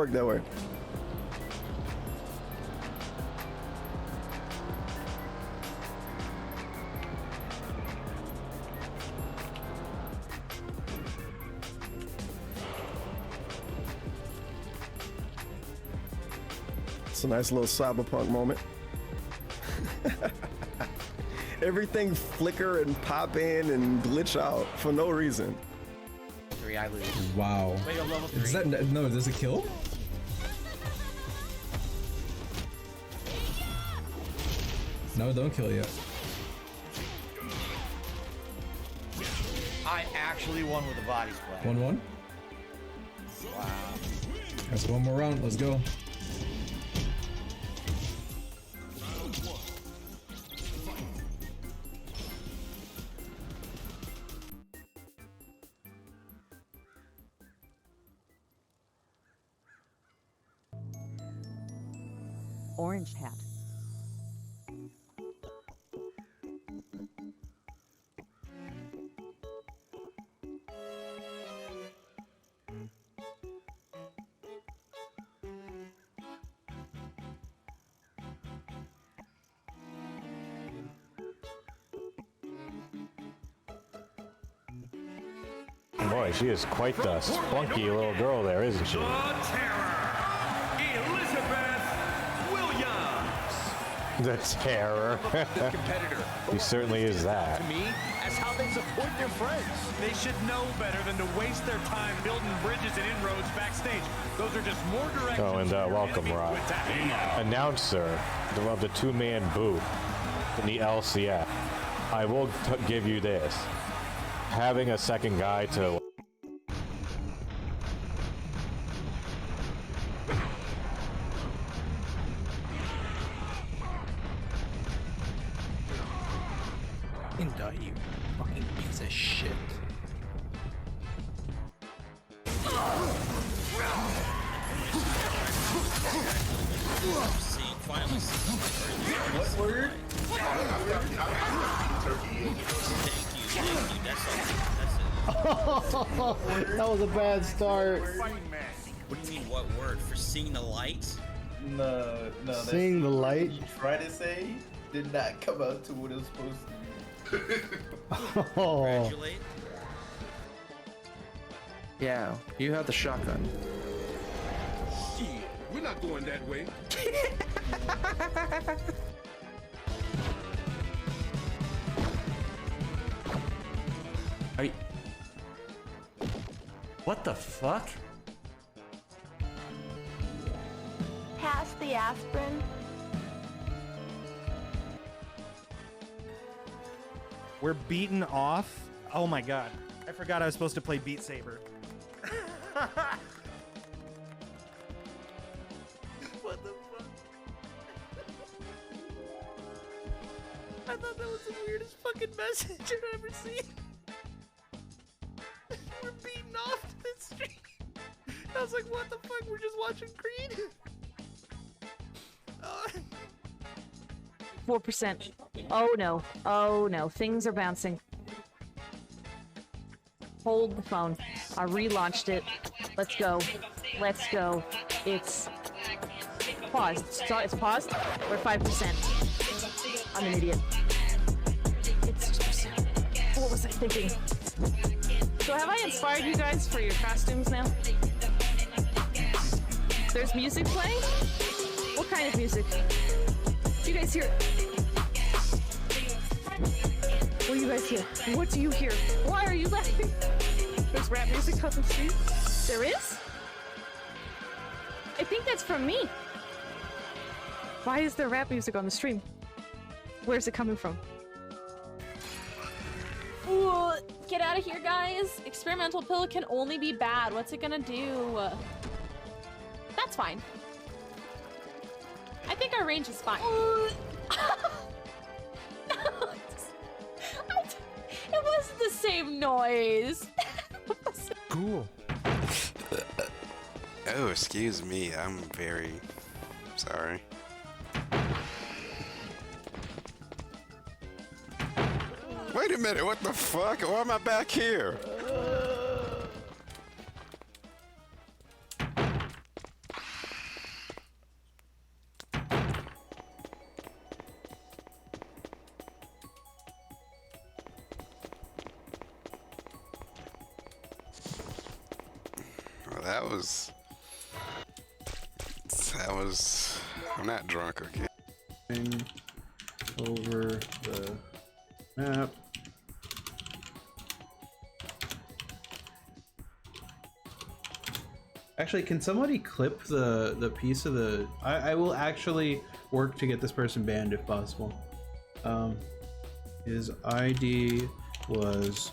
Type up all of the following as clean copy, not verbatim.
Work that way. It's a nice little cyberpunk moment. Everything flicker and pop in and glitch out for no reason. 3, I lose. Wow. Wait, a level 3. Is that no? Does it kill? No, don't kill yet. I actually won with a body splat. 1-1. Wow. That's one more round. Let's go. Orange hat. Boy, she is quite the spunky little girl there, isn't she? The terror. He certainly is that. To me, as how they support their friends. They should know better than to waste their time building bridges and inroads backstage. Those are just more directions. Oh, and welcome, Rob. Announcer of the two-man booth in the LCF. I will give you this. Having a second guy to... Die, you fucking piece of shit. What word? That was a bad start. What do you mean, what word? For seeing the light? No. Seeing the light? You try to say did not come out to what it was supposed to be. Congratulate. Yeah, you have the shotgun. Shit, we're not going that way. What the fuck? Pass the aspirin. We're beaten off. Oh my god. I forgot I was supposed to play Beat Saber. What the fuck? I thought that was the weirdest fucking message I've ever seen. We're beaten off to this stream. I was like, what the fuck? We're just watching Creed? 4%. Oh no. Oh no. Things are bouncing. Hold the phone. I relaunched it. Let's go. Let's go. It's paused. It's paused. We're 5%. I'm an idiot. It's 6%. What was I thinking? So have I inspired you guys for your costumes now? There's music playing? What kind of music? Do you guys hear it? What do you guys hear? What do you hear? Why are you laughing? There's rap music on the street? There is? I think that's from me. Why is there rap music on the stream? Where's it coming from? Ooh, get out of here, guys. Experimental pill can only be bad. What's it gonna do? That's fine. I think our range is fine. It wasn't the same noise. Cool. Oh, excuse me. I'm very sorry. Wait a minute. What the fuck? Why am I back here? That was. I'm not drunk, okay? Over the map. Actually, can somebody clip the piece of the... I will actually work to get this person banned if possible. His ID was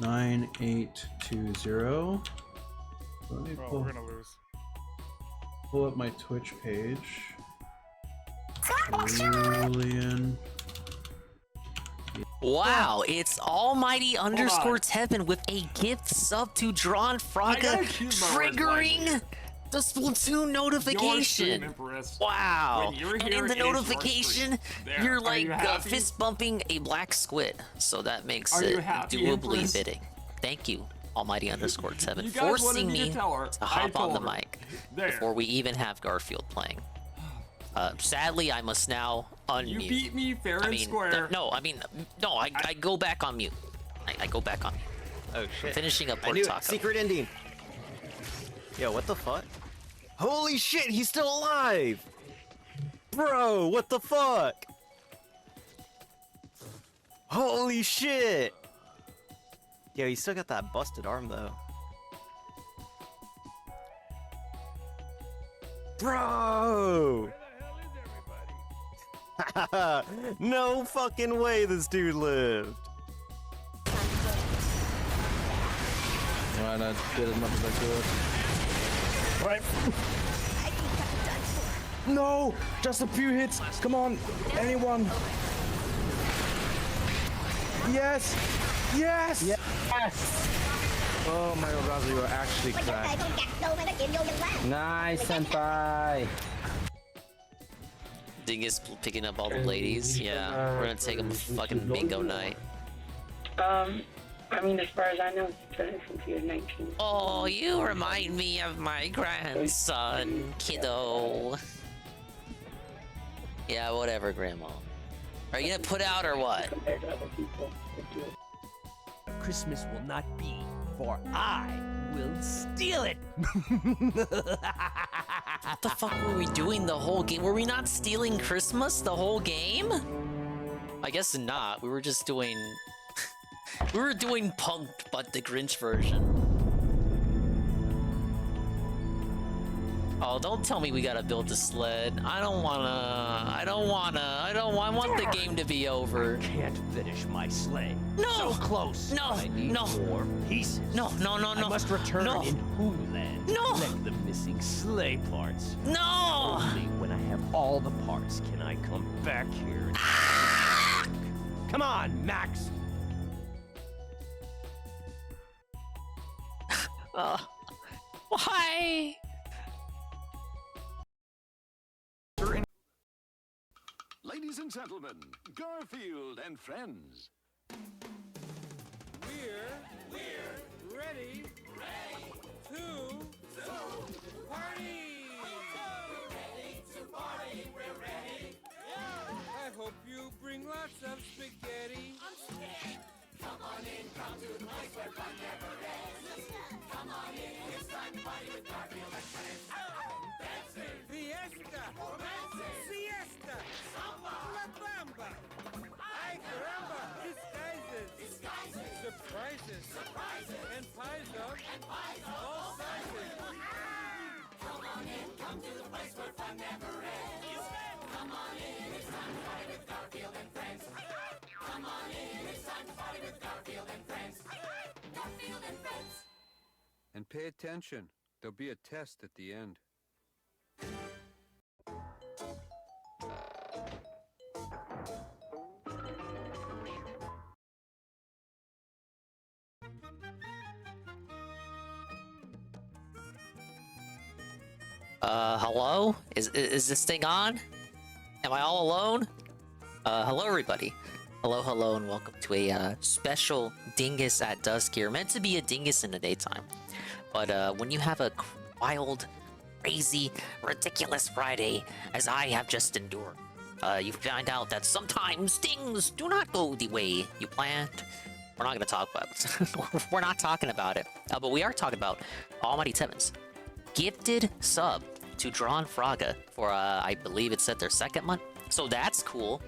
9820. Let me pull, we're gonna lose. pull up my Twitch page. Julian. Wow, it's Almighty underscore Tevin with a gift sub to Drawn Fraga, triggering the Splatoon notification. Wow, and in the notification, you're like fist bumping a black squid, so that makes it doably fitting. Thank you, Almighty underscore Tevin, forcing me to hop on the mic before we even have Garfield playing. Sadly, I must now unmute. You beat me fair and square. No, I go back on mute. I go back on mute. Oh shit. I'm finishing up pork taco. Secret ending. Yo, what the fuck? Holy shit, he's still alive! Bro, what the fuck? Holy shit! Yo, he still got that busted arm though. Bro! No fucking way this dude lived. Alright, I did as much as I could. Right. No! Just a few hits! Come on! Anyone! Yes! Yes! Yes! Oh my god, you are actually cracked. Nice, senpai! DingIe picking up all the ladies. Yeah, we're gonna take him a fucking bingo night. I mean, as far as I know, it's since he was 19. Oh, you remind me of my grandson, kiddo. Yeah, whatever, Grandma. Are you gonna put out or what? Christmas will not be, for I will steal it. What the fuck were we doing the whole game? Were we not stealing Christmas the whole game? I guess not. We were just doing... we were doing Punked, but the Grinch version. Oh, don't tell me we gotta build the sled. I want the game to be over. I can't finish my sleigh. No! So close. No! I need No! more pieces. No, no, no, no. I must return No. in Hooland. No! Collect the missing sleigh parts. No! Only when I have all the parts can I come back here and... Come on, Max! Why? Ladies and gentlemen, Garfield and friends. We're ready to party. We're ready. I hope you bring lots of spaghetti. I'm scared. Come on in, come to the place where fun never ends. Come on in, it's time to party with Garfield and friends. Dancing, fiesta, romancing, siesta, samba, la bamba. Ay caramba, disguises, surprises, and pies of all sizes. Come on in, come to the place where fun never ends. Come on in, it's time to party with Garfield and friends. Come on in, it's time to party with Garfield and friends. Garfield and friends. And pay attention. There'll be a test at the end. Hello? Is this thing on? Am I all alone? Hello everybody. Hello, and welcome to a special Dingus at Dusk here. Meant to be a Dingus in the daytime. But when you have a wild, crazy, ridiculous Friday, as I have just endured, you find out that sometimes things do not go the way you planned, We're not gonna talk about it. We're not talking about it. But we are talking about Almighty Tevins. Gifted sub to Drawn Fraga for, I believe it's at their 2nd month. So that's cool.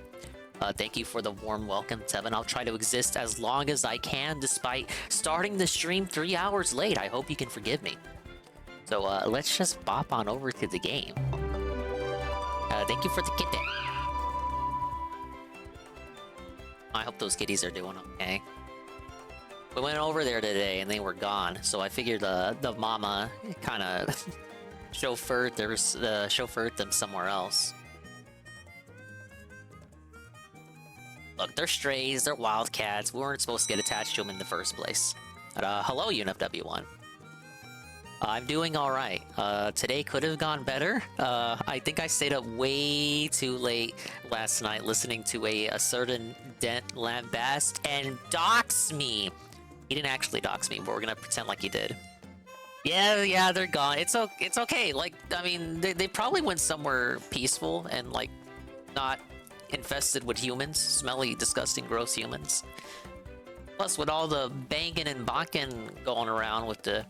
Thank you for the warm welcome, Tevin. I'll try to exist as long as I can, despite starting the stream 3 hours late. I hope you can forgive me. So let's just bop on over to the game. Thank you for the kitten. I hope those kitties are doing okay. We went over there today and they were gone, so I figured the mama kind of chauffeured them somewhere else. Look, they're strays, they're wildcats. We weren't supposed to get attached to them in the first place. But, hello, UNFW1. I'm doing alright. Today could have gone better. I think I stayed up way too late last night listening to a certain Dent lambast and dox me. He didn't actually dox me, but we're gonna pretend like he did. Yeah, they're gone. It's okay. Like, I mean, they probably went somewhere peaceful and, like, not infested with humans. Smelly, disgusting, gross humans. Plus, with all the banging and bocking going around with the...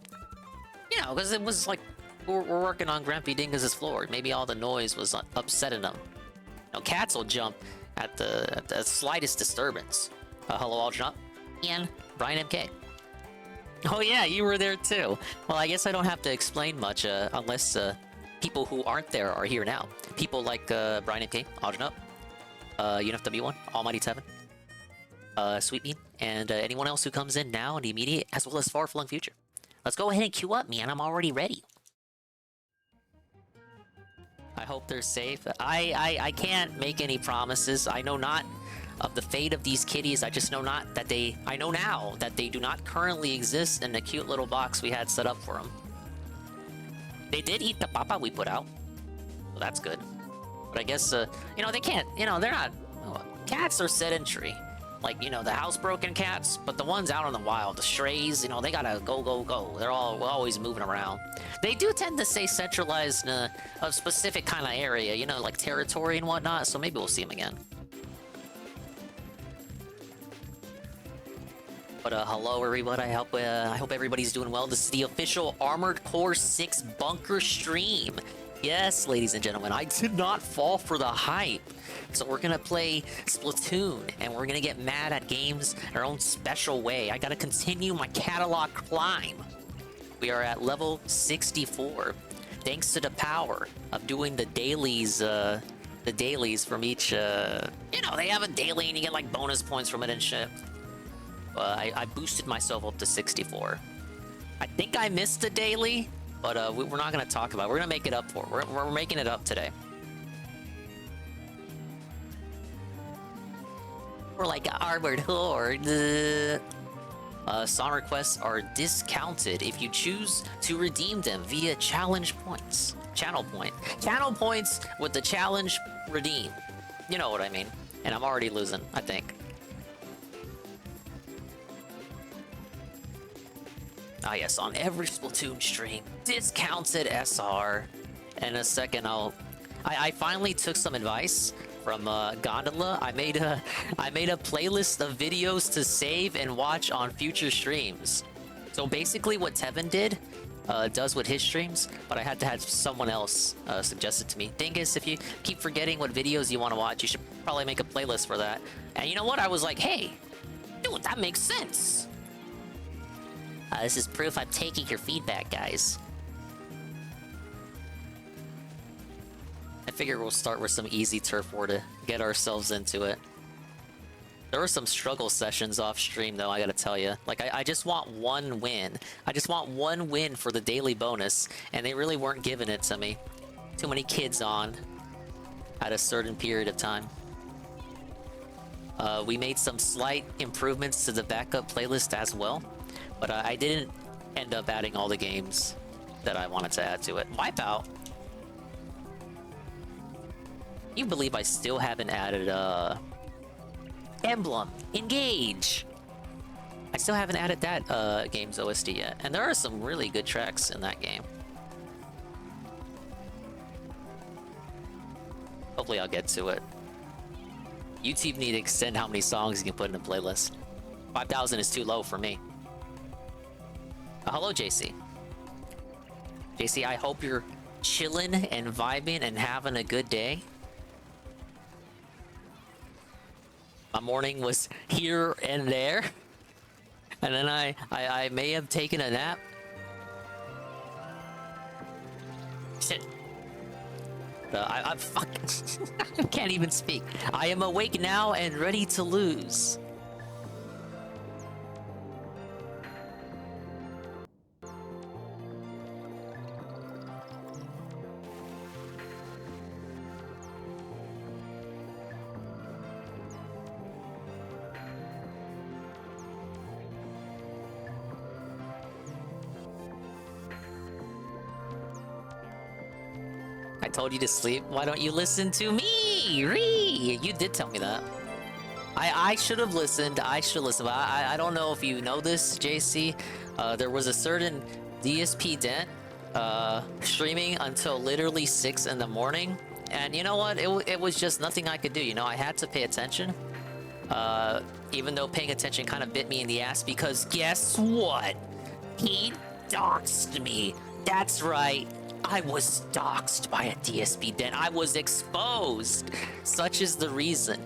You know, because it was like, we're working on Grumpy Dingus' floor. Maybe all the noise was upsetting them. You know, cats will jump at the slightest disturbance. Hello, Aldrin. Ian, Brian MK. Oh yeah, you were there too. Well, I guess I don't have to explain much unless people who aren't there are here now. People like Brian MK, Aldrin, UNFW1, Almighty Tevin, Sweet Bean, and anyone else who comes in now in the immediate as well as far-flung future. Let's go ahead and queue up, man. I'm already ready. I hope they're safe. I can't make any promises. I know not of the fate of these kitties. I just know not that I know now that they do not currently exist in the cute little box we had set up for them. They did eat the papa we put out. Well, that's good. But I guess, you know, they can't, you know, they're not... Cats are sedentary. Like, you know, the housebroken cats, but the ones out in the wild, the strays, you know, they gotta go, go, go. They're always moving around. They do tend to stay centralized in a specific kind of area, you know, like territory and whatnot, so maybe we'll see them again. But hello everybody, I hope everybody's doing well. This is the official Armored Core 6 bunker stream. Yes, ladies and gentlemen, I did not fall for the hype. So we're gonna play Splatoon, and we're gonna get mad at games in our own special way. I gotta continue my catalog climb. We are at level 64, thanks to the power of doing the dailies from each, you know, they have a daily and you get like bonus points from it and shit. I boosted myself up to 64. I think I missed the daily, but we're not gonna talk about it. We're gonna make it up for it. We're making it up today. We're like Armored Horde. Song requests are discounted if you choose to redeem them via challenge points. Channel points with the challenge redeem. You know what I mean. And I'm already losing, I think. Ah yes, on every Splatoon stream, discounted SR. In a second, I finally took some advice from Gondola. I made a playlist of videos to save and watch on future streams. So basically what Tevin did does with his streams, but I had to have someone else suggest it to me. Dingus, if you keep forgetting what videos you want to watch, you should probably make a playlist for that. And you know what? I was like, hey, dude, that makes sense. This is proof I'm taking your feedback, guys. I figure we'll start with some easy turf war to get ourselves into it. There were some struggle sessions off stream though, I gotta tell you. Like, I just want one win. I just want one win for the daily bonus, and they really weren't giving it to me. Too many kids on at a certain period of time. We made some slight improvements to the backup playlist as well, but I didn't end up adding all the games that I wanted to add to it. Wipeout. You believe I still haven't added Emblem, Engage. I still haven't added that game's OST yet, and there are some really good tracks in that game. Hopefully I'll get to it. YouTube need to extend how many songs you can put in a playlist. 5,000 is too low for me. Hello, JC. JC, I hope you're chilling and vibing and having a good day. My morning was here and there. And then I may have taken a nap. Shit. I'm fucking... I can't even speak. I am awake now and ready to lose. I told you to sleep. Why don't you listen to me? Ree! You did tell me that. I should have listened. I should listen. But I don't know if you know this, JC. There was a certain DSP Dent streaming until literally 6 in the morning. And you know what? It was just nothing I could do. You know, I had to pay attention. Even though paying attention kind of bit me in the ass because guess what? He doxed me. That's right. I was doxed by a DSP Den. I was exposed. Such is the reason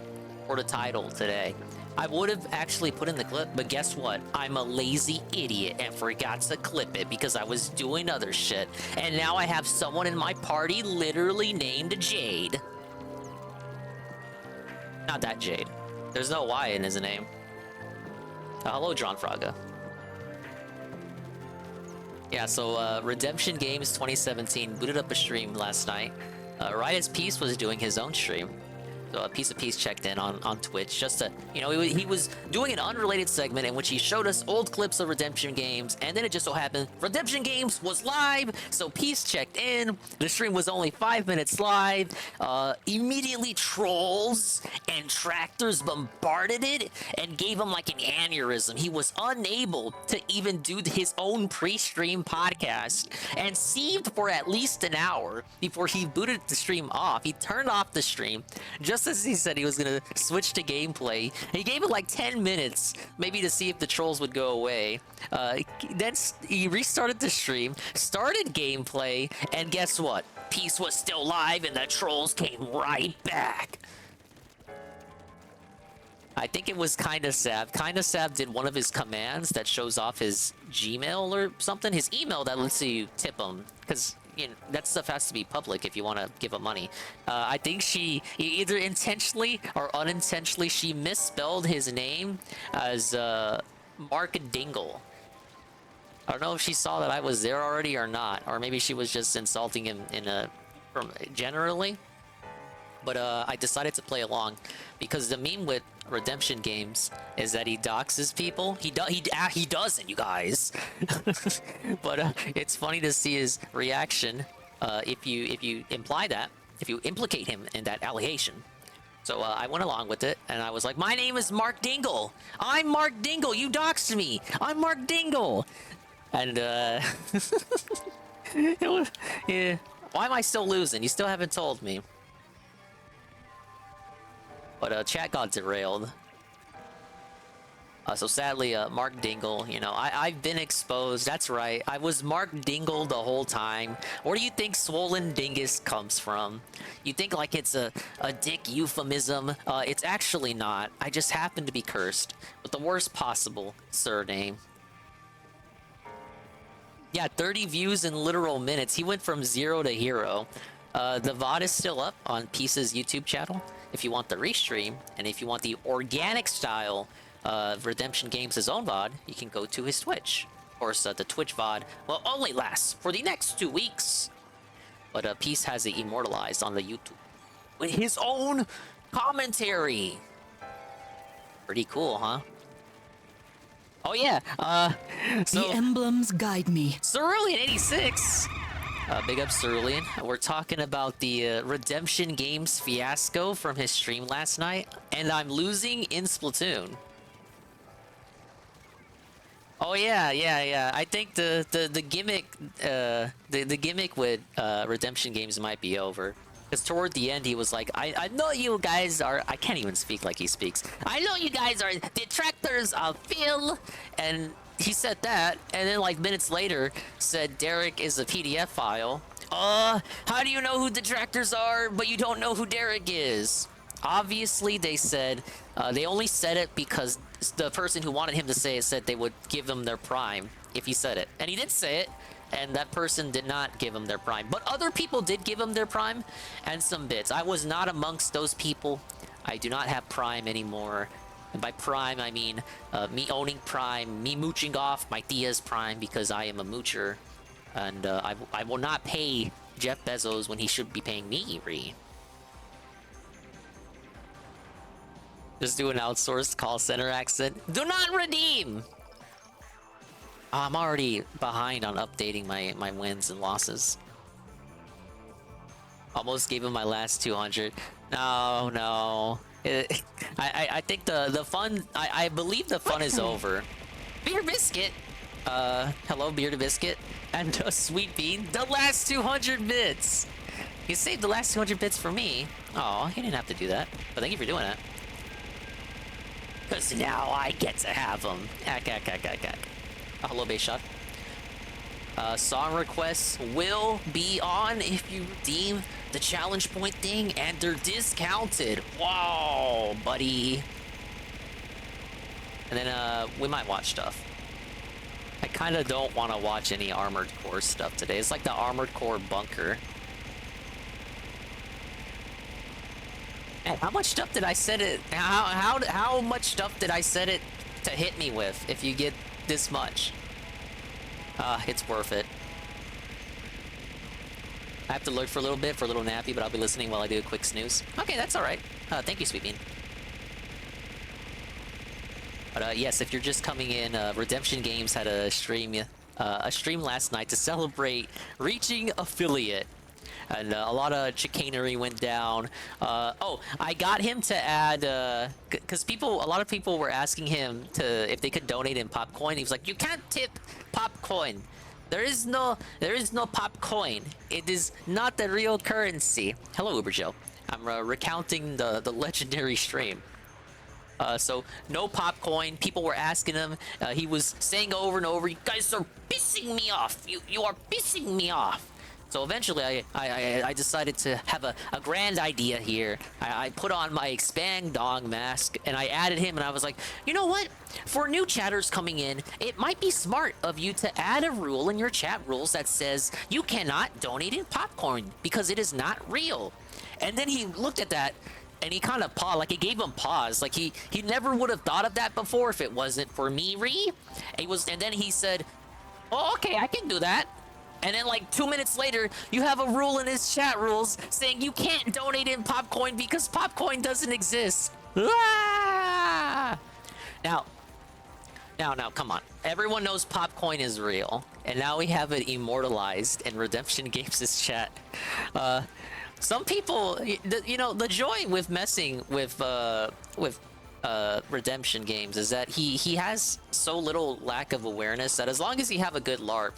for the title today. I would have actually put in the clip, but guess what? I'm a lazy idiot and forgot to clip it because I was doing other shit. And now I have someone in my party literally named Jade. Not that Jade. There's no Y in his name. Hello, John Fraga. Yeah, so Redemption Games 2017 booted up a stream last night. Right as Peace was doing his own stream. So a Piece of Peace checked in on Twitch just to, you know, he was doing an unrelated segment in which he showed us old clips of Redemption Games, and then it just so happened Redemption Games was live, so Peace checked in. The stream was only 5 minutes live. Immediately trolls and tractors bombarded it and gave him like an aneurysm. He was unable to even do his own pre-stream podcast and seethed for at least an hour before he booted the stream off. He turned off the stream just as he said he was gonna switch to gameplay. He gave it like 10 minutes, maybe to see if the trolls would go away. Then he restarted the stream, started gameplay, and guess what? Peace was still live and the trolls came right back. I think it was Kinda Sab. Kinda Sab did one of his commands that shows off his Gmail or something, his email that lets you tip him, because you know, that stuff has to be public if you want to give him money. I think she either intentionally or unintentionally she misspelled his name as Mark Dingle. I don't know if she saw that I was there already or not, or maybe she was just insulting him generally. But I decided to play along because the meme with Redemption Games is that he doxes people. He doesn't, you guys. But it's funny to see his reaction if you imply that, if you implicate him in that allegation. So I went along with it, and I was like, "My name is Mark Dingle. I'm Mark Dingle. You doxed me. I'm Mark Dingle." And it was, yeah. Why am I still losing? You still haven't told me. But chat got derailed. So sadly, Mark Dingle, you know, I've been exposed. That's right. I was Mark Dingle the whole time. Where do you think Swollen Dingus comes from? You think like it's a dick euphemism? It's actually not. I just happen to be cursed with the worst possible surname. Yeah, 30 views in literal minutes. He went from 0 to hero. The VOD is still up on Peace's YouTube channel. If you want the restream, and if you want the organic style of Redemption Games' own VOD, you can go to his Twitch. Of course, the Twitch VOD will only last for the next 2 weeks. But Peace has it immortalized on the YouTube with his own commentary. Pretty cool, huh? Oh yeah, so the emblems guide me. Cerulean 86. Big up Cerulean. We're talking about the Redemption Games fiasco from his stream last night, and I'm losing in Splatoon. Oh yeah. I think the gimmick, the gimmick with Redemption Games might be over. Because toward the end, he was like, I know you guys are... I can't even speak like he speaks. I know you guys are detractors of Phil. And he said that. And then, like, minutes later, said Derek is a PDF file. How do you know who detractors are, but you don't know who Derek is? Obviously, they said... they only said it because the person who wanted him to say it said they would give him their prime if he said it. And he did say it. And that person did not give him their prime. But other people did give him their prime and some bits. I was not amongst those people. I do not have prime anymore. And by prime, I mean me owning prime, me mooching off my tia's prime because I am a moocher. And I will not pay Jeff Bezos when he should be paying me, Ree. Just do an outsourced call center accent. Do not redeem! I'm already behind on updating my wins and losses. Almost gave him my last 200. No. I think the fun... I believe the fun is over. Beer Biscuit! Hello, Beer to Biscuit. And Sweet Bean. The last 200 bits! You saved the last 200 bits for me. Oh, you didn't have to do that. But thank you for doing that. Because now I get to have them. Hello, base shot. Song requests will be on if you redeem the challenge point thing, and they're discounted. Wow, buddy. And then we might watch stuff. I kind of don't want to watch any Armored Core stuff today. It's like the Armored Core bunker. Man, how much stuff did I set it? How much stuff did I set it to hit me with if you get this much? It's worth it. I have to lurk for a little bit for a little nappy, but I'll be listening while I do a quick snooze. Okay, that's alright. Thank you, Sweet Bean. But yes, if you're just coming in, Redemption Games had a stream last night to celebrate reaching affiliate. And a lot of chicanery went down. Oh, I got him to add, because a lot of people were asking him if they could donate in Popcoin. He was like, you can't tip Popcoin. There is no Popcoin. It is not the real currency. Hello, Uber Joe. I'm recounting the legendary stream. So no Popcoin. People were asking him. He was saying over and over, you guys are pissing me off. You are pissing me off. So eventually, I decided to have a grand idea here. I put on my Expand Dong mask, and I added him, and I was like, you know what? For new chatters coming in, it might be smart of you to add a rule in your chat rules that says you cannot donate in popcorn because it is not real. And then he looked at that, and he kind of paused, like it gave him pause. Like he never would have thought of that before if it wasn't for me, Ree. And then he said, oh, okay, I can do that. And then like 2 minutes later, you have a rule in his chat rules saying you can't donate in Popcoin because Popcoin doesn't exist. Ah! Now, come on. Everyone knows Popcoin is real. And now we have it immortalized in Redemption Games' chat. Some people, the joy with messing with Redemption Games is that he has so little lack of awareness that as long as you have a good LARP,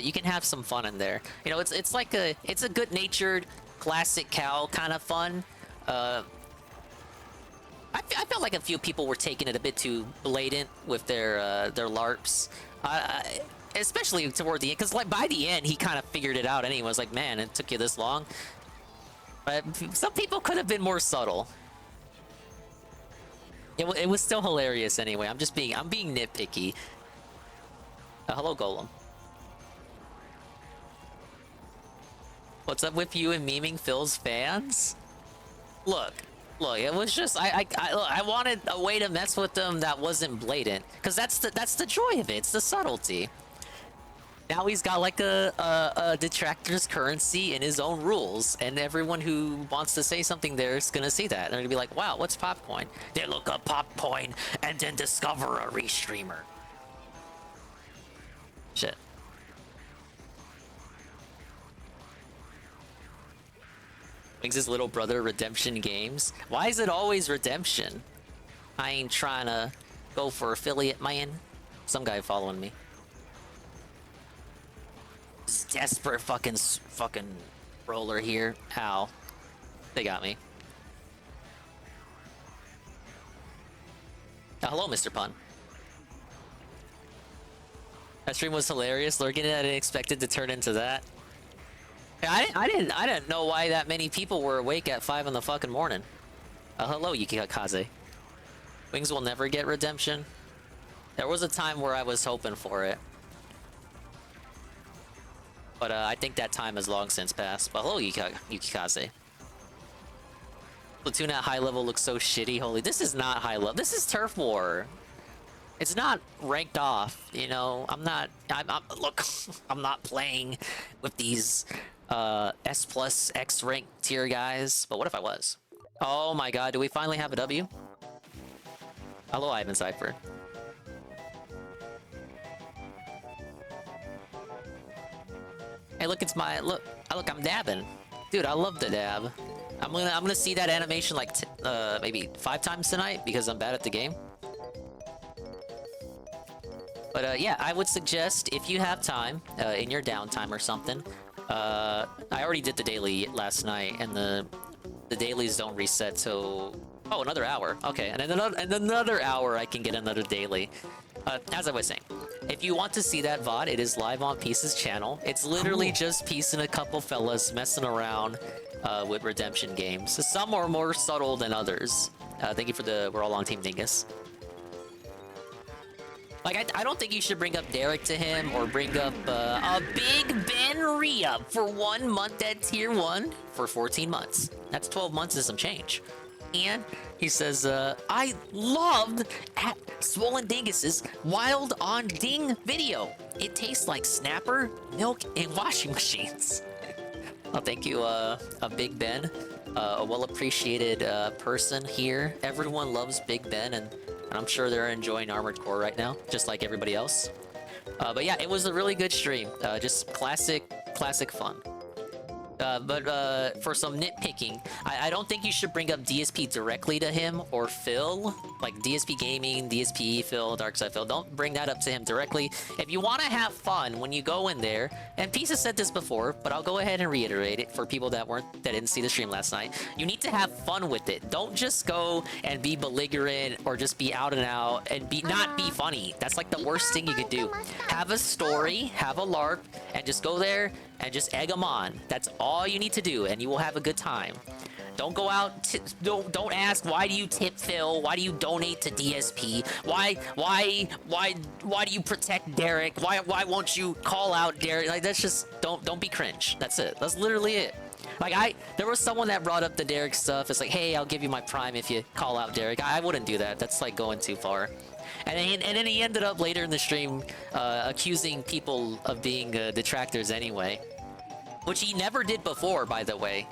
you can have some fun in there. You know, it's like a good-natured classic Cal kind of fun. I felt like a few people were taking it a bit too blatant with their LARPs, especially toward the end. Because like by the end, he kind of figured it out, and he was like, "Man, it took you this long." But some people could have been more subtle. It was still hilarious anyway. I'm being nitpicky. Hello, Golem. What's up with you and memeing Phil's fans? Look, it was just I wanted a way to mess with them that wasn't blatant, because that's the joy of it. It's the subtlety. Now he's got like a detractor's currency in his own rules, and everyone who wants to say something there is gonna see that, and they're gonna be like, "Wow, what's Popcoin?" They look up Popcoin and then discover a restreamer. Shit. Brings his little brother Redemption Games. Why is it always Redemption? I ain't trying to go for affiliate, man. Some guy following me. This desperate fucking roller here. Ow. They got me. Hello, Mr. Pun. That stream was hilarious. Lurking it, I didn't expect it to turn into that. Yeah, I didn't know why that many people were awake at 5 in the fucking morning. Hello, Yukikaze. Wings will never get redemption. There was a time where I was hoping for it. But I think that time has long since passed. But hello, Yukikaze. Splatoon at high level looks so shitty. Holy, this is not high level. This is Turf War. It's not ranked off, you know. I'm look, I'm not playing with these S plus X rank tier guys. But what if I was? Oh my god, do we finally have a W? Hello, Ivan Cypher. Hey, look, it's my look. I'm dabbing, dude. I love the dab. I'm gonna see that animation like maybe 5 times tonight because I'm bad at the game. But yeah, I would suggest if you have time in your downtime or something. I already did the daily last night, and the dailies don't reset till another hour. Okay, and then another hour I can get another daily. As I was saying, if you want to see that VOD, it is live on Peace's channel. It's literally just Peace and a couple fellas messing around with redemption games. Some are more subtle than others. Thank you for the We're All on Team Dingus. Like, I don't think you should bring up Derek to him or bring up a Big Ben re-up for 1 month at tier 1 for 14 months. That's 12 months and some change. And he says, I loved at Swollen Dingus's Wild on Ding video. It tastes like Snapper, milk, and washing machines. Oh, thank you, Big Ben. A well-appreciated person here. Everyone loves Big Ben, and I'm sure they're enjoying Armored Core right now, just like everybody else. But yeah, it was a really good stream. Just classic fun. But for some nitpicking, I don't think you should bring up DSP directly to him or Phil, like DSP Gaming, DSP Phil, Darkside Phil. Don't bring that up to him directly. If you want to have fun when you go in there, and Peace has said this before, but I'll go ahead and reiterate it for people that didn't see the stream last night. You need to have fun with it. Don't just go and be belligerent or just be out and out and not be funny. That's like the worst thing you could do. Have a story, have a LARP, and just go there and just egg them on. That's all you need to do, and you will have a good time. Don't go out. Don't ask why do you tip Phil? Why do you donate to DSP? Why do you protect Derek? Why won't you call out Derek? Like, that's just don't be cringe. That's it. That's literally it. Like there was someone that brought up the Derek stuff. It's like, hey, I'll give you my prime if you call out Derek. I wouldn't do that. That's like going too far. And then he ended up later in the stream accusing people of being detractors anyway, which he never did before, by the way.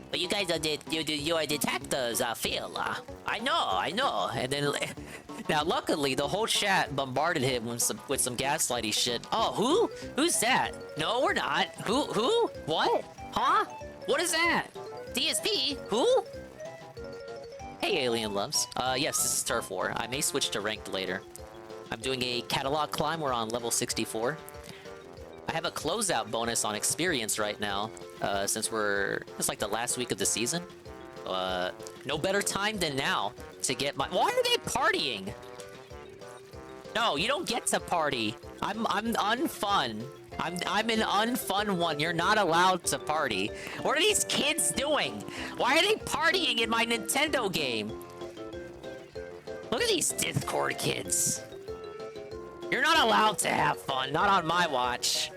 But you guys are detractors, Phil. I know. And then now, luckily, the whole chat bombarded him with some gaslighty shit. Oh, who's that? No, we're not. Who? What? Huh? What is that? DSP? Who? Hey, Alien Loves. Yes, this is Turf War. I may switch to ranked later. I'm doing a catalog climb. We're on level 64. I have a closeout bonus on experience right now, since it's like the last week of the season. No better time than now to get my... Why are they partying? No, you don't get to party. I'm unfun. I'm an unfun one. You're not allowed to party. What are these kids doing? Why are they partying in my Nintendo game? Look at these Discord kids. You're not allowed to have fun. Not on my watch.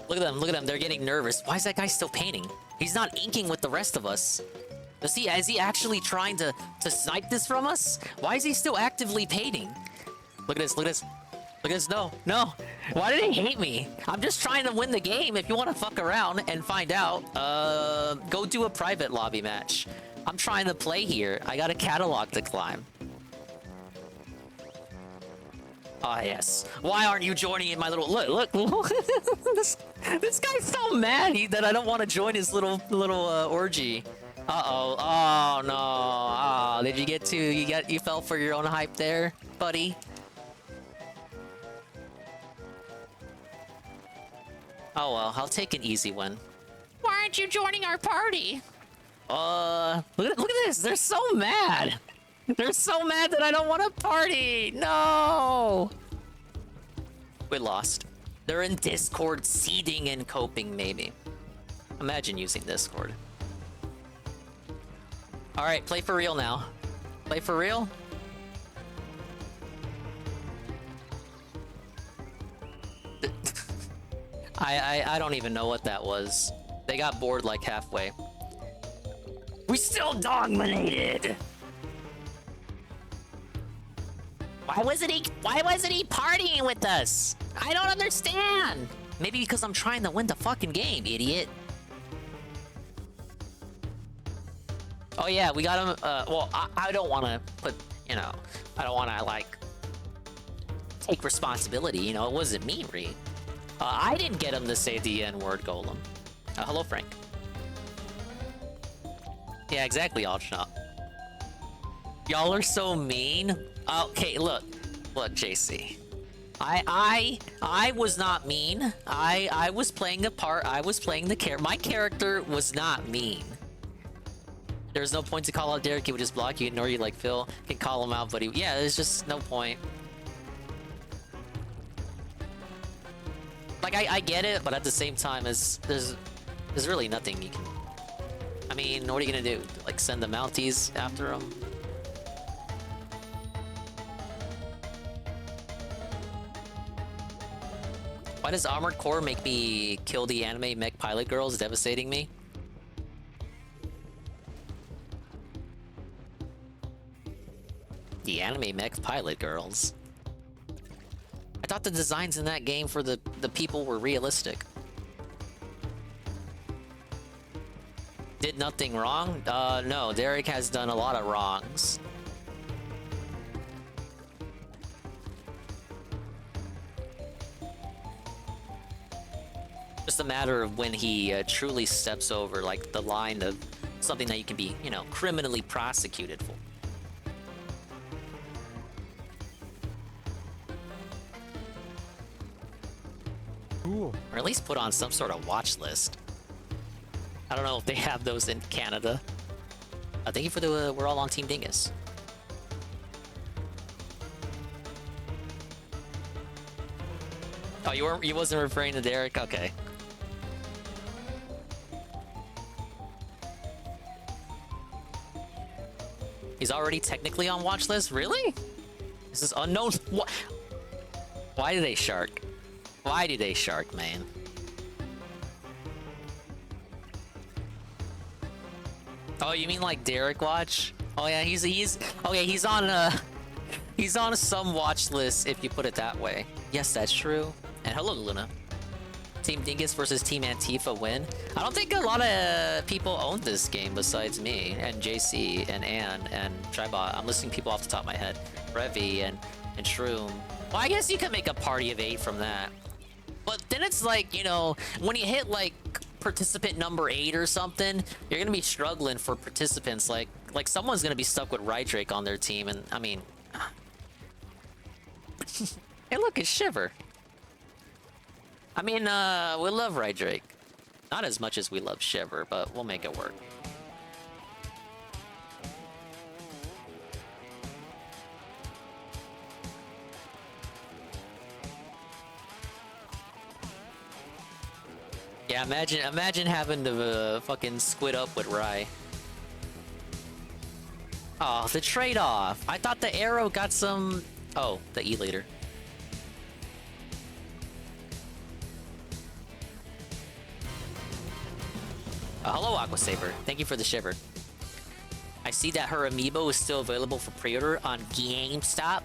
Look at them. They're getting nervous. Why is that guy still painting? He's not inking with the rest of us. Is he actually trying to snipe this from us? Why is he still actively painting? Look at this. No. Why do they hate me? I'm just trying to win the game. If you want to fuck around and find out, go do a private lobby match. I'm trying to play here. I got a catalog to climb. Ah, yes. Why aren't you joining in my little... Look. this guy's so mad that I don't want to join his little orgy. Uh-oh. Oh, no. Oh, did you get you fell for your own hype there, buddy? Oh well, I'll take an easy one. Why aren't you joining our party? Look at this. They're so mad. They're so mad that I don't want to party. No. We lost. They're in Discord, seeding and coping, maybe. Imagine using Discord. All right, play for real now. Play for real. I don't even know what that was. They got bored like halfway. We still dominated. Why wasn't he partying with us? I don't understand. Maybe because I'm trying to win the fucking game, idiot. Oh yeah, we got him. Well, I don't want to put, you know, I don't want to like take responsibility. You know, it wasn't me, Ree. I didn't get him to say the N-word, Golem. Hello, Frank. Yeah, exactly, Alshop. Y'all are so mean. Okay, look, JC. I was not mean. I was playing a part. I was playing the character. My character was not mean. There's no point to call out Derek. He would just block you, ignore you like Phil. Can call him out, but yeah, there's just no point. Like I get it, but at the same time, there's really nothing you can. I mean, what are you gonna do? Like send the Mounties after him? Why does Armored Core make me kill the anime mech pilot girls, devastating me? The anime mech pilot girls. I thought the designs in that game for the people were realistic. Did nothing wrong? No, Derek has done a lot of wrongs. Just a matter of when he truly steps over, like, the line of something that you can be, you know, criminally prosecuted for. Ooh. Or at least put on some sort of watch list. I don't know if they have those in Canada. Thank you for the we're all on Team Dingus. Oh, you wasn't referring to Derek? Okay. He's already technically on watch list? Really? This is unknown. What? Why do they shark? Why do they shark, man? Oh, you mean like Derek watch? Oh yeah, he's on some watch list if you put it that way. Yes, that's true. And hello, Luna. Team Dingus versus Team Antifa win. I don't think a lot of people own this game besides me and JC and Ann and Tribot. I'm listing people off the top of my head. Revi and Shroom. Well, I guess you could make a party of 8 from that. But then it's like, you know, when you hit like participant number 8 or something, you're gonna be struggling for participants. Like someone's gonna be stuck with Rydrake on their team, and I mean, hey, look, it's Shiver. I mean, we love Rydrake, not as much as we love Shiver, but we'll make it work. Yeah, imagine having to fucking squid up with Rye. Oh, the trade-off. I thought the arrow got some... Oh, the E-leader. Hello, Aqua Saber. Thank you for the shiver. I see that her amiibo is still available for pre-order on GameStop.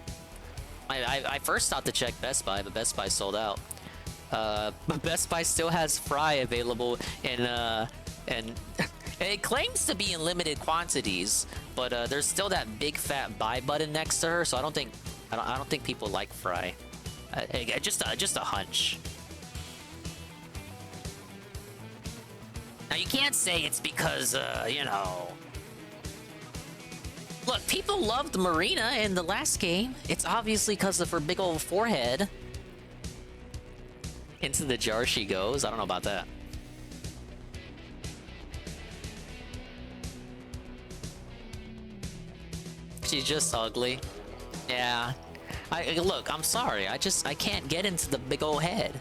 I first thought to check Best Buy, but Best Buy sold out. But Best Buy still has Fry available and it claims to be in limited quantities, but there's still that big fat buy button next to her, so I don't think people like Fry. Just a hunch. Now you can't say it's because you know. Look, people loved Marina in the last game. It's obviously because of her big old forehead. in the jar she goes. I don't know about that. She's just ugly. Yeah. Look, I'm sorry. I can't get into the big old head.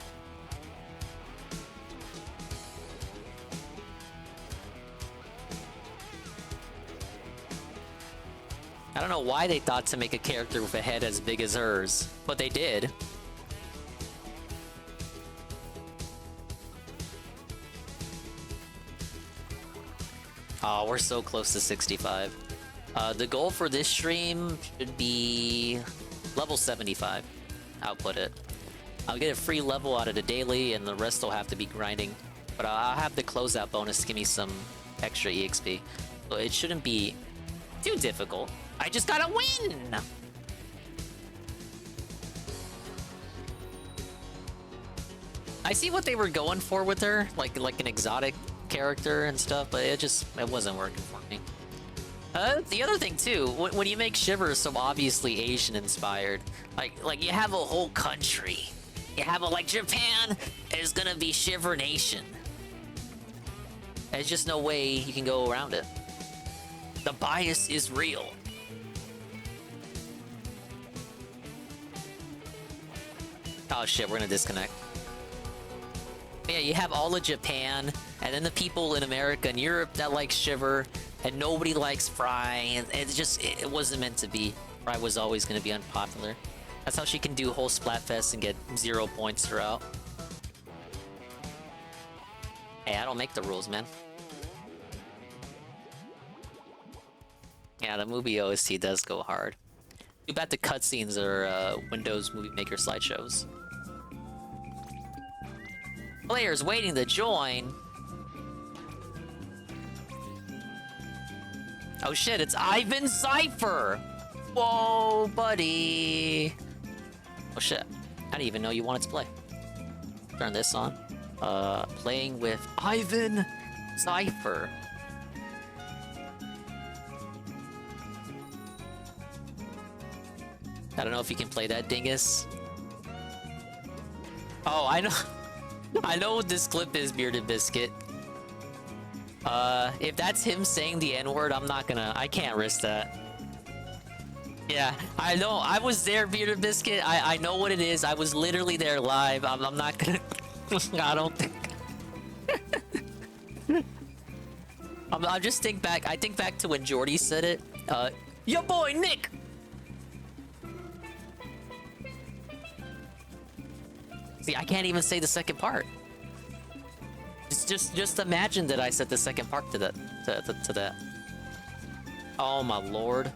I don't know why they thought to make a character with a head as big as hers, but they did. Oh, we're so close to 65. The goal for this stream should be level 75. I'll put it. I'll get a free level out of the daily, and the rest will have to be grinding. But I'll have the closeout bonus to give me some extra EXP. So it shouldn't be too difficult. I just gotta win! I see what they were going for with her, like an exotic character and stuff, but it wasn't working for me. The other thing too, when you make Shiver so obviously Asian inspired, like you have a whole country, you have like Japan is gonna be Shiver Nation. There's just no way you can go around it. The bias is real. Oh shit, we're gonna disconnect. Yeah, you have all of Japan, and then the people in America and Europe that like Shiver, and nobody likes Fry, and it wasn't meant to be. Fry was always gonna be unpopular. That's how she can do whole Splatfest and get 0 points throughout. Hey, I don't make the rules, man. Yeah, the movie OST does go hard. Too bad the cutscenes are Windows Movie Maker slideshows. Players waiting to join. Oh shit, it's Ivan Cypher! Whoa, buddy! Oh shit, I didn't even know you wanted to play. Turn this on. Playing with Ivan Cypher. I don't know if you can play that, dingus. Oh, I know. I know what this clip is, Bearded Biscuit. If that's him saying the N-word, I can't risk that. Yeah, I know. I was there, Bearded Biscuit. I know what it is. I was literally there live. I'm not gonna... I don't think... I just think back... I think back to when Jordy said it. Your boy, Nick! See, I can't even say the second part. Just imagine that I said the second part to that. Oh my lord.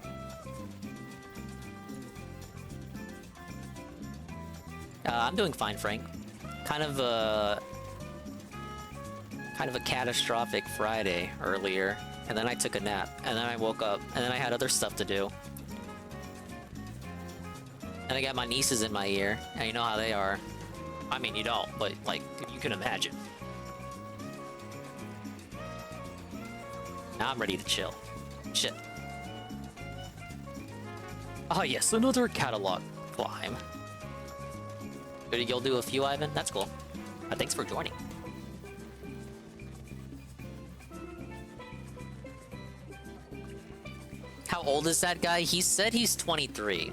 I'm doing fine, Frank. Kind of a catastrophic Friday earlier, and then I took a nap, and then I woke up, and then I had other stuff to do. And I got my nieces in my ear, and you know how they are. I mean, you don't, but like, you can imagine. Now I'm ready to chill. Shit. Oh yes, another catalog climb. You'll do a few, Ivan? That's cool. Thanks for joining. How old is that guy? He said he's 23.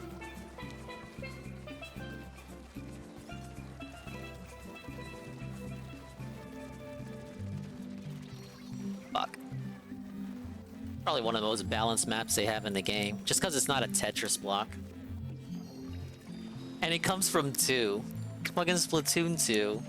Fuck. Probably one of the most balanced maps they have in the game. Just because it's not a Tetris block. And it comes from 2. Fucking Splatoon 2.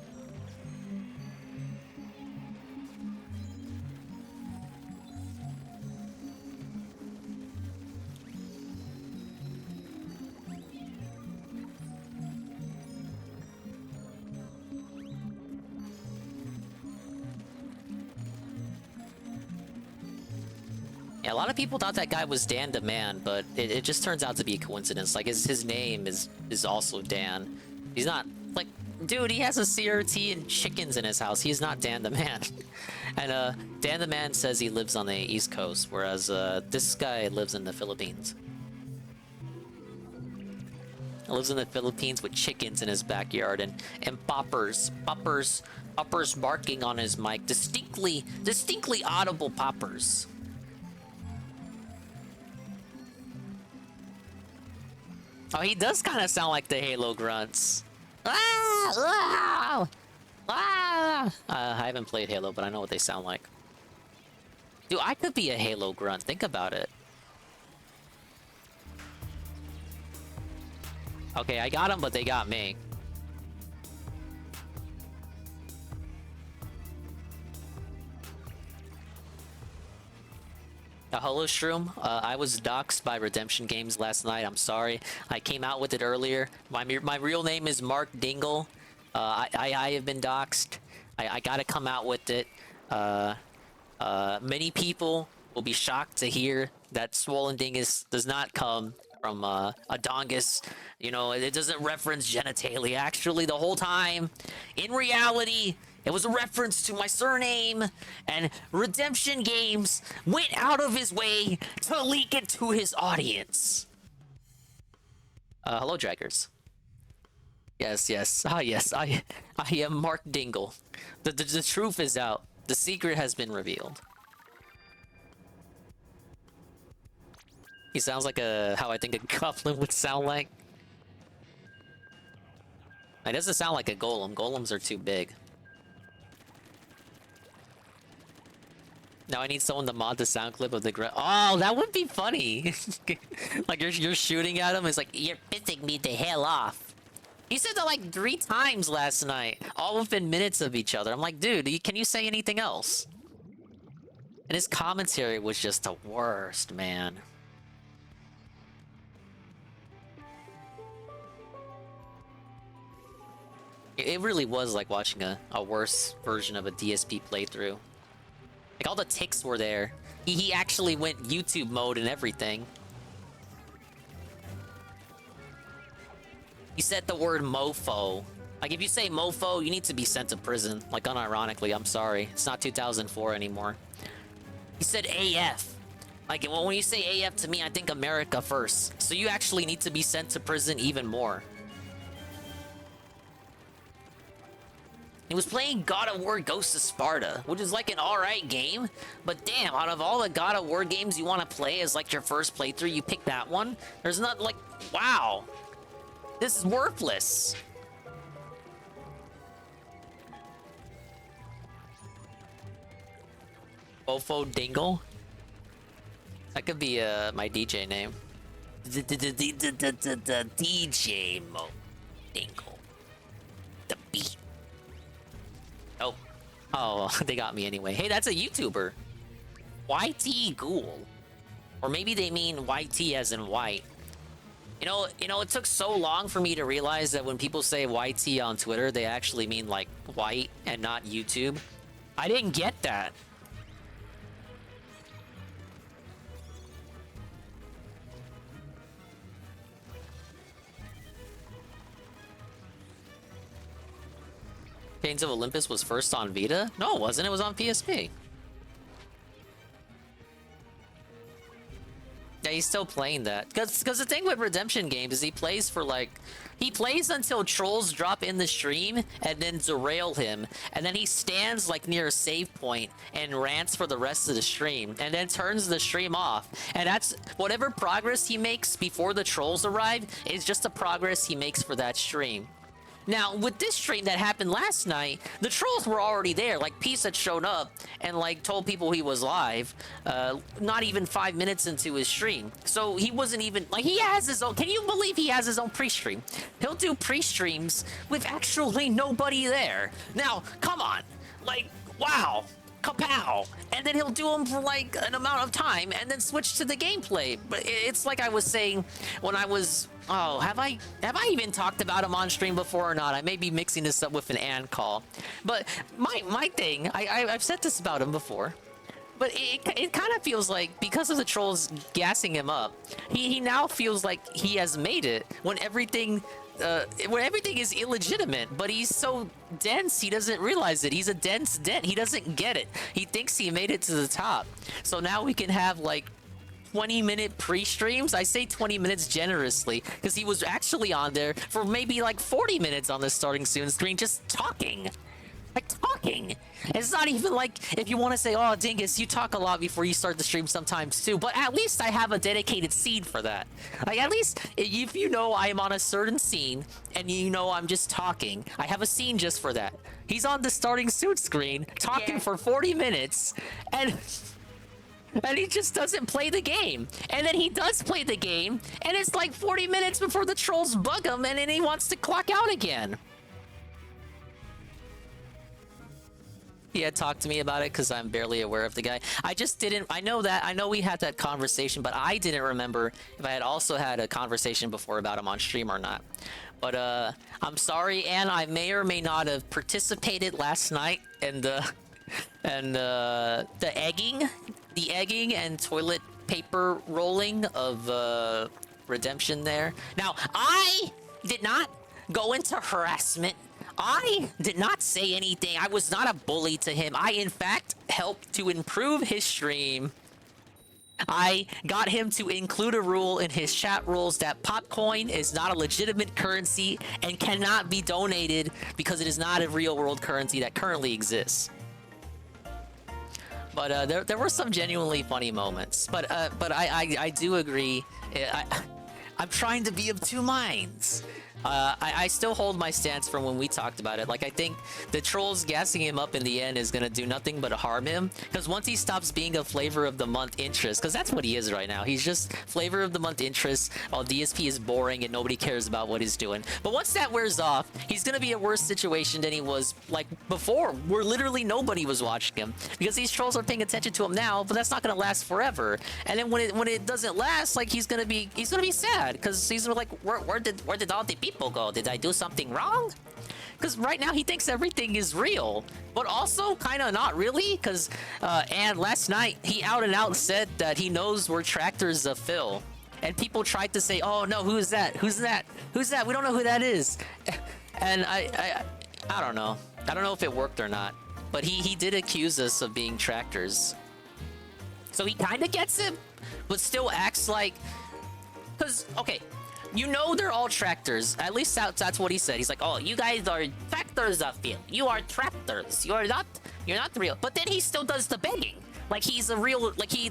Yeah, a lot of people thought that guy was Dan DeMan, but it just turns out to be a coincidence. Like, his name is also Dan. He's not, like, dude, he has a CRT and chickens in his house. He's not Dan DeMan. And, Dan DeMan says he lives on the East Coast, whereas, this guy lives in the Philippines. lives in the Philippines with chickens in his backyard and poppers barking on his mic. Distinctly audible poppers. Oh, he does kind of sound like the Halo grunts. I haven't played Halo, but I know what they sound like. Dude, I could be a Halo grunt. Think about it. Okay, I got them, but they got me. Hello, Shroom. I was doxxed by Redemption Games last night. I'm sorry. I came out with it earlier. My real name is Mark Dingle. I have been doxxed. I gotta come out with it. Many people will be shocked to hear that Swollen Dingus does not come from a dongus. You know, it doesn't reference genitalia. Actually, the whole time, in reality, it was a reference to my surname, and Redemption Games went out of his way to leak it to his audience. Hello, Draggers. Yes. Yes, I am Mark Dingle. The truth is out. The secret has been revealed. He sounds like how I think a goblin would sound like. It doesn't sound like a golem. Golems are too big. Now I need someone to mod the sound clip of the Oh, that would be funny. Like you're shooting at him. It's like, you're pissing me the hell off. He said that like 3 times last night, all within minutes of each other. I'm like, dude, can you say anything else? And his commentary was just the worst, man. It really was like watching a worse version of a DSP playthrough. Like, all the ticks were there. He actually went YouTube mode and everything. He said the word mofo. Like, if you say mofo, you need to be sent to prison. Like, unironically, I'm sorry. It's not 2004 anymore. He said AF. Like, when you say AF to me, I think America first. So you actually need to be sent to prison even more. He was playing God of War Ghosts of Sparta, which is like an alright game, but damn, out of all the God of War games you want to play as like your first playthrough, you pick that one? There's not like, wow, this is worthless. Ofo Dingle? That could be my DJ name. DJ Mo Dingle. The beat. Oh, they got me anyway. Hey, that's a YouTuber. YT Ghoul. Or maybe they mean YT as in white. You know, it took so long for me to realize that when people say YT on Twitter, they actually mean like white and not YouTube. I didn't get that. Chains of Olympus was first on Vita? No, it wasn't. It was on PSP. Yeah, he's still playing that. Because the thing with Redemption Games is he plays until trolls drop in the stream and then derail him. And then he stands like near a save point and rants for the rest of the stream. And then turns the stream off. And that's whatever progress he makes before the trolls arrive is just the progress he makes for that stream. Now, with this stream that happened last night, the trolls were already there. Like, Peace had shown up and, like, told people he was live, not even 5 minutes into his stream. So he wasn't even, like, he has his own, can you believe he has his own pre-stream? He'll do pre-streams with actually nobody there. Now, come on. Like, wow. Kapow! And then he'll do them for like an amount of time and then switch to the gameplay. But it's like I was saying when I was, oh, have I even talked about him on stream before or not? I may be mixing this up with an and call. But my thing, I've said this about him before. But it kind of feels like because of the trolls gassing him up, he now feels like he has made it when everything is illegitimate, but he's so dense he doesn't realize it. He's a dense dent. He doesn't get it. He thinks he made it to the top. So now we can have like 20-minute pre-streams. I say 20 minutes generously because he was actually on there for maybe like 40 minutes on the starting soon screen just talking. Like talking. It's not even like if you want to say, oh, Dingus, you talk a lot before you start the stream sometimes too, but at least I have a dedicated scene for that. Like at least if you know I am on a certain scene and you know I'm just talking, I have a scene just for that. He's on the starting suit screen talking for 40 minutes and he just doesn't play the game. And then he does play the game and it's like 40 minutes before the trolls bug him and then he wants to clock out again. He had talked to me about it because I'm barely aware of the guy. I just didn't. I know we had that conversation, but I didn't remember if I had also had a conversation before about him on stream or not. But I'm sorry, and I may or may not have participated last night in the egging and toilet paper rolling of Redemption there. Now I did not go into harassment. I did not say anything. I was not a bully to him. I, in fact, helped to improve his stream. I got him to include a rule in his chat rules that Popcoin is not a legitimate currency and cannot be donated because it is not a real-world currency that currently exists. But there were some genuinely funny moments. But I do agree. I'm trying to be of two minds. I still hold my stance from when we talked about it. Like, I think the trolls gassing him up in the end is gonna do nothing but harm him. Because once he stops being a flavor of the month interest, because that's what he is right now. He's just flavor of the month interest while DSP is boring and nobody cares about what he's doing. But once that wears off, he's gonna be a worse situation than he was like before, where literally nobody was watching him. Because these trolls are paying attention to him now, but that's not gonna last forever. And then when it doesn't last, like he's gonna be sad because he's like, where did all the people go? Did I do something wrong? Because right now he thinks everything is real, but also kind of not really. Because and last night he out and out said that he knows we're tractors of Phil, and people tried to say, "Oh no, who's that? Who's that? Who's that? We don't know who that is." And I don't know. I don't know if it worked or not, but he did accuse us of being tractors. So he kind of gets it, but still acts like, because okay. You know they're all tractors. At least that's what he said. He's like, oh, you guys are tractors of Phil. You are tractors. You're not real. But then he still does the begging. Like he's a real, he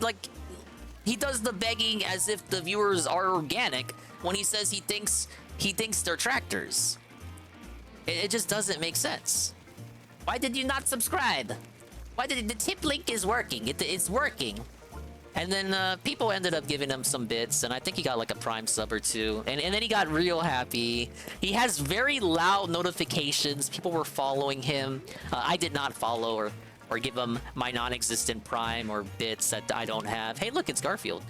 does the begging as if the viewers are organic when he says he thinks they're tractors. It just doesn't make sense. Why did you not subscribe? Why did the tip link is working? It's working. And then people ended up giving him some bits, and I think he got like a Prime sub or two. And then he got real happy. He has very loud notifications. People were following him. I did not follow or give him my non-existent Prime or bits that I don't have. Hey, look, it's Garfield.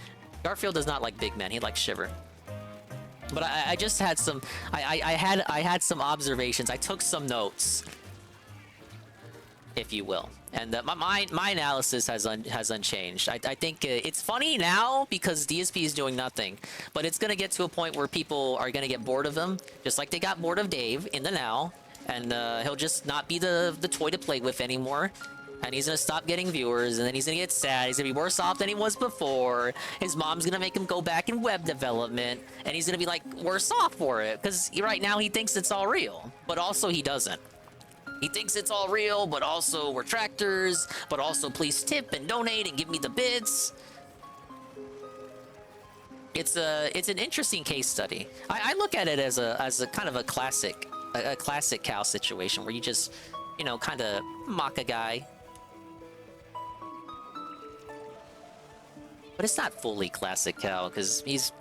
Garfield does not like big men. He likes Shiver. But I just had some. I had some observations. I took some notes, if you will. And my analysis has unchanged. I think it's funny now because DSP is doing nothing, but it's gonna get to a point where people are gonna get bored of him, just like they got bored of Dave in the now, and he'll just not be the toy to play with anymore, and he's gonna stop getting viewers, and then he's gonna get sad. He's gonna be worse off than he was before. His mom's gonna make him go back in web development, and he's gonna be like worse off for it because right now he thinks it's all real, but also he doesn't. He thinks it's all real, but also we're tractors, but also please tip and donate and give me the bits. It's an interesting case study. I look at it as a kind of a classic cow situation where you just, you know, kind of mock a guy. But it's not fully classic cow because he's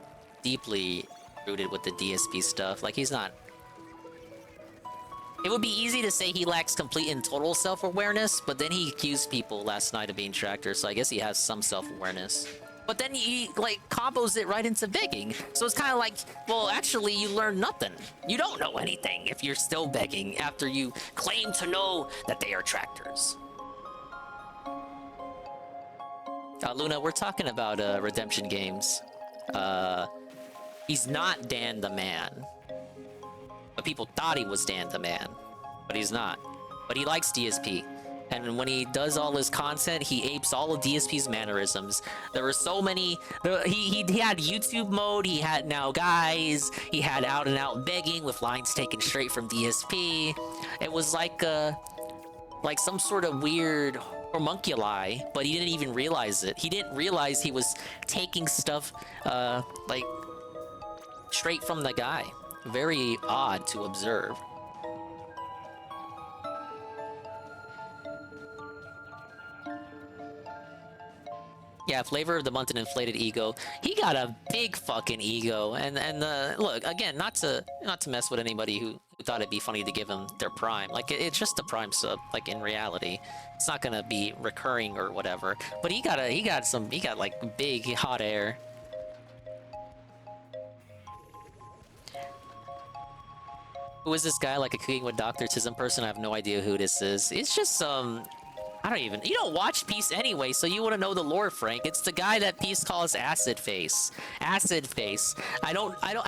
deeply rooted with the DSP stuff. Like he's not. It would be easy to say he lacks complete and total self-awareness, but then he accused people last night of being tractors, so I guess he has some self-awareness. But then he, like, combos it right into begging. So it's kind of like, well, actually, you learned nothing. You don't know anything if you're still begging after you claim to know that they are tractors. Luna, we're talking about Redemption games. He's not Dan the Man. But people thought he was Dan the Man. But he's not. But he likes DSP. And when he does all his content, he apes all of DSP's mannerisms. There were so many. He had YouTube mode. He had Now Guys. He had out and out begging with lines taken straight from DSP. It was like some sort of weird homunculi, but he didn't even realize it. He didn't realize he was taking stuff like straight from the guy. Very odd to observe. Yeah, flavor of the month, an inflated ego. He got a big fucking ego, and look again, not to mess with anybody who thought it'd be funny to give him their prime. Like it's just a prime sub. Like in reality, it's not gonna be recurring or whatever. But he got like big hot air. Who is this guy? Like a Cooking with Dr. Tism person? I have no idea who this is. It's just you don't watch Peace anyway, so you wouldn't know the lore, Frank. It's the guy that Peace calls Acid Face. Acid Face. I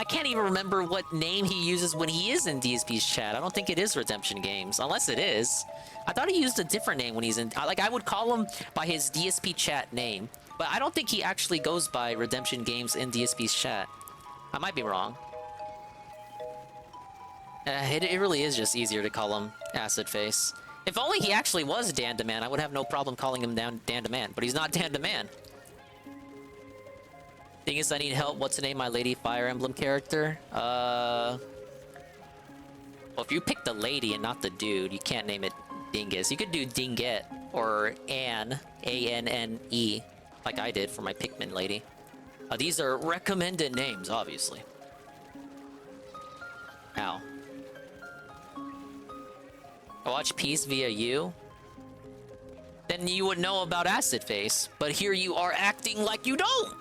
can't even remember what name he uses when he is in DSP's chat. I don't think it is Redemption Games, unless it is. I thought he used a different name when he's in, like I would call him by his DSP chat name, but I don't think he actually goes by Redemption Games in DSP's chat. I might be wrong. It really is just easier to call him Acid Face. If only he actually was Dan DeMan, I would have no problem calling him Dan DeMan, but he's not Dan DeMan. Thing is, I need help. What's the name of my Lady Fire Emblem character? Well, if you pick the lady and not the dude, you can't name it Dingus. You could do Dinget or Anne, A-N-N-E, like I did for my Pikmin lady. These are recommended names, obviously. Ow. I watch Peace via you? Then you would know about Acid Face, but here you are acting like you don't!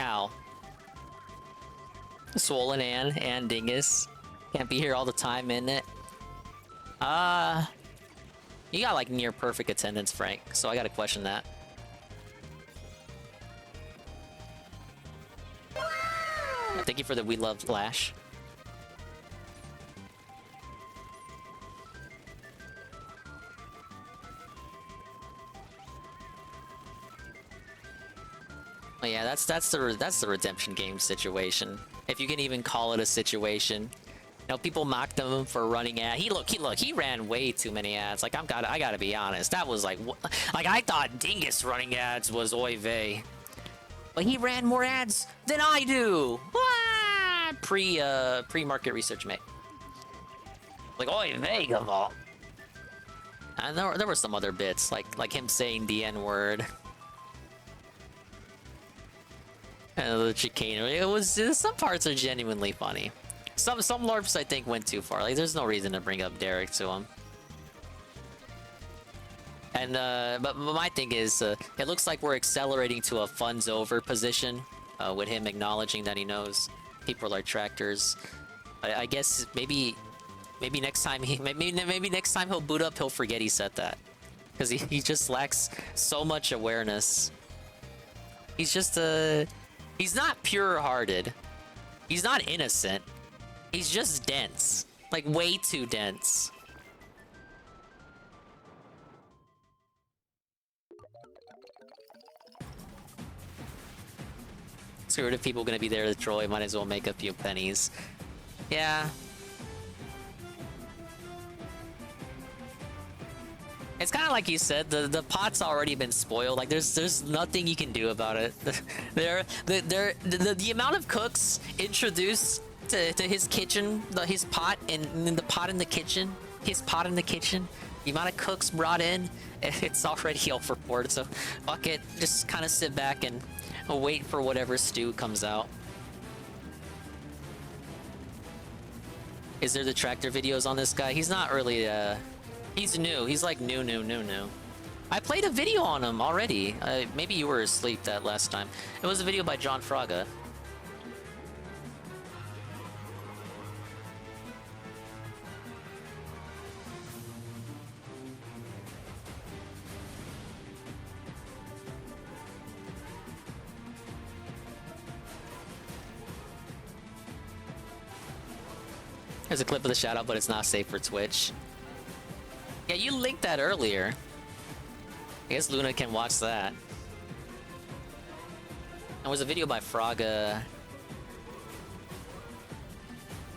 Ow. Swollen Ann and Dingus. Can't be here all the time, isn't it? You got like near perfect attendance, Frank, so I gotta question that. Thank you for the We Love Lash. Oh yeah, that's the Redemption game situation. If you can even call it a situation. You know, people mocked him for running ads. He ran way too many ads. Like I gotta be honest. That was like I thought Dingus running ads was oy vey. But he ran more ads than I do. What? Pre-market research, mate. Like oy vey, Gaval. And there were some other bits, like him saying the N-word. And the chicanery. It was some parts are genuinely funny. Some LARPs I think went too far. Like there's no reason to bring up Derek to him. And but my thing is, it looks like we're accelerating to a funds over position, with him acknowledging that he knows people are tractors. I guess maybe next time maybe next time he'll boot up, he'll forget he said that, because he just lacks so much awareness. He's just he's not pure-hearted. He's not innocent. He's just dense. Like, way too dense. Screw it, if people gonna be there to troll, you might as well make a few pennies. Yeah. It's kind of like you said, the pot's already been spoiled. Like there's nothing you can do about it. The amount of cooks introduced to his kitchen, his pot and the pot in the kitchen, his pot in the kitchen. The amount of cooks brought in, it's already overboard. So fuck it, just kind of sit back and wait for whatever stew comes out. Is there the tractor videos on this guy? He's not really he's new. He's like new. I played a video on him already. Maybe you were asleep that last time. It was a video by John Fraga. There's a clip of the shout out, but it's not safe for Twitch. Yeah, you linked that earlier. I guess Luna can watch that. There was a video by Fraga,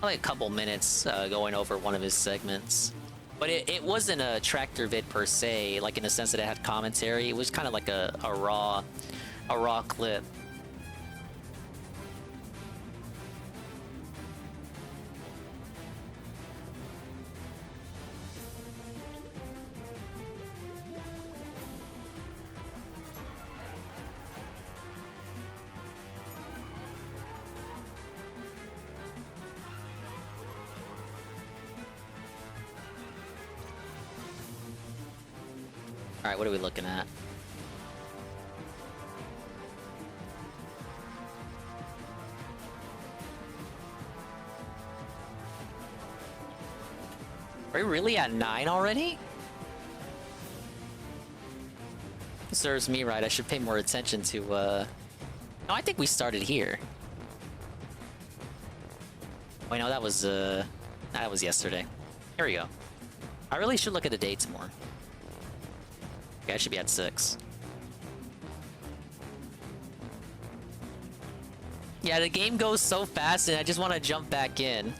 like a couple minutes going over one of his segments. But it wasn't a tractor vid per se, like in the sense that it had commentary. It was kind of like a raw clip. All right, what are we looking at? Are we really at 9 already? Serves me right. I should pay more attention to, No, I think we started here. Wait, no, that was yesterday. Here we go. I really should look at the dates more. Okay, I should be at 6. Yeah, the game goes so fast and I just want to jump back in.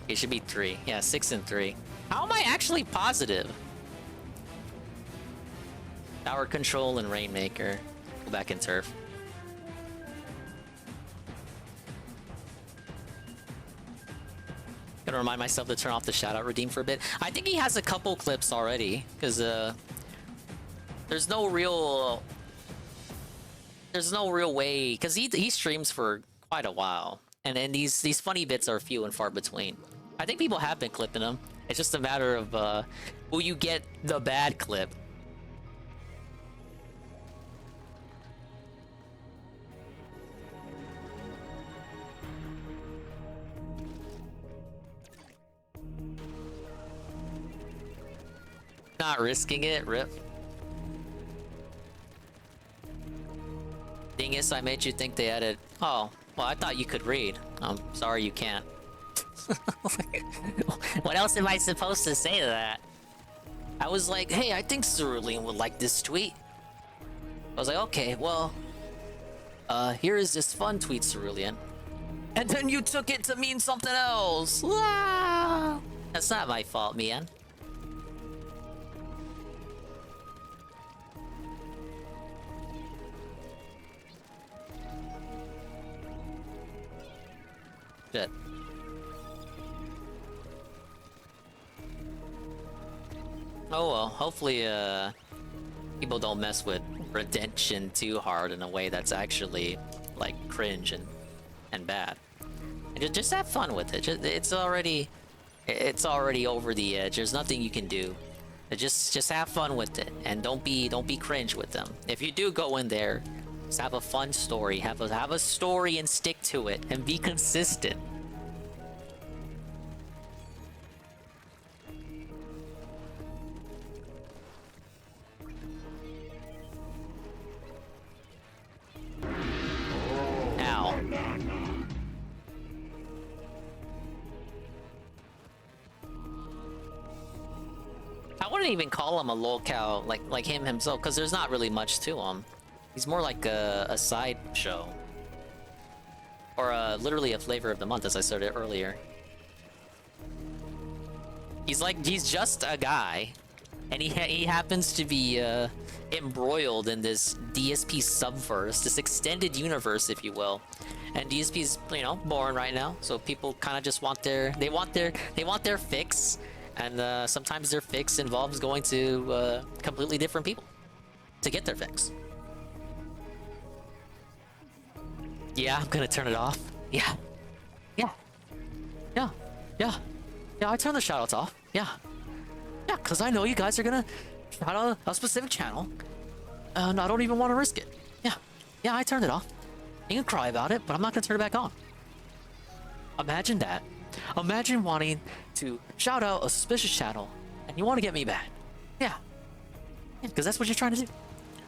It should be 3. Yeah, 6 and 3. How am I actually positive? Tower Control and Rainmaker. Go back in Turf. Gonna remind myself to turn off the shoutout redeem for a bit. I think he has a couple clips already, because there's no real way, because he streams for quite a while, and then these funny bits are few and far between. I think people have been clipping them. It's just a matter of will you get the bad clip. Not risking it, rip. Dingus, I made you think they added. Oh, well, I thought you could read. I'm sorry you can't. What else am I supposed to say to that? I was like, hey, I think Cerulean would like this tweet. I was like, okay, well, here is this fun tweet, Cerulean. And then you took it to mean something else. Ah! That's not my fault, man. Shit. Oh well, hopefully people don't mess with redemption too hard in a way that's actually like cringe and bad. And just have fun with it. It's already over the edge. There's nothing you can do. Just have fun with it, and don't be cringe with them. If you do go in there, just have a fun story. Have a story and stick to it and be consistent. Ow. I wouldn't even call him a lolcow like him himself, because there's not really much to him. He's more like a side show. Or literally a flavor of the month, as I said it earlier. He's just a guy, and he happens to be embroiled in this DSP subverse, this extended universe, if you will. And DSP's, boring right now, so people kind of just want their fix, and sometimes their fix involves going to completely different people to get their fix. Yeah, I'm gonna turn it off. Yeah, I turn the shoutouts off. Yeah, because I know you guys are gonna shout out a specific channel, and I don't even want to risk it. Yeah, I turned it off. You can cry about it, but I'm not gonna turn it back on. Imagine that. Imagine wanting to shout out a suspicious channel, and you want to get me bad. Yeah, because that's what you're trying to do.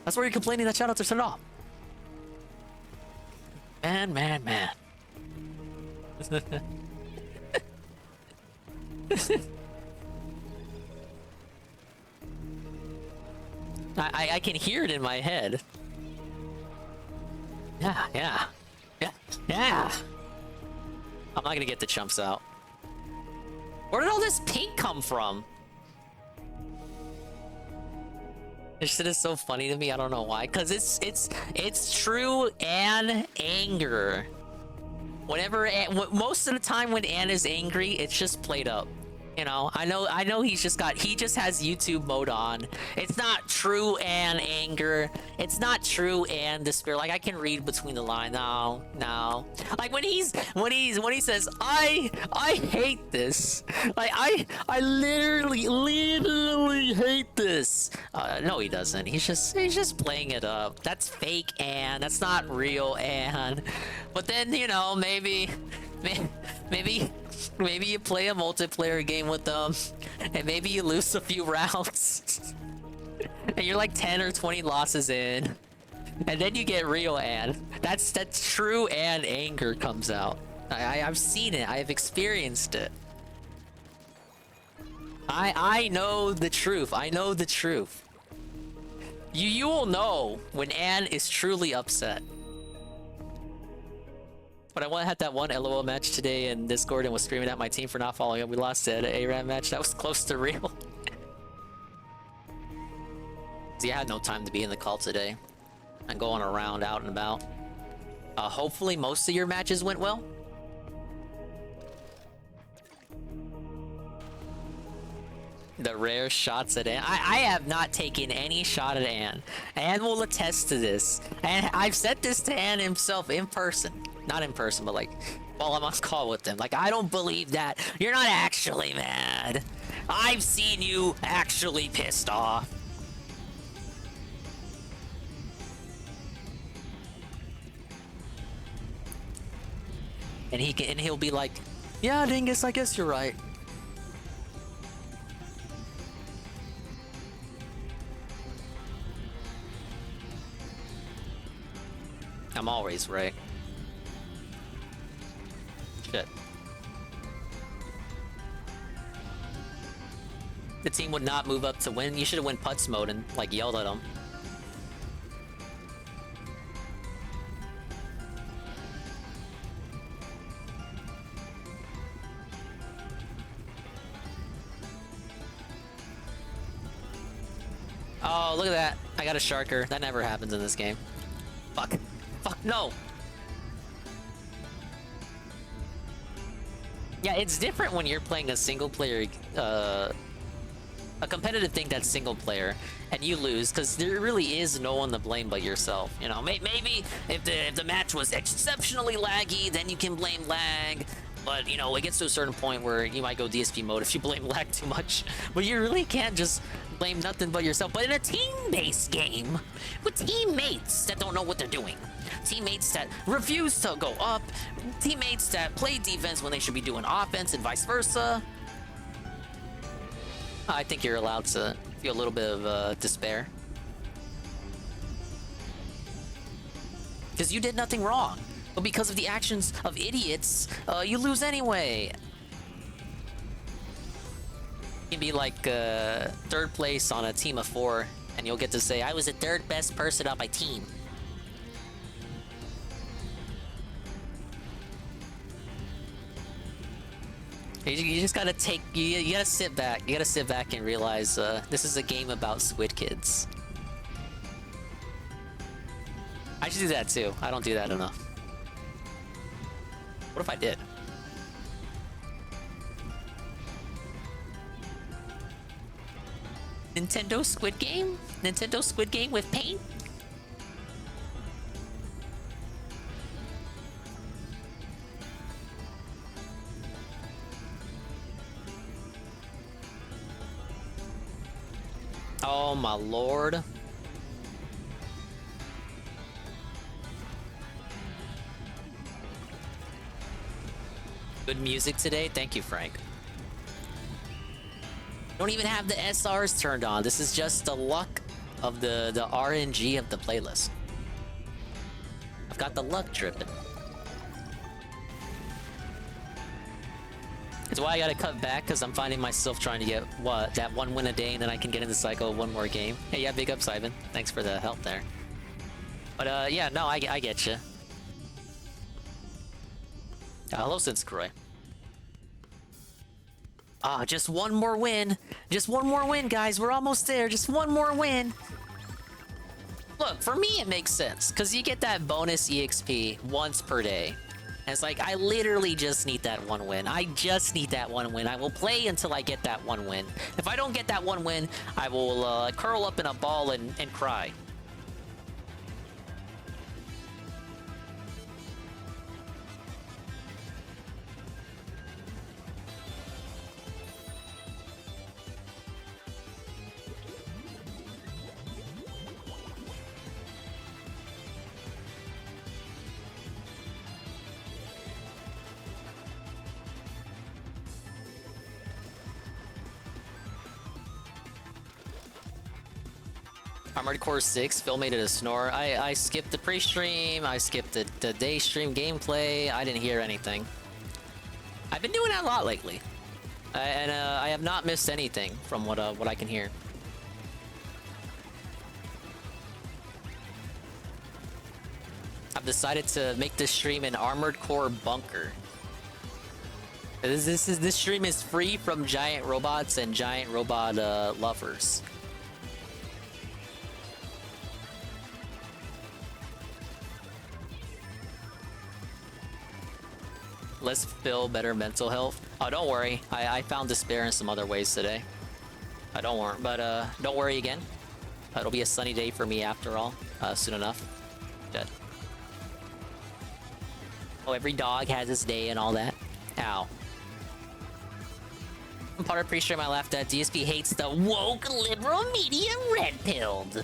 That's why you're complaining that shoutouts are turned off. Man. I can hear it in my head. Yeah, yeah. Yeah, yeah. I'm not gonna get the chumps out. Where did all this pink come from? This shit is so funny to me. I don't know why. Cause it's true Anne anger. Whenever most of the time when Anne is angry, it's just played up. You know, I know he just has YouTube mode on. It's not true Anne anger. It's not true Anne despair. Like I can read between the lines. No. Like when he says, I hate this. Like I literally hate this. No, he doesn't. He's just playing it up. That's fake Anne. That's not real Anne. But then, you know, maybe you play a multiplayer game with them, and maybe you lose a few rounds, and you're like 10 or 20 losses in, and then you get real Anne. That's true Anne anger comes out. I've seen it. I have experienced it. I know the truth. I know the truth. You will know when Anne is truly upset. But I had that one LOL match today in Discord and was screaming at my team for not following up. We lost it at an ARAM match. That was close to real. See, I had no time to be in the call today. I'm going around out and about. Hopefully most of your matches went well. The rare shots at Anne. I have not taken any shot at Anne. Anne will attest to this. And I've said this to Anne himself in person. Not in person, but like while I'm on call with them. Like, I don't believe that. You're not actually mad. I've seen you actually pissed off. And he'll be like, yeah, Dingus, I guess you're right. I'm always right. Shit. The team would not move up to win. You should have went putz mode and like yelled at them. Oh, look at that. I got a sharker. That never happens in this game. Fuck. Fuck, no! Yeah, it's different when you're playing a single player, a competitive thing that's single player, and you lose, because there really is no one to blame but yourself. You know, maybe if the match was exceptionally laggy, then you can blame lag. But, you know, it gets to a certain point where you might go DSP mode if you blame lag too much. But you really can't just blame nothing but yourself. But in a team-based game, with teammates that don't know what they're doing, teammates that refuse to go up, teammates that play defense when they should be doing offense, and vice versa, I think you're allowed to feel a little bit of despair. Because you did nothing wrong. But because of the actions of idiots, you lose anyway. You can be like third place on a team of 4, and you'll get to say, I was the third best person on my team. You just gotta take, you gotta sit back. You gotta sit back and realize this is a game about squid kids. I should do that too. I don't do that enough. What if I did? Nintendo Squid Game? Nintendo Squid Game with paint? Oh my lord. Good music today. Thank you, Frank. Don't even have the SRs turned on. This is just the luck of the RNG of the playlist. I've got the luck dripping. That's why I gotta cut back, because I'm finding myself trying to get, that 1 win a day, and then I can get into the cycle of 1 more game. Hey, yeah, big ups, Ivan. Thanks for the help there. But, yeah, no, I get you. Hello, Sinskroy. Ah, just 1 more win. Just 1 more win, guys. We're almost there. Just 1 more win. Look, for me, it makes sense, because you get that bonus EXP once per day. And it's like, I literally just need that 1 win. I just need that 1 win. I will play until I get that 1 win. If I don't get that 1 win, I will curl up in a ball and cry. Armored Core 6, Phil made it a snore. I skipped the pre-stream, I skipped the day stream gameplay, I didn't hear anything. I've been doing that a lot lately. And I have not missed anything from what I can hear. I've decided to make this stream an Armored Core bunker. This stream is free from giant robots and giant robot lovers. Less Phil, better mental health. Oh, don't worry. I found despair in some other ways today. Don't worry, but don't worry again. It'll be a sunny day for me after all, soon enough. Dead. Oh, every dog has its day and all that. Ow. Part of pre-stream I laughed at. DSP hates the woke liberal media red-pilled.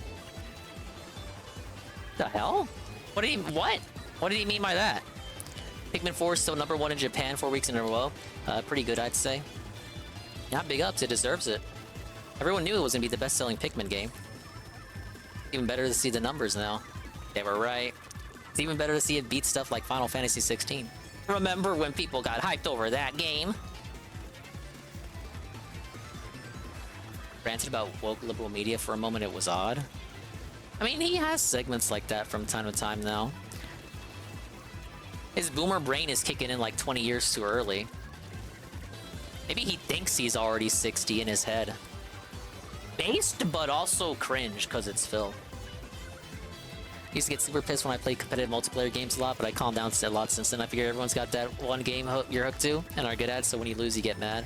The hell? What did he mean by that? Pikmin 4 is still #1 in Japan 4 weeks in a row. Pretty good, I'd say. Not big ups, it deserves it. Everyone knew it was gonna be the best-selling Pikmin game. Even better to see the numbers now. They were right. It's even better to see it beat stuff like Final Fantasy 16. Remember when people got hyped over that game? Ranted about woke liberal media for a moment, it was odd. I mean, he has segments like that from time to time now. His boomer brain is kicking in like 20 years too early. Maybe he thinks he's already 60 in his head. Based, but also cringe, because it's Phil. I used to get super pissed when I played competitive multiplayer games a lot, but I calmed down a lot since then. I figure everyone's got that one game you're hooked to and are good at, so when you lose, you get mad.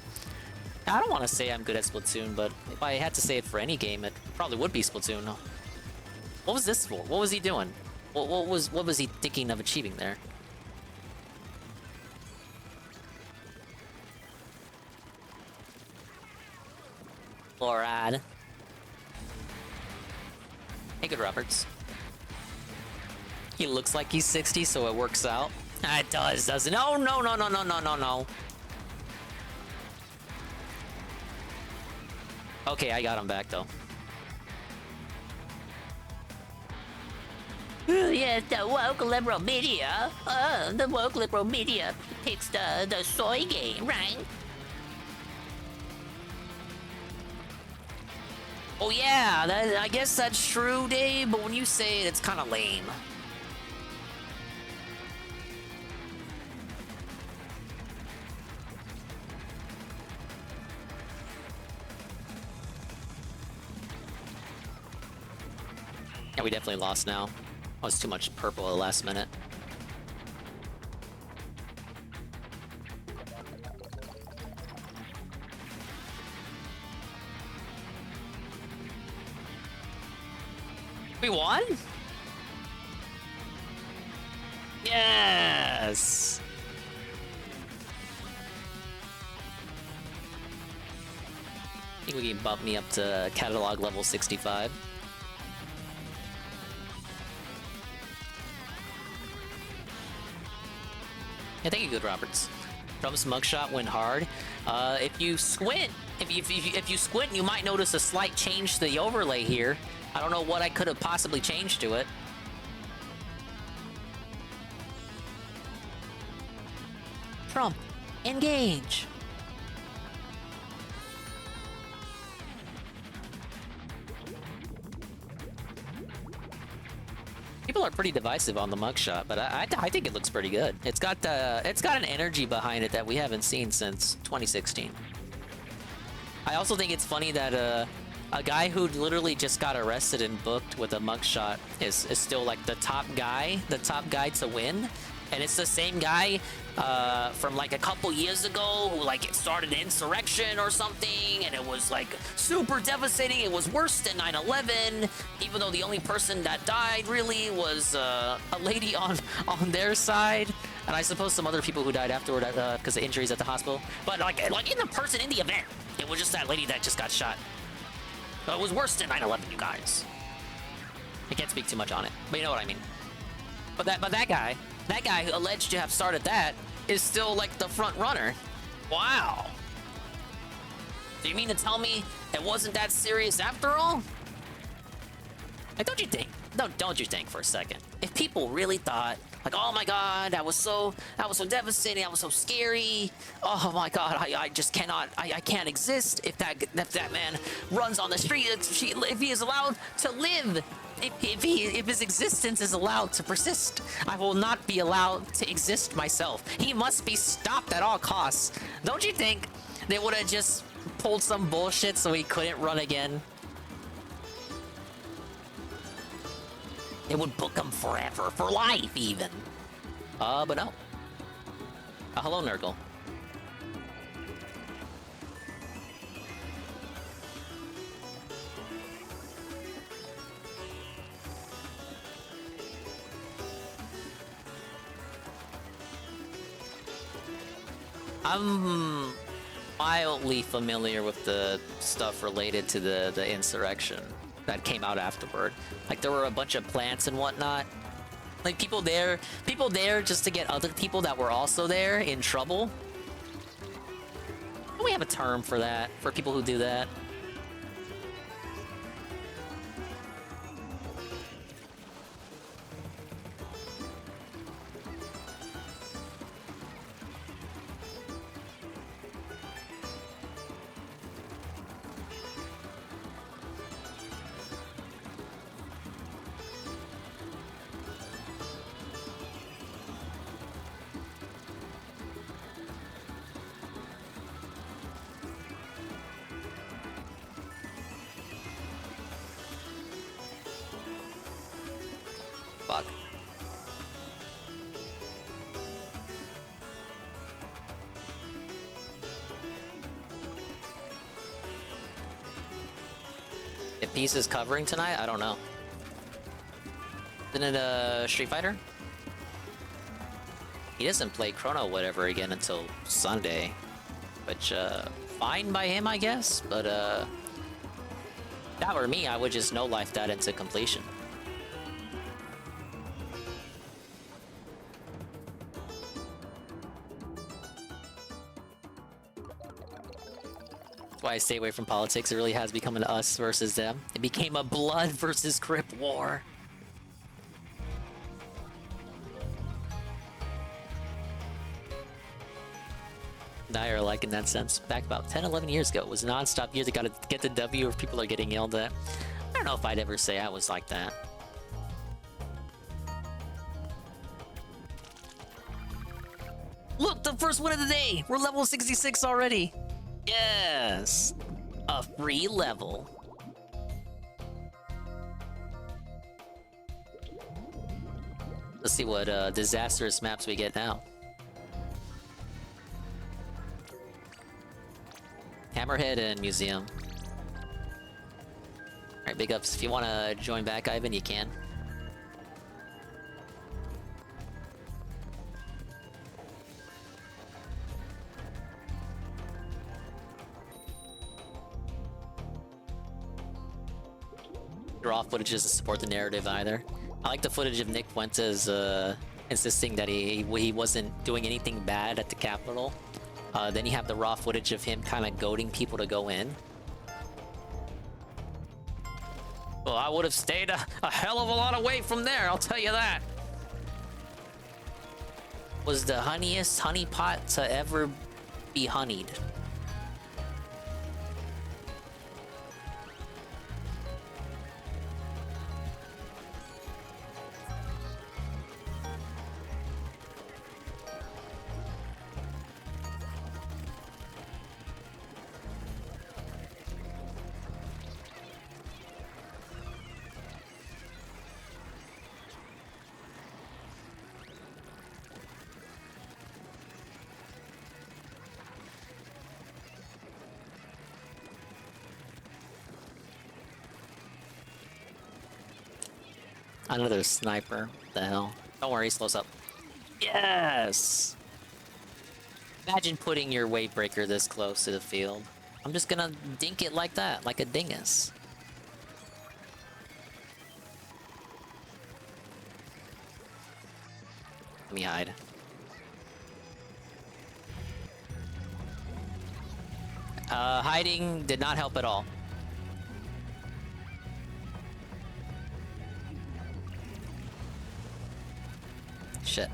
I don't want to say I'm good at Splatoon, but if I had to say it for any game, it probably would be Splatoon. What was this for? What was he doing? What was he thinking of achieving there? Alright. Hey, good Roberts. He looks like he's 60, so it works out. It does, doesn't it? Oh, no, no, no, no, no, no, no. Okay, I got him back, though. Yes, the woke liberal media. The woke liberal media picks the soy game, right? Oh yeah, I guess that's true, Dave, but when you say it, it's kind of lame. Yeah, we definitely lost now. Oh, it's too much purple at the last minute. We won? Yes! I think we can bump me up to catalog level 65. Yeah, thank you, Good Roberts. Trump's mugshot went hard. If you squint, if you squint, you might notice a slight change to the overlay here. I don't know what I could have possibly changed to it. Trump, engage. People are pretty divisive on the mugshot, but I think it looks pretty good. It's got an energy behind it that we haven't seen since 2016. I also think it's funny that a guy who literally just got arrested and booked with a mugshot is still like the top guy to win, and it's the same guy from like a couple years ago who like it started an insurrection or something, and it was like super devastating. It was worse than 9/11, even though the only person that died really was a lady on their side, and I suppose some other people who died afterward because of injuries at the hospital. But like in the person in the event, it was just that lady that just got shot. It was worse than 9/11, you guys. I can't speak too much on it, but you know what I mean. But that guy who alleged to have started that is still like the front runner. Wow. So you mean to tell me it wasn't that serious after all? Like, don't you think? Don't you think for a second? If people really thought, like, oh my God, that was so devastating, that was so scary. Oh my God, I just cannot, I can't exist if that man runs on the street, if he is allowed to live. If his existence is allowed to persist, I will not be allowed to exist myself. He must be stopped at all costs. Don't you think they would have just pulled some bullshit so he couldn't run again? They would book him forever, for life even. But no. Hello, Nurgle. I'm mildly familiar with the stuff related to the insurrection that came out afterward. Like, there were a bunch of plants and whatnot. Like, people there just to get other people that were also there in trouble. Don't we have a term for that, for people who do that? Fuck. If Peace is covering tonight, I don't know. Isn't it Street Fighter? He doesn't play Chrono whatever again until Sunday, which fine by him, I guess. But if that were me, I would just no-life that into completion. Why I stay away from politics. It really has become an us versus them. It became a blood versus Crip war. Dire, like, in that sense. Back about 10, 11 years ago, it was non-stop years. They gotta get the W if people are getting yelled at. I don't know if I'd ever say I was like that. Look, the first win of the day! We're level 66 already! Yes! A free level. Let's see what disastrous maps we get now. Hammerhead and Museum. Alright, big ups. If you want to join back, Ivan, you can. Raw footage doesn't support the narrative either. I like the footage of Nick Fuentes insisting that he wasn't doing anything bad at the Capitol. Then you have the raw footage of him kind of goading people to go in. Well, I would have stayed a hell of a lot away from there, I'll tell you that. Was the honeyest honeypot to ever be honeyed. Another sniper. What the hell? Don't worry, slows up. Yes! Imagine putting your weight breaker this close to the field. I'm just gonna dink it like that, like a dingus. Let me hide. Hiding did not help at all. Shit.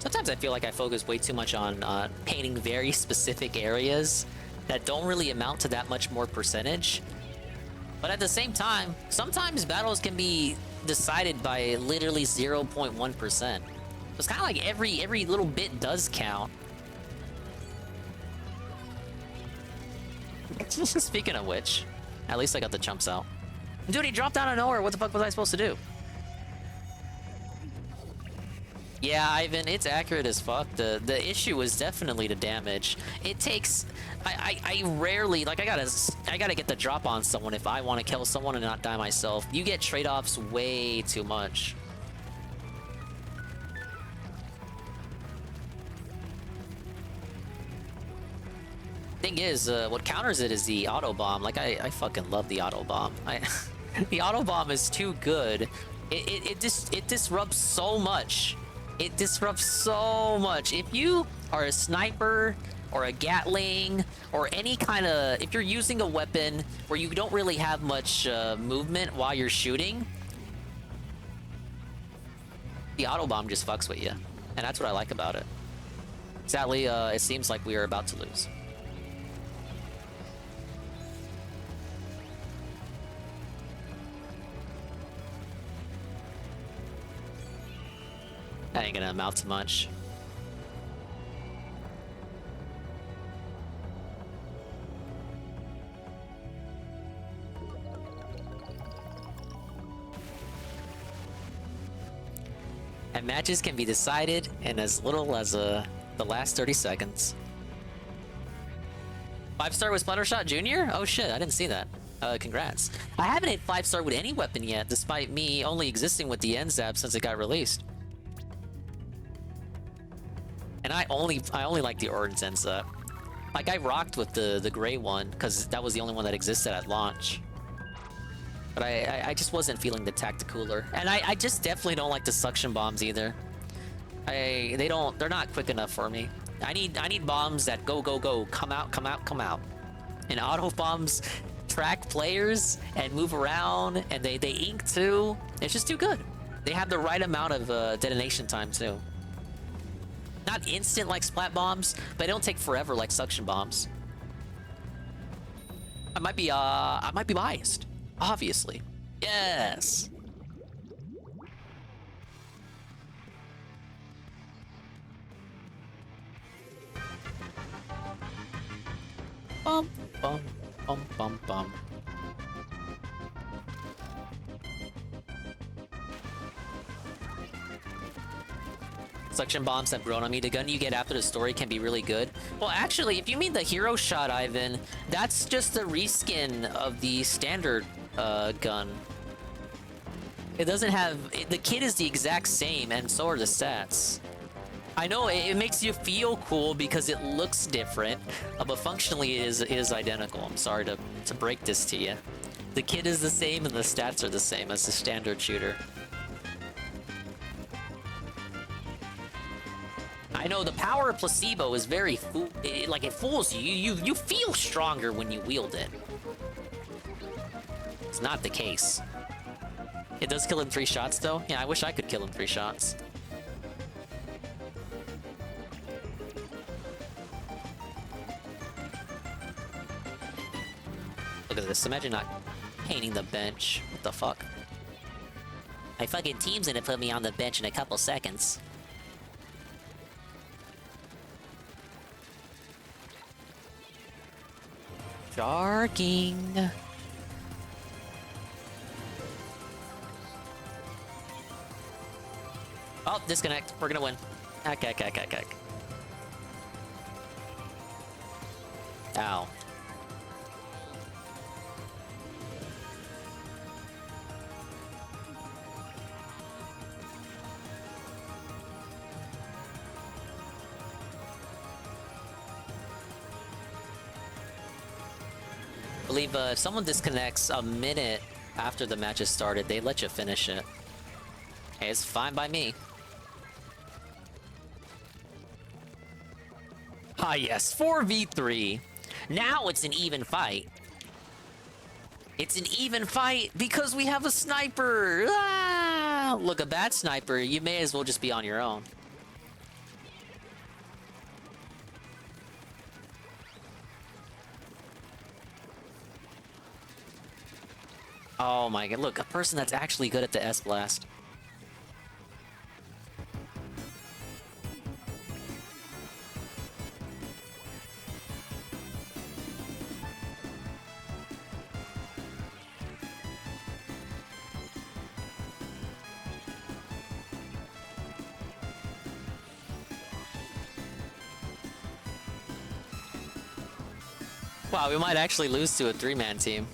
Sometimes I feel like I focus way too much on painting very specific areas that don't really amount to that much more percentage. But at the same time, sometimes battles can be decided by literally 0.1%. It's kind of like every little bit does count. Speaking of which, at least I got the chumps out. Dude, he dropped out of nowhere. What the fuck was I supposed to do? Yeah, Ivan, it's accurate as fuck. The issue is definitely the damage. It takes... I rarely... Like, I gotta get the drop on someone if I want to kill someone and not die myself. You get trade-offs way too much. Thing is, what counters it is the auto bomb. Like, I fucking love the auto bomb. The auto bomb is too good. It disrupts so much. It disrupts so much. If you are a sniper or a Gatling or any kind of... If you're using a weapon where you don't really have much movement while you're shooting, the auto bomb just fucks with you. And that's what I like about it. Sadly, it seems like we are about to lose. That ain't gonna amount to much. And matches can be decided in as little as the last 30 seconds. 5-star with Splattershot Jr.? Oh shit, I didn't see that. Congrats. I haven't hit 5-star with any weapon yet, despite me only existing with the NZAP since it got released. And I only like the orange NZAP. Like, I rocked with the gray one, because that was the only one that existed at launch. But I just wasn't feeling the tacticooler. And I just definitely don't like the suction bombs either. They're not quick enough for me. I need bombs that go, come out, come out, come out. And auto bombs track players and move around, and they ink too. It's just too good. They have the right amount of detonation time too. Not instant like splat bombs, but they don't take forever like suction bombs. I might be biased. Obviously. Yes. Bum bum bum bum bum. Suction bombs have grown on me. The gun you get after the story can be really good. Well, actually, if you mean the hero shot, Ivan, that's just a reskin of the standard gun. It doesn't have... The kit is the exact same, and so are the stats. I know it makes you feel cool because it looks different, but functionally it is identical. I'm sorry to break this to you. The kit is the same and the stats are the same as the standard shooter. I know the power of placebo is very it fools you. You feel stronger when you wield it. It's not the case. It does kill in 3 shots though. Yeah, I wish I could kill in 3 shots. Look at this. Imagine not painting the bench. What the fuck? My fucking team's gonna put me on the bench in a couple seconds. Sharking. Oh, disconnect. We're gonna win. Okay. Ow. I believe if someone disconnects a minute after the match has started, they let you finish it. Hey, it's fine by me. Ah yes, 4v3. Now it's an even fight. It's an even fight because we have a sniper. Ah! Look, a bad sniper, you may as well just be on your own. Oh my god, look, a person that's actually good at the S-Blast. Wow, we might actually lose to a 3-man team.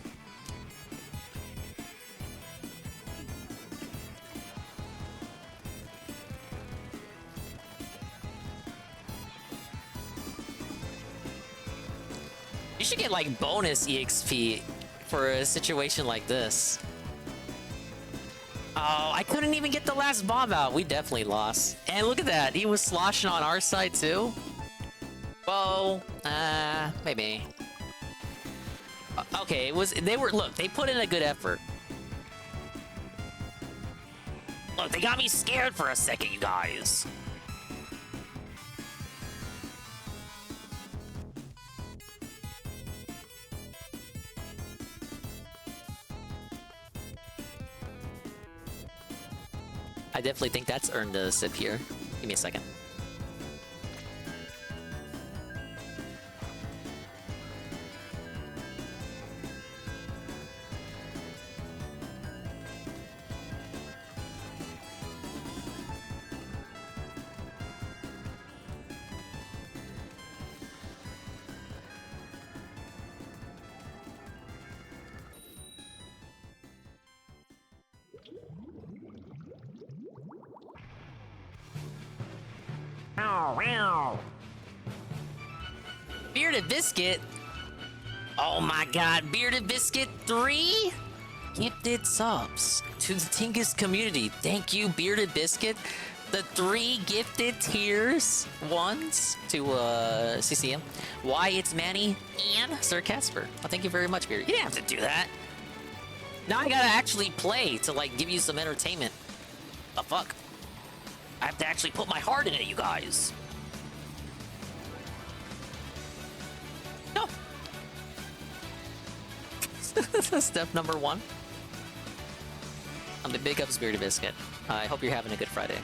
You should get like bonus EXP for a situation like this. Oh, I couldn't even get the last bomb out. We definitely lost. And look at that. He was sloshing on our side too. Whoa. Maybe. Okay, look, they put in a good effort. Look, they got me scared for a second, you guys. I definitely think that's earned a sip here. Give me a second. Bearded Biscuit? Oh my god, Bearded Biscuit 3? Gifted subs to the Tingus community. Thank you, Bearded Biscuit. The 3 gifted tiers ones to CCM. Why it's Manny and Sir Casper. Oh, thank you very much, Bearded. You didn't have to do that. Now I gotta actually play to like give you some entertainment. The fuck? I have to actually put my heart in it, you guys. No. Step number 1. I'm the big up Bearded Biscuit. I hope you're having a good Friday.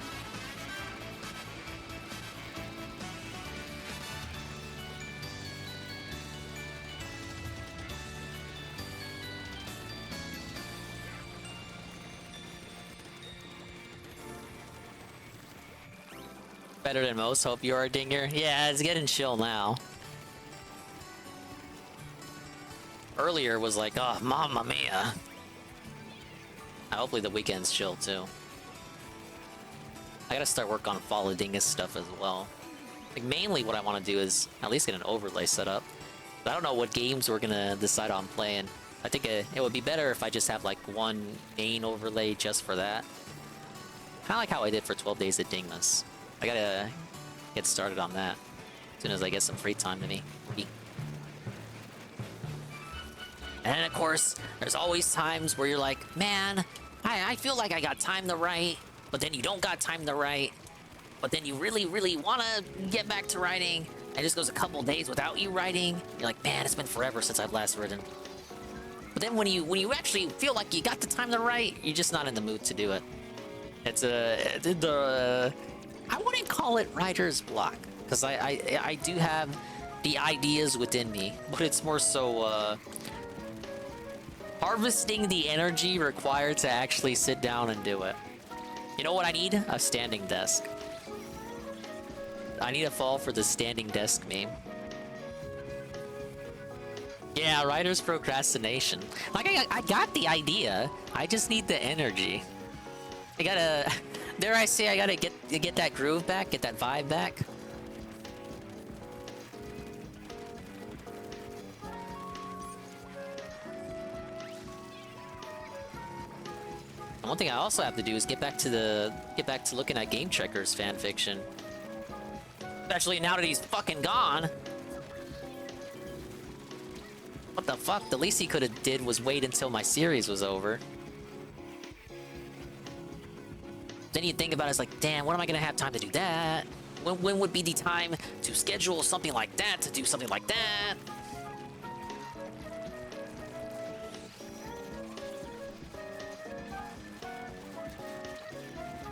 Better than most. Hope you are, DingIe. Yeah, it's getting chill now. Earlier was like, oh, mamma mia. Hopefully the weekend's chill too. I gotta start work on Fall of Dingus stuff as well. Like mainly what I want to do is at least get an overlay set up. But I don't know what games we're gonna decide on playing. I think it would be better if I just have like one main overlay just for that. Kind of like how I did for 12 Days of Dingmas. I gotta get started on that as soon as I get some free time to me. And of course, there's always times where you're like, man, I feel like I got time to write, but then you don't got time to write, but then you really, really want to get back to writing, and it just goes a couple days without you writing. You're like, man, it's been forever since I've last written. But then when you actually feel like you got the time to write, you're just not in the mood to do it. It's I wouldn't call it writer's block, because I do have the ideas within me, but it's more so harvesting the energy required to actually sit down and do it. You know what I need? A standing desk. I need a fall for the standing desk meme. Yeah, writer's procrastination. Like, I got the idea. I just need the energy. I gotta... Dare I say I gotta get that groove back, get that vibe back. One thing I also have to do is get back to looking at Game Checker's fanfiction. Especially now that he's fucking gone. What the fuck? The least he could have did was wait until my series was over. Then you think about it, it's like, damn, when am I gonna have time to do that? When would be the time to schedule something like that, to do something like that?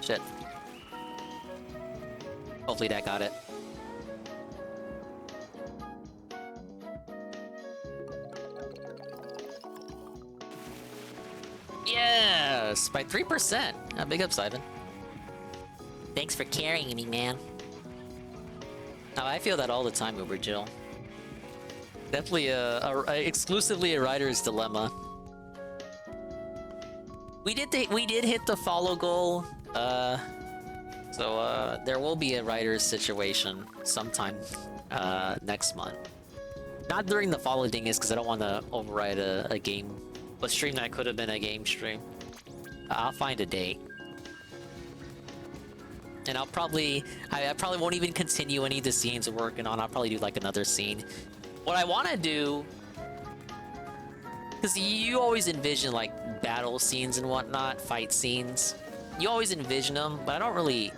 Shit. Hopefully that got it. Yes, by 3%. Big up, Simon. Thanks for carrying me, man. Oh, I feel that all the time, Uber Jill. Definitely exclusively a writer's dilemma. We did hit the follow goal. So there will be a writer's situation sometime next month. Not during the follow DingIe, because I don't want to override a stream that could have been a game stream. I'll find a date. And I probably won't even continue any of the scenes we're working on. I'll probably do like another scene. What I want to do, because you always envision like battle scenes and whatnot, fight scenes. You always envision them, but I don't really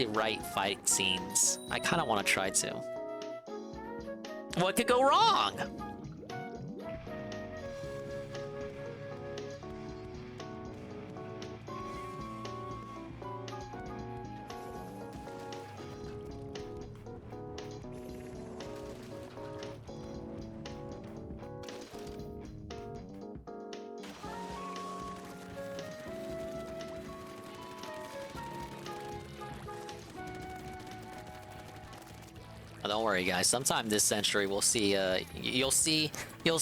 write fight scenes. I kind of want to try to. What could go wrong? Don't worry, guys. Sometime this century, we'll see. You'll see one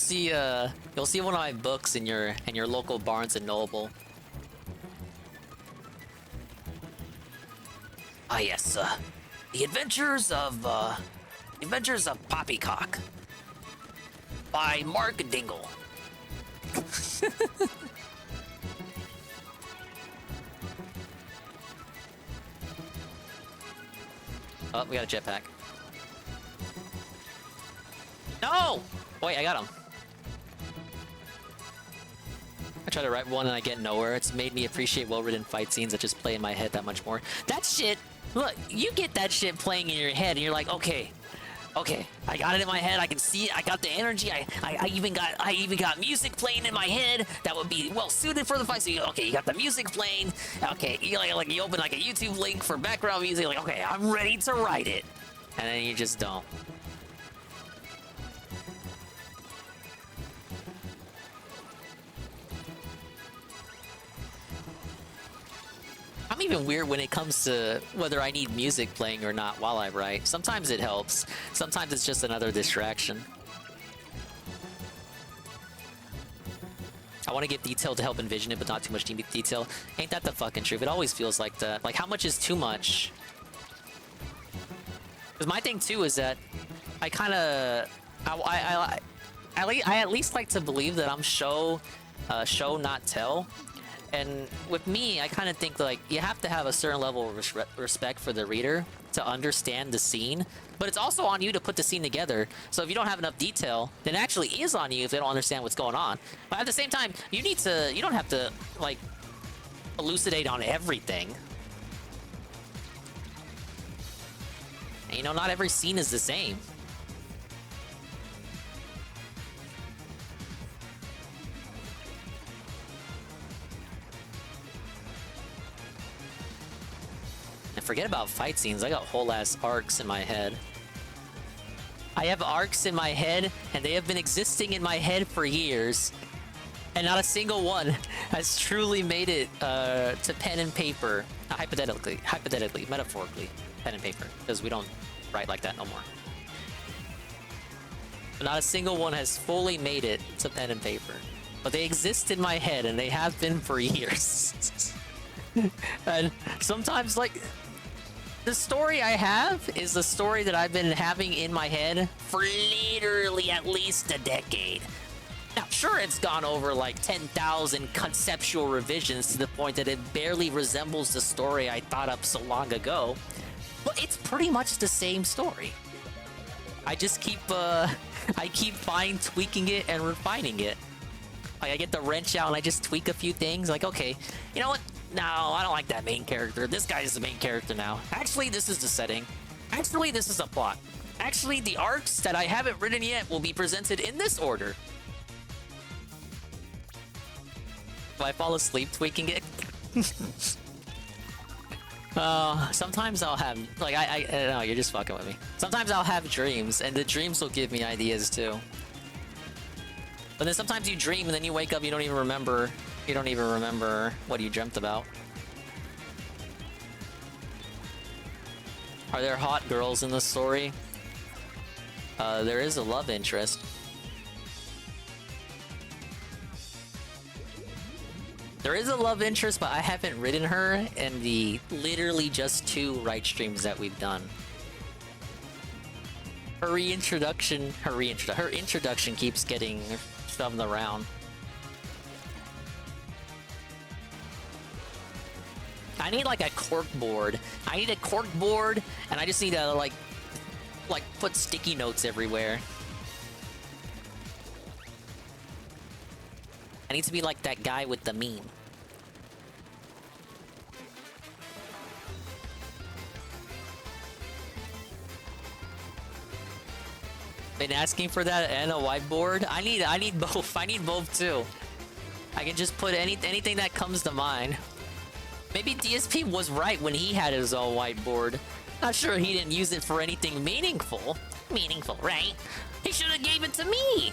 of my books in your local Barnes and Noble. Ah, yes. The Adventures of Poppycock by Mark Dingle. Oh, we got a jetpack. No! Wait, I got him. I try to write one and I get nowhere. It's made me appreciate well-written fight scenes that just play in my head that much more. That shit, look, you get that shit playing in your head and you're like, okay, I got it in my head. I can see it. I got the energy. I even got music playing in my head that would be well suited for the fight. So you got the music playing. Okay, you you open like a YouTube link for background music. Like, okay, I'm ready to write it, and then you just don't. I'm even weird when it comes to whether I need music playing or not while I write. Sometimes it helps. Sometimes it's just another distraction. I want to give detail to help envision it, but not too much detail. Ain't that the fucking truth? It always feels like that. Like, how much is too much? Because my thing, too, is that I kind of... I at least like to believe that I'm show, not tell. And with me, I kind of think like you have to have a certain level of respect for the reader to understand the scene, but it's also on you to put the scene together. So if you don't have enough detail, then it actually is on you if they don't understand what's going on. But at the same time, you don't have to like elucidate on everything. And, you know, not every scene is the same. And forget about fight scenes, I got whole ass arcs in my head. I have arcs in my head, and they have been existing in my head for years. And not a single one has truly made it to pen and paper. Hypothetically, metaphorically, pen and paper, because we don't write like that no more. But not a single one has fully made it to pen and paper. But they exist in my head, and they have been for years. And sometimes, like, the story I have is the story that I've been having in my head for literally at least a decade. Now, sure, it's gone over like 10,000 conceptual revisions to the point that it barely resembles the story I thought up so long ago. But it's pretty much the same story. I just keep, I keep fine tweaking it and refining it. Like, I get the wrench out and I just tweak a few things. Like, okay, you know what? No, I don't like that main character. This guy is the main character now. Actually, this is the setting. Actually, this is a plot. Actually, the arcs that I haven't written yet will be presented in this order. If I fall asleep tweaking it. Sometimes I'll have, like, I don't know, you're just fucking with me. Sometimes I'll have dreams, and the dreams will give me ideas too. But then sometimes you dream, and then you wake up, you don't even remember what you dreamt about. Are there hot girls in the story? There is a love interest. There is a love interest, but I haven't written her in the literally just 2 write streams that we've done. Her introduction keeps getting shoved around. I need like a cork board. I need a cork board, and I just need to like put sticky notes everywhere. I need to be like that guy with the meme. Been asking for that and a whiteboard. I need both. I need both too. I can just put anything that comes to mind. Maybe DSP was right when he had his own whiteboard. Not sure he didn't use it for anything meaningful. Meaningful, right? He should have gave it to me.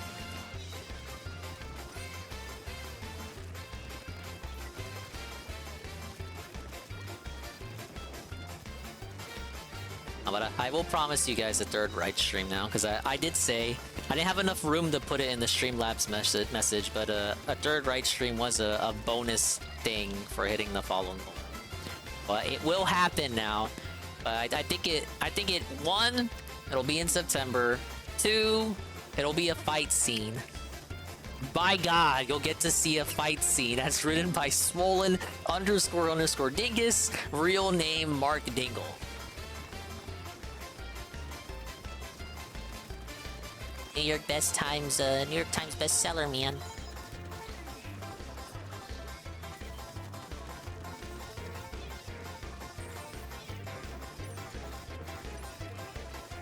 But I will promise you guys a 3rd write stream now, because I did say I didn't have enough room to put it in the Streamlabs message, but a 3rd write stream was a bonus thing for hitting the follow goal. But it will happen now. But I think it 1, it'll be in September. 2, it'll be a fight scene. By God, you'll get to see a fight scene that's written by Swollen__Dingus, real name Mark Dingle. New York Times bestseller, man.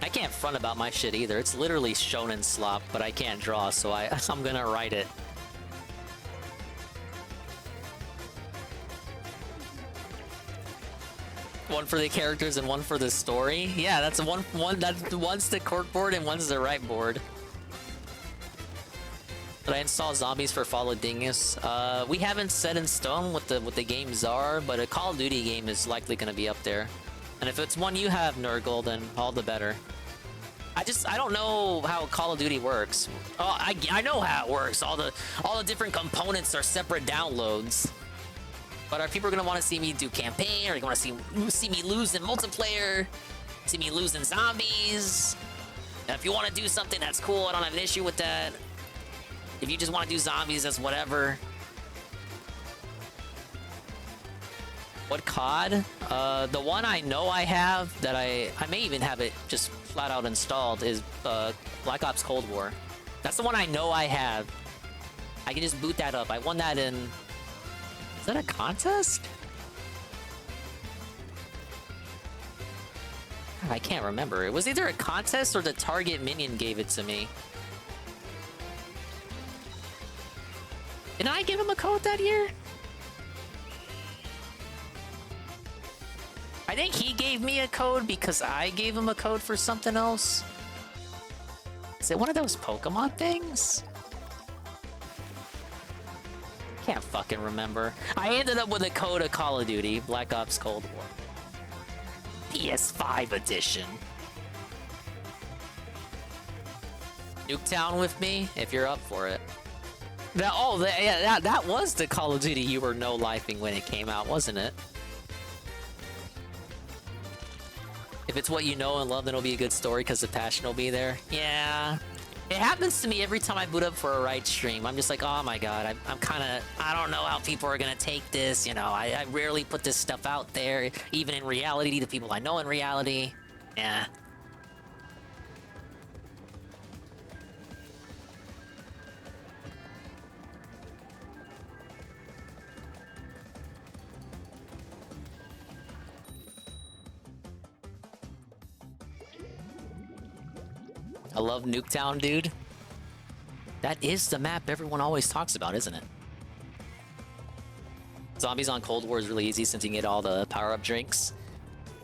I can't front about my shit either. It's literally shonen slop, but I can't draw, so I'm gonna write it. One for the characters and one for the story. Yeah, that's one's the corkboard and one's the right board. Did I install zombies for Follow Dingus? We haven't set in stone what the games are, but a Call of Duty game is likely going to be up there. And if it's one you have, Nurgle, then all the better. I don't know how Call of Duty works. Oh, I know how it works. All the different components are separate downloads. But are people going to want to see me do campaign? Or are you going to see me lose in multiplayer? See me lose in zombies? Now, if you want to do something that's cool, I don't have an issue with that. If you just want to do zombies, that's whatever. What COD? The one I know I have that I may even have it just flat out installed is Black Ops Cold War. That's the one I know I have. I can just boot that up. I won that in... Is that a contest? I can't remember. It was either a contest or the Target Minion gave it to me. Did I give him a code that year? I think he gave me a code because I gave him a code for something else. Is it one of those Pokemon things? fucking remember. I ended up with a code of Call of Duty, Black Ops Cold War. PS5 edition. Nuketown with me, if you're up for it. That was the Call of Duty you were no-lifing when it came out, wasn't it? If it's what you know and love, then it'll be a good story because the passion will be there. Yeah. It happens to me every time I boot up for a right stream. I'm just like, oh my god, I'm kind of... I don't know how people are going to take this, you know. I rarely put this stuff out there, even in reality, to people I know in reality. Yeah. I love Nuketown, dude. That is the map everyone always talks about, isn't it? Zombies on Cold War is really easy since you can get all the power-up drinks.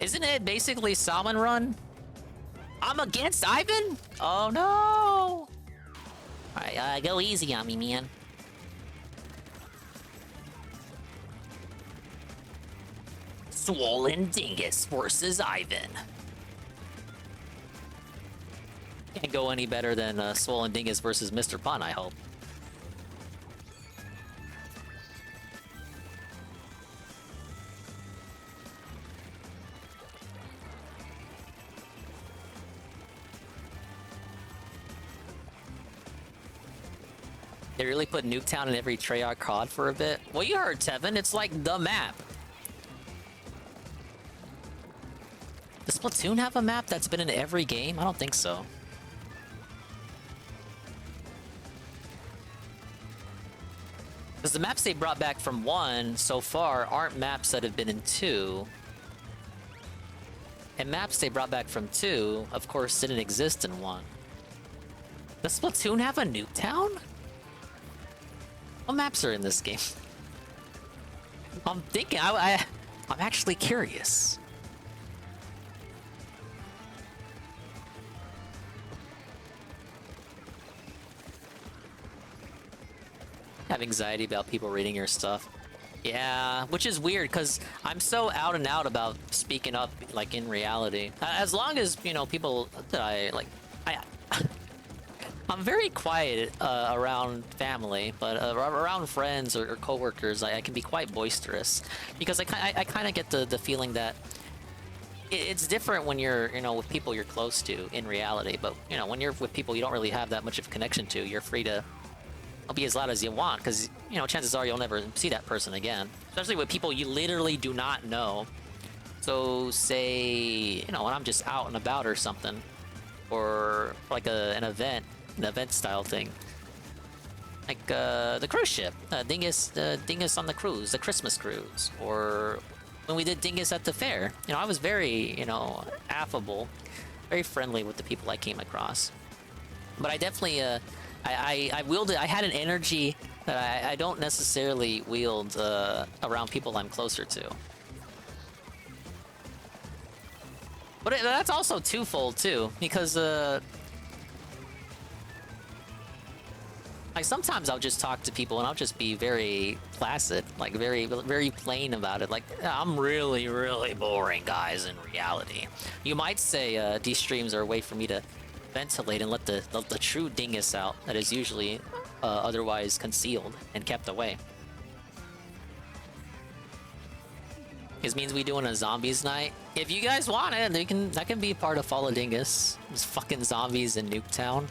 Isn't it basically Salmon Run? I'm against Ivan? Oh no! Alright, go easy on me, man. Swollen Dingus versus Ivan. Can't go any better than Swollen Dingus versus Mr. Pun, I hope. They really put Nuketown in every Treyarch COD for a bit. Well, you heard, Tevin. It's like the map. Does Splatoon have a map that's been in every game? I don't think so. Because the maps they brought back from 1 so far aren't maps that have been in 2. And maps they brought back from 2, of course, didn't exist in 1. Does Splatoon have a Nuketown? What maps are in this game? I'm thinking, I'm actually curious. Have anxiety about people reading your stuff. Yeah, which is weird because I'm so out and out about speaking up, like in reality. As long as, you know, people that I like, I'm very quiet around family, but around friends or coworkers, I can be quite boisterous because I kind of get the feeling that it's different when you're, you know, with people you're close to in reality. But you know, when you're with people you don't really have that much of a connection to, you're free to be as loud as you want because, you know, chances are you'll never see that person again, especially with people you literally do not know. So say, you know, when I'm just out and about or something, or like an event style thing, like the cruise ship, Dingus on the cruise, the Christmas cruise, or when we did Dingus at the fair, you know, I was very, you know, affable, very friendly with the people I came across. But I definitely I wielded. I had an energy that I don't necessarily wield around people I'm closer to. But that's also twofold too, because like sometimes I'll just talk to people and I'll just be very placid, like very plain about it. Like, I'm really boring, guys. In reality, you might say these streams are a way for me to ventilate and let the true dingus out that is usually otherwise concealed and kept away. This means we doing a zombies night. If you guys want it, that can be part of Fall of Dingus. There's fucking zombies in Nuketown.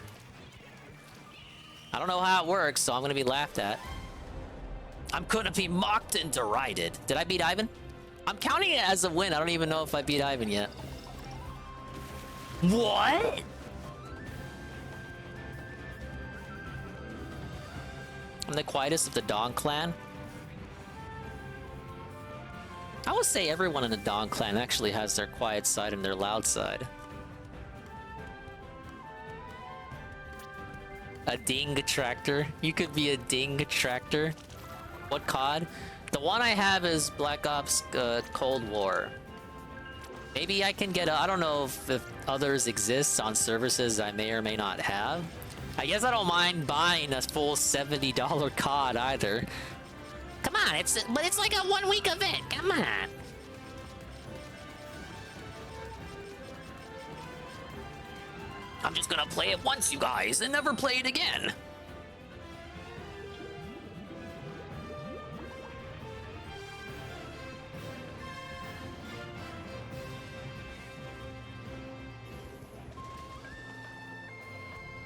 I don't know how it works, so I'm gonna be laughed at. I'm gonna be mocked and derided. Did I beat Ivan? I'm counting it as a win. I don't even know if I beat Ivan yet. What? I'm the quietest of the Dong clan. I would say everyone in the Dong clan actually has their quiet side and their loud side. A ding tractor. You could be a ding tractor. What COD? The one I have is Black Ops Cold War. Maybe I can get I don't know if others exist on services I may or may not have. I guess I don't mind buying a full $70 COD either. Come on, but it's like a 1 week event. Come on. I'm just gonna play it once, you guys, and never play it again.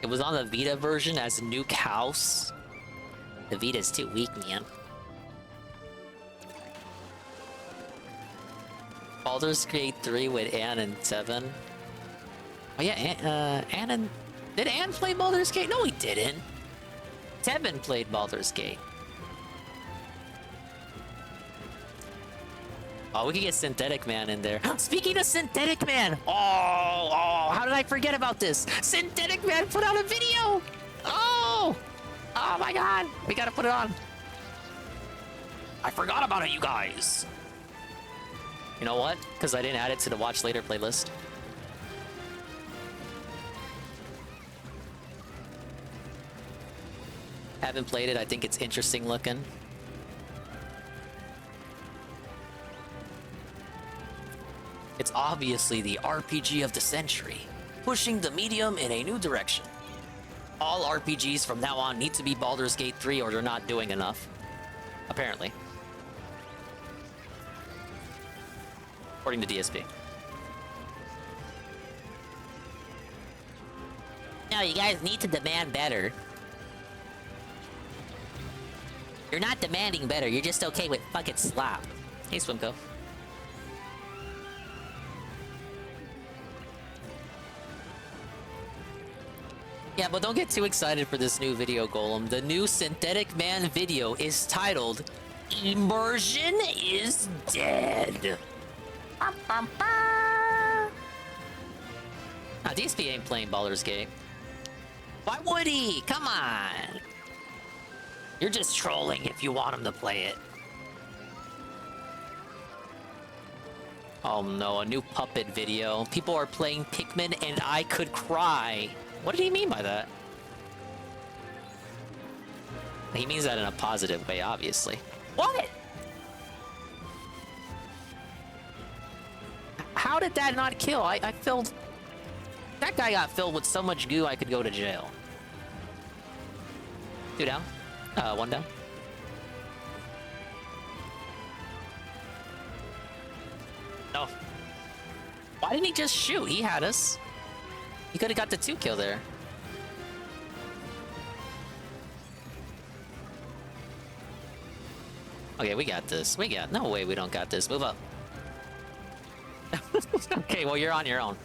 It was on the Vita version as Nuke House. The Vita's too weak, man. Baldur's Gate 3 with Ann and 7. Oh yeah, Ann and... Did Ann play Baldur's Gate? No, he didn't. Tevin played Baldur's Gate. Oh, we could get Synthetic Man in there. Speaking of Synthetic Man! Oh, how did I forget about this? Synthetic Man put out a video! Oh! Oh my god! We gotta put it on. I forgot about it, you guys! You know what? Because I didn't add it to the Watch Later playlist. Haven't played it. I think it's interesting looking. It's obviously the RPG of the century, pushing the medium in a new direction. All RPGs from now on need to be Baldur's Gate 3 or they're not doing enough. Apparently. According to DSP. No, you guys need to demand better. You're not demanding better, you're just okay with fucking slop. Hey, Swimco. Yeah, but don't get too excited for this new video, Golem. The new Synthetic Man video is titled Immersion is Dead. Now, DSP ain't playing Baldur's Gate. Why would he? Come on. You're just trolling if you want him to play it. Oh no, a new puppet video. People are playing Pikmin and I could cry. What did he mean by that? He means that in a positive way, obviously. What? How did that not kill? I filled... That guy got filled with so much goo I could go to jail. 2 down. 1 down. No. Why didn't he just shoot? He had us. He could have got the 2 kill there. Okay, we got this. No way we don't got this. Move up. Okay, well, you're on your own.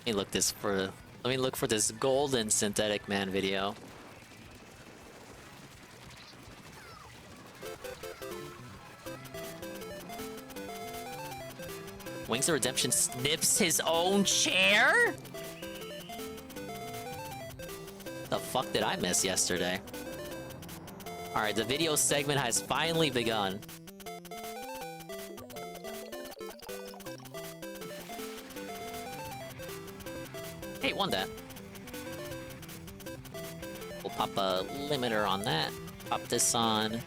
Let me look for this golden Synthetic Man video. Wings of Redemption snips his own chair? The fuck did I miss yesterday? Alright, the video segment has finally begun. Hey, won that. We'll pop a limiter on that. Pop this on.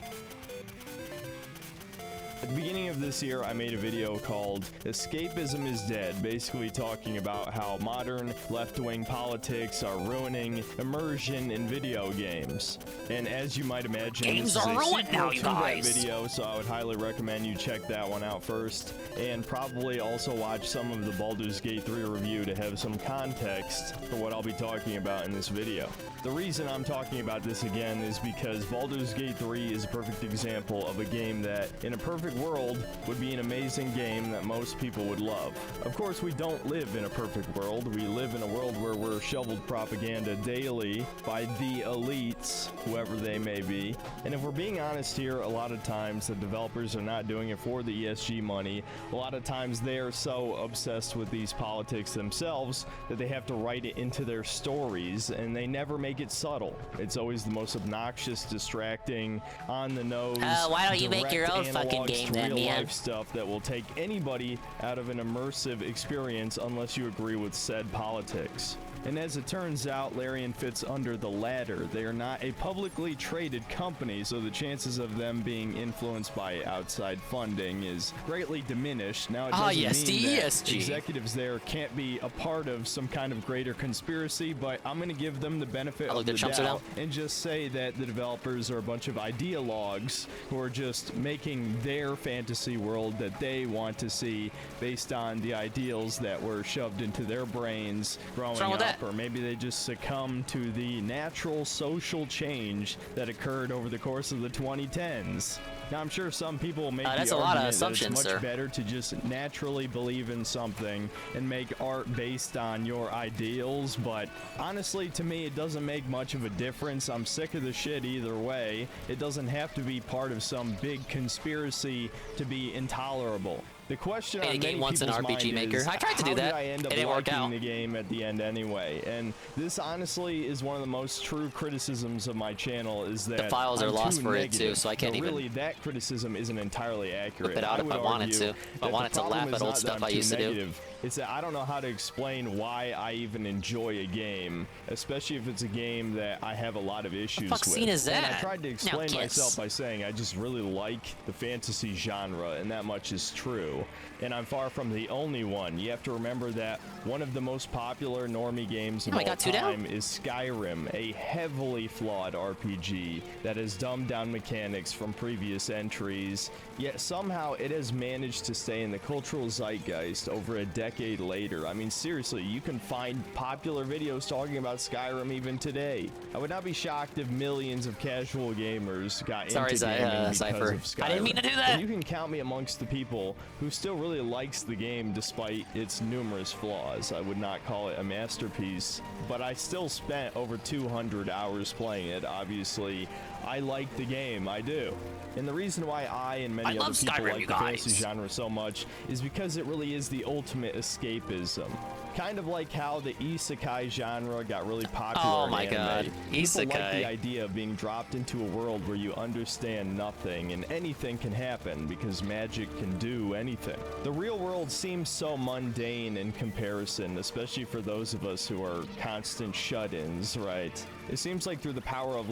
At the beginning of this year, I made a video called Escapism is Dead, basically talking about how modern left-wing politics are ruining immersion in video games. And as you might imagine, games this is are a ruined now, sequel you to that guys. video, so I would highly recommend you check that one out first, and probably also watch some of the Baldur's Gate 3 review to have some context for what I'll be talking about in this video. The reason I'm talking about this again is because Baldur's Gate 3 is a perfect example of a game that, in a perfect world, would be an amazing game that most people would love. Of course, we don't live in a perfect world. We live in a world where we're shoveled propaganda daily by the elites, whoever they may be. And if we're being honest here, a lot of times the developers are not doing it for the ESG money. A lot of times they are so obsessed with these politics themselves that they have to write it into their stories, and they never make it subtle. It's always the most obnoxious, distracting, on the nose. Why don't you make your own direct fucking analog game game then, real man. life stuff that will take anybody out of an immersive experience unless you agree with said politics. And as it turns out, Larian fits under the latter. They are not a publicly traded company, so the chances of them being influenced by outside funding is greatly diminished. Now, it doesn't mean that executives there can't be a part of some kind of greater conspiracy, but I'm going to give them the benefit of the doubt and just say that the developers are a bunch of ideologues who are just making their fantasy world that they want to see based on the ideals that were shoved into their brains growing up. Or maybe they just succumb to the natural social change that occurred over the course of the 2010s. Now, I'm sure some people will make the argument that it's much better to just naturally believe in something and make art based on your ideals, but honestly, to me, it doesn't make much of a difference. I'm sick of the shit either way. It doesn't have to be part of some big conspiracy to be intolerable. The question on many people's mind is, I tried to do that. How did I end up liking the game at the end anyway? And this honestly is one of the most true criticisms of my channel, is that the files are lost for it too, so I can't even. Really, that criticism isn't entirely accurate. Flip it out if I wanted to. If I wanted to laugh at old stuff I used to do. It's that I don't know how to explain why I even enjoy a game, especially if it's a game that I have a lot of issues with. What scene is that? And I tried to explain myself by saying I just really like the fantasy genre, and that much is true. And I'm far from the only one. You have to remember that one of the most popular normie games of all time is Skyrim, a heavily flawed RPG that has dumbed down mechanics from previous entries, yet somehow it has managed to stay in the cultural zeitgeist over a decade later. I mean, seriously, you can find popular videos talking about Skyrim even today. I would not be shocked if millions of casual gamers got into gaming because of Skyrim. I didn't mean to do that. And you can count me amongst the people who still really likes the game despite its numerous flaws. I would not call it a masterpiece, but I still spent over 200 hours playing it. Obviously, I like the game, I do. And the reason why I and many other people like the fantasy genre so much is because it really is the ultimate escapism. Kind of like how the isekai genre got really popular in anime. People like the idea of being dropped into a world where you understand nothing and anything can happen because magic can do anything. The real world seems so mundane in comparison, especially for those of us who are constant shut-ins, right? It seems like through the power of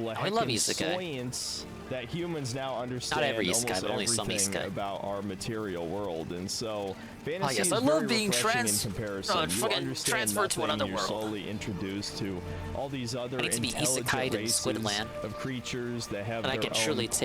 science that humans now understand almost everything about our material world, and so fantasy is very refreshing in comparison. You understand nothing, you're slowly introduced to all these other intelligent races of creatures that have their own quirks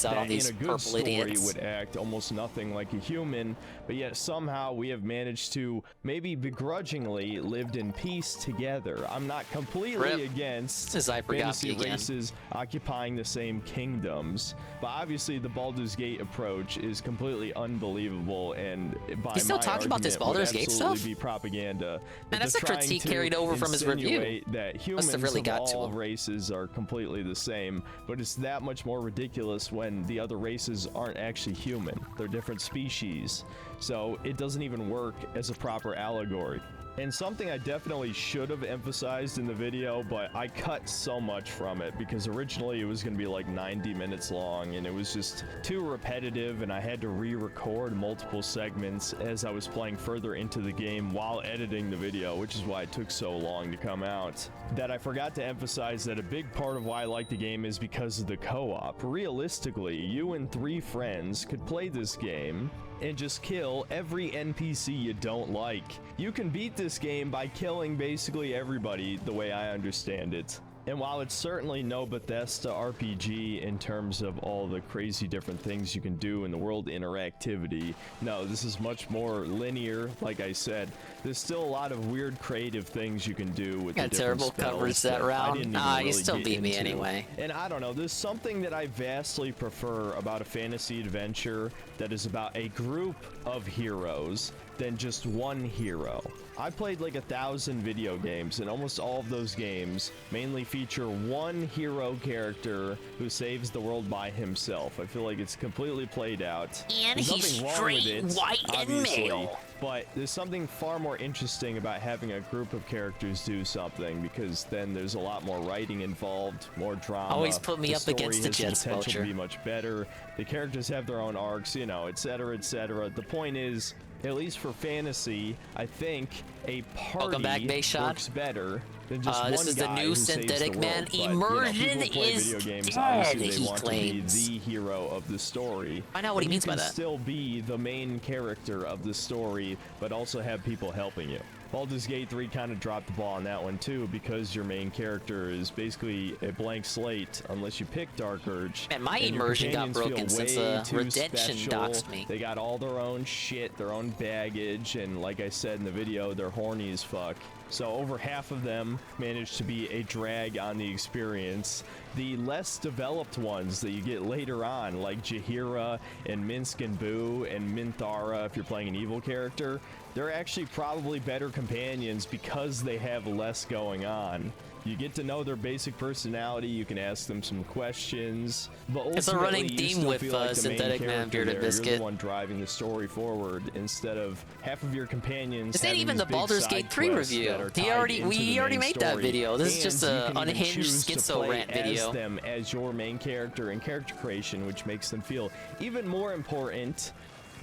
that in a good story would act almost nothing like a human, but yet somehow we have managed to maybe begrudgingly lived in peace together. I'm not completely against fantasy races occupying the same kingdoms, but obviously the Baldur's Gate approach is completely unbelievable, and by He's still my talking about this Baldur's Gate stuff? be propaganda. Man, that's a critique carried over from his review. That humans of all races are completely the same, but it's that much more ridiculous when the other races aren't actually human. They're different species, so it doesn't even work as a proper allegory. And something I definitely should have emphasized in the video, but I cut so much from it because originally it was going to be like 90 minutes long and it was just too repetitive, and I had to re-record multiple segments as I was playing further into the game while editing the video, which is why it took so long to come out. That I forgot to emphasize that a big part of why I like the game is because of the co-op. Realistically, you and 3 friends could play this game and just kill every NPC you don't like. You can beat this game by killing basically everybody, the way I understand it. And while it's certainly no Bethesda RPG in terms of all the crazy different things you can do in the world interactivity, no, this is much more linear. Like I said, there's still a lot of weird creative things you can do with the different terrible coverage that round. Nah, you still beat me anyway. And I don't know, there's something that I vastly prefer about a fantasy adventure that is about a group of heroes than just one hero. I played like 1,000 video games, and almost all of those games mainly feature one hero character who saves the world by himself. I feel like it's completely played out. And There's he's nothing wrong straight, with it, white, and obviously, male. but there's something far more interesting about having a group of characters do something, because then there's a lot more writing involved, more drama. Always put me the up against the story has Jets potential vulture. to be much better. The characters have their own arcs, you know, etc., etc. The point is, at least for fantasy, I think a party back, works better than just one this is the guy new who saves synthetic the man. world. But, Immersion people who play is video games, dead, obviously they he want claims. to be the hero of the story. Find out what he And means by you can that. still be the main character of the story, but also have people helping you. Baldur's Gate 3 kind of dropped the ball on that one too, because your main character is basically a blank slate unless you pick Dark Urge. Man, my and your immersion got companions broken feel since way too Redemption special. doxed me. They got all their own shit, their own baggage, and like I said in the video, they're horny as fuck. So over half of them managed to be a drag on the experience. The less developed ones that you get later on, like Jaheira and Minsk and Boo and Minthara, if you're playing an evil character, they're actually probably better companions because they have less going on. You get to know their basic personality, you can ask them some questions, but It's a running ultimately, you theme still with, feel like the main Synthetic Man, character Bearded there. Biscuit. You're the one driving the story forward instead of half of your companions. This ain't having even these the big Baldur's side Gate 3 quests review. that are He tied already into the already main made that story. video. This is And just you a can even unhinged choose to schizo play rant video. as them as your main character and character creation, which makes them feel even more important.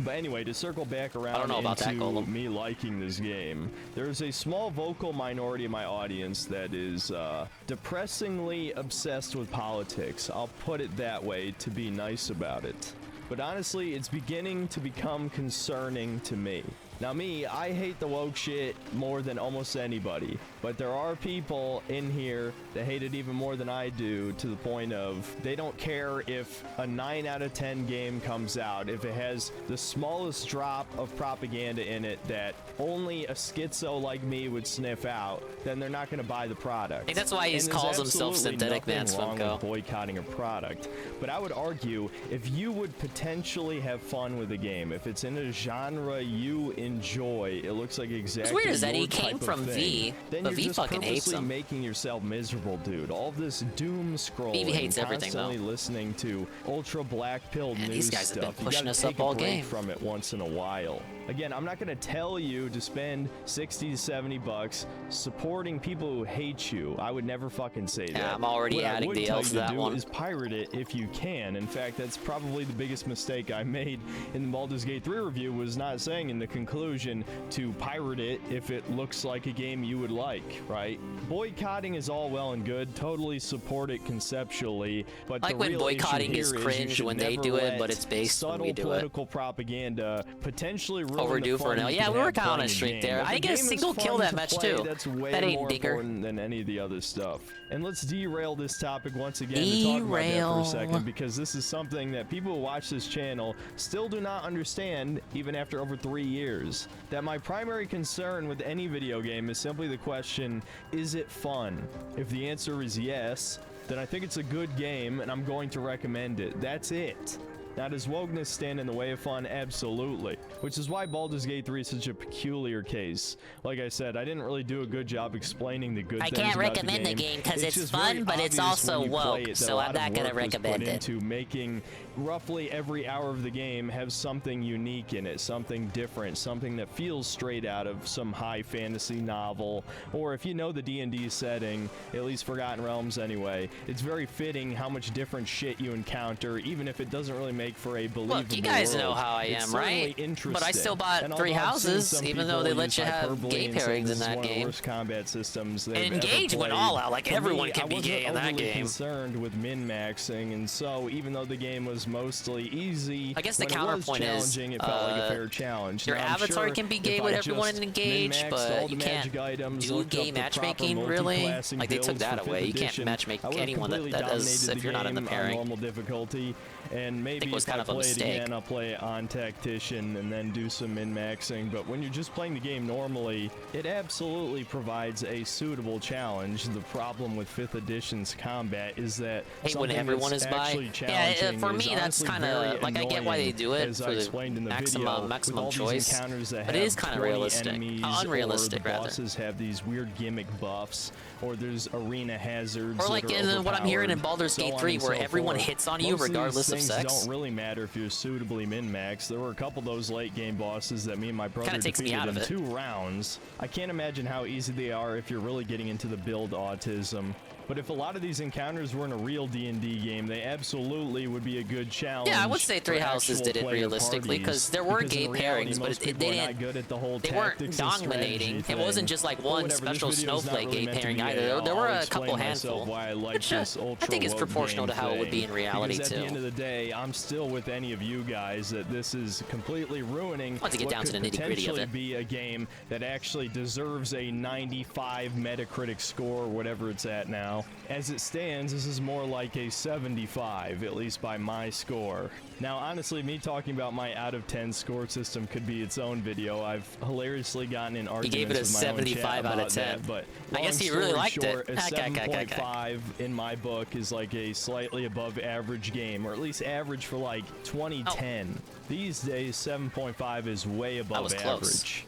But anyway, to circle back around I don't know about that, into Golem. me liking this game, there's a small vocal minority of my audience that is depressingly obsessed with politics. I'll put it that way to be nice about it. But honestly, it's beginning to become concerning to me. Now me, I hate the woke shit more than almost anybody, but there are people in here that hate it even more than I do, to the point of they don't care if a 9 out of 10 game comes out, if it has the smallest drop of propaganda in it that only a schizo like me would sniff out, then they're not going to buy the product. I think that's why he And there's calls himself absolutely Synthetic Man, nothing wrong Swimco. with boycotting a product, but I would argue if you would potentially have fun with a game, if it's in a genre you enjoy, it looks like exactly weird is that he your came type of from thing, V, then but you're V just fucking hates purposely him. making yourself miserable, dude. All of this doom scrolling, V hates everything, constantly though. listening to ultra black pill Man, news these guys have been stuff. You pushing gotta us take up a all break game. from it once in a while. Again, I'm not going to tell you to spend 60 to 70 bucks supporting people who hate you. I would never fucking say that. I'm already What I adding would the tell L's you to that do one. is pirate it if you can. In fact, that's probably the biggest mistake I made in the Baldur's Gate 3 review, was not saying in the conclusion to pirate it if it looks like a game you would like, right? Boycotting is all well and good, totally support it conceptually, but Like the when real boycotting issue is here cringe you should when they never do it, let but it's based when subtle we do it. political propaganda potentially ruin Overdue the for fun an L. you Yeah, can we were have kinda on a playing streak game. there. If I the didn't get a game is single kill fun that to match, play, too. That's way That ain't more Digger. important than any of the other stuff. And let's derail this topic once again to talk about that for Derail. a second, because this is something that people who watch this channel still do not understand even after over 3 years. That my primary concern with any video game is simply the question, is it fun? If the answer is yes, then I think it's a good game and I'm going to recommend it. That's it. Now, does wokeness stand in the way of fun? Absolutely. Which is why Baldur's Gate 3 is such a peculiar case. Like I said, I didn't really do a good job explaining the good I things can't about recommend the game 'cause it's just fun, very but it's obvious also when you play woke, it that so a I'm lot not of gonna work was recommend put it. into making roughly every hour of the game have something unique in it, something different, something that feels straight out of some high fantasy novel, or if you know the D&D setting, at least Forgotten Realms anyway, it's very fitting how much different shit you encounter, even if it doesn't really make for a believable Look, you guys know world. how I It's am, certainly right? interesting. But I still bought And 3 although I've seen houses, some even though people they use let you have hyperbole gay and say pairings this in is that one of the game. worst combat systems they've And ever Engage went played. all out, like For everyone me, can I be wasn't gay in that overly game. concerned with min-maxing, and so even though the game was mostly easy, I guess the when it counterpoint was is, challenging, it felt like a fair challenge. your Now, I'm avatar sure can be gay if with I everyone just in Engage, min-maxed but all the you can't magic items, do looked gay up the proper matchmaking, really? multi-classing Like, they took builds that for away. 5th You can't edition, matchmake I would've anyone that completely does dominated if you're not in the game on pairing. normal difficulty, and maybe was kind of a play it mistake. again, I'll play it on Tactician and then do some min-maxing. But when you're just playing the game normally, it absolutely provides a suitable challenge. The problem with 5th edition's combat is that when everyone is by. Yeah, for me that's kind of like, I get why they do it for the maximum choice, but it is kind of realistic, unrealistic rather. Bosses have these weird gimmick buffs, or there's arena hazards, or like in what I'm hearing in Baldur's Gate 3, where everyone hits on you regardless of sex. Don't really matter if you're suitably min-maxed. There were a couple of those late game bosses that me and my brother defeated in 2 rounds. I can't imagine how easy they are if you're really getting into the build autism. But if a lot of these encounters were in a real D&D game, they absolutely would be a good challenge. Yeah, I would say Three Houses did it realistically, because there were gay pairings, but they weren't dominating. It wasn't just like one special snowflake gay pairing either. There were a couple handful. Which I think is proportional to how it would be in reality because too. At the end of the day, I'm still with any of you guys that this is completely ruining what could potentially be a game that actually deserves a 95 Metacritic score, or whatever it's at now. As it stands, this is more like a 75, at least by my score. Now, honestly, me talking about my out of 10 score system could be its own video. I've hilariously gotten in arguments He gave it a 75 out of 10. That, but I guess he really liked it. A 7.5 in my book is like a slightly above average game, or at least average for like 2010. These days, 7.5 is way above average.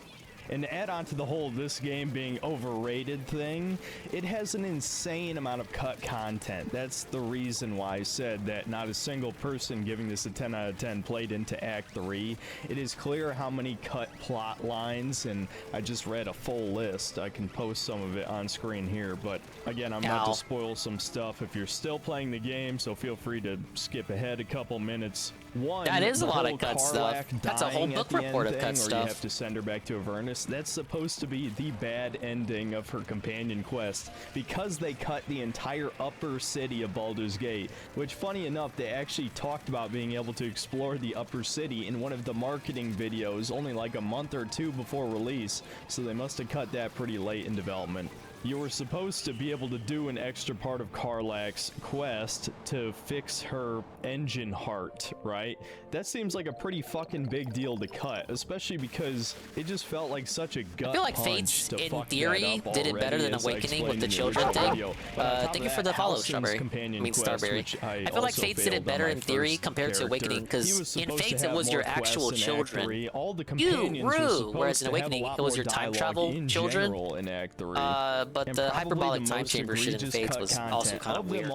And to add on to the whole this game being overrated thing, it has an insane amount of cut content. That's the reason why I said that not a single person giving this a 10 out of 10 played into Act 3. It is clear how many cut plot lines, and I just read a full list. I can post some of it on screen here, but again, I'm about to spoil some stuff if you're still playing the game, so feel free to skip ahead a couple minutes. That is a lot of cut stuff. That's a whole book report of cut stuff. You have to send her back to Avernus. That's supposed to be the bad ending of her companion quest, because they cut the entire upper city of Baldur's Gate, which, funny enough, they actually talked about being able to explore the upper city in one of the marketing videos only like a month or 2 before release, so they must have cut that pretty late in development. You were supposed to be able to do an extra part of Karlach's quest to fix her engine heart, right? That seems like a pretty fucking big deal to cut, especially because it just felt like such a gut punch. I feel like Fates, in theory, did it better than Awakening with the children thing. Thank you for the follow, Strawberry. Starberry. I feel like Fates did it better in theory compared to Awakening, because in Fates it was your actual children. You, Rue! Whereas in Awakening it was your time travel children. But the hyperbolic time chamber shit in Fates was also kind of weird.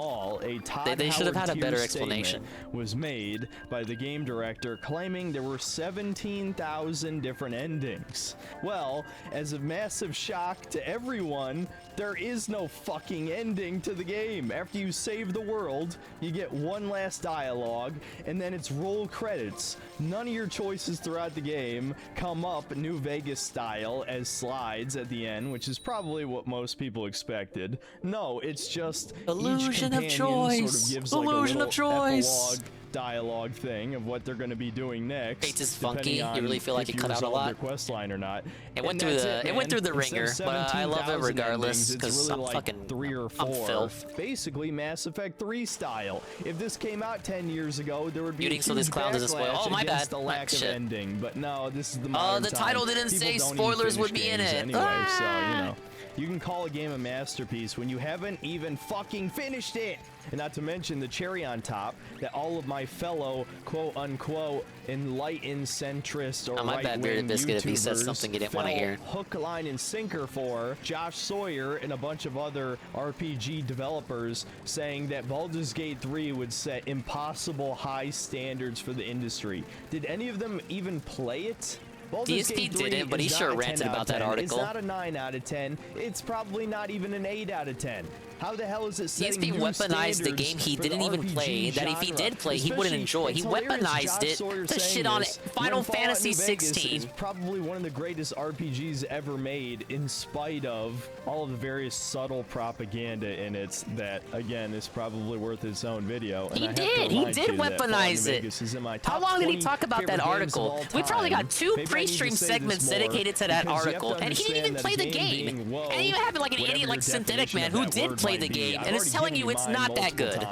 They should have had a better explanation. Was made by the game director claiming there were 17,000 different endings. Well, as a massive shock to everyone, there is no fucking ending to the game. After you save the world, you get one last dialogue, and then it's roll credits. None of your choices throughout the game come up New Vegas style as slides at the end, which is probably what most people expected. No, it's just illusion of choice. Sort of gives illusion of choice. Dialogue thing of what they're going to be doing next. Fates is funky. You really feel like it cut out a lot. Their quest line or not. It went through the ringer, but I love it regardless because I'm fucking 3 or 4. Basically, Mass Effect 3 style. If this came out 10 years ago, there would be a huge backlash oh, my bad. The lack of ending. But no, this is the modern time. The title didn't say spoilers would be in it. Anyway, so you know. You can call a game a masterpiece when you haven't even fucking finished it. And not to mention the cherry on top that all of my fellow quote-unquote enlightened centrist or right-wing YouTubers if he says something you didn't want to hear. Hook, line, and sinker for Josh Sawyer and a bunch of other RPG developers saying that Baldur's Gate 3 would set impossible high standards for the industry. Did any of them even play it? DSP didn't, but he sure ranted about that article. It's not a 9 out of 10. It's probably not even an 8 out of 10. How the hell is it setting DSP weaponized the game he didn't even play, that if he did play, he wouldn't enjoy. He weaponized it to shit on Final Fantasy 16. It's probably one of the greatest RPGs ever made, in spite of all of the various subtle propaganda in it that, again, is probably worth its own video. He did weaponize it. How long did he talk about that article? We probably got 2 pre-stream segments dedicated to that article, and he didn't even play the game. And you have like an idiot like Synthetic Man who did play the game and is telling you it's not that good.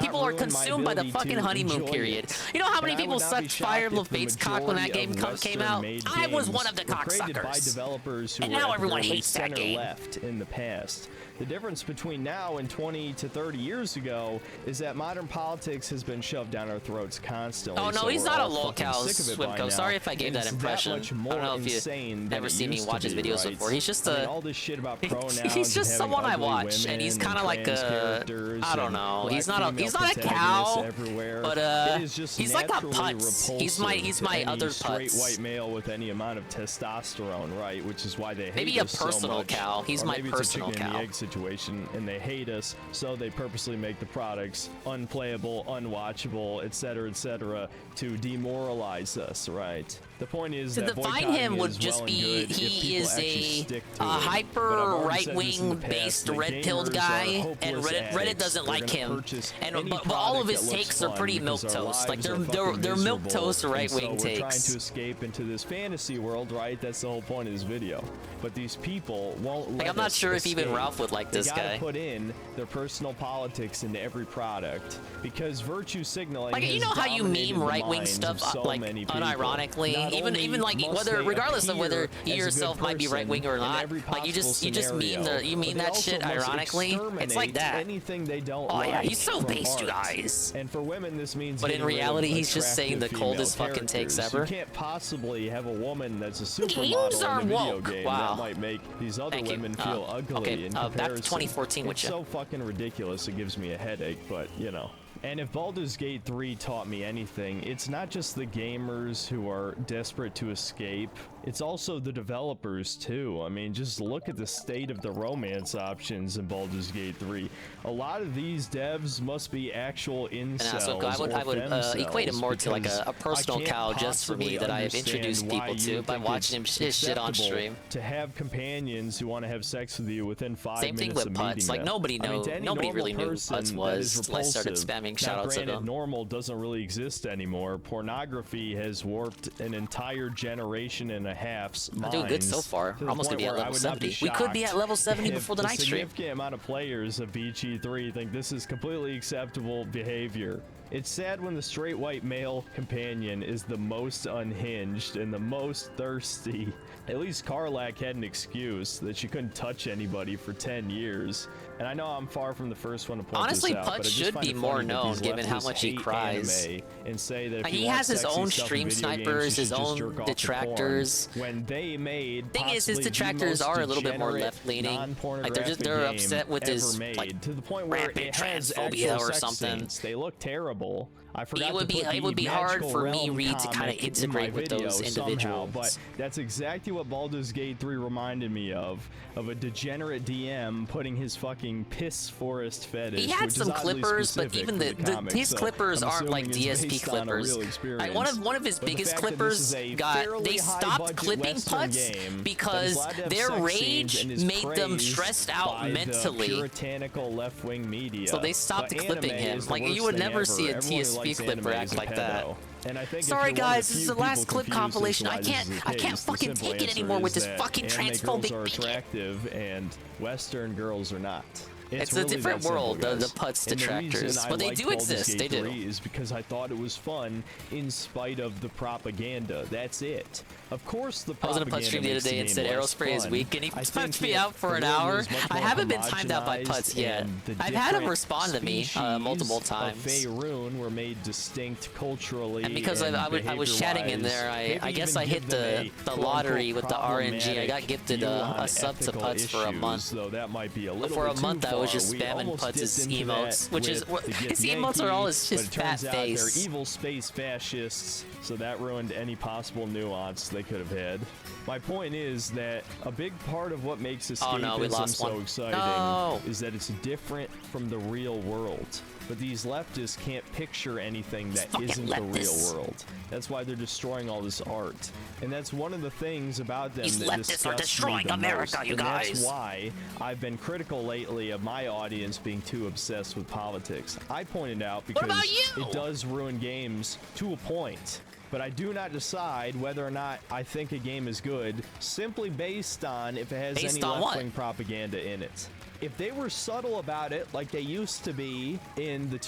People are consumed by the fucking honeymoon period. You know how many people sucked Fire Emblem Fate's cock when that game came out? I was one of the cocksuckers. And now everyone hates that game. Left in the past. The difference between now and 20 to 30 years ago is that modern politics has been shoved down our throats constantly. Oh no, so he's we're not a all lolcow, fucking sick of it by Swimco. now, Sorry if I gave and that it's impression. much I more don't know if insane you than ever it seen me used watch to his be, videos right? before. He's just I mean, a all this shit about pronouns. he's just and someone I having watch, ugly and he's women kind of like trans a characters I don't and know. black He's not a female cow, everywhere. but It is just he's like a naturally putz. He's repulsive my to other any straight putz. white male with any amount of testosterone, right? Which is why they hate Maybe a us so personal much. cow. He's Or my maybe personal it's a chicken cow. and the egg situation, and they hate us, so they purposely make the products unplayable, unwatchable, etc., to demoralize us, right? The point is To that define boycotting him would is just well be and good if he people is actually a stick to it. hyper But I've already said this in the right-wing past, based the red-pilled gamers guy, are and hopeless Reddit addicts. doesn't They're like gonna him. purchase And any but all of product his that looks takes are fun pretty because our milquetoast. Like lives are they're fucking milquetoast miserable. right-wing And so we're trying takes. to escape into this fantasy world, right? That's the whole point of this video. But these people won't let Like I'm not us sure if even escape. Ralph would like this They gotta guy. put in their personal politics into every product because virtue signaling Like you has know how you dominated meme the right-wing minds stuff of so like many people. unironically, Not even only like must whether they regardless of whether appear you as a good yourself might be person right-wing or in not, every like you just meme possible meme scenario, that but shit they also must ironically. It's like exterminate that. anything they don't Oh like yeah, he's so from based, you art. guys. And for women, this means But in getting rid of reality, he's just saying the attractive coldest female fucking takes characters. ever. You can't possibly have a woman that's a Games supermodel are in a video woke. game Wow. that might make these other Thank you. women feel ugly okay, in back to comparison. 2014 with It's you. so fucking ridiculous. It gives me a headache, but you know. And if Baldur's Gate 3 taught me anything, it's not just the gamers who are desperate to escape, it's also the developers too. I mean, just look at the state of the romance options in Baldur's Gate 3. A lot of these devs must be actual incels So I would equate him more to like a personal cow just for me that I have introduced people to by watching him shit on stream. To have companions who want to have sex with you within 5 Same minutes thing with of Putz. meeting Like them. nobody I mean, know, to any nobody normal really knew who person, Putz that was is until I started repulsive. spamming Now, shoutouts of granted, him. normal doesn't really exist anymore. Pornography has warped an entire generation and a half's I'm minds. doing good so far. To the Almost gonna point be at where I level would not be 70. We could be shocked at level 70 if before the night a stream. significant amount of players of BG3 think this is completely acceptable behavior. It's sad when the straight white male companion is the most unhinged and the most thirsty. At least Karlak had an excuse that she couldn't touch anybody for 10 years. And I know I'm far from the first one to point Honestly, this out, Putz but I just should find be it more funny that known these given how leftists much he hate cries. anime and say that if He you want has his sexy own stuff in stream video games, snipers, you his should just own jerk off to porn. detractors. When they made Thing is, his possibly the detractors most are a little bit more degenerate, left-leaning. Like they're non-pornographic upset with game his ever made, like to the point where rampant it has transphobia actual or sex something. scenes. They look terrible. I forgot It would to be put it would the be hard Magical for me, Realm Reed, to kind of comic in my integrate with video those somehow, individuals. but that's exactly what Baldur's Gate 3 reminded me of a degenerate DM putting his fucking piss forest fetish. He had which some is oddly clippers, but specific even to the comics, his so clippers I'm aren't like assuming it's DSP based on a clippers. real experience. One of his But the biggest fact that this clippers is a got fairly they stopped high-budget clipping Western Putz game because that is allowed to have their sex rage scenes and is made them praised stressed out by the mentally. puritanical left-wing media. So they stopped But clipping anime him. is the Like you worst would thing never ever. see a Everyone who TSP likes clipper anime act is a like pedo. that. And I think if Sorry you're one of guys, the this is few the last people clip confused as compilation. to I why this can't is the I can't case, the fucking simple take it answer anymore with is this that fucking anime girls transphobic are bigot. attractive and Western girls are not. It's a really different that simple, world, the guys. Putz And the detractors, reason I but they liked do Baldur's exist, Gate they do. 3 is because I thought it was fun in spite of the propaganda. That's it. Of course, the I was in a propaganda Putz stream the other makes the day and game said less Aerospray is fun. weak, and he I punched think me that out for the an world hour. is much I more haven't been timed out by homogenized, Putz yet. and the I've had him different respond to me multiple times. Of Faerun were made distinct culturally. And because I was chatting in there, I guess I hit the lottery with the RNG. I got gifted a sub to Putz for a month. So that might be a little For a bit month, too I was far. just We spamming almost Putz's dipped into emotes, that which is with the his Gith emotes are Yankee, all his but it fat turns out face. they're evil space fascists, so that ruined any possible nuance they could have had. My point is that a big part of what makes escapism Oh no, we lost so one. exciting No. is that it's different from the real world. But these leftists can't picture anything that isn't the real world. That's why they're destroying all this art. And that's one of the things about them These that leftists are disgusts destroying me the America, most. you And guys. that's why I've been critical lately of my audience being too obsessed with politics. I pointed out because about you? it does ruin games to a point. but I do not decide whether or not I think a game is good simply based on if it has Based any on what? left-wing propaganda in it. If they were subtle about it, like they used to be in the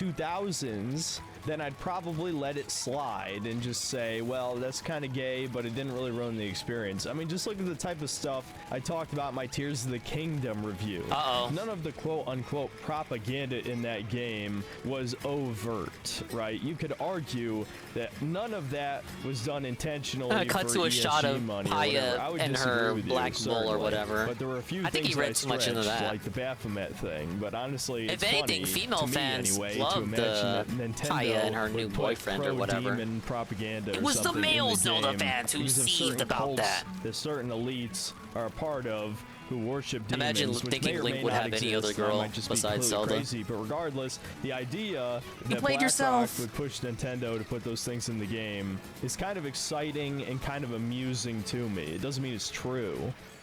2000s, then I'd probably let it slide and just say, well, that's kind of gay, but it didn't really ruin the experience. I mean, just look at the type of stuff I talked about in my Tears of the Kingdom review. None of the quote-unquote propaganda in that game was overt, right? You could argue that none of that was done intentionally Cut for to a ESG shot of money or Paya whatever. I would and disagree her with you, black bull or certainly. whatever. But there were a few I think things he read I too much into stretched, that. like the Baphomet thing, but honestly, If it's anything, funny, female to me fans anyway, to love imagine the that Nintendo Paya and her new would put boyfriend or whatever. pro-demon propaganda It or was the something in male the Zelda game fans who because of seethed certain about cults that. certain elites are a part of who worship demons, Imagine which thinking may or Link may would not have any exist, other and I girl might just be besides completely Zelda. crazy, but regardless, the idea You that played BlackRock yourself. would push Nintendo to put those things in the game is kind of exciting and kind of amusing to me. It doesn't mean it's true.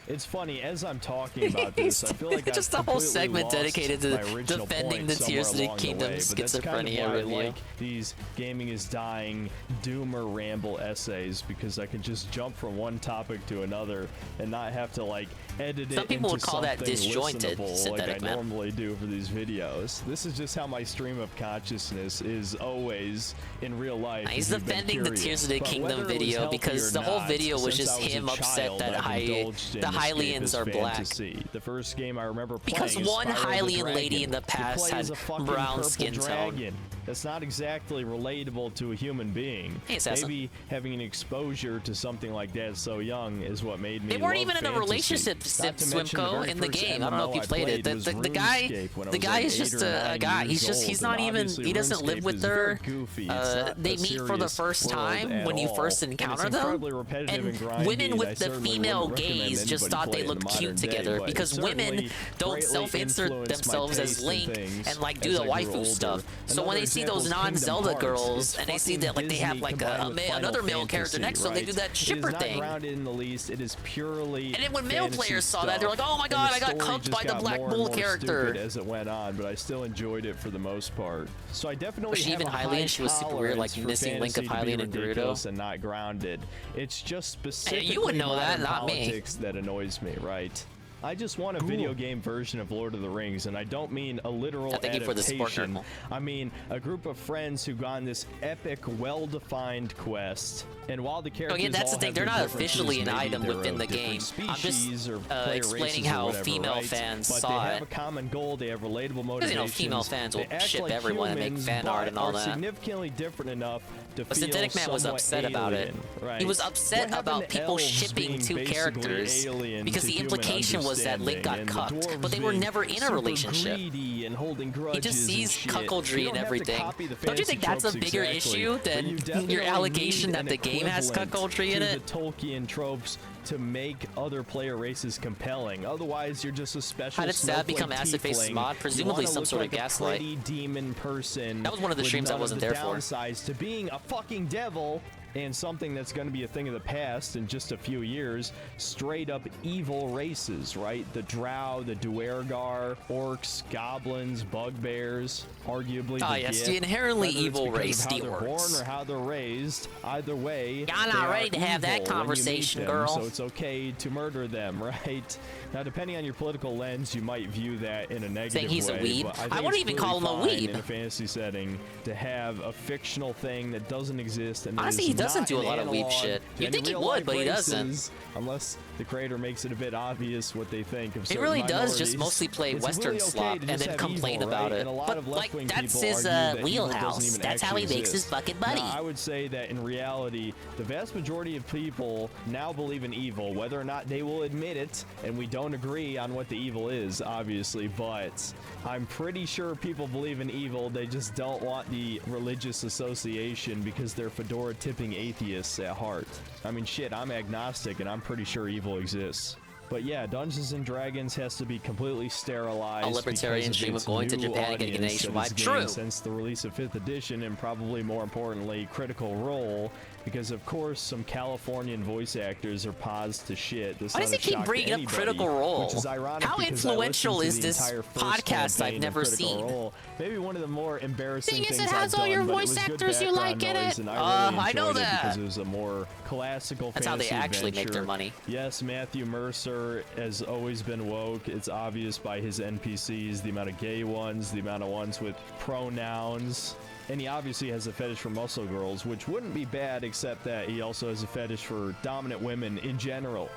It's funny, as I'm talking about this, I feel like Just I've a whole completely segment lost dedicated to my original defending point the Tears of the somewhere along Kingdom way, but that's kind of schizophrenia why I review. like these gaming is dying doomer ramble essays, because I can just jump from one topic to another and not have to like edit it Some people into would call that something disjointed, listenable like synthetic I man. normally do for these videos. This is just how my stream of consciousness is always in real life. He's if you've been defending the curious. Tears of the But Kingdom whether it was video healthy because or the whole not, video was since just I was him a upset child, that I've indulged in the Hylians escapist are black. fantasy. The first game I remember playing Because is one Spyro the Hylian Dragon. lady in the You past play had as a fucking brown purple skin tone. dragon. That's not exactly relatable to a human being. Hey, Assassin. Maybe having an exposure to something like that so young is what made me They weren't love even in a fantasy. relationship, Not to mention the Swimco, very in the first game. I don't know if you MMO played it. I was The guy, RuneScape when I the was guy like is 8 just or a 9 guy. years He's old, not and even. obviously He doesn't live RuneScape with is her. very goofy. It's not They a meet for the serious first world time at when you all. first And it's encounter them. incredibly repetitive and grindy, Women and I with the certainly female wouldn't recommend gaze just anybody thought play they it in the looked modern cute day, together but because it women certainly don't greatly self-insert influenced my themselves as taste in Link things and like do as the I grew waifu older. stuff. So Another when they see example those is Kingdom non-Zelda Hearts. girls It's and they see fucking that like they have Disney like combined with Final another male character Fantasy, next to them, they do right? that shipper It is not thing. grounded in the least. It is purely And then when male fantasy players saw that, they're like, stuff, "Oh my and god, the I got story cucked just by the got Black more and Bull more character." stupid as it went on, but I still enjoyed it for the most part. So I definitely Was she have even a Hylian? high She was super weird, like tolerance for missing Link of fantasy to be Hylian and Gerudo. ridiculous and not grounded. It's just specifically you would know that, modern not me. politics that annoys me, right? I just want a video game version of Lord of the Rings, and I don't mean a literal Thank you for the support, adaptation. Nurgle. I mean a group of friends who go on this epic, well-defined quest, and while the characters Again, that's all the thing. have They're their not differences, officially an maybe item they're within of the game. different I'm just species or player explaining races or how whatever, female right? fans but saw they have it. a common goal. They have relatable Because, motivations. female fans will They act ship like everyone and make humans, fan art but and all are that. significantly different enough to But feel Synthetic Man was somewhat upset about it. alien, right? He was upset What happened about to people elves shipping being two basically characters alien because to the human implication was that Link got understanding, and the cucked, dwarves but they were being never in a super relationship. greedy and holding grudges He just sees and shit. cuckoldry You and don't have to everything. copy the Don't you think fantasy that's a tropes bigger exactly, issue but than you your definitely allegation need that an the game has equivalent cuckoldry in to it? the Tolkien tropes to make other player races compelling. Otherwise, you're just a special. How did Sad become snowflake Acid Face's tiefling. mod? You Presumably wanna some look sort of like a gaslight. pretty demon person. That was one of the with streams I none of wasn't the there for. downsides to being a fucking devil and something that's going to be a thing of the past in just a few years. Straight up evil races, right? The Drow, the Duergar, orcs, goblins, bugbears, arguably the yes, Gith. the inherently Whether it's evil because race, of how the they're born orcs. or how they're raised, either way, Y'all they not are ready to have that evil when you meet conversation, them, girl. So it's okay to murder them, right? Now, depending on your political lens, you might view that in a negative he's a way. weeb? But I, I think wouldn't it's even call him a completely weeb. fine in a fantasy setting to have a fictional thing that doesn't exist. And that Honestly, is he doesn't not do a an lot of weeb analog shit. to You'd any think he real-life would, but he doesn't. races, unless the creator makes it a bit obvious what they think of He certain really does just minorities. mostly play It's Western really okay slop to and just then have complain evil, about right? it. And a lot But, of like, left-wing that's people his, argue that evil wheelhouse. doesn't even That's how he actually makes his exist. fucking money. Now, I would say that in reality, the vast majority of people now believe in evil, whether or not they will admit it, and we don't agree on what the evil is, obviously, but I'm pretty sure people believe in evil. They just don't want the religious association because they're fedora-tipping atheists at heart. I mean, shit, I'm agnostic, and I'm pretty sure evil exists. But yeah, Dungeons and Dragons has to be completely sterilized. A libertarian because of dream of its going to new Japan and getting audience that nationwide. it's gained True. since the release of 5th edition, and probably more importantly, Critical Role because of course some Californian voice actors are paused to shit. This Why does he keep bringing up Critical Role? Which is ironic. How because I influential listened to is the this entire first podcast I've campaign of never Critical seen? Role. Maybe one of the more embarrassing Thing is, things it has I've all done, your but it voice was good actors you background like in noise, it. and I really I know enjoyed it that. because it was a more classical That's how fantasy they actually make their adventure. money. Yes, Matthew Mercer has always been woke. It's obvious by his NPCs, the amount of gay ones, the amount of ones with pronouns. And he obviously has a fetish for muscle girls, which wouldn't be bad, except that he also has a fetish for dominant women in general.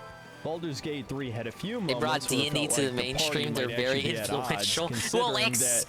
Baldur's Gate 3 had a few moments They brought where it D&D felt to like the the party mainstream. They're might very actually be at odds, influential. considering Well, that most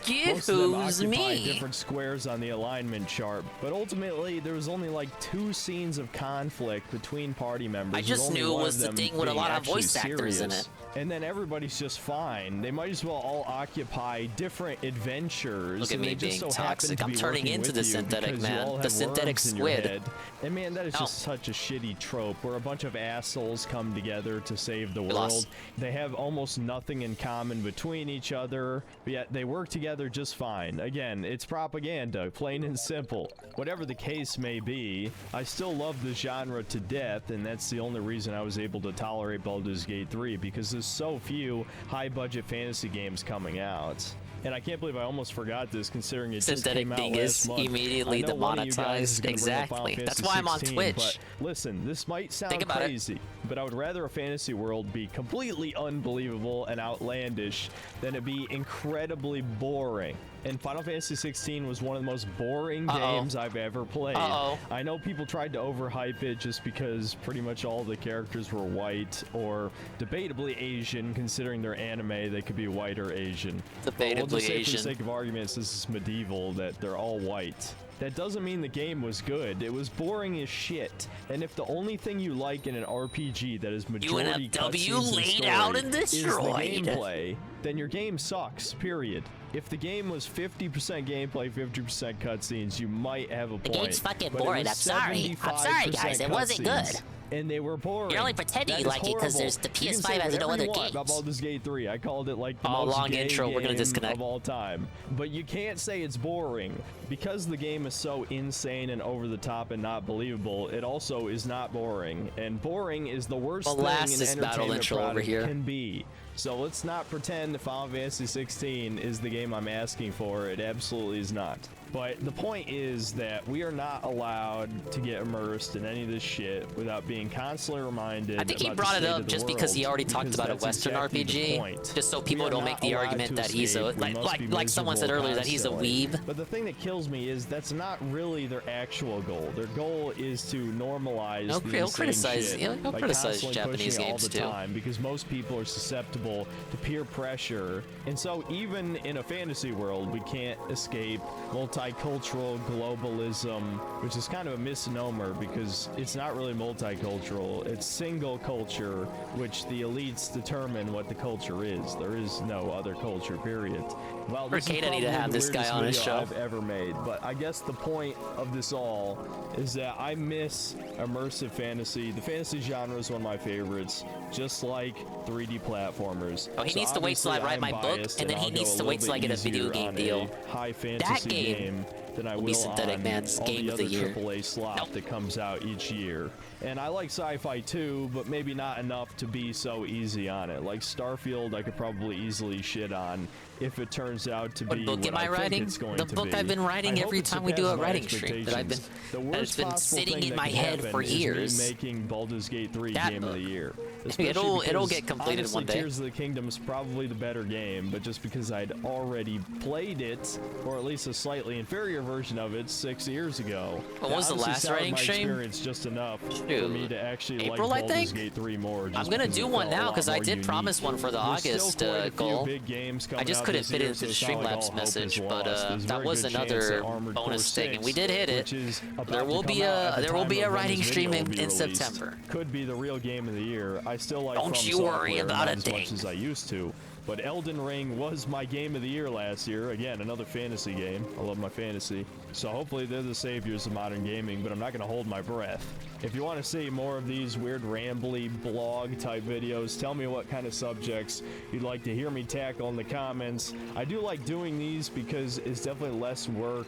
of them excuse occupy me. different squares on the alignment chart. But ultimately, there was only like 2 scenes of conflict between party members. I just with only knew it one was of the them thing with a being lot of actually voice actors in serious. it. And then everybody's just fine. They might as well all occupy different adventures. Look at and me they just being so happen toxic. to I'm be turning working into with the you synthetic because you man, all the have synthetic worms in your squid. head. And man, that is No. just such a shitty trope where a bunch of assholes come together to save the We world. lost. They have almost nothing in common between each other, but yet they work together just fine. Again, it's propaganda, plain and simple. Whatever the case may be, I still love the genre to death, and that's the only reason I was able to tolerate Baldur's Gate 3, because there's so few high-budget fantasy games coming out. And I can't believe I almost forgot this, considering it just Synthetic came out dingus last month. immediately I know one of you guys is demonetized. gonna bring up Final Exactly. That's Fantasy why I'm on 16, Twitch. But listen, this might sound Think about it. crazy, but I would rather a fantasy world be completely unbelievable and outlandish than it be incredibly boring. And Final Fantasy 16 was one of the most boring games I've ever played. I know people tried to overhype it just because pretty much all the characters were white or debatably Asian, considering they're anime, they could be white or Asian. But we'll Debatably just say, for Asian. the sake of arguments, this is medieval, that they're all white. That doesn't mean the game was good. It was boring as shit. And if the only thing you like in an RPG that is majority UNFW cutscenes and laid story out and is the destroyed. gameplay, then your game sucks, period. If the game was 50% gameplay, 50% cutscenes, you might have a point. The game's fucking But it boring. was I'm sorry. I'm sorry, guys. It wasn't cutscenes, good. And they were boring. You're only pretending That you is like it 'cause horrible. there's the You can PS5 say has no whatever other you want games. about Baldur's Gate 3. I called it like the Oh, most long gay intro. We're gonna game disconnect. of all time. But you can't say it's boring. Because the game is so insane and over the top and not believable, it also is not boring. And boring is the worst thing Alas, an this battle entertainment intro over product here. can be. So let's not pretend that Final Fantasy 16 is the game I'm asking for. It absolutely is not. But the point is that we are not allowed to get immersed in any of this shit without being constantly reminded. I think he about the brought it state up of the just because he world, already talked because about a that's Western exactly the RPG, point. just so We people are don't not make the allowed argument to that he's a escape. We must be like someone said miserable earlier that he's a constantly. weeb. But the thing that kills me is that's not really their actual goal. Their goal is to normalize No, the he'll insane criticize- shit he'll by criticize constantly Japanese pushing it all games the too. time, because most people are susceptible to peer pressure. And so even in a fantasy world, we can't escape multicultural globalism, which is kind of a misnomer because it's not really multicultural. It's single culture, which the elites determine what the culture is. There is no other culture, period. Well, this is Arcade, I need to probably have the this guy weirdest on his video show. I've ever made, but I guess the point of this all is that I miss immersive fantasy. The fantasy genre is one of my favorites, just like 3D platformers. Oh, he So needs to wait till I obviously write my I'm book, biased, and then he I'll needs go to a wait till I little get a bit video easier game on deal. a high fantasy game than I will be will Synthetic on Man's all Game the of the other Year. AAA slop that comes out each year. And I like sci-fi too, but maybe not enough to be so easy on it. Like Starfield, I could probably easily shit on if it turns out to be What book what am I I think writing? it's going The to book be. I've been writing I hope every it time we do a surpasses my writing stream that I've been expectations. The that has worst been possible sitting thing in that my could head happen for is me years. making Baldur's Gate 3 That Game of the book. Year. It'll Especially get completed honestly, one day. Tears of the Kingdom is probably the better game, but just because I'd already played it, or at least a slightly inferior version of it 6 years ago. What was the that honestly last soured writing my stream? experience just enough for Shoot. me to actually April, like I Baldur's think? Gate 3 more. I'm just gonna because do it one felt a now lot because I more did unique. promise one for the There's still August quite a few goal. big games I coming just out couldn't this fit it year, into so the it's not like all Streamlabs hope is message, but lost. There's a that very was good chance another that Armored Core bonus thing, 6, and we did hit it. which is about There to will come be out at the there will time be of a when writing this stream video will in be released. September. Could be the real game of the year. I still like Don't From you worry Software about not a as thing. much as I used to. But Elden Ring was my game of the year last year. Again, another fantasy game. I love my fantasy. So hopefully they're the saviors of modern gaming, but I'm not going to hold my breath. If you want to see more of these weird rambly blog type videos, tell me what kind of subjects you'd like to hear me tackle in the comments. I do like doing these because it's definitely less work,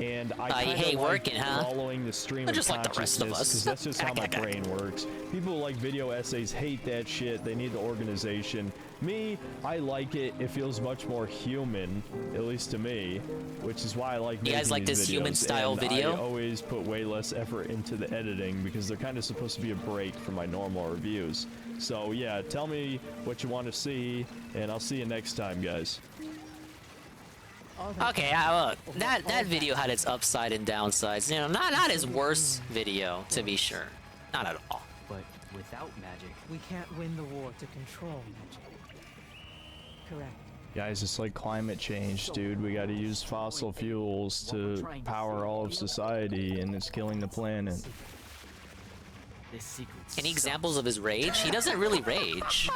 and I kind of like working, huh? following the stream of Just like the rest of us. because that's just how my brain works. People who like video essays hate that shit. They need the organization. Me, I like it. It feels much more human, at least to me, which is why I like making You guys like these this videos. human style And video? I always put way less effort into the editing because they're kind of supposed to be a break from my normal reviews. So yeah, tell me what you want to see, and I'll see you next time, guys. Okay, look, that video had its upside and downsides. You know, not his worst video, to be sure. Not at all. But without magic, we can't win the war to control magic. Correct. Guys, it's like climate change, dude. We gotta use fossil fuels to power all of society, and it's killing the planet. Any examples of his rage? He doesn't really rage.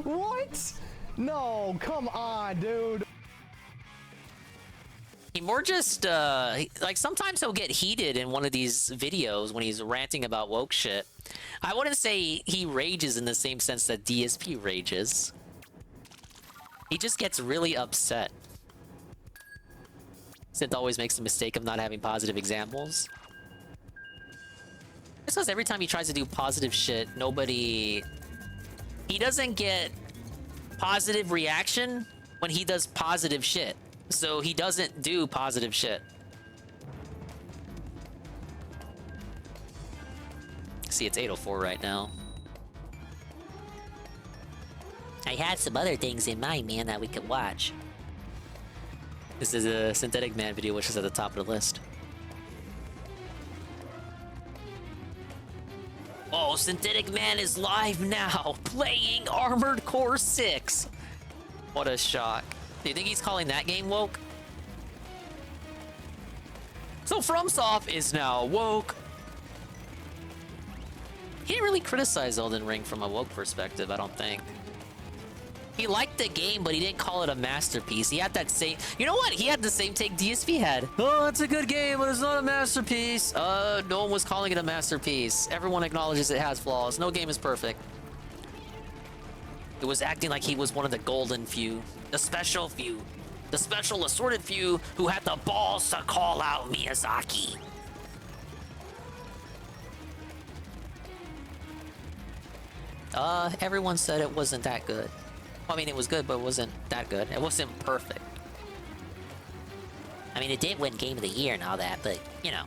What? No, come on, dude. He more just, like, sometimes he'll get heated in one of these videos when he's ranting about woke shit. I wouldn't say he rages in the same sense that DSP rages. He just gets really upset. Synth always makes the mistake of not having positive examples. It's because every time he tries to do positive shit, he doesn't get positive reaction when he does positive shit. So he doesn't do positive shit. See, it's 8:04 right now. I had some other things in mind, man, that we could watch. This is a Synthetic Man video, which is at the top of the list. Oh, Synthetic Man is live now, playing Armored Core 6. What a shock. Do you think he's calling that game woke? So FromSoft is now woke. He didn't really criticize Elden Ring from a woke perspective, I don't think. He liked the game, but he didn't call it a masterpiece. He had that same... You know what? He had the same take DSP had. Oh, it's a good game, but it's not a masterpiece. No one was calling it a masterpiece. Everyone acknowledges it has flaws. No game is perfect. It was acting like he was one of the golden few. The special few. The special assorted few who had the balls to call out Miyazaki. Everyone said it wasn't that good. Well, I mean, it was good, but it wasn't that good. It wasn't perfect. I mean, it did win Game of the Year and all that, but, you know.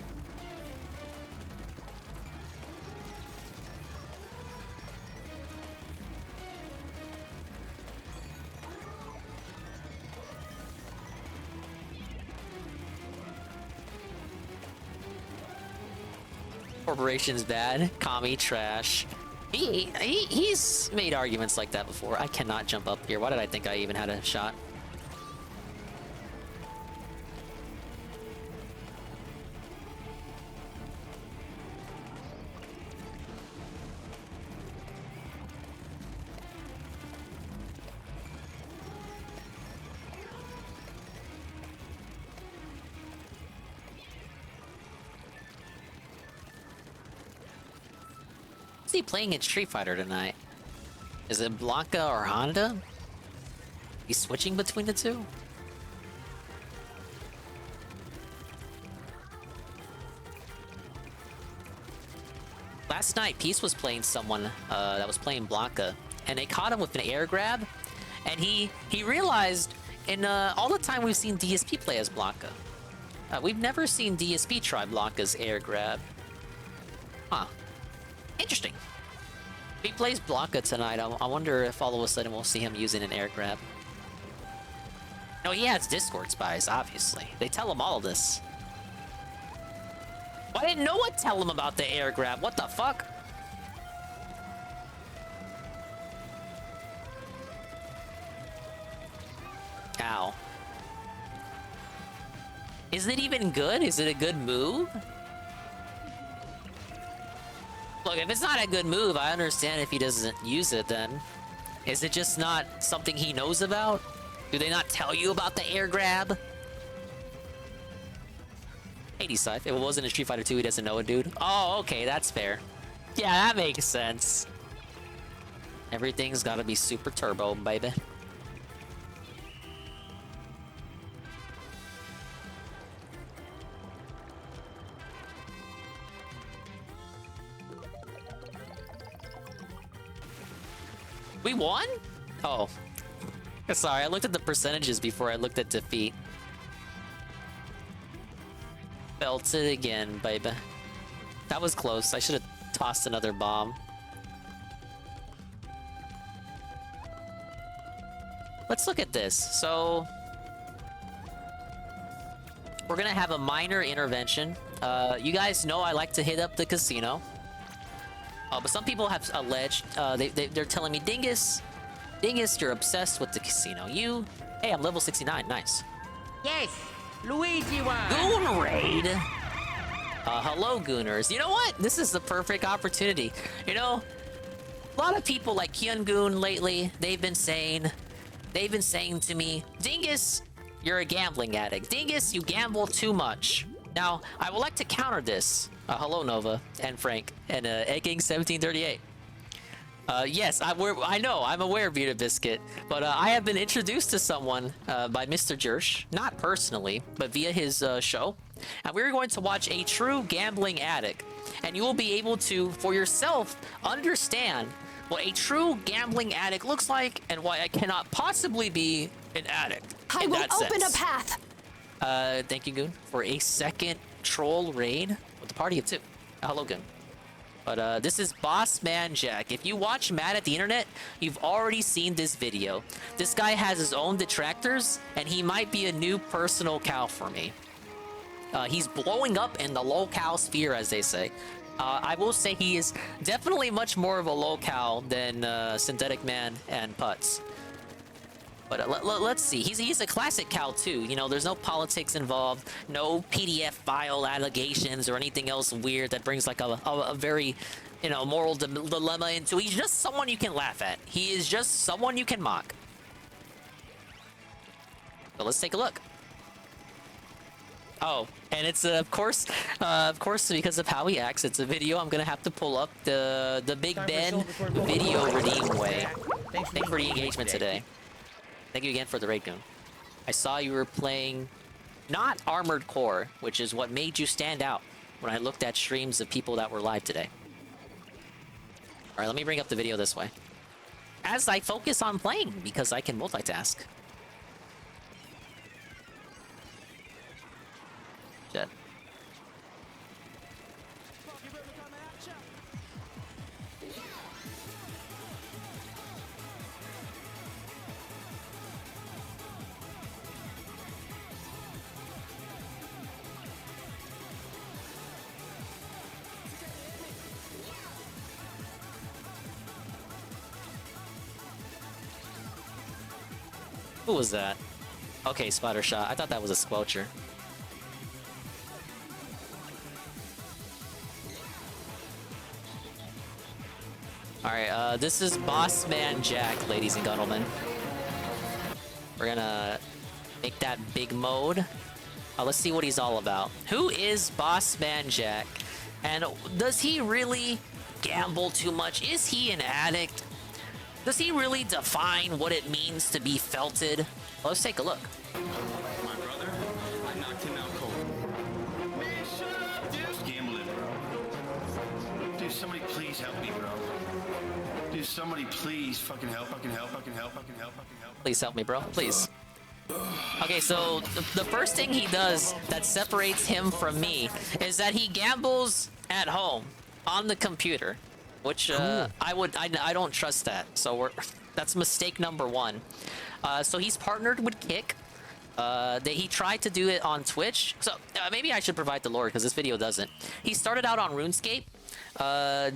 Corporation's bad. Kami trash. He's made arguments like that before. I cannot jump up here. Why did I think I even had a shot? Who's he playing in Street Fighter tonight? Is it Blanca or Honda? He's switching between the two? Last night, Peace was playing someone that was playing Blanca, and they caught him with an air grab, and he realized in all the time we've seen DSP play as Blanca, we've never seen DSP try Blanca's air grab. Huh. Interesting. If he plays Blanca tonight, I wonder if all of a sudden we'll see him using an air grab. No, he has Discord spies, obviously. They tell him all of this. Why didn't no one tell him about the air grab? What the fuck? Ow. Is it even good? Is it a good move? Look, if it's not a good move, I understand if he doesn't use it then. Is it just not something he knows about? Do they not tell you about the air grab? 80 Scythe. If it wasn't in Street Fighter 2, he doesn't know it, dude. Oh, okay, that's fair. Yeah, that makes sense. Everything's gotta be super turbo, baby. We won? Oh. Sorry, I looked at the percentages before I looked at defeat. Felt it again, baby. That was close. I should have tossed another bomb. Let's look at this. So... we're gonna have a minor intervention. You guys know I like to hit up the casino. But some people have alleged, they're telling me, Dingus, you're obsessed with the casino. Hey, I'm level 69, nice. Yes, Luigi won. Goon Raid. Hello, Gooners. You know what? This is the perfect opportunity. You know, a lot of people like Kyun Goon lately, they've been saying to me, Dingus, you're a gambling addict. Dingus, you gamble too much. Now, I would like to counter this. Hello, Nova and Frank and Egging 1738. Yes, I know, I'm aware, Vita Biscuit, but I have been introduced to someone by Mr. Jersh, not personally, but via his show, and we're going to watch a true gambling addict, and you will be able to, for yourself, understand what a true gambling addict looks like and why I cannot possibly be an addict. I will open a path. Thank you, Goon, for a second troll raid with a party of 2. Hello, Goon. But this is Boss Man Jack. If you watch Mad at the Internet, you've already seen this video. This guy has his own detractors, and he might be a new personal cow for me. He's blowing up in the locale sphere, as they say. I will say he is definitely much more of a locale than Synthetic Man and Putz. But let's see. He's a classic cow too. You know, there's no politics involved, no PDF file allegations or anything else weird that brings like a very, you know, moral dilemma into. He's just someone you can laugh at. He is just someone you can mock. So let's take a look. Oh, and it's of course because of how he acts, it's a video. I'm gonna have to pull up the Big Ben video redeem way. Thanks for the engagement today. Thank you again for the raid, Goon. I saw you were playing not Armored Core, which is what made you stand out when I looked at streams of people that were live today. Alright, let me bring up the video this way. As I focus on playing, because I can multitask. Jet. Who was that? Okay, Spider Shot. I thought that was a squelcher. Alright, this is Boss Man Jack, ladies and gentlemen. We're gonna make that big mode. Let's see what he's all about. Who is Boss Man Jack? And does he really gamble too much? Is he an addict? Does he really define what it means to be felted? Let's take a look. My brother, I knocked him out cold. Man, shut up, dude. Just gambling, bro. Dude, somebody please help me, bro. Dude, somebody please fucking help. Please help me, bro. Please. Okay, so the first thing he does that separates him from me is that he gambles at home on the computer. Which I don't trust that. So that's mistake number 1. So he's partnered with Kick. He tried to do it on Twitch. So maybe I should provide the lore because this video doesn't. He started out on RuneScape,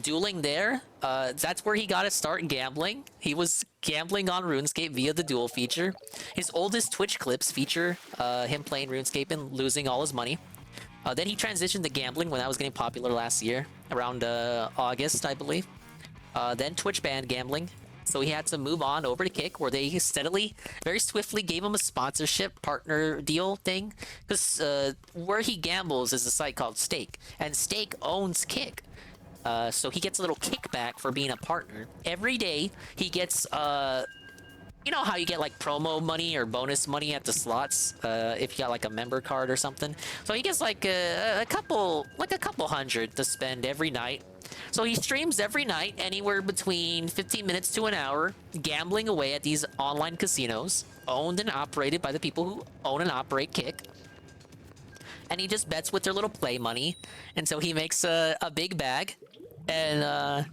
dueling there. That's where he got to start gambling. He was gambling on RuneScape via the duel feature. His oldest Twitch clips feature him playing RuneScape and losing all his money. Then he transitioned to gambling when that was getting popular last year, around August, I believe. Then Twitch banned gambling. So he had to move on over to Kick, where they steadily, very swiftly gave him a sponsorship partner deal thing. Because where he gambles is a site called Stake, and Stake owns Kick. So he gets a little kickback for being a partner. Every day he gets, you know how you get like promo money or bonus money at the slots if you got like a member card or something. So he gets like a couple hundred to spend every night. So he streams every night, anywhere between 15 minutes to an hour, gambling away at these online casinos, owned and operated by the people who own and operate Kick. And he just bets with their little play money until he makes a big bag, and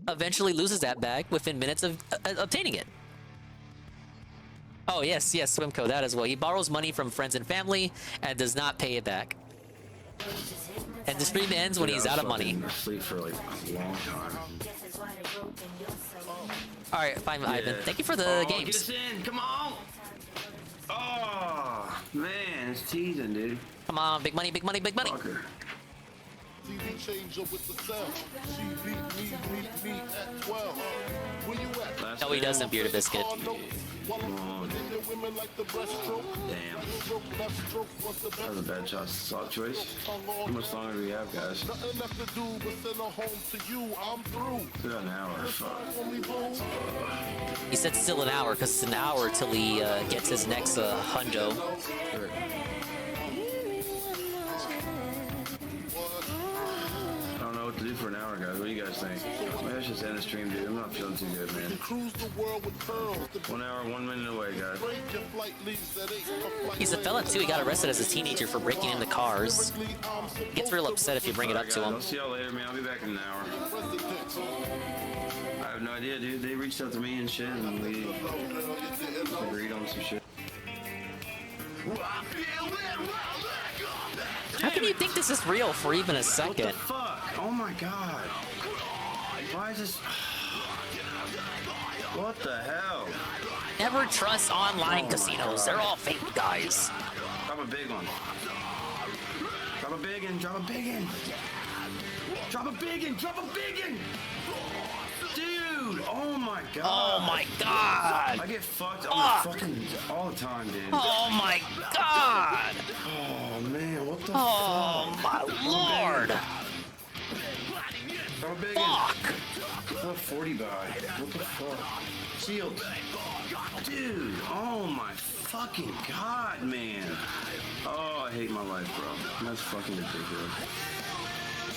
eventually loses that bag within minutes of obtaining it. Oh yes, Swimco, that as well. He borrows money from friends and family and does not pay it back. And the stream ends when he's out of money. Asleep for like a long time. Alright, fine, Ivan. Thank you for the games. Get us in, come on! Oh, man, it's teasing, dude. Come on, big money, big money, big money. Fucker. No, he doesn't, Beard Biscuit. Damn. That was a bad shot choice. How much longer do we have, guys? Still an hour. Fuck. He said still an hour, because it's an hour till he gets his next hundo. Sure. I don't know what to do for an hour, guys. What do you guys think? Maybe I should end the stream, dude. I'm not feeling too good, man. 1 hour, 1 minute away, guys. He's a fella too. He got arrested as a teenager for breaking into cars. He gets real upset if you bring it up to him. I'll see y'all later, man. I'll be back in an hour. I have no idea, dude. They reached out to me and shit, and we agreed on some shit. How can you think this is real for even a second? What the fuck? Oh my god. Why is this... What the hell? Never trust online casinos. They're all fake, guys. Drop a big one. Drop a big one. Drop a big one. Drop a big one. Drop a big one. Dude, oh my god. Oh my god. I get fucked on the fucking all the time, dude. Oh my god. Oh man, what the fuck? Oh my lord. Drop a big fuck. What a 40 buy. What the fuck? Sealed. Dude, oh my fucking god, man. Oh, I hate my life, bro. That's fucking ridiculous.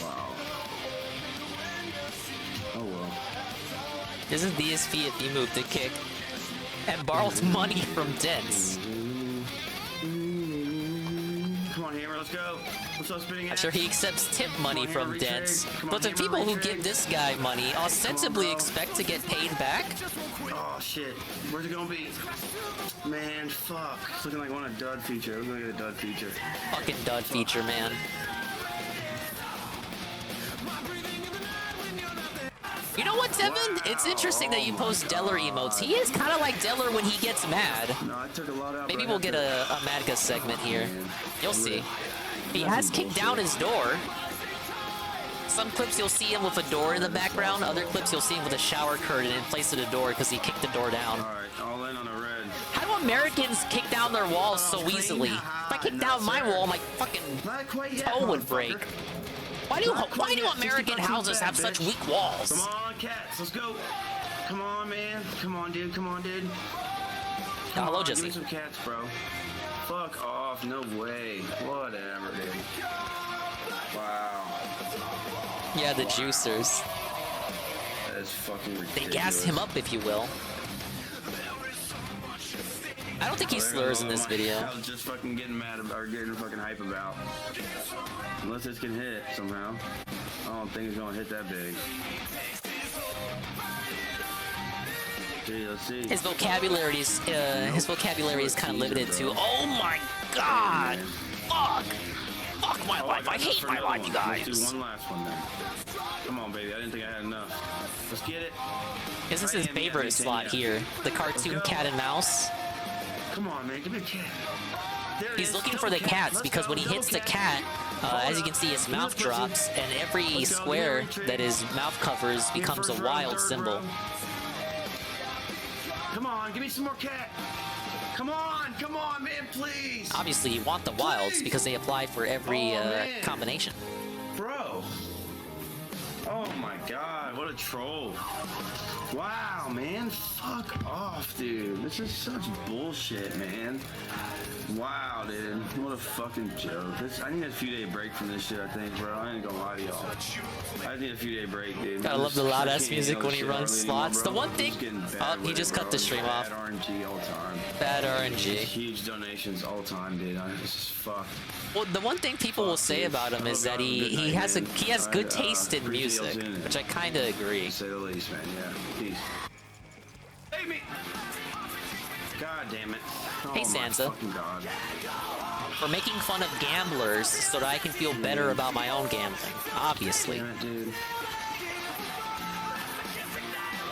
Wow. Oh well. This is DSP if he moved to Kick and borrows money from Dents. Come on, Hammer, let's go. What's up, spinning? I'm sure he accepts tip money from Dents, but the people who give this guy money ostensibly expect to get paid back. Oh shit, where's it gonna be? Man, fuck. It's looking like I want a dud feature. We're gonna get a dud feature. Fucking dud feature, man. You know what, Devin? It's interesting that you post Deller emotes. He is kind of like Deller when he gets mad. No, I took a lot out. Maybe we'll get a Madga segment here. You'll see. He has kicked down his door. Some clips you'll see him with a door in the background. Other clips you'll see him with a shower curtain in place of the door because he kicked the door down. Alright, all in on a red. How do Americans kick down their walls so easily? If I kick down my wall, my fucking toe would break. Why do American houses have such weak walls? Come on, cats, let's go. Come on, man. Come on, dude. Come on, dude. Hello, Give Jesse. me some cats, bro. Fuck off. No way. Whatever, dude. Wow. Yeah, the juicers. That is fucking ridiculous. They gassed him up, if you will. I don't think he slurs in this video. I was just fucking getting mad about, or getting fucking hype about. Unless this can hit somehow. I don't think it's gonna hit that big. Gee, let's see. His vocabulary is kind of limited to. Oh my god! Fuck! Fuck my life! I hate my life, you guys. Let's do one last one then. Come on, baby. I didn't think I had enough. Let's get it. This is his favorite slot here. The cartoon cat and mouse. Come on, man. Give me a cat. He's looking for the cats because when he hits the cat, as you can see, his mouth drops, and every square that his mouth covers becomes a wild symbol. on, give me some more cat. Come on, man, please. Obviously, you want the wilds because they apply for every combination. Bro. Oh my god, what a troll. Wow, man, fuck off, dude. This is such bullshit, man. Wow, dude, what a fucking joke. I need a few day break from this shit, I think, bro. I ain't gonna lie to y'all. I need a few day break, dude. Gotta love the loud ass music when he runs slots. The one thing, he just cut the stream off. Bad RNG all the time. Bad RNG. Huge donations all the time, dude. This is fucked. Well, the one thing people will say about him is that he has good taste in music, which I kind of agree. To say the least, man. Yeah. Peace. Save me! God damn it. Hey, Sansa. For making fun of gamblers so that I can feel better about my own gambling, obviously. Damn it, dude.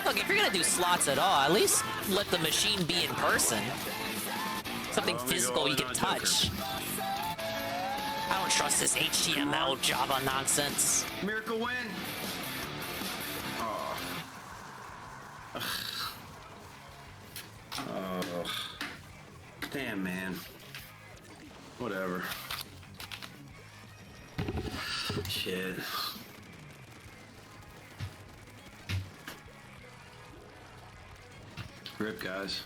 Look, if you're gonna do slots at all, at least let the machine be in person. Something physical you can touch. I don't trust this HTML Java nonsense. Miracle win! Oh. Oh. Damn, man. Whatever. Shit. Rip, guys.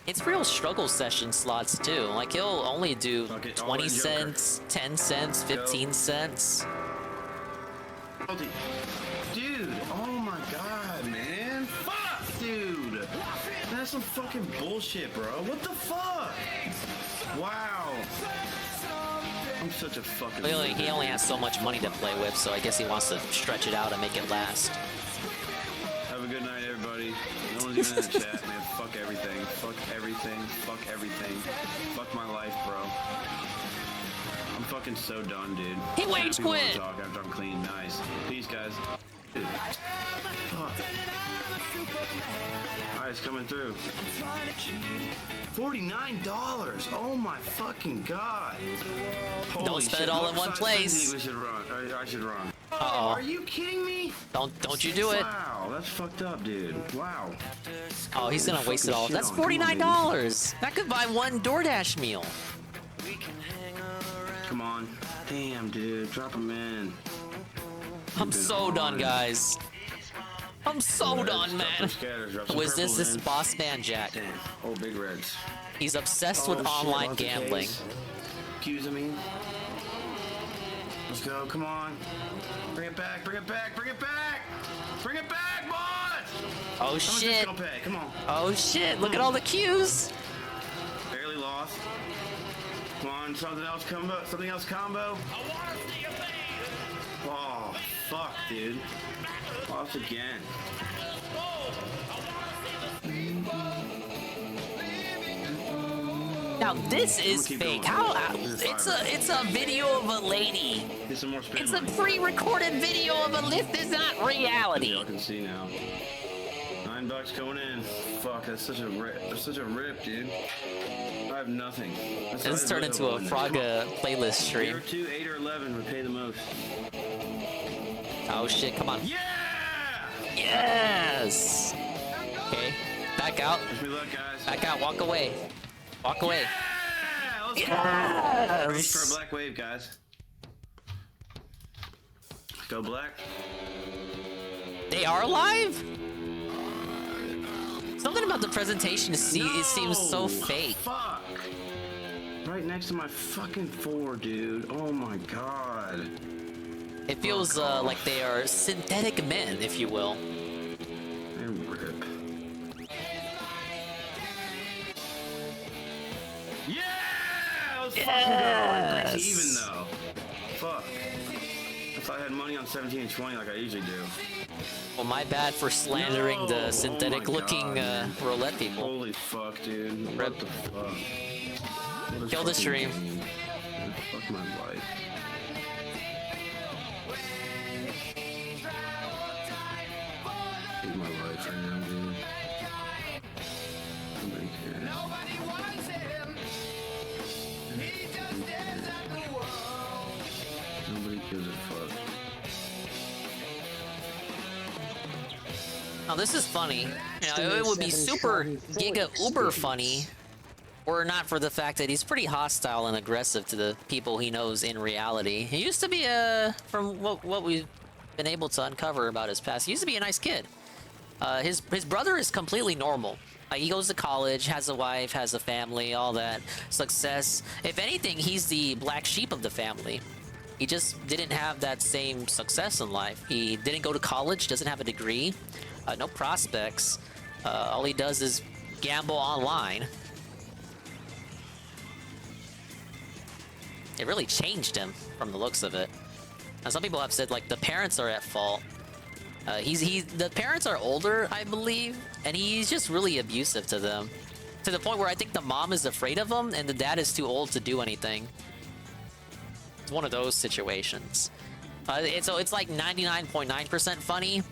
It's real struggle session slots too. Like he'll only do 20 cents, 10 cents, 15 cents. Dude, oh my god, man. Fuck, dude. That's some fucking bullshit, bro. What the fuck? Wow. I'm such a fucking... He only has so much money to play with, so I guess he wants to stretch it out and make it last. Have a good night, everybody. No one's even in the chat, man. Fuck everything. Fuck everything. Fuck everything. Fuck my life, bro. I'm fucking so done, dude. He wage quit! Talk after I'm clean. Nice. Peace, guys. Dude. Fuck. Alright, it's coming through. $49! Oh my fucking god! Don't spend it all in one place. We should run. I should run. Uh-oh. Are you kidding me? Don't you do it. Wow, that's fucked up, dude. Wow. Oh, he's gonna waste it all. That's $49. That could buy one DoorDash meal. Come on. Damn, dude. Drop him in. I'm so done, guys. I'm so done, man. Who is this? This is Boss Man Jack. Damn. Oh, big reds. He's obsessed with online gambling. Q's, I mean. Let's go. Come on. Bring it back. Bring it back. Bring it back. Bring it back, boss. Oh, shit. How much is pay? Come on. Oh, shit. Look at all the Q's. Barely lost. Come on. Something else combo. Something else combo. Oh, fuck, dude. Lost again. Now this is fake. How? It's a video of a lady. It's a pre-recorded video of a lift. It's not reality. Y'all can see now. $9 going in. Fuck, that's such a rip. That's such a rip, dude. I have nothing. This turned into a Fraga playlist stream. 2, 8, or 11 would pay the most. Oh shit! Come on. Yeah! Yes. Okay. Back out. Wish me luck, guys. Back out. Walk away. Walk away. Yeah! Let's Yes! go. Reach for a black wave, guys. Go black. They are alive? Something about the presentation it seems so fake. Fuck. Right next to my fucking 4, dude. Oh my god. It feels like they are synthetic men, if you will. And rip. Yeah! Let's fucking go. Break even though. Fuck. If I had money on 17 and 20 like I usually do. Well, my bad for slandering the synthetic-looking roulette people. Holy fuck, dude. Rip. What the fuck? Kill the stream. Fuck my life. Fuck my life right now, dude. Nobody cares. Nobody wants him. He just stares at the world. Nobody gives a fuck. Now this is funny. You know, it would be super giga uber funny were it not for the fact that he's pretty hostile and aggressive to the people he knows in reality. He used to be from what we've been able to uncover about his past, he used to be a nice kid. His brother is completely normal. He goes to college, has a wife, has a family, all that success. If anything, he's the black sheep of the family. He just didn't have that same success in life. He didn't go to college, doesn't have a degree, no prospects. All he does is gamble online. It really changed him from the looks of it. Now, some people have said like the parents are at fault. The parents are older, I believe, and he's just really abusive to them. To the point where I think the mom is afraid of him and the dad is too old to do anything. It's one of those situations. So it's like 99.9% funny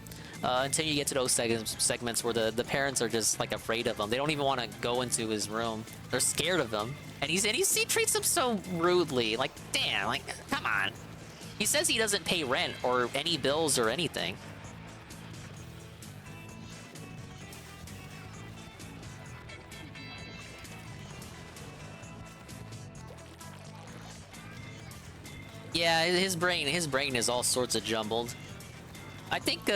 until you get to those segments where the parents are just like afraid of him. They don't even want to go into his room. They're scared of him. And he treats them so rudely. Like, damn, like, come on. He says he doesn't pay rent or any bills or anything. Yeah, his brain is all sorts of jumbled. I think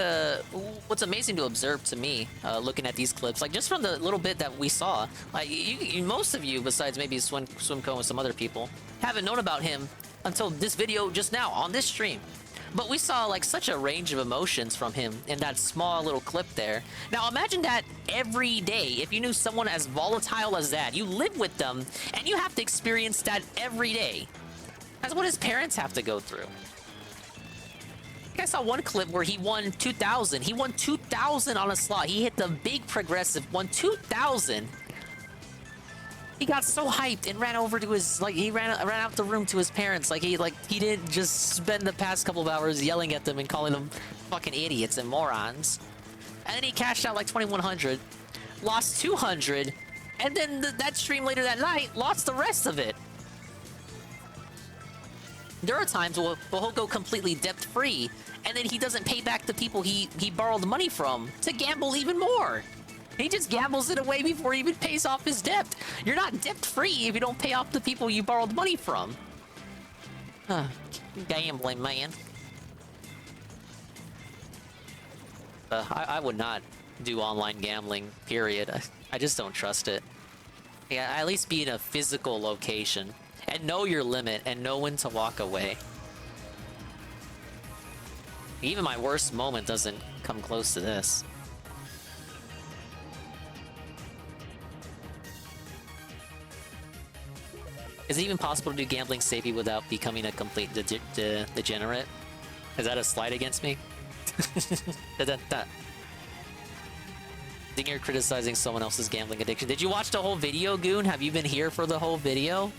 what's amazing to observe to me, looking at these clips, like just from the little bit that we saw, like most of you, besides maybe Swimco and some other people, haven't known about him until this video just now on this stream. But we saw like such a range of emotions from him in that small little clip there. Now imagine that every day. If you knew someone as volatile as that, you live with them and you have to experience that every day. That's what his parents have to go through. I saw one clip where he won 2,000. He won 2,000 on a slot. He hit the big progressive, won 2,000. He got so hyped and ran over to his, like, he ran out the room to his parents. He didn't just spend the past couple of hours yelling at them and calling them fucking idiots and morons. And then he cashed out like 2,100, lost 200, and then that stream later that night lost the rest of it. There are times where he'll go completely debt-free, and then he doesn't pay back the people he borrowed money from to gamble even more. He just gambles it away before he even pays off his debt. You're not debt-free if you don't pay off the people you borrowed money from. Gambling, man. I would not do online gambling, period. I just don't trust it. Yeah, at least be in a physical location. And know your limit, and know when to walk away. Even my worst moment doesn't come close to this. Is it even possible to do gambling safely without becoming a complete degenerate? Is that a slight against me? DingIe criticizing someone else's gambling addiction. Did you watch the whole video, Goon? Have you been here for the whole video?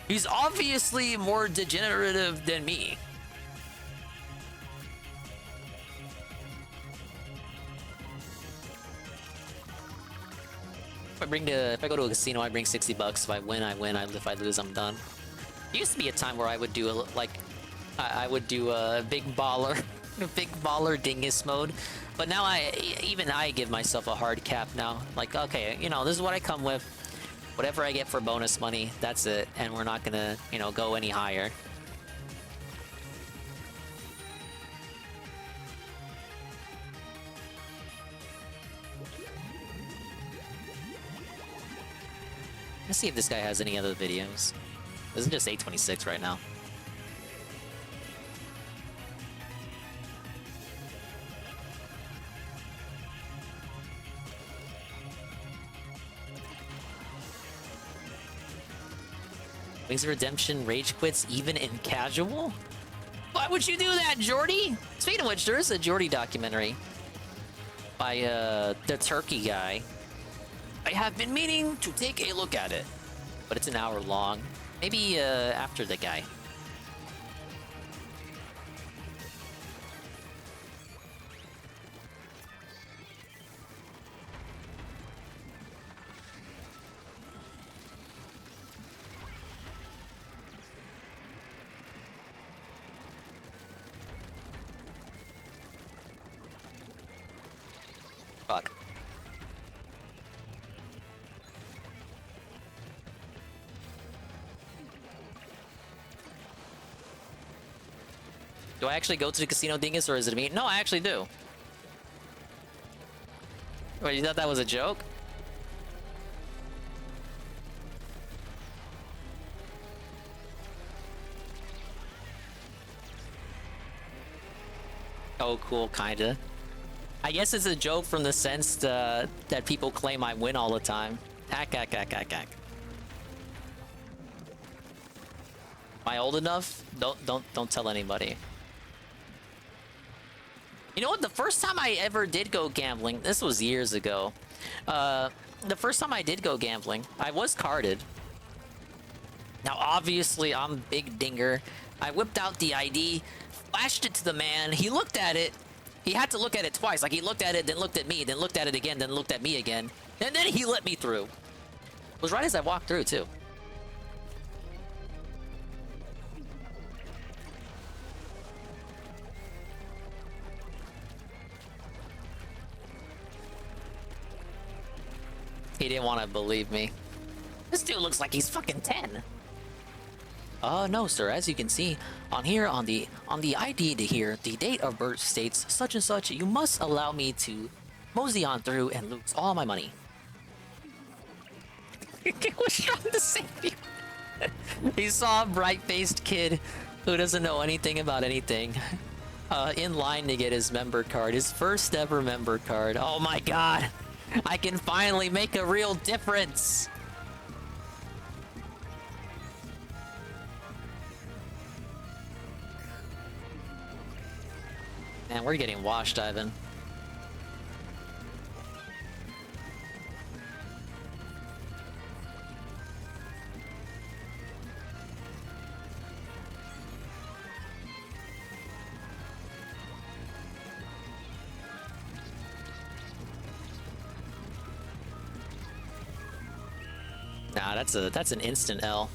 He's obviously more degenerative than me. If I go to a casino, I bring 60 bucks. If I win, I win. If I lose, I'm done. There used to be a time where I would do I would do a big baller dingus mode. But now even I give myself a hard cap now. Like, okay, you know, this is what I come with. Whatever I get for bonus money, that's it. And we're not gonna, you know, go any higher. Let's see if this guy has any other videos. This is just 826 right now. Wings of Redemption rage quits even in casual? Why would you do that, Jordy? Speaking of which, there is a Jordy documentary by the turkey guy. I have been meaning to take a look at it, but it's an hour long. Maybe after the guy. Do I actually go to the casino, Dingus, or is it me? No, I actually do. Wait, you thought that was a joke? Oh, cool, kinda. I guess it's a joke from the sense that people claim I win all the time. Hack. Am I old enough? Don't tell anybody. You know what? The first time I ever did go gambling, this was years ago. The first time I did go gambling, I was carded. Now, obviously, I'm big dinger. I whipped out the ID, flashed it to the man. He looked at it. He had to look at it twice. Like, he looked at it, then looked at me, then looked at it again, then looked at me again. And then he let me through. It was right as I walked through, too. He didn't want to believe me. This dude looks like he's fucking 10. No, sir. As you can see on here, on the ID to here, the date of birth states such and such. You must allow me to mosey on through and lose all my money. He was trying to save you. He saw a bright-faced kid who doesn't know anything about anything, in line to get his member card, his first ever member card. Oh my god! I can finally make a real difference! Man, we're getting washed, Ivan. Nah, that's an instant L.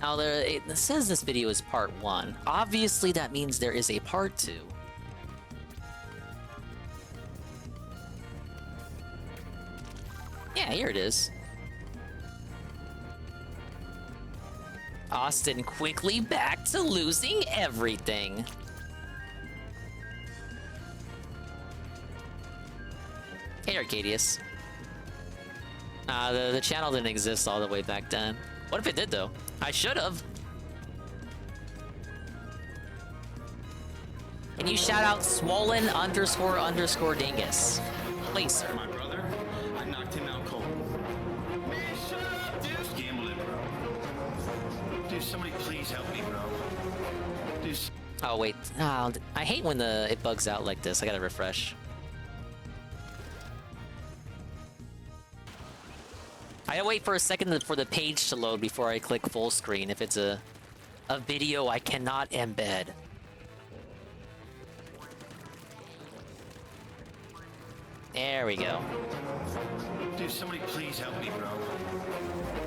Now, it says this video is part 1. Obviously, that means there is a part 2. Yeah, here it is. Austin quickly back to losing everything. Hey, Arcadius. The channel didn't exist all the way back then. What if it did, though? I should have. Can you shout out swollen __ dingus? Please, sir. My brother, I knocked him out cold. Man, shut up, dude. Gambling, bro. Dude, somebody please help me, bro. Dude. Oh wait, oh, I hate when it bugs out like this. I gotta refresh. I gotta wait for a second for the page to load before I click full screen if it's a video I cannot embed. There we go. Dude, somebody please help me, bro.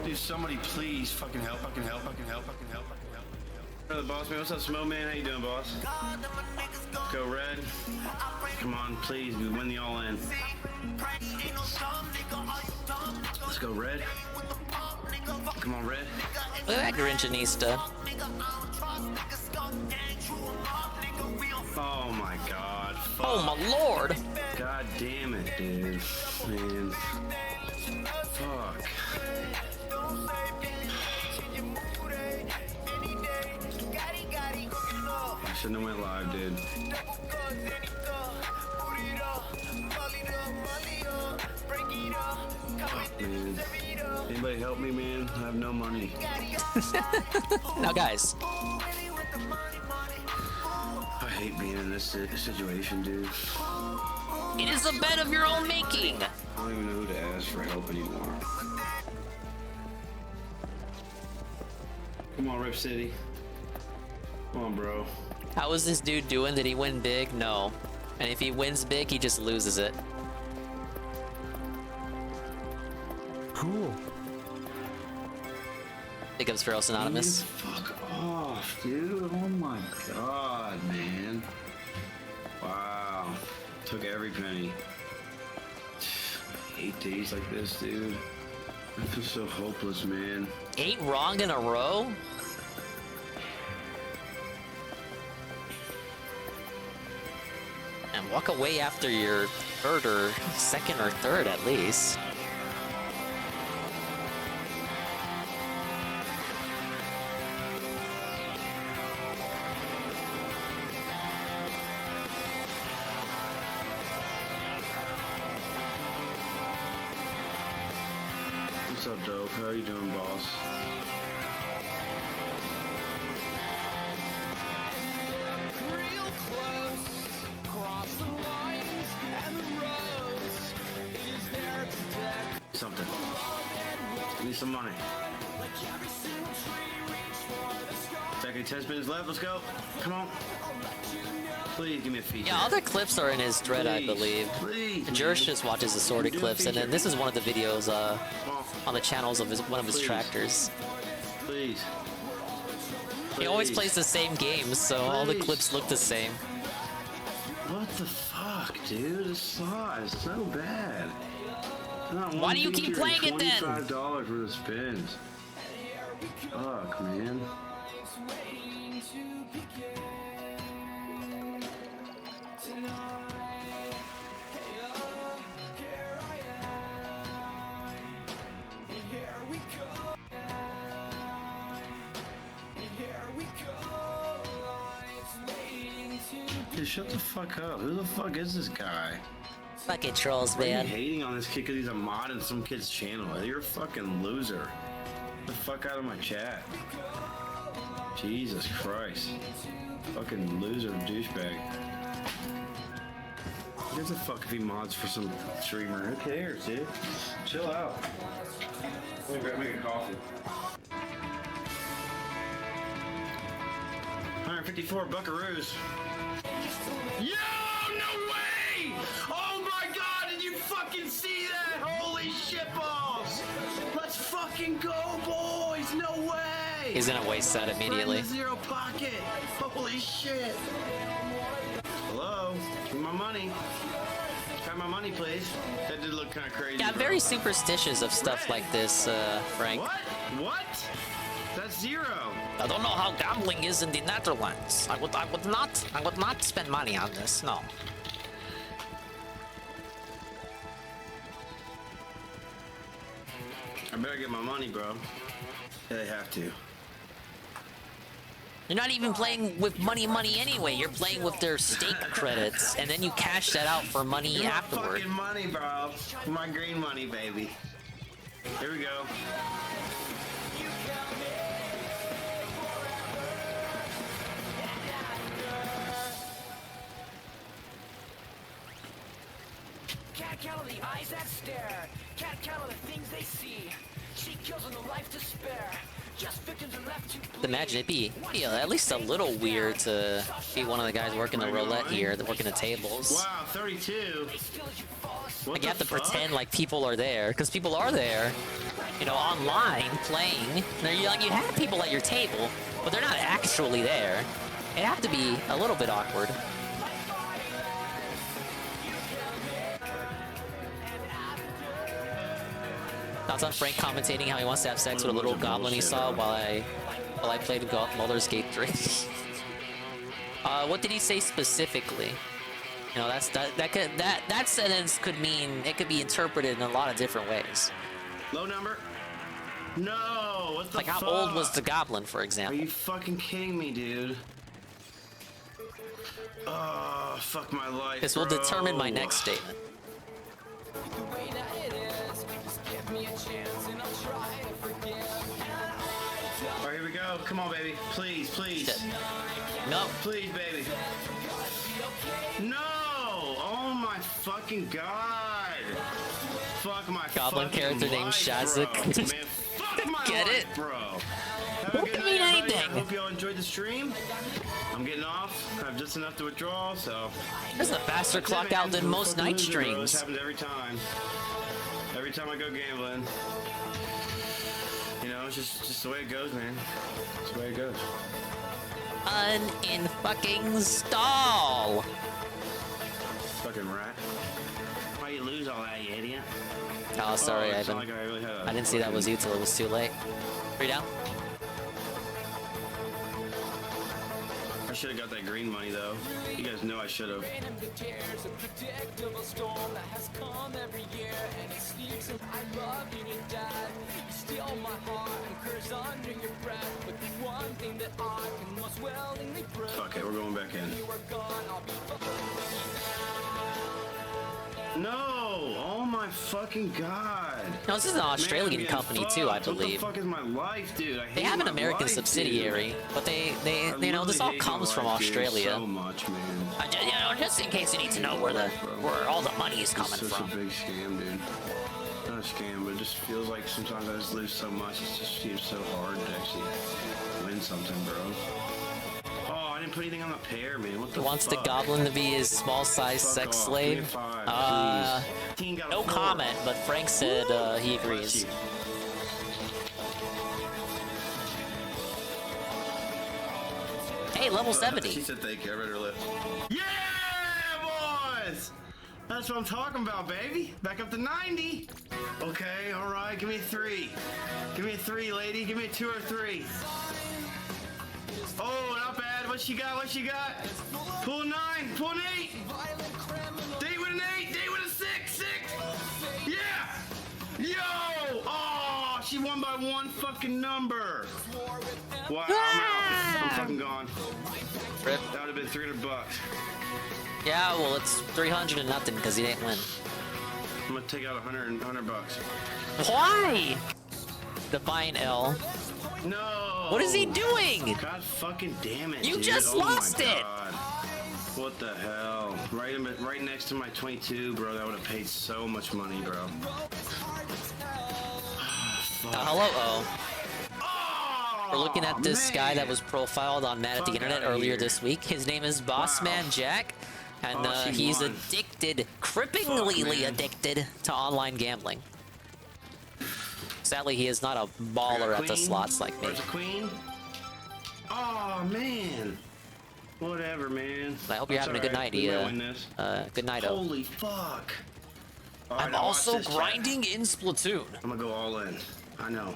Dude, somebody please fucking help. Brother, boss man, what's up, Smo man? How you doing, boss? Go red. Come on, please, we win the all in. Let's go red. Come on, red. Look at that Grinchonista. Oh my god. Fuck. Oh my lord. God damn it, dude. Man. Fuck. I shouldn't have went live, dude. Fuck, man. Anybody help me, man? I have no money. Now, guys. I hate being in this situation, dude. It is a bet of your own making. I don't even know who to ask for help anymore. Come on, Rip City. Come on, bro. How is this dude doing? Did he win big? No. And if he wins big, he just loses it. Cool. Big ups Feroz Anonymous. Fuck off, dude. Oh my god, man. Wow. Took every penny. I hate days like this, dude. I feel so hopeless, man. 8 wrong in a row? And walk away after your second or third at least. What's up, dope? How you doing, boss? Real close, cross the lines and the roads. Is there to protect? Something. Give me some money. Like every single tree reach for the sky. Second 10 spins left. Let's go. Come on. Please give me a feature. Yeah, other clips are in his thread, I believe. Jursh just watches assorted clips, and then this is one of the videos on the channels of one of his tractors. Please. He always plays the same games, so all the clips look the same. What the fuck, dude? This sucks. So bad. Why do you keep playing it then? $25 for the spins. Fuck, man. Dude, shut the fuck up. Who the fuck is this guy? Fucking trolls, Why are man. you hating on this kid because he's a mod in some kid's channel? You're a fucking loser. Get the fuck out of my chat. Jesus Christ. Fucking loser douchebag. Who gives a fuck if he mods for some streamer? Who cares, dude? Chill out. Let me grab me a coffee. 154 buckaroos. Yo, no way! Oh my god, did you fucking see that? Holy shit balls! Let's fucking go, boys! No way! He's gonna waste that immediately. Friend zero pocket! Holy shit! Hello? Give me my money. Have my money, please. That did look kind of crazy. Yeah, I'm very superstitious of stuff like this, Frank. What? What? That's zero. I don't know how gambling is in the Netherlands. I would not spend money on this. No. I better get my money, bro. Yeah, they have to. You're not even playing with money anyway. You're playing with their stake credits, and then you cash that out for money Give afterward. my fucking money, bro. My green money, baby. Here we go. Can't count on the eyes that stare. Can't count on the things they see. She kills on the life to spare. Just victims are left to bleed. Imagine it'd be at least a little weird to be one of the guys working the roulette here, working the tables. Wow, 32. Like you have to pretend like people are there, because people are there, you know, online playing. You have people at your table, but they're not actually there. It'd have to be a little bit awkward. Thoughts on Frank commentating how he wants to have sex with a little goblin he saw while I played Baldur's Gate 3. What did he say specifically? You know, that sentence could mean, it could be interpreted in a lot of different ways. Low number? No, what the Like how fuck? old was the goblin, for example? Are you fucking kidding me, dude? Oh, fuck my life, This will bro. determine my next statement. All right, here we go. Come on, baby. Please, please. Shit. No. Please, baby. No! Oh my fucking god! Fuck my Goblin fucking character named life, Shazak. bro. Man, fuck my Get life, it? bro. Have a Don't good mean night, everybody. anything. I hope y'all enjoyed the stream. I'm getting off. I have just enough to withdraw, so. This is a faster That's it, clock man. out than most Fucking night loser, bro. streams. This happens every time. Every time I go gambling. You know, know, it's just the way it goes, man. It's the way it goes. Uninfucking-stall! Fucking rat. Why you lose all that, you idiot? Oh, sorry, it's Ivan. not like I really had a I didn't see that was you till it was too late. 3 down. I should have got that green money, though. You guys know I should have. Fuck it, we're going back in. No! Oh my fucking god! No, this is an Australian Man, company too, I fucked. believe. What the fuck is my life, dude? I hate They have an my American life, subsidiary, dude. but they I you know, this all literally hate comes my from life, dude, Australia. so much, man. You know, just in case you need to know where all the money is coming It's such from. a big scam, dude. Not a scam, but it just feels like sometimes I just lose so much. It just seems so hard to actually win something, bro. Oh, I didn't put anything on the pair, man. What the He wants fuck? the goblin to be his small-sized Fuck sex off. slave. Give me 5, please. Team got a No 4. comment, but Frank said he agrees. Bless you. Hey, level 70. She said thank you. I read her lips. Yeah, boys! That's what I'm talking about, baby. Back up to 90. Okay, all right. Give me a 3. Give me a 3, lady. Give me a 2 or 3. Oh, not bad. What she got? What she got? Pull a 9. Pull an 8. Date with an 8. Date with a 6. 6. Yeah. Yo. Oh, she won by 1 fucking number. Wow, I'm out. I'm fucking gone. Rip. That would have been $300. Yeah, well, it's 300 and nothing because he didn't win. I'm gonna take out 100 bucks. Why? Defiant L. No. What is he doing? God fucking damn it. You dude. just Oh my lost it. God. What the hell? Right next to my 22, bro. That would have paid so much money, bro. Hello, O. We're looking at this guy that was profiled on Mad at the Internet earlier this week. His name is Bossman Jack, and he's addicted, cripplingly addicted to online gambling. Sadly, he is not a baller at the slots like me. Where's the queen? Oh, man. Whatever, man. I hope you're having a good night, good night, O. Holy fuck. All right, I'm now watch also this, chat. grinding in Splatoon. I'm gonna go all in. I know.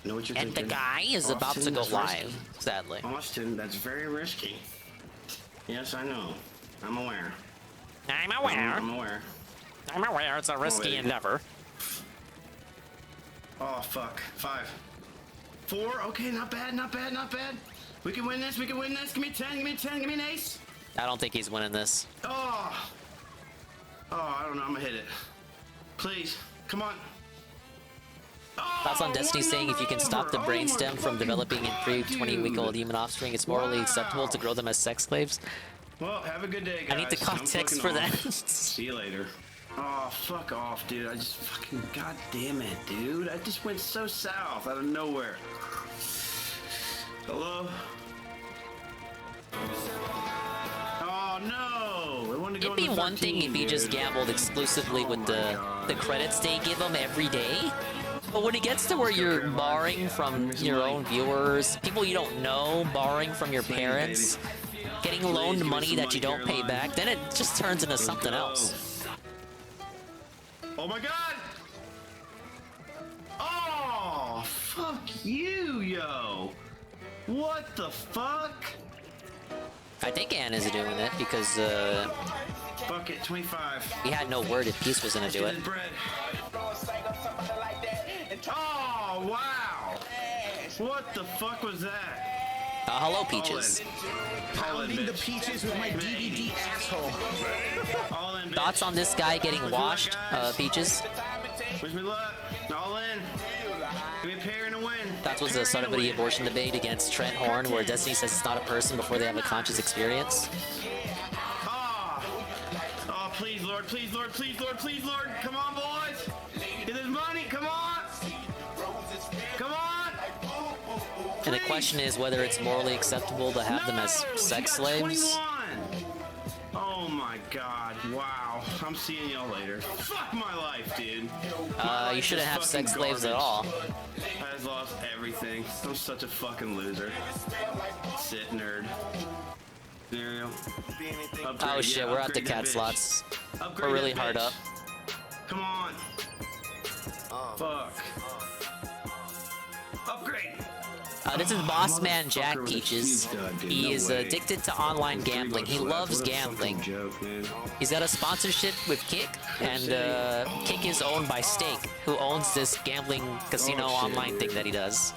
I know what you're And thinking. the guy is about to go that's live, risky. sadly. Austin, that's very risky. Yes, I know. I'm aware. I'm aware. I'm aware. I'm aware it's a risky endeavor. Oh, fuck. 5. 4. Okay, not bad, not bad, not bad. We can win this, we can win this. Give me 10, give me 10, give me an ace. I don't think he's winning this. Oh. Oh, I don't know. I'm gonna hit it. Please. Come on. Thoughts on Destiny saying if you can stop the brainstem from developing in free 20-week-old human offspring, it's morally acceptable to grow them as sex slaves? Well, have a good day, guys. I need the I'm context fucking for that. off. See you later. Oh, fuck off, dude. I just fucking... God damn it, dude. I just went so south out of nowhere. Hello? Oh, no. I wanted to go It'd be into one thing 13, if he just dude. gambled exclusively with the credits they give him every day. But when it gets to where you're borrowing from your own viewers, people you don't know, borrowing from your parents, getting loaned money that you don't pay back, then it just turns into something else. Oh my god! Oh, fuck you, yo! What the fuck? I think Ann is doing it because Fuck it, 25. he had no word if Peace was gonna do it. Oh, wow! What the fuck was that? Hello, Peaches. Pounding the peaches with my DVD asshole. All in, bitch. Thoughts on this guy getting washed, Peaches? Wish me luck. All in. Give me a pair and a win. That was the start of the abortion debate against Trent Horn, where Destiny says it's not a person before they have a conscious experience. Oh, please, Lord, please, Lord, please, Lord, please, Lord. Come on, boys. Get this money. Come on. Come on. And the question is whether it's morally acceptable to have them as sex slaves. 21. Oh my god. Wow. I'm seeing y'all later. Fuck my life, dude. You shouldn't have sex slaves at all. I just lost everything. I'm such a fucking loser. Sit, nerd. Scenario. Oh shit, we're at the cat slots. We're really hard up. Come on. Fuck. Upgrade. This is Boss Man Jack Peaches. He is addicted to online gambling. He loves gambling. He's got a sponsorship with Kick, and Kick is owned by Stake, who owns this gambling casino online thing that he does.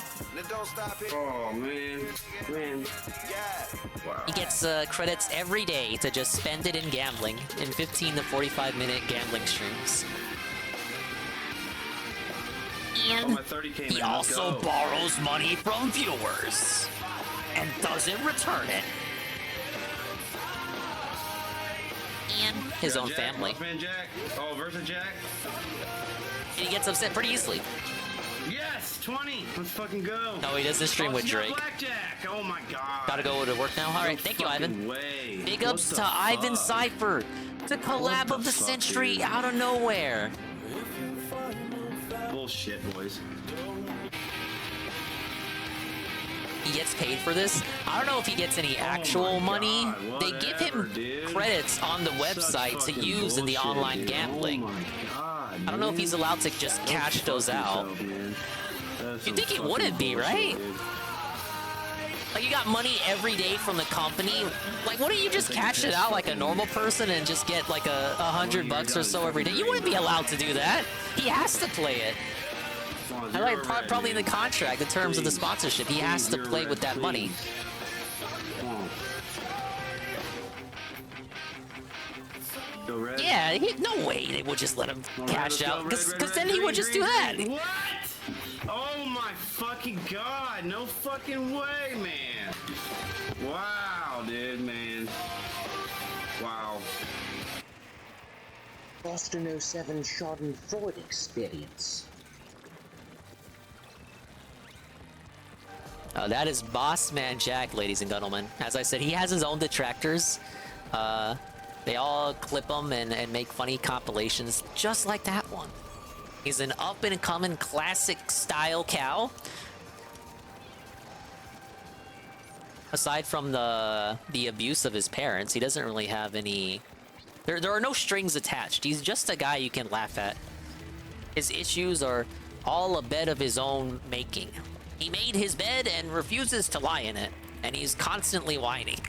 Oh man. He gets credits every day to just spend it in gambling, in 15 to 45-minute gambling streams. And he also borrows money from viewers and doesn't return it. And his own family. Jack. Oh, versus Jack. And he gets upset pretty easily. Yes, 20. Let's fucking go. No, he doesn't stream with Drake. Blackjack. Oh my god. Gotta go to work now. All right, thank you, Ivan. Big ups to Ivan Cypher, to collab of the century out of nowhere. Bullshit, boys. He gets paid for this. I don't know if he gets any actual money. They give him credits on the website to use in the online gambling. I don't know if he's allowed to just cash those out. You'd think he wouldn't be, right? Like, you got money every day from the company. Like, wouldn't you just cash it out like a normal person and just get like $100 or so every day? You wouldn't be allowed to do that. He has to play it. I like probably in the contract, in terms of the sponsorship, he has to play with that money. Yeah, no way they would just let him cash out, because then he would just do that. What? Oh my fucking god, no fucking way, man. Wow, dude, man. Wow. Boston 07 Schadenfreude experience. That is Boss Man Jack, ladies and gentlemen. As I said, he has his own detractors. They all clip him and make funny compilations just like that one. He's an up-and-coming classic style cow. Aside from the abuse of his parents, he doesn't really have any... There are no strings attached. He's just a guy you can laugh at. His issues are all a bed of his own making. He made his bed and refuses to lie in it, and he's constantly whining.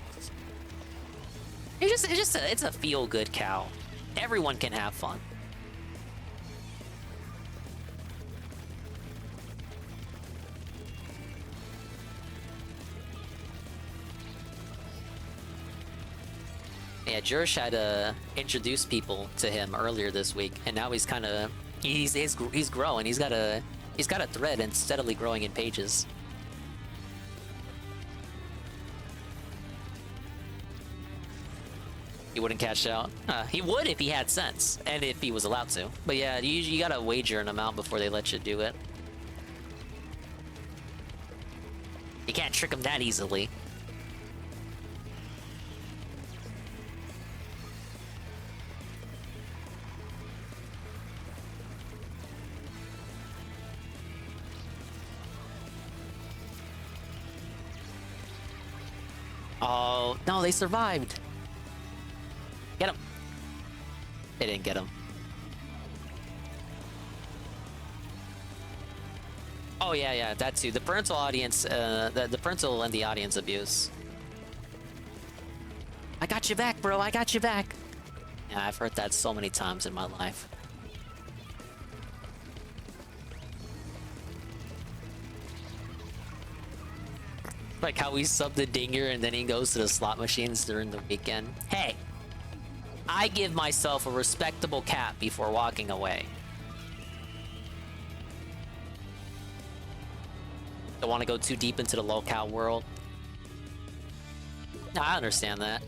It's a feel-good cow. Everyone can have fun. Yeah, Jurish had to introduce people to him earlier this week, and now he's kind of he's growing. He's got a thread and steadily growing in pages. He wouldn't cash out. He would if he had sense and if he was allowed to. But yeah, you gotta wager an amount before they let you do it. You can't trick him that easily. Oh, no, they survived. Get him. They didn't get him. Oh, yeah, that too. The parental audience, the parental and the audience abuse. I got you back, bro. I got you back. Yeah, I've heard that so many times in my life. Like how we subbed the DingIe and then he goes to the slot machines during the weekend. Hey, I give myself a respectable cap before walking away. Don't want to go too deep into the locale world. No, I understand that.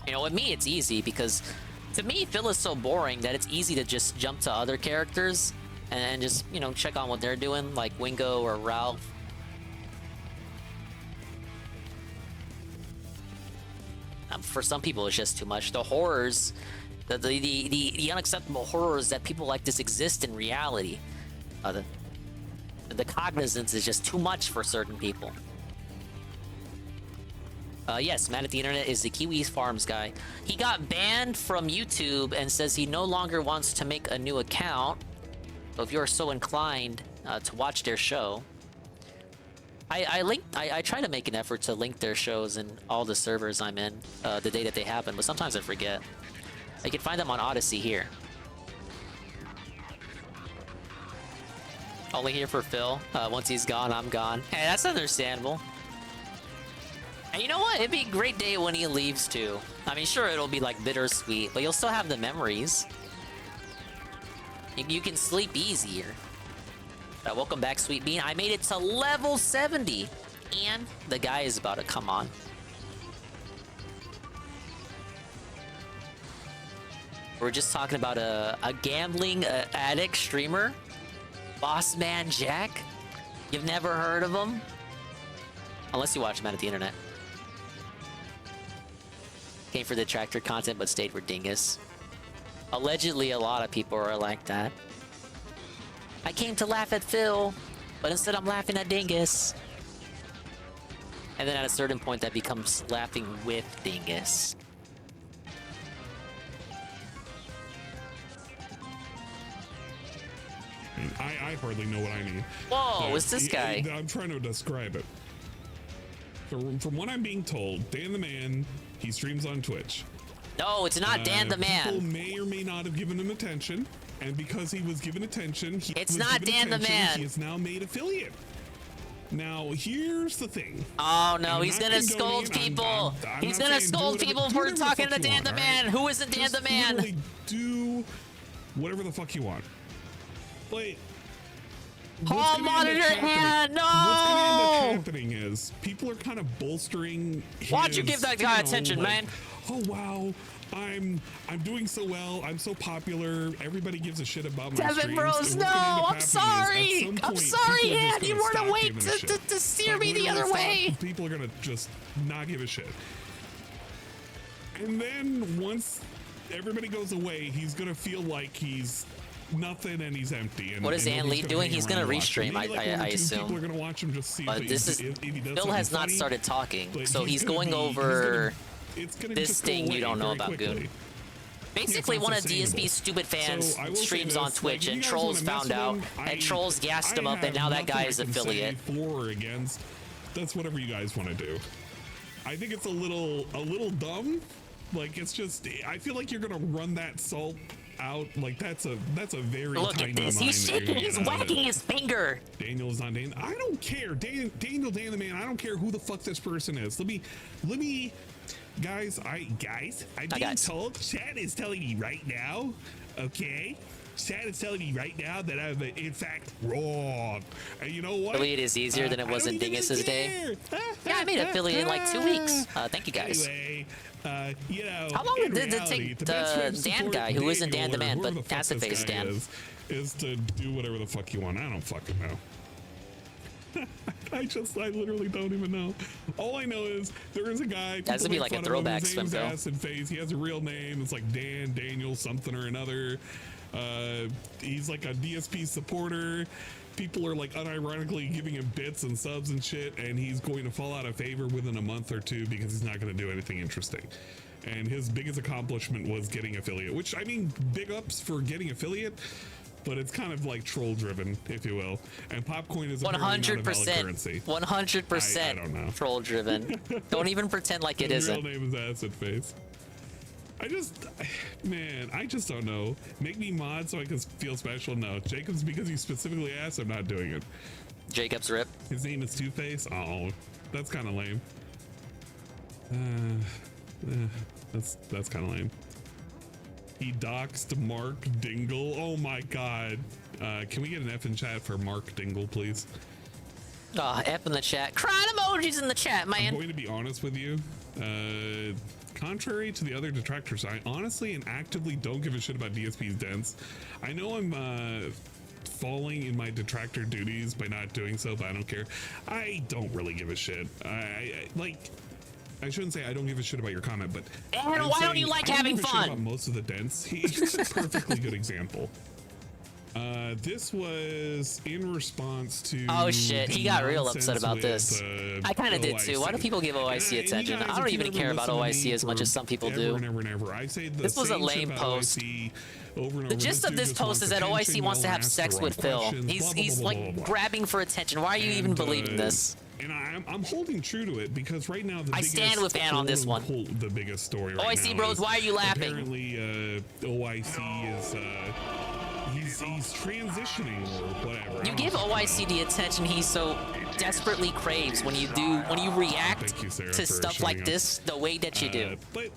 You know, with me it's easy because to me Phil is so boring that it's easy to just jump to other characters and just, you know, check on what they're doing, like Wingo or Ralph. For some people, it's just too much. The horrors, The unacceptable horrors that people like this exist in reality. The cognizance is just too much for certain people. Yes, Mad at the Internet is the Kiwi Farms guy. He got banned from YouTube and says he no longer wants to make a new account. So if you're so inclined to watch their show, I try to make an effort to link their shows in all the servers I'm in the day that they happen, but sometimes I forget. You can find them on Odyssey here. Only here for Phil. Once he's gone, I'm gone. Hey, that's understandable. And you know what? It'd be a great day when he leaves too. I mean, sure, it'll be like bittersweet, but you'll still have the memories. You can sleep easier. Welcome back, Sweet Bean. I made it to level 70. And the guy is about to come on. We're just talking about a gambling addict streamer. Boss Man Jack. You've never heard of him? Unless you watch Mad at the Internet. Came for the tractor content, but stayed for Dingus. Allegedly, a lot of people are like that. I came to laugh at Phil, but instead I'm laughing at Dingus. And then at a certain point, that becomes laughing with Dingus. I hardly know what I mean. Whoa, what's this guy? I'm trying to describe it. From what I'm being told, Dan the Man, he streams on Twitch. No, it's not Dan the Man. People may or may not have given him attention, and because he was given attention, it's not Dan the Man. He is now made affiliate. Now, here's the thing. Oh no, he's gonna scold people. He's gonna scold people for talking to Dan the Man. Who isn't Dan the Man? Literally do whatever the fuck you want. But Hall monitor hand, no! What's gonna end up happening is people are kind of bolstering his, why'd you give that guy attention, like, man? Oh wow, I'm doing so well. I'm so popular. Everybody gives a shit about my Devin streams. Bros, And no! what's gonna end up I'm sorry! happening is, at some I'm point, sorry, people are Han! just You gonna weren't stop awake giving a shit. to steer Like, me the literally other stop. way! People are gonna just not give a shit. And then once everybody goes away, he's gonna feel like he's nothing and he's empty. And, What is Ann Lee doing? He's gonna restream, I assume. People are gonna watch him just see But if this he, is if he does Phil has something not funny, started talking, but so he's going gonna be- over it's gonna this just go thing you away don't know very about quickly. Goon. Basically, It's one of unsustainable. DSP's stupid fans So I will say streams this, on Twitch, like, if and you guys trolls wanna mess found with out, him, and trolls gassed him I up, and have now that nothing guy I is can say affiliate. for or against. That's whatever you guys want to do. I think it's a little dumb. Like, it's just, I feel like you're gonna run that salt out. Like, that's a very Look tiny at this. line He's that you're shaking, gonna he's get out of wagging it. his finger. Daniel's not Dan. I don't care. Daniel Dan the Man. I don't care who the fuck this person is. Let me guys, I'm being told, Chad is telling me right now, okay? Chad is telling me right now that I'm in fact wrong. And you know what? Affiliate is easier than it was in Dingus's day. Yeah, I made affiliate in like 2 weeks. Thank you guys. Anyway, you know, How long in did it reality, take the best way to Dan support guy, who isn't Dan the Daniel or Man, whoever but the fuck Acid this Face guy Dan? is to do whatever the fuck you want. I don't fucking know. I literally don't even know. All I know is there is a guy. That's gonna be like a throwback swim His though. Acid Face. He has a real name. It's like Daniel something or another. He's like a DSP supporter. People are like unironically giving him bits and subs and shit, and he's going to fall out of favor within a month or two because he's not going to do anything interesting. And his biggest accomplishment was getting affiliate, which, I mean, big ups for getting affiliate, but it's kind of like troll driven, if you will. And Popcoin is apparently not a valid currency. 100% I don't know. troll driven. Don't even pretend like it His isn't. real name is Acid Face. I just don't know. Make me mod so I can feel special. No, Jacob's because you specifically asked. I'm not doing it. Jacob's rip. His name is Two Face. Oh, that's kind of lame. That's kind of lame. He doxed Mark Dingle. Oh my god. Can we get an F in chat for Mark Dingle, please? F in the chat. Crying emojis in the chat, man. I'm going to be honest with you. Contrary to the other detractors, I honestly and actively don't give a shit about DSP's dents. I know I'm falling in my detractor duties by not doing so, but I don't care. I don't really give a shit. I like I shouldn't say I don't give a shit about your comment, but And I'm why don't saying you like I don't having give a shit fun? about most of the dents. He's a perfectly good example. This was in response to. Oh shit, he the got real upset nonsense about with, this. I kind of did too. Why do OIC? people give OIC attention? I don't even care about OIC as much as some people do. I say This was a lame post. The gist of this post is that OIC wants to have sex with Phil. He's like grabbing for attention. Why are you even believing this? And I'm holding true to it because right now I stand with Ann on this one. The biggest story right OIC now bros, is why are you laughing? Apparently, OIC is he's transitioning or whatever. You give OIC the attention he so desperately craves when you react to stuff like this the way that you do. But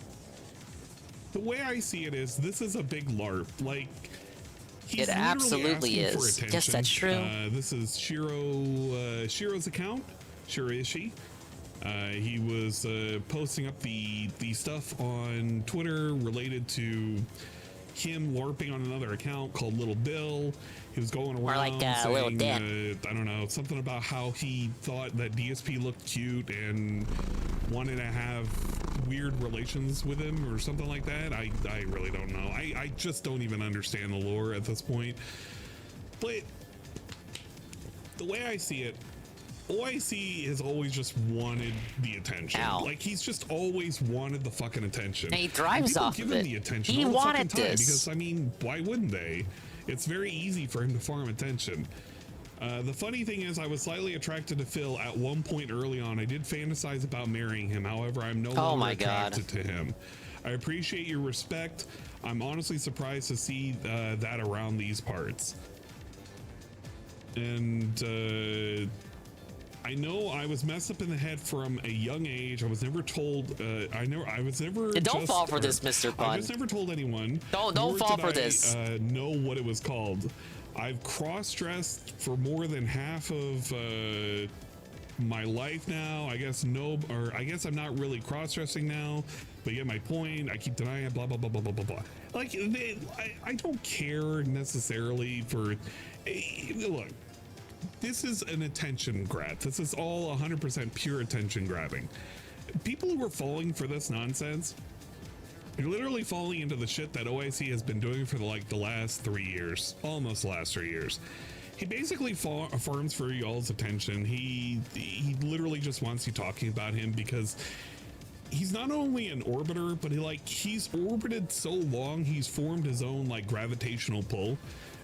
the way I see it is, this is a big LARP. Like, he's It absolutely asking for is. attention. Yes, that's true. This is Shiro's account, Shiraishi. He was posting up the stuff on Twitter related to him LARPing on another account called Little Bill. He was going around More like saying, Little Dick. I don't know, something about how he thought that DSP looked cute and wanted to have weird relations with him or something like that. I really don't know. I just don't even understand the lore at this point. But the way I see it, OIC has always just wanted the attention. Ow. Like, he's just always wanted the fucking attention. And he thrives People off give of him it. the attention He all the fucking wanted time this. because, I mean, why wouldn't they? It's very easy for him to farm attention. The funny thing is, I was slightly attracted to Phil at one point early on. I did fantasize about marrying him. However, I'm no longer attracted to him. I appreciate your respect. I'm honestly surprised to see that around these parts. And I know I was messed up in the head from a young age. I was never told. I was never. Don't fall for this, Mr. Pun. I was never told anyone. Don't fall for this. Know what it was called. I've cross-dressed for more than half of my life now. I guess I guess I'm not really cross-dressing now. But you get my point. I keep denying it. Blah blah blah blah blah blah blah. Like I don't care necessarily for. Look. This is an attention grab. This is all 100% pure attention grabbing. People who are falling for this nonsense, you're literally falling into the shit that OIC has been doing for the last 3 years, almost the last 3 years. He basically farms for y'all's attention. He literally just wants you talking about him because he's not only an orbiter, but he's orbited so long, he's formed his own gravitational pull.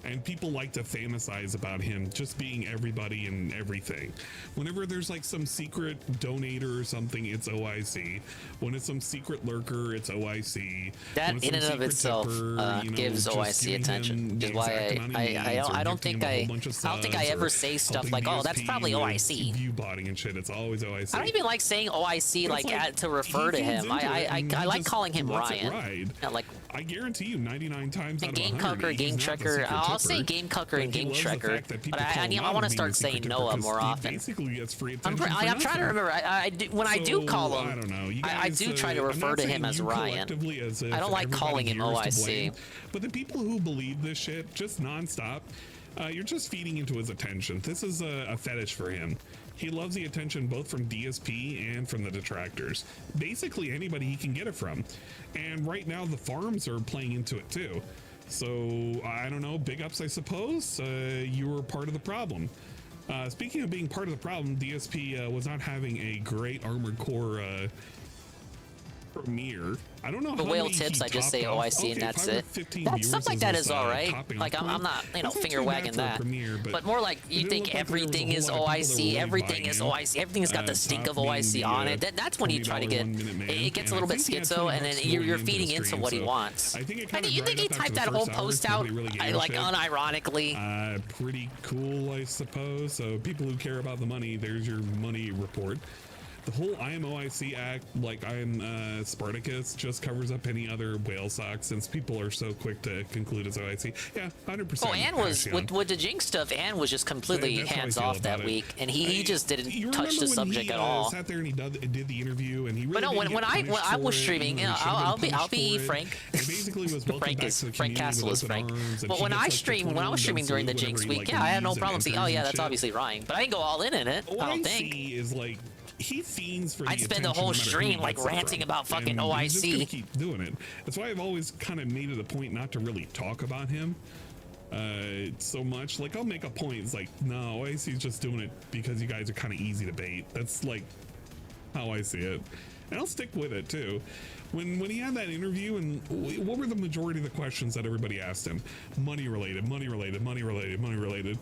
And people like to fantasize about him just being everybody and everything. Whenever there's some secret donator or something, it's OIC. When it's some secret lurker, it's OIC. That in and of itself gives OIC attention. Is why I don't think I ever say stuff like, oh, that's probably OIC. View botting and shit. It's always OIC. I don't even like saying OIC to refer to him. I like calling him Ryan. I guarantee you, 99 times out of 100, Game Cucker, Game Trekker. I'll say Game Cucker and Game Trekker, but I want to start saying Noah more often. I'm trying to remember. When I do call him, I do try to refer to him as Ryan. I don't like calling him OIC. But the people who believe this shit just nonstop, you're just feeding into his attention. This is a fetish for him. He loves the attention both from DSP and from the detractors. Basically anybody he can get it from. And right now the farms are playing into it too. So I don't know, big ups I suppose. You were part of the problem. Speaking of being part of the problem, DSP was not having a great Armored Core premiere. I don't know. The whale tips, I just say OIC and that's it. That stuff like that is all right. I'm not, finger wagging that. But more like you think everything is OIC, everything is OIC, everything's got the stink of OIC on it. That's when you try to get it gets a little bit schizo, and then you're feeding into what he wants. You think he typed that whole post out unironically? Pretty cool, I suppose. So people who care about the money, there's your money report. The whole I am OIC act, I am Spartacus, just covers up any other whale sock since people are so quick to conclude as OIC. Yeah, 100%. Oh, Ann was, with the Jinx stuff, Ann was just completely hands off that week, and he just didn't touch the subject at all. Sat there and he did the interview, and he really. But no, when I was streaming, I'll be frank. Basically, was Frank Castle is frank. But when I was streaming during the Jinx week, yeah, I had no problem saying, oh yeah, that's obviously Ryan. But I didn't go all in it. I don't think. Is he fiends for. I'd the spend the attention whole no matter who stream he like gets it ranting from. about fucking And he's just gonna OIC. keep doing it. That's why I've always kind of made it a point not to really talk about him so much. Like I'll make a point. It's like, no, OIC's just doing it because you guys are kind of easy to bait. That's like how I see it, and I'll stick with it too. When he had that interview, and what were the majority of the questions that everybody asked him? Money related, money related, money related, money related.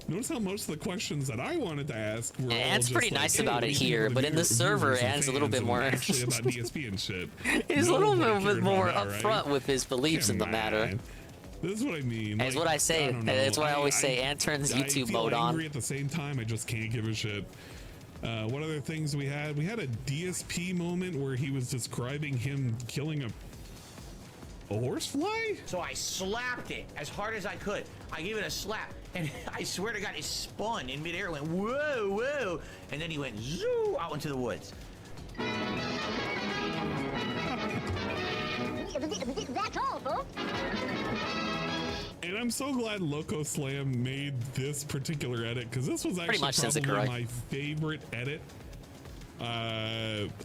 Notice how most of the questions that I wanted to ask were all Ant's just pretty like, nice hey, about what it do you think here, of the but in the server, viewers and Ant's a little fans bit more. and actually about DSP and shit. He's a little Nobody bit cared more about that, upfront right? with his beliefs in the Come matter. on. This is what I mean. That's Like, what I say. don't know. That's why I always say Ant turns YouTube I feel mode on. angry at the same time. I just can't give a shit. What other things we had? We had a DSP moment where he was describing him killing a horsefly? So I slapped it as hard as I could. I gave it a slap, and I swear to God, it spun in midair, went whoa, whoa, and then he went zoo out into the woods. That's all, folks. And I'm so glad Loco Slam made this particular edit, because this was Pretty actually much since it probably correct. my favorite edit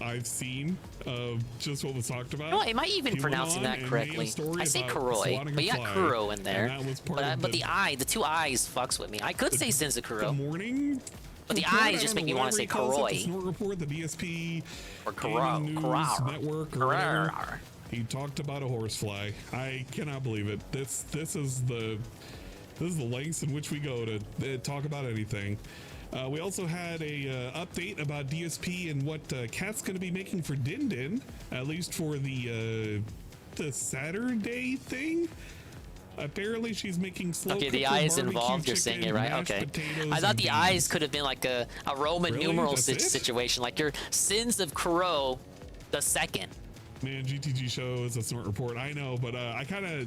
I've seen of just what was talked about. No, am I even He went pronouncing on that and correctly? made a story I say about Kuroi, swatting but a you got fly, Kuro in there. and that was part of But the two eyes fucks with me. I could say Senzakuro. The morning. But the report, eyes I just don't make me know, want to say whatever he calls it, the Kuroi. Snort Report, the DSP, Or Gaming News Kuroi. Network, or whatever. He talked about a horsefly. I cannot believe it. This is the lengths in which we go to talk about anything. We also had a update about DSP and what Kat's going to be making for Din Din, at least for the Saturday thing. Apparently, she's making slow. Okay, the cooker eyes barbecue involved. You're saying chicken, it right. mashed Okay. potatoes, I thought and the beans. eyes could have been like a Roman Really? numeral That's it? situation, like your Sins of Kuro the second. Man, GTG shows a Snort Report. I know, but I kind of.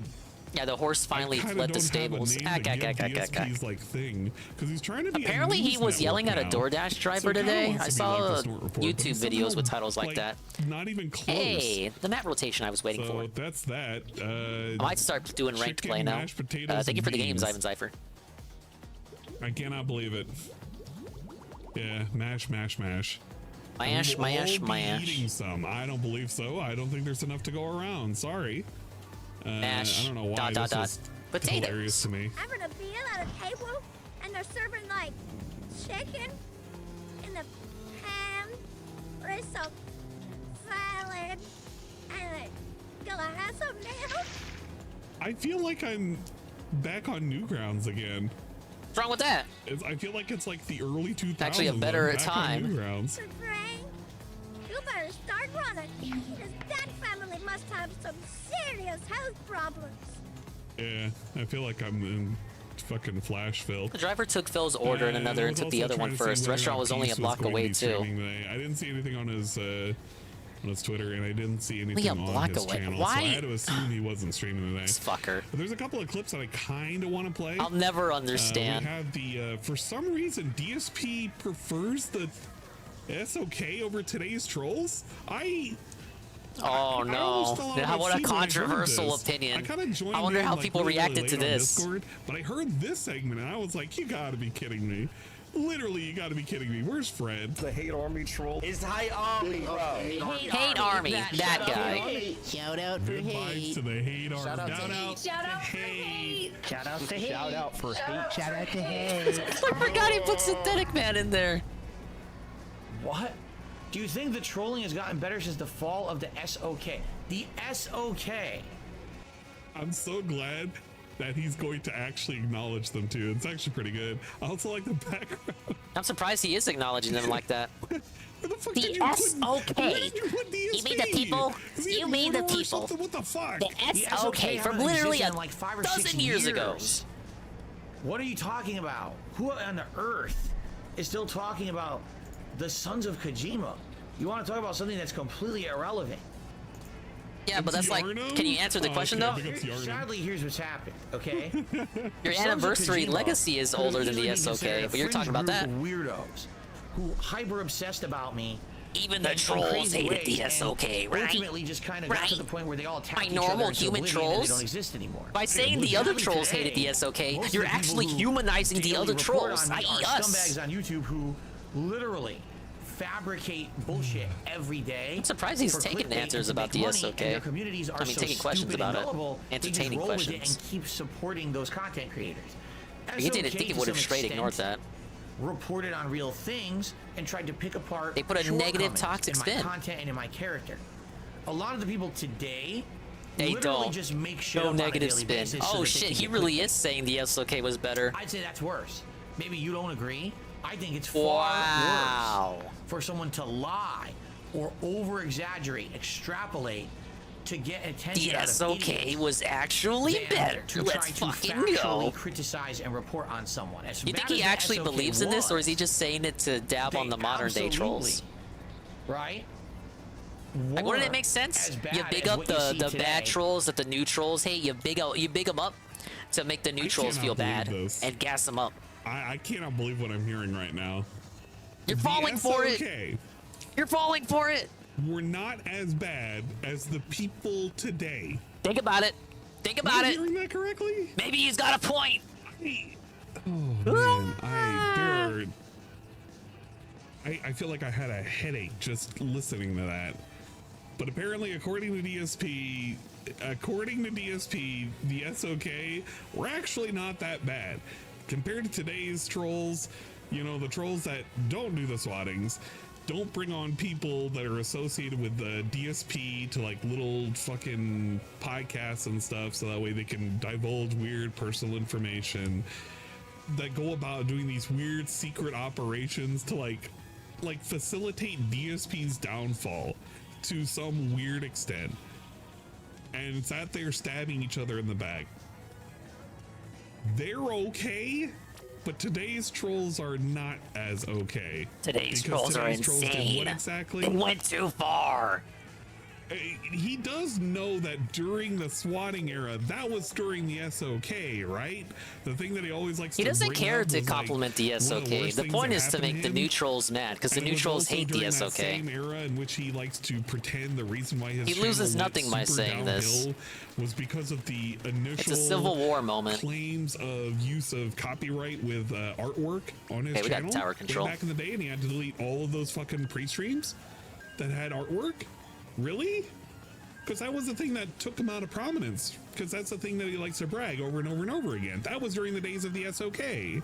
Yeah, the horse finally fled the stables. DSP's like thing, because he's trying to be. Apparently, he was yelling at a DoorDash driver today. I saw YouTube videos somehow, with titles like that. Not even close. Hey, the map rotation I was waiting for. That's that. I might start doing ranked chicken, play now. mashed potatoes, Thank you and for the games, beans. Ivan Cypher. I cannot believe it. Yeah, mash. Mash, We will mash, all be mash. Eating some. I don't believe so. I don't think there's enough to go around. Sorry. Mash. I don't know why Dot, this dot, is dot. Potatoes. hilarious to me. I'm gonna be at a table and they're serving like chicken in the pan with some salad and like gonna have some milk. I feel like I'm back on Newgrounds again. What's wrong with that? I feel like it's like the early 2000s. Actually, a better I'm back on time. Newgrounds. Frank, you better start running because that family must have some serious health problems. Yeah, I feel like I'm in fucking Flashville. The driver took Phil's order in another and took the other one first. The restaurant was only a block away too. I didn't see anything on his Twitter, and I didn't see anything Only a on block his away. channel. Why? So I had to assume he wasn't streaming today. This fucker. But there's a couple of clips that I kind of want to play. I'll never understand. We have the for some reason DSP prefers the SOK over today's trolls. Oh I no! almost fell out Now, of what my a seat when I heard controversial this. opinion. I kind of joined I wonder in, how like, people really reacted late to on this. Discord, but I heard this segment and I was like, you gotta be kidding me. Literally, you gotta be kidding me. Where's Fred? The hate army troll. It's hate army, bro. Hate army, that guy. Shout out for Goodbye to the hate army. Shout out to Shout Shout out for hate. Shout out to hate. Shout out for hate. Shout out to hate. I forgot he put Synthetic Man in there. What? Do you think the trolling has gotten better since the fall of the SOK? The SOK. I'm so glad that he's going to actually acknowledge them too. It's actually pretty good. I also like the background. I'm surprised he is acknowledging them like that. Where the fuck The did you SOK. Where did you put DSP? You mean the people? Is he You a mean the murderer or people? something? What the fuck? The SOK from literally a like 5 or 6 dozen years ago. What are you talking about? Who on the earth is still talking about the Sons of Kojima? You want to talk about something that's completely irrelevant? Yeah, but that's like, can you answer the question though? Sadly, here's what's happened, okay? Your Sons of anniversary Kojima legacy is could have older than easily the been SOK, considered a but you're talking fringe about that. group of weirdos who hyper obsessed about me. Even the in trolls crazy hated the ways, SOK, and right? Ultimately, just kind of got to Right? the point where they all attack By each normal other into human oblivion and trolls? They don't exist anymore. By saying the other trolls hated the SOK, you're actually humanizing the other trolls, i.e. us. Scumbags on YouTube who literally fabricate bullshit every day. I'm surprised he's for taking clickbait answers and to about make the money, and SOK. their communities are so taking questions stupid and about it. gullible, Entertaining they just roll with it questions. and keep supporting those content creators. He didn't SOK, think he to would have some straight extent, ignored that. reported on real things and tried to pick apart. They put a negative, toxic in spin. my content and in my character. A lot of the people today They literally don't. just make shit No up on a negative daily spin. basis so Oh that they shit, can he get really clickbait. is saying the SOK was better. I'd say that's worse. Maybe you don't agree. I think it's Wow. far worse for someone to lie or over-exaggerate, extrapolate to get attention The out of SOK idiots was actually than better. to Let's try to fucking factually go. criticize and report on someone. As You bad think he as that actually SOK believes in this, or is he was, just saying it to dab on the modern day trolls? Right? Like, wouldn't it Were make sense? as bad You big as up what you the see today. bad trolls that the new trolls hate. You big them up to make the new trolls feel bad and gas them up. I cannot believe what I'm hearing right now. You're The falling for it. SOK You're falling for it. We're not as bad as the people today. Think about it. Think Am about I it. hearing that correctly? Maybe he's got a point. Oh man, I feel like I had a headache just listening to that. But apparently, according to DSP, the SOK were actually not that bad compared to today's trolls. You know, the trolls that don't do the swattings, don't bring on people that are associated with the DSP to like little fucking podcasts and stuff, so that way they can divulge weird personal information. That go about doing these weird secret operations to like facilitate DSP's downfall to some weird extent, and it's that they're stabbing each other in the back. They're okay, but today's trolls are not as okay. Today's Because trolls are today's trolls did insane. what exactly? They went too far. He does know that during the swatting era, that was during the SOK, right? The thing that he always likes He to doesn't bring care up to was, compliment like, the one of SOK. worst The things point that is to happened make the him. new trolls mad, because the And it new was trolls also hate during the that SOK. same era in which he likes to pretend the reason why his He loses channel nothing went by super saying this. downhill was because of the initial It's a Civil War moment. claims of use of copyright with artwork on his Okay, we got channel tower way control. back in the day, and he had to delete all of those fucking pre-streams that had artwork. Really? Because that was the thing that took him out of prominence. Because that's the thing that he likes to brag over and over and over again. That was during the days of the SOK.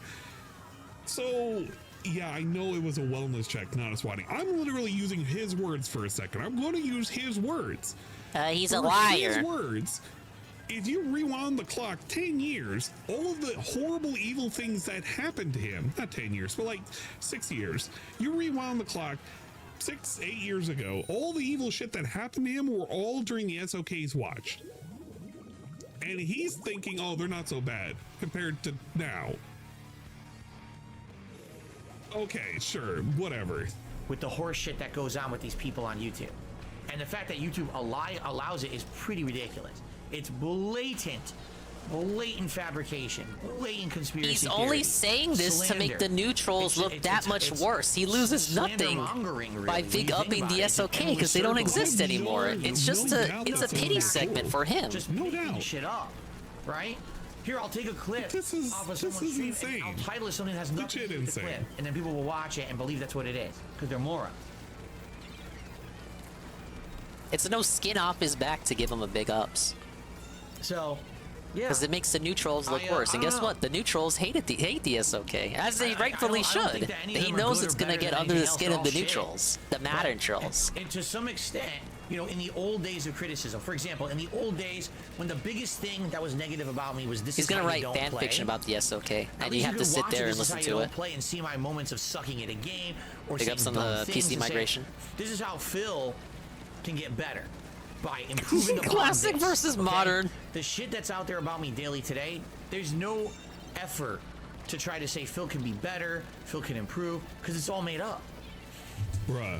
So, yeah, I know it was a wellness check, not a swatting. I'm literally using his words for a second. I'm going to use his words. He's a For liar. His words. If you rewound the clock 10 years, all of the horrible, evil things that happened to him, not 10 years, but like 6 years, you rewound the clock 6-8 years ago, all the evil shit that happened to him were all during the SOK's watch. And he's thinking, oh, they're not so bad compared to now. Okay, sure, whatever. With the horse shit that goes on with these people on YouTube. And the fact that YouTube allows it is pretty ridiculous. It's blatant fabrication, blatant conspiracy He's only theories, saying this to make slander. the new trolls look that much worse. He loses nothing slander-mongering, really, by when you big think upping about the it. It's an SOK endless because they don't circle. exist anymore. It's just it's a pity segment for him. Just making shit up, right? Here, I'll take a clip off of someone's stream and I'll title it something that has nothing to do with the clip, and then people will watch it and believe that's what it is because they're morons. It's no skin off his back to give him a big ups. So, yeah. Because it makes the new trolls look worse. And guess what? The new trolls hate the SOK, as they rightfully I don't should. think that any of He them are knows good it's or gonna better get than under the anything skin else. of the They're new all trolls, the modern trolls. And to some extent, you know, in the old days of criticism, for example, in the old days when the biggest thing that was negative about me was this He's is gonna how you write don't fan play. fiction about the SOK, At and least you have could to sit watch there and this is listen how you to don't it. play and see my moments of sucking at a game or Big saying ups on dumb the things PC and say, migration. this is how Phil can get better by improving upon Classic this, versus okay? modern. The shit that's out there about me daily today, there's no effort to try to say Phil can be better, Phil can improve, because it's all made up. Bruh.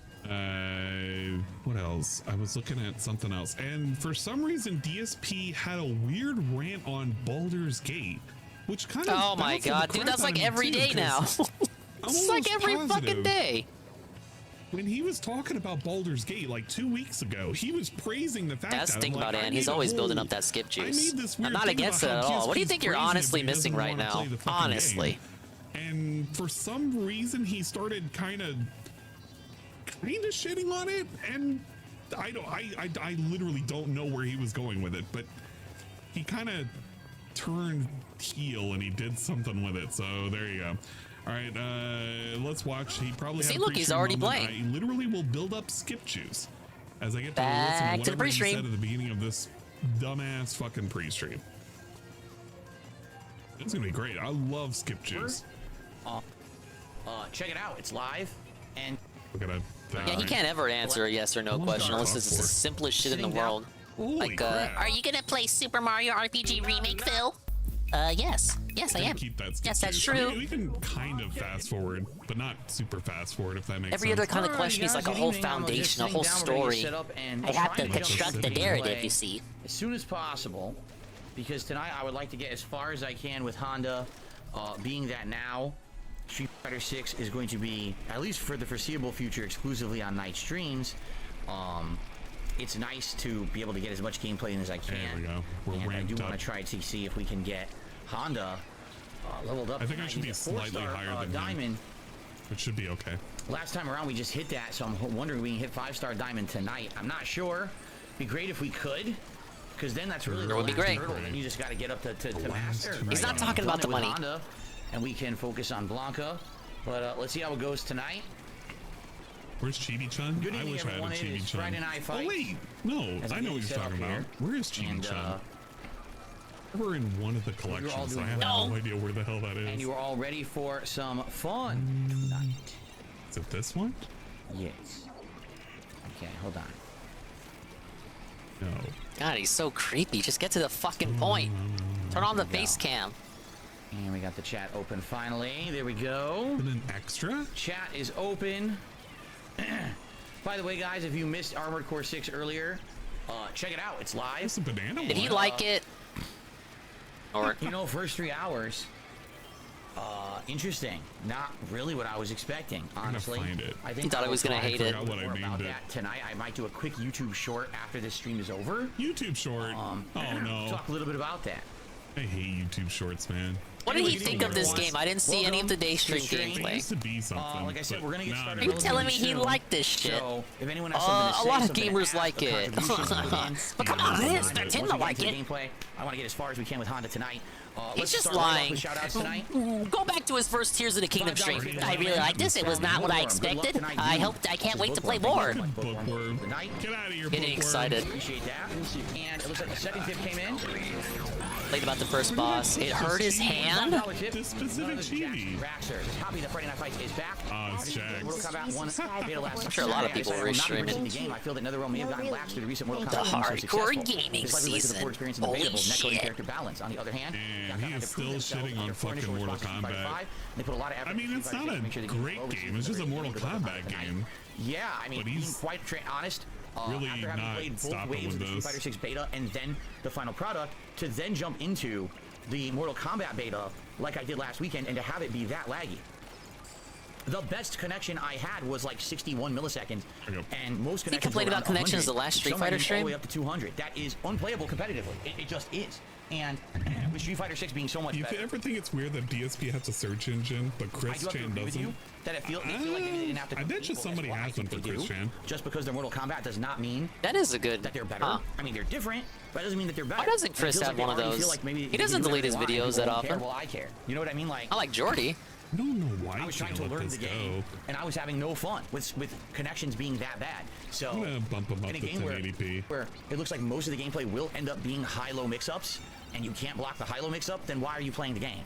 What else? I was looking at something else, and for some reason DSP had a weird rant on Baldur's Gate, which kind of oh my god, dude, that's like every day now. It's like every fucking day. When he was talking about Baldur's Gate like 2 weeks ago, he was praising the fact that's that the thing about Ann. He's always building up that skip juice. I'm not against it at all. What do you think you're honestly missing right now? Honestly. And for some reason, he started kind of shitting on it, and I literally don't know where he was going with it, but he kind of turned heel and he did something with it. So there you go. All right, let's watch. He probably see, look, he's already playing. I literally will build up skip juice as I get to back listen to the pre-stream at the beginning of this dumbass fucking pre-stream. It's gonna be great. I love skip juice. Check it out. It's live, and look at it. Yeah, he can't ever answer a yes or no question unless it's the simplest shit in the world. Like, are you gonna play Super Mario RPG Remake, Phil? Yes. Yes, I am. Yes, that's true. I mean, we can kind of fast forward, but not super fast forward, if that makes sense. Every other kind of question is like a whole foundation, a whole story. I have to construct the narrative, you see. As soon as possible, because tonight I would like to get as far as I can with Honda, being that now Street Fighter 6 is going to be, at least for the foreseeable future, exclusively on night streams. It's nice to be able to get as much gameplay in as I can. There we go. We're and I do ramped want to try to see if we can get Honda leveled up. I think I should be slightly higher than Diamond. It should be okay. Last time around we just hit that, so I'm wondering if we can hit 5-star Diamond tonight. I'm not sure. Be great if we could, because then that's really it would be great. hurdle. Then you just got to get up to master. He's not talking about the money. Honda, and we can focus on Blanca. But let's see how it goes tonight. Where's Chibi-chan? Good I evening, wish everyone. I had a It is Chibi-chan. Friday Night Fights. Oh wait, no, As I know what set you're talking up about. here. Where is Chibi-chan? We're in one of the collections. doing I have well. no idea where the hell that is. And you are all ready for some fun tonight. Is it this one? Yes. Okay, hold on. No. God, he's so creepy. Just get to the fucking point. Turn on the face cam. And we got the chat open finally. There we go. And an extra? Chat is open. By the way, guys, if you missed Armored Core 6 earlier, check it out. It's live. It's a banana. Did he like it? Or you know, first 3 hours. Interesting. Not really what I was expecting, honestly. I'm gonna find it. I think he thought I was gonna hate it. What I more about named that tonight. I might do a quick YouTube short after this stream is over. YouTube short. Oh no. Talk a little bit about that. I hate YouTube shorts, man. What did he think of this game? I didn't see any of the day stream It gameplay. used to be something. Like I said, we're gonna get started. You're telling me he liked this shit? So, if anyone has something to say, a lot of something to gamers ask, like a it. contribution, But come on, I didn't expect him to like it. Gameplay, I want to get as far as we can with Honda tonight. He's just start right off lying. with shout-outs tonight. Go back to his first Tears of the Kingdom stream. I really like this. It was not what I expected. I can't wait to play more. Bookworm. Get out of here, Getting excited. Appreciate that. And it looks like the second tip came in. Played about the first boss. It hurt his hand. This specific chibi. Copy of the Friday Night Fights is back. Oh, it's Jax. Mortal Kombat 1 beta last I'm sure a lot of people were streaming. the game. I feel that NetherRealm may have gotten lax through the recent Mortal The Kombat hardcore gaming season. Holy shit. shit. Balance. On the other hand, And he is still shitting on fucking Mortal Kombat. They put a lot of effort. I mean, it's not a great game. It's just a Mortal Kombat game. Yeah, I mean, being quite honest, really after having not played both stopping waves with of the Street this. Fighter 6 beta and then the final product, to then jump into the Mortal Kombat beta like I did last weekend and to have it be that laggy. The best connection I had was like 61 milliseconds, and most connections. He complained about connections the last Street Fighter stream. All the way up to 200. That is unplayable competitively. It just is. And with Street Fighter 6 being so much better. You ever think it's weird that DSP has a search engine, but Chris Chan doesn't? That it feel like maybe they didn't have to. I bet you somebody has one for Chris Chan. Just because they're Mortal Kombat does not mean that is a good. That they're better. Huh. I mean, they're different, but it doesn't mean that they're better. Why doesn't Chris have one of those? He doesn't delete his videos that often. Well, I care. You know what I mean? Like I like Jordy. I don't know why I was trying to learn the game, and I was having no fun with connections being that bad. So I'm gonna bump him up in a to game 1080p. where it looks like most of the gameplay will end up being high-low mix-ups, and you can't block the high-low mix-up, then why are you playing the game?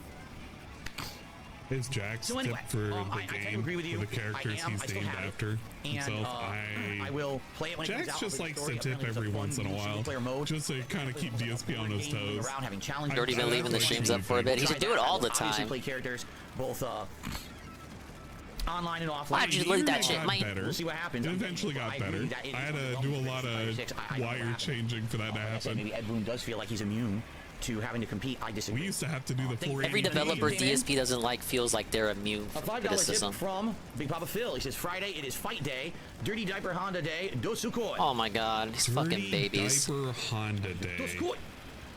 Is Jack's So anyway, tip for the I game, agree with you. for the characters I he's still named have it. after himself? I will play it when it comes Jax out. just with likes the story. to tip Apparently every there's a once in a fun while, single-player mode. just to kind of keep DSP on his toes. Around having challenges. Jordy been leaving the streams up for a bit. He should do it all the time. Play characters both online and offline. Why'd you delete that shit, man? We'll see what happens. It eventually got better. I had to do a lot of wire changing for that to happen. Maybe Ed Boon does feel like he's immune to having to compete. I disagree. We used to have to do the 480. Every developer DSP doesn't like feels like they're immune A $5 criticism. tip from Big Papa Phil. He says, Friday, it is fight day. Dirty Diaper Honda Day. Dosukoi. Oh my god, these fucking babies. Diaper Honda Day. Dosukoi.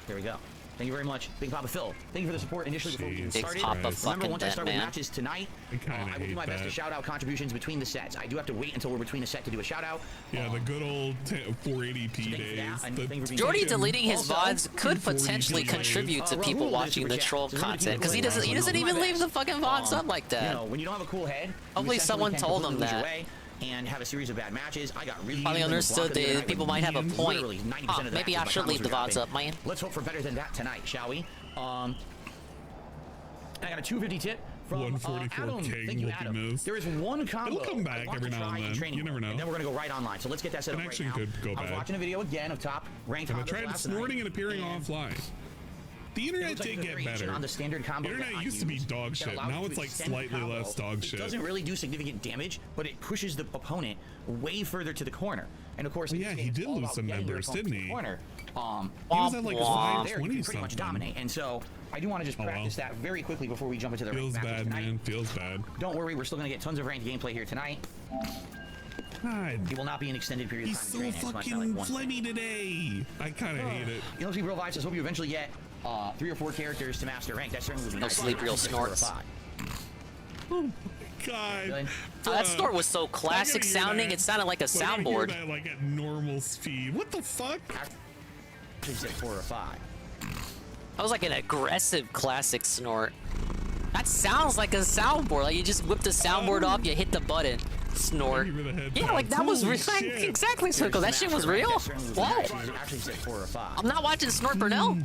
There we go. Thank you very much, Big Papa Phil. Thank you for the support initially before we get Big started. Papa Remember, fucking once I dead, start man. with matches tonight, I will do my best to shout out contributions between the sets. I do have to wait until we're between a set to do a shout out. Yeah, the good old 480p days. Jordy deleting his VODs could potentially contribute to people watching the troll content because he doesn't even leave the fucking VODs up like that. You know, when you don't have a cool head, Hopefully someone told him that. And have a series of bad matches. I got really Probably understood that people might have a point. Literally 90% Oh, of the maybe I matches, should my leave the combos were VODs up, man. Let's hope for better than that tonight, shall we? I got a 250 tip from 144 Adam. king Thank you, looking Adam. moves. There is one combo. It'll come back I want every to now try and in then. training You never mode, know. And then we're gonna go right online. So let's get that set up right Connection now. could go I was bad. watching a video again of top ranked. And I tried snorting and appearing offline. The internet did get better. On the standard combo The internet used to be dog shit. Now it's like slightly less dog shit. It doesn't really do significant damage, but it pushes the opponent way further to the corner. And of course, Yeah, he did lose some members, didn't he? Corner. He was at like 520 pretty much dominate. And so I do want to just practice that very quickly before we jump into the Feels ranked matches bad, tonight. man. Feels bad. Don't worry, we're still going to get tons of ranked gameplay here tonight. God. It will not be an extended period of He's time. so fucking flammy today. I kind of hate it. You know, see, Real Vibes says, hope you eventually get 3 or 4 characters to master rank. That certainly would be No nice. sleep, real snorts. God. That snort was so classic sounding, it sounded like a soundboard. That, like at normal speed. What the fuck? He said 4 or 5. That was like an aggressive classic snort. That sounds like a soundboard. Like you just whip the soundboard off, you hit the button. Snort. Yeah, like that was real. Exactly, Circle. That shit was real? Whoa. Actually said 4 or 5. I'm not watching Snort Burnell.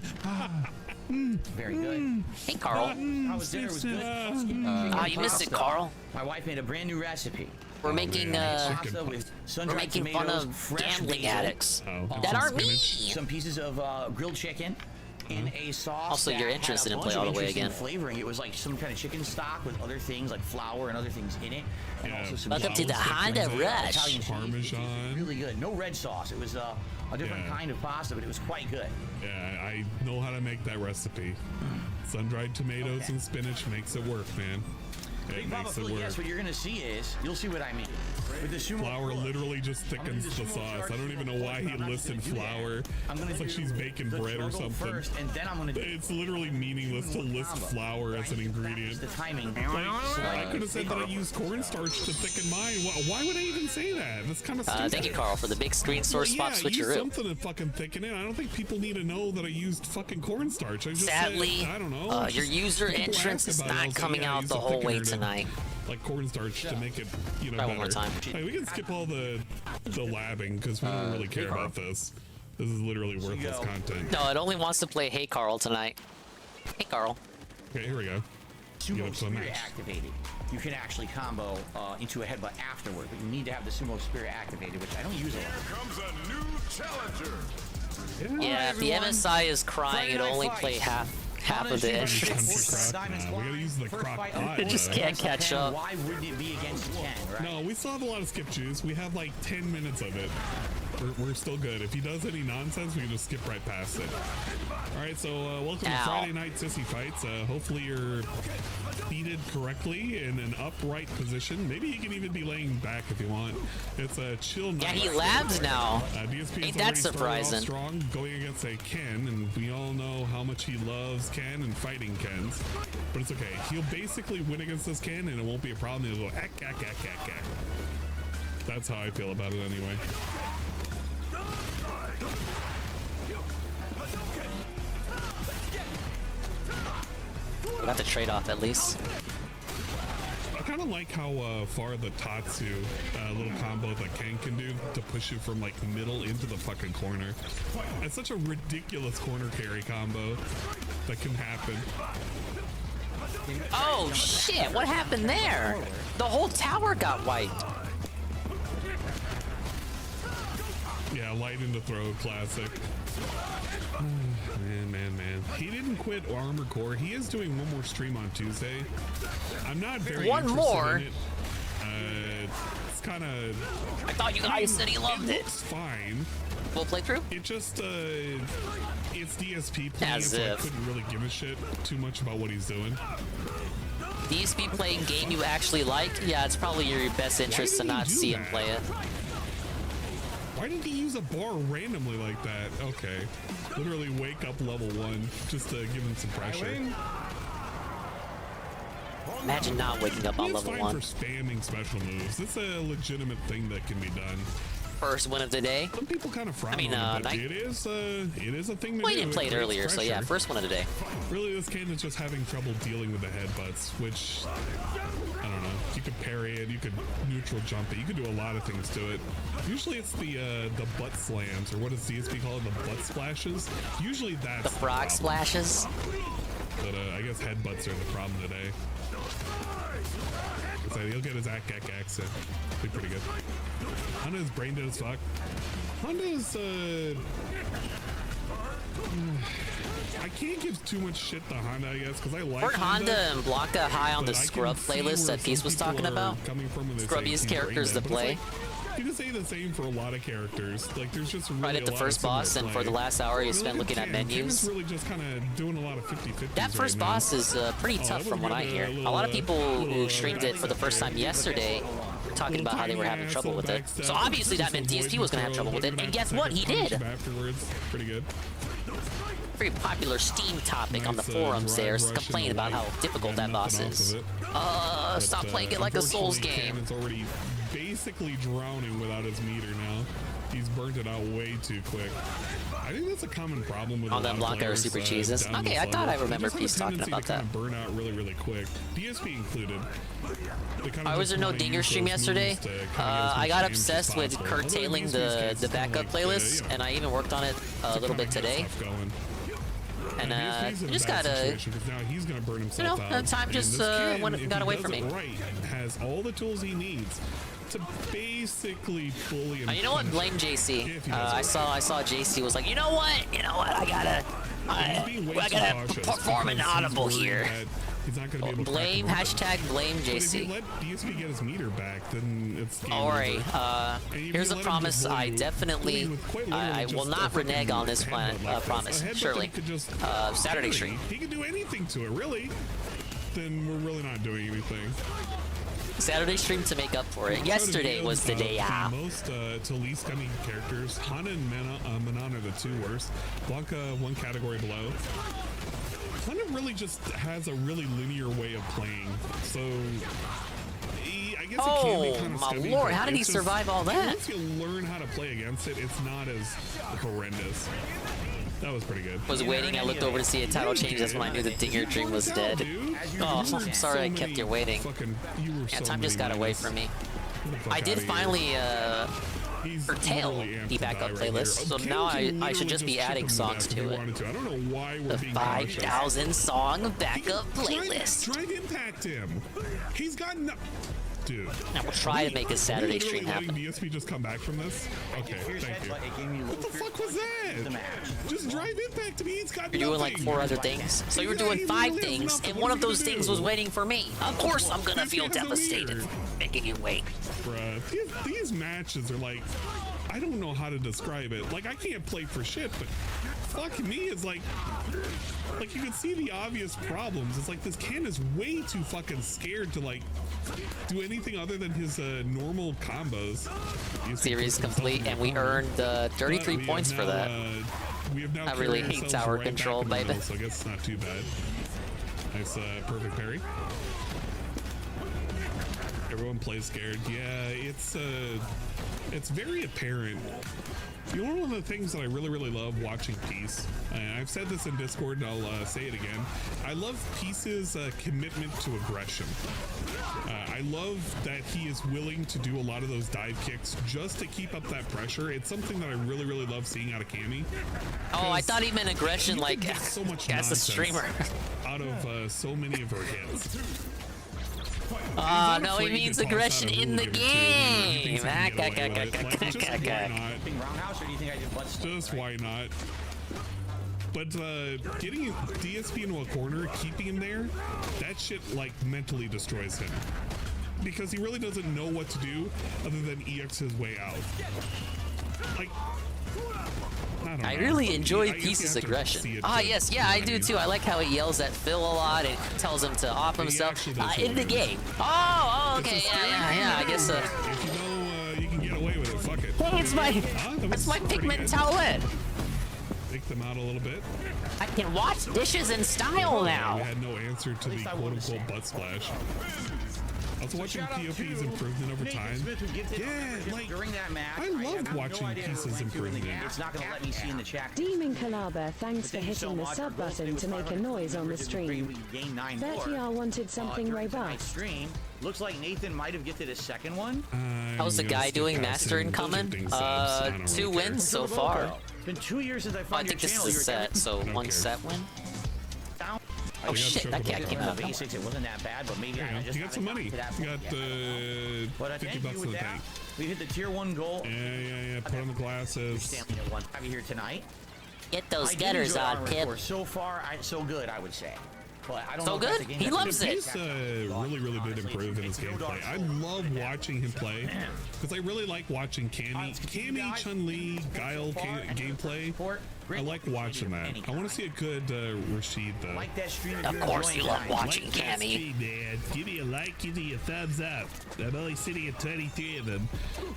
Very good. Hey, Carl. How was dinner? Was good. You missed it, Carl. My wife made a brand new recipe. We're making pasta with we're making fun of gambling addicts that aren't me. Some pieces of grilled chicken in a sauce. Also, you're that interested had in a Play bunch All of the Way interesting again. Flavoring. It was like some kind of chicken stock with other things like flour and other things in it. And also some Welcome to the Honda Rush. Italian cheese. Parmesan. It was really good. No red sauce. It was a different kind of pasta, but it was quite good. Yeah, I know how to make that recipe. Sun-dried tomatoes and spinach makes it work, man. It Big Papa makes it Philly, work. yes, what you're gonna see is, you'll see what I mean. With the sumo Flour literally just thickens the sauce. I don't even know why he listed flour. It's like she's baking bread or something. First, and then I'm gonna do It's literally meaningless to list flour as an ingredient. the timing. I could have said that I used cornstarch to thicken mine. Why would I even say that? That's kind of stupid. Thank you, Carl, for the big screen source spot Use switcheroo. something to fucking thicken it. I don't think people need to know that I used fucking cornstarch. I just Sadly, said, I don't know. your user People entrance ask is about it, I'll not say, coming yeah, I out used the a whole way thickener to- tonight. Like cornstarch to make it, you know, Try better. one more time. Hey, we can skip all the labbing because we don't really care about this. This is literally worthless content. No, it only wants to play Hey Carl tonight. Hey Carl. Okay, here we go. Sumo Spirit activated. You can actually combo into a headbutt afterward, but you need to have the Sumo Spirit activated, which I don't use a lot. Here comes a new challenger. Yeah, if the MSI is crying, it'll only play half of the entrance. We gotta use the crock pot. It just can't catch up. Why wouldn't it be against Ken, right? No, we still have a lot of skip juice. We have like 10 minutes of it. We're still good. If he does any nonsense, we can just skip right past it. All right, so welcome to Friday Night Sissy Fights. Hopefully you're seated correctly in an upright position. Maybe he can even be laying back if you want. It's a chill night. Yeah, he labs now. DSP Ain't that surprising? Strong, going against a Ken, and we all know how much he loves Ken and fighting Kens. But it's okay. He'll basically win against this Ken, and it won't be a problem. He'll go ack, ack, ack, ack, ack. That's how I feel about it anyway. We got the trade-off at least. I kind of like how far the Tatsu little combo that Ken can do to push you from like middle into the fucking corner. It's such a ridiculous corner carry combo that can happen. Oh shit, what happened there? The whole tower got wiped. Yeah, light into throw, classic. Man. He didn't quit Armor Core. He is doing one more stream on Tuesday. I'm not very One interested more? in it. It's kind of. I thought you guys said he loved it. It's fine. Full playthrough? It just it's DSP playing, As so I if. couldn't really give a shit too much about what he's doing. DSP playing game you actually like? Yeah, it's probably your best interest to not see him play it. Why did he use a bar randomly like that? Okay. Literally wake up level 1 just to give him some pressure. Imagine not waking up on It's level fine 1. for spamming special moves. It's a legitimate thing that can be done. First win of the day. Some people kind of frown I mean, on it, but night. it is a thing to Well, do. you didn't play it creates earlier, so yeah, pressure. first one of the day. Really, this can is just having trouble dealing with the headbutts, which, I don't know. You could parry it, you could neutral jump it, you could do a lot of things to it. Usually it's the butt slams, or what does DSP call it, the butt splashes? Usually that's The frog splashes? But I guess headbutts are the problem today. So he'll get his accent. Be pretty good. Honda's brain dead as fuck. Honda's I can't give too much shit to Honda, I guess, because I like Weren't Honda and Blanca high on the but I scrub can see playlist where that Peace some was people talking are about? coming from when they say Scrubbiest he's characters brain to dead, but play. it's like, you can say the same for a lot of characters. Like, there's just really Right at a the lot first of similar boss, and for play. the last hour you I mean, spent look looking at Ken. Ken menus. is really just kind of doing a lot of 50-50s That first right now. boss is pretty Oh, tough that from was what I good, hear. A lot of people who streamed it for the first time yesterday were talking about how they were having trouble with it. So obviously that meant DSP was going to have trouble with it, and guess what? He did! Afterwards, pretty good. Very popular Steam topic on the forums there is to complain about how difficult that boss is. Stop playing it like a Souls game. It's already basically drowning without his meter now. He's burnt it out way too quick. I think that's a common problem with Oh, a that lot of Blanca or players, Super Cheeses. down Okay, this I thought level. I remember They Peace just have a talking about tendency that. to kind of burn out really, really quick. DSP included. Was there no Dinger stream yesterday? I got obsessed with curtailing the backup playlist, and I even worked on it a little bit today. And you just gotta, now he's gonna burn himself out. time And just this kid, got if away he from does me. it right, has all the tools he needs to basically fully. You know what? Blame JC. I saw JC was like, you know what? I gotta perform an audible here. He's not gonna be able to Blame hashtag blame But if you JC. let DSP get his meter back, then it's game Alright, over. And if here's you a let him promise. just blow I you, definitely, quite literally I will just not a fucking renege on this plan. headbutt like this. Promise, A headbutt surely. that could just Saturday parry. stream. He can do anything to it, really. Then we're really not doing anything. Saturday stream to make up for it. Yesterday was the day out. Most to least coming characters. Hana and Manon are the two worst. Blanca one category below. Hana really just has a really linear way of playing. So I guess it can be kind of my scummy, lord, but how did he it's just- survive all that? Once you learn how to play against it, it's not as horrendous. That was pretty good. Was waiting. I looked over to see a title change. That's when I knew the Dinger dream was dead. Oh, I'm sorry I kept you waiting. Yeah, time just got away from me. I did finally curtail the backup playlist, so now I should just be adding songs to it. I don't know why we're The being 5,000 song backup playlist. Drive impact him. He's got no. Dude. Now we'll try to make a Saturday stream happen. DSP just come back from this? Okay, thank you. What the fuck was that? Just drive impact to me. He's got You're doing like 4 other things. So you were doing 5 things, and one of those things was waiting for me. Of course I'm gonna feel devastated making you wait. Bruh, these matches are like, I don't know how to describe it. Like, I can't play for shit, but fuck me, it's like you can see the obvious problems. It's like this Ken is way too fucking scared to like do anything other than his normal combos. Series complete, and we earned 33 points for that. We have now I really carried hate ourselves tower right control, back in the baby. middle, so I guess it's not too bad. Nice perfect parry. Everyone plays scared. Yeah, it's very apparent. You know, one of the things that I really, really love watching Peace, and I've said this in Discord and I'll say it again, I love Peace's commitment to aggression. I love that he is willing to do a lot of those dive kicks just to keep up that pressure. It's something that I really, really love seeing out of Cammy. Oh, I thought he meant aggression like so much as a streamer. out of so many of her hits. No, he means aggression in the game. Just why not? But getting DSP into a corner, keeping him there, that shit like mentally destroys him. because he really doesn't know what to do other than EX his way out. Like, I really enjoy Peace's aggression. Ah, yes, yeah, I do too. I like how he yells at Phil a lot and tells him to off himself in the game. Oh, okay, yeah. I guess. If you know you can get away with it, fuck it. Hey, it's my pigment towelette. Take them out a little bit. I can wash dishes in style now. We had no answer to the quote-unquote butt splash. Also watching POP's improvement over time. Yeah, like, during that match, I loved watching Peace's improvement. It's not gonna let me see in the chat. Demon Calaba, thanks for hitting the sub button to make a noise on the stream. 30R wanted something robust. Looks like Nathan might have gifted a second one. How's the guy doing, Master Incoming? 2 wins so far. It's been 2 years since I I found think your this channel. is a set, so 1 set win. Oh shit, that cat came out. Basics, it wasn't that bad, but maybe I just you got some money. You got $50 in the tank. We hit the tier 1 goal. Yeah. Put on the glasses. Have you here tonight? Get those getters on, Pip. So far, so good, I would say. But I don't So know good? He loves it. He's really did improve in his gameplay. I love watching him play because I really like watching Cammy, Chun-Li, Guile gameplay. I like watching that. I want to see a good Rashid though. Of course you love watching Cammy. Man. Give me a like, give me a thumbs up. I'm only sitting at 23 of them.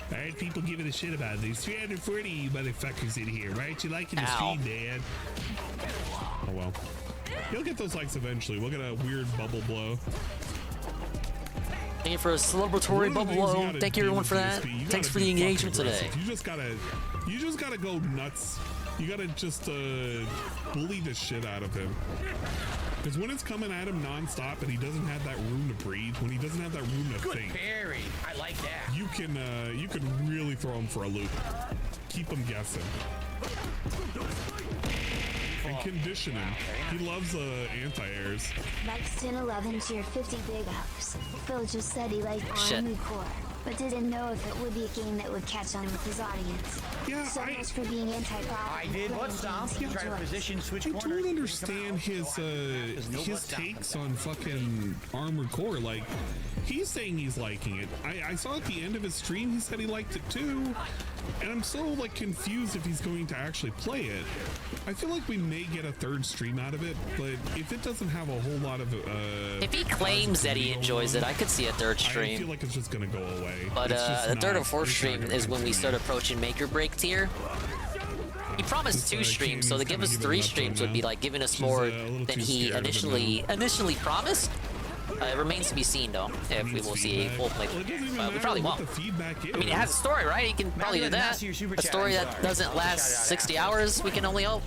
Alright, people giving a shit about it. There's 340 you motherfuckers in here, right? You liking the stream, man? Oh well. You'll get those likes eventually. We'll get a weird bubble blow. Thank you for a celebratory bubble blow. Thank you everyone for that. Thanks for the engagement today. You just gotta go nuts. You gotta just bully the shit out of him. Because when it's coming at him non-stop and he doesn't have that room to breathe, when he doesn't have that room to think, Barry, I like that. you can really throw him for a loop. Keep him guessing. And condition him. He loves anti-airs. Max 1011 to your 50 big ups. Phil just said he liked Army Core, but didn't know if it would be a game that would catch on with his audience. Yeah, so much for being anti-pop. I did what stop? Try to position switch corner. I don't understand his takes on fucking Armored Core. Like, he's saying he's liking it. I saw at the end of his stream he said he liked it too. And I'm so like confused if he's going to actually play it. I feel like we may get a third stream out of it, but if it doesn't have a whole lot of if he claims that he enjoys it, I could see a third stream. I feel like it's just gonna go away. But the third or fourth stream is when we start approaching make or break tier. He promised 2 streams, so to give us 3 streams would be like giving us more than he initially promised. It remains to be seen, though, if we will see a full playthrough. We probably won't. I mean, it has a story, right? He can probably do that. A story that doesn't last 60 hours, we can only hope.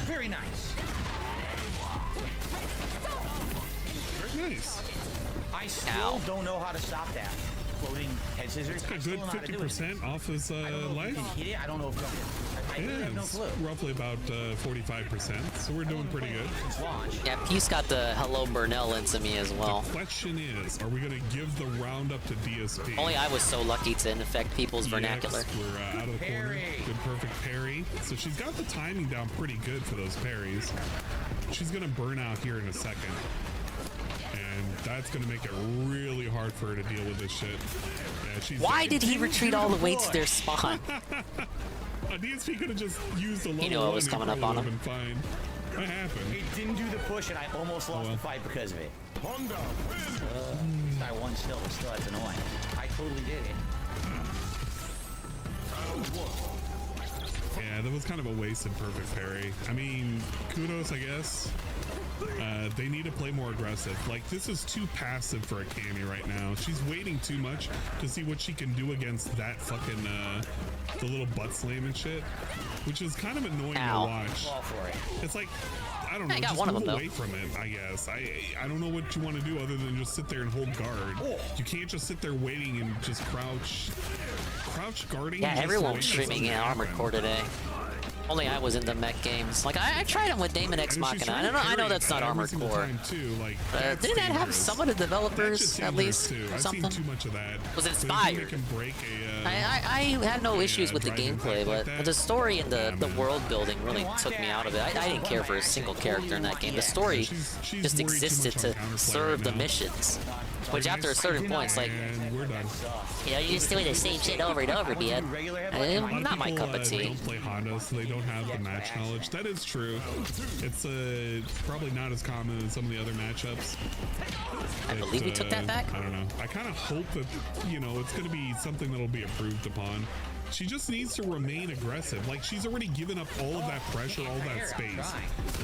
Very nice. Very nice. I still don't know how to stop that. Floating head scissors. It's a good 50% off his life. I don't know if I really have no clue. Roughly about 45%, so we're doing pretty good. Yeah, Peace got the hello Burnell into me as well. The question is, are we going to give the roundup to DSP? Only I was so lucky to infect people's vernacular. We're out of the corner. Good perfect parry. So she's got the timing down pretty good for those parries. She's going to burn out here in a second. And that's going to make it really hard for her to deal with this shit. Yeah, why did he retreat all the way to their spawn? DSP could have just used a low You know what was coming up on him. Fine. What happened? He didn't do the push, and I almost lost the fight because of it. I won still, that's annoying. I totally did it. Yeah, that was kind of a wasted perfect parry. I mean, kudos, I guess. They need to play more aggressive. Like, this is too passive for a Cammy right now. She's waiting too much to see what she can do against that fucking, the little butt slam and shit, which is kind of annoying to watch. It's like, I don't know, just move away from it, I guess. I don't know what you want to do other than just sit there and hold guard. You can't just sit there waiting and just crouch guarding. Yeah, everyone was streaming in Armored Core today. Only I was in the mech games. Like, I tried them with Damon X Machina. I know that's not Armored Core. Didn't that have some of the developers, at least, or something? Was inspired. I had no issues with the gameplay, but the story and the world building really took me out of it. I didn't care for a single character in that game. The story just existed to serve the missions. Which after a certain point, it's like, we're done. you know, you're just doing the same shit over and over again. Not my cup of tea. Don't play Honda, so they don't have the match knowledge. That is true. It's probably not as common as some of the other matchups. I believe we took that back. I don't know. I kind of hope that, you know, it's going to be something that'll be improved upon. She just needs to remain aggressive. Like, she's already given up all of that pressure, all that space.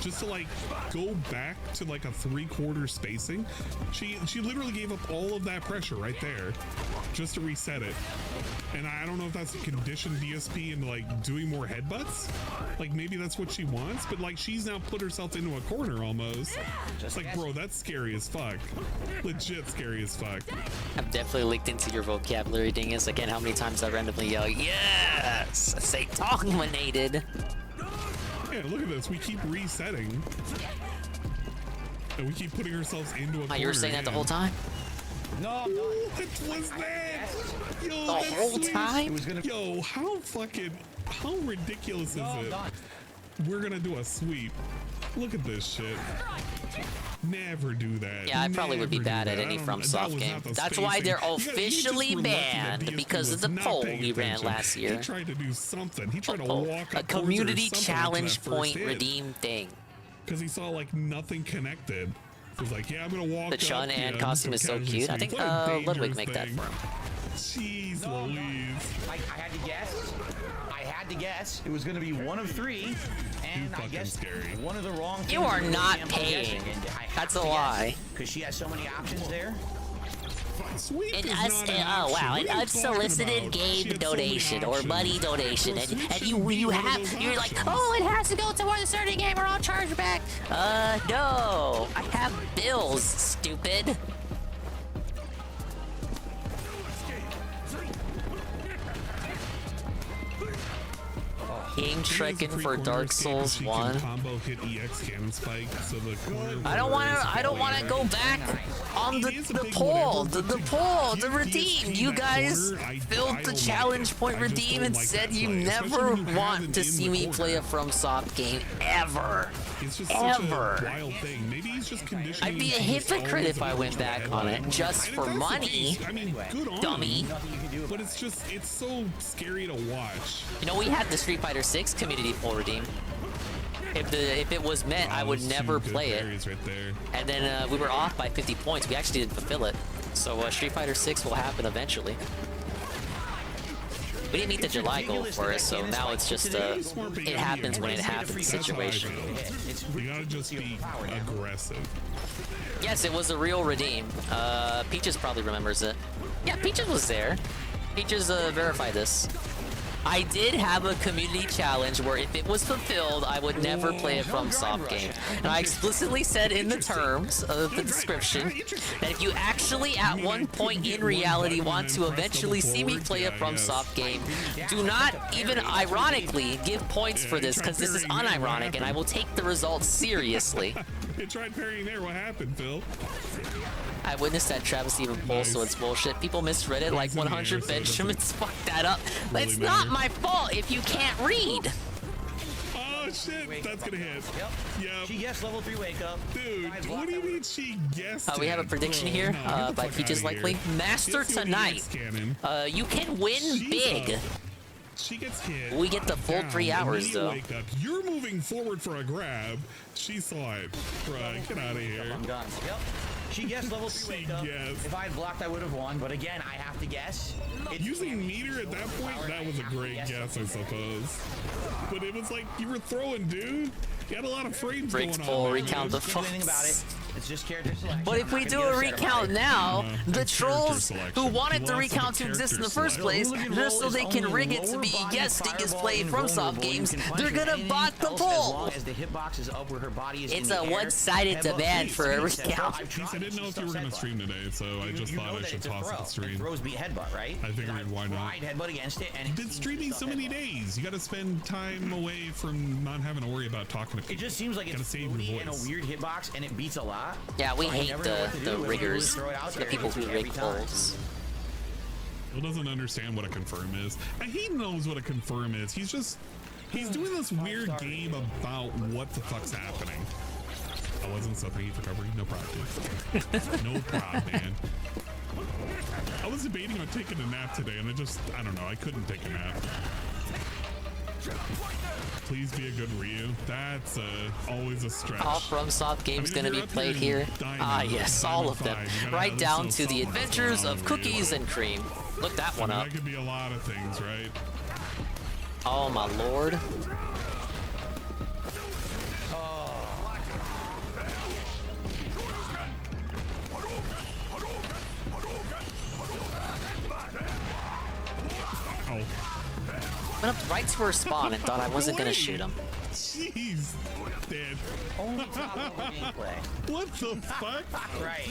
Just to, like, go back to, like, a 3/4 spacing. She literally gave up all of that pressure right there just to reset it. And I don't know if that's to condition DSP into, like, doing more headbutts. Like, maybe that's what she wants, but, like, she's now put herself into a corner almost. It's like, bro, that's scary as fuck. Legit scary as fuck. I've definitely leaked into your vocabulary, Dingus. Again, how many times I randomly yell, yes! Say dominated. Yeah, look at this. We keep resetting. And we keep putting ourselves into a corner. You were saying that the whole time? No, what was that? Yo, the whole time? Yo, how ridiculous is it? We're gonna do a sweep. Look at this shit. Never do that. Yeah, I probably would be bad at any FromSoft game. That's why they're officially banned, because of the poll we ran last year. He tried to do something. He tried to walk a community challenge point redeem thing. Because he saw like nothing connected. He was like, yeah, I'm gonna walk. The Chun and costume is so cute. I think Ludwig make that for him. Jeez Louise. I had to guess. It was going to be one of 3, and I guess one of the wrong things. You are not paying. That's a lie. Because she has so many options there. An unsolicited game donation or money donation, and you're like, oh, it has to go toward the certain game or I'll charge you back. No, I have bills, stupid. King trekking for Dark Souls 1. I don't want to go back on the poll, the redeem. You guys filled the challenge point redeem and said you never want to see me play a FromSoft game ever. Ever. I'd be a hypocrite if I went back on it just for money, dummy. But it's so scary to watch. You know, we had the Street Fighter 6 community poll redeem. If it was met, I would never play it. Right there. And then we were off by 50 points. We actually didn't fulfill it. So Street Fighter 6 will happen eventually. We didn't meet the July goal for us, so now it's just it happens when it happens situation. You gotta just be aggressive. Yes, it was a real redeem. Peaches probably remembers it. Yeah, Peaches was there. Peaches verify this. I did have a community challenge where if it was fulfilled, I would never play a FromSoft game. And I explicitly said in the terms of the description that if you actually at one point in reality want to eventually see me play a FromSoft game, do not even ironically give points for this, because this is unironic and I will take the results seriously. You tried parrying there. What happened, Phil? I witnessed that Travis even poll, so it's bullshit. People misread it like 100 Benjamins. Fuck that up. But it's not my fault if you can't read. Oh shit, that's gonna hit. Yep. She guessed level 3 wake up. Dude, what do you mean she guessed? We have a prediction here by Peaches likely. Master tonight. You can win big. She gets hit. We get the full 3 hours though. You're moving forward for a grab. She saw it. Right, get out of here. I'm done. Yep. She guessed level 3 wake up. If I had blocked, I would have won. But again, I have to guess. Using meter at that point, that was a great guess, I suppose. But it was like you were throwing, dude. You had a lot of frames Breaks going full on. Recount the fucks. It's just character selection. But if we do a recount now, the trolls who wanted the recount to exist in the first place, just so they can rig it to be, yes, Dingus playing FromSoft games, they're gonna bot the poll. It's a one-sided demand for a recount. I didn't know if you were gonna stream today, so I just thought I should toss it to stream. Throws beat headbutt, right? I figured why not? Headbutt against it, and you've been streaming so many days. You gotta spend time away from not having to worry about talking to people. It just seems like it's floaty in a weird hitbox, and it beats a lot. Yeah, we hate the riggers, the people who rig polls. Phil doesn't understand what a confirm is. And he knows what a confirm is. He's doing this weird game about what the fuck's happening. I wasn't, so thank you for covering. No problem, dude. No problem, man. I was debating on taking a nap today, and I don't know, I couldn't take a nap. Please be a good Ryu. That's always a stretch. All FromSoft games gonna be played here. Ah, yes, all of them. Right down to the Adventures of Cookies and Cream. Look that one up. That could be a lot of things, right? Oh my lord. Went up right to her spawn and thought I wasn't gonna shoot him. Jeez, dead. Only top level gameplay. What the fuck? Right.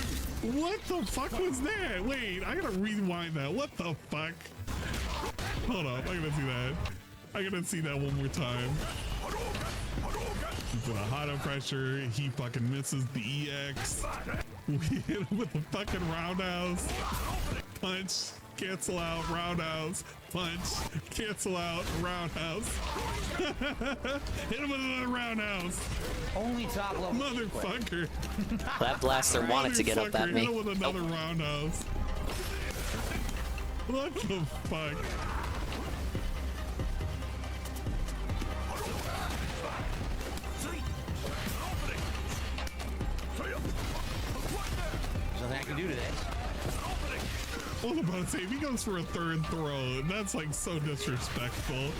What the fuck was that? Wait, I gotta rewind that. What the fuck? Hold up, I gotta see that. I gotta see that one more time. He's in a hot up pressure. He fucking misses the EX. We hit him with a fucking roundhouse. Punch. Cancel out, roundhouse, punch, cancel out, roundhouse. Hit him with another roundhouse. Only top level. Motherfucker. That blaster wanted to get up at me. Hit him with another roundhouse. What the fuck? There's nothing I can do to this. I was about to say, if he goes for a third throw, that's like so disrespectful.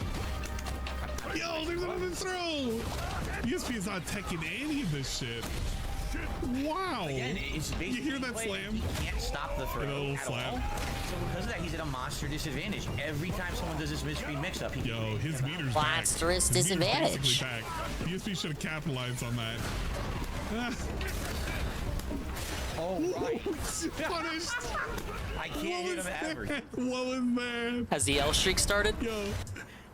Yo, there's another throw! ESP is not taking any of this shit. Wow! Again, it's you hear that slam? He can't stop the throw. A little slam. So because of that, he's at a monster disadvantage. Every time someone does this mid-screen mix-up, he Yo, his meter's monstrous back. disadvantage. Back. ESP should have capitalized on that. Oh, right. Punished. I can't hit him ever. What was that? Has the L streak started? Yo,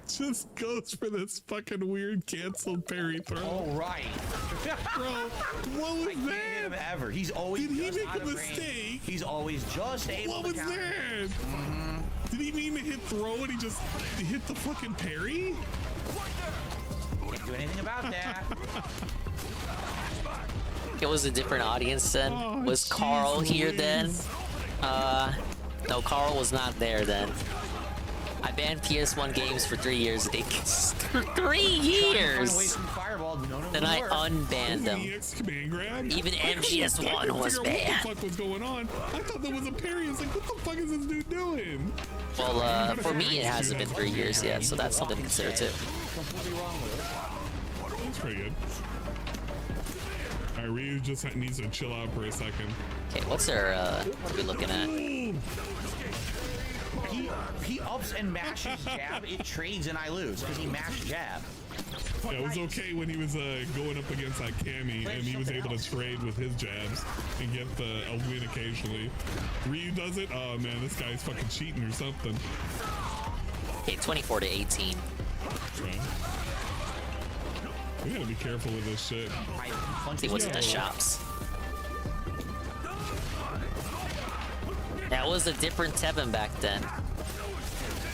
just goes for this fucking weird canceled parry throw. Oh, right. Bro, what was I can't hit him ever. He's always Did he just make out a of range. mistake? He's always just able What to was counter. that? Did he mean to hit throw and he just hit the fucking parry? Can't do anything about that. It was a different audience then. Oh, was Carl here then? No, Carl was not there then. I banned PS1 games for 3 years. 3 years! Then I unbanned them. Even MGS1 was banned. What the fuck was going on? I thought that was a parry. It's like, what the fuck is this dude doing? Well, for me it hasn't been 3 years yet, so that's something to consider too. That's pretty good. Alright, Ryu just needs to chill out for a second. Okay, what's our, what are we looking at? He ups and mashes jab, it trades and I lose because he mashed jab. Yeah, it was okay when he was going up against that Cammy and he was able to trade with his jabs and get a win occasionally. Ryu does it? Oh man, this guy's fucking cheating or something. Okay, 24-18. Okay. We gotta be careful with this shit. See what's in the shops. That was a different Tevin back then.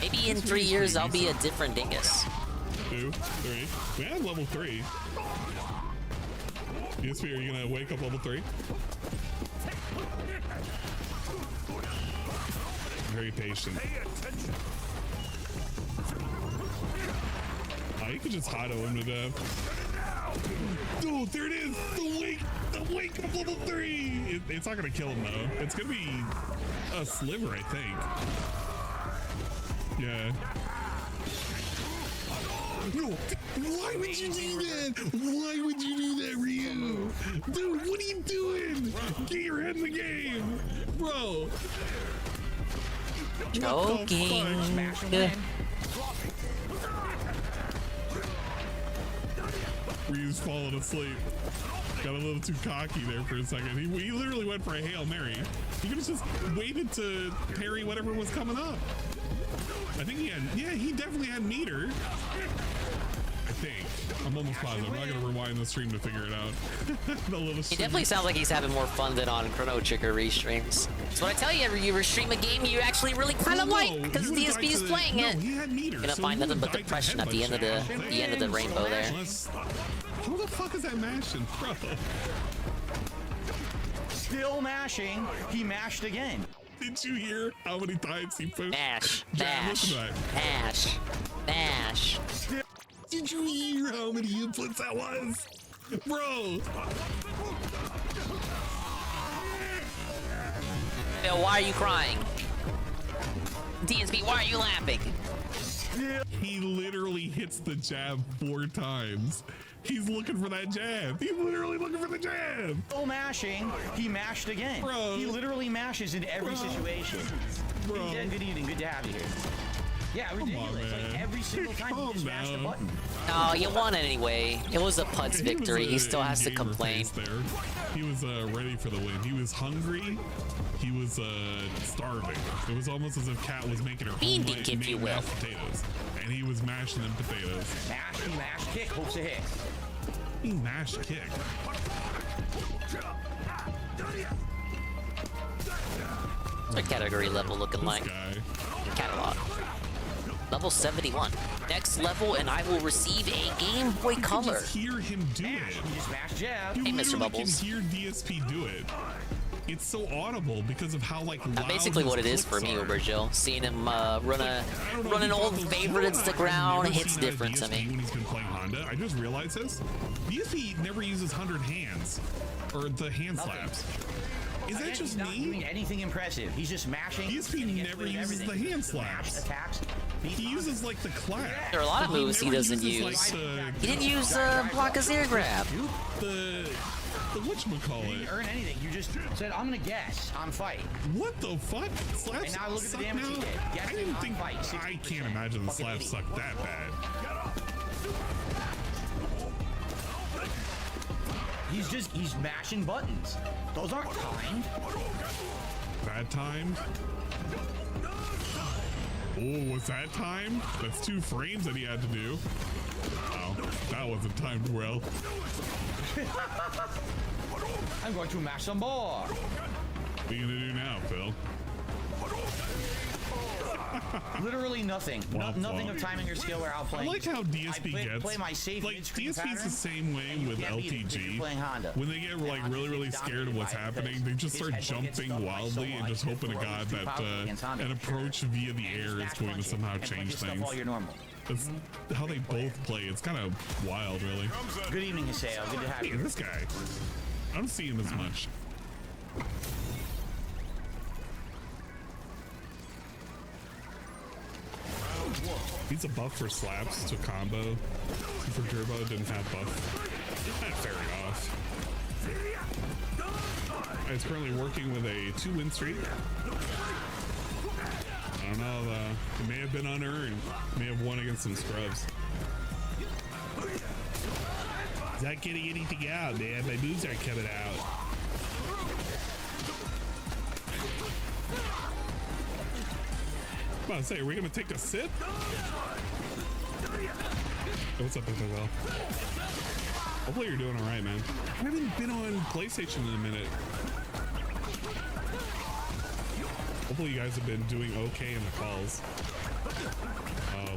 Maybe in 3 years I'll be a different dingus. 2, 3. We had level 3. ESP, are you gonna wake up level 3? Very patient. Oh, you could just auto him to death. Dude, there it is! The wake of level 3! It's not gonna kill him though. It's gonna be a sliver, I think. Yeah. No, why would you do that? Why would you do that, Ryu? Dude, what are you doing? Get your head in the game, bro. Joking. Ryu's falling asleep. Got a little too cocky there for a second. He literally went for a Hail Mary. He could have just waited to parry whatever was coming up. I think he had, yeah, he definitely had meter. I think. I'm almost positive. I'm not gonna rewind the stream to figure it out. He definitely sounds like he's having more fun than on Chrono Trigger restreams. So when I tell you, you restream a game you actually really kind of like because DSP is playing it. You're gonna find nothing but depression at the end of the rainbow there. Who the fuck is that mashing, bro? Still mashing. He mashed again. Did you hear how many times he pushed? Mash, Jab, mash, listen to that. mash, mash. Did you hear how many inputs that was? Bro! Phil, why are you crying? DSP, why are you laughing? He literally hits the jab 4 times. He's looking for that jab. He's literally looking for the jab. Still mashing. He mashed again. Bro. He literally mashes in every situation. Bro. Good evening. Good to have you here. Yeah, ridiculous. Like every single time he just mashed a button. Oh, you won it anyway. It was a putz victory. He still has to gamer complain. face there. He was ready for the win. He was hungry. He was starving. It was almost as if Kat was making her Fiending, if you will. mashed potatoes, and he was mashing them potatoes. Mash, kick, hopes to hit. He mashed kick. What's our category level looking This like? guy. Catalog. Level 71. Next level, and I will receive a Game Boy You can Color. just hear him do it. You just mash jab. You Hey, Mr. literally Bubbles. can hear DSP do it. It's so audible because of how like loud Basically his what it is for clicks me, are. Uberjill. Seeing him run an old favorite into the ground hits different to me. When he's been playing Honda, I just realized this. DSP never uses 100 hands or the hand slaps. Is that just he's not me? doing anything impressive. He's just mashing. DSP never uses the hand slaps. Attacks. He uses like the clap. There are a lot of moves he never doesn't uses, use. Like, He didn't use block his air grab. the whatchamacallit. You didn't earn anything. You just said, I'm gonna guess on fight. What the fuck? Slaps And now look at the suck damage he now? did. I Guessing didn't on think. fight, I can't imagine the slaps suck that bad. He's mashing buttons. Those aren't timed. Bad timed? Oh, was that timed? That's 2 frames that he had to do. Oh, that wasn't timed well. I'm going to mash some more. What are you gonna do now, Phil? Literally nothing. Womp Nothing womp. of timing or skill or outplaying. I like how DSP gets. Play my safe like mid-screen DSP's pattern, the same way with get beat if LTG. you're playing Honda. When they get like really scared of what's happening, they just start jumping wildly and just hoping to God that an approach via the air is going to somehow change things. That's how they both play. It's kind of wild, really. Good evening, Hiseo. Good to have you. This guy, I don't see him as much. He's a buff for slaps to combo. For turbo, didn't have buff. Fair enough. He's currently working with a 2-win streak. I don't know, it may have been unearned. May have won against some scrubs. Is that getting anything out, man? My moves aren't coming out. I'm about to say, are we gonna take a sip? What's up, FFL? Hopefully you're doing alright, man. I haven't been on PlayStation in a minute. Hopefully you guys have been doing okay in the calls.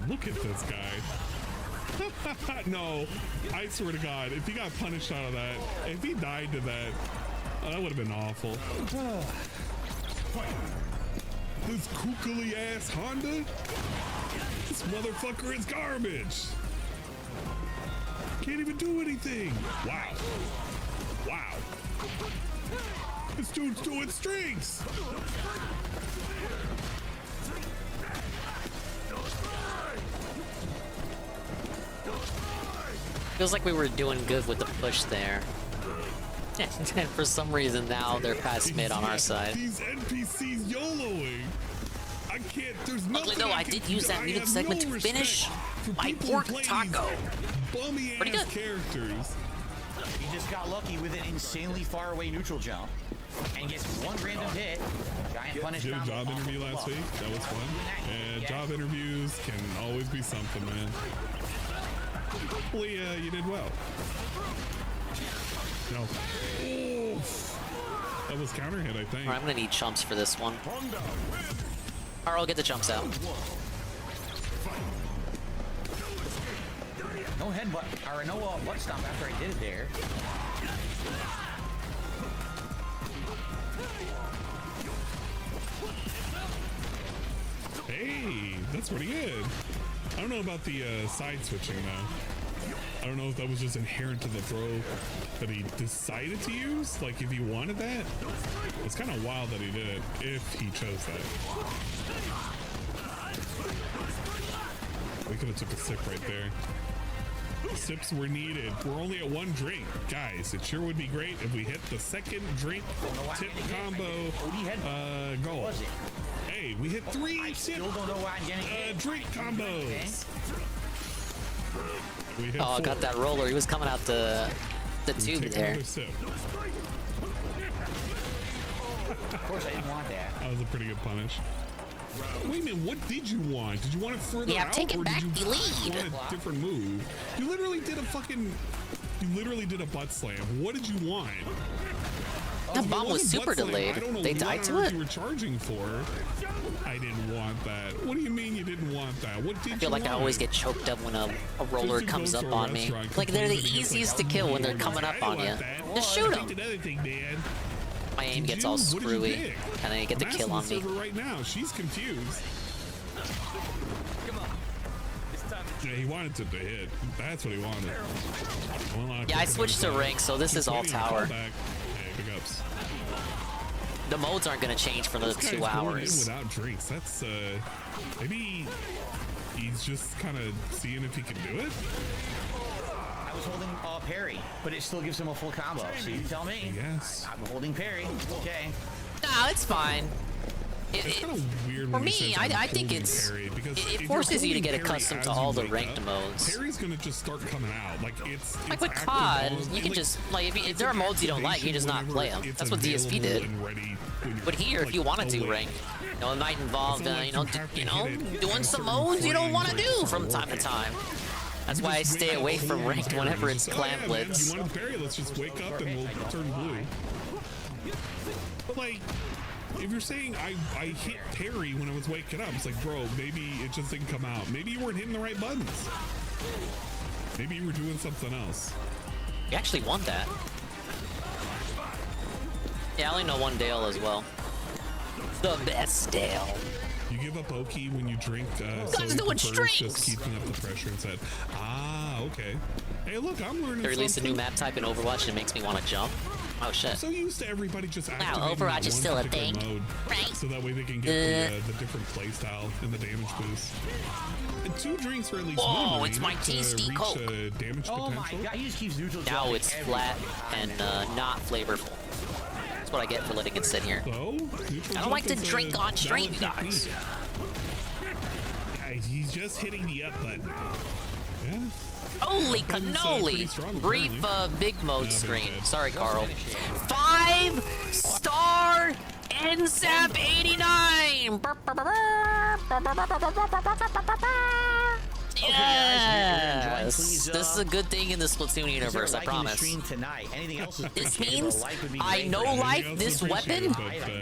Look at this guy. No, I swear to God, if he got punished out of that, if he died to that, that would have been awful. This kookily ass Honda? This motherfucker is garbage. Can't even do anything. Wow. Wow. This dude's doing strings. Feels like we were doing good with the push there. And for some reason now they're past mid on our side. These NPCs YOLOing. I can't, there's nothing. Luckily though, I did use that muted segment to finish my pork taco. Bummy Pretty ass good. characters. He just got lucky with an insanely far away neutral jump and gets one random hit. Giant punish Did a combo job off interview the last bluff. week. That was fun. And job interviews can always be something, man. Hopefully you did well. No. That was counter hit, I think. Alright, I'm gonna need chumps for this one. Alright, I'll get the chumps out. No headbutt, or no butt stomp after I did it there. Hey, that's pretty good. I don't know about the side switching though. I don't know if that was just inherent to the throw that he decided to use. Like if he wanted that, it's kind of wild that he did it if he chose that. We could have took a sip right there. Sips were needed. We're only at one drink. Guys, it sure would be great if we hit the second drink tip combo goal. Hey, we hit 3 tip drink combos. We hit 4. Got that roller. He was coming out the tube there. Of course I didn't want that. That was a pretty good punish. Wait a minute, what did you want? Did you want it further out? Take it back the lead. Want a different move? You literally did a butt slam. What did you want? That bomb was super delayed. They died to it? You were charging for. I didn't want that. What do you mean you didn't want that? What did you want? I feel like I always get choked up when a roller comes up on me. Like they're the easiest to kill when they're coming up on you. Just shoot them. My aim gets all screwy, and they get the kill on me. Right now, she's confused. Yeah, he wanted to hit. That's what he wanted. Yeah, I switched to rank, so this is all tower. Hey, big ups. The modes aren't gonna change for those 2 hours. Without drinks, that's maybe he's just kind of seeing if he can do it. I was holding parry, but it still gives him a full combo. So you tell me. Yes. I'm holding parry. Okay. No, it's fine. It's kind of weird for me, I think it forces you to get accustomed to all the ranked modes. Parry's gonna just start coming out. Like it's like with COD, you can just like if there are modes you don't like, you just not play them. That's what DSP did. But here, if you want to do rank, it might involve doing some modes you don't want to do from time to time. That's why I stay away from ranked whenever it's clan blitz. You want to parry? Let's just wake up and we'll turn blue. But like, if you're saying I hit parry when I was waking up, it's like, bro, maybe it just didn't come out. Maybe you weren't hitting the right buttons. Maybe you were doing something else. You actually won that. Yeah, I only know one Dale as well. The best Dale. You give up Oki when you drink, so doing strings. Just keeping up the pressure and said, okay. Hey, look, I'm learning. They released a new map type in Overwatch and it makes me want to jump. Oh shit. I'm so used to everybody just activating Overwatch is still a thing, mode, right? So that way they can get the different playstyle and the damage boost. And 2 drinks for at least whoa, it's my tasty Coke. Damage oh potential. My god, he just keeps neutral. Now it's flat and not flavorful. That's what I get for letting it sit here. So, I don't like to drink on stream, guys. He's just hitting the up button. Yeah. Holy cannoli! Brief big mode screen. Sorry, Carl. 5-star NZAP 89! Yes! This is a good thing in the Splatoon universe, I promise. This means I no-life this weapon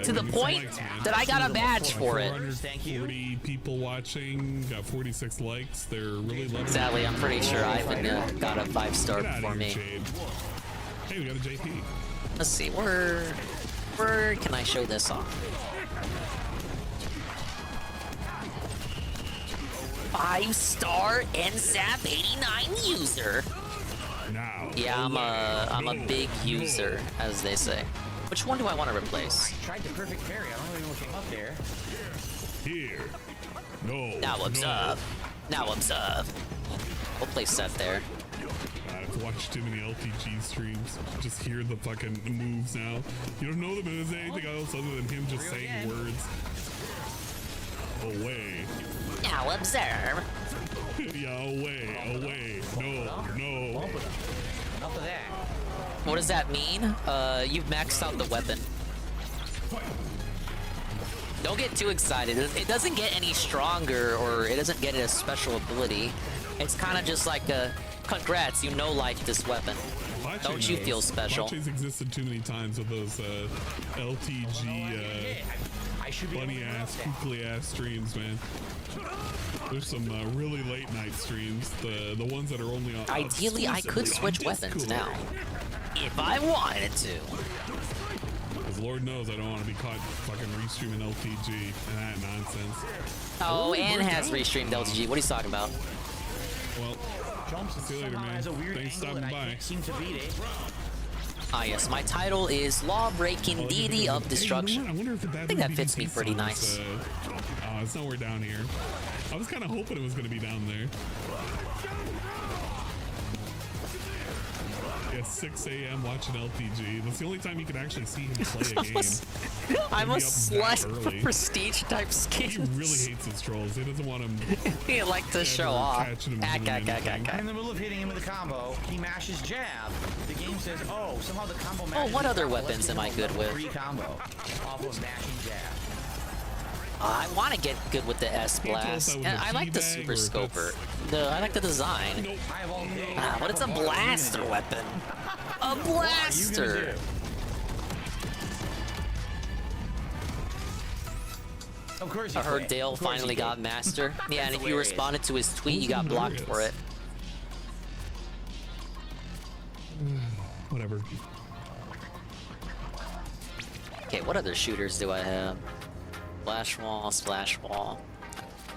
to the point that I got a badge for it. 40 people watching, got 46 likes. They're really loving it. Sadly, I'm pretty sure Ivan got a 5-star before me. Hey, we got a JP. Let's see, where can I show this off? 5-star NZAP 89 user. Now. Yeah, I'm a big user, as they say. Which one do I want to replace? I tried the perfect parry. I don't even know what came up there. Here. No. Now observe. Now observe. We'll place that there. I've watched too many LTG streams. Just hear the fucking moves now. You don't know them as anything else other than him just saying words. Away. Now observe. Yeah, away. No. Enough of that. What does that mean? You've maxed out the weapon. Don't get too excited. It doesn't get any stronger, or it doesn't get a special ability. It's kind of just like a congrats, you know-life this weapon. Don't you feel special? Botches existed too many times with those LTG bunny ass, spookly ass streams, man. There's some really late night streams. The ones that are only on. Ideally, I could switch weapons now, if I wanted to. Because Lord knows I don't want to be caught fucking restreaming LTG and that nonsense. Oh, and we're has down. restreamed LTG. What are you talking about? Well, see you later, man. Thanks for stopping by. Seem to beat it. Ah, yes, my title is Law-Breaking Deity of Destruction. Hey, you know what? I wonder if the I think that fits me pretty nice. It's nowhere down here. I was kind of hoping it was going to be down there. Yeah, 6 a.m. watching LTG. That's the only time you can actually see him play a game. I'm a slut for early. prestige type skins. He really hates his trolls. He doesn't want him. He like to show off. In the middle of hitting him with a combo, he mashes jab. The game says, oh, somehow the combo Oh, mashes. what other weapons am I good with? Free combo off of mashing jab. I want to get good with the S blast. And I like the super scoper. I like the design. But it's a blaster weapon. A blaster. Of course. I heard Dale finally got master. Yeah, and if you responded to his tweet, you got blocked for it. Whatever. Okay, what other shooters do I have? Splash wall, splash wall.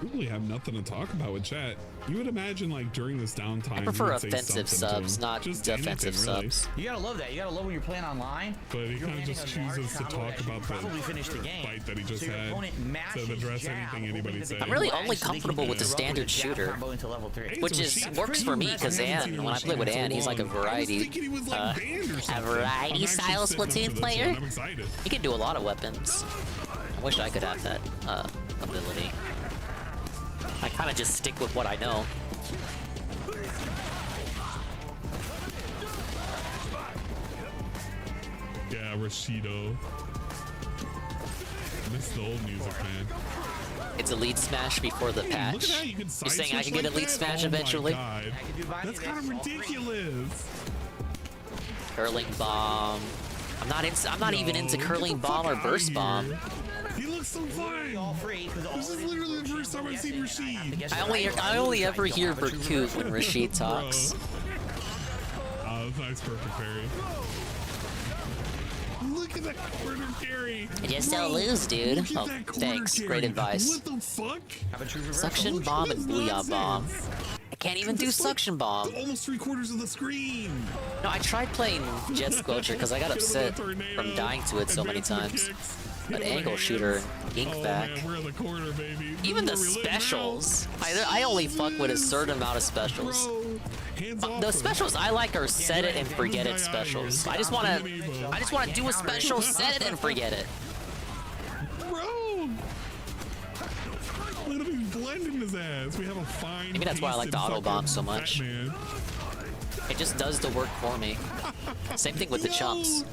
We really have nothing to talk about with chat. You would imagine, like, during this downtime, I prefer you would say offensive something to subs, him. not Just defensive anything, really. subs. You gotta love that. You gotta love when you're playing online. But he kind of just chooses to talk about the fight that he just had instead of address anything anybody said. I'm really only comfortable with the standard shooter, which is works for me because Ann, when I play with Ann, he's like a variety style Splatoon player. He can do a lot of weapons. I wish I could have that ability. I kind of just stick with what I know. Yeah, Rashido. I miss the old music, man. It's Elite Smash before the patch. Look at that, you can You're side saying I switch can get like Elite that? Smash Oh eventually? my God. That's kind of ridiculous. Curling bomb. I'm not even into curling bomb or burst bomb. He looks so fine. This is literally the first time I've seen Rashid. I only ever hear Berkut when Rashid talks. Oh, that's nice, perfect parry. Look at that corner carry. You just don't lose, dude. Oh, thanks. Great advice. What the fuck? Suction bomb and booyah bomb. I can't even do suction bomb. Almost 3/4 of the screen. No, I tried playing Jet Squelcher because I got upset from dying to it so many times. An angle shooter, ink back. Man, we're in the corner, baby. Even the specials. I only fuck with a certain amount of specials. The specials I like are set it and forget it specials. I just wanna do a special, set it and forget it. Bro! Look at him blending his ass. We have a fine. Maybe that's why I like the auto bomb so much. Batman. It just does the work for me. Same thing with the chumps.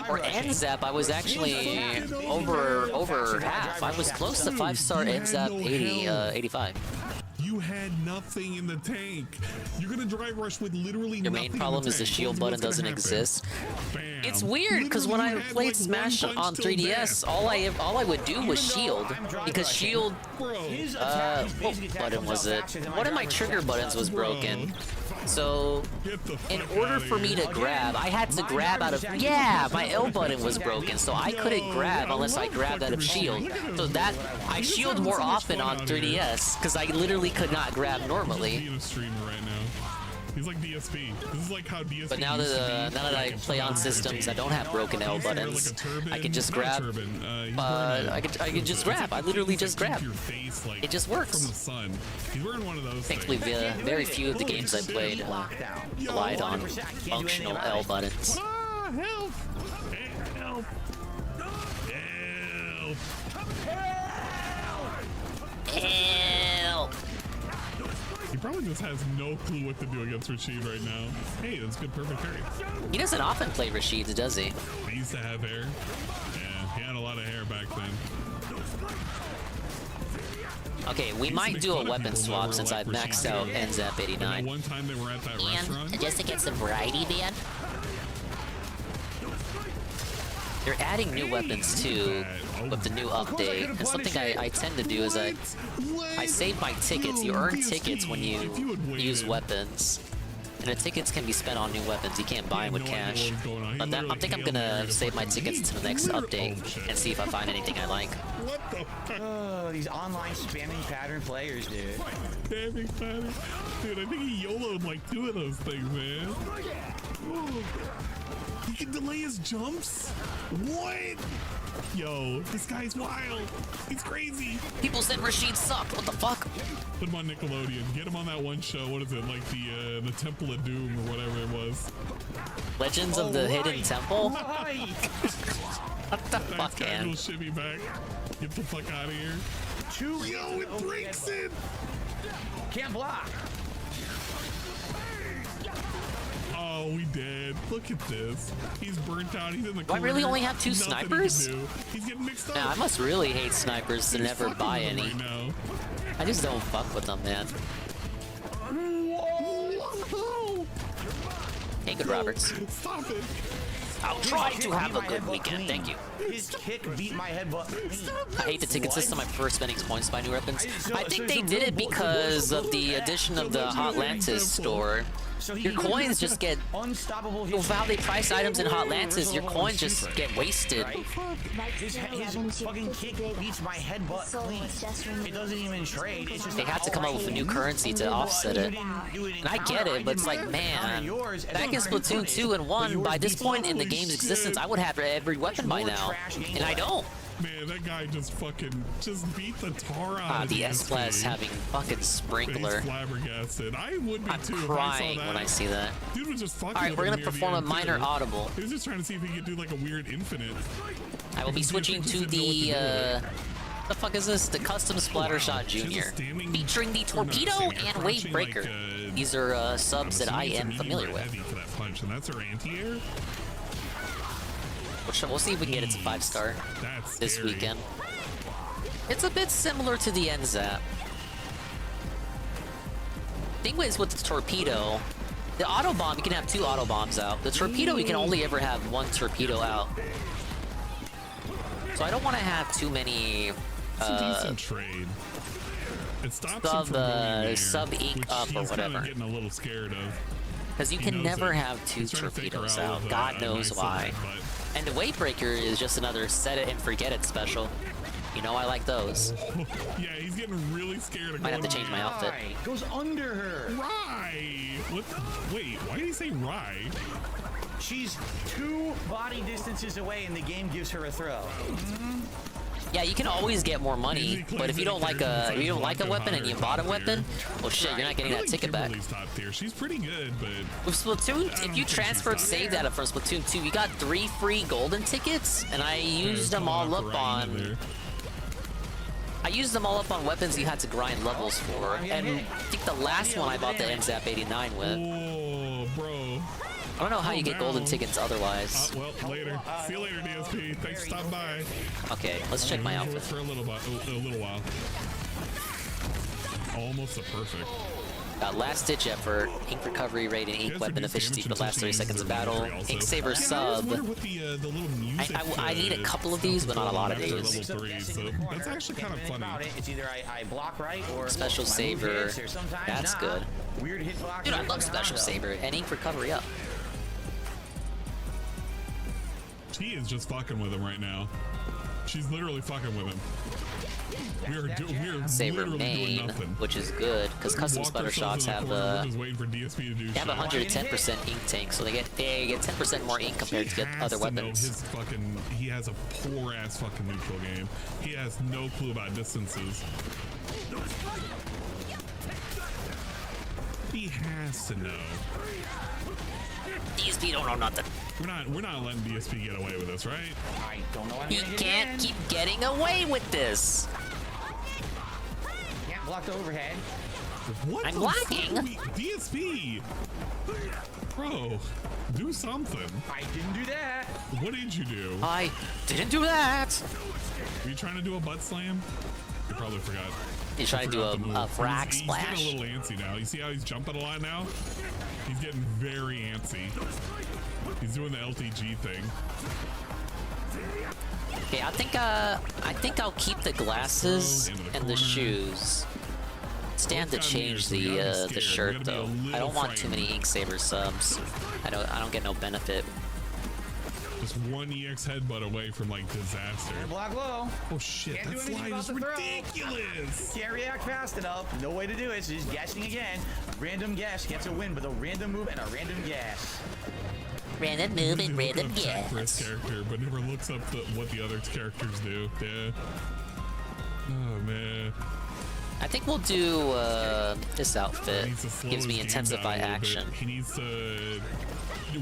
Or NZAP, I was actually over half. I was close to 5-star NZAP 85. You had nothing in the tank. You're gonna drive rush with literally Your main problem is the shield button doesn't exist. It's weird because when I played Smash on 3DS, all I would do was shield because shield. What button was it? One of my trigger buttons was broken. So, in order for me to grab, I had to grab out of. Yeah, my L button was broken, so I couldn't grab unless I grabbed out of shield. So that I shield more often on 3DS because I literally could not grab normally. He's like DSP. This is like how DSP. But now that I play on systems that don't have broken L buttons, I can just grab. I can just grab. I literally just grab. It just works. From the sun. He's wearing one of those. Thankfully, very few of the games I played relied on functional L buttons. Help! Help! Help! He probably just has no clue what to do against Rashid right now. Hey, that's good, perfect parry. He doesn't often play Rashid, does he? He used to have hair. Yeah, he had a lot of hair back then. Okay, we might do a weapon swap since I've maxed out NZAP 89. One time they were at that restaurant. Just to get some variety, man. They're adding new weapons too with the new update, and something I tend to do is I save my tickets. You earn tickets when you use weapons. And the tickets can be spent on new weapons. You can't buy them with cash. But I think I'm gonna save my tickets to the next update and see if I find anything I like. What the fuck? Oh, these online spamming pattern players, dude. Spamming pattern? Dude, I think he YOLO'd like 2 of those things, man. Whoa. He can delay his jumps? What? Yo, this guy's wild. He's crazy. People said Rashid sucked. What the fuck? Put him on Nickelodeon. Get him on that one show. What is it? Like the Temple of Doom or whatever it was. Legends of the Hidden Temple? Right. What the fuck, man? We'll shimmy back. Get the fuck out of here. Yo, it breaks it. Can't block. Oh, we did. Look at this. He's burnt out. He's in the Do I corner. really only have 2 Nothing he can snipers? do. He's getting mixed up. Yeah, I must really hate snipers to He's never fucking buy with him any. right now. I just don't fuck with them, man. Whoa. Hey, good Roberts. Stop it. I'll try to have a good weekend. Thank you. His kick beat my headbutt. I hate the ticket system. I prefer spending points to buy new weapons. I think they did it because of the addition of the Hotlantis store. Your coins just get unstoppable. With how they price items in Hotlantis, your coins just get wasted. His fucking kick beats my headbutt clean. It doesn't even trade. It's just They have to come up with a new currency to offset it. And I get it, but it's like, man, back in Splatoon 2 and 1, by this point in the game's existence, I would have every weapon by now. And I don't. Man, that guy just beat the tar out of the S-Class having fucking sprinkler. He's flabbergasted. I would be I'm too. crying when I see that. Dude was just fucking. Alright, we're gonna perform a minor audible. He was just trying to see if he could do like a weird infinite. I will be switching to the the fuck is this? The Custom Splattershot Junior, featuring the Torpedo and Wave Breaker. These are subs that I am familiar with. For that punch, and that's her anti-air. We'll see if we can get it to 5-star this weekend. It's a bit similar to the NZAP. Thing is with the Torpedo, the auto bomb, you can have 2 auto bombs out. The Torpedo, you can only ever have 1 torpedo out. So I don't want to have too many It's a decent trade. It stops him from going there, sub ink up or whatever. Getting a little scared of. Because you can never have 2 torpedoes out. God knows why. And the Wave Breaker is just another set it and forget it special. You know I like those. Yeah, he's getting really scared. Might have to change my outfit. Goes under her. Rye. What? Wait, why did he say Rye? She's 2 body distances away, and the game gives her a throw. Yeah, you can always get more money, but if you don't like a weapon and you bought a weapon, well shit, you're not getting that ticket back. She's pretty good, but with Splatoon, if you transferred save data from Splatoon 2, you got 3 free golden tickets, and I used them all up on. I used them all up on weapons you had to grind levels for, and I think the last one I bought the NZAP 89 with. Oh, bro. I don't know how you get golden tickets otherwise. Well, later. See you later, DSP. Thanks for stopping by. Okay, let's check my outfit. For a little while. Almost a perfect. Last-ditch effort, ink recovery rate, and ink weapon efficiency for the last 30 seconds of battle. Ink saver sub. I need a couple of these, but not a lot of these. That's actually kind of funny. It's either I block right or special saver. That's good. Weird hitbox. Dude, I love special saver and ink recovery up. She is just fucking with him right now. She's literally fucking with him. We're Saver literally main, doing nothing. which is good because custom splatter shots have We're just waiting for DSP to do they have 110% ink tank, so they get 10% more ink compared to other weapons. He has a poor ass fucking neutral game. He has no clue about distances. He has to know. DSP don't know nothing. We're not letting DSP get away with this, right? I don't know. He can't keep getting away with this. Can't block the overhead. What? I'm lagging. DSP. Bro, do something. I didn't do that. What did you do? I didn't do that. Were you trying to do a butt slam? You probably forgot. He's trying to do a frag splash. He's getting a little antsy now. You see how he's jumping a lot now? He's getting very antsy. He's doing the LTG thing. Okay, I think I'll keep the glasses and the shoes stand to change the shirt though. I don't want too many Ink Saber subs. I don't get no benefit. Just one EX headbutt away from like disaster. Block low. Oh shit, Can't that do anything slide about is the throw. ridiculous. Can't react fast enough. No way to do it. So just guessing again. Random guess gets a win with a random move and a random guess. Random move and random guess. For his guess. character, but never looks up what the other characters do. Yeah. Oh man. I think we'll do this outfit. He needs to slow Gives me his game intensify down a little bit. action. He needs to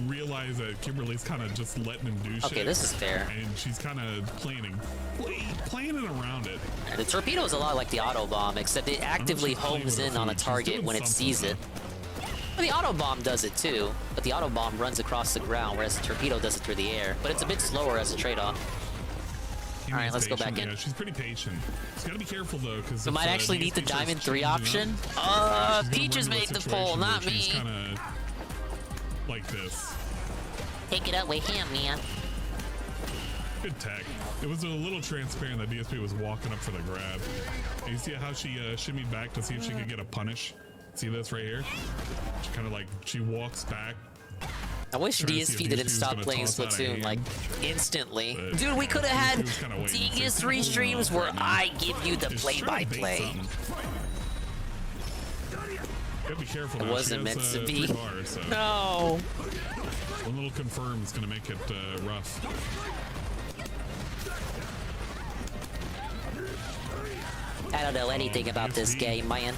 realize that Kimberly's kind of just letting him do shit. Okay, this is fair. And she's kind of playing it around it. The torpedo is a lot like the auto bomb, except it actively homes in on a target when it sees it. Well, the auto bomb does it too, but the auto bomb runs across the ground, whereas the torpedo does it through the air. But it's a bit slower as a trade-off. All right, let's go back in. Yeah, she's pretty patient. She's gotta be careful though, because We might actually need the Diamond 3 option. Peaches made the pull, not me. She's kind of like this. Take it up with him, man. Good tech. It was a little transparent that DSP was walking up for the grab. And you see how she shimmied back to see if she could get a punish? See this right here? She kind of like, she walks back. I wish DSP didn't stop playing Splatoon like instantly. Dude, we could have had DingIe 3 streams where I give you the play-by-play. Gotta be careful. It wasn't meant to be. Bars, so. No. One little confirm is gonna make it rough. I don't know anything about this game, man.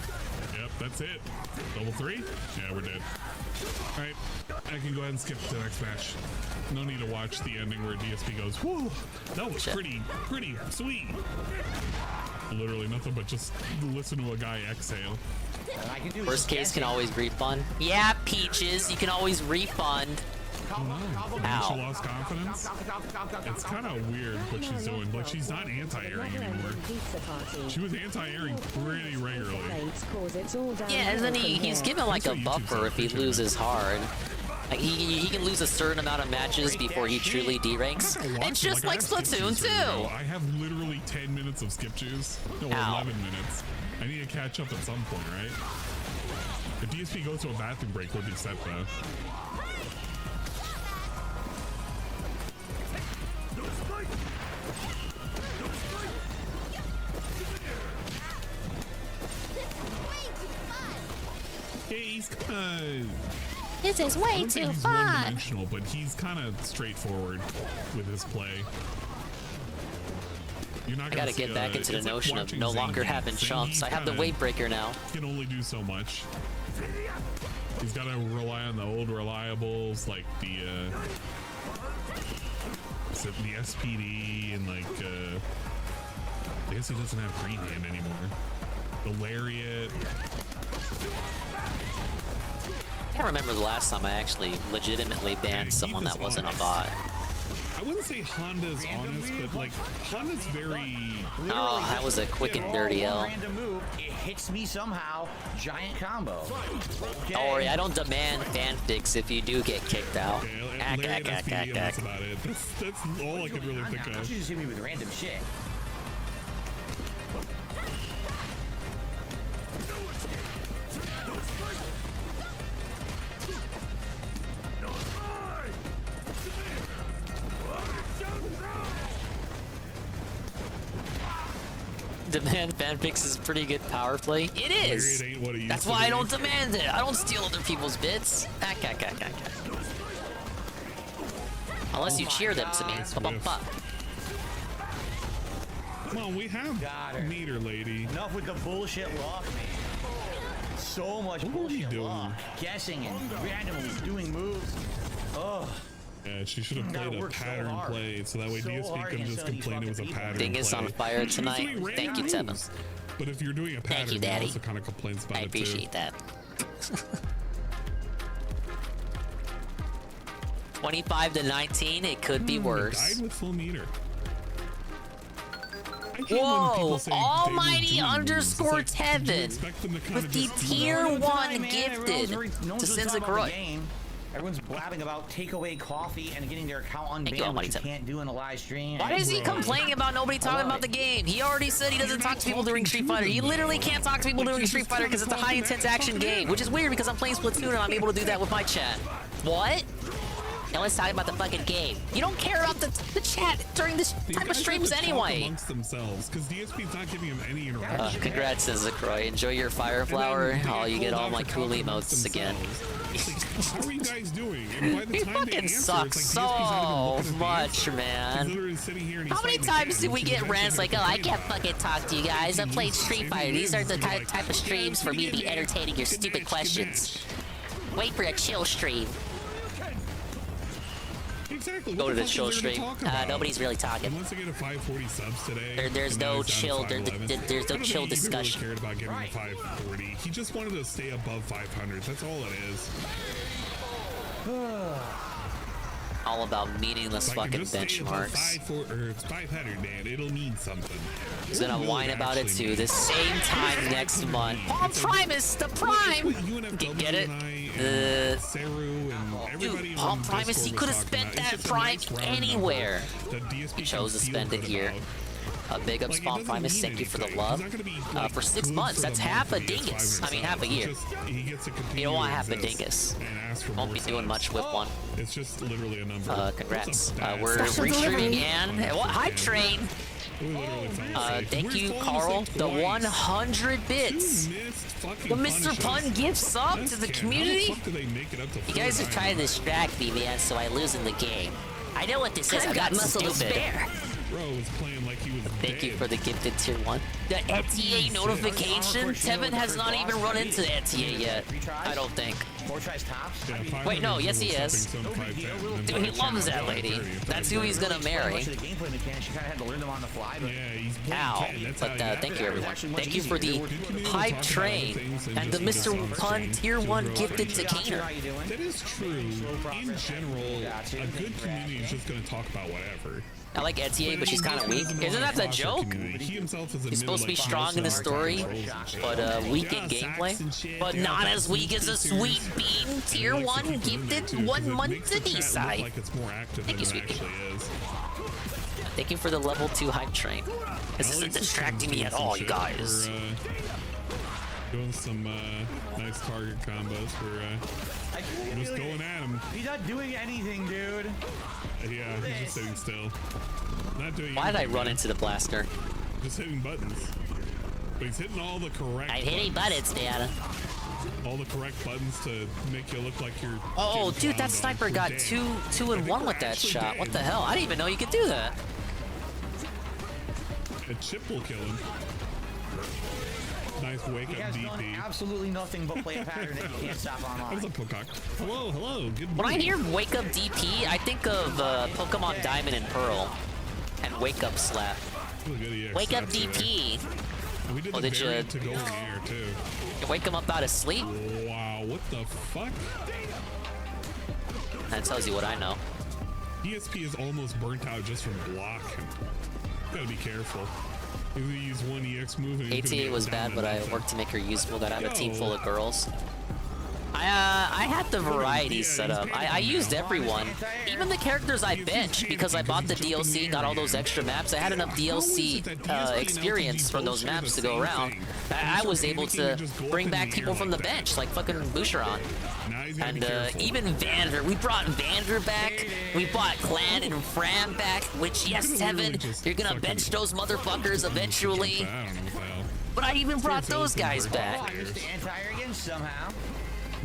Yep, that's it. Level 3? Yeah, we're dead. Alright, I can go ahead and skip to the next match. No need to watch the ending where DSP goes, whoa, that was pretty sweet. Literally nothing but just listen to a guy exhale. Worst case can always refund. Yeah, Peaches, you can always refund. Oh no, she lost confidence? It's kind of weird what she's doing. Like, she's not anti-airing anymore. She was anti-airing pretty regularly. Yeah, isn't he's given like a buffer if he loses hard. Like he can lose a certain amount of matches before he truly deranks. It's just like Splatoon 2. I have literally 10 minutes of skip juice. No, 11 minutes. I need to catch up at some point, right? If DSP goes to a bathroom break, we'll be set though. He's This is way too he's fun. one-dimensional, but he's kind of straightforward with his play. You're not I gotta get back into the notion of no longer having chumps. I have the weight breaker now. Can only do so much. He's got to rely on the old reliables like the SPD and like I guess he doesn't have green hand anymore. The lariat. I can't remember the last time I actually legitimately banned someone that wasn't a bot. I wouldn't say Honda's honest, but like Honda's very. Oh, that was a quick and dirty L. Random move, it hits me somehow. Giant combo. Oh, Don't worry, I don't demand fanfics if you do get kicked out. That's about it. That's all I could really think of. You just hit me with random shit. Demand fanfics is pretty good power play. It is. That's why I don't demand it. I don't steal other people's bits. Unless you cheer them to me. Come on, we have meter lady. Enough with the bullshit lock, man. So much bullshit lock. Guessing and randomly doing moves. Ugh. Yeah, she should have played a pattern play, so that way DSP could just complain it was a pattern play. DingIe's on fire tonight. Thank you, Tevin. But if you're doing a pattern, Daddy. also kind of complains about I appreciate that. 25-19, it could be worse. Died with full meter. Whoa, almighty underscore Tevin with the tier 1 gifted to Senzagroy. Everyone's blabbing about takeaway coffee and getting their account Thank you, unbanned, which you Almighty. can't do in a live stream. Why is he complaining about nobody talking about the game? He already said he doesn't talk to people during Street Fighter. He literally can't talk to people during Street Fighter because it's a high intense action game, which is weird because I'm playing Splatoon and I'm able to do that with my chat. What? Now let's talk about the fucking game. You don't care about the chat during this type of streams anyway. Amongst themselves, because DSP's not giving them any interaction. Congrats, Zakroy. Enjoy your fire flower. Oh, you get all my cool emotes again. How are you guys doing? And by the You time fucking they answer, suck it's like DSP's not even so looking at the much, answer. man. He's literally sitting here and he's How many fighting the times game, did we so get he's rants actually like, oh, I complaining. can't fucking talk to you guys. I played Street Fighter. These are the type of streams for me to be entertaining your stupid questions. Wait for a chill stream. Exactly. Go What to the the fuck chill is there to stream. talk about? Nobody's really talking. Unless I get a 540 subs today. There's and now no he's down chill. to 511. There's no I don't chill think he even really discussion. cared about getting a 540. He just wanted to stay above 500. That's all it is. All about meaningless If I could fucking just stay above benchmarks. 500, man. It'll mean something. He's gonna What will whine about it actually too. mean? The same time next month. Palm Primus, the Prime. Get it? Dude, Palm Primus. He could have spent that Prime anywhere. He chose to spend it here. Big ups, Palm Primus. Thank you for the love. For 6 months, that's half a dingus. I mean, half a year. You don't want half a dingus. Won't be doing much with one. It's just literally a number. Congrats. We're restreaming and what? Hype Train. Thank you, Carl. The 100 bits. The Mr. Pun gift sub to the community. You guys are trying to distract me, man, so I lose in the game. I know what this is. I'm not stupid. Bro was playing like he was Thank you for the gifted tier 1. The NTA notification? Tevin has not even run into the NTA yet. I don't think. Wait, no, yes he is. Dude, he loves that lady. That's who he's gonna marry. Ow. But thank you, everyone. Thank you for the Hype Train and the Mr. Pun tier 1 gifted to Kaner. That is true. In general, a good community is just going to talk about whatever. I like NTA, but she's kind of weak. Isn't that the joke? He's supposed to be strong in the story, but weak in gameplay. But not as weak as a Sweet Bean tier 1 gifted 1 month to D-side. Thank you, Sweet Bean. Thank you for the level 2 hype train. This isn't distracting me at all, you guys. Doing some nice target combos. We're just going at him. He's not doing anything, dude. Yeah, he's just sitting still. Not doing Why did I run into the blaster? Just hitting buttons. But he's hitting all the correct I'm hitting buttons, man. All the correct buttons to make you look like you're... Oh, dude, that sniper got 2 and 1 with that shot. What the hell? I didn't even know you could do that. A chip will kill him. Nice wake up DP. Absolutely nothing but play a pattern that you can't stop online. What's up, Pocock? Hello, hello. Good When I morning. hear Wake Up DP, I think of Pokemon Diamond and Pearl and Wake Up Slap. Wake Up DP. And we did Oh, the did you- variant to go in the air, too. You wake him up out of sleep? Wow, what the fuck? That tells you what I know. ESP is almost burnt out just from blocking. Gotta be careful. He's gonna use one EX move and he's gonna ATA get was down bad, to but I nothing. worked to make her useful. Got out of a team full of girls. I had the variety set up. I used everyone, even the characters I benched because I bought the DLC, got all those extra maps. I had enough DLC experience from those maps to go around. I was able to bring back people from the bench, like fucking Boucheron. And even Vander. We brought Vander back. We brought Clan and Fran back, which, yes, Heaven, you're gonna bench those motherfuckers eventually. But I even brought those guys back. Somehow.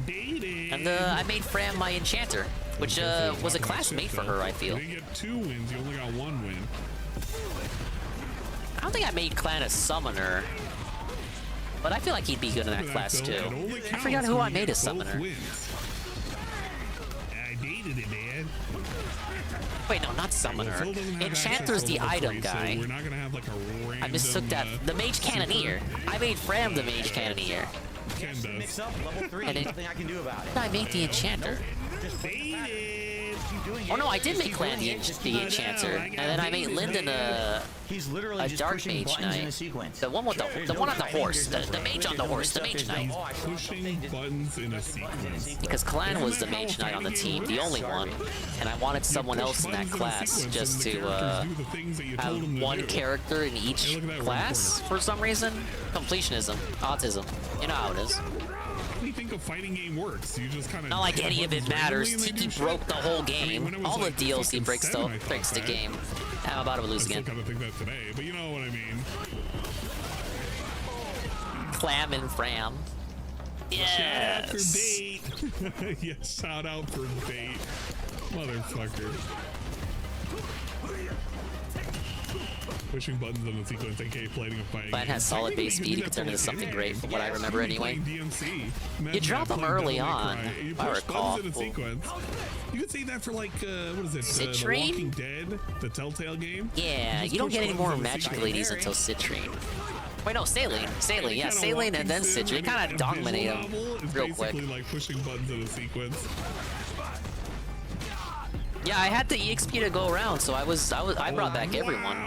And I made Fran my enchanter, which was a classmate for her, I feel. You get 2 wins, you only got 1 win. I don't think I made Clan a summoner, but I feel like he'd be good in that class too. I forgot who I made a summoner. I dated it, man. Wait, no, not summoner. Enchanter's the item guy. We're not gonna have like a random, I mistook that. The Mage Cannoneer. I made Fran the Mage Cannoneer. Ken does. Mix up level 3. And Nothing I can do about it. I made the Enchanter. Just play the pattern. Oh no, I did make Clan the Enchanter, and then I made Lyndon a Dark Mage Knight. The one with the one on the horse, the mage on the horse, the Mage Knight. Pushing buttons in a sequence. Because Clan was the Mage Knight on the team, the only one, and I wanted someone else in that class just to have one character in each class for some reason. Completionism, autism, you know how it is. How do you think a fighting game works? You just kind of not like any of it matters. Tiki broke the whole game. All the DLC breaks the game. I'm about to lose again. I still kind of think that today, but you know what I mean. Clam and Fram. Yes. Yes, shout out for bait, motherfucker. Pushing buttons in the sequence, aka playing a fighting. Clan has solid base speed. You can turn into something great, from what I remember anyway. You drop them early on, if I recall. You could say that for like, what is it? Citrine? The Walking Dead, the Telltale game. Yeah, you don't get any more magic ladies until Citrine. Wait, no, Saline. Saline, yeah, Saline and then Citrine. You kind of dominate them real quick. Basically like pushing buttons in a sequence. Yeah, I had the EXP to go around, so I brought back everyone.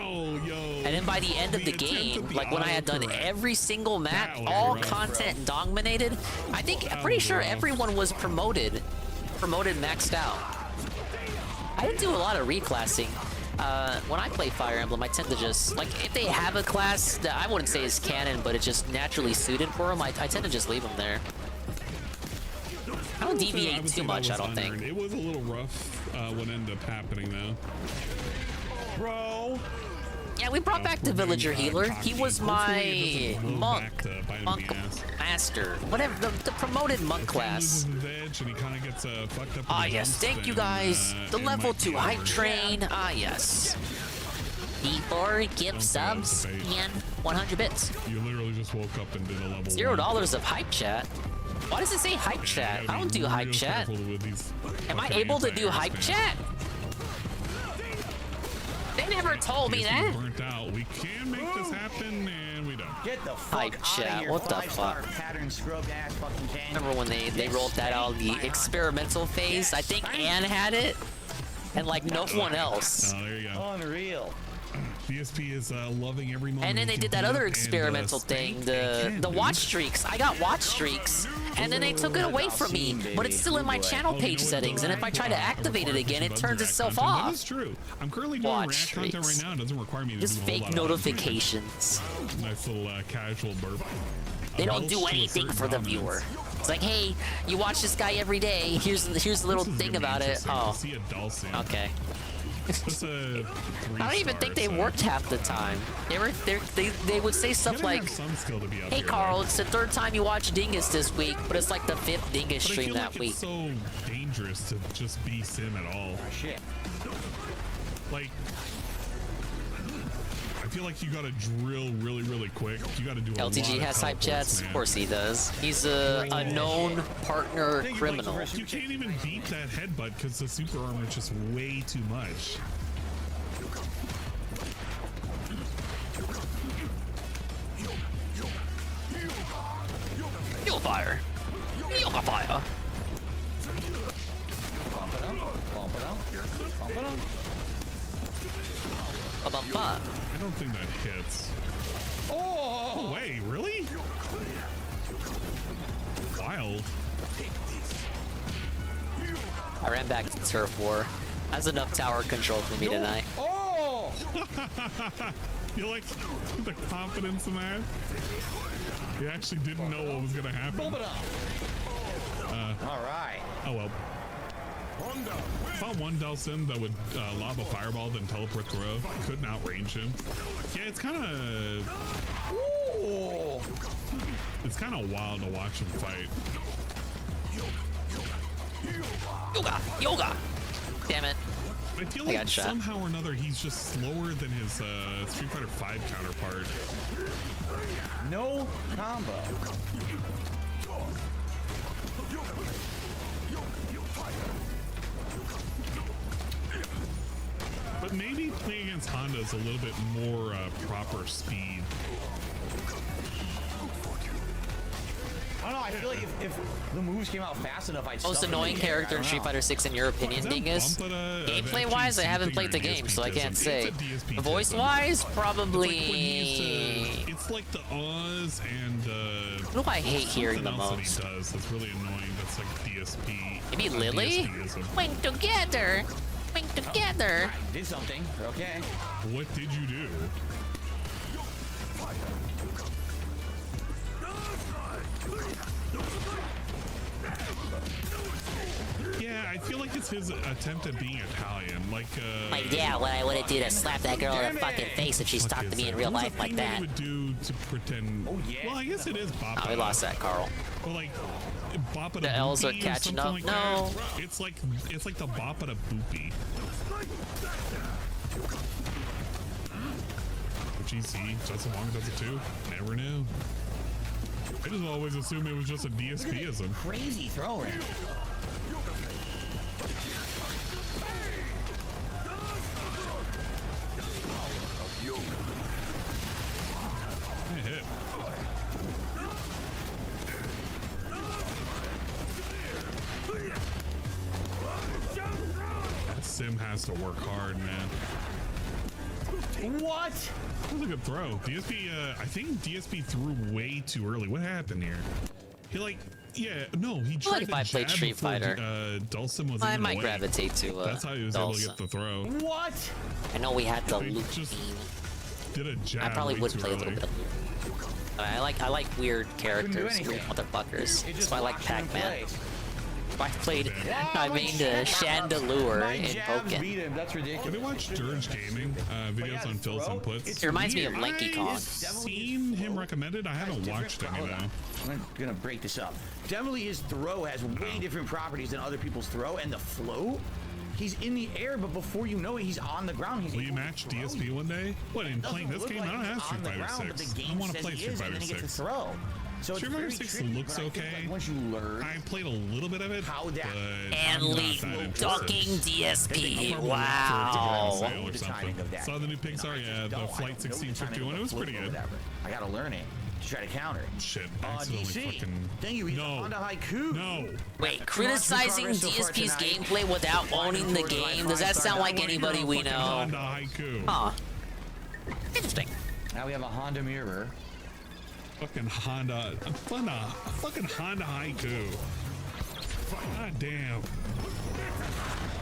And then by the end of the game, like when I had done every single map, all content dominated, I'm pretty sure everyone was promoted maxed out. I didn't do a lot of reclassing. When I play Fire Emblem, I tend to just, like, if they have a class that I wouldn't say is canon, but it's just naturally suited for them, I tend to just leave them there. I don't deviate too much, I don't think. It was a little rough what ended up happening, though. Bro! Yeah, we brought back the villager healer. He was my monk master. Whatever, the promoted monk class. Ah, yes, thank you guys. The level 2 hype train. Ah, yes. D4 gift subs and 100 bits. You literally just woke up and did a level $0 of hype chat. Why does it say hype chat? I don't do hype chat. Am I able to do hype chat? They never told me that. Burnt out. We can make this happen, and we don't. Get the fuck hype chat. What the fuck? Pattern scrubbed ass fucking can. Remember when they rolled that out in the experimental phase? I think Ann had it, and like no one else. Oh, there you go. Unreal. DSP is loving every moment. And then they did that other experimental thing, the watch streaks. I got watch streaks, and then they took it away from me, but it's still in my channel page settings, and if I try to activate it again, it turns itself off. That is true. I'm currently doing React content right now. It doesn't require me to just do a fake whole lot notifications. Nice little casual burp. They don't do anything for the viewer. It's like, hey, you watch this guy every day. Here's the little thing about it. Oh, okay. I don't even think they worked half the time. They would say stuff like, "Hey Carl, it's the 3rd time you watched Dingus this week, but it's like the 5th Dingus stream that week." It's so dangerous to just be sim at all. Oh, shit. Like, I feel like you gotta drill really quick. You gotta do a lot LTG of has hype chats. Of course he does. He's a known partner criminal. You can't even beat that headbutt because the super armor is just way too much. You'll fire. You'll fire. Bump it up. Bump it up. Bump it up. I don't think that hits. Oh, wait, really? Wild. I ran back to Turf War. That's enough tower control for me tonight. Oh! You like the confidence in that? You actually didn't know what was gonna happen. Bump it up. All right. Oh well. I saw one Delsim that would lob a fireball, then teleport through. Couldn't outrange him. Yeah, it's kind of. It's kind of wild to watch him fight. Yoga! Damn it. I feel like somehow or another he's just slower than his Street Fighter V counterpart. No combo. But maybe playing against Honda is a little bit more proper speed. Oh no, I feel like if the moves came out fast enough, I'd Most stuff annoying them in the air. character in I don't Street know. Fighter 6 in your opinion, Dingus? Gameplay-wise, I haven't played the game, so I can't say. Voice-wise, probably. It's like the Oz and Who do I hate hearing the something else most? that he does that's really annoying. That's like DSP. Maybe Lily? DSP-ism. Wink together. Wink together. I did something. Okay. What did you do? Yeah, I feel like it's his attempt at being Italian. Like yeah, what I would do to slap that girl in the fucking face if she talked to me in real life like that. What would do to pretend? Oh yeah. Well, I guess it is Bop. Oh, we lost that, Carl. But like, Bop The L's are catching up. Like No. that. It's like the Bop at a Boopy. GC, Justin Wong does it too. Never knew. I just always assumed it was just a DSP-ism. Crazy throwing. Hit. That Sim has to work hard, man. What? That was a good throw. DSP, I think DSP threw way too early. What happened here? He like, yeah, no, he tried if I to played jab Street before, Fighter, Dulcim was I even might away. gravitate to That's how he was able to get the throw. What? I know we had the He loop. just did a jab. I probably way would too play a early. little bit of loop. I like weird characters, weird motherfuckers. That's why I like Pac-Man. I played, I made Chandelure in Pokken. That's ridiculous. Have you watched Dirge Gaming videos on Phil's inputs? It reminds me of Lanky Kong. I've seen him recommended. I haven't watched any though. I'm gonna break this up. Definitely his throw has way different properties than other people's throw, and the float. He's in the air, but before you know it, he's on the ground. He's Will you match DSP one day? What, in playing this game? I don't have Street Fighter 6. I want to play Street Fighter 6. So Street Fighter 6 looks okay. Once you learn, I played a little bit of it, but And I'm not lethal that ducking interested. DSP. I'll probably Wow. look for it to go on sale or something. Saw the new Pixar, yeah, the Flight 1651. It was pretty good. I gotta learn it to try to counter it. Shit, accidentally fucking. Thank you. No. Haiku. No. Wait, criticizing DSP's gameplay without owning the game? Does that sound like anybody we know? Honda Haiku. Huh. Interesting. Now we have a Honda mirror. Fucking Honda Haiku. God damn.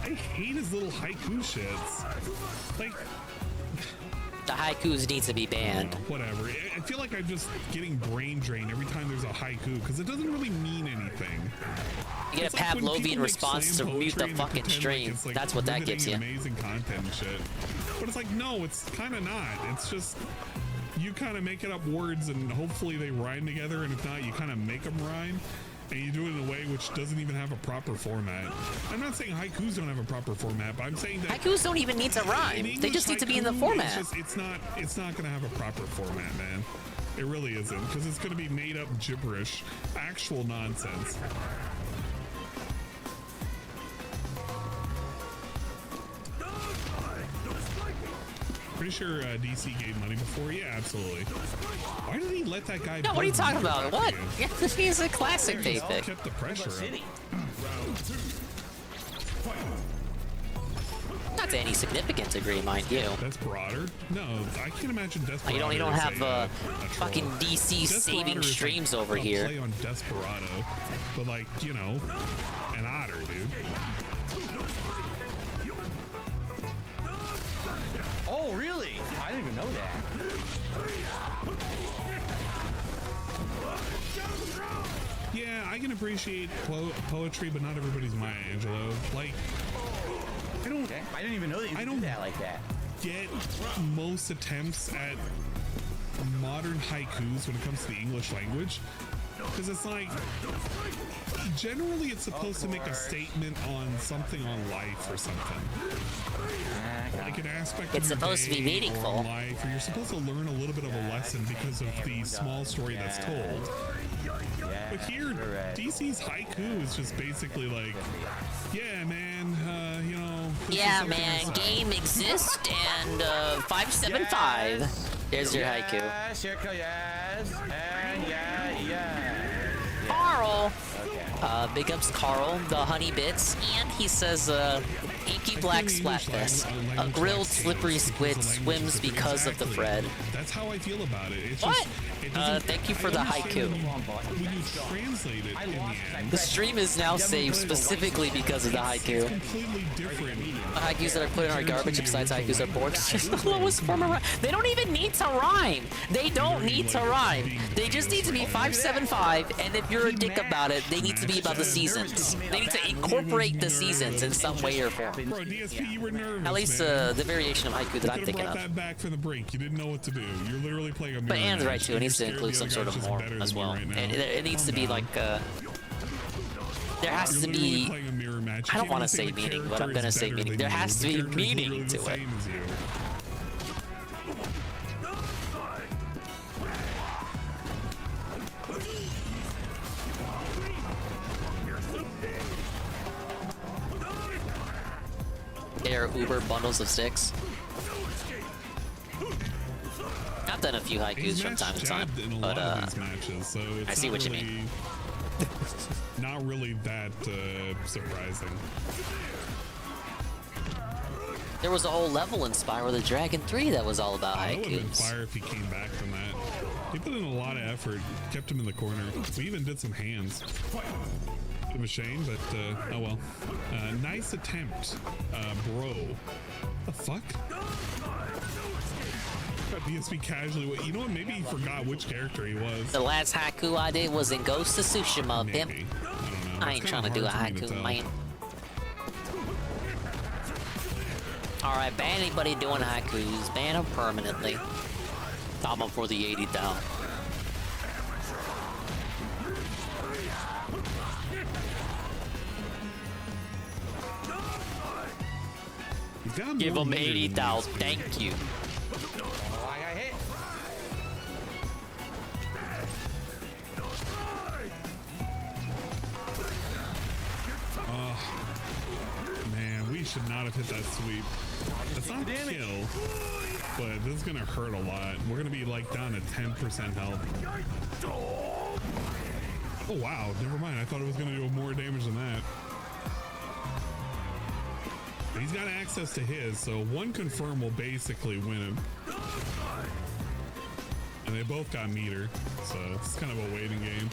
I hate his little haiku shits. Like, the haikus need to be banned. Whatever. I feel like I'm just getting brain drained every time there's a haiku because it doesn't really mean anything. You get a Pavlovian response to mute the fucking stream. Like that's what that gives you. Amazing content and shit. But it's like, no, it's kind of not. It's just you kind of make it up words and hopefully they rhyme together, and if not, you kind of make them rhyme. And you do it in a way which doesn't even have a proper format. I'm not saying haikus don't have a proper format, but I'm saying that haikus don't even need to rhyme. They just need to be in the format. It's not gonna have a proper format, man. It really isn't, because it's gonna be made up gibberish, actual nonsense. Pretty sure DC gave money before. Yeah, absolutely. Why did he let that guy? No, what are you talking about? What? Yeah, he's a classic They pick. kept the pressure up. Not to any significant degree, mind you. Desperado? No, I can't imagine Desperado. You don't is have a fucking troll. DC Desperado saving is streams like over a here. Play on Desperado, but like, you know, an otter, dude. Oh, really? I didn't even know that. Yeah, I can appreciate poetry, but not everybody's Maya Angelou. Like, I didn't even know that you could do that like that. Get most attempts at modern haikus when it comes to the English language, because it's like generally it's supposed to make a statement on something on life or something, like an aspect It's of your supposed to be day meaningful. or life, or you're supposed to learn a little bit of a lesson because of the small story that's told. But here, DC's haiku is just basically like, yeah, man, you know. Yeah, man, game exists and 575. There's your haiku. Yes, and yeah. Carl, Carl. Big ups Carl, the honey bits, and he says, inky black splatfest. A grilled slippery squid swims because of the Fred. That's how I feel about it. It's What? Just, it doesn't- Thank you for the haiku. When you translate it in the end, The stream is now saved specifically because of the haiku. completely different. The haikus that are put in our garbage besides haikus are bored. It's just the lowest form of rhyme. They don't even need to rhyme. They don't need to rhyme. They just need to be 575, and if you're a dick about it, they need to be about the seasons. They need to incorporate the seasons in some way or form. Bro, DSP, you were nervous. At least man. the variation of haiku that I'm You could've thinking brought of. that back from the break. You didn't know what to do. You're literally playing a mirror But Anne's right match, too. It and needs to you're include some scared sort the of other guy's more just as better well. than you right now. It needs to Calm be down. like there has You're to literally be. playing a mirror match. You I don't can't want even to say say the meaning, but I'm character gonna is say better meaning. than There you. has to The be character is meaning literally to the it. same as you. They are Uber bundles of sticks. I've done a few haikus He's from time to match time, jabbed in a but lot of these matches, so it's I see not what you really, mean. Not really that surprising. there was a whole level in Spyro the Dragon 3 that was all about I would have been haikus. fire if he came back from that. He put in a lot of effort, kept him in the corner. We even did some hands. Bit of a shame, but oh well. Nice attempt, bro. The fuck? Got DSP casually. You know what? Maybe he forgot which character he was. The last haiku I did was in Ghost of Tsushima, pimp. Maybe. I don't know. I It's ain't trying to kinda do a hard for me to haiku, tell. man. Alright, ban anybody doing haikus. Ban them permanently. Top them for the 80 down. Give them 80,000. Thank you. I got hit. Man, we should not have hit that sweep. That's not a kill, but this is gonna hurt a lot. We're gonna be like down to 10% health. Oh wow, never mind. I thought it was gonna do more damage than that. He's got access to his, so one confirm will basically win him. And they both got meter, so it's kind of a waiting game.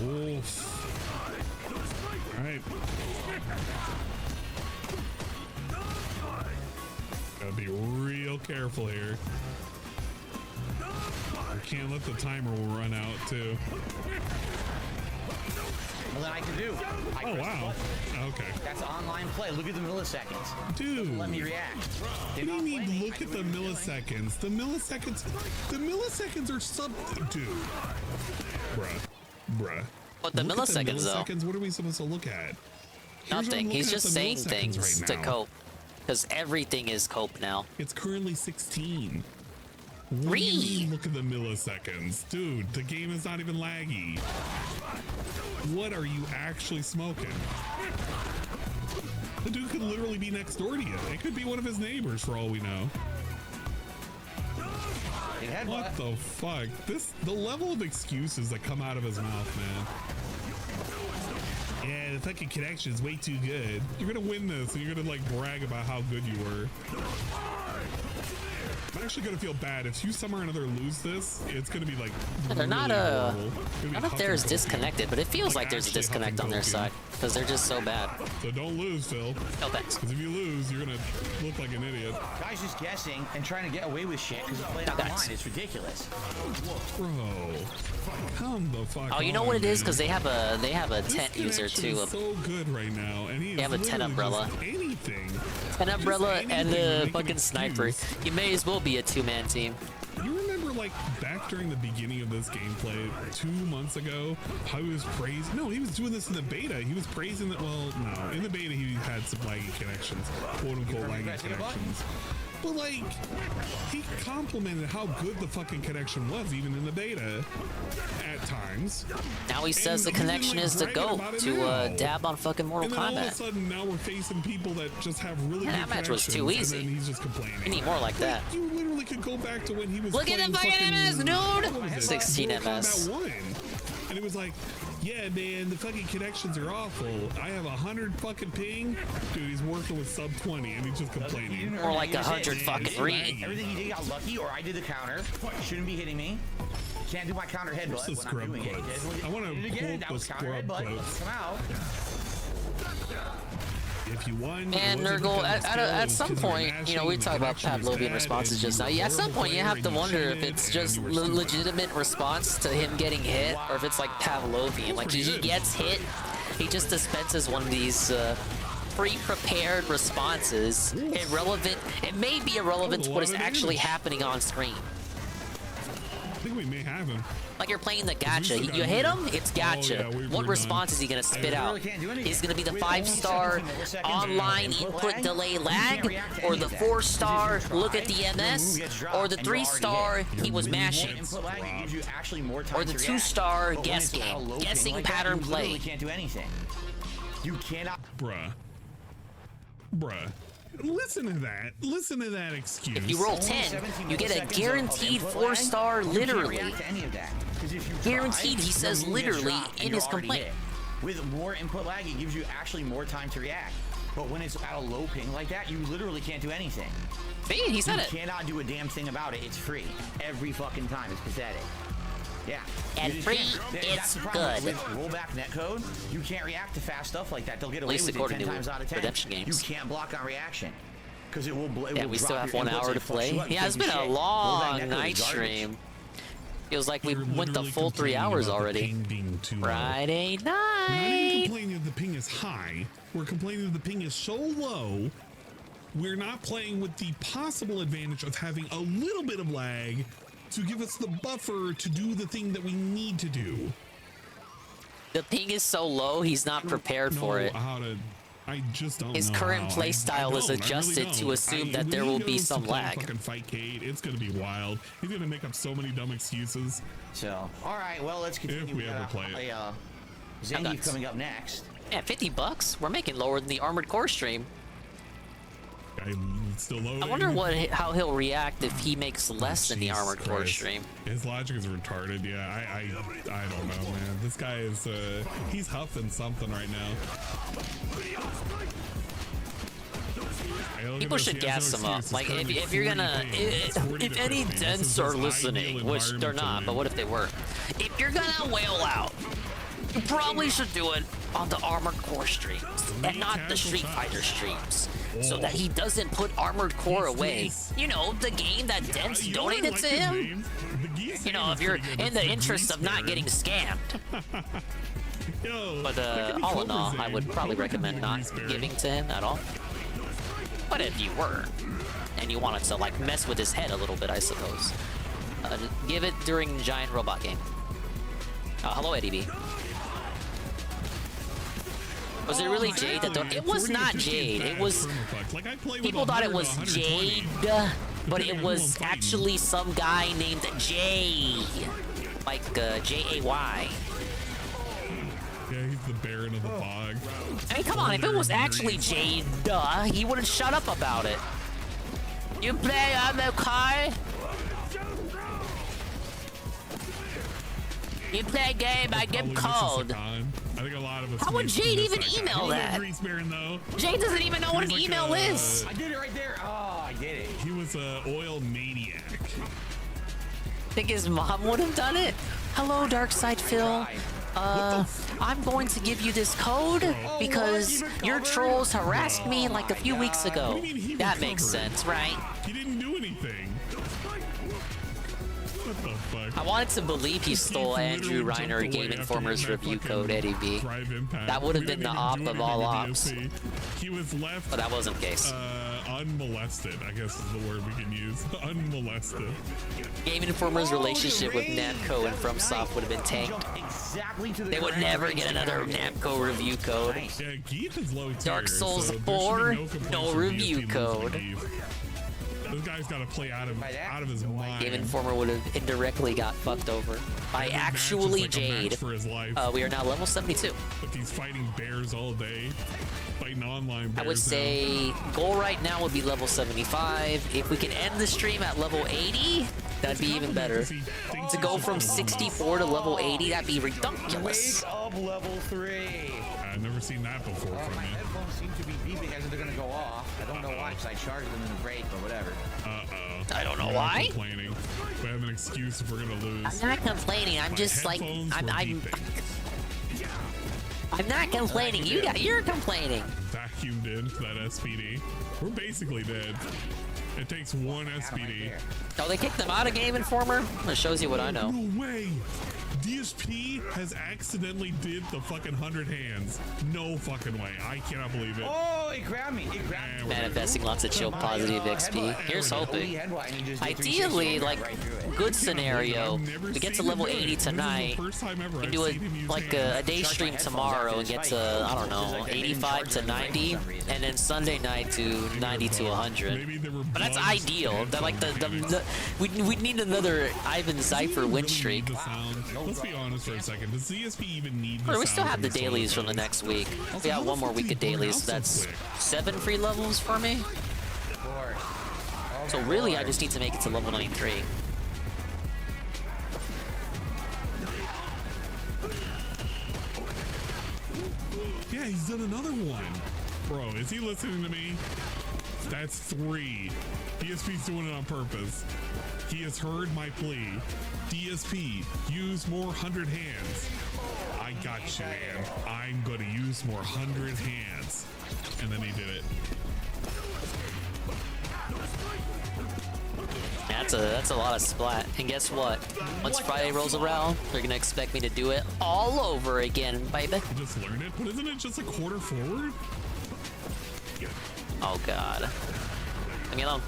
Oof. All right. Gotta be real careful here. We can't let the timer run out too. Well, then I can do. Oh wow. Okay. That's online play. Look at the milliseconds. Dude. Let me react. What do you mean, look at the milliseconds? The milliseconds are sub... Dude. Bruh. What the Look at milliseconds, though? milliseconds, what are we supposed to look at? Here's what I'm Nothing. He's looking at just the saying milliseconds things right to now. cope. Because everything is cope now. It's currently 16. What do you mean, look at the milliseconds? Dude, the game is not even laggy. What are you actually smoking? The dude could literally be next door to you. It could be one of his neighbors for all we know. What the fuck? The level of excuses that come out of his mouth, man. Yeah, the fucking connection is way too good. You're gonna win this, and you're gonna like brag about how good you were. I'm actually gonna feel bad if you somehow or another lose this. It's gonna be like They're not really horrible. It's gonna be I don't know if there's huffing disconnected, but it feels like there's a actually disconnect on their huffing side because they're just so bad. So don't lose, Phil. No thanks. Because if you lose, you're gonna look like an idiot. Guys just guessing and trying to get away with shit because he played online. It's ridiculous. Bro, come the fuck Oh, you know on, what it is? man. Because they have a This tent user connection too. is so good right now, and he They have a is 10 literally umbrella. just anything. 10 umbrella Just and anything to a make an fucking sniper. excuse. You may as well be a two-man team. You remember, like, back during the beginning of this gameplay 2 months ago, how he was praising... No, he was doing this in the beta. He was praising that... Well, no. In the beta, he had some laggy connections. Quote-unquote laggy connections. But, like, he complimented how good the fucking connection was, even in the beta, at times. Now he says the And he's been, connection like, is to bragging go about it to now. dab on fucking Mortal And then all of a Kombat. sudden, now we're facing people that just have really Man, good that match was too connections, easy. and then he's just complaining. We need more like that. You literally could go back to when he was Look at playing the fucking MS, dude! what was it? 16 Mortal MS. Kombat 1. And it was like, Yeah, man, the fucking connections are awful. I have 100 fucking ping. Dude, he's working with sub 20 and he's just complaining. More like 100 fucking read. Everything he did got lucky, or I did the counter. Shouldn't be hitting me. Can't do my counter headbutt when I'm doing it. I want to quote the scrub quote. Come out. If you won, And Nurgle, at some point, you know, we talk about Pavlovian responses just now. Yeah, at some point you have to wonder if it's just legitimate response to him getting hit, or if it's like Pavlovian. Like he gets hit, he just dispenses one of these pre-prepared responses. Irrelevant. It may be irrelevant to what is actually happening on screen. I think we may have him. Like you're playing the gacha. You hit him, it's gacha. What response is he gonna spit out? Is it gonna be the 5-star online input delay lag, or the 4-star look at the MS, or the 3-star he was mashing, or the 2-star guess game, guessing pattern play? Can't do anything. You cannot. Bruh. Listen to that. Listen to that excuse. If you roll 10, you get a guaranteed 4-star literally. Guaranteed, he says literally in his complaint. With more input lag, it gives you actually more time to react. But when it's at a low ping like that, you literally can't do anything. See, he said it. You cannot do a damn thing about it. It's free. Every fucking time. It's pathetic. Yeah. And free, it's good. With rollback netcode, you can't react to fast stuff like that. They'll get away At least with it according 10 to times out of 10. redemption games. You can't block on reaction. Because it will Yeah, we still have 1 hour to play. Yeah, it's been a long night stream. Feels like we went the full 3 hours already. Friday night. We're not even complaining that the ping is high. We're complaining that the ping is so low. We're not playing with the possible advantage of having a little bit of lag to give us the buffer to do the thing that we need to do. The ping is so low, he's not prepared for it. I just don't His know current how. playstyle is adjusted to assume that there will be some lag. Fucking fight Kate. It's gonna be wild. He's gonna make up so many dumb excuses. So, all right, well, let's continue. If we ever play it. Zangief coming up next. Yeah, $50. We're making lower than the Armored Core stream. I'm still loading. I wonder how he'll react if he makes less than the Armored Core stream. His logic is retarded. Yeah, I don't know, man. This guy is he's huffing something right now. People should gas him up. Like if you're gonna, if any dents are listening, which they're not, but what if they were? If you're gonna wail out, you probably should do it on the Armored Core streams and not the Street Fighter streams, so that he doesn't put Armored Core away. You know, the game that Dents donated to him. You know, if you're in the interest of not getting scammed. But all in all, I would probably recommend not giving to him at all. But if you were, and you wanted to like mess with his head a little bit, I suppose, give it during Giant Robot Game. Hello, Eddie B. Was it really Jade that it was not Jade. It was people thought it was Jade, but it was actually some guy named Jay, like Jay. Yeah, he's the Baron of the Bog. I mean, come on, if it was actually Jade, he wouldn't shut up about it. You play on the car? You play game, I give code. I think a lot of us. How would Jade even email that? Jade doesn't even know what an email is. I did it right there. Oh, I did it. He was an oil maniac. Think his mom would have done it? Hello, Darkside Phil. I'm going to give you this code because your trolls harassed me like a few weeks ago. That makes sense, right? He didn't do anything. What the fuck? I wanted to believe he stole Andrew Reiner Game Informer's review code, Eddie B. That would have been the op of all ops. He was left. But that wasn't the case. Unmolested, I guess is the word we can use. Unmolested. Game Informer's relationship with Namco and FromSoft would have been tanked. They would never get another Namco review code. Yeah, Geeth is low tier, Dark Souls so 4, no review code. This guy's got to play out of his mind. Game Informer would have indirectly got fucked over by actually Jade. For his life. We are now level 72. But he's fighting bears all day. Fighting online bears. I would say goal right now would be level 75. If we can end the stream at level 80, that'd be even better. To go from 64 to level 80, that'd be ridiculous. Sub level 3. I've never seen that before from My you. headphones seem to be beeping as if they're gonna go off. I don't know why, because I charged them in the break, but whatever. Uh-oh. I don't know We're why. not complaining. We have an excuse if we're gonna lose. I'm not complaining. I'm My just like headphones I'm. were I'm beeping. not complaining. You're complaining. Vacuumed in for that SPD. We're basically dead. It takes one SPD. Oh, they kicked them out of Game Informer? That shows you what I know. No way. DSP has accidentally did the fucking 100 hands. No fucking way. I cannot believe it. Oh, it grabbed me. It grabbed me. Manifesting lots of chill positive XP. Here's hoping. Ideally, like, good scenario, we get to level 80 tonight. We do a day stream tomorrow and get to, I don't know, 85 to 90, and then Sunday night to 90 to 100. But that's ideal. That like we need another Ivan Cypher win streak. Let's be honest for a second. Does DSP even need the We still sound have the from dailies solo from the phones? next week. Also, We how got the one more fuck week do of you burn dailies, out so so that's quick? 7 free levels for me. So really, I just need to make it to level 93. Yeah, he's done another one. Bro, is he listening to me? That's 3. DSP's doing it on purpose. He has heard my plea. DSP, use more 100 hands. I got you, man. I'm gonna use more 100 hands. And then he did it. That's a lot of splat. And guess what? Once Friday rolls around, they're gonna expect me to do it all over again, baby. I just learned it, but isn't it just a quarter forward? Oh god. Leave me alone.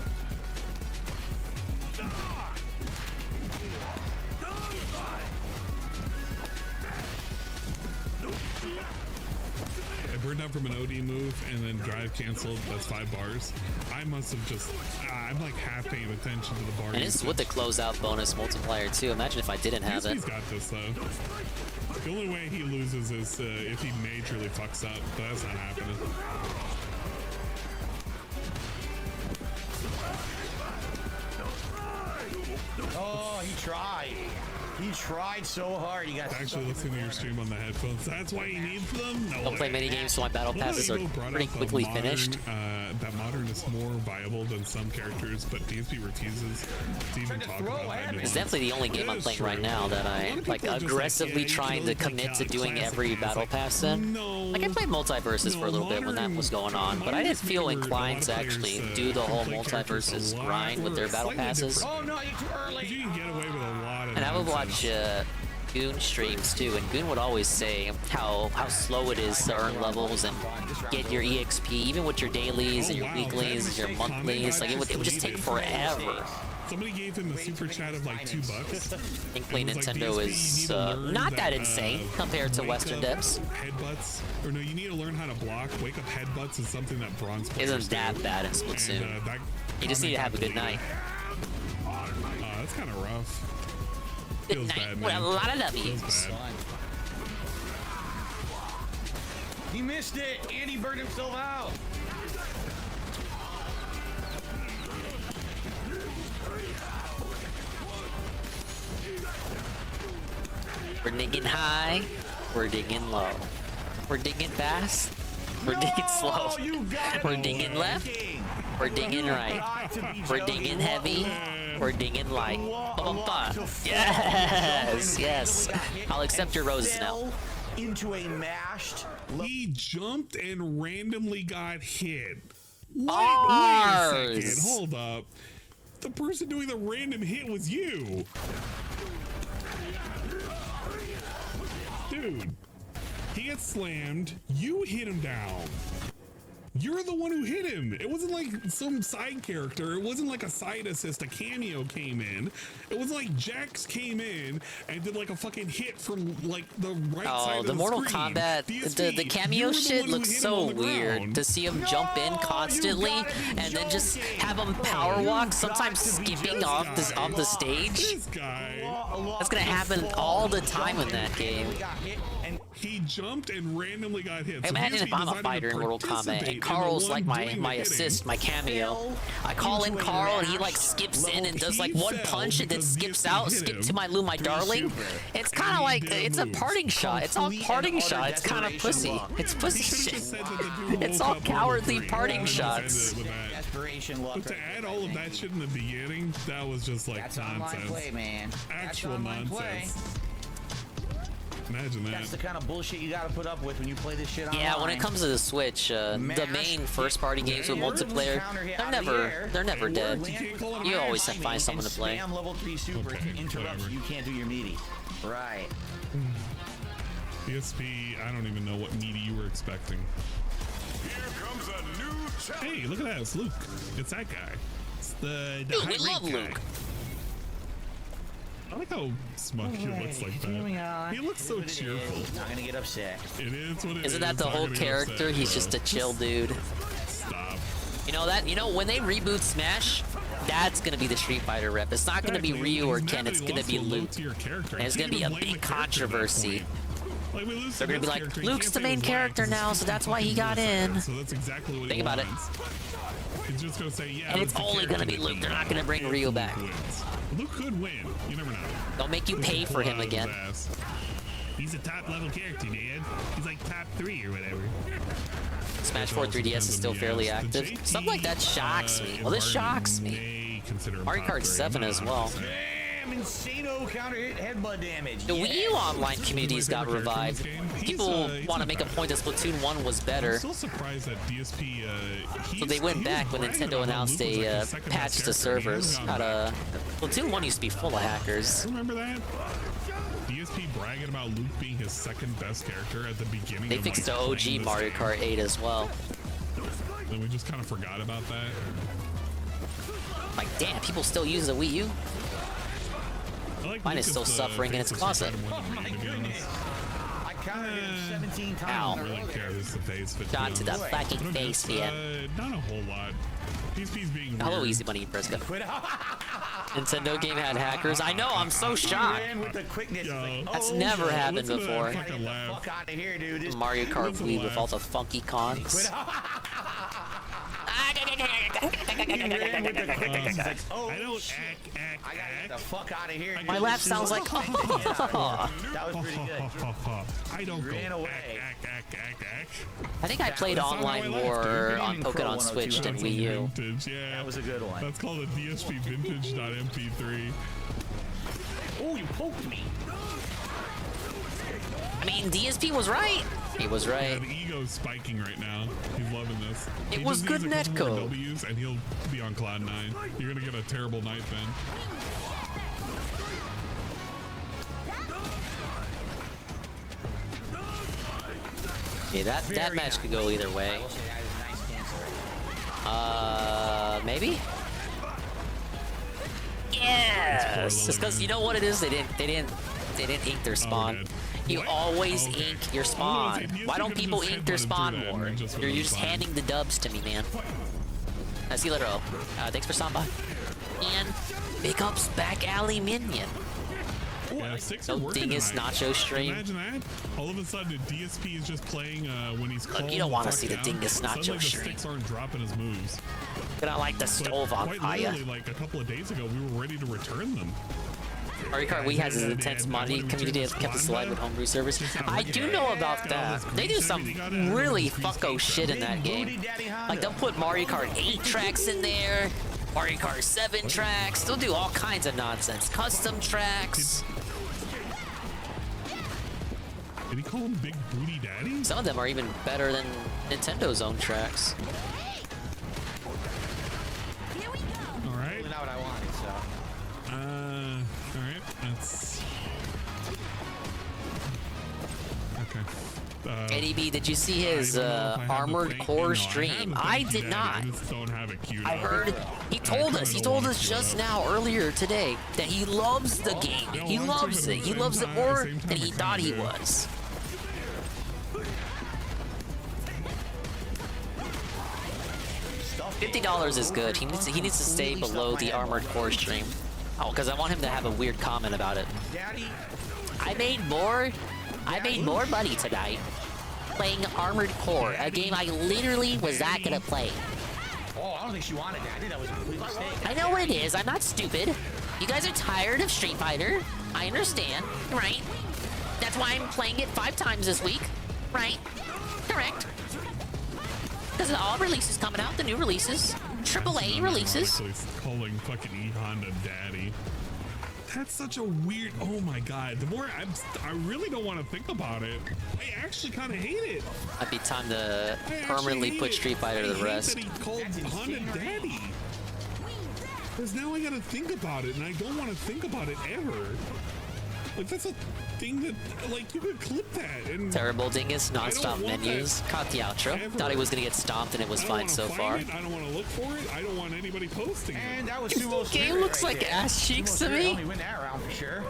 I burned out from an OD move and then drive canceled. That's 5 bars. I must have just. I'm like half paying attention to the bar. And it's with the closeout bonus multiplier too. Imagine if I didn't have it. He's got this though. The only way he loses is if he majorly fucks up, but that's not happening. Oh, he tried. He tried so hard. He got actually listening to your stream on the headphones. That's why he needs them. No Don't play mini games, so my battle passes are pretty quickly finished. That modern is more viable than some characters, but DSP refuses to even talk about that. It's definitely the only game I'm playing right now that I like aggressively trying to commit to doing every battle pass in. Like I played multiverses for a little bit when that was going on, but I didn't feel inclined to actually do the whole multiverses grind with their battle passes. Oh no, you're too early. You can get away with a lot of. And I would watch Goon streams too, and Goon would always say how slow it is to earn levels and get your EXP, even with your dailies and your weeklies and your monthlies. Like it would just take forever. Somebody gave him the super chat of like $2. Thankfully, Nintendo is not that insane compared to Western devs. Headbutts, or no, you need to learn how to block. Wake up headbutts is something that bronze players Isn't that bad in Splatoon? You just need to have a good night. That's kind of rough. Feels bad, With man. a lot of W's. Feels bad. He missed it. And he burned himself out. We're digging high. We're digging low. We're digging fast. We're digging slow. We're digging left. We're digging right. We're digging heavy. We're digging light. Yes, yes. I'll accept your roses now. Into a mashed. He jumped and randomly got hit. Wait Bars. a second. Hold up. The person doing the random hit was you. Dude, he gets slammed. You hit him down. You're the one who hit him. It wasn't like some side character. It wasn't like a side assist. A cameo came in. It was like Jax came in and did like a fucking hit from like the right side of the Mortal screen. Kombat, DSP, the cameo you were the shit one who looks hit him so on the weird ground. to see him jump in constantly and then just have him power walk, sometimes skipping off the stage. This guy. That's gonna happen all the time in that game. He jumped and randomly got hit. Hey, imagine if I'm a fighter in Mortal Kombat and Carl's like my assist, my cameo. I call in Carl and he like skips in and does like one punch and then skips out, skip to my darling. It's kind of like, it's a parting shot. It's all parting shot. It's kind of pussy. It's pussy shit. It's all cowardly parting shots. But to add all of that shit in the beginning, that was just like nonsense. Play, man. Actual nonsense. Imagine that. That's the kind of bullshit you gotta put up with when you play this shit online. Yeah, when it comes to the Switch, the main first-party games with multiplayer, they're never dead. You always find someone to play. Spam level 3 super interrupts you can't do your meaty. Right. DSP, I don't even know what meaty you were expecting. Here comes a new challenge. Hey, look at that, it's Luke. It's that guy. It's the Dude, high we love rank Luke. guy. I like how smug he looks like that. He looks so cheerful. Not gonna get upset. It is what it is. Isn't that the Not whole gonna get character? upset, He's bro. just a chill dude. Stop. You know when they reboot Smash, that's gonna be the Street Fighter rep. It's not gonna be Ryu or Ken. It's gonna be Luke. And it's gonna be a big controversy. Like, They're gonna be like, Luke's the main character now, so that's why he got in. So that's exactly what Think about it. He's just gonna say, yeah. And it's that's the only gonna character be Luke. that They're not they gonna bring want. Ryu Luke back. wins. Luke could win. You never know. They'll make you Luke pay could for pull him out his again. ass. He's a top level character, man. He's like top 3 or whatever. Smash 4 3DS is still fairly active. Stuff like that shocks me. Well, this shocks me. Mario Kart 7 as well. Damn, insano counter hit headbutt damage. The Wii U online communities got revived. People want to make a point that Splatoon 1 was better. I'm still surprised that DSP. So they went back when Nintendo announced a patch to servers. Splatoon 1 used to be full of hackers. Remember that? DSP bragging about Luke being his second best character at the beginning. They of, fixed like, the OG playing this Mario game. Kart 8 as well. And we just kind of forgot about that. Like, damn, people still use the Wii U? Mine is still suffering in its closet. I countered him 17 times. Ow. Really cares the face, but Shot to the fucking face, man. Not a whole lot. DSP's being Hello, weird. Easy Money Fresca. Nintendo game had hackers. I know, I'm so shocked. With the quickness, That's never happened listen to that before. fucking laugh. fuck out of here, dude. This Mario Kart Listen to Wii with laugh. all the funky cons. he ran with the quickness. He's like, oh, I don't shit. act. I gotta get the fuck out of here. My laugh sounds like, That was pretty good. I don't go Ran away. act. I think I played That's not how online I laugh, more dude. on Pokemon Switch than Wii U. Vintage, yeah. That was a good one. That's called a DSP vintage.mp3. Oh, you poked me. I mean, DSP was right. He was Yeah, right. the ego's spiking right now. He's loving this. It He was just good needs a couple more netcode. W's and he'll be on cloud 9. You're gonna get a terrible night then. Yeah, that match could go either way. Maybe? Yes! It's because you know what it is? They didn't ink their spawn. You always ink your spawn. Why don't people ink their spawn more? You're just handing the dubs to me, man. See you later, oh. Thanks for stopping by. And big ups back alley minion. Yeah, 6 No are working dingus tonight. nacho stream. Imagine that. All of a sudden, the DSP is just playing when he's Look, calling you don't want to fuck see the down. dingus Suddenly nacho the stream. sticks aren't dropping his moves. But I like the But stove on quite fire. literally, like a couple of days ago, we were ready to return them. Mario Kart Wii has its intense modding community that's kept us alive with homebrew servers. I do know about that. They do some really fucko shit in that game. Like they'll put Mario Kart 8 tracks in there, Mario Kart 7 tracks. They'll do all kinds of nonsense. Custom tracks. Did he call him Big Booty Daddy? Some of them are even better than Nintendo's own tracks. All right. Not what I wanted, so. All right. That's okay. ADB, did you see his Armored Core stream? I did not. I just don't have it queued I up. heard he told us just now earlier today that he loves the game. He loves it. He loves it more than he thought he was. $50 is good. He needs to stay below the Armored Core stream. Oh, because I want him to have a weird comment about it. Daddy. I made more money tonight playing Armored Core, a game I literally was not gonna play. Oh, I don't think she wanted that. I think that was a complete mistake. I know what it is. I'm not stupid. You guys are tired of Street Fighter. I understand, right? That's why I'm playing it 5 times this week, right? Correct. Because all releases coming out, the new releases, AAA releases. Calling fucking E-Honda daddy. That's such a weird. Oh my god. The more I really don't want to think about it. I actually kind of hate it. Might be time to permanently put Street Fighter to the rest. That he called Honda daddy. Because now I gotta think about it, and I don't want to think about it ever. Like, that's a thing that, like, you could clip that. And Terrible dingus, non-stop menus. Caught the outro. Thought he was gonna get stomped, and it was fine so far. I don't want to look for it. I don't want anybody posting And it. that was This game looks like ass cheeks to me. Only win that round for sure.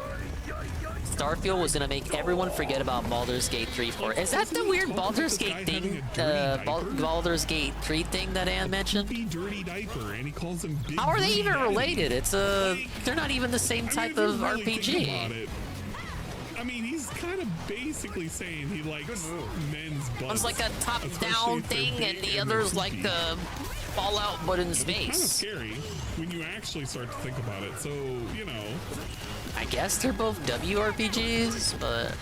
Starfield was gonna make everyone forget about Baldur's Gate 3 for it. Is that the weird Baldur's Gate thing? Baldur's Gate 3 thing that Ann mentioned? Dirty diaper, and he calls him big. How are they even daddy. related? It's they're not even the same type if you of really think RPG. about it, I mean, he's kind of basically saying he likes men's butts. One's like a top-down thing, and the other's like a Fallout but in It's kind of space. scary when you actually start to think about it. So, you know. I guess they're both WRPGs, but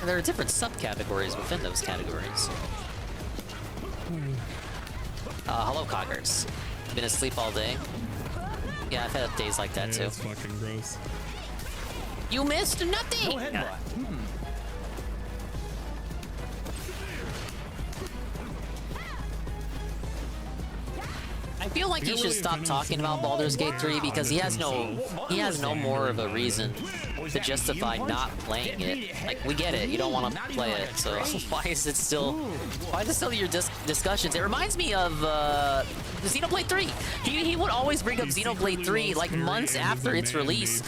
there are different subcategories within those categories. Hello, Coggers. Been asleep all day? Yeah, I've had days like that too. It's fucking gross. You missed nothing! No headbutt. I feel like he should stop talking about Baldur's Gate 3 because he has no more of a reason to justify not playing it. Like, we get it, you don't want to play it, so why is it still your discussions? It reminds me of Xenoblade 3. He would always bring up Xenoblade 3 like months after its release,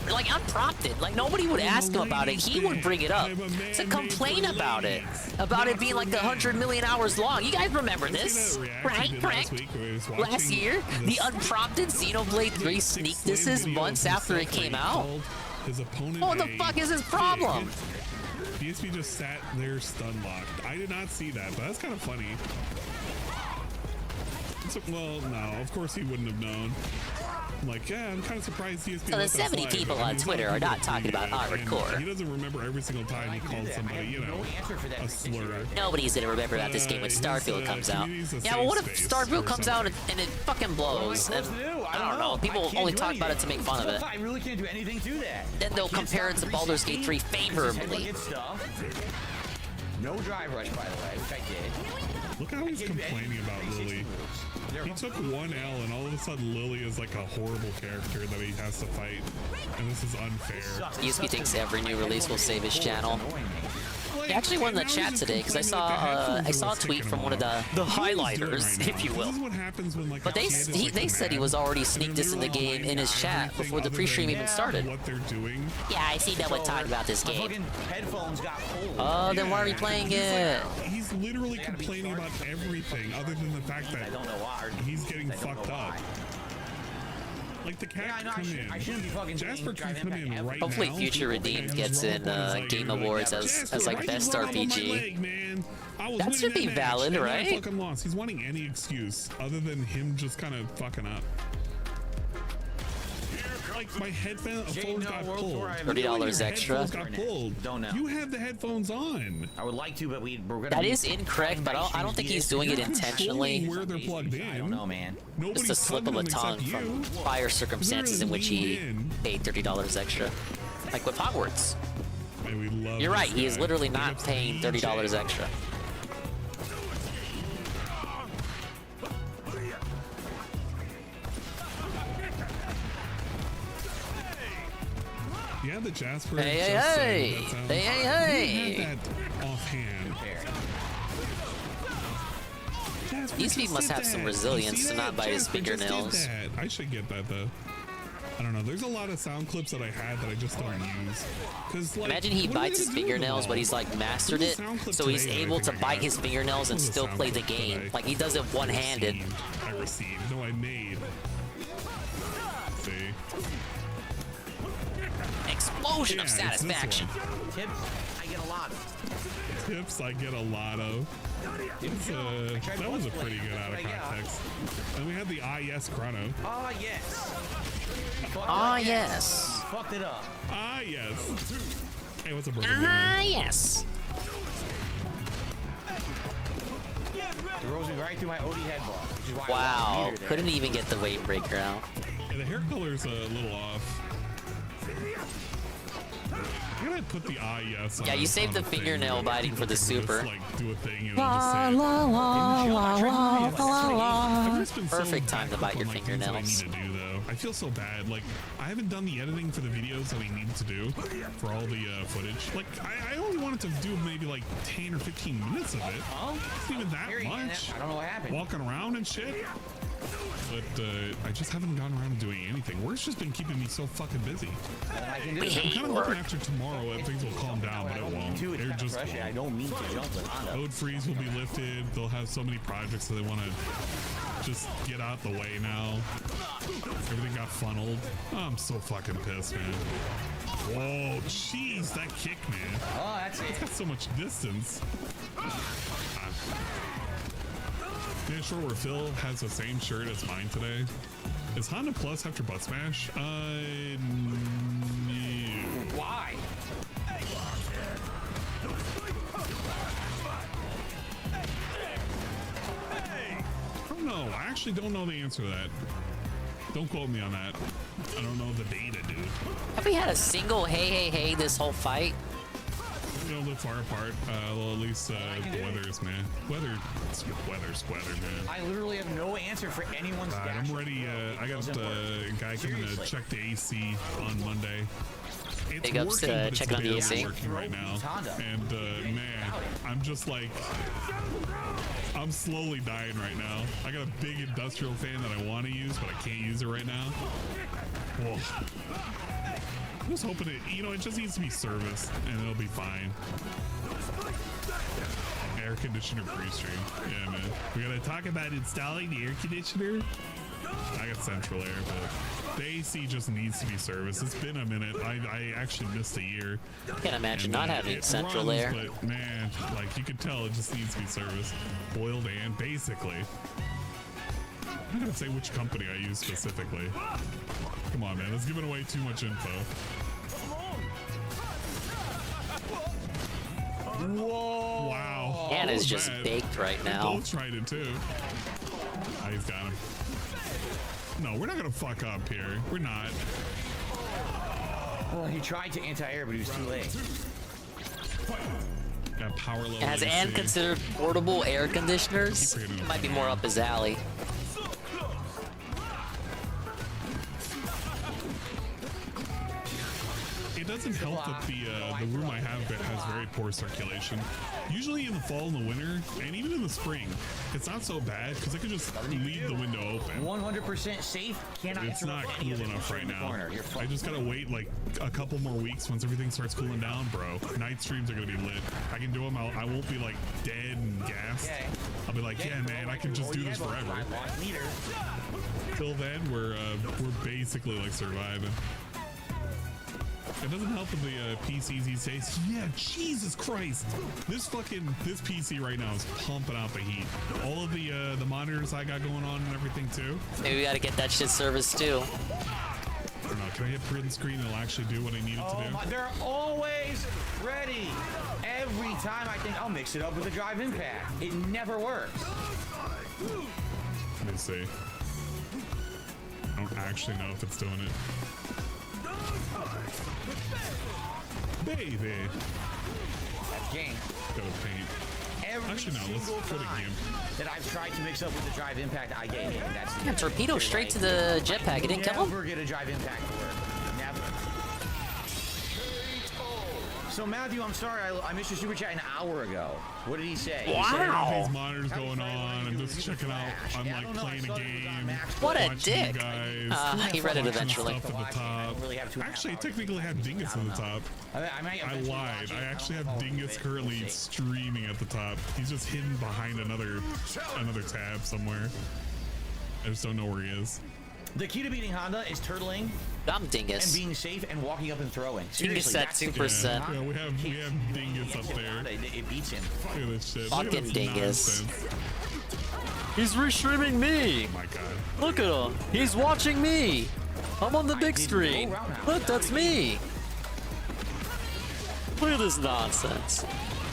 like unprompted. Like nobody would ask him about it. He would bring it up to complain about it being like 100 million hours long. You guys remember this, right? Correct? Last year, the unprompted Xenoblade 3 sneak disses months after it came out. What the fuck is his problem? DSP just sat there stun locked. I did not see that, but that's kind of funny. Well, no, of course he wouldn't have known. I'm like, yeah, I'm kind of surprised DSP. So the 70 people on Twitter are not talking about Armored Core. He doesn't remember every single time he called somebody, you know, a slur. Nobody's gonna remember about this game when Starfield comes out. Yeah, well, what if Starfield comes out and it fucking blows? And, I don't know, people only talk about it to make fun of it. I really can't do anything to that. Then they'll compare it to Baldur's Gate 3 favorably. No drive rush, by the way, which I did. Look how he's complaining about Lily. He took 1 L and all of a sudden Lily is like a horrible character that he has to fight. And this is unfair. ESP thinks every new release will save his channel. He actually won the chat today because I saw a tweet from one of the highlighters, if you will. But they said he was already sneak dissing the game in his chat before the pre-stream even started. What they're doing. Yeah, I see no one talking about this game. Headphones got cold. Oh, then why are we playing it? He's literally complaining about everything other than the fact that he's getting fucked up. Like the cat come in. Jasper can come in right now. Hopefully Future Redeemed gets in Game Awards as like best RPG. That should be valid, right? Fucking lost. He's wanting any excuse other than him just kind of fucking up. Like my headphones got pulled. $30 extra. Got pulled. Don't know. You have the headphones on. I would like to, but we're gonna. That is incorrect, but I don't think he's doing it intentionally. Where they're plugged in. I don't know, man. Just a slip of a tongue from prior circumstances in which he paid $30 extra, like with Hogwarts. You're right. He is literally not paying $30 extra. Yeah, the Jasper. Hey. You had that offhand. ESP must have some resilience to not bite his fingernails. I should get that though. I don't know. There's a lot of sound clips that I had that I just don't use. Cause, like, imagine he bites his fingernails, but he's like mastered it, so he's able to bite his fingernails and still play the game. Like he does it one-handed. I received. No, I made. See. explosion of satisfaction. Tips, I get a lot of. Tips, I get a lot of. That was a pretty good out of context. And we had the yes chrono. Ah, yes. Yes. Fucked it up. Yes. Hey, what's up, brother? Yes. Throws me right through my OD headbutt, which is why Wow, couldn't even get the weight breaker out. Yeah, the hair color's a little off. I'm gonna put the yes on. Yeah, you saved the fingernail biting for the super. Just, like, do a thing and La, just say it. la, la, la, la, la. I've just been so Perfect time to backed bite up your on, like, things that fingernails. I need to do though. I feel so bad. Like I haven't done the editing for the videos that I needed to do for all the footage. Like I only wanted to do maybe like 10 or 15 minutes of it. It's not even that much. I don't know what happened. Walking around and shit. But I just haven't gone around and doing anything. Work's just been keeping me so fucking busy. I'm kind of hoping after tomorrow that things will calm down, but it won't. They're just won't. I don't mean to jump it. Code freeze will be lifted. They'll have so many projects that they want to just get out the way now. Everything got funneled. Oh, I'm so fucking pissed, man. Whoa, jeez, that kick, man. Oh, that's it. It's got so much distance. Yeah, sure, where Phil has the same shirt as mine today. Is Honda Plus after Butt Smash? No. Why? I don't know. I actually don't know the answer to that. Don't quote me on that. I don't know the data, dude. Have we had a single hey this whole fight? We don't live far apart. Well, at least the weather's, man. Weather's weather, man. I literally have no answer for anyone's I'm ready. I got a guy coming to check the AC on Monday. It's Big ups working, to but it's checking on the AC. working right now. And man, I'm just like, I'm slowly dying right now. I got a big industrial fan that I want to use, but I can't use it right now. Whoa. I'm just hoping it just needs to be serviced and it'll be fine. Air conditioner pre-stream. Yeah, man. We gotta talk about installing the air conditioner. I got central air, but the AC just needs to be serviced. It's been a minute. I actually missed a year. Can't imagine not having it central runs, air. But man, like you could tell it just needs to be serviced. Boiled and basically. I'm not gonna say which company I use specifically. Come on, man. That's giving away too much info. Whoa! Wow. Hannah's just baked right They now. both tried it too. Oh, he's got him. No, we're not gonna fuck up here. We're not. Well, he tried to anti-air, but he was too late. Got power level. Has AC. Ann considered portable air conditioners? Might be more up his alley. It doesn't help that the room I have has very poor circulation. Usually in the fall and the winter, and even in the spring, it's not so bad because I can just leave the window open. 100% safe. Cannot. It's not cool enough right now. I just gotta wait like a couple more weeks once everything starts cooling down, bro. Night streams are gonna be lit. I can do them. I won't be like dead and gassed. I'll be like, yeah, man, I can just do this forever. Till then, we're basically like surviving. It doesn't help with the PCs these days. Yeah, Jesus Christ. This PC right now is pumping out the heat. All of the monitors I got going on and everything too. Maybe we gotta get that shit serviced too. I don't know, can I hit print screen and it'll actually do what I need it to do? They're always ready. Every time I think I'll mix it up with a drive impact. It never works. Let me see. I don't actually know if it's doing it. Baby. That's game. Gotta paint. Actually, no, let's go to game. That I've tried to mix up with the drive impact, I get it. That's Yeah, torpedo straight to the jetpack. It didn't kill him. Never get a drive impact to work. Never. So Matthew, I'm sorry, I missed your super chat an hour ago. What did he say? Wow. These monitors going on. I'm just checking out. I'm like playing a game. What a watching dick. You guys. He read it watching eventually. Stuff at the top. Actually, I technically have Dingus at the top. I lied. I actually have Dingus currently streaming at the top. He's just hidden behind another tab somewhere. I just don't know where he is. The key to beating Honda is turtling. I'm Dingus. And being safe and walking up and throwing. Dingus Seriously, at that's the 2%. Yeah, we have Dingus up there. It beats him. Look at this shit. Fucking Dingus. He's restreaming me. Oh my god. Look at him. He's watching me. I'm on the big screen. Look, that's me. Look at this nonsense.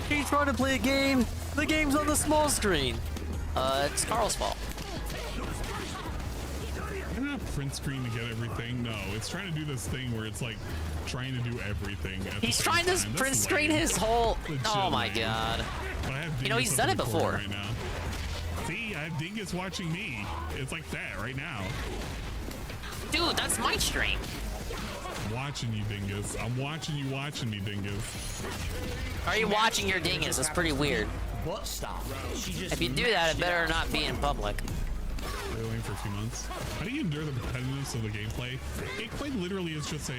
He's trying to play a game. The game's on the small screen. It's Carl's fault. You're not print screen to get everything. No, it's trying to do this thing where it's like trying to do everything. He's trying to print screen his whole. Oh my god. You know, he's done it before. Right now. See, I have Dingus watching me. It's like that right now. Dude, that's my stream. I'm watching you, Dingus. I'm watching you watching me, Dingus. Are you watching your Dingus? That's pretty weird. But stop. If you do that, it better not be in public. Waiting for a few months. How do you endure the repetitiveness of the gameplay? It quite literally is just a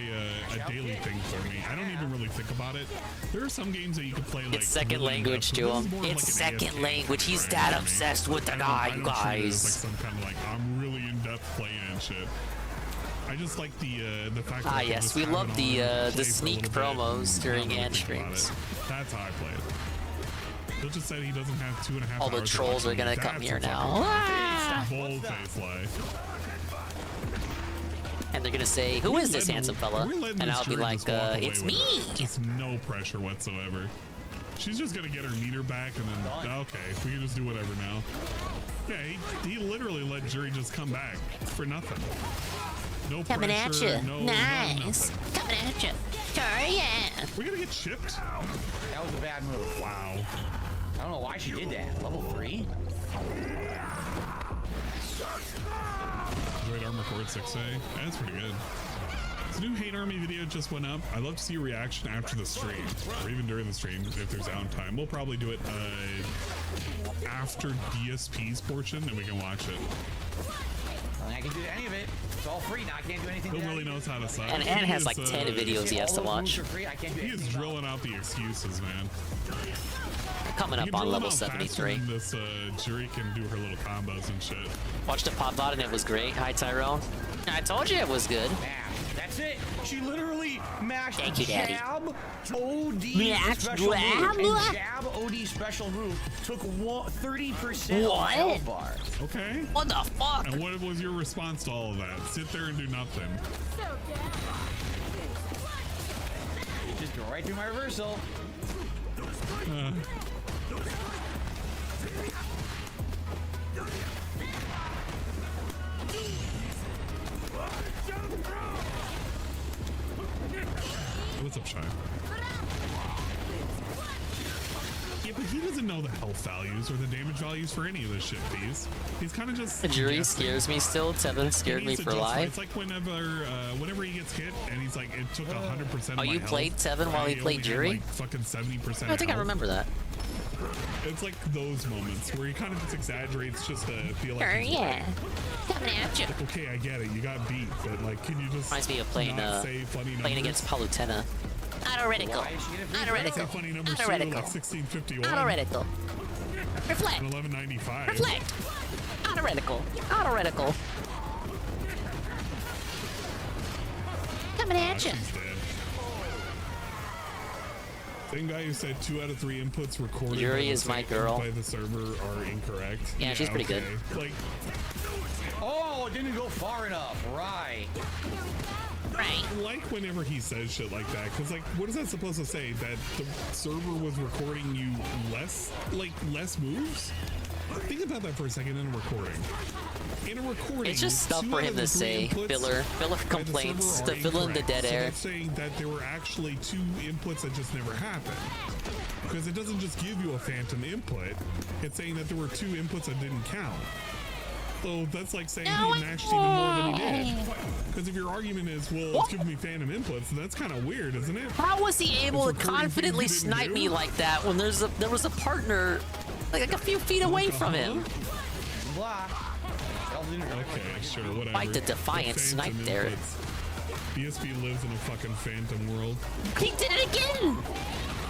daily thing for me. I don't even really think about it. There are some games that you can play like it's second language to him. It's second language. He's that obsessed with the guy, you guys. Like some kind of like I'm really in depth playing and shit. I just like the fact that yes, we love the sneak promos during ad streams. That's how I play it. He'll just say he doesn't have 2.5 All the hours trolls are gonna come here now. Bold-faced lie. And they're gonna say, "Who is this handsome fella?" And I'll be like, "It's me." Just no pressure whatsoever. She's just gonna get her meter back, and then okay, we can just do whatever now. Yeah, he literally let Jury just come back for nothing. No coming pressure, at you. no, Nice. Coming at you. Sure, yeah. We're gonna get chipped. That was a bad move. Wow. I don't know why she did that. Level 3? Great armor core at 6A. That's pretty good. This new Hate Army video just went up. I'd love to see a reaction after the stream, or even during the stream if there's downtime. We'll probably do it after DSP's portion, and we can watch it. I can do any of it. It's all free now. I can't do anything. Who really knows how to suck? And Ed has like 10 videos he has to watch. He is drilling out the excuses, man. Coming up on level 73. This Jury can do her little combos and shit. Watched a pop bot and it was great. Hi, Tyrone. I told you it was good. That's it. She literally mashed Thank you, Daddy. jab, OD, special move, and jab, OD, special move. Took 30% of my health bar. Okay. What the fuck? And what was your response to all of that? Sit there and do nothing. Just go right through my reversal. What's up, Shy? Yeah, but he doesn't know the health values or the damage values for any of this shit, He's kind of just... The Jury scares me still. Tevin scared me for life. It's like whenever he gets hit and he's like, it took 100% of my you health, played Tevin while he played Jury? Like fucking 70% I think I remember that. It's like those moments where he kind of just exaggerates just to feel like Coming at you. like, okay, I get it, you got beat, but like, can you just reminds me of playing say funny numbers? playing against Palutena. Auto-reticle. Auto-reticle. Funny numbers Auto-reticle. like 1651. Auto-reticle. Reflect. 1195. Reflect. Auto-reticle. Auto-reticle. Coming at you. Same guy who said 2 out of 3 inputs recorded Yuri is my girl. by the server are incorrect. Yeah, she's pretty good. Like, oh, it didn't go far enough. Right. Right. I like whenever he says shit like that, because like, what is that supposed to say? That the server was recording you less moves? Think about that for a second in a recording. In a recording, it's just stuff for him to say. Filler complaints to fill in the dead air. That's saying that there were actually 2 inputs that just never happened. Because it doesn't just give you a phantom input. It's saying that there were 2 inputs that didn't count. So that's like saying he mashed even more than he did. Because if your argument is, well, it's giving me phantom inputs, that's kind of weird, isn't it? How was he able to confidently snipe me like that when there was a partner like a few feet away from him? Okay, sure, whatever. Fight the defiant snipe there. DSP lives in a fucking phantom world. He did it again!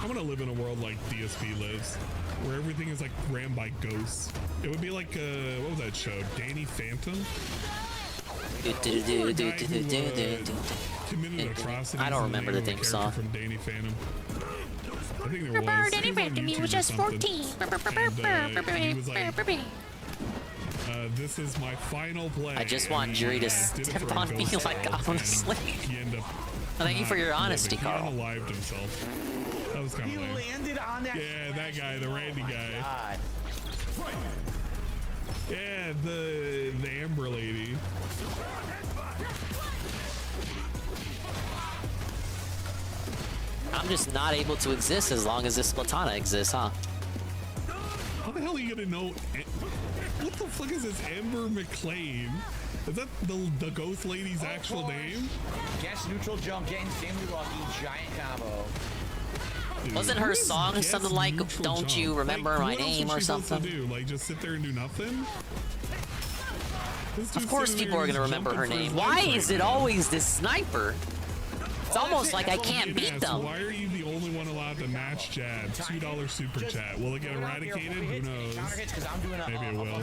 I want to live in a world like DSP lives, where everything is like ran by ghosts. It would be like, what was that show? Danny Phantom? I don't remember the theme song. From Danny Phantom. I think there was. Danny Phantom, he was just 14. He was like, this is my final play. I just want Jury to step on me like honestly. Thank you for your honesty, Carl. He unalived himself. That was kind of lame. Landed on that. Yeah, that guy, the Randy guy. God. Yeah, the Amber lady. I'm just not able to exist as long as this Splatana exists, huh? How the hell are you gonna know? What the fuck is this Amber McLean? Is that the ghost lady's actual name? Guess neutral jump, get insanely lucky, giant combo. Dude, wasn't her song something like "Don't jump? You Remember like, My Name" or something? Do? Like just sit there and do nothing? Of course, people are gonna remember her name. Why is it always this sniper? It's almost like I can't beat them. Why are you the only one allowed to match Jad? $2 super chat. Will it get eradicated? Who knows? Maybe it will.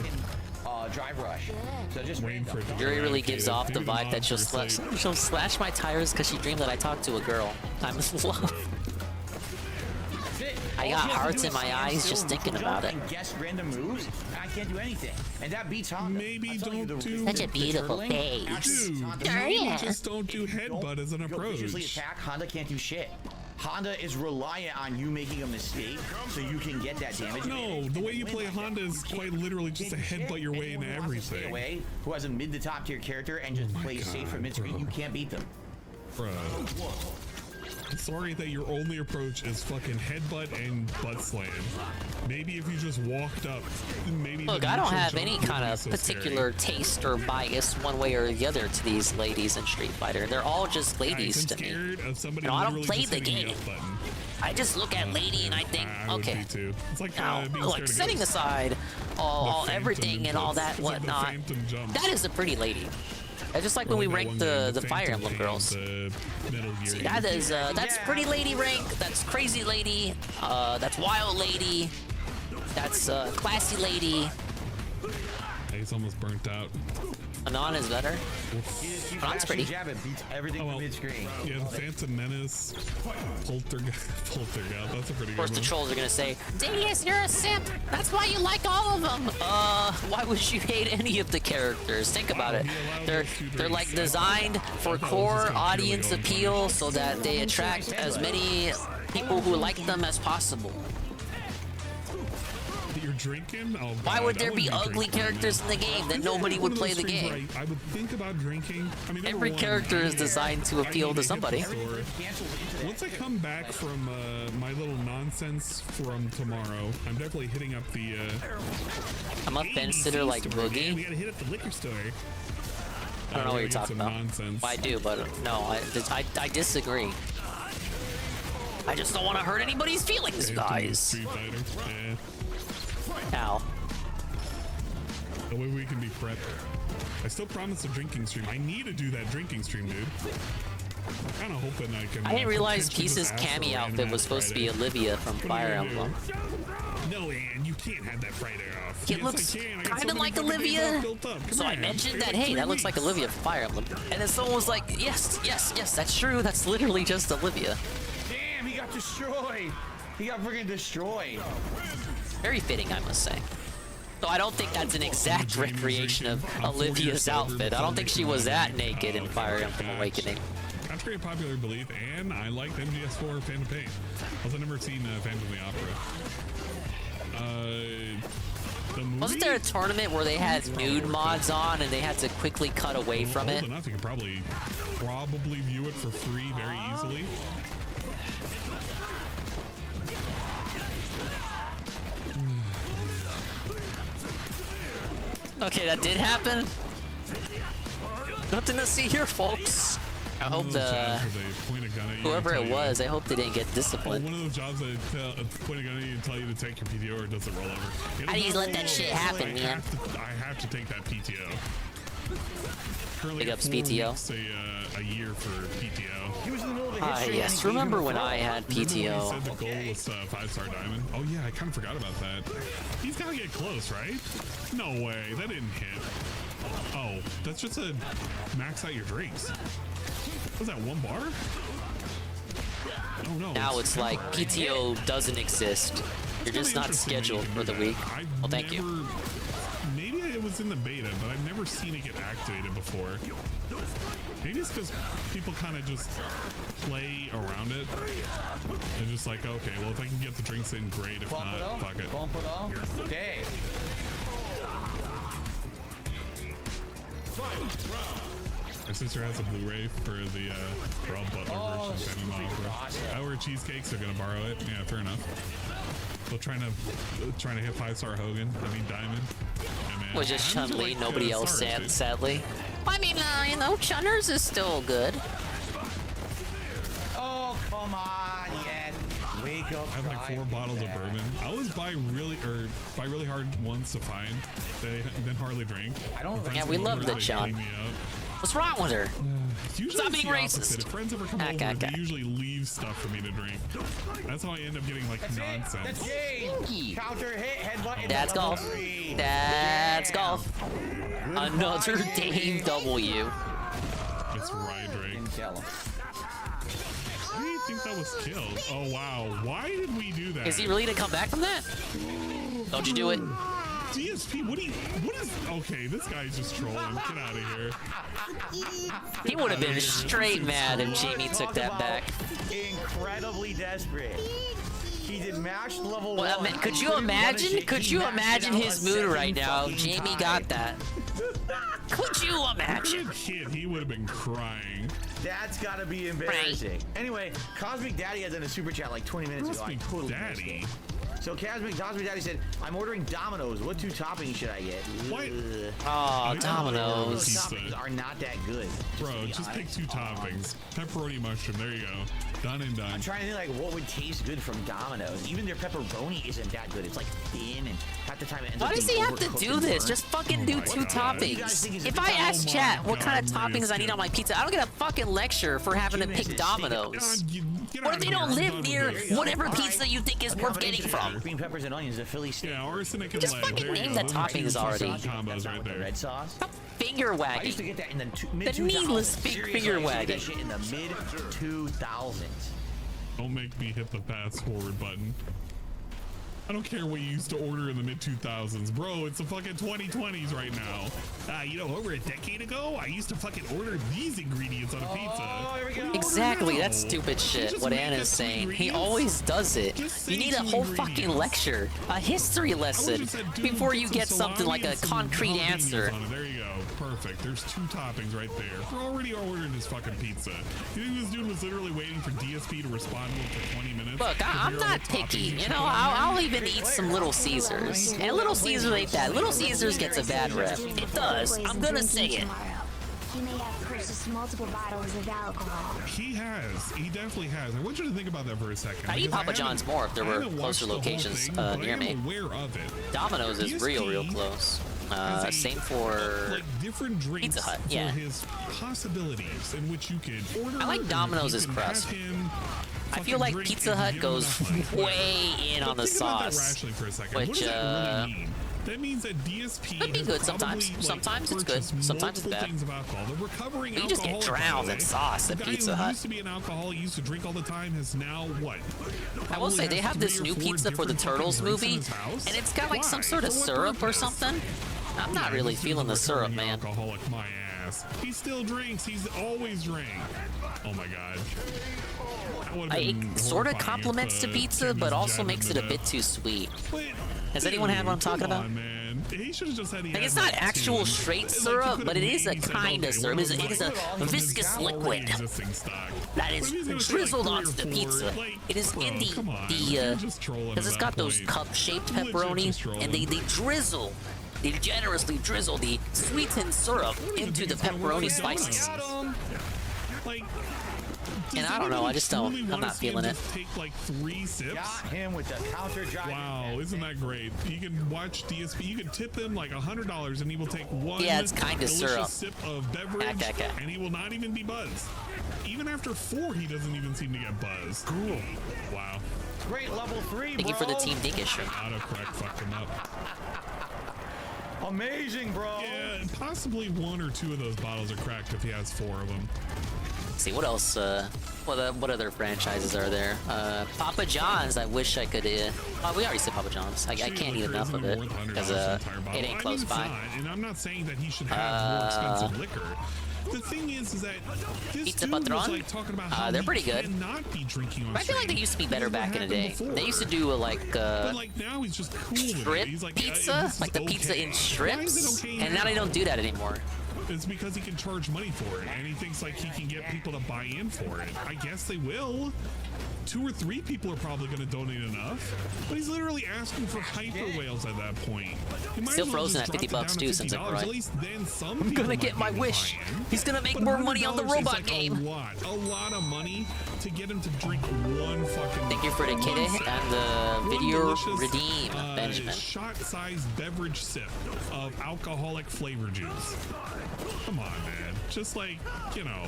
Drive rush. So just waiting for it to Jury really gives off the vibe that she'll slash my tires because she dreamed that I talked to a girl. I'm in love. I got hearts in my eyes just thinking about it. Guess random moves, and I can't do anything. And that beats Honda. Maybe don't do such a beautiful face. Dude, just don't do headbutt as an approach. Usually attack, Honda can't do shit. Honda is reliant on you making a mistake so you can get that damage. No, the way you play Honda is quite literally just to headbutt your way into everything. Away, who has a mid to top tier character and just plays safe from mid screen, you can't beat them. Bro. I'm sorry that your only approach is fucking headbutt and butt slam. Maybe if you just walked up, maybe. Look, I don't have any kind of particular taste or bias one way or the other to these ladies in Street Fighter. They're all just ladies to me. You know, I don't play the game. I just look at lady and I think, okay. It's like, now, like setting aside all everything and all that whatnot, that is a pretty lady. Just like when we ranked the Fire Emblem girls. See, that is that's pretty lady rank. That's crazy lady. That's wild lady. That's classy lady. He's almost burnt out. Anon is better. Anon's pretty. Everything mid-screen. Yeah, the Phantom Menace, Poltergeist. That's a pretty good one. Of course, the trolls are gonna say, "Didius, you're a simp. That's why you like all of them." Why would you hate any of the characters? Think about it. They're like designed for core audience appeal, so that they attract as many people who like them as possible. You're drinking? Oh, why would there be ugly characters in the game that nobody would play the game? I would think about drinking. I mean, every character is designed to appeal to somebody. Once I come back from my little nonsense from tomorrow, I'm definitely hitting up the. I'm a fence sitter like Boogie. Yeah, we gotta hit up the liquor store. I don't know what you're talking about. Nonsense. Well, I do, but no, I disagree. I just don't want to hurt anybody's feelings, guys. Yeah. Ow. The way we can be prepped. I still promised a drinking stream. I need to do that drinking stream, dude. I'm kind of hoping I can. I didn't realize Peace's cami outfit was supposed to be Olivia from Fire Emblem. No, Ann, you can't have that Friday off. It looks kind of like Olivia. So I mentioned that, hey, that looks like Olivia from Fire Emblem. And then someone was like, yes, that's true. That's literally just Olivia. Damn, he got destroyed. He got freaking destroyed. Very fitting, I must say. So I don't think that's an exact recreation of Olivia's outfit. I don't think she was that naked in Fire Emblem Awakening. Contrary to popular belief, and I liked MGS4 Phantom Pain. Also, never seen Phantom of the Opera. Wasn't there a tournament where they had nude mods on and they had to quickly cut away from it? Old enough, you can probably view it for free very easily. Okay, that did happen. Nothing to see here, folks. I hope whoever it was, I hope they didn't get disciplined. One of those jobs that point a gun at you and tell you to take your PTO or it doesn't roll over. How do you let that shit happen, man? I have to take that PTO. Currently Big ups, 4 PTO. weeks a year for PTO. He was in the middle of a Ah, history yes. and he gave Remember him a when throw. I had Remember when he PTO? said the goal was 5-star diamond? Oh yeah, I kind of forgot about that. He's gotta get close, right? No way, that didn't hit. Oh, that's just a max out your drinks. Was that 1 bar? Oh no. Now it's like PTO doesn't exist. You're just not interesting that you scheduled can for do the that. week. I've Well, thank you. never- Maybe it was in the beta, but I've never seen it get activated before. Maybe it's because people kind of just play around it. They're just like, okay, well, if I can get the drinks in, great. If Bump it not, up. fuck it. Bump it up. Okay. My sister has a Blu-ray for the Brawl Butler version. Sending them over. I order cheesecakes. They're gonna borrow it. Yeah, fair enough. Still trying to hit 5-star Hogan. I mean Diamond. Yeah, man. Was just Diamonds are Chun-Li, like, nobody else, stars, dude. sadly. I mean, you know, Chunners is still good. Oh, come on, yes. Wake up. I have like 4 bottles of bourbon. I always buy really hard ones to find. Then hardly drink. I don't. Yeah, we love the Chun. What's wrong with her? It's usually Stop being the opposite. racist. If friends ever come over, they usually leave stuff for me to drink. That's how I end up getting like nonsense. That's game. Counter hit, headbutt. That's golf. That's golf. Another Dame W. It's right, Drake. Why do you think that was killed? Oh wow, why did we do that? Is he really gonna come back from that? Don't you do it. DSP, what is, okay, this guy's just trolling. Get out of here. He would have been straight mad if Jamie took that back. Incredibly desperate. He did match level Well, 1. could you imagine? Could you imagine his mood right now? Jamie got that. Could you imagine? Kid, he would have been crying. That's gotta be embarrassing. Anyway, Cosmic Daddy had done a super chat like 20 minutes ago. I totally missed it. So Cosmic Daddy said, I'm ordering Domino's. What 2 toppings should I get? What? Oh, Domino's. Those toppings are not that good. Bro, just pick 2 toppings. Pepperoni mushroom, there you go. Done and done. I'm trying to think like what would taste good from Domino's. Even their pepperoni isn't that good. It's like thin and half the time it ends Why up does being he have to overcooked do and this? burnt. Just fucking do 2 toppings. If I ask chat what kind of toppings I need on my pizza, I don't get a fucking lecture for having to pick Domino's. What if they don't live near whatever pizza you think is worth getting from? Green peppers and onions, a Philly steak. Yeah, arsenic and Just leg. fucking There you name go. the Those are 2 toppings already. combos right there. Red sauce. Finger I used to wagging. get that in the mid The 2000s. needless Seriously, finger I used to wagging. get that shit in the mid 2000s. Don't make me hit the fast forward button. I don't care what you used to order in the mid-2000s. Bro, it's the fucking 2020s right now. You know, over a decade ago, I used to fucking order these ingredients on a pizza. Exactly, that's stupid shit, what Anna's saying. He always does it. You need a whole fucking lecture, a history lesson, before you get something like a concrete answer. There you go. Perfect. There's 2 toppings right there. We're already ordering this fucking pizza. You think this dude was literally waiting for DSP to respond to him for 20 minutes? Look, I'm not picky. You know, I'll even eat some Little Caesars. And Little Caesars ain't bad. Little Caesars gets a bad rep. It does. I'm gonna say it. He may have purchased multiple bottles of alcohol. He has. He definitely has. I want you to think about that for a second. I'd eat because I Papa John's haven't- more if there I were haven't closer watched the whole locations thing, but near I me. am aware of it. Domino's is real DSP close. has a- Same for like different drinks Pizza Hut. for Yeah. his possibilities in which you could order. I like Domino's you as can crust. have him I fucking feel like drink Pizza and Hut give him goes enough money. way in But on the think about that sauce, rationally for a second. What which does that really mean? That means that DSP could be has good sometimes. probably, like, Sometimes it's good. purchased Sometimes it's multiple bad. things of alcohol. The recovering You just get alcoholic, drowned by in the way, sauce at the guy Pizza who Hut. used to be an alcoholic, used to drink all the time, has now what? I will say they have this new pizza for the Turtles movie, and it's got like some sort of syrup or something. I'm not really feeling the syrup, man. Alcoholic, my ass. He still drinks. He's always drank. Oh my god. It sort of complements the pizza, but also makes it a bit too sweet. Has anyone had what I'm talking about? He should have just had. Like, it's not actual straight syrup, but it is a kind of syrup. It is a viscous liquid that is drizzled onto the pizza. It is in because it's got those cup-shaped pepperoni, and they generously drizzle the sweetened syrup into the pepperoni slices. Like, Does I don't know. I anybody just don't. truly I'm wanna not see him feeling it. just take like 3 sips. Got him with the counter drive. Wow, isn't that great? You can watch DSP. You can tip him like $100, and he will take one. Yeah, it's kinda delicious syrup. sip of beverage, and he will not even be buzzed. Even after 4, he doesn't even seem to get buzzed. Cool. Wow. Great level 3. Thank you for the Team DingIe shirt. Autocorrect fucked him up. Amazing, bro. Yeah, and possibly 1 or 2 of those bottles are cracked if he has 4 of them. Let's see what else. What other franchises are there? Papa John's. I wish I could. We already said Papa John's. I can't eat enough of it because it ain't close by. And I'm not saying that he should have more expensive liquor. The thing is that this Pizza dude was Patron? like talking about how They're he pretty good. cannot be drinking on I feel like they used to be better back in the day. They used to do but like now he's just cool with strip it. He's like, pizza, this is like the okay. pizza in Why is strips, it okay and now they don't do that anymore. It's because he can charge money for it, and he thinks like he can get people to buy in for it. I guess they will. 2 or 3 people are probably going to donate enough, but he's literally asking for hyper whales at that point. He might Still as well frozen just at $50 drop it down too, to since I'm $50. right. At least then some I'm people gonna might get my be wish. buying. He's gonna make But more money on the $100 is robot like game. A lot of money to get him to drink one fucking. Thank you for the kitty and the video redeem, Benjamin. Shot-sized beverage sip of alcoholic flavor juice. Come on, man. Just like, you know,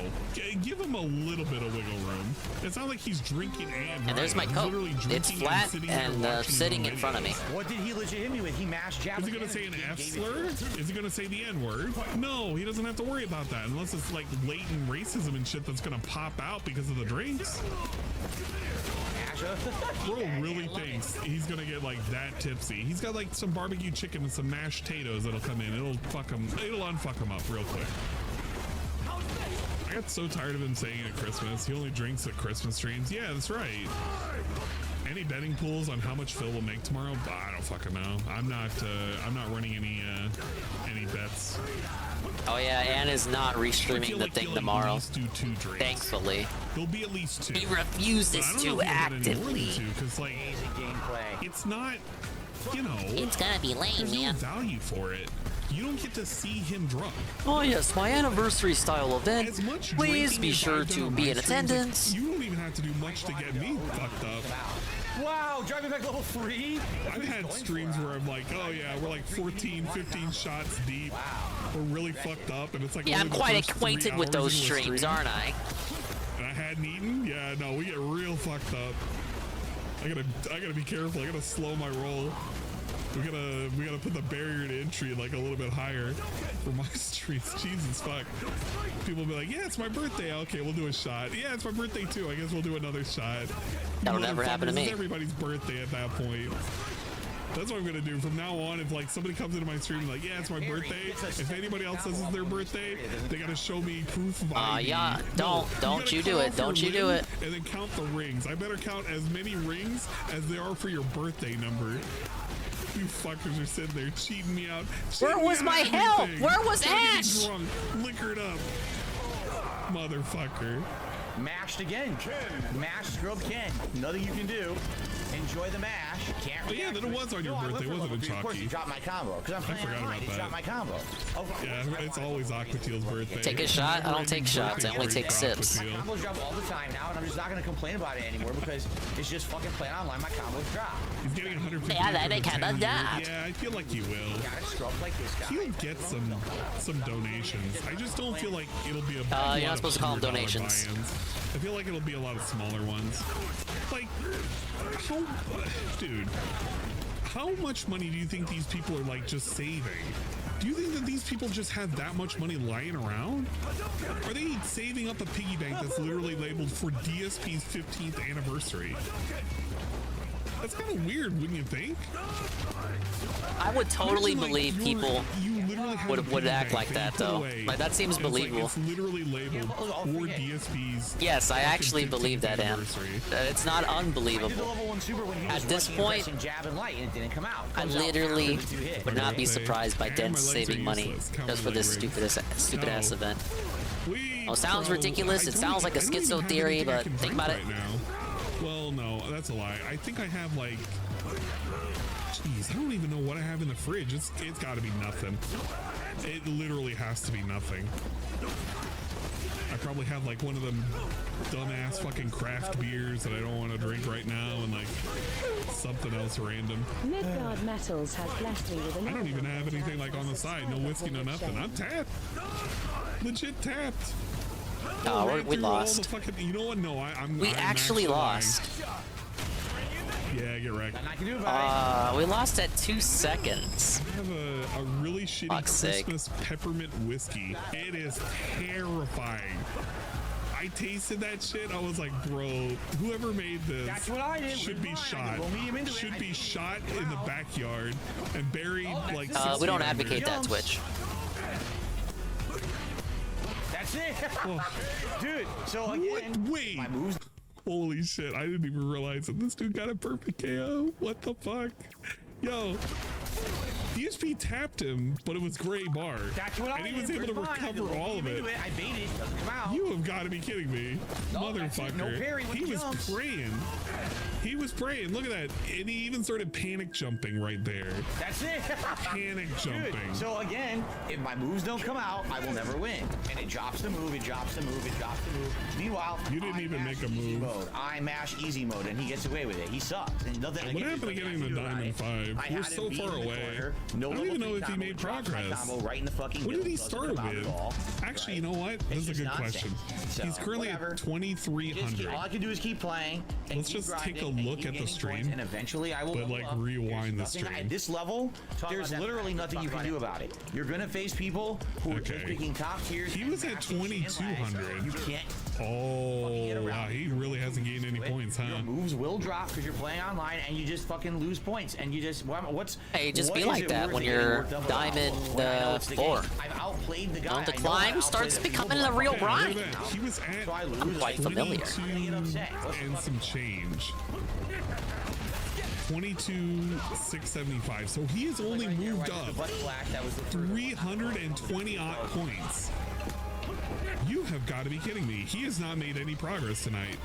give him a little bit of wiggle room. It's not like he's drinking And there's my coat. It's flat and sitting in front of me. What did he legit hit me with? He mashed jab. Is he gonna say an F slur? Is he gonna say the N word? No, he doesn't have to worry about that unless it's like latent racism and shit that's gonna pop out because of the drinks. Bro really thinks he's gonna get like that tipsy. He's got like some barbecue chicken and some mashed potatoes that'll come in. It'll unfuck him up real quick. I got so tired of him saying at Christmas. He only drinks at Christmas streams. Yeah, that's right. Any betting pools on how much Phil will make tomorrow? I don't fucking know. I'm not running any bets. Oh yeah, Ann is not restreaming the thing tomorrow. Thankfully. There'll be at least 2. He refuses to actively. Because like, it's not, you know. It's gonna be lame, there's man. no value for it. You don't get to see him drunk. Oh yes, my anniversary style event. As much Please drinking be as sure I've done to on be my in streams, attendance. Like, you don't even have to do much to get me fucked up. Wow, driving back level 3? I've had streams where I'm like, oh yeah, we're like 14, 15 shots deep. We're really fucked up, and it's like Yeah, I'm only the quite first 3 acquainted with hours those into a streams, stream. aren't I? And I hadn't eaten? Yeah, no, we get real fucked up. I gotta be careful. I gotta slow my roll. We gotta put the barrier to entry like a little bit higher for my streets. Jesus fuck. People will be like, yeah, it's my birthday. Okay, we'll do a shot. Yeah, it's my birthday too. I guess we'll do another shot. That'll never happen to me. It's everybody's birthday at that point. That's what I'm gonna do from now on. If like somebody comes into my stream and like, yeah, it's my birthday. If anybody else says it's their birthday, they gotta show me proof of ID. Yeah, don't you do gotta it. call Don't off you your do ring it. And then count the rings. I better count as many rings as there are for your birthday number. You fuckers are sitting there cheating me out. Where was my help? Where was Ash? Drunk, liquored up. Motherfucker. Mashed again. Mash scrub Ken. Nothing you can do. Enjoy the mash. Can't. Oh yeah, then it was on your birthday, wasn't it, Of course, you Chalky? dropped my combo because I'm I playing forgot online. about You that. dropped my combo. Yeah, it's always Aquatiel's birthday. Take a shot? I don't take shots. I only take sips. My combos drop all the time now, and I'm just not gonna complain about it anymore because it's just fucking playing online. My combos drop. He's getting 150. Yeah, that for the kinda 10 years. that. Yeah, I feel like he will. Gotta scrub like this guy. He'll get some donations. I just don't feel like it'll be a You're lot not of supposed to call them $100 donations. buy-ins. I feel like it'll be a lot of smaller ones. Like, dude, how much money do you think these people are like just saving? Do you think that these people just have that much money lying around? Are they saving up a piggy bank that's literally labeled for DSP's 15th anniversary? That's kind of weird, wouldn't you think? I would totally Imagine, like, believe people would would act like that though. Like that seems believable. It's literally labeled for DSP's. Yes, I actually 15th believe that, Em. anniversary. It's not unbelievable. At this point, I literally would not be surprised by Dents saving money just for this stupid ass event. Oh, sounds ridiculous. It sounds like a schizo theory, but think about it. Well, no, that's a lie. I think I have like. Jeez, I don't even know what I have in the fridge. It's got to be nothing. It literally has to be nothing. I probably had like one of them dumbass fucking craft beers that I don't want to drink right now, and like something else random. Midgard Metals has blessed me with I don't even have anything like on the side. No whiskey, no nothing. I'm tapped. Legit tapped. No, we lost. You know what? No, I'm actually lost. Yeah, get wrecked. We lost at 2 seconds. I have a really shitty Christmas peppermint whiskey. It is terrifying. I tasted that shit. I was like, bro, whoever made this should be shot. Should be shot in the backyard and buried like 6 we don't feet advocate under. that, Twitch. That's it. Dude, so again, wait. Holy shit, I didn't even realize that this dude got a perfect KO. What the fuck? Yo, DSP tapped him, but it was gray bar. And he was able to recover all of it. I baited it, doesn't come out. You have got to be kidding me. Motherfucker. No parry when he was jumps. praying. He was praying. Look at that. And he even started panic jumping right there. That's it. Panic jumping. Dude, so again, if my moves don't come out, I will never win. And it drops the move, it drops the move, it drops the move. Meanwhile, you didn't even make a move. I mash easy mode, and he gets away with it. He sucks. And nothing. What happened to getting the Diamond 5? We're so far away. I don't even know if he made progress. Right in the fucking what did he start with? Actually, you know what? This is a good question. He's currently at 2,300. All I can do is keep playing. Let's just take a look at the stream. And eventually I will. But like rewind the stream. At this level, there's literally nothing you can do about it. You're gonna face people who are just picking top tiers. He was at 2,200. You can't. Oh, wow. He really hasn't gained any points, huh? Your moves will drop because you're playing online, and you just fucking lose points. And you just what's? Hey, just be like that when you're Diamond 4. I've outplayed the guy. The climb starts becoming a real grind. He was at I'm quite familiar. and some change. 22,675. So he has only moved up 320 odd points. You have got to be kidding me. He has not made any progress tonight.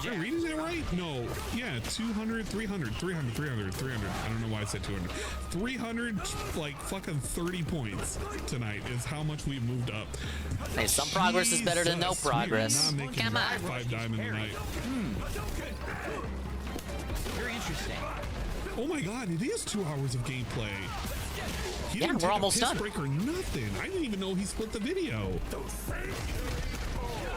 Am I reading that right? No. Yeah, 200, 300, 300, 300, 300. I don't know why I said 200. 300, like fucking 30 points tonight is how much we've moved up. Hey, some progress is better than no progress. Come on. 5 diamond tonight. Very interesting. Oh my god, it is 2 hours of gameplay. He Yeah, didn't we're take almost a done. piss break or nothing. I didn't even know he split the video.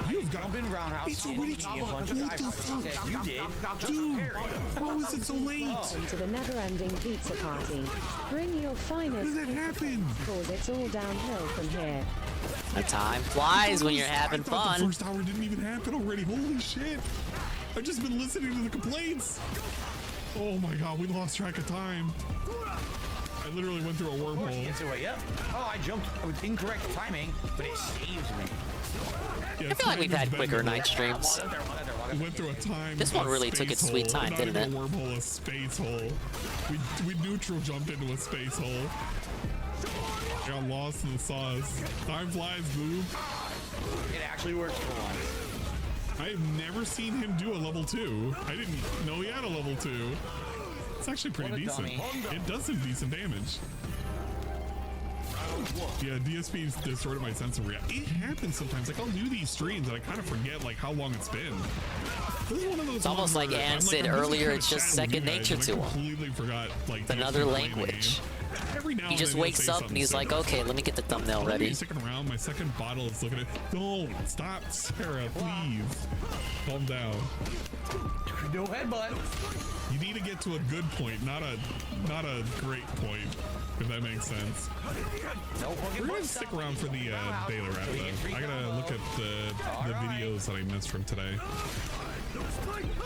You've got been roundhouse. It's already what the fuck? You did. Dude, how is it so late? To the never-ending pizza party. Bring your finest. How did that happen? Cause it's all downhill from here. The time flies when you're having I thought fun. the first hour didn't even happen already. Holy shit. I've just been listening to the complaints. Oh my god, we lost track of time. I literally went through a wormhole. Yep. Oh, I jumped with incorrect timing, but it saves me. Yeah, I feel like we've had quicker night streams. We went through a time. This one really took its sweet time, Not didn't even it? a wormhole, a space hole. We neutral jumped into a space hole. I got lost in the sauce. Time flies, boo. It actually works for one. I've never seen him do a level 2. I didn't know he had a level 2. It's actually pretty decent. It does some decent damage. Yeah, DSP's distorted my sense of reality. It happens sometimes. Like, I'll do these streams and I kind of forget like how long it's been. This is one of those It's almost ones like where Ann I'm said I'm just earlier, kinda it's just chatting with second you guys, nature and to I him. completely forgot like It's another DSP playing the language. game. Every now He and just then he'll wakes say up and he's something like, silly. okay, let me get the thumbnail Why are ready. you sticking around? My second bottle is looking at. Don't stop, Sarah. Please, calm down. No headbutt. You need to get to a good point, not a great point. If that makes sense. We're gonna stick around for the Baylor rap though. I gotta look at the videos that I missed from today. I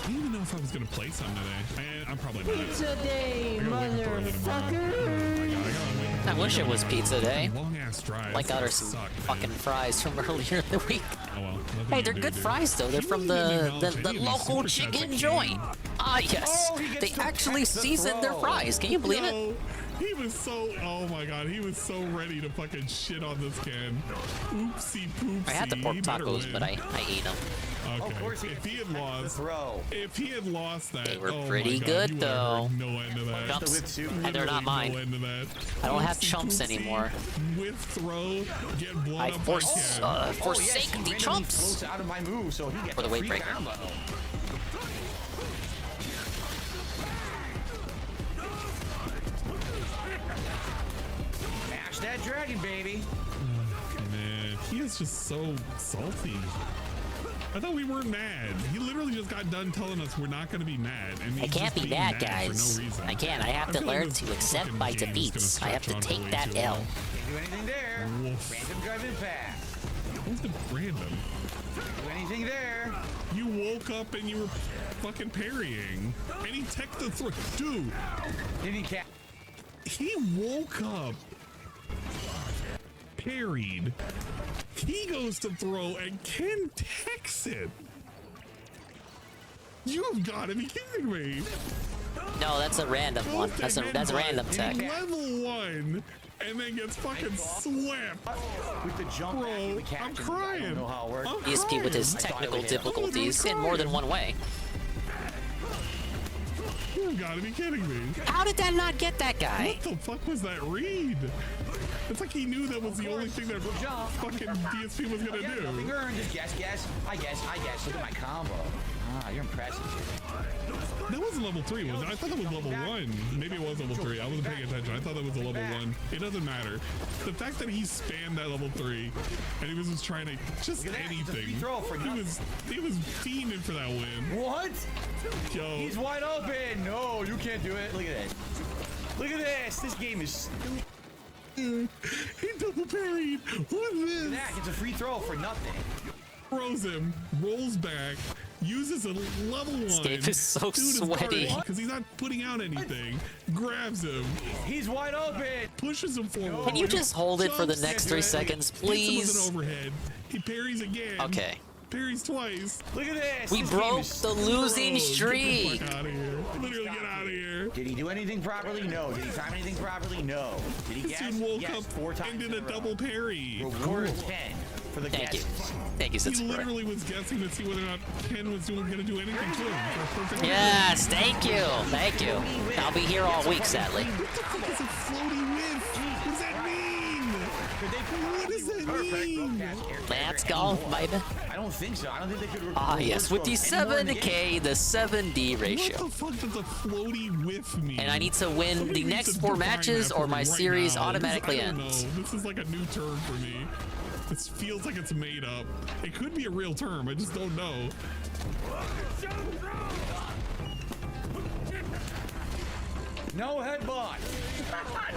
didn't even know if I was gonna play some today. I'm probably not. Pizza day, I gotta wait for early tomorrow. motherfucker! I wish it was pizza day. Long ass drive. Like got her some fucking fries from earlier in the week. Oh well. Hey, they're good fries though. They're from the local chicken joint. Ah yes, they actually seasoned their fries. Can you believe it? He was so, oh my god, he was so ready to fucking shit on this Ken. Oopsie poopsie. I had the pork tacos, but I ate them. Okay. If he had lost that, They were oh pretty my God, good you would've though. heard no end of that. Chumps, and they're Literally not mine. No end of that. I don't have Oopsie chumps poopsie, anymore. With throw, get blown I up by Ken. forsake the chumps. Out of my move, so he gets For the a weight free breaker. combo. Mash that dragon, baby. Man, he is just so salty. I thought we weren't mad. He literally just got done telling us we're not going to be mad. And I he's can't just be being mad, for guys. no reason. I can't. I have to feel like learn this to accept fucking my game is gonna defeats. I have to stretch on take for way that too L. long. Can't do anything there. Woof. Random driving pass. What's the random? Can't do anything there. You woke up and you were fucking parrying. And he teched the throw. Dude. Didn't he catch? He woke up, parried. He goes to throw and Ken techs it. You've got to be kidding me. No, that's a random one. That's a random tech. Level 1 and then gets fucking swept. With the jump Bro, I'm crying. I don't know how it works. ESP with his technical difficulties in more than one way. You've got to be kidding me. How did that not get that guy? What the fuck was that read? It's like he knew that was the only thing that fucking DSP was gonna do. Nothing earned. Just guess. I guess. Look at my combo. Ah, you're impressive. That wasn't level 3, was it? I thought that was level 1. Maybe it was level 3. I wasn't paying attention. I thought that was a level 1. It doesn't matter. The fact that he spammed that level 3 and he was just trying to just anything. He was fiending for that win. What? Yo. He's wide open. No, you can't do it. Look at this. Look at this. This game is stupid. He double parried. What is this? That gets a free throw for nothing. Throws him, rolls back, uses a level 1. This game is so sweaty. Because he's not putting out anything. Grabs him. He's wide open. Pushes him forward. Can you just hold it for the next 3 seconds, Hits him with please? an overhead. He parries again. Okay. Parries twice. Look at this. We broke the losing streak. Get the fuck out of here. Literally get out of here. Did he do anything properly? No. Did he time anything properly? No. Did he This guess? dude woke Yes, up 4 times and did in a row. double parry. Reward of 10 for the Thank you. guesses. Thank you, He Sensei. literally was guessing to see whether or not Ken was going to do anything to him for a perfect Yes, thank you. Thank you. I'll be here all week, sadly. What the fuck is a floaty whiff? What does that mean? What does that mean? Let's go, baby. I don't think so. I don't think they could. Ah, yes, with the 7K, the 7D What ratio. the fuck does a floaty whiff mean? And I need to win Somebody the needs next to 4 define matches that or for me my right series now. automatically I don't ends. know. This is like a new term for me. This feels like it's made up. It could be a real term. I just don't know. No headbutt.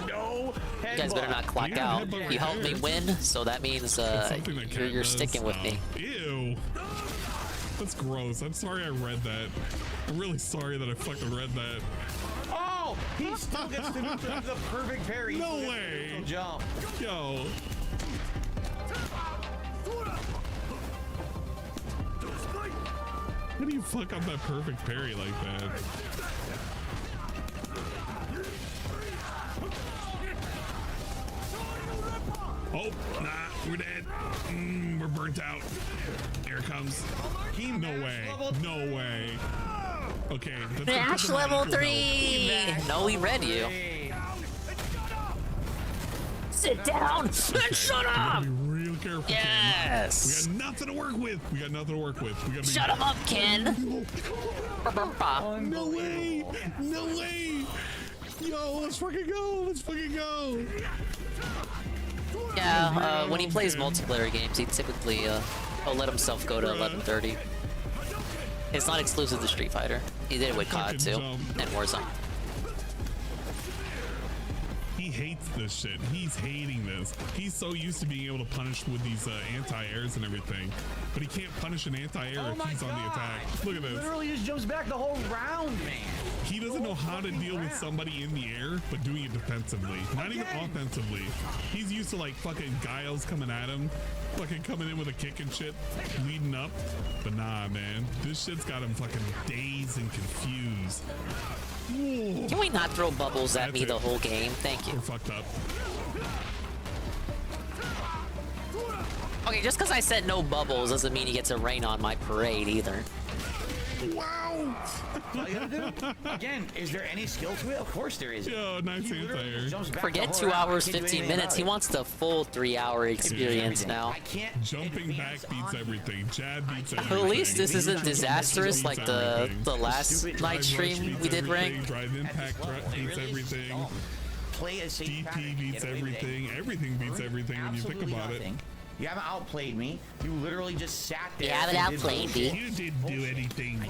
No headbutt. You guys better not clock Yeah, out. headbutt You helped me right win, so that means That's something that Ken you're does. sticking with me. Ew. That's gross. I'm sorry I read that. I'm really sorry that I fucking read that. Oh, he still gets to do the perfect parry. No way. Jump. Yo. How do you fuck up that perfect parry like that? Oh, nah, we're dead. We're burnt out. Here it comes. No way. No way. Okay. That's Dash level 3! No, we read you. Sit down and shut up! Be real careful, Yes! Ken. We got nothing to work with. We got nothing to work with. We gotta be Shut him up, Ken! No way! No way! Yo, let's fucking go! Let's fucking go! Yeah, when he plays multiplayer games, he typically will let himself go to 11:30. It's not exclusive to Street Fighter. He did it with COD too, and Warzone. He hates this shit. He's hating this. He's so used to being able to punish with these anti-airs and everything, but he can't punish an anti-air if he's on the attack. Look at this. Literally just jumps back the whole round, man. He doesn't know how to deal with somebody in the air, but doing it defensively. Not even offensively. He's used to like fucking Giles coming at him, fucking coming in with a kick and shit, leading up. But nah, man, this shit's got him fucking dazed and confused. Can we not throw bubbles at me the whole game? Thank you. We're fucked up. Okay, just because I said no bubbles doesn't mean you get to rain on my parade either. Wow! All you gotta do, again, is there any skill to it? Of course there is. Yo, nice answer. Forget 2 hours, 15 minutes. He wants the full 3-hour experience now. Jumping back beats everything. Jab beats everything. At least this isn't disastrous like the last night stream we did rank. Drive impact beats everything. Play a safe DP beats everything. Everything beats everything when you think about it. You haven't outplayed me. You literally just sat there. You haven't outplayed me. You didn't do anything.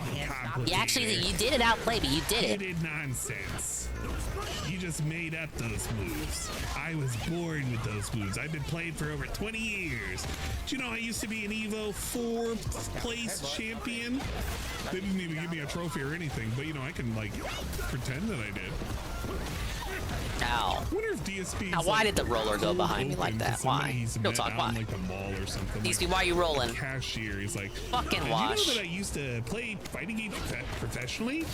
You actually, you did it outplay me. You did it. You did nonsense. You just made up those moves. I was born with those moves. I've been playing for over 20 years. Do you know I used to be an EVO 4th place champion? They didn't even give me a trophy or anything, but you know, I can like pretend that I did. Ow. I wonder if DSP. Now, why did the roller go behind me like that? Why? Real talk, why? Like the mall or something. DSP, why are you rolling? Cashier, he's like, fucking wash. wash. You know that I used to play fighting games professionally?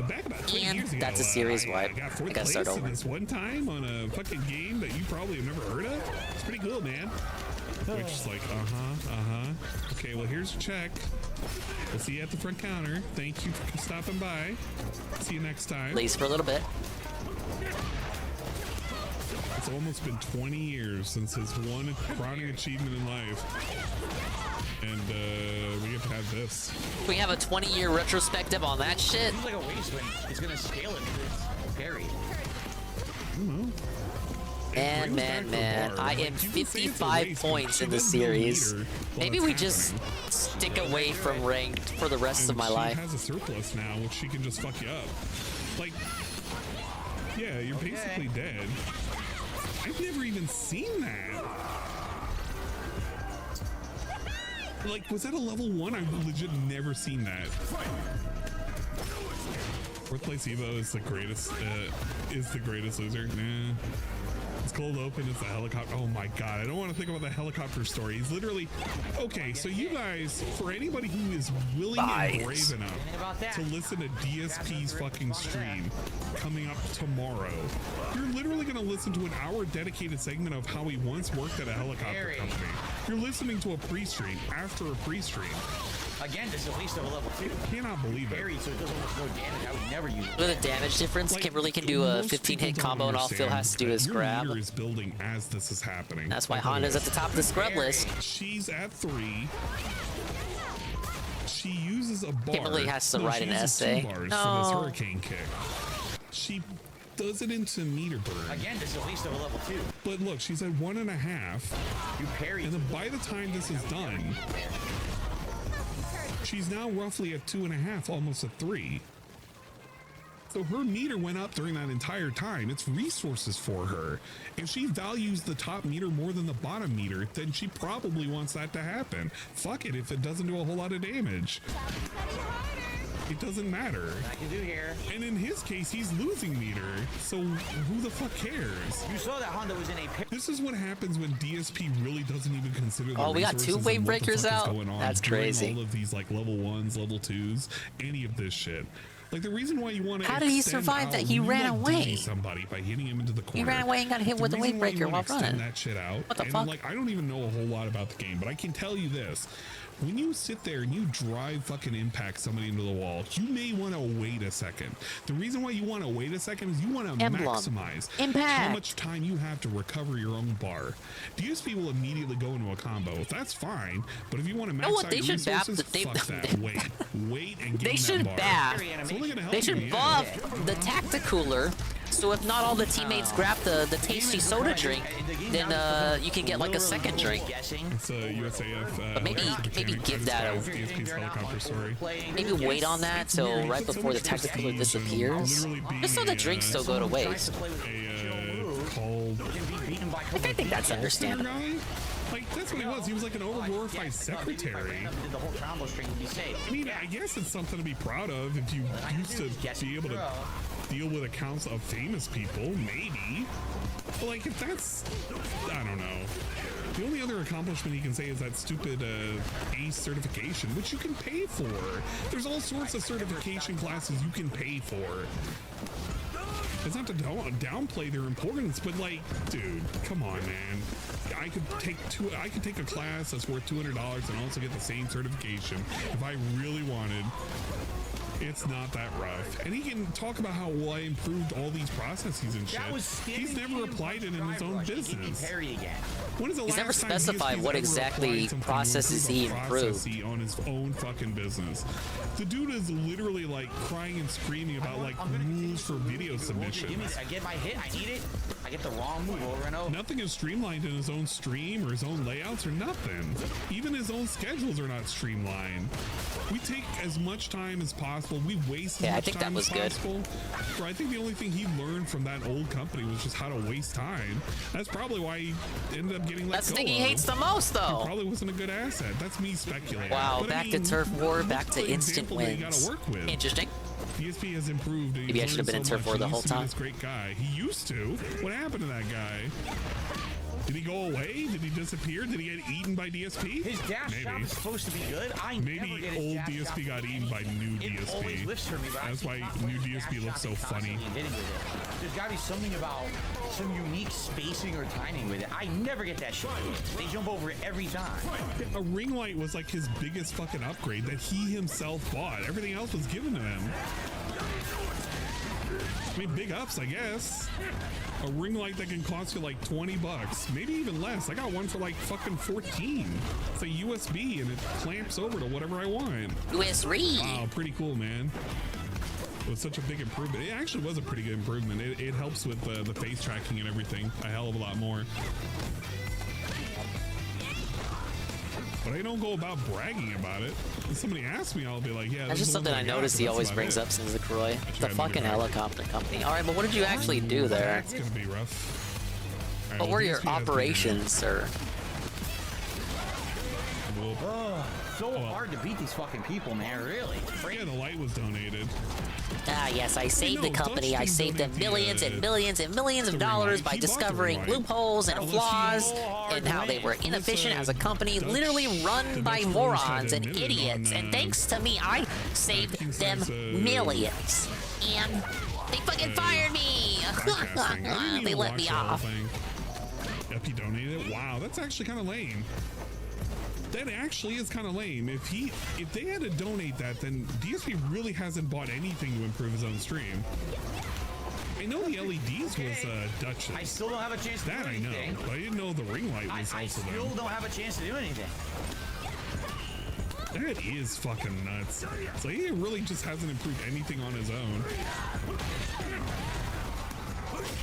Back about 20 And years ago. that's a series wipe. I got 4th I gotta place start over. in this one time on a fucking game that you probably have never heard of. It's pretty cool, man. Which is like, Okay, well, here's your check. We'll see you at the front counter. Thank you for stopping by. See you next time. At least for a little bit. It's almost been 20 years since his one crowning achievement in life. And we get to have this. We have a 20-year retrospective on that shit. Seems like a waste when it's gonna scale it to its parry. Man, I am 55 points in the series. Maybe we just stick away from ranked for the rest of my life. She has a surplus now, which she can just fuck you up. Like, yeah, you're basically dead. I've never even seen that. Like, was that a level 1? I've legit never seen that. 4th place Evo is the greatest loser. Nah. It's cold open, it's the helicopter. Oh my god, I don't want to think about the helicopter story. He's literally... Okay, so you guys, for anybody who is willing and brave enough to listen to DSP's fucking stream coming up tomorrow, you're literally going to listen to an hour dedicated segment of how he once worked at a helicopter company. You're listening to a pre-stream after a pre-stream. Again, this is at least of a level 2. Cannot believe it. Parry, so it does almost no damage. I would never use it. With a damage difference, Like, Kimberly can do a 15-hit combo and all Phil has to do is grab. Your meter is building as this is happening. That's why Honda's at the top of the scrub list. She's at 3. She uses a bar. Kimberly has to write she an uses essay. 2 bars for this No. hurricane kick. She does it into meter burn. Again, this is at least of a level 2. But look, she's at 1.5. You parry. And then by the time this is done, she's now roughly at 2.5, almost at 3. So her meter went up during that entire time. It's resources for her. If she values the top meter more than the bottom meter, then she probably wants that to happen. Fuck it if it doesn't do a whole lot of damage. It doesn't matter. I can do here. And in his case, he's losing meter. So who the fuck cares? You saw that Honda was in a... This is what happens when DSP really doesn't even consider the We got 2 resources wave and what the breakers fuck is out? going on That's during crazy. all of these like level 1s, level 2s, any of this shit. Like the reason why you want to How did he survive that? He ran away. Somebody by hitting him into the corner. He ran away and got hit with a wave breaker while running. That shit out. What the and fuck? Like I don't even know a whole lot about the game, but I can tell you this. When you sit there and you drive fucking impact somebody into the wall, you may want to wait a second. The reason why you want to wait a second is you want to maximize how much time you have to recover your own bar. DSP will immediately go into a combo. That's fine, but if you want to max out your resources, fuck that. Wait and gain They should that bar. bath. It's only gonna help They should you, buff the Tacticooler. So if not all the teammates grab the tasty soda drink, then you can get like a second drink. It's a USAF. But maybe give that a DSP's helicopter story. maybe wait on that till right before the Tacticooler disappears, just so the drinks still go to waste. I think that's understandable. Like, that's what he was. He was like an overglorified secretary. I mean, I guess it's something to be proud of if you used to be able to deal with accounts of famous people, maybe. But like, if that's, I don't know. The only other accomplishment he can say is that stupid ACE certification, which you can pay for. There's all sorts of certification classes you can pay for. It's not to downplay their importance, but like, dude, come on, man. I could take a class that's worth $200 and also get the same certification if I really wanted. It's not that rough. And he can talk about how well I improved all these processes and shit. He's never applied it in his own business. When is the He's never last time specified what ever exactly applied something to processes improve he a improved. process on his own fucking business? The dude is literally like crying and screaming about like rules for video submissions. I get my hit, I eat it, I get the wrong move over and over. Nothing is streamlined in his own stream or his own layouts or nothing. Even his own schedules are not streamlined. We take as much time as possible. We waste as much time as possible. Bro, I think the only thing he learned from that old company was just how to waste time. That's probably why he ended up getting let That's go the thing he of. hates the most, though. He probably wasn't a good asset. That's me speculating. Wow, But I back mean, to turf war, look back at to the instant example that he wins. gotta work with. Interesting. DSP has improved. And Maybe I he's should have been in learned so turf much. war He the used whole to be time. this great guy. He used to. What happened to that guy? Did he go away? Did he disappear? Did he get eaten by DSP? His dash shot is supposed to be good. Maybe old DSP got eaten by new DSP. That's why new DSP looks so funny. There's gotta be something about some unique spacing or timing with it. I never get that shot. They jump over it every time. A ring light was like his biggest fucking upgrade that he himself bought. Everything else was given to him. I mean, big ups, I guess. A ring light that can cost you like $20, maybe even less. I got one for like fucking 14. It's a USB and it clamps over to whatever I want. USB. Wow, pretty cool, man. It was such a big improvement. It actually was a pretty good improvement. It helps with the face tracking and everything a hell of a lot more. But I don't go about bragging about it. If somebody asks me, I'll be like, yeah. That's just something I noticed he always brings up since the Croy. The fucking helicopter company. Alright, but what did you actually do there? It's gonna be rough. What were your operations, sir? So hard to beat these fucking people, man. Really? Yeah, the light was donated. Ah, yes, I saved the company. I saved them millions and millions and millions of dollars by discovering loopholes and flaws and how they were inefficient as a company, literally run by morons and idiots. And thanks to me, I saved them millions. And they fucking fired me. They let me off. Yep, he donated. Wow, that's actually kind of lame. That actually is kind of lame. If they had to donate that, then DSP really hasn't bought anything to improve his own stream. I know the LEDs was Dutch. I still don't have a chance to that do I anything. know, but I didn't know the ring light was I also still them. don't have a chance to do anything. That is fucking nuts. So he really just hasn't improved anything on his own.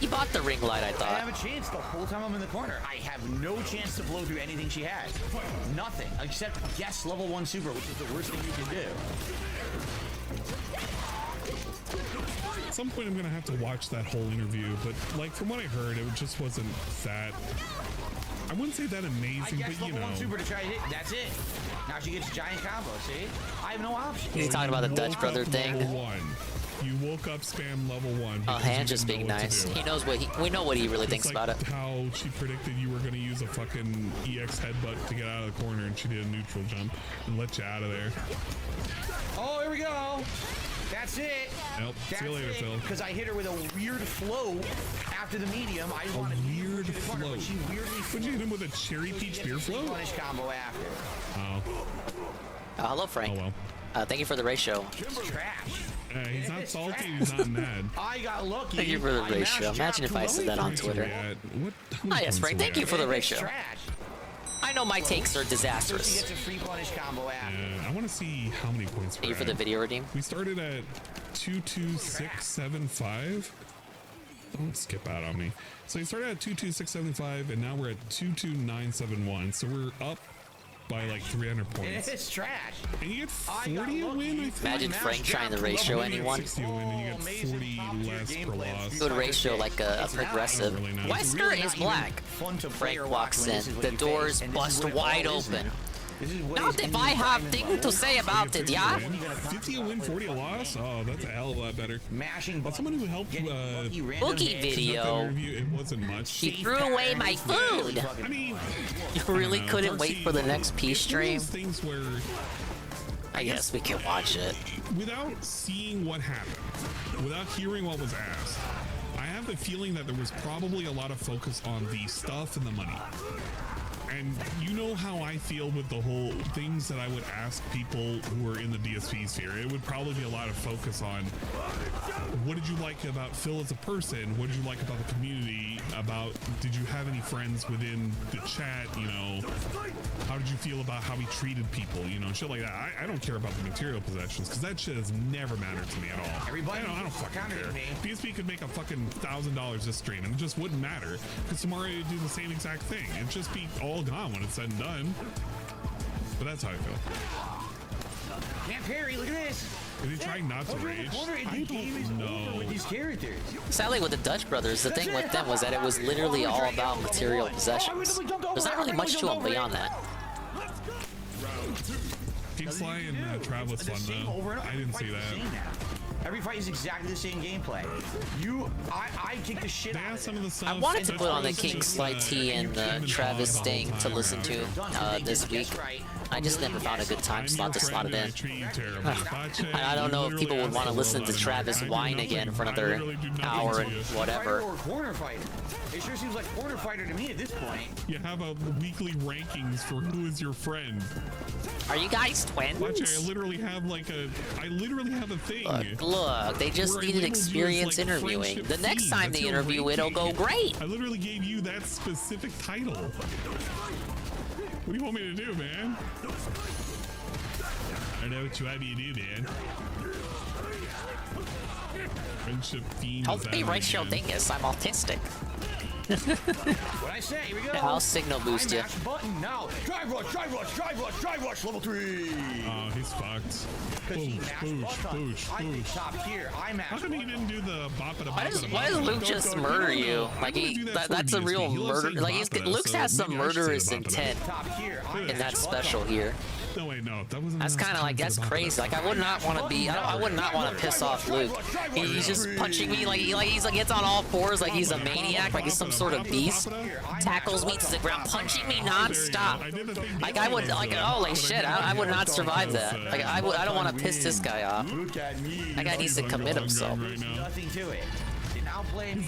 He bought the ring light, I I thought. have a chance the whole time I'm in the corner. I have no chance to blow through anything she has. Nothing, except guess level 1 super, which is the worst thing you can do. At some point I'm gonna have to watch that whole interview, but like from what I heard, it just wasn't that. I wouldn't say that amazing, I guess but you level know. 1 super to try to hit. That's it. Now she gets giant combo. See, I have no option. He's talking about the Dutch brother thing. Level 1. You woke up spam level 1. Oh, hand just being nice. He knows what we know what he really thinks like about it. How she predicted you were going to use a fucking EX headbutt to get out of the corner, and she did a neutral jump and let you out of there. Oh, here we go. That's it. Nope. See you later, Phil. Because I hit her with a weird flow after the medium. I just wanted weird flow. but she weirdly. Would you hit him with a cherry peach beer flow? Punish combo after. Oh. Hello, Frank. Oh well. Thank you for the ratio. It's trash. He's not salty. He's not mad. I got lucky. Thank you for the ratio. Imagine if I said that on Twitter. Ah, yes, Frank. Thank you for the ratio. I know my takes are disastrous. She gets a free punish combo after. I want to see how many points Thank you for the video redeem. We started at 22675. Don't skip out on me. So we started at 22675, and now we're at 22971. So we're up by like 300 points. It's trash. And you get 40 a win, I think. Imagine Frank trying the ratio anyone. 60 a win, and you get 40 less per loss. Good ratio, like a progressive. Wesker is black. Frank walks in. The doors bust wide open. Not if I have thing to say about it, yeah? 50 a win, 40 a loss? Oh, that's a hell of a lot better. But someone who helped Boogie video. It wasn't much. She threw away my food. I mean, you really couldn't wait for the next peace stream? Things where I guess we can watch it. Without seeing what happened, without hearing what was asked, I have the feeling that there was probably a lot of focus on the stuff and the money. And you know how I feel with the whole things that I would ask people who are in the DSP sphere. It would probably be a lot of focus on what did you like about Phil as a person? What did you like about the community? Did you have any friends within the chat? You know, how did you feel about how he treated people? You know, shit like that. I don't care about the material possessions because that shit has never mattered to me at all. I don't fucking care. DSP could make a fucking $1,000 this stream and it just wouldn't matter because tomorrow you'd do the same exact thing. It'd just be all gone when it's said and done. But that's how I feel. Can't parry, look at this. Is he trying not to rage? No. With these characters. Sadly, with the Dutch brothers, the thing with them was that it was literally all about material possessions. There's not really much to them beyond that. King Sly and Trav was fun though. I didn't see that. Every fight is exactly the same gameplay. I kick the shit out of some of the stuff. I wanted to put on the King Sly T and Travis thing to listen to this week. I just never found a good time slot to slot it in. I don't know if people would want to listen to Travis whine again for another hour and whatever. Corner fighter. It sure seems like corner fighter to me at this point. You have a weekly rankings for who is your friend. Are you guys twins? Watch, I literally have a thing. Look, they just needed experience interviewing. The next time they interview, it'll go great. I literally gave you that specific title. What do you want me to do, man? I don't know what you want me to do, man. Friendship fiend. Help me, Ratio Dingus. I'm autistic. What I say, here we go. I'll signal boost you. Button now. Drive rush, level 3. Oh, he's fucked. Boosh. Top here. How come he didn't do the bop it? Why does Luke just murder you? Like that's a real murder. Like Luke has some murderous intent in that special here. No, wait, no, that wasn't. That's kind of like, that's crazy. Like I would not want to be. I would not want to piss off Luke. He's just punching me like he's like gets on all fours like he's a maniac, like he's some sort of beast. Tackles me to the ground, punching me non-stop. Like I would like, holy shit, I would not survive that. Like I don't want to piss this guy off. That guy needs to commit himself. Nothing to it.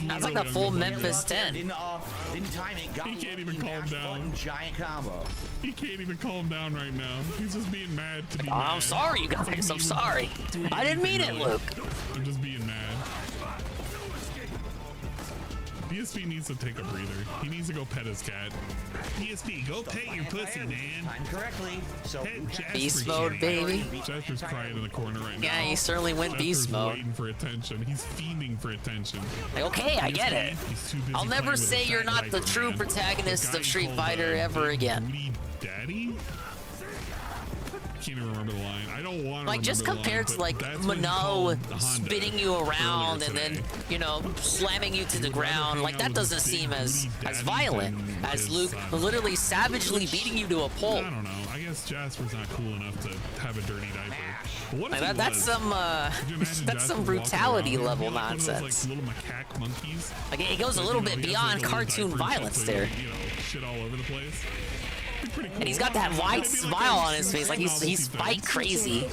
That's like the full Memphis 10. Didn't time it. He can't even calm down. Giant combo. He can't even calm down right now. He's just being mad to be mad. I'm sorry, you guys. I'm sorry. I didn't mean it, Luke. I'm just being mad. DSP needs to take a breather. He needs to go pet his cat. DSP, go pet your pussy, man. Timed correctly. So beast mode, baby. Jasper's crying in the corner right now. Yeah, he certainly went beast mode. Waiting for attention. He's fiending for attention. Like, okay, I get it. I'll never say you're not the true protagonist of Street Fighter ever again. Daddy? Can't even remember the line. I don't want to like just compared to like Manal spinning you around and then, you know, slamming you to the ground, like that doesn't seem as violent as Luke literally savagely beating you to a pulp. I don't know. I guess Jasper's not cool enough to have a dirty diaper. But what if that's some brutality level nonsense. Like little macaque monkeys. Like it goes a little bit beyond cartoon violence there. You know, shit all over the place. And he's got that wide smile on his face, like he's fight crazy.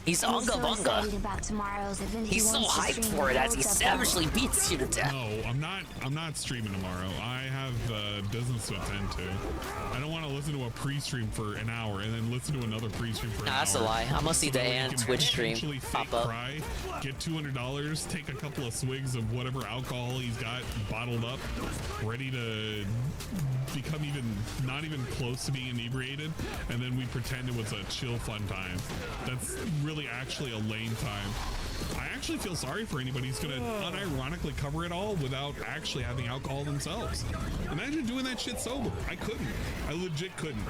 He's unga bunga. He's so hyped for it as he savagely beats you to death. No, I'm not streaming tomorrow. I have business to attend to. I don't want to listen to a pre-stream for an hour and then listen to another pre-stream for an hour. That's a lie. I'm gonna see the and Twitch stream pop up. Cry, get $200, take a couple of swigs of whatever alcohol he's got bottled up, ready to become not even close to being inebriated, and then we pretend it was a chill fun time. That's really actually a lame time. I actually feel sorry for anybody who's gonna unironically cover it all without actually having alcohol themselves. Imagine doing that shit sober. I couldn't. I legit couldn't.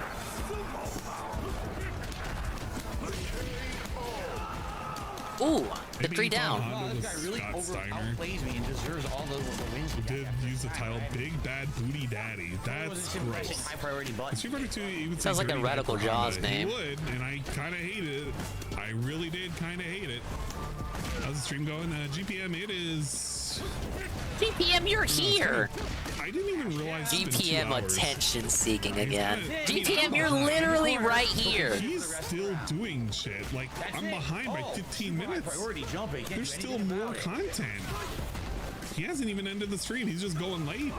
Ooh, the 3 down. This guy really outplays me and deserves all the wins. He did use the title Big Bad Booty Daddy. That's gross. High priority button. Sounds like a Radical Jaws name. He would, and I kind of hate it. I really did kind of hate it. How's the stream going? GPM, it is... GPM, you're here. I didn't even even realize it's been 2 GPM hours. attention seeking again. Yeah. GPM, you're literally right here. He's still doing shit. Like, I'm behind by 15 minutes. Priority jumping. There's still more content. He hasn't even ended the stream. He's just going late.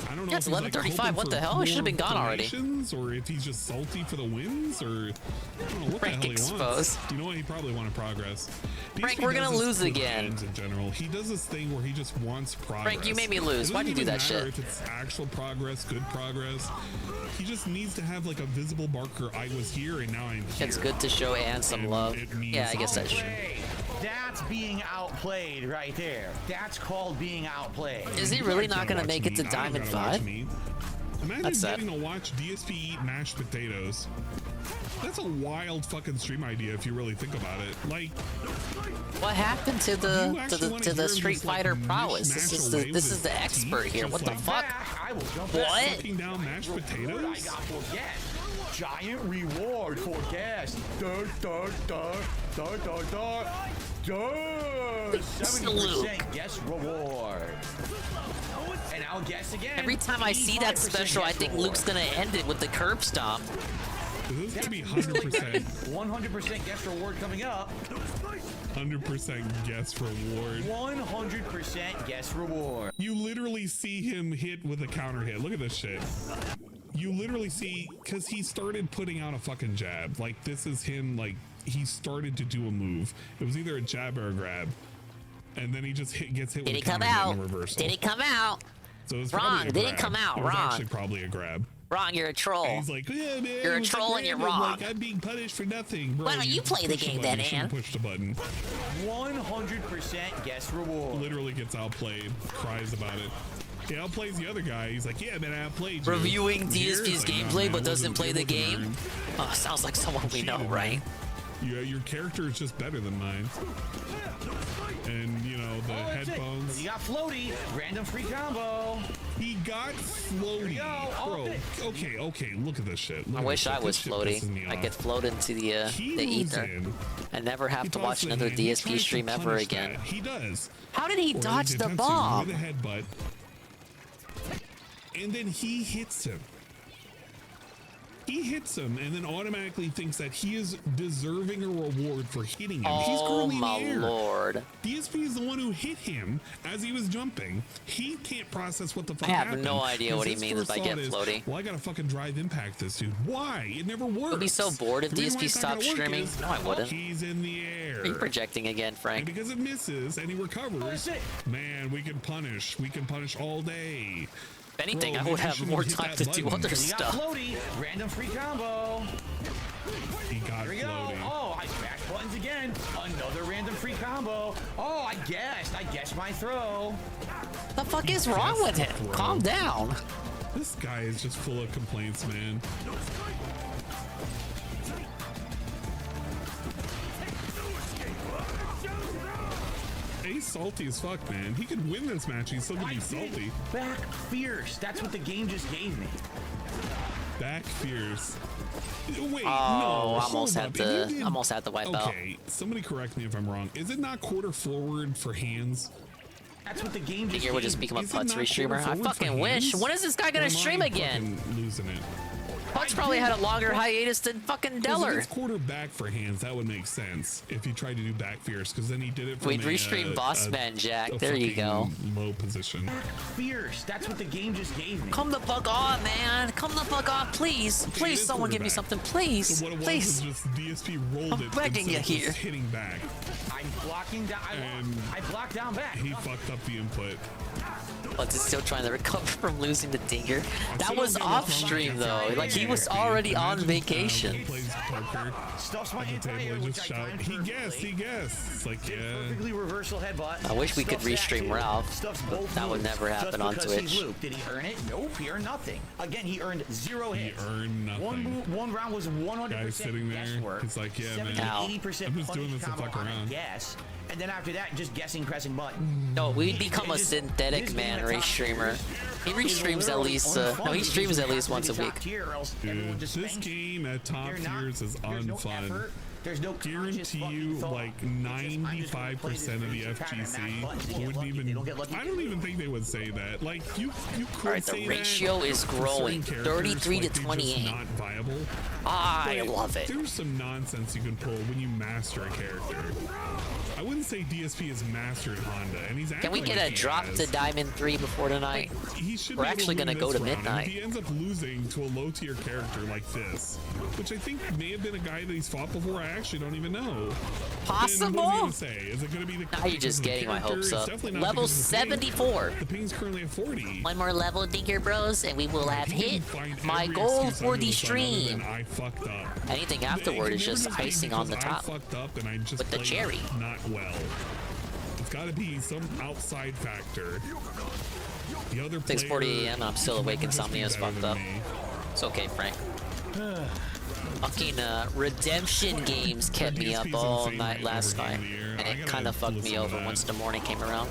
I don't know. Yeah, it's if he's, like, 11:35. hoping What for the hell? I should have been more gone already. donations, or if he's just salty for the wins, or I don't know what Frank the hell he exposed. wants. You know what? He probably wanted progress. Frank, DSP we're does gonna this lose with again. games in general. He does this thing where he just wants progress. Frank, you made me lose. It Why'd you doesn't do that even matter shit? If it's actual progress, good progress. He just needs to have like a visible marker. I was here and now I'm here. It's good to show and some love. Yeah, I guess that's true. That's being outplayed right there. That's called being outplayed. Is he really not gonna make it to Diamond 5? Imagine That's sad. getting to watch DSP eat mashed potatoes. That's a wild fucking stream idea if you really think about it. Like, what happened to the Street Fighter prowess? This is the expert here. What the fuck? What? Sucking down mashed potatoes? Giant reward for guests. 70% guest reward. And I'll guess again. Every time I see that special, I think Luke's gonna end it with the curb stomp. This is gonna be 100%. 100% guest reward coming up. 100% guest reward. 100% guest reward. You literally see him hit with a counter hit. Look at this shit. You literally see, because he started putting out a fucking jab. Like, this is him, like, he started to do a move. It was either a jab or a grab. And then he just gets hit with a counter hit and a reversal. Did it come out? So it was Wrong. probably a Didn't grab. come out. It was Wrong. actually probably a grab. Wrong, you're a troll. And he's like, yeah, man, You're a it's troll and you're random. wrong. Like, I'm being punished for nothing. Bro, Why don't you play the pushed game button. then, You shouldn't Ann? push the button. 100% guest reward. Literally gets outplayed. Cries about it. He outplays the other guy. He's like, yeah, man, I outplayed you. Reviewing Here, DSP's it's like, no, gameplay man, but it doesn't wasn't- play it the wasn't game? earned. Oh, sounds like someone we know, right? Yeah, your character is just better than mine. And, you know, the headphones. You got floaty. Random free combo. He got floaty. Bro, okay, look at this shit. Look I at wish this I shit. was This shit pisses me floaty. I off. could float into the He moves ether. in. I never have He to tosses watch the another hand. He DSP tries to stream ever punish again. that. He does. How did he Or dodge the attempts to bomb? with a headbutt. And then he hits him. He hits him and then automatically thinks that he is deserving a reward for hitting him. He's Oh currently my in the air. lord. DSP is the one who hit him as he was jumping. He can't process what the fuck I have happened. no idea what he His means first by thought get is, floaty. well, I gotta fucking drive impact this dude. Why? It never works. I'd be so bored if The reason why DSP it's not stopped gonna work streaming. is No, I wouldn't. He's in the air. Are you projecting again, And Frank? because it misses and he recovers, man, we can punish. We can punish all day. If anything, Bro, I would maybe you have shouldn't more hit time that to do button. other You got stuff. floaty. Random free combo. He got Here we go. floaty. Oh, I smashed buttons again. Another random free combo. Oh, I guessed my throw. The fuck is wrong with him? Bro. Calm down. This guy is just full of complaints, man. He's salty as fuck, man. He could win this match. He's still gonna be salty. Back fierce. That's what the game just gave me. Back fierce. Wait, Oh, no. almost hold had up. to- If you did- almost had to wipe out. Okay, somebody correct me if I'm wrong. Is it not quarter forward for hands? That's what the game just Figure would just gave me. become a Is it Putz not restreamer. quarter I forward fucking for wish. hands? When is this guy Or gonna am stream I again? fucking losing it. Putz probably had a longer hiatus than fucking Because if Deller. it's quarter back for hands, that would make sense if you tried to do back fierce, because then he did it from We'd a, restream Boss a- Man, Jack. a There you go. fucking low position. Fierce. That's what the game just gave me. Come the fuck on, man. Come the fuck on, please. Okay, Please, it is someone give me quarterback. something, please. So what it was Please. is just DSP rolled I'm it begging instead you of just here. hitting back. I'm blocking down. I blocked down back. He fucked up the input. Putz is still trying to recover from losing to DingIe. That still was getting off the phone stream call. though. Like he was Yeah. already on Imagine, vacation. he plays poker Stuffs my at the entire table and which just I shout, timed he perfectly. guessed, he guessed. It's like, yeah. Perfectly reversal headbutt. I wish we could Stuffs restream too. Ralph. Stuffs but both that would moves. never happen Just on because Twitch. He's Luke. Did he earn it? Nope, he earned nothing. Again, he earned 0 hits. He earned nothing. One round was 100% Guy's sitting there. guesswork. He's like, yeah, 70 man. to 80% I'm just doing punish this to combo fuck on a around. guess. And then after that, just guessing, pressing button. No, we'd become a His- synthetic his man game at top restreamer. He is restreams at literally least. No, he unfun streams because at you least have once to a be week. top tier or else everyone Dude, just this spanks you. game at top You're not- tiers is there's no unfun. effort. There's no guarantee you like 95% of the FGC wouldn't even. I don't even think they would say that. Like you could Alright, say the ratio that is for growing, certain 33 to characters, like, 28. they're just not viable. I But love it. There's some nonsense you can pull when you master a character. I wouldn't say DSP has mastered Honda, and he's. Can we acting get like a he drop has. to Diamond 3 before tonight? He should We're be able actually win gonna go this to round. midnight. If he ends up losing to a low tier character like this, which I think may have been a guy that he's fought before, I actually don't even know. Possible? Then what is he gonna say? Is it gonna be the? Now you're just getting my hopes up. Level Level 74. The ping's currently at 40. One more level, Dinker Bros, and we will have hit my goal for the stream. I fucked up. Anything afterward is just Never be icing on the because top. I fucked up and I just With the played cherry. not well. It's got to be some outside factor. The other 6:40 a.m. I'm still awake. never just be Insomnia's better fucked than up. me. It's okay, Frank. Fucking redemption games kept me up all night last night, and it kind of fucked me over once the morning came around.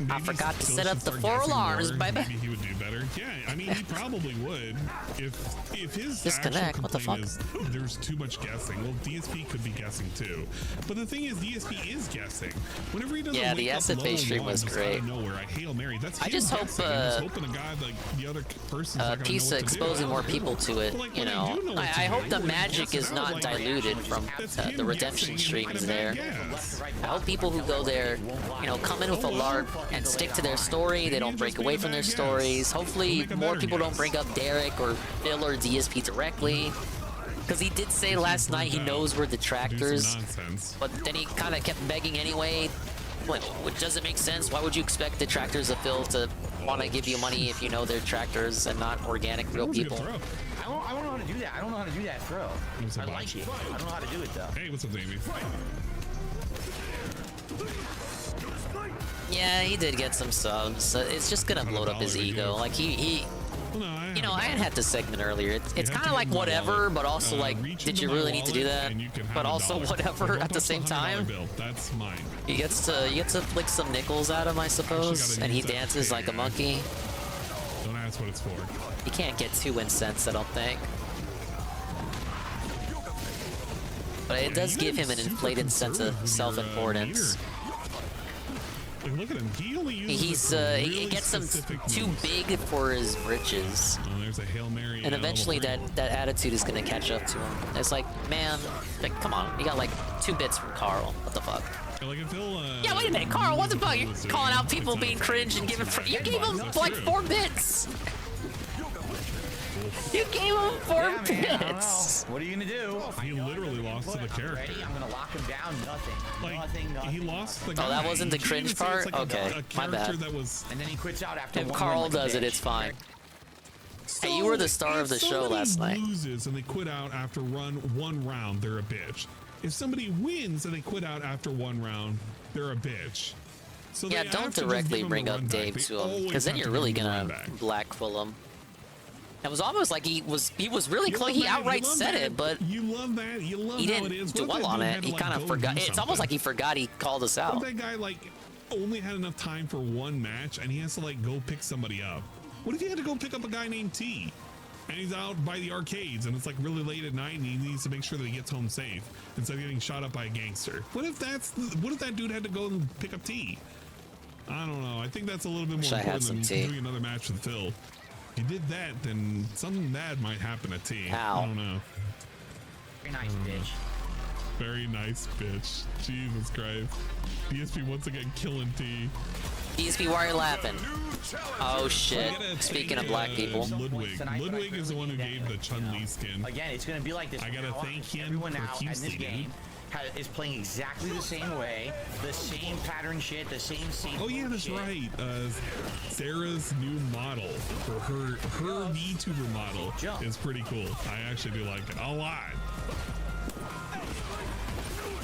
I forgot to set up the 4 alarms, baby. Maybe he would do better. Yeah, I mean, he probably would. If his Disconnect, actual what the complaint fuck? is there's too much guessing. Well, DSP could be guessing too. But the thing is, DSP is guessing. Whenever he does Yeah, a the wake up Acid low Face stream one was just great. out of nowhere, I Hail Mary. That's I him just hope, guessing. I'm just hoping a guy like the other person's not gonna keeps know what to exposing do. more people to it. But, like, You when know, they do know what to I do, hope the when they magic guess is it out, not like, diluted from the redemption streams there. I hope people who go there, you know, come in with a LARP and stick to their story. They don't break away from their stories. Hopefully, more people don't bring up Derek or Phil or DSP directly. Because he did say last night he knows we're detractors, but then he kind of kept begging anyway. Which doesn't make sense. Why would you expect detractors of Phil to want to give you money if you know they're detractors and not organic, real people? I don't know how to do that. I don't know how to do that throw. I like it. I don't know how to do it though. Hey, what's up, Davey? Yeah, he did get some subs. It's just gonna bloat up his ego. Like he you know, I had this segment earlier. It's kind of like whatever, but also like, did you really need to do that? But also whatever at the same time. That's mine. You get to flick some nickels at him, I suppose, and he dances like a monkey. Don't ask what it's for. You can't get too incensed, I don't think. But it does give him an inflated sense of self-importance. Like, look at him. He only uses He gets him too big for his britches. Oh, there's a Hail Mary. And eventually that attitude is gonna catch up to him. It's like, man, like, come on, you got like 2 bits from Carl. What the fuck? Like if he'll, Yeah, wait a minute, Carl, what the fuck? You're calling out people being cringe and giving you gave him like 4 bits. You gave him 4 bits. What are you gonna do? He literally lost to the character. Ready? I'm gonna lock him down. Nothing. He lost the guy. Oh, that wasn't the cringe part? Okay, my bad. And then he quits out after If one Carl like a does it, bitch. it's fine. Hey, you were the star of the show last night. If somebody loses and they quit out after one round, they're a bitch. If somebody wins and they quit out after 1 round, they're a bitch. So Yeah, they don't have to just directly give him bring a up run back. Dave They to him, always because then have you're to really give him a gonna run back. blackquill him. It was almost like he was really You close. love He that, outright you love said that. it, but You love that. You love he how it didn't is. What if dwell that on dude it. had to, He like, kind go of forgot. do It's almost something? like he forgot he called us out. What if that guy like only had enough time for 1 match and he has to like go pick somebody up? What if he had to go pick up a guy named T and he's out by the arcades and it's like really late at night and he needs to make sure that he gets home safe instead of getting shot up by a gangster? What if that dude had to go and pick up T? I don't know. I think that's a little bit Wish more I had important some than tea. doing another match with Phil. If he did that, then something bad might happen to T. How? I don't know. Very nice, bitch. Very nice, bitch. Jesus Christ. DSP once again killing T. DSP, why are you laughing? Oh shit. Speaking of black people. Ludwig. Ludwig is the one who gave the Chun-Li skin. Again, it's gonna be like this. I gotta from now on. thank him Everyone for now in this Houston. game is playing exactly the same way, the same pattern shit, the same scene. Oh yeah, that's shit. right. Sarah's new model for her VTuber model is pretty cool. I actually do like it a lot.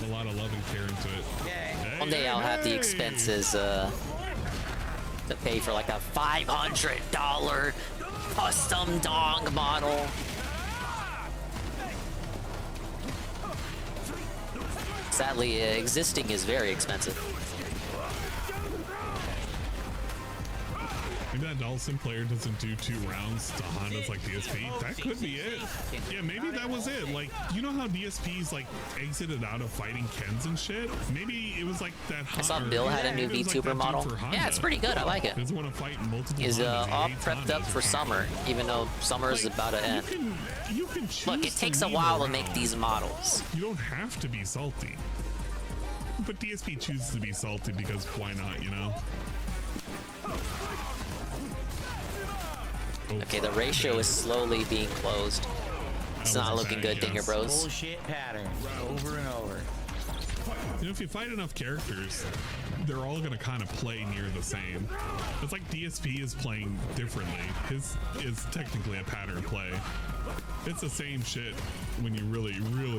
A lot of love and care into it. Hey, One day I'll have the expenses to pay for like a $500 custom dong model. Sadly, existing is very expensive. Maybe that Dawson player doesn't do 2 rounds to Honda's like DSP. That could be it. Yeah, maybe that was it. Like, you know how DSP's like exited out of fighting Kens and shit? Maybe it was like that. I saw Bill had a new VTuber model. Yeah, it's pretty good. I like it. Doesn't want to fight multiple. He's all prepped up for summer, even though summer is about to end. You can choose. Look, it takes a while to make these models. You don't have to be salty. But DSP chooses to be salty because why not, you know? Okay, the ratio is slowly being closed. It's not looking good, Dinger Bros. Bullshit pattern over and over. You know, if you fight enough characters, they're all gonna kind of play near the same. It's like DSP is playing differently. His is technically a pattern play. It's the same shit when you really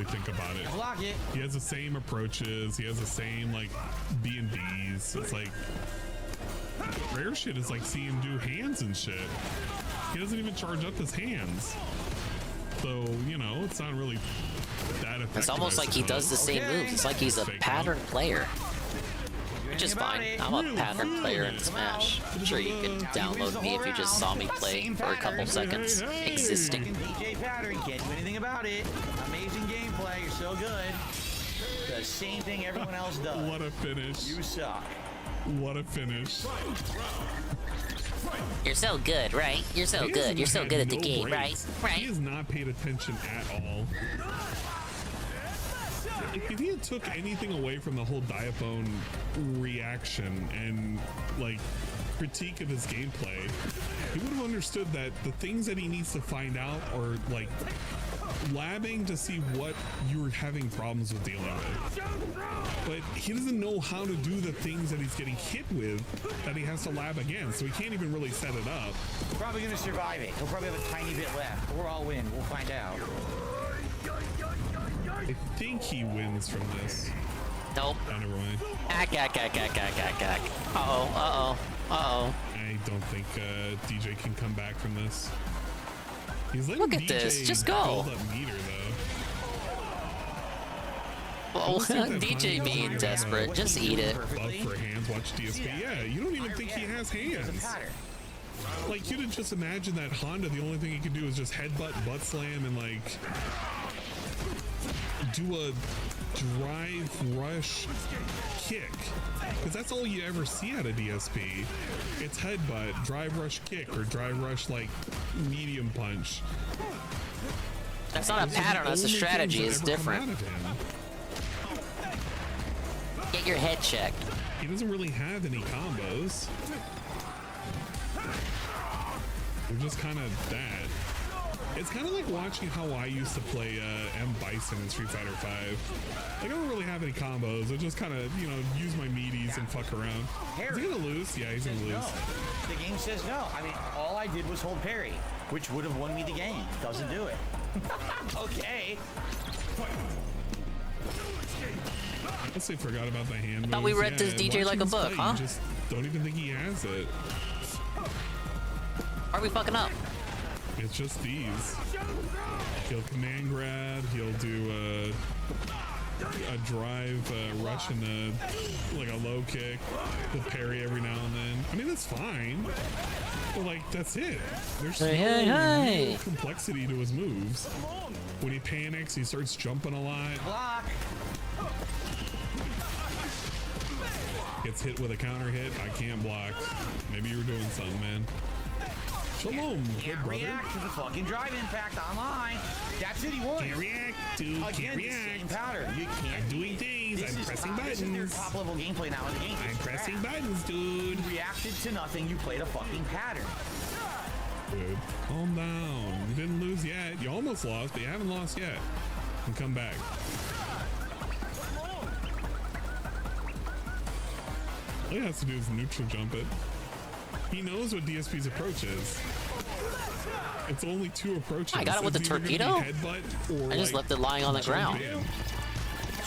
think about it. Block it. He has the same approaches. He has the same like B&Ds. It's like rare shit is like see him do hands and shit. He doesn't even charge up his hands. So, you know, it's not really that effective. It's almost like he does the same moves. It's like he's a pattern player. Which is fine. I'm a pattern player in Smash. I'm sure you could download me if you just saw me play for a couple seconds. Existing. DJ pattern, can't do anything about it. Amazing gameplay, you're so good. The same thing everyone else does. What a finish. You suck. What a finish. You're so good, right? You're so good. You're so good at the game, right? Right. He has not paid attention at all. If he had took anything away from the whole Diaphone reaction and like critique of his gameplay, he would have understood that the things that he needs to find out are like labbing to see what you're having problems with dealing with. But he doesn't know how to do the things that he's getting hit with that he has to lab again, so he can't even really set it up. Probably gonna survive it. He'll probably have a tiny bit left. Or I'll win. We'll find out. I think he wins from this. Nope. Oh, never mind. Uh-oh. I don't think DJ can come back from this. He's letting Look at DJ this. Just go. build up meter, though. Well, DJ being desperate. Just eat it. Buff for hands. Watch DSP. Yeah, you don't even think he has hands. Like, you'd have just imagined that Honda, the only thing he could do is just headbutt, butt slam, and like do a drive rush kick, because that's all you ever see out of DSP. It's headbutt, drive rush kick, or drive rush like medium punch. That's not a pattern, that's a strategy. It's different. Get your head checked. He doesn't really have any combos. They're just kind of that. It's kind of like watching how I used to play M. Bison in Street Fighter 5. Like, I don't really have any combos. I just kind of, you know, use my meaties and fuck around. Is he gonna lose? Yeah, he's gonna lose. No. The game says no. I mean, all I did was hold parry, which would have won me the game. Doesn't do it. Okay. I guess they forgot about the hand moves. Thought we read this DJ like a book, huh? You just don't even think he has it. Why are we fucking up? It's just these. He'll command grab. He'll do a drive rush and like a low kick. He'll parry every now and then. I mean, that's fine. But like, that's it. There's no complexity to his moves. When he panics, he starts jumping a lot. Block. Gets hit with a counter hit. I can't block. Maybe you were doing something, man. Shalom, can't react to the fucking drive impact online. That's it, he won. Can't react, dude. Can't react. Same pattern. You can't. I'm doing things. I'm pressing buttons. This is their top level gameplay now in the game. I'm pressing buttons, dude. You reacted to nothing. You played a fucking pattern. Dude, calm down. You didn't lose yet. You almost lost, but you haven't lost yet. And come back. All he has to do is neutral jump it. He knows what DSP's approach is. It's only 2 approaches. I got it with the torpedo? Headbutt or I just left it lying on the ground.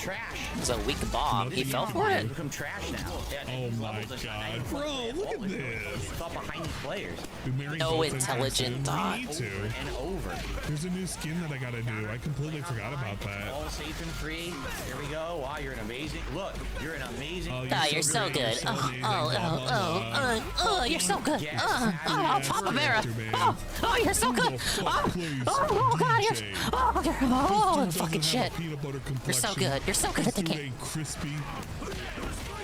trash. It's a weak bomb. He fell for it. Become trash now. Oh my god, bro! Look at this. Thought behind these players. No intelligent thought. We need to. And over. There's a new skin that I gotta do. I completely forgot about that. All safe and free. Here we go. Wow, you're an amazing. Look, you're an amazing. You're so good. You're so good. Papa Bear. Oh, you're so good. Oh, God, you're fucking shit. You're so good. You're so good at the game. Crispy.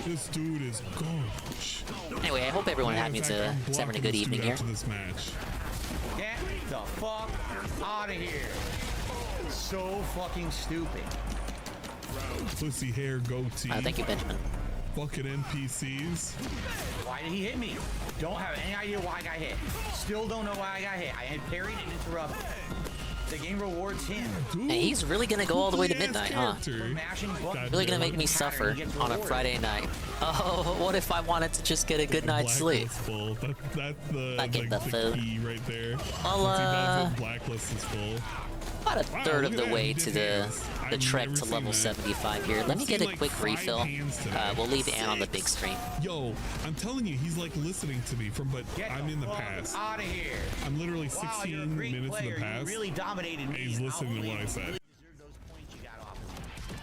This dude is garbage. Anyway, I hope everyone is having a good evening here. This match. Get the fuck out of here. So fucking stupid. Pussy hair goatee. Thank you, Benjamin. Fucking NPCs. Why did he hit me? Don't have any idea why I got hit. Still don't know why I got hit. I had parried and interrupted. The game rewards him. Hey, he's really gonna go all the way to midnight, huh? Really gonna make me suffer on a Friday night. Oh, what if I wanted to just get a good night's sleep? That's the food key right there. Well, Blacklist is full. About a third of the way to the trek to level 75 here. Let me get a quick refill. We'll leave Ann on the big screen. Yo, I'm telling you, he's like listening to me but I'm in the past. Out of here. I'm literally 16 minutes in the past. You really dominated me. He's listening to what I said.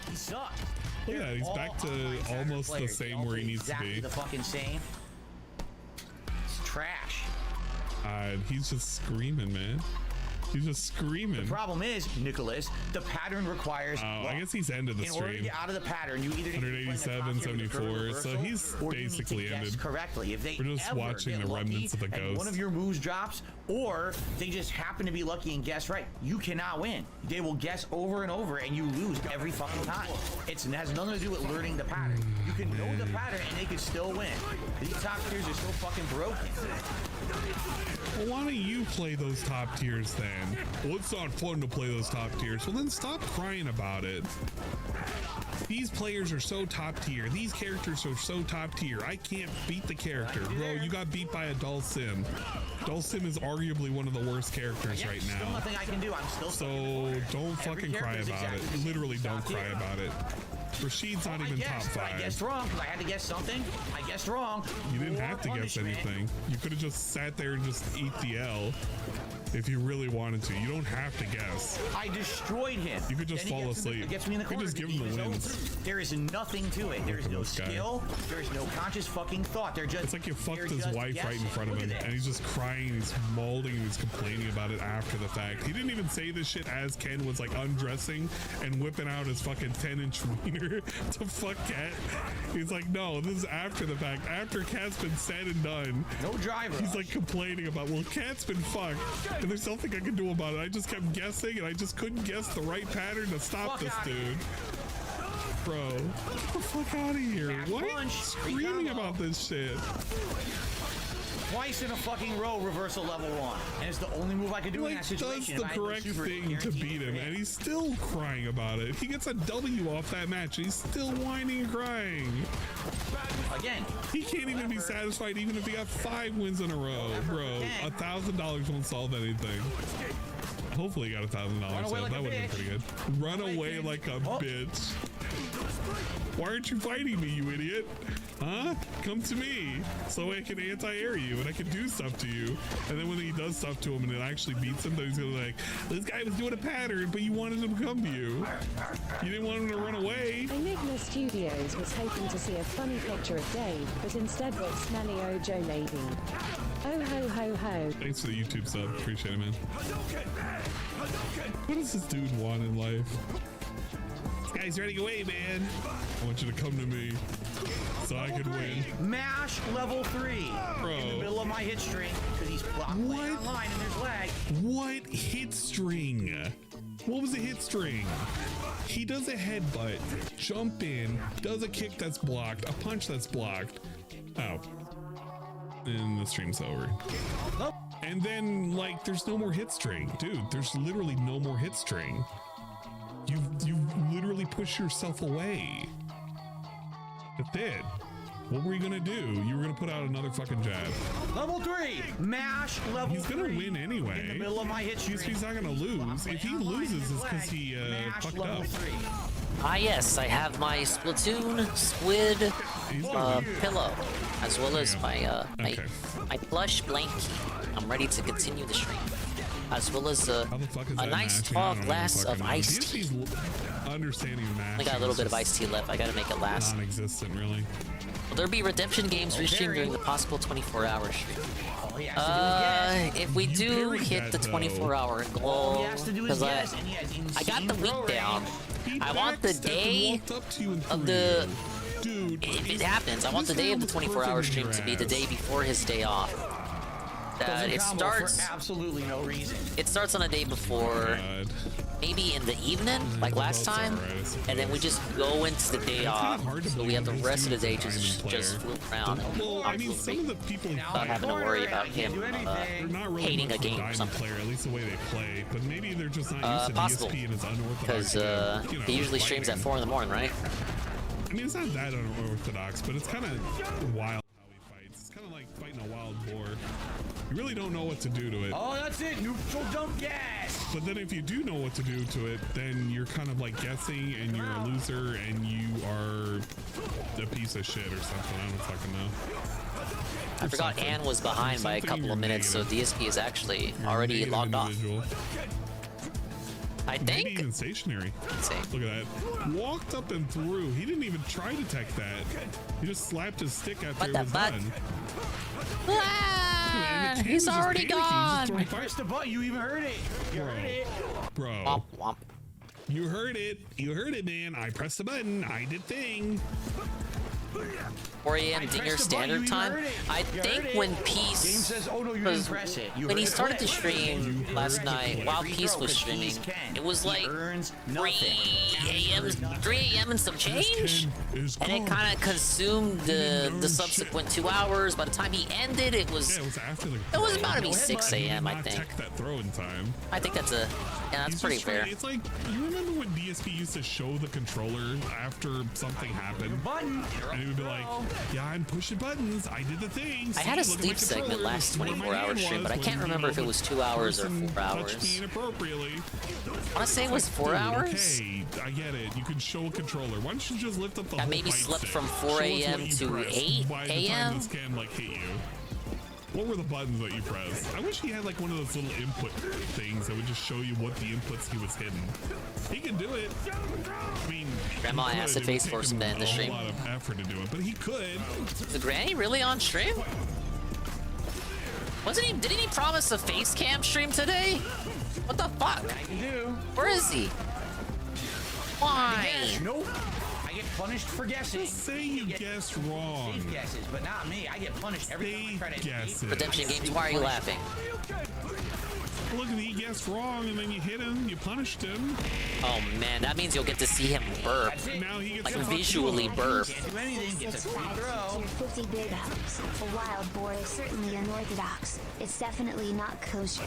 He sucks. Yeah, he's back to almost the same where he needs to be. The fucking same. It's trash. He's just screaming, man. He's just screaming. The problem is, Nicholas, the pattern requires. I guess he's ended the stream. In order to get out of the pattern, you either 187, 74. So he's basically ended. Correctly. If they We're just watching the remnants of the ghost. One of your moves drops, or they just happen to be lucky and guess right. You cannot win. They will guess over and over, and you lose every fucking time. It has nothing to do with learning the pattern. You can know the pattern, and they can still win. These top tiers are so fucking broken. Well, why don't you play those top tiers then? Well, it's not fun to play those top tiers. Well, then stop crying about it. These players are so top tier. These characters are so top tier. I can't beat the character. Bro, you got beat by a Dulcim. Dulcim is arguably one of the worst characters right now. Still nothing I can do. I'm still so don't fucking cry about it. Literally don't cry about it. Rashid's not even top 5. I guessed wrong because I had to guess something. I guessed wrong. You didn't have to guess anything. You could have just sat there and just eat the L. If you really wanted to, you don't have to guess. I destroyed him. You could just fall asleep. Gets me in the corner. You could just give him the wins. There is nothing to it. There is no skill. There is no conscious fucking thought. They're just. It's like you fucked his wife right in front of him, and he's just crying, he's molding, and he's complaining about it after the fact. He didn't even say this shit as Ken was like undressing and whipping out his fucking 10-inch wiener to fuck Cat. He's like, no, this is after the fact. After Cat's been said and done. No driver. He's like complaining about, well, Cat's been fucked. And there's nothing I can do about it. I just kept guessing and I just couldn't guess the right pattern to stop this dude. Bro, get the fuck out of here. Why are you screaming about this shit? Twice in a fucking row, reversal level 1. And it's the only move I can do in that situation. Does the correct thing to beat him, and he's still crying about it. He gets a W off that match, and he's still whining and crying. Again, he can't even be satisfied even if he got 5 wins in a row, bro. $1,000 won't solve anything. Hopefully he got $1,000, so that would have been pretty good. Run away like a bitch. Why aren't you fighting me, you idiot? Huh? Come to me so I can anti-air you and I can do stuff to you. And then when he does stuff to him and it actually beats him, then he's gonna be like, this guy was doing a pattern, but you wanted him to come to you. You didn't want him to run away. Enigma Studios was hoping to see a funny picture of Dave, but instead got smelly Ojo lady. Oh ho ho ho. Thanks for the YouTube sub. Appreciate it, man. What does this dude want in life? This guy's running away, man. I want you to come to me so I can win. Mash level 3. Bro. In the middle of my hit string because he's playing online and there's lag. What hit string? What was the hit string? He does a headbutt, jump in, does a kick that's blocked, a punch that's blocked. Oh. And the stream's over. Nope. And then, like, there's no more hit string. Dude, there's literally no more hit string. You literally push yourself away. That's it. What were you gonna do? You were gonna put out another fucking jab. Level 3, mash level 3. He's gonna win anyway. In the middle of my hit string. He's not gonna lose. If he loses, it's because he fucked up. Ah yes, I have my Splatoon squid pillow, as well as my my plush blankie. I'm ready to continue the stream, as well as a nice tall glass of iced tea. I got a little bit of iced tea left. I gotta make it last. Non-existent, really. Will there be redemption games restreamed during the possible 24-hour stream? If we do hit the 24-hour goal, because I got the week down. I want the day of the... If it happens, I want the day of the 24-hour stream to be the day before his day off. It starts... For absolutely no reason. It starts on a day before, maybe in the evening, like last time, and then we just go into the day off, so we have the rest of the day just float around without having to worry about him hating a game or something. At least the way they play, but maybe they're just not used to Possible, DSP and it's unorthodox. because he usually streams at 4 in the morning, right? I mean, it's not that unorthodox, but it's kind of wild how he fights. It's kind of like fighting a wild boar. You really don't know what to do to it. Oh, that's it. Neutral dump gas. But then if you do know what to do to it, then you're kind of like guessing and you're a loser and you are a piece of shit or something. I don't fucking know. I forgot Ann was behind by a couple of minutes, so DSP is actually already logged off. I think. Maybe even stationary. Look at that. Walked up and through. He didn't even try to tech that. He just slapped his stick after it was done. Ah, he's already gone. Press the button. You even heard it. You heard it. Bro. Womp, womp. You heard it. You heard it, man. I pressed the button. I did thing. 4 a.m. Dinger Standard Time. I think when Peace, when he started to stream last night, while Peace was streaming, it was like 3 a.m. and some change, and it kind of consumed the subsequent 2 hours. By the time he ended, it was about to be 6 a.m. I think. I think that's pretty fair. It's like, you remember when DSP used to show the controller after something happened, and he would be like, yeah, I'm pushing buttons. I did the thing. I had a sleep segment last 24-hour stream, but I can't remember if it was 2 hours or 4 hours. Inappropriately. I want to say it was 4 hours. Okay, I get it. You can show a controller. Why don't you just lift up the I whole maybe fight slept stick? from 4 a.m. to 8 By the time a.m. this can like hit you. What were the buttons that you pressed? I wish he had like one of those little input things that would just show you what the inputs he was hitting. He can do it. I mean, Grandma Acid Face forced him to end the stream. A lot of effort to do it, but he could. Is the Granny really on stream? Didn't he promise a face cam stream today? What the fuck? Where is he? Why? Nope. I get punished for guessing. Just say you guessed wrong. Safe guesses, but not me. I get punished every time I try to guesses. Redemption Games, why are you laughing? Look, he guessed wrong, and then you hit him. You punished him. Oh man, that means you'll get to see him burp. Now he gets like visually burp. Can't do anything. It's a free throw. 50 big ups. A wild boar is certainly unorthodox. It's definitely not kosher.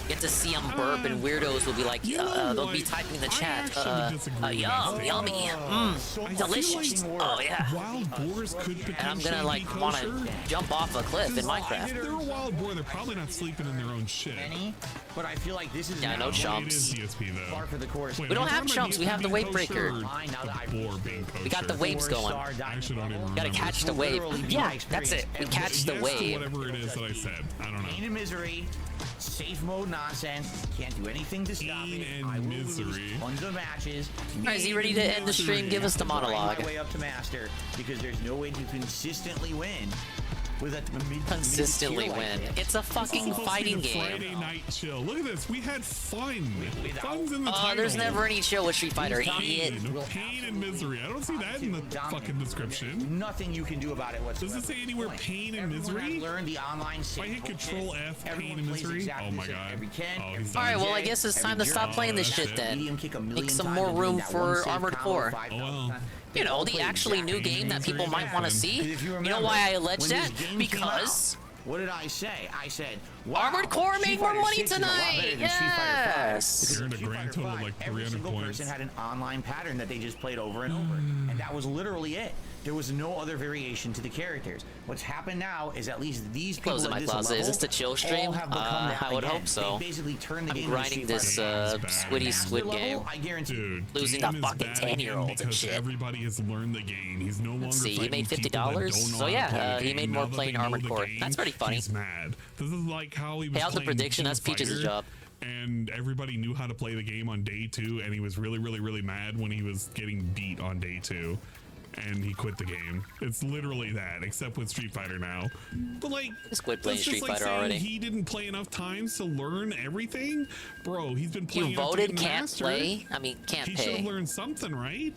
Get to see him burp, and weirdos will be like, they'll be typing in the chat, yum, yummy, delicious, oh yeah. Wild boars could potentially and I'm gonna like want to jump off a cliff in Minecraft. If they're a wild boar, they're probably not sleeping in their own shit. But I feel like this is no chumps. Par for the course. We don't have chumps. We have the wave breaker. We got the waves going. We gotta catch the wave. Yeah, that's it. We catch the wave. Whatever it is that I said, I don't know. Pain and misery. Safe mode nonsense. Can't do anything to stop it. I will lose tons of matches. Alright, is he ready to end the stream? Give us the monologue. My way up to master because there's no way to consistently win with a consistently win. It's a fucking fighting game. Friday night chill. Look at this. We had fun. Fun's in the title. There's never any chill with Street Fighter, idiot. Pain and misery. I don't see that in the fucking description. Nothing you can do about it whatsoever. Does it say anywhere pain and misery? Learned the online if I hit Control F, pain and misery. Oh my god. Alright, well I guess it's time to stop playing this shit then. Make some more room for Armored Core. You know, the actually new game that people might want to see. You know why I alleged that? Because... What did I say? I said, wow, Armored Core made more money tonight! Yes! You're in a grand total of like 300 points. Every single person had an online pattern that they just played over and over. And that was literally it. There was no other variation to the characters. What's happened now is at least these people Closing at my this closet. level Is this the chill stream? all have become that I would again. hope so. They basically turned the I'm game grinding into this Squiddy Squid game. I guarantee. Dude, Losing game to is fucking bad 10-year-olds and because shit. everybody has learned the game. He's no longer Let's see, he fighting made people that $50. don't know So how to yeah, play the he game. made Now more that playing they know Armored the Core. game, That's pretty funny. He's mad. This is like how he was Hey, how's the playing prediction? King That's of Peaches' Fighter, job. And everybody knew how to play the game on day 2, and he was really, really, really mad when he was getting beat on day 2. And he quit the game. It's literally that, except with Street Fighter now. But like, Squid playing that's just Street like Fighter saying already. he didn't play enough times to learn everything, bro. He's been playing. You enough to voted get can't master. play? I mean, can't He should pay. have learned something, right?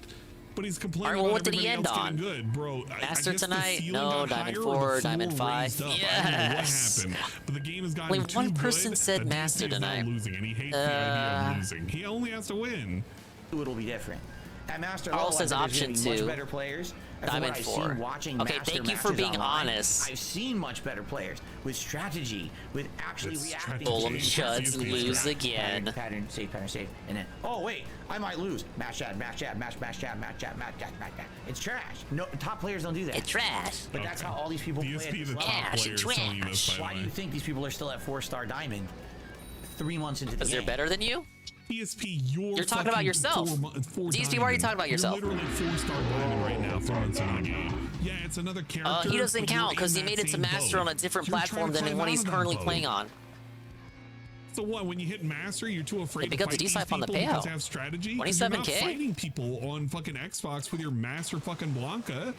But he's complaining Alright, well, about what did he everybody end else on? getting good, bro. I Master guess the tonight? ceiling No, got Diamond higher or 4, the Diamond floor 5. raised up. I don't know Yes. what happened, but the game has gotten Only too one person good said that master DC is now tonight. losing, and he hates the idea of losing. He only has to win. It'll be different. At Master Carl level, says I think there's option gonna be 2. much better players. And from Diamond what I've 4. seen watching Okay, Master thank you for matches being online, honest. I've seen much better players with strategy, with actually reacting. Golem to Chuds lose again. Pattern, save, and then, oh wait, I might lose. Mash jab, mash jab, mash jab, mash jab, mash jab. It's trash. No, top players don't do that. It's trash. But that's how all these people play. DSP, At the this top level. player, is telling you this, by the Why do way. you think these people are still at 4-star diamond 3 months into the Because game? they're better than you? DSP, You're talking about yourself. DSP, why are you talking about yourself? You're literally 4-star diamond right now, 3 months into the game. Yeah, it's another character. He doesn't but you're count because in he that made it to same Master boat. on a different You're platform trying to than the climb one out he's of that currently boat. playing on. So what? When you hit Master, you're too afraid They to pick up fight the these D-Snipe on the people because payout. they have strategy? 'Cause you're not 27K? fighting people on fucking Xbox with your Master fucking Blanca.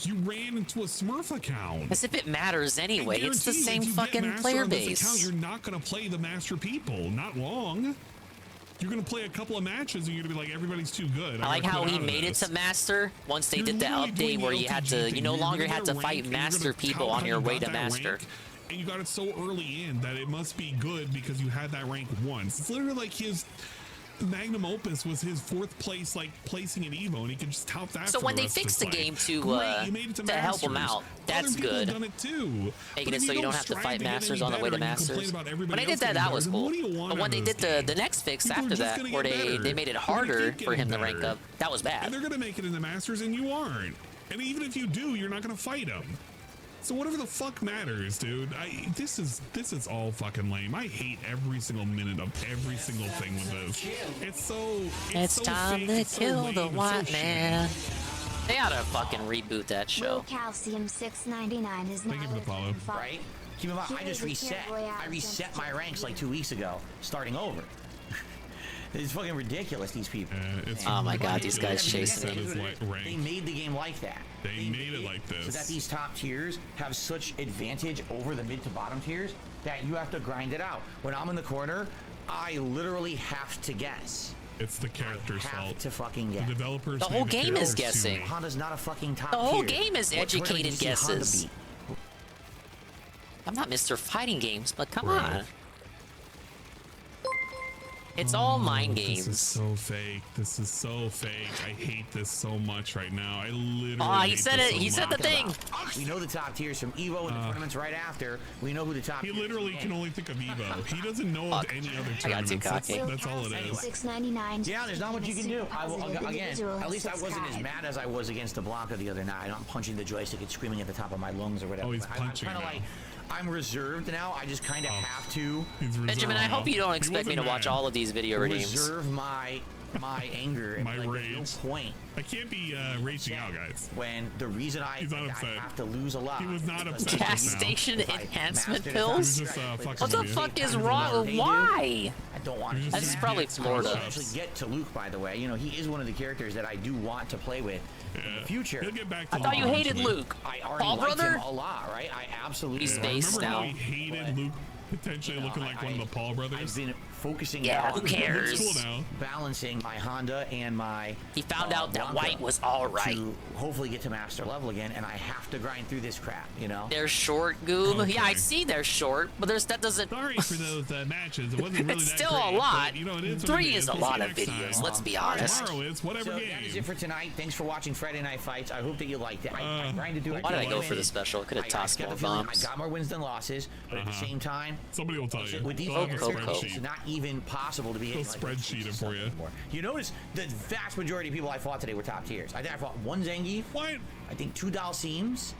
You ran into a Smurf account. As if it matters anyway. It's the Guarantee you, same if you get fucking Master player on this base. account, you're not going to play the Master people. Not long. You're going to play a couple of matches and you're going to be like, everybody's too good. I like gotta how quit he out of made it this. to Master once they You're did the literally update doing where the you had LTG to, thing. you no You're longer gonna had get to a fight rank, and you're Master gonna people tout on how your you way got to that Master. rank, and you got it so early in that it must be good because you had that rank once. It's literally like his magnum opus was his 4th place, like placing an Evo, and he could just tout that. So for when the they rest of fixed his the game life. to Great, you made it to help him Masters. out, that's Other people good. have done it too. Making But it if so you don't have to strive fight to get Masters any on the way to better, you complain Masters. about everybody When they did else that, getting that was better, then cool. what do you want But when out they of did this game? the next fix People are after just that, gonna where get they better. made it They're gonna harder keep for him to getting rank better. up, that was bad. And they're gonna make it in the Masters, and you aren't. And even if you do, you're not gonna fight them. So whatever the fuck matters, dude. This is all fucking lame. I hate every single minute of every single thing with this. It's so time fake, to it's so kill lame, the it's so white shitty. man. They ought to fucking reboot that Low show. calcium 6.99 is now Thank you for the follow. Right? Keep in mind, I just reset. I reset my ranks like 2 weeks ago, starting over. It's fucking ridiculous, these people. Oh my god, these guys chasing me. They made the game like that. They made it like this. So that these top tiers have such advantage over the mid to bottom tiers that you have to grind it out. When I'm in the corner, I literally have to guess. It's the character's fault. To fucking guess. The developers. The whole made game is characters guessing. too weak. Honda's not a fucking top The whole tier. game is What tournament educated did you see Honda guesses. beat? I'm not Mr. Fighting Games, but come on. It's all mind games. This is so fake. This is so fake. I hate this so much right now. I literally. Oh, he hate said this it. so He said the much. thing. We know the top tiers from Evo and the tournaments right after. We know who the top He tiers literally are. can only think of Evo. He doesn't know of any other I got too tournaments. That's, cocky. that's all it is. $6.99. Yeah, there's not much you can do. I will, Positive again, individual at least I wasn't as subscribe. mad as I was against the Blanca the other night. I'm punching the joystick and screaming at the top of my lungs or whatever. Oh, he's I'm punching kind of now. like, I'm reserved now. I just kind of have to Benjamin, I hope you don't expect me to watch all of these video redeems. reserve my anger and My like, rage. there's no point I can't be raging out, guys. when the reason He's not I upset. have to lose a lot. He was not because upset Gas just now. station if I enhancement mastered it, pills? He was just, fucking What the with you. fuck is Times wrong? than they do. Why? I don't want to. That's probably Florida. I actually get to Luke, by the way. You know, he is one of the characters that I do want to play with in the future. He'll get back to I thought you Luke hated eventually. Luke. I already Paul liked brother? him a lot, right? I absolutely. He's Yeah, based remember how now. he hated Luke potentially looking like one of the Paul brothers? I've been focusing Yeah, now who on cares? It's cool now. balancing my Honda and my. He found out that Blanca white was all right. To hopefully get to master level again, and I have to grind through this crap. You know. They're short, Goob. Okay. Yeah, I see they're short, but that doesn't. Sorry for those matches. It wasn't really It's that still great, a lot. but, you know, it is what 3 it is a We'll lot see of you next videos. time. Let's be honest. Tomorrow is whatever So game. that is it for tonight. Thanks for watching Friday Night Fights. I hope that you liked it. I grinded through it. Why did I got go wins. for the special? Could have tossed got more the feeling bombs. I got more wins than losses, but at the same time, man. Somebody will tell you. With these They'll have a characters, spreadsheet. it's not even possible to be They'll hitting like spreadsheet it for you. anymore. You notice the vast majority of people I fought today were top tiers. I think I fought 1 Zangief. What? I think 2 Dalseems.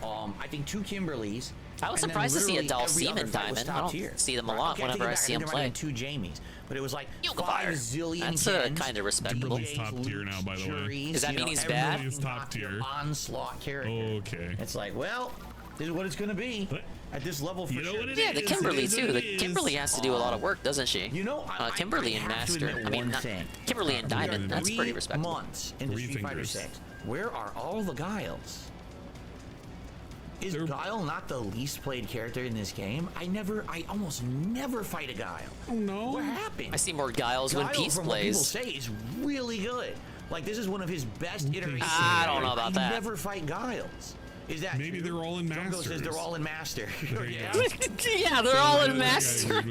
I think 2 Kimberlys. I was and then surprised to see a literally every Dalseem other in fight was Diamond. I top don't tier. see them a Right, lot okay, whenever I see them there might play. have been 2 Jamies, but it was like Yoga 5 Fire. zillion That's Kens, kind of respectable. Kimberly's top tier now, by the way. Juries, Does that mean he's bad? Kimberly's top tier. Onslaught character. Okay. It's like, well, this is what it's gonna be at this level for sure. Yeah, the Kimberly too. The Kimberly has to do a lot of work, doesn't she? You know, Kimberly I and have to Master. admit I mean, one not, thing. Kimberly and Diamond. That's pretty 3 respectable. months into Three Street Fighter fingers. 6. Where are all the Guiles? Is Guile not the least played character in this game? I almost never fight a Guile. Oh no! What happened? I see more Guiles when Peace from what people plays. say, is really good. Like, this is one of his best iterations. I don't know about that. I never fight Guiles. Is that Maybe true? they're all in Jungo Masters. says they're all in Master. Yeah. Yeah, they're all in Master.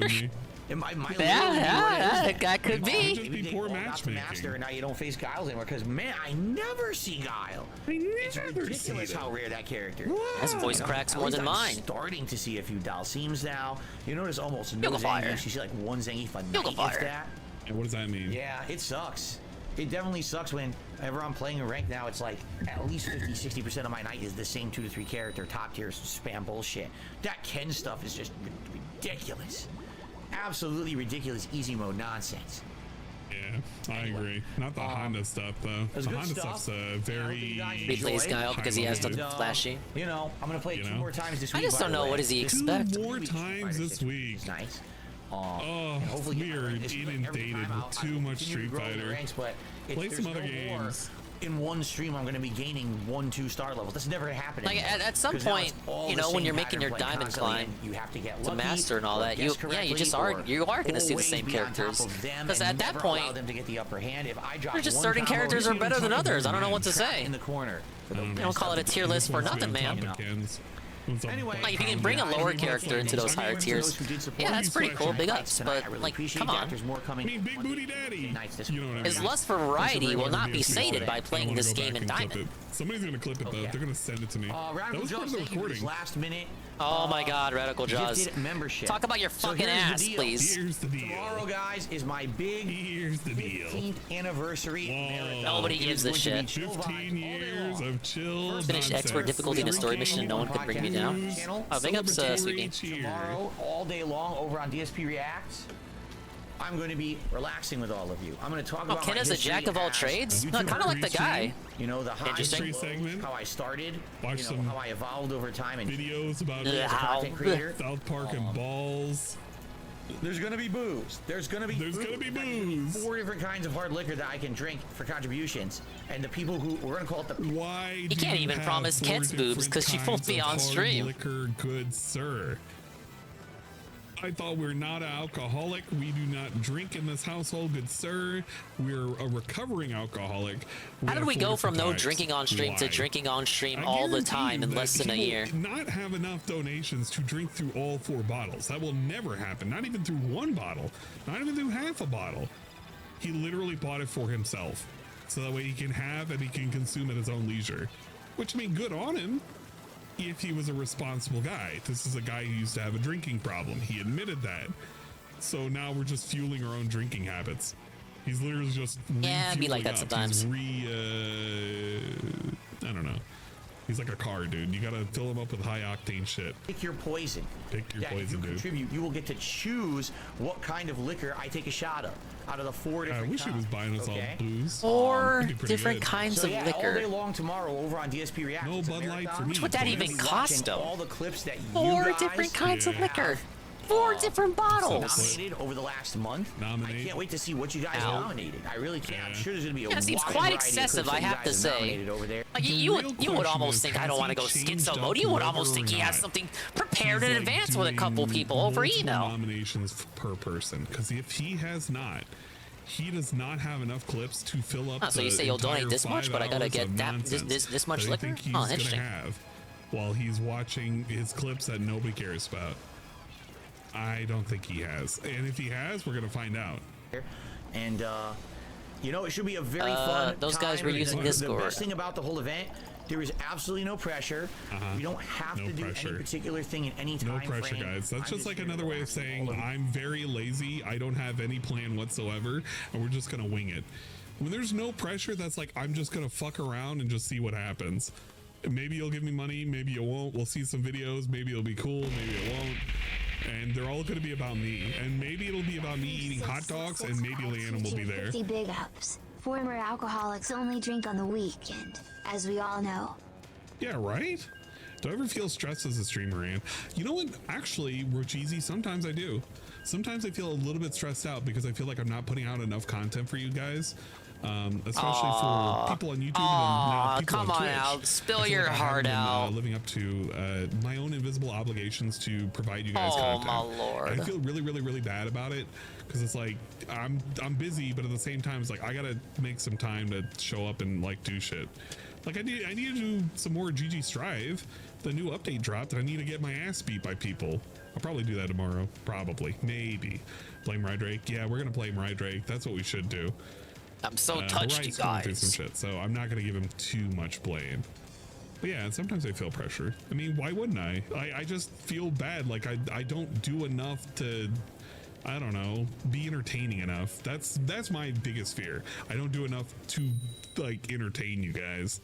Am I That could be. Just be poor matchmaking. Master, and now you don't face Guiles anymore because man, I never see Guile. It's ridiculous how rare that character is. His voice cracks more than I'm mine. starting to see a few Dalseems now. You notice almost no Yoga Fire. Zangief. You see like 1 Zangief a Yoga night, Fire. if that. And what does that mean? Yeah, it sucks. It definitely sucks whenever I'm playing a rank now. It's like at least 50-60% of my night is the same 2 to 3 character top tier spam bullshit. That Ken stuff is just ridiculous. Absolutely ridiculous easy mode nonsense. Yeah, I agree. Not the Honda stuff though. was The good Honda stuff. stuff's very. He plays Guile because he has nothing flashy. You know, I'm gonna play it 2 more times this I week. just by don't the know way. what does he This expect. 2 more times this week. is nice. Oh, and hopefully we are inundated with too much Street Fighter. Ranks, but Play some other more games. In one stream, I'm going to be gaining 1-2 star levels. That's never going to happen. Like anymore. at some 'Cause now point, it's all you the know, when same you're making pattern your playing diamond constantly, climb and you have to get to lucky, master and all or that, guess you correctly, just or are going to see the same always be on top characters. of them Because and at that never allow point, them to get the upper hand. If I drop there's just one certain combo, characters you are better than others. I don't know what to say. in the corner. Mm. They don't call it a tier list for nothing, man. Anyway, Like if you can bring a lower character into those higher tiers, yeah, that's pretty cool. Big ups, but like, come on. I mean, Big Booty Daddy. You know what I mean? His lust for variety will not be sated by playing this game in Diamond. Somebody's gonna clip it though. They're gonna send it to me. That Radical was part of Jaws, the thank you for this recording. last minute. Oh my God, Radical Jaws! Gifted membership. Talk about your So fucking here's the ass, deal. please. Here's the deal. Tomorrow, guys, is my big 15th anniversary marathon. Nobody It gives is a going to shit. be 15 years of chill. Finish expert difficulty in a story mission and no one could bring me down. Oh, big ups, Sweet Game. Tomorrow, all day long, over on DSP Reacts, I'm going to be relaxing with all of you. I'm going to talk about Ken my is a history jack of all as trades? a No, kinda YouTuber. like the guy. You know, the highs and Interesting. lows, how I started, Watch you know, some how I evolved over time, and videos about as a content creator. South Park and balls. There's gonna be booze. There's gonna be booze. 4 different kinds of hard liquor that I can drink for contributions, and the people who we're gonna call it the. Why? He can't even promise Ken's boobs because she won't be on stream. Liquor, good sir. I thought we're not an alcoholic. We do not drink in this household, good sir. We're a recovering alcoholic. How did we go from no drinking on stream to drinking on stream all the time in less than a year? Not have enough donations to drink through all 4 bottles. That will never happen. Not even through 1 bottle. Not even through half a bottle. He literally bought it for himself, so that way he can have and he can consume at his own leisure. Which, I mean, good on him. If he was a responsible guy. This is a guy who used to have a drinking problem. He admitted that. So now we're just fueling our own drinking habits. He's literally just Yeah, be like that up. sometimes. He's I don't know. He's like a car, dude. You gotta fill him up with high octane shit. Pick your poison. Pick your If poison, you dude. contribute, you will get to choose what kind of liquor I take a shot of out of the 4 different. I wish he was buying us all booze. 4 It'd be pretty different good. kinds So of yeah, all liquor. day long tomorrow over on DSP React. No It's a Bud Light marathon. for me. What would that We're even gonna be cost, watching though? all the clips that 4 you guys different kinds of Yeah. liquor. 4 different bottles. nominated over the last month. I can't wait to see what you guys Ow. nominated. I really can't. I'm sure there's gonna be a Yeah, it seems wide quite variety of excessive, clips I that you have to guys say. nominated over there. Like The you real would question almost is, think I has don't he want to go changed schizo up mode. You would whether almost or think he has not something prepared in he's, like, advance with a couple doing people over multiple email. nominations per person, because if he has not, he does not have enough clips to fill up. Oh, so you the say you'll donate entire this much, 5 but I gotta hours get of that nonsense this much that I liquor? think he's Oh, gonna interesting. have while he's watching his clips that nobody cares about. I don't think he has, and if he has, we're gonna find out. And you know, it should be a very fun those guys time. were using The Discord. best thing about the whole event There is absolutely no pressure. You don't have to do any particular thing in any time. No pressure, guys. That's just like another way of saying I'm very lazy. I don't have any plan whatsoever, and we're just gonna wing it. When there's no pressure, that's like I'm just gonna fuck around and just see what happens. Maybe you'll give me money, maybe you won't. We'll see some videos. Maybe it'll be cool, maybe it won't. And they're all gonna be about me. And maybe it'll be about me eating hot dogs, and maybe Leanna will be there. 50 big ups. Former alcoholics only drink on the weekend, as we all know. Yeah, right? Do I ever feel stressed as a streamer, Ann? You know what? Actually, Rocheezy, sometimes I do. Sometimes I feel a little bit stressed out because I feel like I'm not putting out enough content for you guys. Especially for people on YouTube and now people come on Twitch. on out, spill your I heart haven't been, out. living up to my own invisible obligations to provide you guys content. Oh my lord! And I feel really bad about it because it's like I'm busy, but at the same time it's like I gotta make some time to show up and like do shit. Like I need to do some more GG Strive. The new update dropped, and I need to get my ass beat by people. I'll probably do that tomorrow. Probably, maybe. Play Mariah Drake. Yeah, we're gonna play Mariah Drake. That's what we should do. I'm so touched, you going through guys. some shit, so I'm not gonna give him too much blame. But yeah, and sometimes I feel pressure. I mean, why wouldn't I? I just feel bad. Like I don't do enough to, I don't know, be entertaining enough. That's my biggest fear. I don't do enough to like entertain you guys.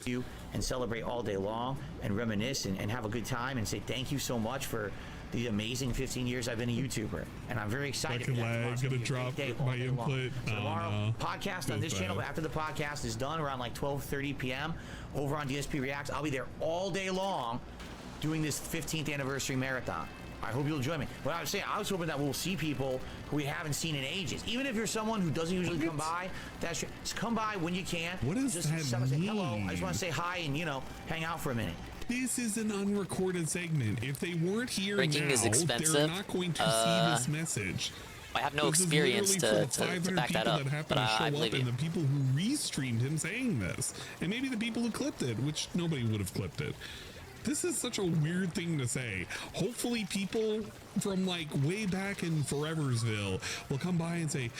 And celebrate all day long and reminisce and have a good time and say thank you so much for the amazing 15 years I've been a YouTuber, and I'm very excited. Fucking lag, gonna drop my input. So tomorrow, podcast on this channel. After the podcast is done, around like 12:30 p.m. over on DSP Reacts. I'll be there all day long, doing this 15th anniversary marathon. I hope you'll join me. What I was saying, I was hoping that we'll see people who we haven't seen in ages. Even if you're someone who doesn't usually come by, just come by when you can. What does just that mean? Say hello. I just want to say hi and hang out for a minute. This is an unrecorded segment. If they weren't here Drinking now, is expensive. they're not going to see this message. I have no This is experience literally to for the 500 back that people up, that happen but to show I up believe you. and the people who restreamed him saying this, and maybe the people who clipped it, which nobody would have clipped it. This is such a weird thing to say. Hopefully people from like way back in Foreversville will come by and say,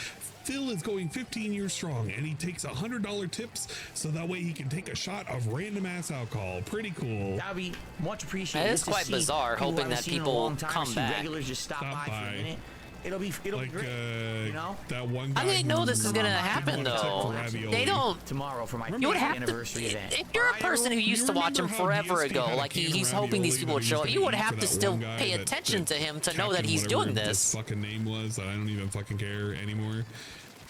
Phil is going 15 years strong and he takes $100 tips so that way he can take a shot of random ass alcohol. Pretty cool. That would be much appreciated. It is quite bizarre, hoping that people come back. Regulars just stop by for a minute. It'll be great, That one guy I didn't know this was gonna happen though. They don't. Tomorrow for my You would have anniversary event. If you're a person who used to watch him forever ago, like he's hoping these people would show up, you would have to still pay attention to him to know that he's doing this. Fucking name was that I don't even fucking care anymore.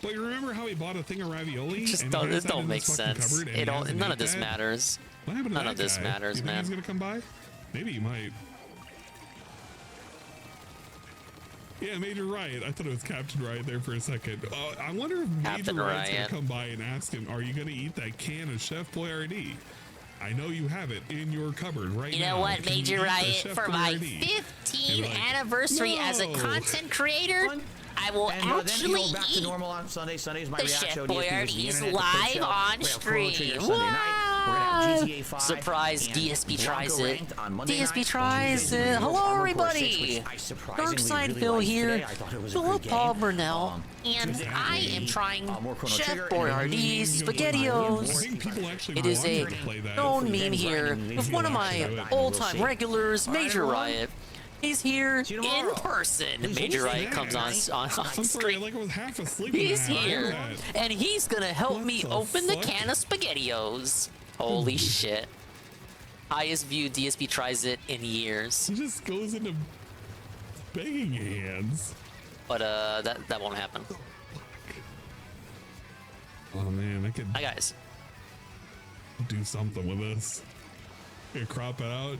But you remember how he bought a thing of ravioli? It don't make sense. None of this matters. What happened to None of this guy? matters, You think man. he's gonna come by? Maybe he might. Yeah, Major Riot. I thought it was Captain Riot there for a second. I wonder if Major Riot's gonna come by and ask him, "Are you gonna eat that can of Chef Boyardee? I know you have it in your cupboard right now. You know what, Can you Major eat the Riot? Chef For my Boyardee?" 15th like, anniversary as a "No." content creator, I will And actually then go back to eat normal on Sunday. Sunday's my the React Chef show. DSP was the Boyardee's internet, the live show. on We're gonna have Chrono stream. Trigger Sunday night. We're gonna have GTA 5. Surprise, and DSP Blanco tries it. ranked on Monday DSP night. tries Tuesdays, it. and Hello, Armor Core 6, everybody. which I surprisingly Darkside really Phil liked here. today. I thought it was a Philip good Paul game. Burnell. And Tuesday I night, am trying more Chrono Chef Trigger, and Boyardee's I SpaghettiOs. think people actually It is a wanted to play that. known meme here with one of my all-time regulars, Major Riot. He's here in person. Major Riot comes on I'm sorry, screen. like I was half asleep. He's when I heard here, that. and he's gonna help What me the open the fuck? can of SpaghettiOs. Holy shit. Highest view DSP tries it in years. He just goes into begging hands. But that won't happen. Oh man, I could Hi guys. do something with this. I could crop it out.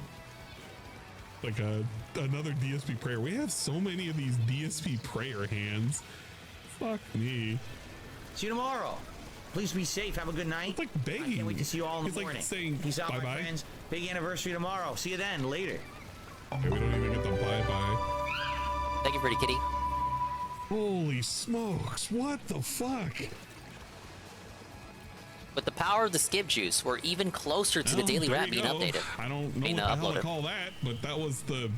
Like another DSP prayer. We have so many of these DSP prayer hands. Fuck me. See you tomorrow. Please be safe. Have a good night. It's like begging. I can't wait to see you all in the It's like morning. saying Peace out, my bye-bye. friends. Big anniversary tomorrow. See you then. Later. Okay, we don't even get the bye-bye. Thank you, Pretty Kitty. Holy smokes, what the fuck? With the power of the skip juice, we're even closer to the daily there wrap you being go. updated. I don't know Being what the hell to uploaded. call that, but that was the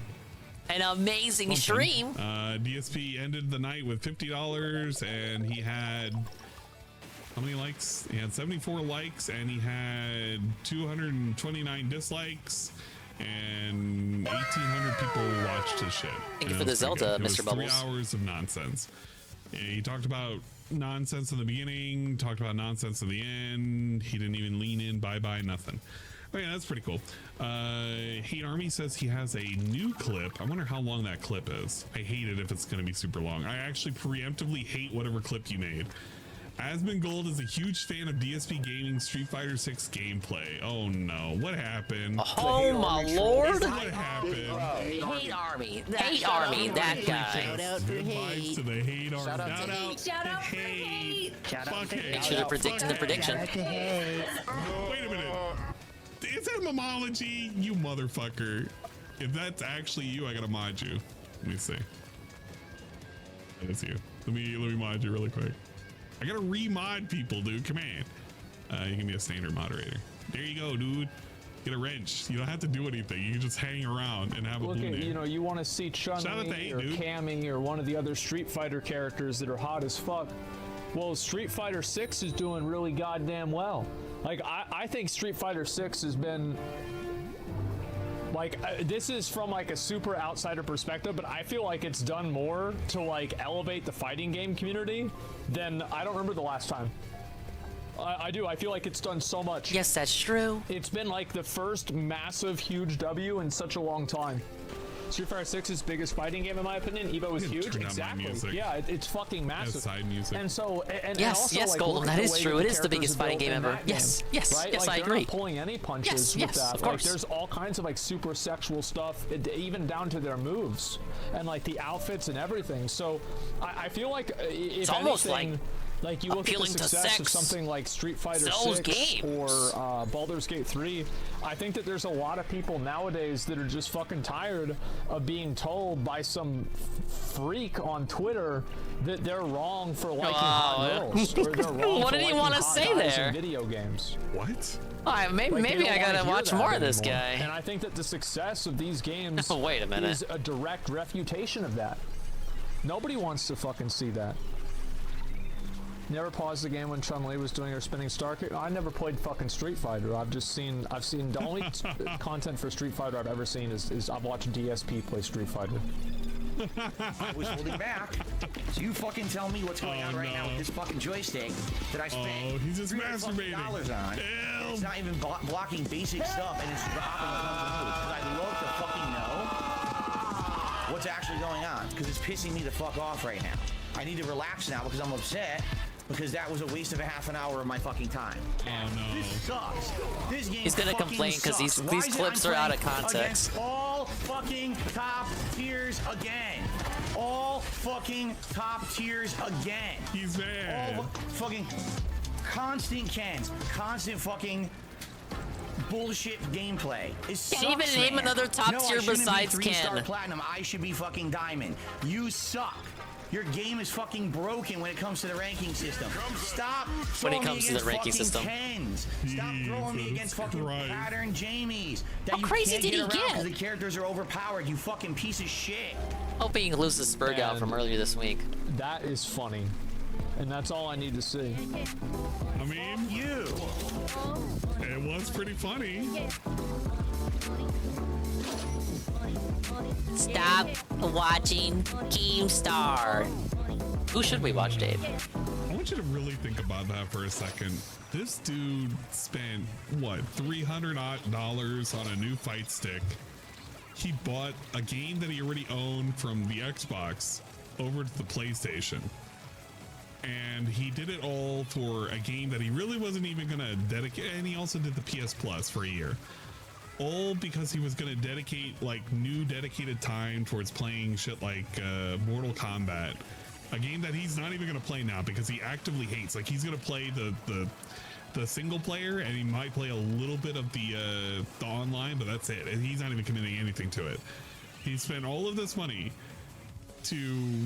An amazing something. stream. DSP ended the night with $50, and he had how many likes? He had 74 likes and he had 229 dislikes and 1,800 people watched his shit. Thank you for the Zelda, Mr. Bubbles. 3 hours of nonsense. He talked about nonsense in the beginning, talked about nonsense in the end. He didn't even lean in, bye-bye, nothing. Oh yeah, that's pretty cool. Hate Army says he has a new clip. I wonder how long that clip is. I hate it if it's going to be super long. I actually preemptively hate whatever clip you made. Asmon Gold is a huge fan of DSP Gaming Street Fighter 6 gameplay. Oh no, what happened? Oh my lord! What happened? Hate Army. Hate Army, that guy. Shout out to Hate. To the Hate Army. Shout out to Hate. Shout out to Hate. Fuck Hate. Make sure to predict the prediction. Wait a minute. Is that Momology? You motherfucker. If that's actually you, I gotta mod you. Let me see. That's you. Let me mod you really quick. I gotta re-mod people, dude. Come on. You can be a standard moderator. There you go, dude. Get a wrench. You don't have to do anything. You can just hang around and have a blue name. You know, you want to see Chun-Li or Cammy or one of the other Street Fighter characters that are hot as fuck. Well, Street Fighter 6 is doing really goddamn well. Like, I think Street Fighter 6 has been... Like, this is from, like, a super outsider perspective, but I feel like it's done more to, like, elevate the fighting game community than... I don't remember the last time. I do. I feel like it's done so much. Yes, that's true. It's been, like, the first massive, huge W in such a long time. Street Fighter 6's biggest fighting game, in my opinion. Evo was huge. Exactly. Yeah, it's fucking massive. Side music. And so, yes, also, yes, like, Golden, that is true. It is the biggest fighting game ever. Yes, yes, right? yes, like, I agree. They're not pulling any punches with that. Of course. Like, there's all kinds of like super sexual stuff, even down to their moves and like the outfits and everything. So, I feel like if it's almost anything, like you look at the success of something like Street Fighter 6 or Baldur's Gate 3, I think that there's a lot of people nowadays that are just fucking tired of being told by some freak on Twitter that they're wrong for liking hot girls. Or they're wrong what for did he liking want to hot say guys there? in video games. What? Maybe I gotta watch more of this guy. And I think that the success of these games wait a minute. is a direct refutation of that. Nobody wants to fucking see that. Never paused the game when Chun-Li was doing her spinning star kick. I never played fucking Street Fighter. I've seen the only content for Street Fighter I've ever seen is I've watched DSP play Street Fighter. I was holding back, so you fucking tell me what's going on right now with this fucking joystick that I spent he's just masturbating masturbating. on. It's not even blocking basic stuff, and it's dropping because I love to fucking know what's actually going on, because it's pissing me the fuck off right now. I need to relax now because I'm upset, because that was a waste of a half an hour of my fucking time. Oh no. This sucks. This game He's gonna complain because these clips are out of context. All fucking top tiers again. All fucking top tiers again. He's mad. All fucking constant cans. Constant fucking bullshit gameplay. Can't even name another top tier besides Ken. 3-star platinum. I should be fucking diamond. You suck. Your game is fucking broken when it comes to the ranking system. Stop throwing me against fucking Kens. Stop throwing me against fucking pattern Jamies. How crazy did he get? Because the characters are overpowered, you fucking piece of shit. Hoping he loses Spurg out from earlier this week. That is funny. And that's all I need to see. I mean, it was pretty funny. Stop watching Keemstar. Who should we watch, Dave? I want you to really think about that for a second. This dude spent, what, $300 on a new fight stick. He bought a game that he already owned from the Xbox over to the PlayStation. And he did it all for a game that he really wasn't even going to dedicate. And he also did the PS Plus for a year. All because he was going to dedicate like new dedicated time towards playing shit like Mortal Kombat, a game that he's not even going to play now because he actively hates. Like he's going to play the single player, and he might play a little bit of the online, but that's it. And he's not even committing anything to it. He spent all of this money to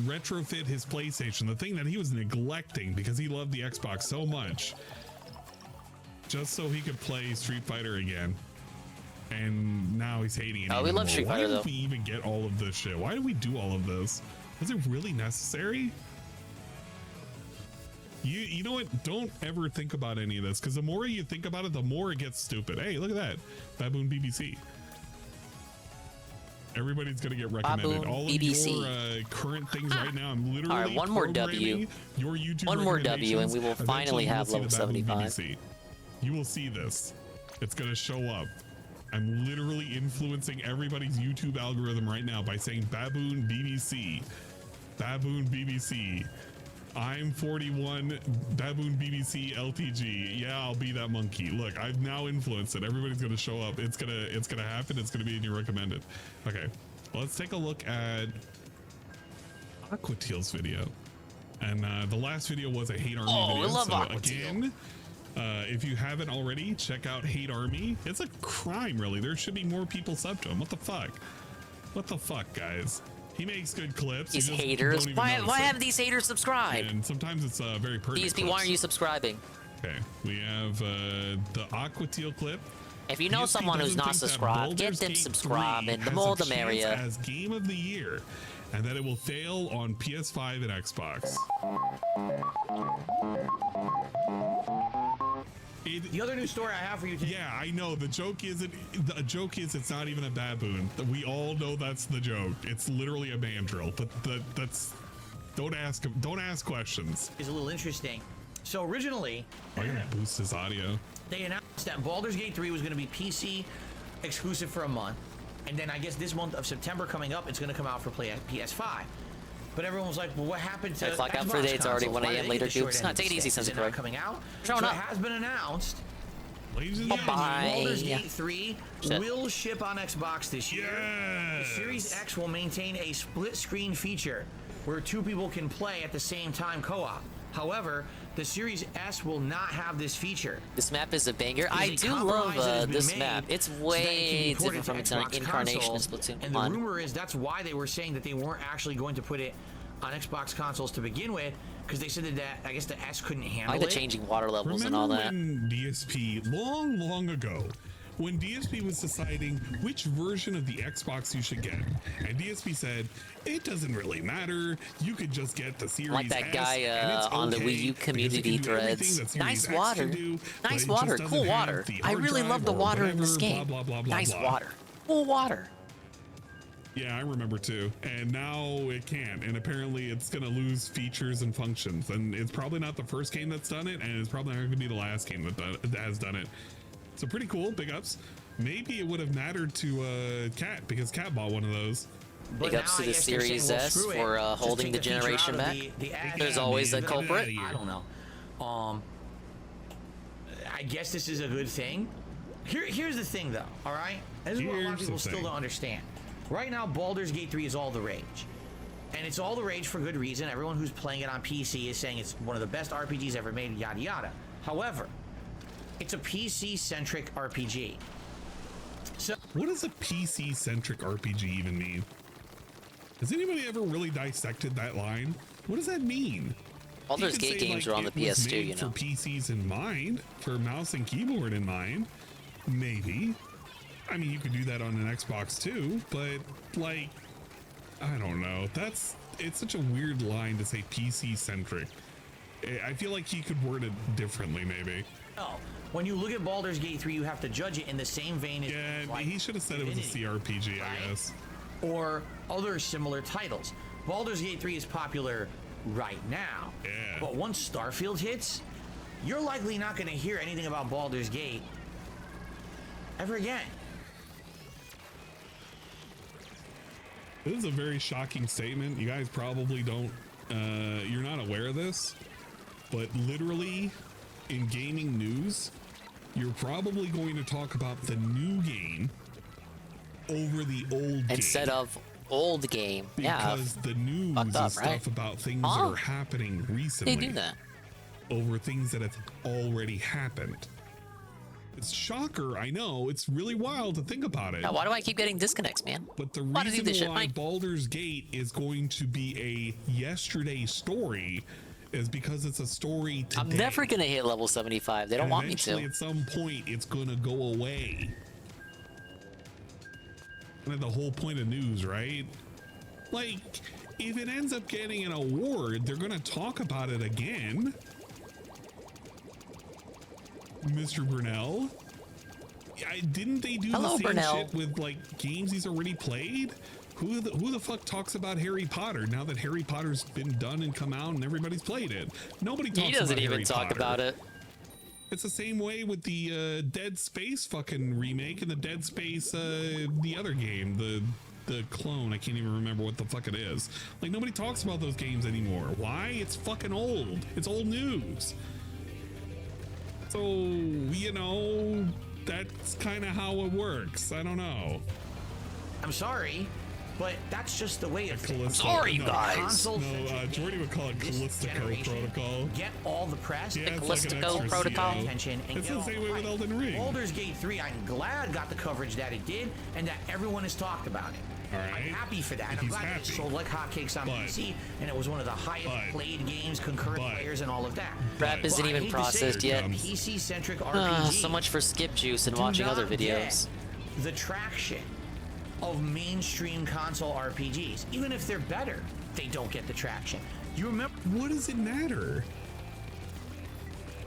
retrofit his PlayStation, the thing that he was neglecting because he loved the Xbox so much, just so he could play Street Fighter again. And now he's hating it. Oh, we love Street Fighter, though. Why did we even get all of this shit? Why did we do all of this? Was it really necessary? You know what? Don't ever think about any of this, because the more you think about it, the more it gets stupid. Hey, look at that. Baboon BBC. Everybody's going to get recommended. Baboon All BBC. of your current things right now, I'm literally All right, one more W. Your YouTube One more W, and we will recommendations. finally Eventually, have you will level see the Baboon 75. BBC. You will see this. It's going to show up. I'm literally influencing everybody's YouTube algorithm right now by saying Baboon BBC. Baboon BBC. I'm 41 Baboon BBC LTG. Yeah, I'll be that monkey. Look, I've now influenced it. Everybody's gonna show up. It's gonna happen. It's gonna be in your recommended. Okay, let's take a look at Aquateal's video. And the last video was a Hate Army video. I love so Aquateal. again, if you haven't already, check out Hate Army. It's a crime, really. There should be more people sub to him. What the fuck? What the fuck, guys? He makes good clips. These You just haters. don't even Why notice it. haven't these haters subscribed? And sometimes it's very pertinent. DSP, why aren't you subscribing? Okay, we have the Aquateal clip. If you know DSP someone who's doesn't not think that subscribed, get Baldur's them Gate subscribed, 3 and the has more a the chance merrier. as Game of the Year, and that it will fail on PS5 and Xbox. The other news story I have for you today. Yeah, I know. The joke isn't. The joke is it's not even a baboon. We all know that's the joke. It's literally a mandrill. But that's. Don't ask questions. Is a little interesting. So originally, I'm gonna boost his audio. they announced that Baldur's Gate 3 was going to be PC exclusive for a month, and then I guess this month of September coming up, it's going to come out for PS5. But everyone was like, well, what happened to Clock out Xbox for the day. It's already consoles? 1 Why did a.m. they later, get the short Dukes. end No, of take it the easy, stick? Is Sunset it not Croy. coming out? Showing so up. it has been announced. Ladies and Bye-bye. Baldur's Yeah. Gate 3 Shit. will ship on Xbox this year. The Series X will maintain a split screen feature where two people can play at the same time co-op. However, the Series S will not have this feature. This map is a banger. There's I a do compromise that has love been this made map. It's so that it can way be ported different from to its Xbox incarnation in consoles. Splatoon. And Come the on. rumor is that's why they were saying that they weren't actually going to put it on Xbox consoles to begin with, because they said that I guess the S couldn't I handle like the it. changing water levels Remember and all that. when DSP long ago, when DSP was deciding which version of the Xbox you should get, and DSP said it doesn't really matter. You could just get the Series Like that S, guy and it's on the okay Wii U because it community can do everything threads. that Series Nice X water. can do, but Nice it water. just Cool doesn't have water. the I hard really love drive the or water in this whatever, game. blah, blah, blah, blah, Nice blah. water. Cool water. Yeah, I remember too. And now it can't. And apparently it's going to lose features and functions. And it's probably not the first game that's done it. And it's probably not going to be the last game that has done it. So pretty cool. Big ups. Maybe it would have mattered to Cat, because Cat bought one of those. But Big ups now to I the guess they're saying, Series well, S screw it. for Just holding take the feature out generation of back. the ad. There's always a Get it outta culprit. here. I don't know. I guess this is a good thing. Here's the thing, though. All right, this is what a lot of Here's the people still thing. don't understand. Right now, Baldur's Gate 3 is all the rage, and it's all the rage for good reason. Everyone who's playing it on PC is saying it's one of the best RPGs ever made. Yada yada. However, it's a PC-centric RPG. So, what does a PC-centric RPG even mean? Has anybody ever really dissected that line? What does that mean? Baldur's You could Gate say, games like, are on the it was PS2, made you know. For PCs in mind, for mouse and keyboard in mind, maybe. I mean, you could do that on an Xbox too, but like, I don't know. It's such a weird line to say PC-centric. I feel like he could word it differently, maybe. no, when you look at Baldur's Gate 3, you have to judge it in the same vein as Yeah, he should have said it was a CRPG, I guess. or other similar titles. Baldur's Gate 3 is popular right now. Yeah. But once Starfield hits, you're likely not going to hear anything about Baldur's Gate ever again. This is a very shocking statement. You guys probably don't, you're not aware of this, but literally in gaming news, you're probably going to talk about the new game over the old game. Instead of old game. Yeah. Because the news Fucked up, is stuff right? about things Huh? that are happening recently. They do that. Over things that have already happened. It's shocker, I know. It's really wild to think about it. Yeah, why do I keep getting disconnects, man? But the Why do I do reason this shit, why Mike? Baldur's Gate is going to be a yesterday story is because it's a story today. I'm never gonna hit level 75. They don't And want me eventually, to. at some point, it's gonna go away. And the whole point of news, right? Like, if it ends up getting an award, they're gonna talk about it again. Mr. Brunel. Didn't they do the same shit with like games he's already played? Who the fuck talks about Harry Potter now that Harry Potter's been done and come out and everybody's played it? Nobody talks about Harry Potter. He doesn't even talk about it. It's the same way with the Dead Space fucking remake and the Dead Space the other game, the clone. I can't even remember what the fuck it is. Like, nobody talks about those games anymore. Why? It's fucking old. It's old news. So, you know, that's kind of how it works. I don't know. I'm sorry, but that's just the way it's. I'm sorry, guys. Jordy would call it Callistico Protocol. Get all the press. Yeah, the Callistico Protocol. Attention and it's the same way with Elden Ring. Baldur's Gate 3, I'm glad got the coverage that it did, and that everyone has talked about it. I'm happy for that. And I'm glad it sold like hotcakes on PC, and it was one of the highest played games, concurrent players, and all of that. Rap isn't even processed yet. PC-centric RPG. So much for skip juice and watching other videos. The traction of mainstream console RPGs, even if they're better, they don't get the traction. You remember? What does it matter?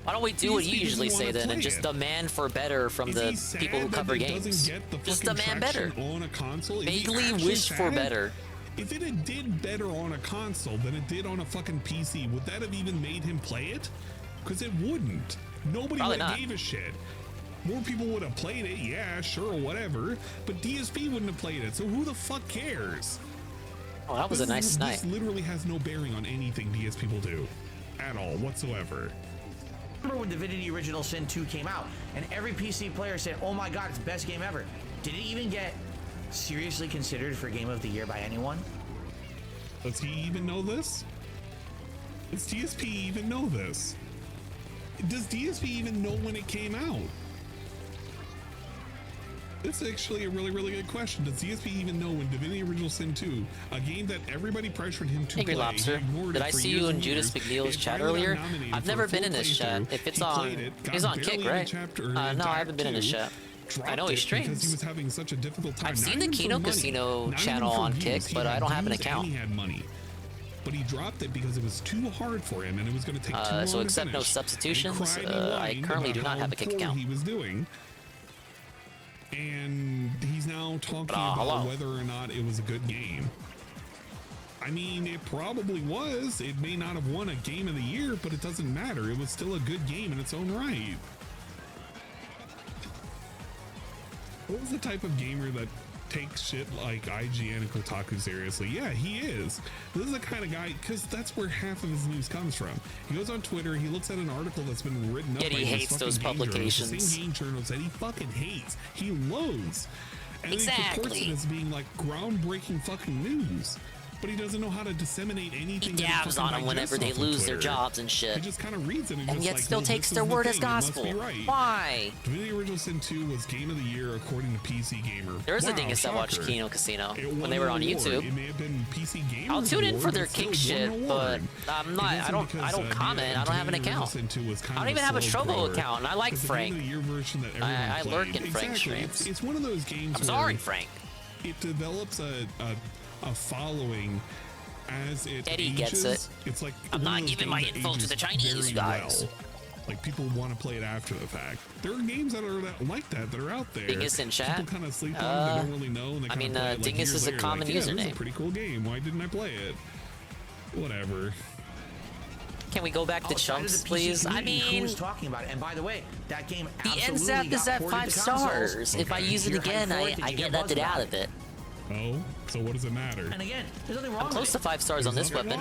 Why don't we do what you usually say then and just demand for better from the people who cover games? Just demand better. On a console? Vaguely wish for better. If it did better on a console than it did on a fucking PC, would that have even made him play it? Because it wouldn't. Nobody would have gave a shit. More people would have played it, yeah, sure, whatever. But DSP wouldn't have played it, so who the fuck cares? Oh, that was a nice snipe. This literally has no bearing on anything DSP will do. At all, whatsoever. Remember when Divinity Original Sin 2 came out, and every PC player said, oh my god, it's the best game ever. Did it even get seriously considered for Game of the Year by anyone? Does he even know this? Does DSP even know this? Does DSP even know when it came out? It's actually a really, really good question. Does DSP even know when Divinity Original Sin 2, a game that everybody pressured him to Angry play, Lobster, did I see you in Judas McNeil's chat earlier? I've never been in his chat. If it's on, he's on Kick, right? No, I haven't been in his chat. I know he streams. He was having such a difficult time. I've seen the Kino Casino channel on Kick, but I don't have an account. He had money, but he dropped it because it was too hard for him, and it was going to take too long so to except no finish. substitutions, I currently do not have a Kick account. He was doing. And he's now talking about whether or not it was a good game. I mean, it probably was. It may not have won a Game of the Year, but it doesn't matter. It was still a good game in its own right. What was the type of gamer that takes shit like IGN and Kotaku seriously? Yeah, he is. This is the kind of guy, because that's where half of his news comes from. He goes on Twitter, he looks at an article that's been written up by he hates those publications. The same game journals that he fucking hates. He loathes. And he purports it as being like groundbreaking fucking news. But he doesn't know how to disseminate anything. He dabs on them whenever they lose their jobs and shit. He just kind of reads it and yet like, still takes their word as gospel. Why? Divinity Original Sin 2 was Game of the Year according to PC Gamer. There's a dingus that watched Kino Casino when they were on YouTube. It may have been PC Gamer. I'll tune in for their Kick shit, but I'm not. I don't comment. I don't have an account. I don't even have a Trovo account, and I like Frank. I lurk in Frank's streams. It's one of those games. I'm sorry, Frank. It develops a following. As it Eddie ages, gets it. It's like I'm not giving my info to the Chinese guys. Well. Like people want to play it after the fact. There are games that are like that are out there. Dingus in chat. People kind of sleep on. They don't really know. And they I mean, play it, Dingus is a common username. This is a pretty cool game. Why didn't I play it? Whatever. Can we go back to chumps, please? I mean, who's talking about it? And by the way, that game the NSAP is at 5 stars. If I use it again, I get nothing out of it. Oh, so what does it matter? And again, there's nothing wrong I'm close to 5 stars on this weapon,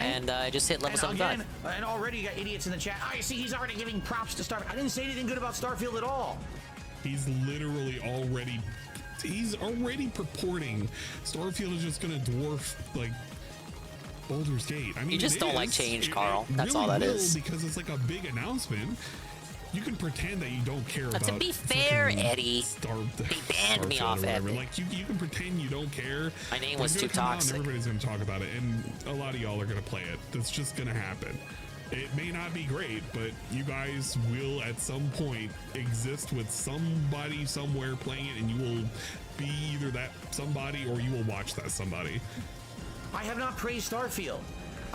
and I just hit level 75. And already you got idiots in the chat. I see he's already giving props to Starfield. I didn't say anything good about Starfield at all. He's literally already, he's already purporting Starfield is just going to dwarf, like, Baldur's Gate. I mean, you just don't like change, Carl. That's all that is. Because it's like a big announcement. You can pretend that you don't care about. To be fair, Eddie, they banned me off Epic. Like you can pretend you don't care. My name was too toxic. Everybody's gonna talk about it, and a lot of y'all are gonna play it. That's just gonna happen. It may not be great, but you guys will at some point exist with somebody somewhere playing it, and you will be either that somebody or you will watch that somebody. I have not praised Starfield.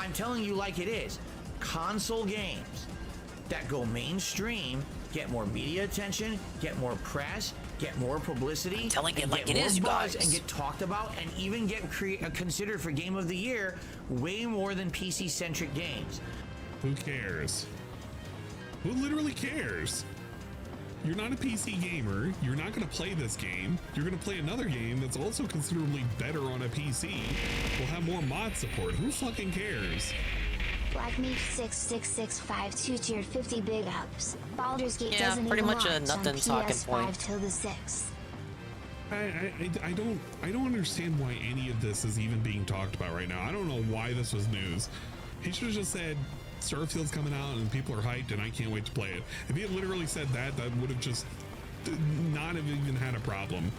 I'm telling you like it is. Console games that go mainstream get more media attention, get more press, get more publicity, telling it like get it more is, you buzz, guys. and get talked about, and even get considered for Game of the Year way more than PC-centric games. Who cares? Who literally cares? You're not a PC gamer. You're not going to play this game. You're going to play another game that's also considerably better on a PC. Will have more mod support. Who fucking cares? BlackMeat6665 2-tiered 50 big ups. Baldur's Gate Yeah, doesn't pretty even much a launch nothing on talking PS5 point. till the 6th. I don't understand why any of this is even being talked about right now. I don't know why this was news. He should have just said Starfield's coming out and people are hyped and I can't wait to play it. If he had literally said that, that would have just not have even had a problem.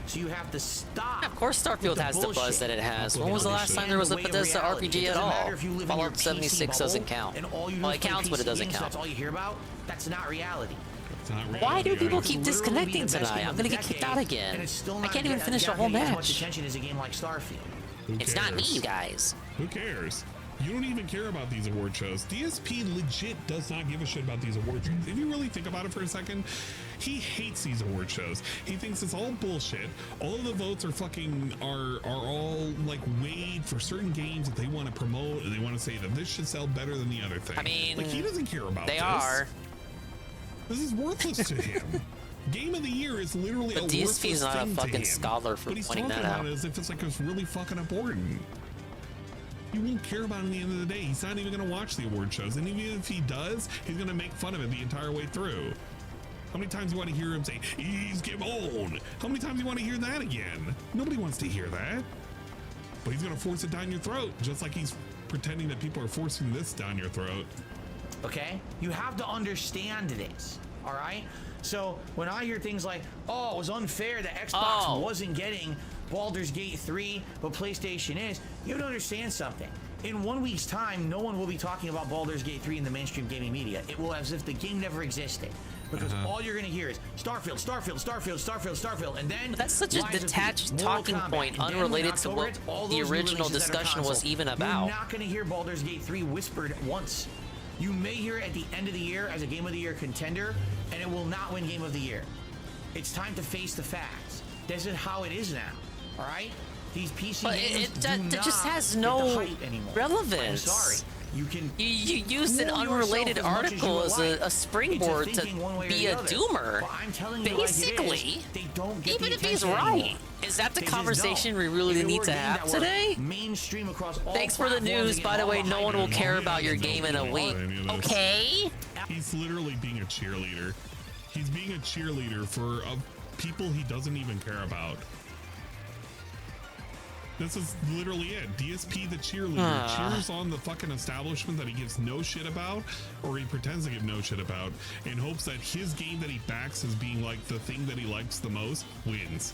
So you have to stop. Of course, Starfield has the buzz that it has. When was the last time there was a Bethesda RPG at all? Fallout 76 doesn't count. Well, it counts, but it doesn't count. That's all you hear about. That's not reality. Why do people keep disconnecting tonight? I'm gonna get kicked out again. I can't even finish a whole As much match. attention as a game like Starfield. It's not me, you guys. Who cares? You don't even care about these award shows. DSP legit does not give a shit about these award shows. If you really think about it for a second, he hates these award shows. He thinks it's all bullshit. All of the votes are all like weighed for certain games that they want to promote, and they want to say that this should sell better than the other thing. I mean, like, he doesn't care about they this. are. This is worthless to him. Game of the Year is literally But a DSP worthless is not a thing to fucking him. scholar for But he's pointing talking that about out. it as if it's like it's really fucking important. You won't care about it at the end of the day. He's not even going to watch the award shows. And even if he does, he's going to make fun of it the entire way through. How many times do you want to hear him say, he's Gimon? How many times do you want to hear that again? Nobody wants to hear that. But he's going to force it down your throat, just like he's pretending that people are forcing this down your throat. Okay? You have to understand this, all right? So when I hear things like, oh, it was unfair that Xbox wasn't getting Baldur's Gate 3, but PlayStation is, you have to understand something. In 1 week's time, no one will be talking about Baldur's Gate 3 in the mainstream gaming media. It will as if the game never existed. Because all you're going to hear is Starfield, Starfield, Starfield, Starfield, Starfield, and then... But that's such a detached talking point, unrelated to what the original discussion was even about. You're not going to hear Baldur's Gate 3 whispered once. You may hear it at the end of the year as a Game of the Year contender, and it will not win Game of the Year. It's time to face the facts. This is how it is now, all right? These PC games it just has no relevance. I'm sorry. You can you used an unrelated article as a springboard to be a doomer. Basically, even if he's right, is that the conversation we really need to have today? Thanks for the news. By the way, no one will care about your game in a week. Okay? He's literally being a cheerleader. He's being a cheerleader for people he doesn't even care about. This is literally it. DSP the cheerleader cheers on the fucking establishment that he gives no shit about, or he pretends to give no shit about, in hopes that his game that he backs as being like the thing that he likes the most wins.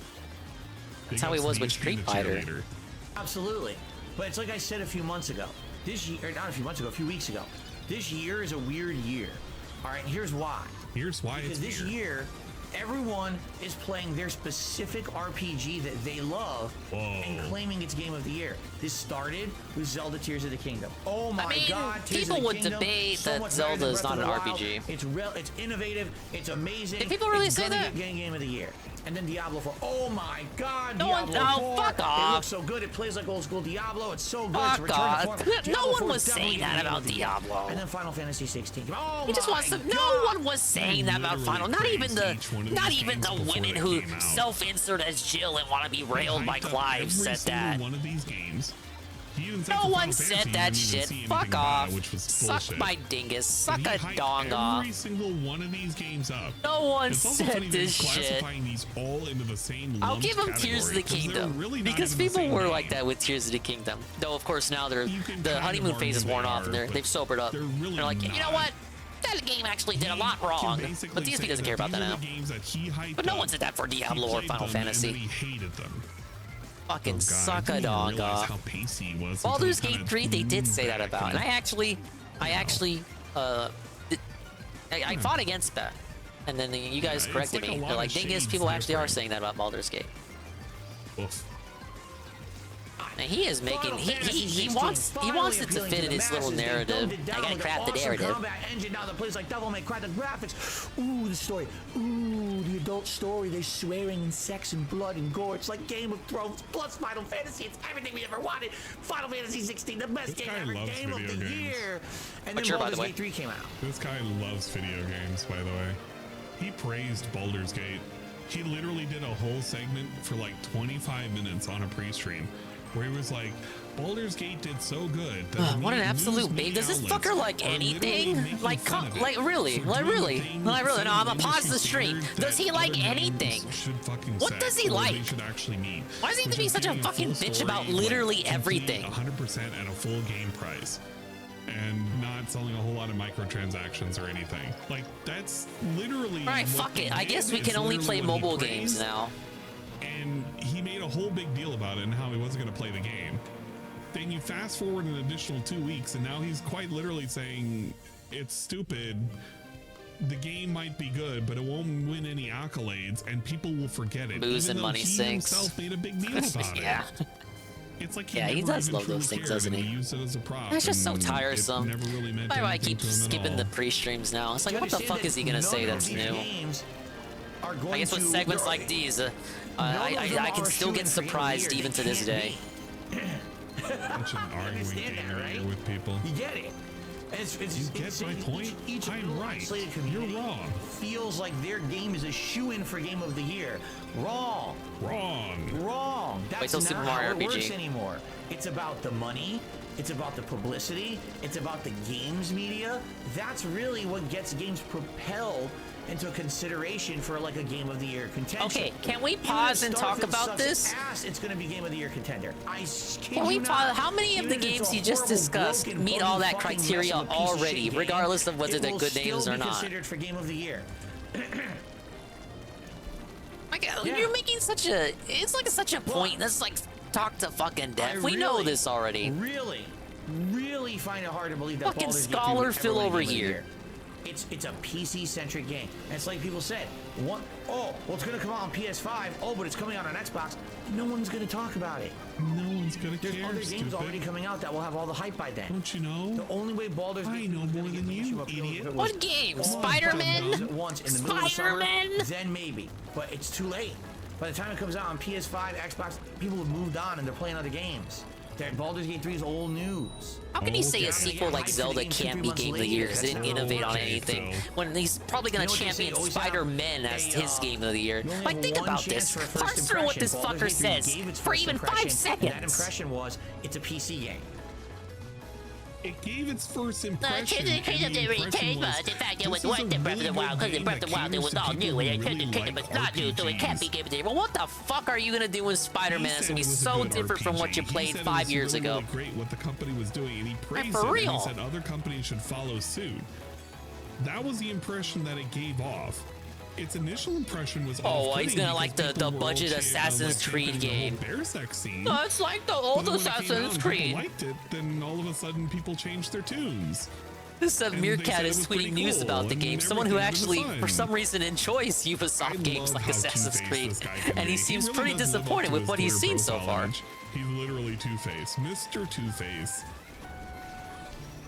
That's how he was with Street Fighter. Absolutely. But it's like I said a few months ago. This year, or not a few months ago, a few weeks ago. This year is a weird year. All right, here's why. Here's why because it's this weird. year, everyone is playing their specific RPG that they love and claiming it's Game of the Year. This started with Zelda Tears of the Kingdom. Oh my God! Tears people of the would Kingdom, debate so that much Zelda better than is Breath not of an the Wild. RPG. It's innovative. It's amazing. Did people really it's say gonna that? get Game of the Year. And then Diablo 4. Oh my God! No one- Diablo 4. fuck It off. looks so good. It plays like old school Diablo. It's so good. Fuck it's a return to off. form. No Diablo one 4 was is definitely saying that Game about of the Year. Diablo. And then Final Fantasy 16. Oh He just my wants to. God. No one was saying that about Final. Not even the women who came out. self-insert as Jill and want to be railed by Clive said that. One of these games. He even said No for one Final said Fantasy, that he didn't even shit. see anything Fuck about off. it, which was Suck bullshit. my dingus. But Suck he a hyped donga. every single one of these games up. No one It's also said funny that he's this shit. classifying these all into the same I'll lumped give him Tears of the category, 'cause they're Kingdom really not because even the people same were game. like that with Tears of the Kingdom. Though of course now the honeymoon phase is worn off and they've sobered up. They're like, you know what? That game actually did a lot wrong. But DSP doesn't care about that now. But no one said that for Diablo or Final Fantasy. He hated them. Fucking God, suck I a didn't even dog realize off. how pacey he was Baldur's until he Gate kinda 3, they did moved say that back about, and I fought against that. And then you guys Yeah, corrected it's like me. a lot They're like, of dingus, shades people actually are different. saying that about Baldur's Gate. Oof. He is making he wants it to fit in his little narrative. I gotta craft the narrative. Combat engine now that plays like Devil May Cry. The graphics, ooh, the story, ooh, the adult story. They're swearing and sex and blood and gore. It's like Game of Thrones plus Final Fantasy. It's everything we ever wanted. Final Fantasy 16, the best game ever, game of the year. And then Baldur's Gate 3 came out. This guy loves video games, by the way. He praised Baldur's Gate. He literally did a whole segment for like 25 minutes on a pre-stream where he was like, Baldur's Gate did so good. What an absolute babe. Does this fucker like anything? Like, really? No, I'm gonna pause the stream. Does he like anything? What does he like? Why does he have to be such a fucking bitch about literally everything? 100% at a full game price. And not selling a whole lot of microtransactions or anything. Like, that's literally... Alright, fuck it. I guess we can only play mobile games now. And he made a whole big deal about it and how he wasn't going to play the game. Then you fast forward an additional 2 weeks and now he's quite literally saying it's stupid. The game might be good, but it won't win any accolades and people will forget it. Booze and money sinks. He himself made a big deal about yeah. it. It's like he does love those things, doesn't he? Used it as a prop. It's just so tiresome. Never really meant Why do I keep skipping the pre-streams now? It's like, what the fuck is he gonna say that's new? I guess with segments like these, I can still get surprised even to this day. Such an arguing game right with people. You get it. You get my point? I'm right. You're wrong. Feels like their game is a shoo-in for Game of the Year. Wrong. That's Wait till not Super Mario how it RPG. works anymore. It's about the money. It's about the publicity. It's about the games media. That's really what gets games propelled into consideration for like a Game of the Year contender. Okay, can we pause and talk about this? It's going to be Game of the Year contender. Can we pause? How many of the games you just discussed meet all that criteria already, regardless of whether they're good names or not? Considered for Game of the Year. You're making such a such a point. That's like talk to fucking death. We know this already. Really find it hard to believe that fucking Baldur's Gate scholar Phil over here. It's a PC-centric game. And it's like people said, it's going to come out on PS5. Oh, but it's coming out on Xbox. No one's going to talk about it. No one's going to care. There's other games already coming out that will have all the hype by then. Don't you know? The only way Baldur's Gate... I know more than you, idiot. What game? Spider-Man? Once in the middle of the summer, then maybe. But it's too late. By the time it comes out on PS5, Xbox, people have moved on and they're playing other games. Baldur's Gate 3 is old news. How can you say a sequel like Zelda can't be Game of the Year because it didn't innovate on anything when he's probably going to champion Spider-Man as his Game of the Year? Like, think about this. Parse through what this fucker says for even 5 seconds. That impression was, it's a PC game. It gave its first impression. The fact it was worth the Breath of the Wild because the Breath of the Wild it was all new and it was not new, so it can't be Game of the Year. Well, what the fuck are you gonna do in Spider-Man that's gonna be so different from what you played 5 years ago? Great what the company was doing, and he praised for it. real. And he said other companies should follow suit. That was the impression that it gave off. Its initial impression was he's gonna like the budget Assassin's Creed game. Bear sex scene. No, it's like the old Assassin's Creed. People liked it, then all of a sudden people changed their tunes. This Meerkat is tweeting news about the game. Someone who actually, for some reason, enjoys Ubisoft games like Assassin's Creed, and he seems pretty disappointed with what he's seen so far. He's literally Two-Face, Mr. Two-Face.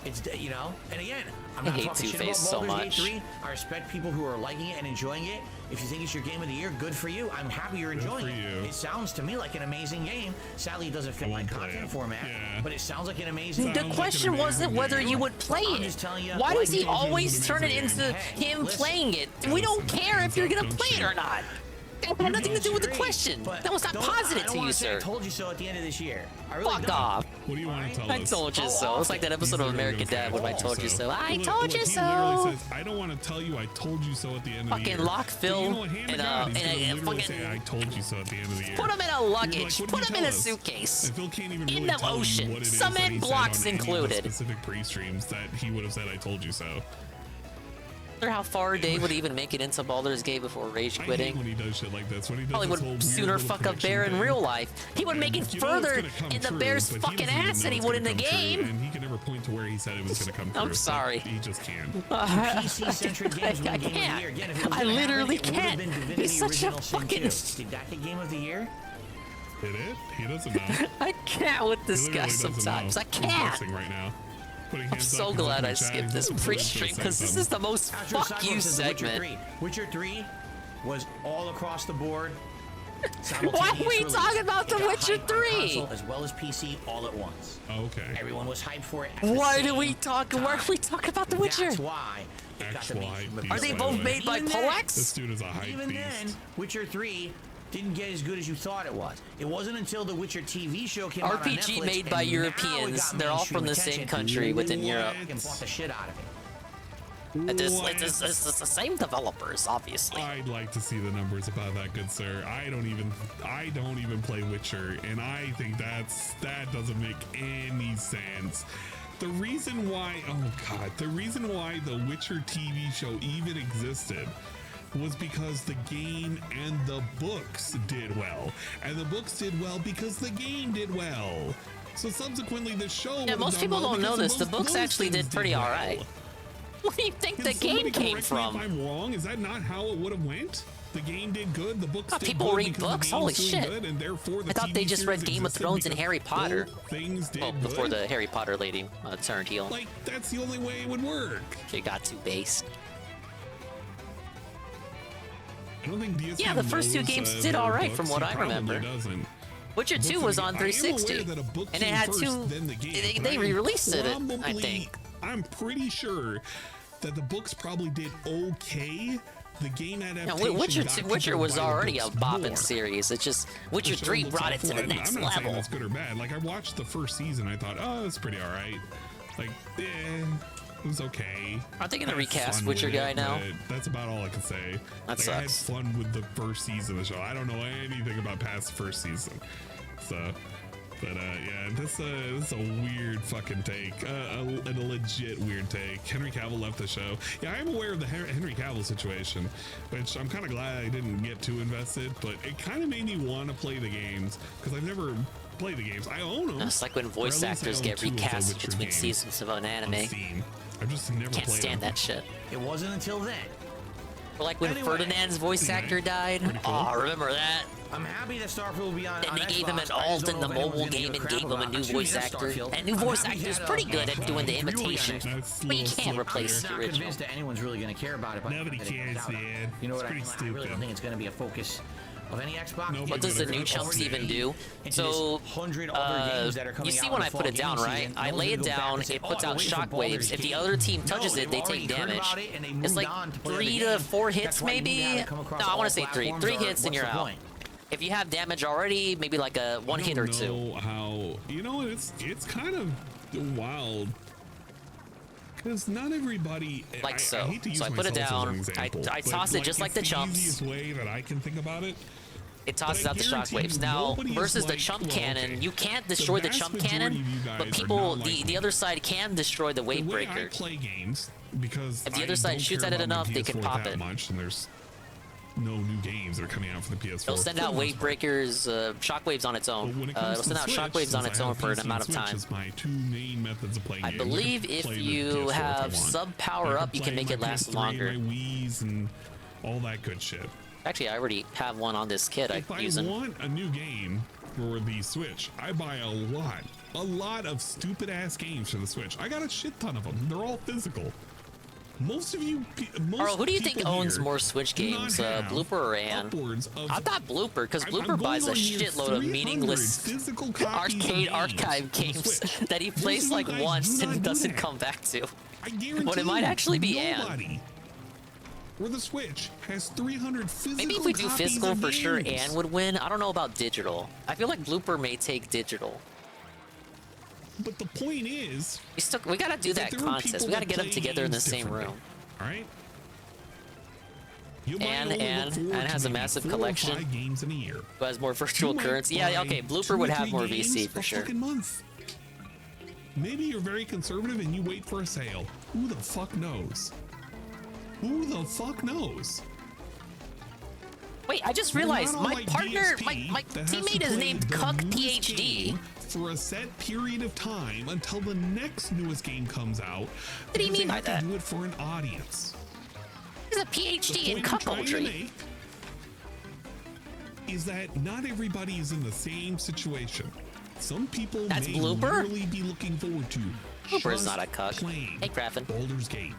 It's, and again, I'm not talking shit about Baldur's Gate 3. I respect people who are liking it and enjoying it. If you think it's your game of the year, good for you. I'm happy you're enjoying it. It sounds to me like an amazing game. Sadly, it doesn't fit my content format, but it sounds like an amazing game. The question wasn't whether you would play it. Why does he always turn it into him playing it? We don't care if you're gonna play it or not. That had nothing to do with the question. That was not positive to you, sir. I told you so at the end of this year. Fuck off. What do you want to tell us? I told you so. It's like that episode of American Dad when I told you so. I told you so. He literally says, I don't want to tell you I told you so at the end of the year. Fucking lock Phil and a fucking... I told you so at the end of the year. Put him in a luggage. Put him in a suitcase. And Phil can't even in the ocean. Cement blocks included. Specific pre-streams that he would have said I told you so. I wonder how far Dave would even make it into Baldur's Gate before rage quitting. I hate when he does shit like this. When he does probably would sooner fuck up Bear in real life. He would make it further in the Bear's fucking ass than he would in the game. And he can never point to where he said it was going to come through. I'm sorry. He just can't. PC-centric games win Game of the Year. Again, if it was I literally can't. He's such a fucking... Did that get Game of the Year? Did it? He doesn't know. I can't with this He guy literally doesn't sometimes. know. I He's can't. guessing right now. Putting I'm hands so up, glad I he's skipped chatting. this He's pre-stream because this is the most Astro fuck you Cyborg says The Witcher segment. 3. Witcher 3 was all across the board. Why are we talking about The Witcher 3? As well as PC all at once. Okay. Everyone was hyped for it. Why are we talking about The Witcher? That's why. Actual hype beast, Are they by both the way. made by Polex? This dude is a hype Even beast. then, Witcher 3 didn't get as good as you thought it was. It wasn't until the Witcher TV show came out on RPG Netflix made by and Europeans. now it got They're all from the mainstream same attention. country within Europe. And bought the shit out of it. It's the same developers, obviously. I'd like to see the numbers about that, good sir. I don't even play Witcher, and I think that doesn't make any sense. The reason why, the Witcher TV show even existed was because the game and the books did well. And the books did well because the game did well. So subsequently the show Yeah, most people don't know this. The books actually did pretty alright. Where do you think the game came from? If I'm wrong, is that not how it would have went? The game did good, the books did people good read because the books? game's Holy doing shit. good, and therefore the I thought TV they just read series Game of existed Thrones and because Harry Potter. both things did Well, before good. the Harry Potter lady turned heel. Like, that's the only way it would work. She got too based. I don't think DSP Yeah, the first two knows, games did their alright from books. what He I probably remember. doesn't. Witcher 2 was on 360. I am aware that a book And it came had first, two. then the game, They but re-released it, I probably- think. I'm pretty sure that the books probably did okay. The game No, adaptation. Witcher got 2, people Witcher to was buy the already a books bopping more. series. It's just Witcher The 3 show looks brought it to the awful, and next I'm not saying level. it's good or bad. Like, I watched the first season, I thought, oh, it's pretty alright. Like, it was okay. Aren't they gonna I had recast fun Witcher with it, guy now? but that's about all I can say. That I had sucks. fun with the first season of the show. I don't know anything about past the first season. So, but yeah, this is a weird fucking take. A legit weird take. Henry Cavill left the show. Yeah, I'm aware of the Henry Cavill situation, which I'm kind of glad I didn't get too invested, but it kind of made me want to play the games because I've never played the games. I own them. It's like when voice actors get recast between seasons of an anime. I've just never Can't played stand them. that shit. It wasn't until then. Or like when Anyway. Ferdinand's voice actor died. Oh, remember that? I'm happy that Starfield will be on. Then on they gave him Xbox. an I just alt don't in know the if anyone's mobile gonna game give and a gave crap him a about new it. voice Excuse me, actor. Starfield. And new I'm voice happy actor's that, pretty good at doing the you really imitation. on it. But you can't replace I'm the not original. convinced that anyone's really going to care about it. But Nobody that it cares, comes out. man. You know It's what? pretty I really don't stupid. think it's going to be a focus of any Xbox. What does the new chumps even do? So, you see when I put it down, right? I lay it down, it puts out shockwaves. If the other team touches it, they take damage. It's like 3 to 4 hits, maybe? No, I want to say 3. 3 hits and you're out. If you have damage already, maybe like a 1 hit or 2. Know how, you know, it's kind of wild. Because not everybody, Like so. I hate to use So I put it myself as an down, example, I but, toss it just like the it's chumps. The easiest way that I can think about it. It tosses But I out the guarantee shockwaves. you Now, nobody is versus the like, chump well, cannon, okay, you can't destroy the vast chump majority cannon, of you guys but are people, not like the other side can destroy the wave the way I breaker. play games, because If the I other side don't shoots care at it about my enough, they can PS4 pop that it. much, and there's no new games that are coming out for the PS4. It'll send for out the wave most part. breakers, shockwaves on its own. When it comes It'll to send out Switch, shockwaves on since its I own have for an PC amount of and Switch time. is my two main methods of playing I games. believe can if play the you PS4 if I have want. sub power I up, you can play make my it last PS3, longer. My Wii's and all that good shit. Actually, I already have one on this kit If I'm I using. want a new game for the Switch, I buy a lot of stupid ass games for the Switch. I got a shit ton of them. They're all physical. Most of you, Carl, who do you think people owns here more Switch do not games, have Blooper or Ann? upwards of- I thought Blooper, because I'm Blooper going buys a on year shitload of 300 meaningless physical copies of arcade games archive on the games Switch. that he Most plays of you like guys once do not and do doesn't that. come back to. I guarantee But it might actually be nobody Ann. where the Switch has 300 physical Maybe if we do copies physical, of for sure games. Ann would win. I don't know about digital. I feel like Blooper may take digital. But the point is, We gotta do is that there are contest. people We gotta that get them play together in the games same differently, room. All right. You might Ann only look forward has to a maybe massive 4 or collection. 5 games in a year. Who has more virtual You might currency? Yeah, buy okay. 2 Blooper or would have 3 more games VC for a sure. fucking month. Maybe you're very conservative and you wait for a sale. Who the fuck knows? Who the fuck knows? Wait, I just We're realized not all my like partner, DSP my that has to teammate is play named the Cuck newest PhD. game for a set period of time until the next newest game comes out. What do you because mean they by have that? to do it for an audience. He's a PhD in The point I'm trying to cuckoldry. make is that not everybody is in the same situation. Some people That's may Blooper? literally be looking forward to Blooper's not a cuck. playing Hey, Craffin. Baldur's Gate.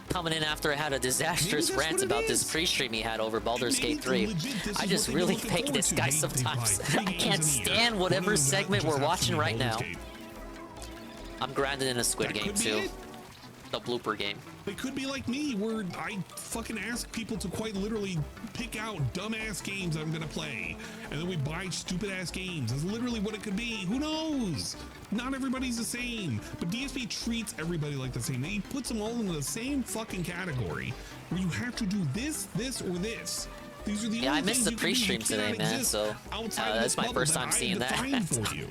Coming in after I had a disastrous Maybe that's rant what it about is. this pre-stream he had over Baldur's Maybe Gate 3. legit, this I is just what they're really looking pick forward this to. guy They buy sometimes. 3 I games can't in a year. stand One whatever of them segment just we're happens watching to be right now. Baldur's Gate. I'm grinding in a Squid That Game could be too. it. The blooper game. It could be like me, where I fucking ask people to quite literally pick out dumbass games I'm gonna play, and then we buy stupid ass games. That's literally what it could be. Who knows? Not everybody's the same, but DSP treats everybody like the same. He puts them all in the same fucking category, where you have to do this, this, or this. These are the Yeah, only I missed things the you can do. pre-stream You today, cannot man. exist So outside of that's this my bubble first time I seeing that. defined for you.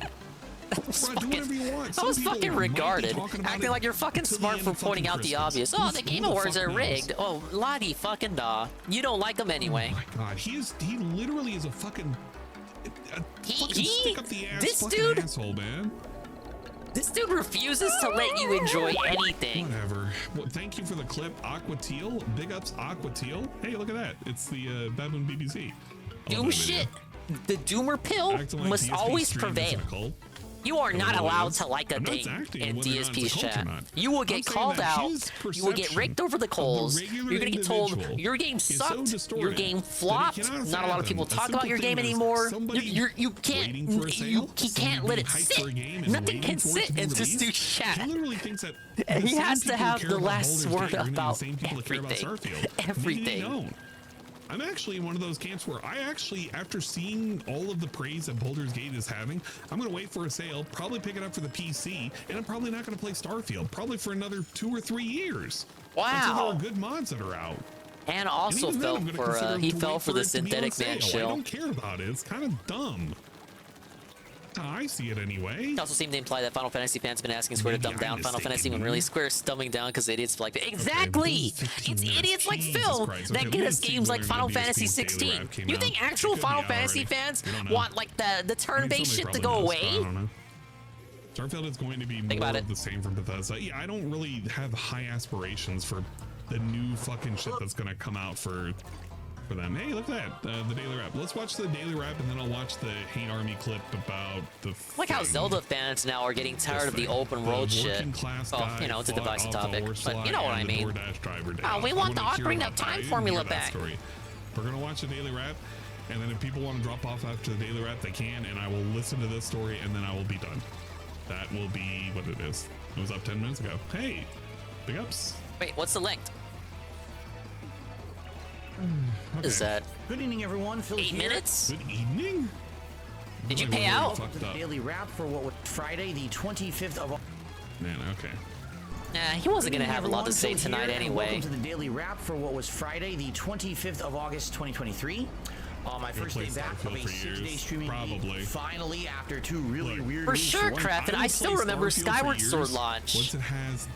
That was Bro, do whatever you want. That Some was people fucking might be regarded. talking about Acting it like you're fucking till the smart end for of pointing fucking out the Christmas. obvious. Oh, the Who Game the Awards fuck are knows? rigged. Oh, Lottie fucking da. You don't like them anyway. Oh my god, he literally is a fucking stick up the ass this fucking dude- asshole, man. This dude refuses to let you enjoy anything. Whatever. Well, thank you for the clip, Aqua Teal. Big ups, Aqua Teal. Hey, look at that. It's the Baboon BBC. I love Doom that shit. video. The Doomer pill Acting like must DSP always stream prevail. isn't a cult. You are It not really allowed is. to like a I'm not thing acting in whether or not it's a DSP's cult or chat. not. You will I'm get saying called that out. his You will get perception raked over the of the coals. regular You're gonna get told individual your game is so sucked. Your distorted game that he flopped. cannot Not a lot of people fathom a talk about your simple game thing as anymore. somebody You can't. waiting for a sale, He can't let it somebody hyped sit. for a game and Nothing waiting can for it sit to be in this released. dude's chat. He literally thinks that And the he same has to people who have care the about last Baldur's word Gate are gonna be the about same people that care about everything. Starfield. Maybe they Everything. don't. I'm actually in one of those camps where I actually, after seeing all of the praise that Baldur's Gate is having, I'm going to wait for a sale, probably pick it up for the PC, and I'm probably not going to play Starfield, probably for another 2 or 3 years. Wow. Until there are good mods that are out. And also even then, fell I'm gonna for consider he to fell wait for for the it to be on synthetic man sale. I shill. don't care about it. It's kind of dumb. I see it anyway. It also seemed to imply that Final Fantasy fans have been asking Square to dumb down Final Fantasy when really Square's dumbing down because idiots like that. Exactly! It's idiots like Phil that get us games like Final Fantasy 16. You think actual Final Fantasy fans want like the turn-based shit to go away? Starfield is going to be more of the same from Bethesda. Yeah, I don't really have high aspirations for the new fucking shit that's gonna come out for them. Hey, look at that, the daily wrap. Let's watch the daily wrap, and then I'll watch the Hate Army clip about the. Like how Zelda fans now are getting tired of the open road shit. Oh, you know, it's a divisive topic, but you know what I mean. Oh, we want the Ocarina of Time formula back. We're gonna watch the daily wrap, and then if people want to drop off after the daily wrap, they can, and I will listen to this story, and then I will be done. That will be what it is. It was up 10 minutes ago. Hey, big ups. Wait, what's the length? What Okay. is that? Good evening, everyone. Phil 8 here. minutes? Good evening. Did you Really, pay really out? fucked To the up. daily wrap for what was Friday, the 25th of. Man, okay. Nah, he wasn't Good gonna evening, have a lot to everyone. say Phil tonight here, and anyway. Welcome to the daily wrap for what was Friday, the 25th of August, 2023. My first day back of a 6-day streaming week. Finally, after 2 really weird For weeks. sure, one Crap, and time I still remember Skyward Sword launch. Once it has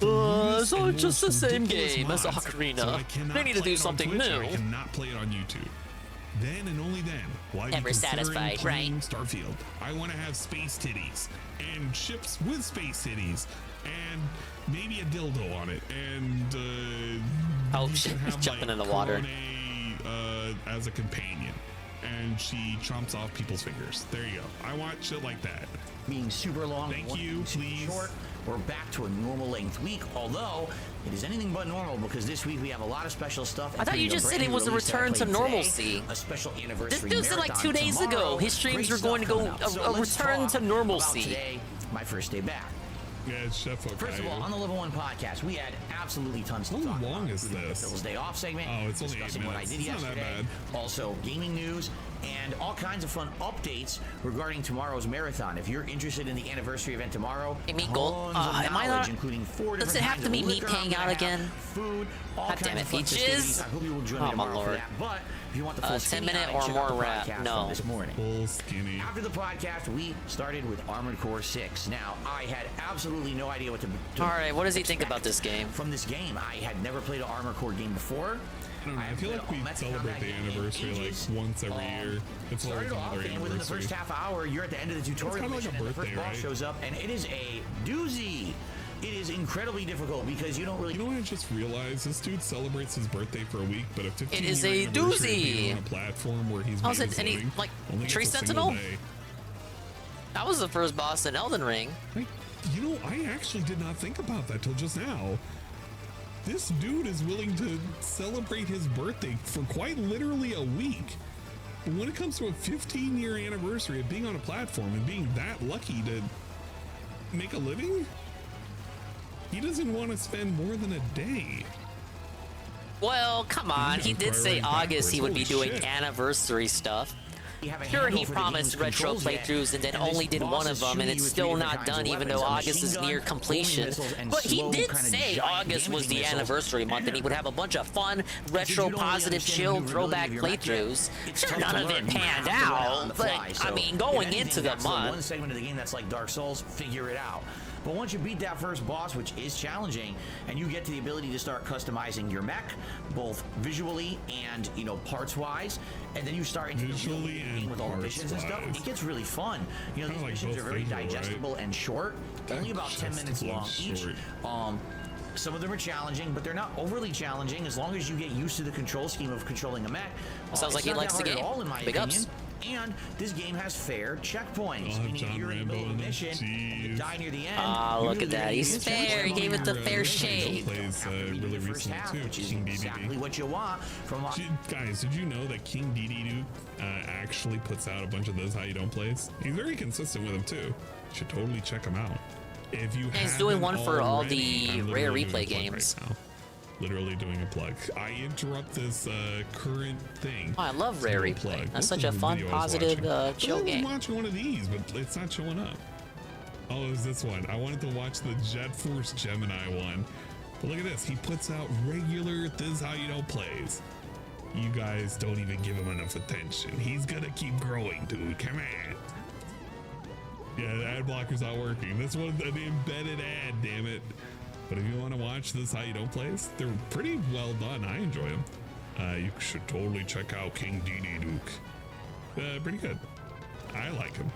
So it's just the same game as mods, Ocarina. so I cannot They need to play do it on something Twitch, new. and I cannot play it on YouTube. Then and only then will I be Never considering satisfied, playing right? Starfield. I want to have space titties and ships with space titties and maybe a dildo on it, and oh you shit, can he's have, jumping like, in the water. Corone, as a companion, and she chomps off people's fingers. There you go. I want shit like that. Being super long. Thank you, please. Short. We're back to a normal length week, although it is anything but normal because this week we have a lot of special stuff. I thought you including a just said brand it new was a release that I return to played normalcy. today, a special This anniversary dude said like 2 marathon days ago tomorrow. his streams Great were going to stuff go coming up. So a let's return talk to normalcy. about today, my first day back. Yeah, it's Chef First of all, on the Level 1 podcast, we had absolutely tons to talk about. How long is this? Bill's Day Off segment. Oh, it's only 8 discussing what I minutes. did It's not that yesterday. Also, gaming news and all kinds of fun updates regarding tomorrow's marathon. If you're interested in the anniversary event tomorrow, Hey, Meat Gold, tons of am I knowledge, not? including 4 Does different it have kinds to of be me liquor paying I'm out gonna have, again? Food, all God kinds damn it, of fun peaches. festivities. I hope you will join me Oh, my tomorrow for lord. that. But if you want the full 10 skinny minute guide, or check more out the wrap? podcast No. from this morning. Full skinny. After the podcast, we started with Armored Core 6. Now, I had absolutely no idea what to All right, what does he think about this game? from this game. I had never played an Armored Core game before. I don't know. I feel like we celebrate the anniversary like once every year. It's always Started off, another and within the anniversary. first half hour, you're at the end of the tutorial kinda like mission, a and the first birthday, boss right? shows up, and it is a doozy. It is incredibly difficult because you don't really. You know what I just realized? This dude celebrates his birthday for a week, but a 15 It is a doozy. on a platform where he's Was it any like Tree Sentinel? That was the first boss in Elden Ring. You know, I actually did not think about that till just now. This dude is willing to celebrate his birthday for quite literally a week. But when it comes to a 15-year anniversary of being on a platform and being that lucky to make a living, he doesn't want to spend more than a day. Well, come on. He did say August he would be doing anniversary stuff. Sure, he promised retro playthroughs and then only did one of them, and it's still not done even though August is near completion. But he did say August was the anniversary month and he would have a bunch of fun, retro, positive, chill, throwback playthroughs. Sure, none of it panned out, but I mean, going into the month. One segment of the game that's like Dark Souls, figure it out. But once you beat that first boss, which is challenging, and you get to the ability to start customizing your mech, both visually and, you know, parts-wise, and then you start into visually and with all the missions and stuff, it gets really fun. You know, these missions are very digestible and short, only about 10 minutes long each. Some of them are challenging, but they're not overly challenging as long as you get used to the control scheme of controlling a mech. Sounds like he likes the game. All, in my Big opinion. ups. And this game has fair checkpoints. Meaning if you're in the middle of a mission, you die near the end. Ah, look at that. He's fair. He gave it the fair shake. Plays really recently too. Which is exactly what you want from. Guys, did you know that King DD actually puts out a bunch of those How You Don't plays? He's very consistent with them too. You should totally check him out. If you he's doing one for all the rare replay games. Right now. Literally doing a plug. I interrupt this current thing. Oh, I love rare replay. That's such a fun, positive, chill game. I'm watching one of these, but it's not showing up. Oh, it was this one. I wanted to watch the Jet Force Gemini one. But look at this. He puts out regular This Is How You Don't plays. You guys don't even give him enough attention. He's gonna keep growing, dude. Come on. Yeah, the ad blocker's not working. This one's an embedded ad, damn it. But if you want to watch This How You Don't plays, they're pretty well done. I enjoy them. You should totally check out King DD Duke. Pretty good. I like him.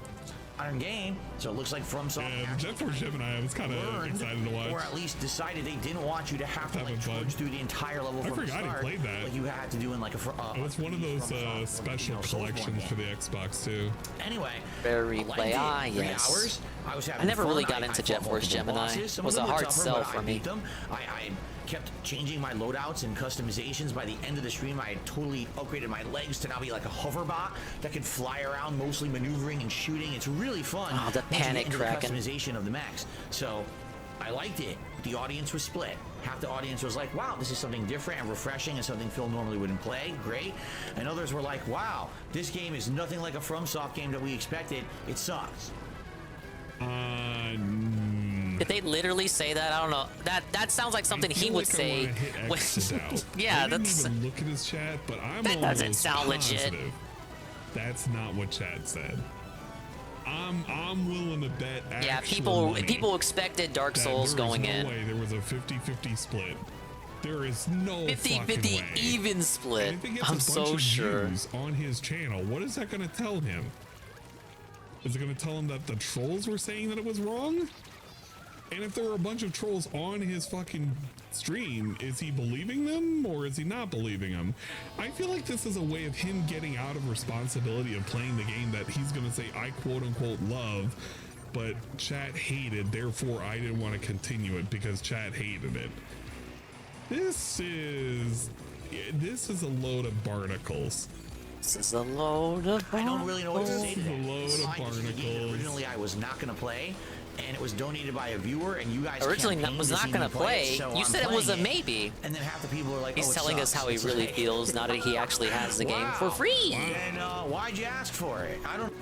Modern game, so it looks like From Software. Yeah, Jet Force Gemini, I was kind of excited to watch. Or at least decided they didn't want you to have to like trudge through the entire level from the start. I forgot he played that. Like you had to do in like a. It's one of those special collections for the Xbox too. Anyway, rare replay. Ah, yes. I never really got into Jet Force Gemini. It was a hard sell for me. I kept changing my loadouts and customizations. By the end of the stream, I had totally upgraded my legs to now be like a hoverbot that can fly around, mostly maneuvering and shooting. It's really fun. Oh, the panic cracking. The customization of the mechs. So I liked it. The audience was split. Half the audience was like, wow, this is something different and refreshing and something Phil normally wouldn't play. Great. And others were like, wow, this game is nothing like a FromSoft game that we expected. It sucks. Did they literally say that? I don't know. That sounds like something he would say. Yeah, I didn't even look at his chat, but that doesn't sound legit. That's not what chat said. I'm willing to bet. Yeah, people expected Dark Souls going in. Way there was a 50-50 split. There is no 50-50 even split. I'm so sure. On his channel, what is that going to tell him? Is it going to tell him that the trolls were saying that it was wrong? And if there were a bunch of trolls on his fucking stream, is he believing them or is he not believing them? I feel like this is a way of him getting out of responsibility of playing the game that he's going to say, I quote unquote love, but chat hated, therefore I didn't want to continue it because chat hated it. This is a load of barnacles. This is a load of barnacles. I don't really know what to say to that. A load of barnacles. Originally, I was not going to play, and it was donated by a viewer, and you guys originally was not going to play. So you said it was a maybe. And then half the people are like, he's telling us how he really feels now that he actually has the game for free. And why'd you ask for it? I don't.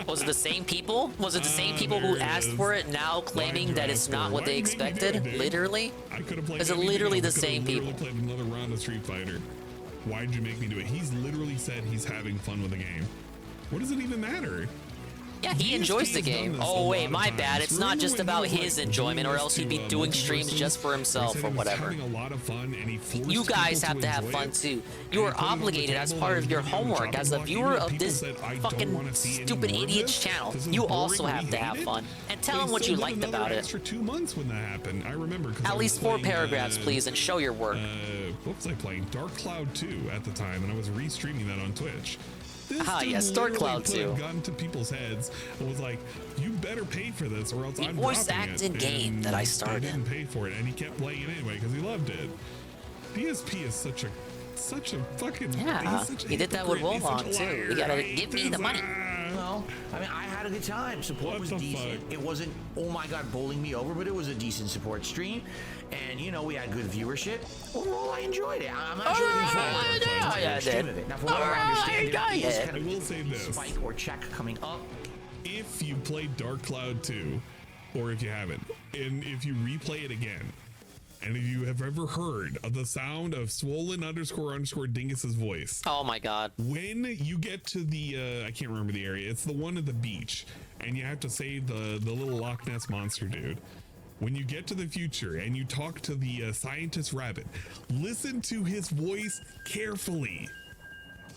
Was it the same people? Was it the same people who asked for it now claiming that it's not what they expected? Literally? Is it literally the same people? Played another round of Street Fighter. Why'd you make me do it? He's literally said he's having fun with the game. What does it even matter? Yeah, he enjoys the game. Oh wait, my bad. It's not just about his enjoyment, or else he'd be doing streams just for himself or whatever. You guys have to have fun too. You are obligated as part of your homework as a viewer of this fucking stupid idiot's channel. You also have to have fun and tell him what you liked about it. For 2 months when that happened, I remember. At least 4 paragraphs, please, and show your work. What was I playing? Dark Cloud 2 at the time, and I was restreaming that on Twitch. Yes, Dark Cloud 2. Gun to people's heads and was like, "You better pay for this, or else I'm voice dropping acted it." game that I started. He didn't pay for it, and he kept playing it anyway because he loved it. DSP is such a fucking he did that with Wolong too. You gotta give me the money. Well, I mean, I had a good time. Support was decent. It wasn't, oh my god, bowling me over, but it was a decent support stream. And, you know, we had good viewership. Overall, I enjoyed it. I'm not sure if you Now, from what I understand, there is kind of a spike or check coming up. If you played Dark Cloud 2, or if you haven't, and if you replay it again, and if you have ever heard of the sound of swollen__Dingus's voice. Oh my god. When you get to the, I can't remember the area, it's the one at the beach, and you have to save the little Loch Ness monster dude. When you get to the future and you talk to the scientist rabbit, listen to his voice carefully.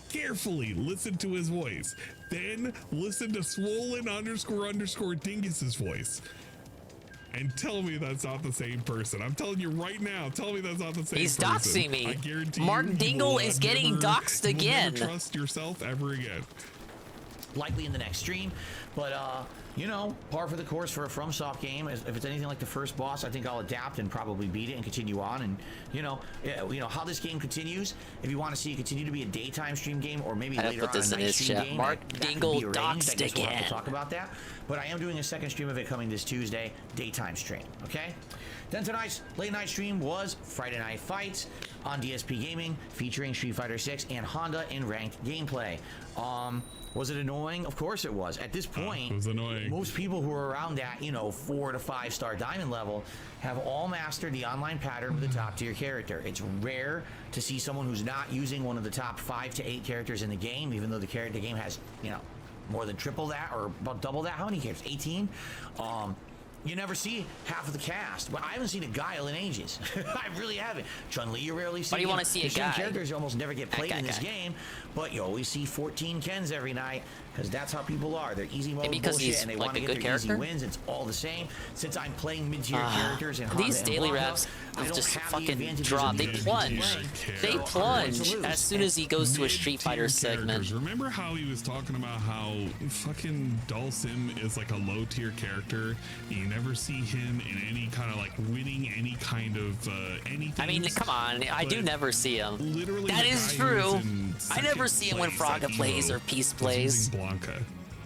Carefully listen to his voice. Then listen to swollen__Dingus's voice. And tell me that's not the same person. I'm telling you right now. Tell me that's not the same person. He's doxing me. I guarantee Mark Dingle is getting doxed again. Never trust yourself ever again. Likely in the next stream, but you know, par for the course for a FromSoft game. If it's anything like the first boss, I think I'll adapt and probably beat it and continue on. And you know how this game continues. If you want to see it continue to be a daytime stream game, or maybe later on a night stream game, Mark Dingle doxed again. We'll have to talk about that. But I am doing a second stream of it coming this Tuesday, daytime stream. Okay. Then tonight's late night stream was Friday Night Fights on DSP Gaming, featuring Street Fighter 6 and Honda in ranked gameplay. Was it annoying? Of course it was. At this point, it was annoying. Most people who are around that, 4 to 5 star diamond level have all mastered the online pattern with a top tier character. It's rare to see someone who's not using one of the top 5 to 8 characters in the game, even though the game has, more than triple that or about double that. How many characters? 18? You never see half of the cast. Well, I haven't seen a Guile in ages. I really haven't. Chun-Li, you rarely see. Why do you want to see a guy? Characters almost never get played in this game, but you always see 14 Kens every night because that's how people are. They're easy mode bullshit, and they want to get their easy wins. It's all the same. Since I'm playing mid-tier characters and these daily reps just fucking drop. They plunge. They plunge as soon as he goes to a Street Fighter segment. Remember how he was talking about how fucking Dhalsim is like a low-tier character? You never see him in any kind of like winning any kind of anything. I mean, come on, I do never see him. Literally, that is true. I never see him when Fraga plays or Peace plays. Blanca.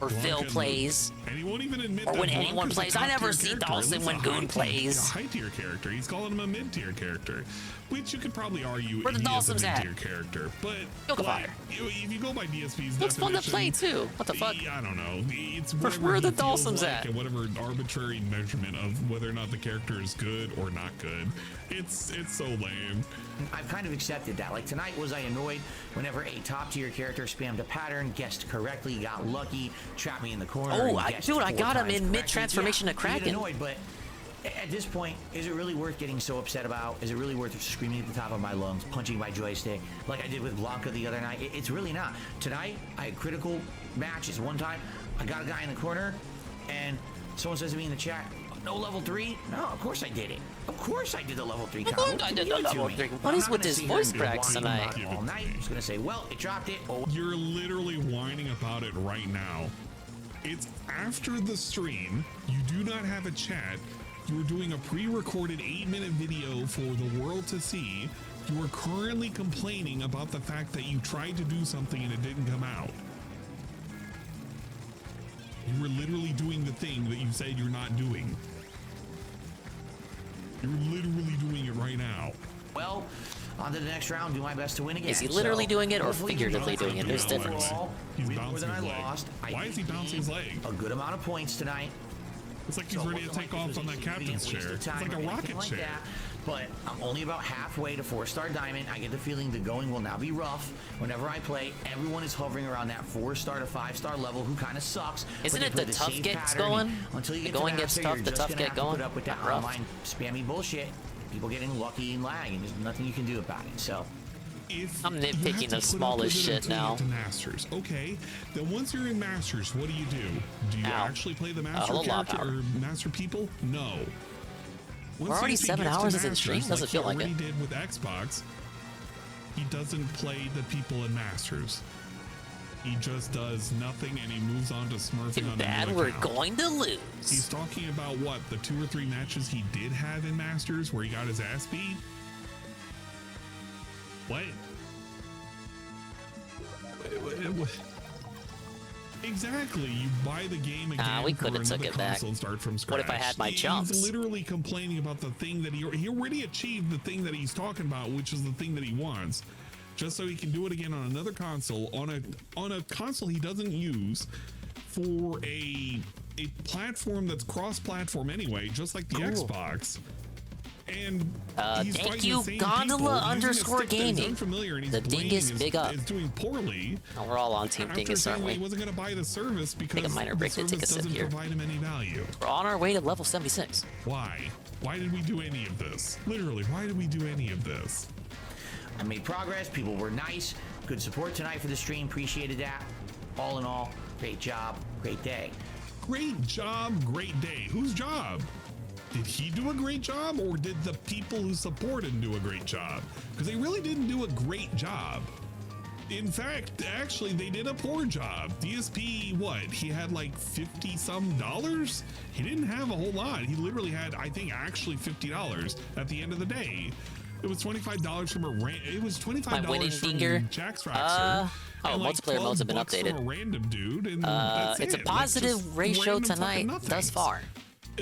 Or Phil plays. And he won't even admit or that when anyone plays. I never see Dhalsim when Goon plays. He's a high-tier character. He's calling him a mid-tier character, which you could probably argue where the Dhalsim's at. Mid-tier character. But Fire. If you go by DSP's looks fun to play too. What the fuck? I don't know. It's where the Dhalsim's at. And whatever arbitrary measurement of whether or not the character is good or not good. It's so lame. I've kind of accepted that. Like tonight, was I annoyed whenever a top tier character spammed a pattern, guessed correctly, got lucky, trapped me in the corner? Oh, dude, I got him in mid transformation to Kraken. Annoyed, but at this point, is it really worth getting so upset about? Is it really worth screaming at the top of my lungs, punching my joystick like I did with Blanca the other night? It's really not. Tonight, I had critical matches. One time, I got a guy in the corner, and someone says to me in the chat, "No level 3? No, of course I did it. Of course I did the level 3 combo. I did the level 3. What is with his voice cracks tonight? All night. I'm just gonna say, well, it dropped it. Oh. You're literally whining about it right now. It's after the stream. You do not have a chat. You're doing a pre-recorded 8-minute video for the world to see. You are currently complaining about the fact that you tried to do something and it didn't come out. You were literally doing the thing that you said you're not doing. You're literally doing it right now. Well, on to the next round, do my best to win again. Is he literally doing it or figuratively doing it? There's difference. He's bouncing his leg. Why is he bouncing his leg? A good amount of points tonight. It's like he's ready to take off on that captain's chair. It's like a rocket chair. but I'm only about halfway to 4-star diamond. I get the feeling the going will now be rough. Whenever I play, everyone is hovering around that 4-star to 5-star level, who kind of sucks. Isn't it the tough gets going? Until you The get going to gets master, tough, you're the just tough gonna get have to going? put up with that Not rough. online spammy bullshit. People getting lucky and lag, and there's nothing you can do about it. So. I'm nitpicking the smallest shit now. To Masters, okay. Then once you're in Masters, what do you do? Do you actually play the Master hello, character Power. or Master people? No. We're already 7 hours into the stream? Doesn't feel like it. He did with Xbox. He doesn't play the people in Masters. He just does nothing and he moves on to smurfing on the Bad, we're going to lose. He's talking about what, the 2 or 3 matches he did have in Masters where he got his ass beat? What? Exactly. You buy the game again. We could have for took another it back. console and start from scratch. What if I had my jumps? He's literally complaining about the thing that he already achieved, the thing that he's talking about, which is the thing that he wants, just so he can do it again on another console, on a console he doesn't use, for a platform that's cross-platform anyway, just like the Xbox. And he's thank fighting you, the same Gondola people using a stick that is _gaming. unfamiliar, and he's The blaming Dingus big up. is doing poorly. Oh, we're all on Team After Dingus, saying aren't that we? he wasn't going to buy the service because Take a minor the break to take a service sip doesn't here. provide him any value. We're on our way to level 76. Why? Why did we do any of this? Literally, why did we do any of this? I made progress. People were nice. Good support tonight for the stream. Appreciated that. All in all, great job. Great day. Great job, great day. Whose job? Did he do a great job, or did the people who support him do a great job? Because they really didn't do a great job. In fact, actually, they did a poor job. DSP, what? He had like $50-some. He didn't have a whole lot. He literally had, I think, actually $50 at the end of the day. It was $25 from it was $25 from Jack's Fraxer. Oh, like multiplayer modes have been $12 updated. From a random dude, and that's it's it. a positive Like, just ratio random tonight fucking thus nothings. far.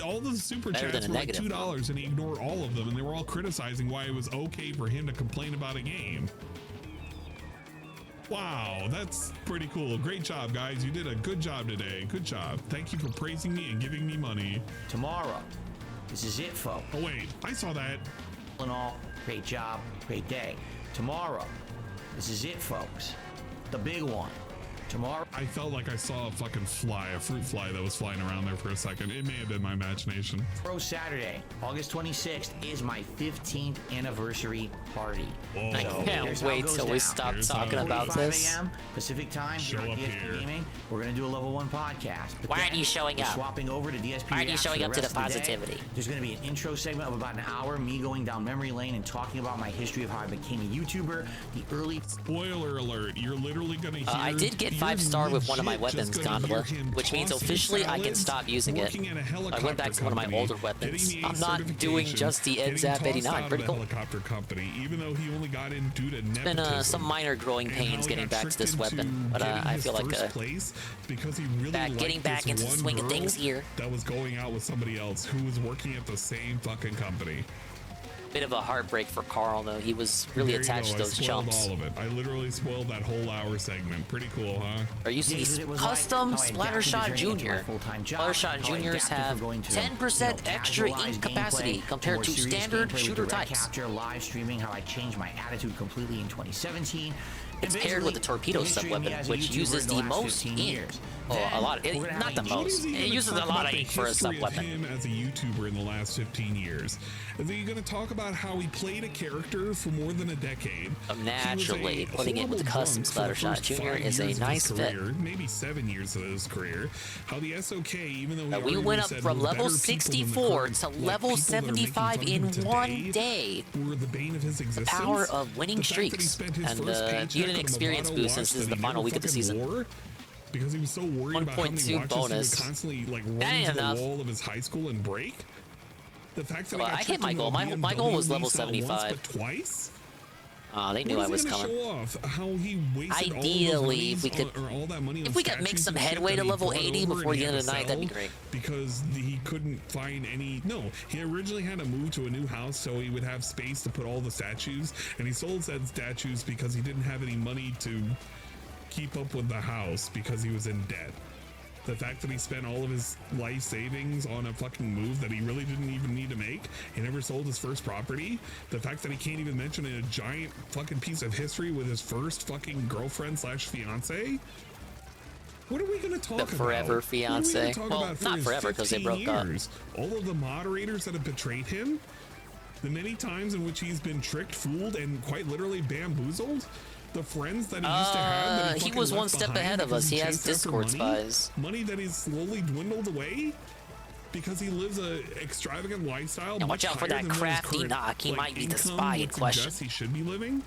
All the super Better chats than were a like negative. $2, and he ignored all of them, and they were all criticizing why it was okay for him to complain about a game. Wow, that's pretty cool. Great job, guys. You did a good job today. Good job. Thank you for praising me and giving me money. Tomorrow, this is it, folks. Oh wait, I saw that. All in all, great job, great day. Tomorrow, this is it, folks. The big one. Tomorrow. I felt like I saw a fucking fly, a fruit fly that was flying around there for a second. It may have been my imagination. Tomorrow, Saturday, August 26th, is my 15th anniversary party. Whoa. I can't wait till we stop talking about this. 5 a.m. Pacific time. Show here on up DSP here. Gaming. We're gonna do a level 1 podcast. But Why aren't then you showing we're up? Swapping over to DSP. Why aren't you Reacts showing for up to the rest of day. positivity? There's gonna be an intro segment of about an hour, me going down memory lane and talking about my history of how I became a YouTuber, the early. Spoiler alert! You're literally gonna hear. I did get 5-star with one of my weapons, Gondola, which means officially I can stop using it. I went back to one of my older weapons. I'm not doing just the NZAP 89. Pretty cool. Helicopter company, even though he only got in due to It's been some minor growing pains getting back to this weapon, but I feel like because he really getting back into the swing of things here. That was going out with somebody else who was working at the same fucking company. Bit of a heartbreak for Carl, though. He was really There you attached go. to those I spoiled chumps. all of it. I literally spoiled that whole hour segment. Pretty cool, huh? Are you seeing custom Splattershot Junior? Splattershot Juniors have 10% extra ink capacity compared to standard shooter types. Capture live streaming how I changed my attitude completely in 2017. It's paired with the torpedo sub-weapon, which uses the most ink. Oh, a lot. Not the most. It uses a lot of ink for a sub-weapon. Him as a YouTuber in the last 15 years. And then you're going to talk about how he played a character for more than a decade. Naturally, putting it with the custom Splattershot Junior is a nice fit. Maybe 7 years of his career. How the SOK, even though we went up from level 64 to level 75 in one day. Were the bane of his existence. The power of winning streaks. And you get an experience boost since this is the final week of the season. Because he was so worried about how many watches bonus. he would constantly like run to the wall of his high school and break. The fact that I hit my goal. My goal was level 75. Once, but twice. They knew I was coming. Show off how he wasted Ideally, if we could, all that money if we could make some headway to level 80 before the end of the night, that'd be great. Because he couldn't find any. No, he originally had to move to a new house so he would have space to put all the statues, and he sold said statues because he didn't have any money to keep up with the house because he was in debt. The fact that he spent all of his life savings on a fucking move that he really didn't even need to make. He never sold his first property. The fact that he can't even mention a giant fucking piece of history with his first fucking girlfriend slash fiance. What are we going to talk about? The forever fiance. Well, not forever because they broke up. All of the moderators that have betrayed him, the many times in which he's been tricked, fooled, and quite literally bamboozled. The friends that he used to have. That he was one step ahead of us. He has Discord spies. Money that is slowly dwindled away because he lives a extravagant lifestyle. Now watch out for that crafty knock. He might be the spy in question. He should be living.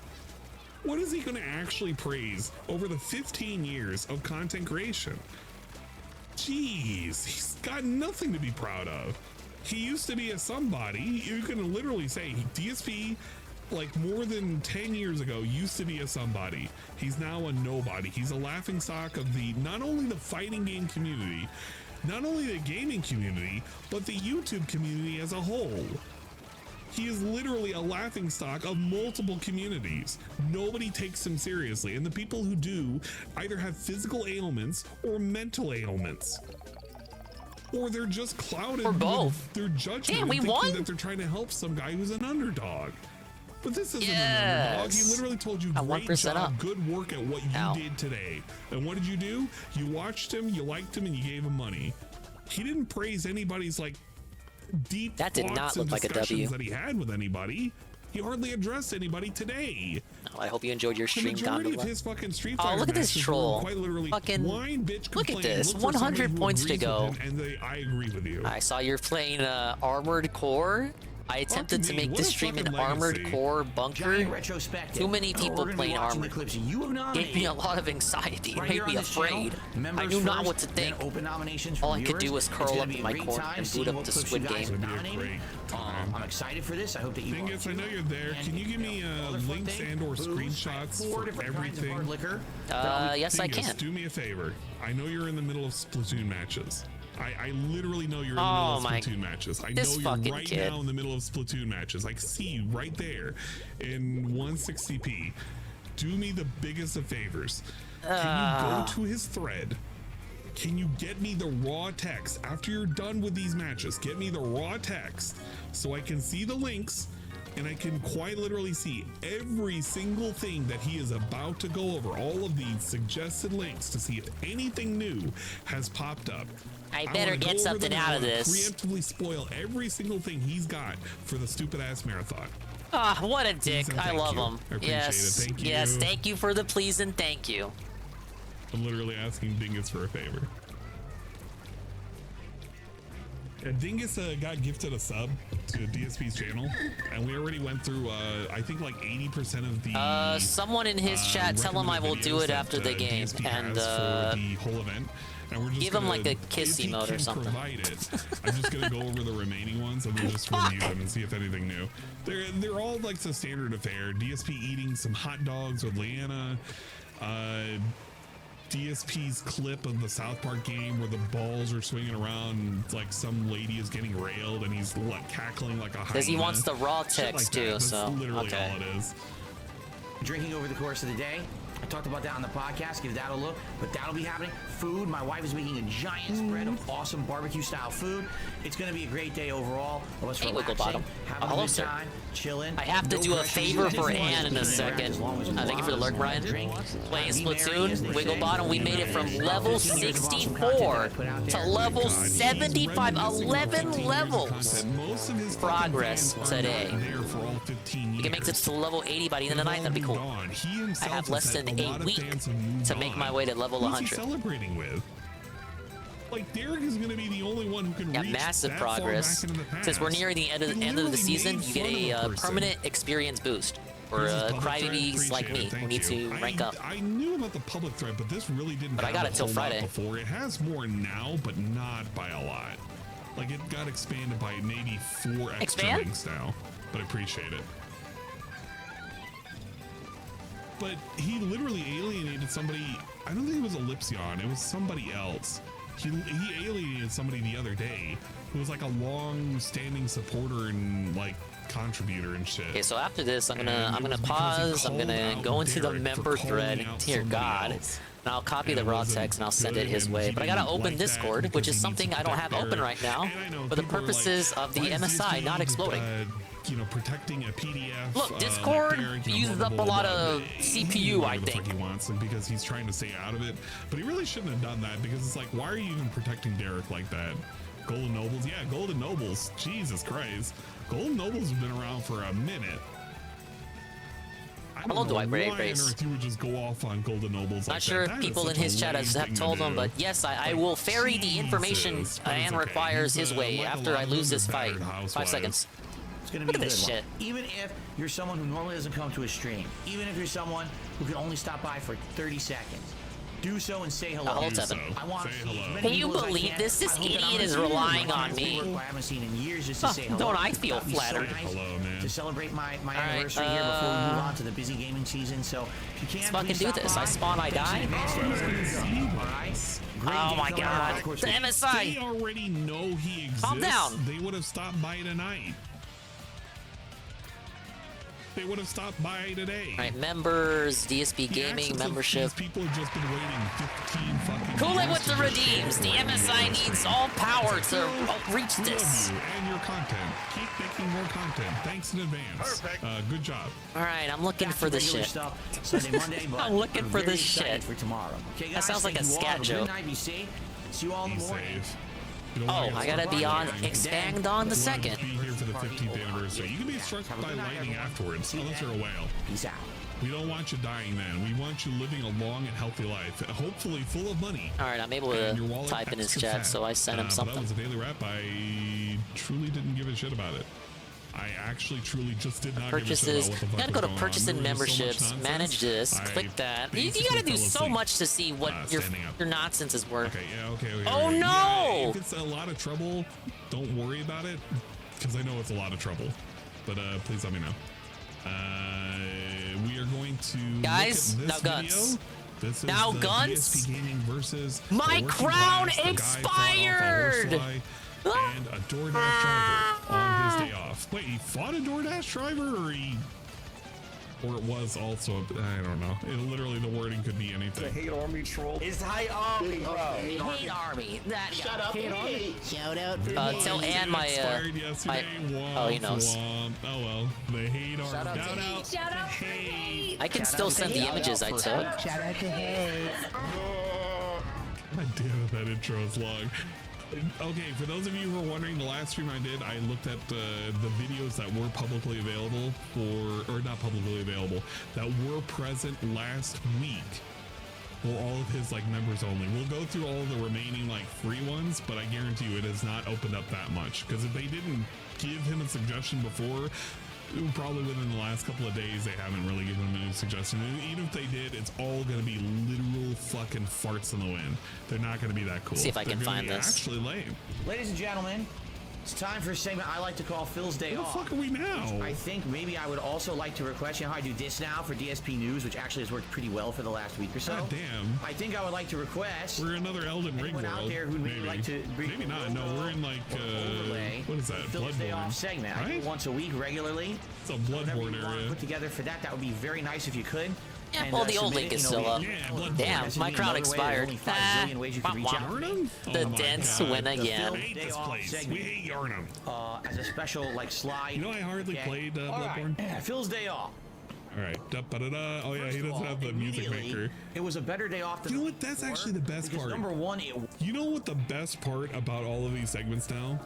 What is he going to actually praise over the 15 years of content creation? Jeez, he's got nothing to be proud of. He used to be a somebody. You can literally say DSP, like more than 10 years ago, used to be a somebody. He's now a nobody. He's a laughingstock of the not only the fighting game community, not only the gaming community, but the YouTube community as a whole. He is literally a laughingstock of multiple communities. Nobody takes him seriously, and the people who do either have physical ailments or mental ailments. Or they're just clouded or both. With their judgment. Damn, we thinking won? that they're trying to help some guy who's an underdog. But this isn't an underdog. He literally told you, great job, up. Good work at what you did today. And what did you do? You watched him, you liked him, and you gave him money. He didn't praise anybody's like deep that did not look like a W that he had with anybody. He hardly addressed anybody today. No, I hope you enjoyed your stream, Gondola. Of his fucking Street Fighter look at this troll. Quite literally fucking whine, bitch, look at this. 100 points to go. I agree with you. I saw you're playing Armored Core. I attempted to make this stream an Armored Core bunker. Too many people playing Armored. Gave me a lot of anxiety. It made me afraid. I knew not what to think. All I could do was curl up in my corner and boot up the Squid Game. I'm excited for this. I hope that you are. I know you're there. Can you give me links and or screenshots for everything? Yes, I can. Do me a favor. I know you're in the middle of Splatoon matches. I literally know you're in the middle of Splatoon matches. I know you're right now in the middle of Splatoon matches. I see you right there in 160p. Do me the biggest of favors. Can you go to his thread? Can you get me the raw text after you're done with these matches? Get me the raw text so I can see the links and I can quite literally see every single thing that he is about to go over, all of these suggested links to see if anything new has popped up. I better get something out of this. Preemptively spoil every single thing he's got for the stupid ass marathon. Ah, what a dick. I love him. I appreciate it. Thank you. Yes, thank you for the please and thank you. I'm literally asking Dingus for a favor. Dingus got gifted a sub to DSP's channel, and we already went through, I think, like 80% of the. Someone in his chat, tell him I will do it after the game, and for the whole event. And we're just give him like a kiss emote or something. I'm just gonna go over the remaining ones and we'll just review them and see if anything new. They're all like the standard affair. DSP eating some hot dogs with Leanna. DSP's clip of the South Park game where the balls are swinging around and like some lady is getting railed and he's like cackling like a hyena. Because he wants the raw text too, so that's literally all it is. Drinking over the course of the day. I talked about that on the podcast, give that a look, but that'll be happening. Food, my wife is making a giant spread of awesome barbecue style food. It's gonna be a great day overall. Let's Wigglebottom. Having a good time, chilling. I have to do a favor for Ann in a second. Thank you for the lurk, Ryan. Playing Splatoon, Wigglebottom, we made it from level 64 to level 75, 11 levels. Progress today. We can make it to level 80 by the end of the night, that'd be cool. I have less than a week to make my way to level 100. Celebrating with? Like Derek is going to be the only one who can reach massive progress. Since we're nearing the end of the season, you get a permanent experience boost for crybabies like me who need to rank up. I knew about the public thread, but this really didn't. But I got it till Friday. Before it has more now, but not by a lot. Like it got expanded by maybe 4 extra links now, but I appreciate it. But he literally alienated somebody. I don't think it was Ellipsion. It was somebody else. He alienated somebody the other day who was like a long-standing supporter and like contributor and shit. Okay, so after this, I'm gonna pause. I'm gonna go into the member thread. Dear God, And I'll copy the raw text and I'll send it his way. But I gotta open Discord, which is something I don't have open right now, for the purposes of the MSI not exploding. You know, protecting a PDF. Look, Discord uses up a lot of CPU, I think. He wants it because he's trying to stay out of it, but he really shouldn't have done that because it's like, why are you even protecting Derek like that? Golden Nobles, yeah, Golden Nobles. Jesus Christ, Golden Nobles have been around for a minute. I don't know why on earth you would just go off on Golden Nobles. Not sure if people in his chat have told him, but yes, I will ferry the information Ann requires his way after I lose this fight. 5 seconds. Gonna be this shit. Even if you're someone who normally doesn't come to a stream, even if you're someone who can only stop by for 30 seconds, do so and say hello. Hold seven. I want to see as many Can you people as I believe can. this? This I hope that idiot I'm is gonna see relying you. on me. I haven't seen in years just to say hello. Don't I feel That'd be flattered? So nice Hello, man. to celebrate my anniversary here before we move on to the busy gaming season. So if you can, Let's fucking do this. I spawn, I die. Oh my god. The MSI. They already know he exists. Calm down. They would have stopped by tonight. They would have stopped by today. Alright, members, DSP Gaming membership. People have just been waiting 15 fucking Cool it years with the to redeems. The MSI needs all power to reach Love this. you and your content. Keep making more content. Thanks in advance. Good job. Alright, I'm looking for this shit. Sunday, Monday, but I'm looking for very this excited shit. for tomorrow. Okay, guys, That sounds like a thank you all. scat Have joke. Good night. Be safe. See you all in the morning. Oh, I gotta be on Expand on the second. Be here for the 15th anniversary. You can be struck by lightning afterwards, unless you're a whale. Peace out. We don't want you dying then. We want you living a long and healthy life, hopefully full of money. Alright, I'm able And your to wallet type in his extra chat, fat. so I sent him But something. that was a daily wrap. I truly didn't give a shit about it. I actually truly just did not Purchases. give a shit about what the You fuck gotta was go to going purchase on. and There was so much memberships, nonsense. manage this, I click that. You basically gotta do fell so asleep. much to see what your standing up. nonsense is worth. Okay, yeah, okay. Oh, okay. no! Yeah, if it's a lot of trouble, don't worry about it, because I know it's a lot of trouble. But please let me know. We are going to Guys, look at this now guns. video. This is Now the guns? DSP Gaming versus My the working crown class, the guy fought off a expired! horsefly and a DoorDash driver on his day off. Wait, he fought a DoorDash driver, or it was also, I don't know. Literally, the wording could be anything. The hate army troll. It's high army, bro. Hate army. That Shut up, hate. Shout out to tell Ann my Expired yesterday. oh, he knows. Womp. Oh well, the hate army. Shout out to out. Shout out to hate. I can still send the images I took. Shout out to hate. God damn it, that intro is long. Okay, for those of you who are wondering, the last stream I did, I looked at the videos that were publicly available or not publicly available, that were present last week. Well, all of his like members only. We'll go through all of the remaining like free ones, but I guarantee you it has not opened up that much. Because if they didn't give him a suggestion before, probably within the last couple of days, they haven't really given him any suggestion. And even if they did, it's all going to be literal fucking farts in the wind. They're not going to be that cool. See if I can They're gonna find be this. Actually lame. Ladies and gentlemen, it's time for a segment I like to call Phil's Day Where the Off. fuck are we now? I think maybe I would also like to request, you know how I do this now for DSP News, which actually has worked pretty well for the last week or so. God damn. I think I would like to request We're another Elden Ring anyone world. out there who'd maybe like to bring Maybe not. No, we're in like what is that? Phil's Day Off Bloodborne. segment. I do Right? it once a week regularly. It's a Whatever you Bloodborne want to area. put together for that, that would be very nice if you could. Yeah, And, well, the old submit link it, is you know, still up. we- Yeah, Bloodborne. Damn, Message my me crown another way. There's expired. only 5 zillion ways you can reach out. Yarnum? The Oh my dents God. win We again. hate this Day off place. segment. We hate Yarnum. As a special like slide. You know I hardly okay? played All Bloodborne. right. Phil's Day Off. All right. Da-ba-da-da. Oh yeah, First he of doesn't all, have the music immediately, maker. It was a better day off than You know what? That's actually the best because part. number one, You know what the best part about all of these segments now?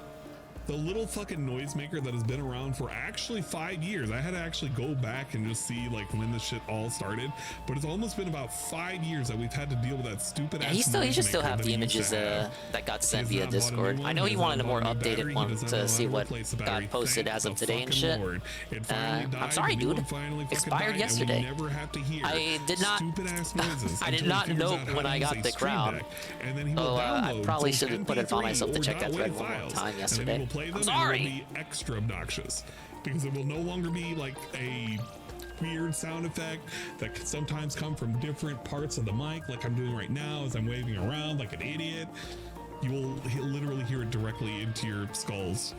The little fucking noisemaker that has been around for actually 5 years. I had to actually go back and just see like when this shit all started. But it's almost been about 5 years that we've had to deal with that stupid ass. He should still noisemaker have that the he used images to have. that got He sent does via not bought a new Discord. one, I know he does wanted not a more bought new updated battery, one does not to know see how to what replace the battery. got posted Thank as of the today and fucking shit. Lord. It finally died, I'm sorry, the new dude. one finally fucking Expired died, and yesterday. we never have to hear I did not. stupid ass noises. I did until not he figures know out how when to I use got a the Stream crown. Deck, and then he will I download probably those should have put it on MP3 myself to or check that .wav thread one more files, time and yesterday. then he will play them I'm and sorry. it will be extra obnoxious because it will no longer be like a weird sound effect that can sometimes come from different parts of the mic, like I'm doing right now as I'm waving around like an idiot. You will literally hear it directly into your skulls.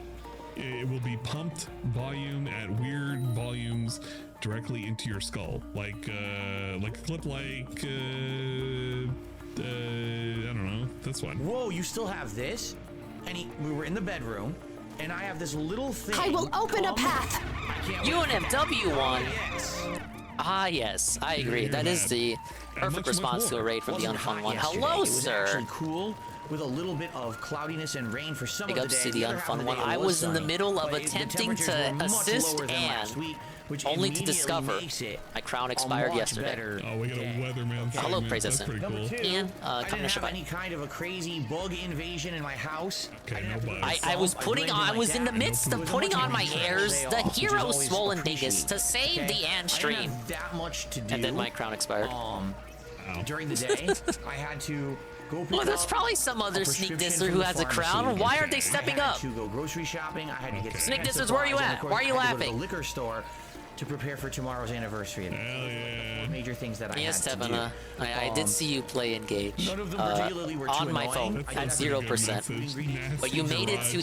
it will be pumped volume at weird volumes directly into your skull, like a clip, like I don't know, this one. Whoa, you still have this? And we were in the bedroom, and I have this little thing. I will open a path. UNFW one. Yes. Ah, yes, I agree. That is the perfect response to a raid from the Unfun one. Hello, sir. It was actually cool with a little bit of cloudiness and rain for some of the day. Big ups to the Unfun one. I was in the middle of attempting to assist and only to discover my crown expired yesterday. Oh, we got a weatherman. Hello, Praise That's pretty cool. And I didn't have any kind of a crazy bug invasion in my house. Okay, no bugs. I was in the midst of putting on my airs, the hero Swollen Dingus, to save the Ant stream. That much to do. And then my crown expired. During the day, I had to go pick Well, there's up probably some other a sneak prescription disser from who the has a pharmacy. crown. Why aren't they stepping I up? had to go grocery shopping. I had to get Sneak dissers, where are you at? Why are you I had to go to laughing? the liquor store to prepare for tomorrow's anniversary. Hell yeah. Major things that I Yes, had to do. Tevin, I did see you play Engage None of them particularly were too on my annoying. phone at 0%. But you made it to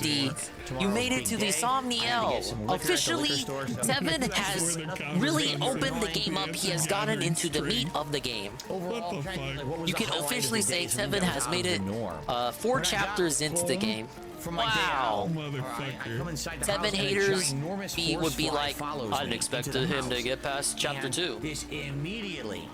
the Somniel. Officially, Tevin has really opened the game up. He has gotten into the meat of the game. You can officially say Tevin has made it 4 chapters into the game. Wow. Tevin haters would be like, I didn't expect him to get past chapter 2. This immediately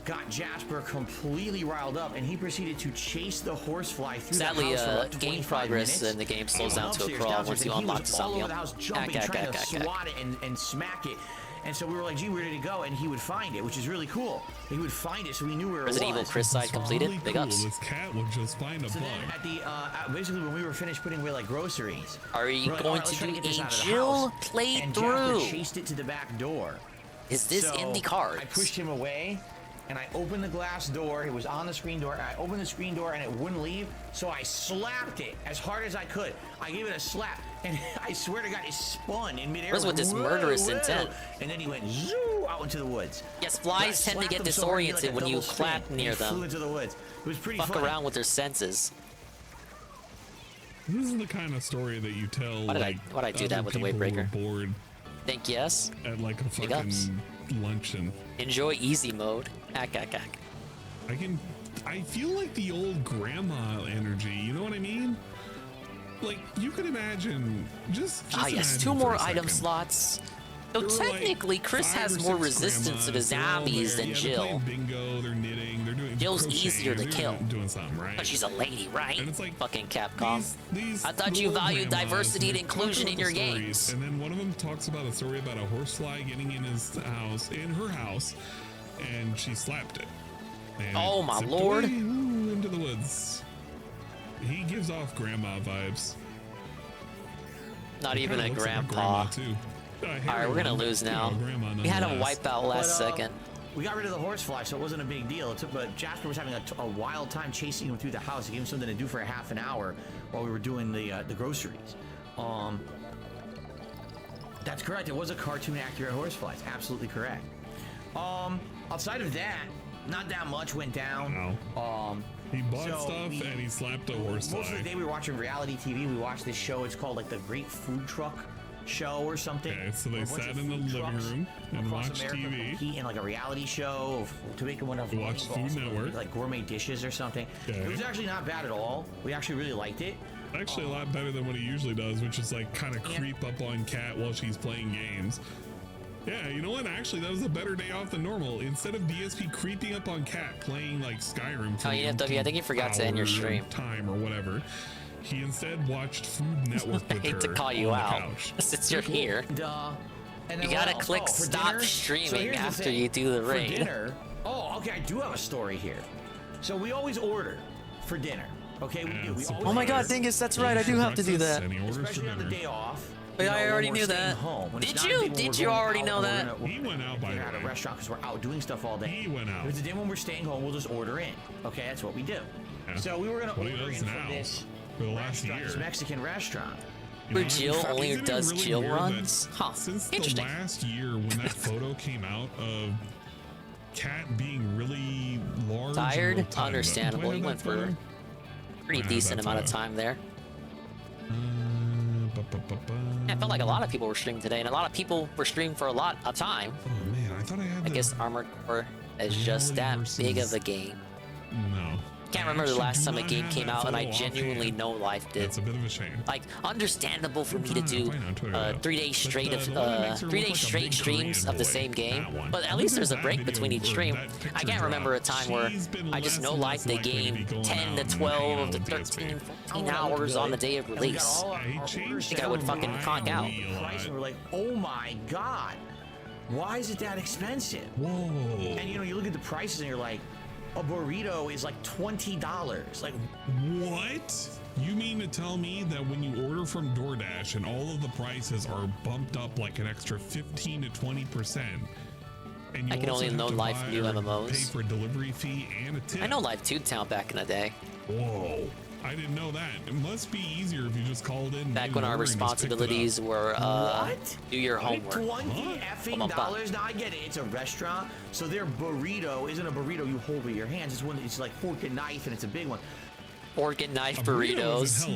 got Jasper completely riled up, and he proceeded to chase the horsefly through Sadly, the house for about 25 game progress minutes. in the game slows down to a Upstairs, crawl downstairs, once you and he unlock was the all over Somniel. the house jumping, trying to swat it and smack it. And so we were like, gee, where did it go? And he would find it, which is really cool. He would find it, so we knew where it was. Resident Evil Chris side completed. Really Big cool. ups. This cat would just find a So bug. then at the basically when we were finished putting away like groceries, Are you we're like, going "All right, let's to try do get this a out of the Jill house." And Jasper playthrough? chased it to the back door. Is this in the cards? I pushed him away, and I opened the glass door. It was on the screen door. I opened the screen door, and it wouldn't leave. So I slapped it as hard as I could. I gave it a slap, and I swear to God, it spun in midair. What is with this murderous intent? And then he went zoo out into the woods. Yes, flies tend to get disoriented when you clap near He flew them. into the woods. It was pretty Fuck funny. around with their senses. This is the kind of story that you tell. Why did I do that with the Wavebreaker? Bored. Think yes. At like a Big ups. fucking luncheon. Enjoy easy mode. Ack. I feel like the old grandma energy. You know what I mean? Like you could imagine. Just Ah, yes, imagine 2 for more a item second. slots. So There were, technically, like, Chris 5 has or more 6 resistance to the grandmas. They're all zombies there. than Yeah, they're Jill. playing bingo. They're knitting. They're doing. Jill's crocheting, easier to they're kill. Doing something right. But she's a lady, right? And it's like fucking Capcom. These I thought you little valued grandmas, diversity and they talk inclusion about in the your stories, games. And then one of them talks about a story about a horsefly getting in her house, and she slapped it. And Oh, it my zipped lord. away, ooh, into the woods. He gives off grandma vibes. Not even a Kinda looks like grandpa. too. Alright, we're gonna lose now. We had him wipe out last second. We got rid of the horsefly, so it wasn't a big deal. But Jasper was having a wild time chasing him through the house. He gave him something to do for a half an hour while we were doing the groceries. That's correct. It was a cartoon accurate horsefly. It's absolutely correct. Outside of that, not that much went down. He bought stuff and he slapped a horsefly. Most of the day we were watching reality TV. We watched this show. It's called like the Great Food Truck Show or something. Okay, so they Where a bunch sat of in the food living trucks room and across watched America TV. compete in like a reality show to make one of Watched Food Network. like gourmet dishes or something. Okay. It was actually not bad at all. We actually really liked it. Actually, a lot better than what he usually does, which is like kind of creep up on Kat while she's playing games. Yeah, you know what? Actually, that was a better day off than normal. Instead of DSP creeping up on Kat playing like Skyrim for ENFW, I think you forgot to end your stream. Time or whatever, he instead watched Food Network I with hate to her call you on the out couch. since you're here. And You then gotta what else? click for stop dinner? So streaming here's the after thing. you do the For raid. dinner, okay, I do have a story here. So we always order for dinner. Okay, we do. We always Oh my order. god, Dingus, that's right. I do have to do that. Especially on the day off. But I already when we're knew staying that. home. When it's Did not a you? day when Did we're you going already out, know we're that? He went out, by the at a way. restaurant because we're out doing stuff all day. He went out. But the day when we're staying home, we'll just order in. Okay, that's what we do. Yeah. So we were gonna What he order does in now from this for the last restaurant, this year. Mexican restaurant. Where Jill only Isn't it does really Jill weird runs? that Huh. Since the Interesting. last year when that photo came out of Kat being really large, Tired? and rotund, Understandable. do I He have went that for photo? pretty I have decent that amount of photo. time there. Yeah, I felt like a lot of people were streaming today, and a lot of people were streaming for a lot of time. Oh man, I thought I had. I guess Armored Core is just that big of a game. No. Can't remember the last time a game came out and I genuinely no-lifed it. It's a bit of a shame. Like, understandable for me to do 3 days straight of 3 days straight streams of the same game, but at least there's a break between each stream. I can't remember a time where I just no-lifed the game 10 to 12 to 13, 14 hours on the day of release. I think I would fucking conk out. And we're like, oh my god, why is it that expensive? Whoa. And you know, you look at the prices and you're like, a burrito is like $20. Like, what? You mean to tell me that when you order from DoorDash and all of the prices are bumped up like an extra 15 to 20%, and you I can only no-life new MMOs. Pay for a delivery fee and a tip? I no-life Toontown back in the day. Whoa. I didn't know that. It must be easier if you just called in. Back when our responsibilities were do your homework. $20 effing dollars. Now I get it. It's a restaurant, so their burrito isn't a burrito you hold with your hands. It's one. It's like fork and knife, and it's a big one. Fork and knife burritos.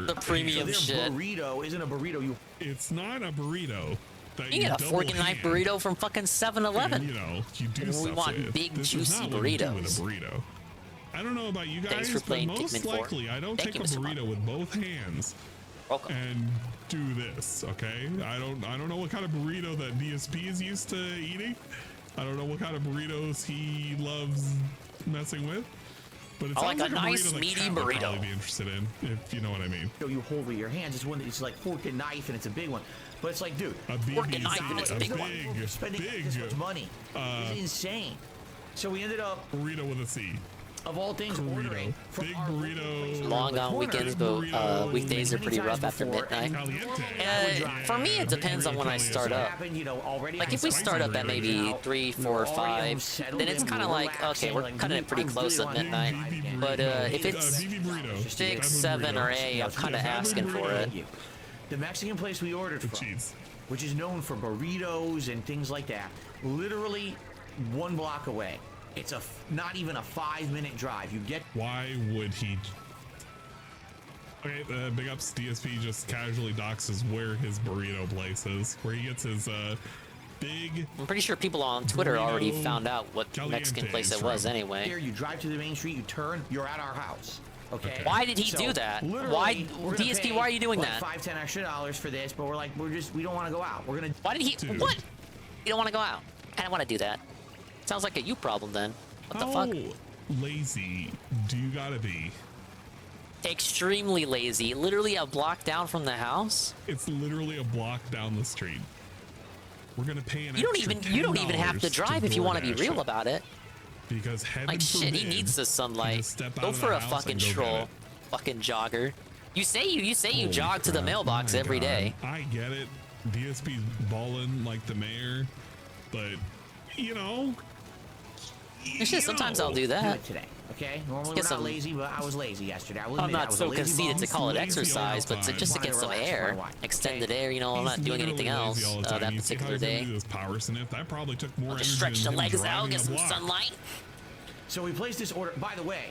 The premium so their shit. Burrito isn't a burrito you. It's not a burrito. You get a fork and knife burrito from fucking 7-Eleven. You know, you do and we stuff want with. big This juicy is not what you do with burritos. a burrito. I don't know about you guys, Thanks for playing but most Pikmin 4. likely I don't Thank take a you, Mr. burrito with both hands and do this, okay? I don't know what kind of burrito that DSP is used to eating. I don't know what kind of burritos he loves messing with. But it I sounds like a nice, burrito that meaty Kat would burrito. probably be interested in, if you know what I mean. You hold with your hands. It's one. It's like fork and knife, and it's a big one. But it's like, dude, fork and knife, and it's a big one. Spending this much money is insane. So we ended up burrito with a C. Of all things, ordering from big burrito. Long on weekends, but weekdays are pretty rough after midnight. For me, it depends on when I start up. Like if we start up at maybe 3, 4, 5, then it's kind of like, okay, we're cutting it pretty close at midnight. But if it's 6, 7, or 8, I'm kind of asking for it. The Mexican place we ordered from, which is known for burritos and things like that, literally 1 block away. It's not even a 5-minute drive. You get. Why would he? Okay, big ups. DSP just casually doxes where his burrito place is, where he gets his big. I'm pretty sure people on Twitter already found out what Mexican place it was anyway. Here, you drive to the main street, you turn, you're at our house. Okay. Why did he do that? Why, DSP? Why are you doing that? $5, $10 extra for this, but we're like, we don't want to go out. We're gonna. Why did he? What? You don't want to go out? I don't want to do that. Sounds like a you problem then. What the fuck? Lazy do you gotta be? Extremely lazy. Literally a block down from the house. It's literally a block down the street. We're gonna pay an You don't even have to drive if you want to be real about it. Because heaven like shit, he forbid needs the sunlight. Go for a fucking stroll, fucking jogger. You say you jog to the mailbox every day. I get it. DSP's balling like the mayor, but you know. Shit, sometimes I'll do that. Do it today, okay? Normally we're not lazy, but I was lazy yesterday. I'm not so conceited to call it exercise, but just to get some air, extended air. You know, I'm not doing anything else that particular day. That probably took more just stretch the legs out, get some sunlight. So we placed this order. By the way.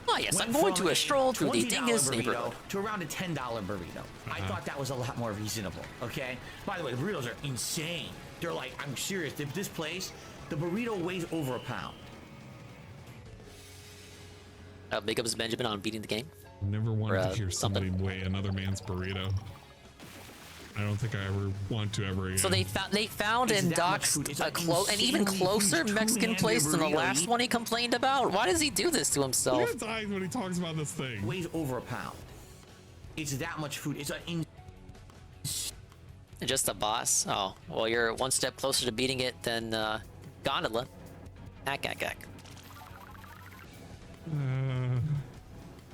Oh yes, I'm going to a stroll through the DingIe neighborhood. To around a $10 burrito. I thought that was a lot more reasonable, okay? By the way, the burritos are insane. They're like, I'm serious. This place, the burrito weighs over a pound. Big ups Benjamin on beating the game. Never wanted to hear somebody weigh another man's burrito. I don't think I ever want to ever again. So they found and doxed an even closer Mexican place than the last one he complained about. Why does he do this to himself? He gets eyes when he talks about this thing. Weighs over a pound. It's that much food. It's just a boss. Oh well, you're one step closer to beating it than Gondola. Hack.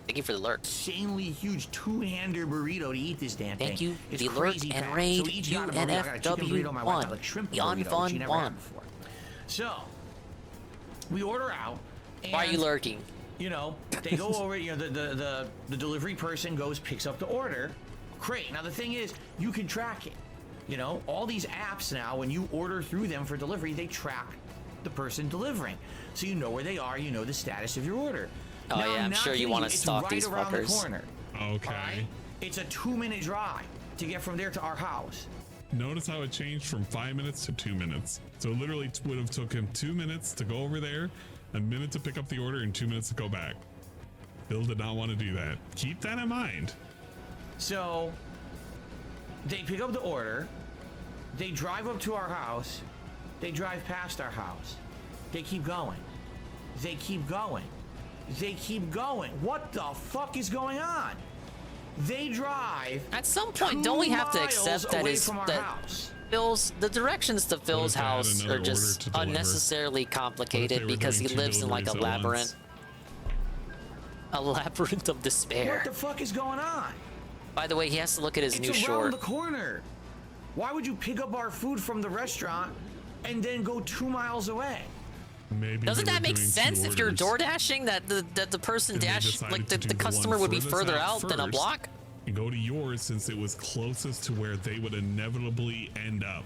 Thank you for the lurk. Insanely huge 2-hander burrito to eat this damn thing. Thank you. It's the lurk and raid UNFW1. The unfun one. So we order out. And, why are you lurking? You know, they go over. You know, the delivery person goes, picks up the order. Great. Now the thing is, you can track it. You know, all these apps now, when you order through them for delivery, they track the person delivering, so you know where they are. You know the status of your order. Oh now, yeah, I'm sure you want to stalk these fuckers. The corner, okay. Right? It's a 2-minute drive to get from there to our house. Notice how it changed from 5 minutes to 2 minutes. So it literally would have took him 2 minutes to go over there, a minute to pick up the order, and 2 minutes to go back. Bill did not want to do that. Keep that in mind. So they pick up the order, they drive up to our house, they drive past our house, they keep going, they keep going, they keep going. What the fuck is going on? They drive. At some point, don't we have to accept that Phil's the directions to Phil's house are just unnecessarily complicated because he lives in like a labyrinth. A labyrinth of despair. What the fuck is going on? By the way, he has to look at his new It's short. around the corner. Why would you pick up our food from the restaurant and then go 2 miles away? Maybe doesn't that make sense if you're door dashing that the person the customer would be further out than a block? And go to yours since it was closest to where they would inevitably end up.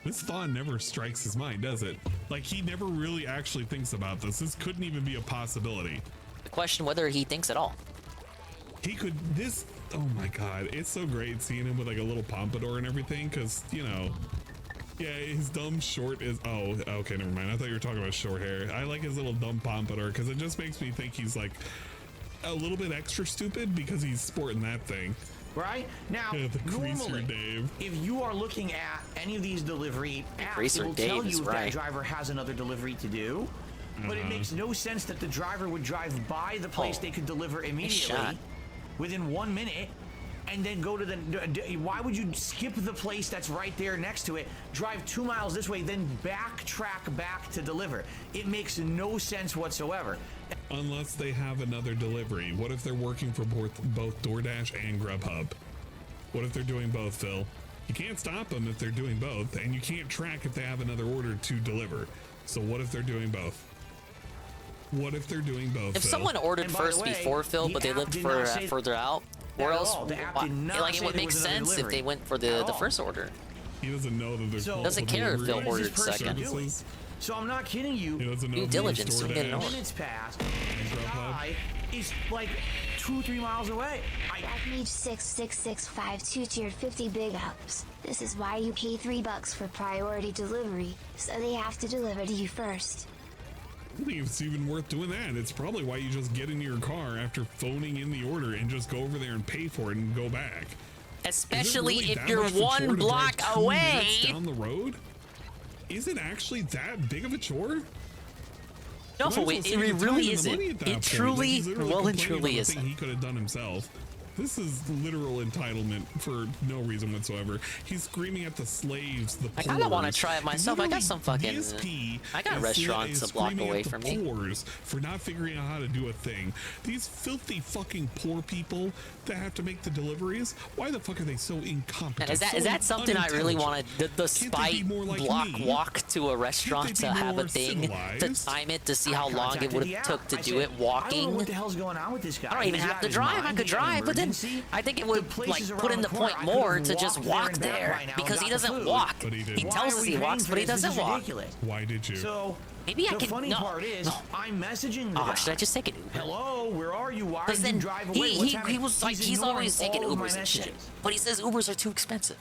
This thought never strikes his mind, does it? Like, he never really actually thinks about this. This couldn't even be a possibility. The question whether he thinks at all. He could, oh my god, it's so great seeing him with like a little pompadour and everything, because, you know, yeah, his dumb short is, oh, okay, never mind. I thought you were talking about short hair. I like his little dumb pompadour because it just makes me think he's like a little bit extra stupid because he's sporting that thing. Right? Now, normally, Dave. if you are looking at any of these delivery apps, Greaser it will Dave tell you is if right. that driver has another delivery to do. But it makes no sense that the driver would drive by the place they could deliver immediately within 1 minute and then go to the... Why would you skip the place that's right there next to it, drive 2 miles this way, then backtrack back to deliver? It makes no sense whatsoever. Unless they have another delivery. What if they're working for both DoorDash and Grubhub? What if they're doing both, Phil? You can't stop them if they're doing both, and you can't track if they have another order to deliver. So what if they're doing both? What if they're doing both? If someone ordered first before Phil, but they lived further out, or else, like it would make sense if they went for the first order. He doesn't know that there's doesn't care if Phil ordered second. So I'm not kidding you. He doesn't know due diligence to get minutes passed. The guy is like 2-3 miles away. Each 66652 tiered 50 big ups. This is why you pay $3 for priority delivery, so they have to deliver to you first. I don't think it's even worth doing that. It's probably why you just get into your car after phoning in the order and just go over there and pay for it and go back. Especially if you're 1 block away. Down the road? Is it actually that big of a chore? No, it really isn't. It truly, well and truly isn't. He could have done himself. This is literal entitlement for no reason whatsoever. He's screaming at the slaves, the poors. I kind of want to try it myself. I got some fucking... I got restaurants a block away from me. Poors for not figuring out how to do a thing. These filthy fucking poor people that have to make the deliveries, why the fuck are they so incompetent? And is that something I really want to... The spite block walk to a restaurant to have a thing, to time it, to see how long it would have took to do it walking? I don't know what the hell's going on with this guy. I don't even have to drive. I could drive, but then I think it would like put in the point more to just walk there because he doesn't walk. He tells us he walks, but he doesn't walk. Why did you? So maybe I could. The funny part is, I'm messaging the guy. Should I just take an Uber? Hello, where are you? Why did you drive away? He was like, he's always taking Ubers and shit, but he says Ubers are too expensive.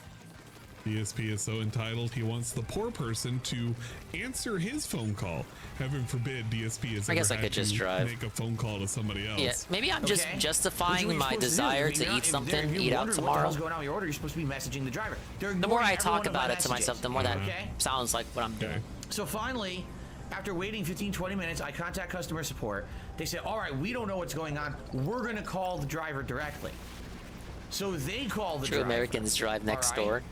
DSP is so entitled, he wants the poor person to answer his phone call. Heaven forbid DSP is I guess I could just drive. Make a phone call to somebody else. Yeah, maybe I'm just justifying my desire to eat something, eat out tomorrow. What's going on with your order? You're supposed to be messaging the driver. The more I talk about it to myself, the more that sounds like what I'm doing. So finally, after waiting 15-20 minutes, I contact customer support. They say, all right, we don't know what's going on. We're going to call the driver directly. So they call the driver. True Americans drive next door.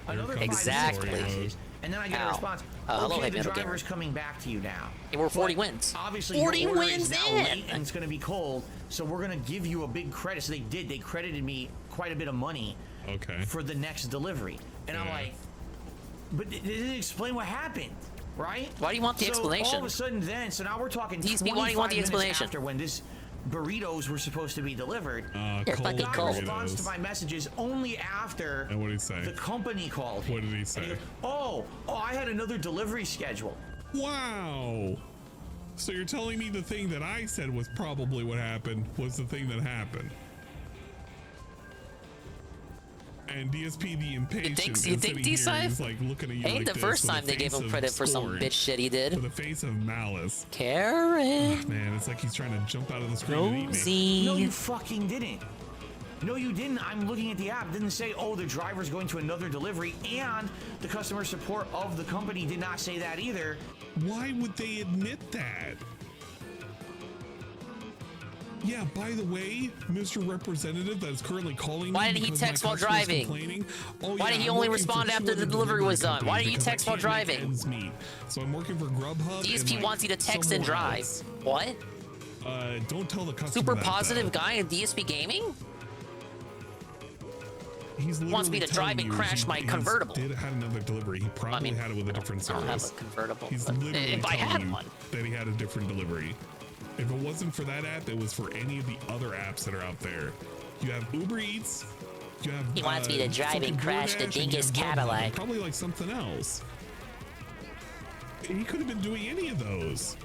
Exactly. And then I get a response. Okay, the driver's coming back to you now. And we're 40 wins. Obviously, 40 your order wins is now in. late and it's going to be cold, so we're going to give you a big credit. So they did. They credited me quite a bit of money for the next delivery. And I'm like, but they didn't explain what happened, right? Why do you want the explanation? All of a sudden then, so now we're talking 25 why do you want the explanation? After when this burritos were supposed to be delivered. Fucking cold. Response to my messages only after and what did he say? The company called. What did he say? Goes, oh, I had another delivery schedule. Wow. So you're telling me the thing that I said was probably what happened was the thing that happened. And DSP the impatient. You think D-Side? Like looking at you ain't like the this first with time a they gave face him of credit for some scorn, bitch shit he did. with a face of malice. Karen. Man, it's like he's trying to jump out of the screen and eat me. No, you fucking didn't. No, you didn't. I'm looking at the app. It didn't say, oh, the driver's going to another delivery, and the customer support of the company did not say that either. Why would they admit that? Yeah, by the way, Mr. Representative that's currently calling Why me didn't he because my text while customer's driving? complaining. Oh, Why yeah, did he I'm only working for respond after two the other delivery was done? Why didn't you because I text while can't make driving? ends meet. So I'm working for Grubhub. DSP and, like, wants you to text and somewhere drive. else. What? Don't tell the customer Super that, positive though. guy in DSP Gaming? He's Wants me literally to drive telling and you crash my convertible. He had another delivery. He probably had it with a different service. I don't have a convertible. He's but literally if I telling had you one. that he had a different delivery. If it wasn't for that app, it was for any of the other apps that are out there. You have Uber Eats. You have. He wants me to drive and fucking crash the DoorDash, and you dingus have Grubhub, Cadillac. and probably like something else. He could have been doing any of those.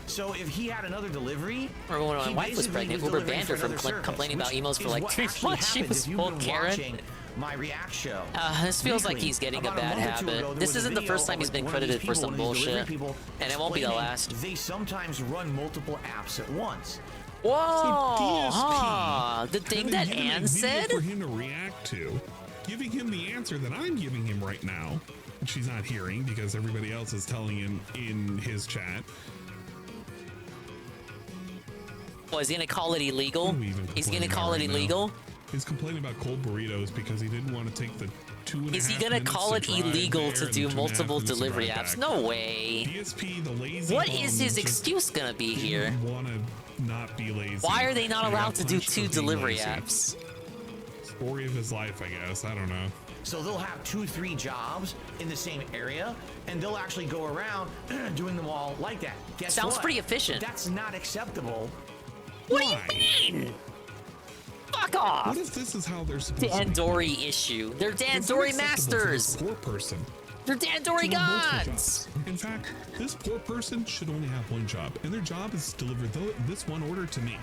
So if he had another delivery, Or when my he wife was basically pregnant, was Uber delivering banned for her from another service, complaining about which emails for is like what 3 actually months. She happened. was If you've full been Karen. watching my React show. This feels like weekly, he's getting a about bad month or two habit. ago, there This was a isn't the video first time he's of been one of these credited for people, some one of these delivery bullshit. people And it won't be the explaining last. They sometimes run multiple apps at once. Whoa! DSP Huh. The thing that Given a Ann video said? for him to react to, giving him the answer that I'm giving him right now, which he's not hearing because everybody else is telling him in his chat. Oh, is he gonna call it illegal? What are we even He's gonna complaining call about it right now? illegal? He's complaining about cold burritos because he didn't want to take the 2.5 Is he gonna minutes call to it drive illegal there to and do 2.5 multiple minutes to delivery drive apps? back. No way. DSP, the lazy What bum, is his just excuse gonna be here? didn't want to not be lazy. Why are they not He got allowed to do punched for 2 being delivery lazy. apps? Story of his life, I guess. I don't know. So they'll have 2-3 jobs in the same area, and they'll actually go around doing them all like that. Guess Sounds what? pretty efficient. That's not acceptable. What do you mean? Fuck off! What if this is how they're supposed to Dan be? Dory issue. They're Dan It's Dory unacceptable for masters. this poor person. They're Dan Dory to have multiple gods. jobs. In fact, this poor person should only have one job, and their job is to deliver this one order to me.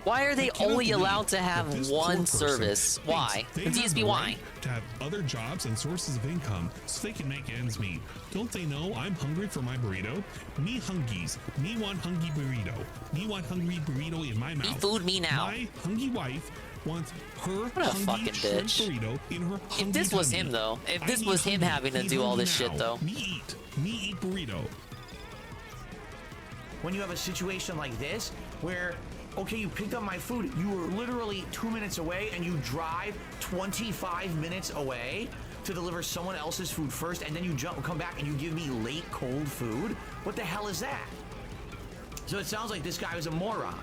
Why are they I cannot only believe allowed to that have this poor one person service? thinks Why? they The have DSP, the why? right to have other jobs and sources of income so they can make ends meet. Don't they know I'm hungry for my burrito? Me hungies. Me want hungry burrito. Me want hungry burrito in my mouth. Eat food me now. My hungry wife wants her What a hungry fucking shrimp bitch. burrito in her If hungry this was tummy. him though, if I this need was him hungry. having to Me do all hungry this shit now. though. Me eat burrito. When you have a situation like this, where, okay, you picked up my food, you were literally 2 minutes away, and you drive 25 minutes away to deliver someone else's food first, and then you come back and you give me late cold food? What the hell is that? So it sounds like this guy was a moron,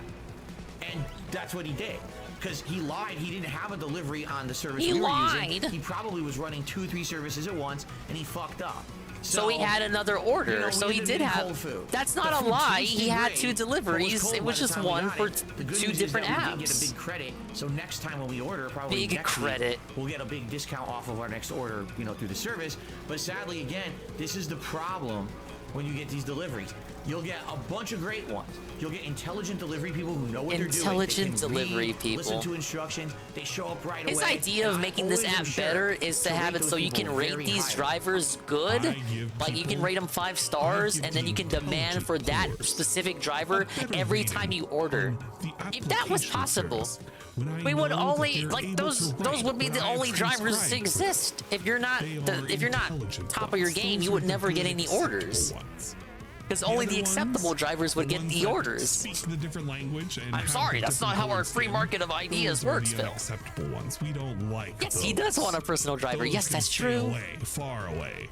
and that's what he did. Because he lied, he didn't have a delivery on the service He we were lied. using. He probably was running 2-3 services at once, and he fucked up. So he had another order. You know, So we he ended did up eating have. cold food. That's The not a food lie. tasted He had great, 2 but deliveries. cold It by was the just time we one got for it. The good 2 news is different that we did get a apps. big credit. So next time when we order, probably Big next credit. week, we'll get a big discount off of our next order, you know, through the service. But sadly, again, this is the problem when you get these deliveries. You'll get a bunch of great ones. You'll get intelligent delivery people who know what they're doing. Intelligent They can delivery read, people. listen to instructions. They show up right His away. idea of And I making this always am app sure better is to have rate it so those you can people rate very these highly. drivers good. I give Like you can people- rate them 5 stars, give and then the you can demand intelligent for that course specific driver better every rating time you order. the If that was application possible, service. When I we would know that only they're like able those. to Those write would be what the I have only drivers to transcribed. exist. If you're not, They are if you're not intelligent top of your ones. game, Those you are would the never good, get any acceptable orders. ones. Because only the other acceptable ones, drivers would get ones the that orders. Speak the different language and I'm have sorry, the that's not different how our words free in. market of ideas Those are works, the Phil. unacceptable ones. We don't like Yes, those. he does want a personal driver. Those Yes, can that's stay true. Away, far away.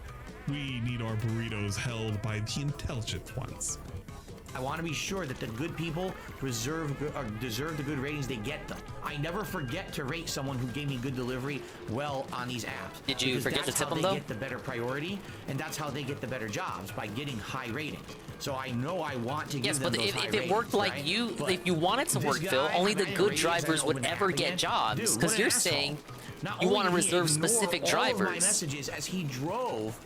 We need our burritos held by the intelligent ones. I want to be sure that the good people deserve the good ratings. They get them. I never forget to rate someone who gave me good delivery well on these apps. Did you because forget that's to tip how them, they though? get the better priority, and that's how they get the better jobs, by getting high ratings. So I know I want to give Yes, them but those if high it ratings, worked like right? you, But if you want it to this work, guy, Phil, only the I good rated drivers I would opened the ever app get again. jobs. Dude, Because what you're an asshole. saying Not you only want to did he reserve ignore specific all of my drivers. messages as he drove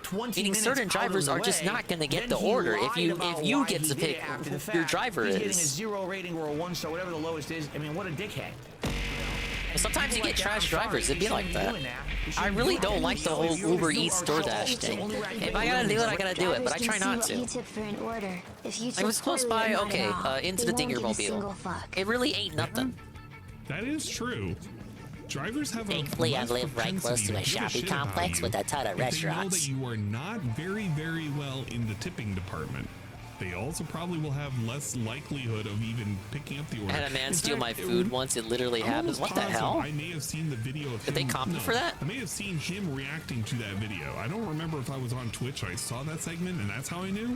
20 Meaning minutes certain out drivers of the are just way, not going to get then the he order lied if about you why get he to did it pick after the who your fact. driver He's getting a is. 0 rating or a 1-star, whatever the lowest is. I mean, what a dickhead. Sometimes you get trash drivers. It'd be like that. I shouldn't really do don't that. like the whole Uber Eats DoorDash thing. If I gotta do it, I gotta do it, but I try not What you to. tip for an order. If you I tip was close poorly by, or not okay, at all, into they the won't give a DingIe single mobile. fuck. It really ain't nothing. That is true. Drivers have Thankfully, a I less live right close propensity to a give shopping shit about complex you with a ton of if they know restaurants. that you are not very, very well in the tipping department. They also probably will have less likelihood of even picking up the order. I had a man In steal fact, my food once. It literally I'm happened. almost What the positive hell? I may have seen the video of Did they him. comp you No, for that? I may have seen him reacting to that video. I don't remember if I was on Twitch. I saw that segment, and that's how I knew.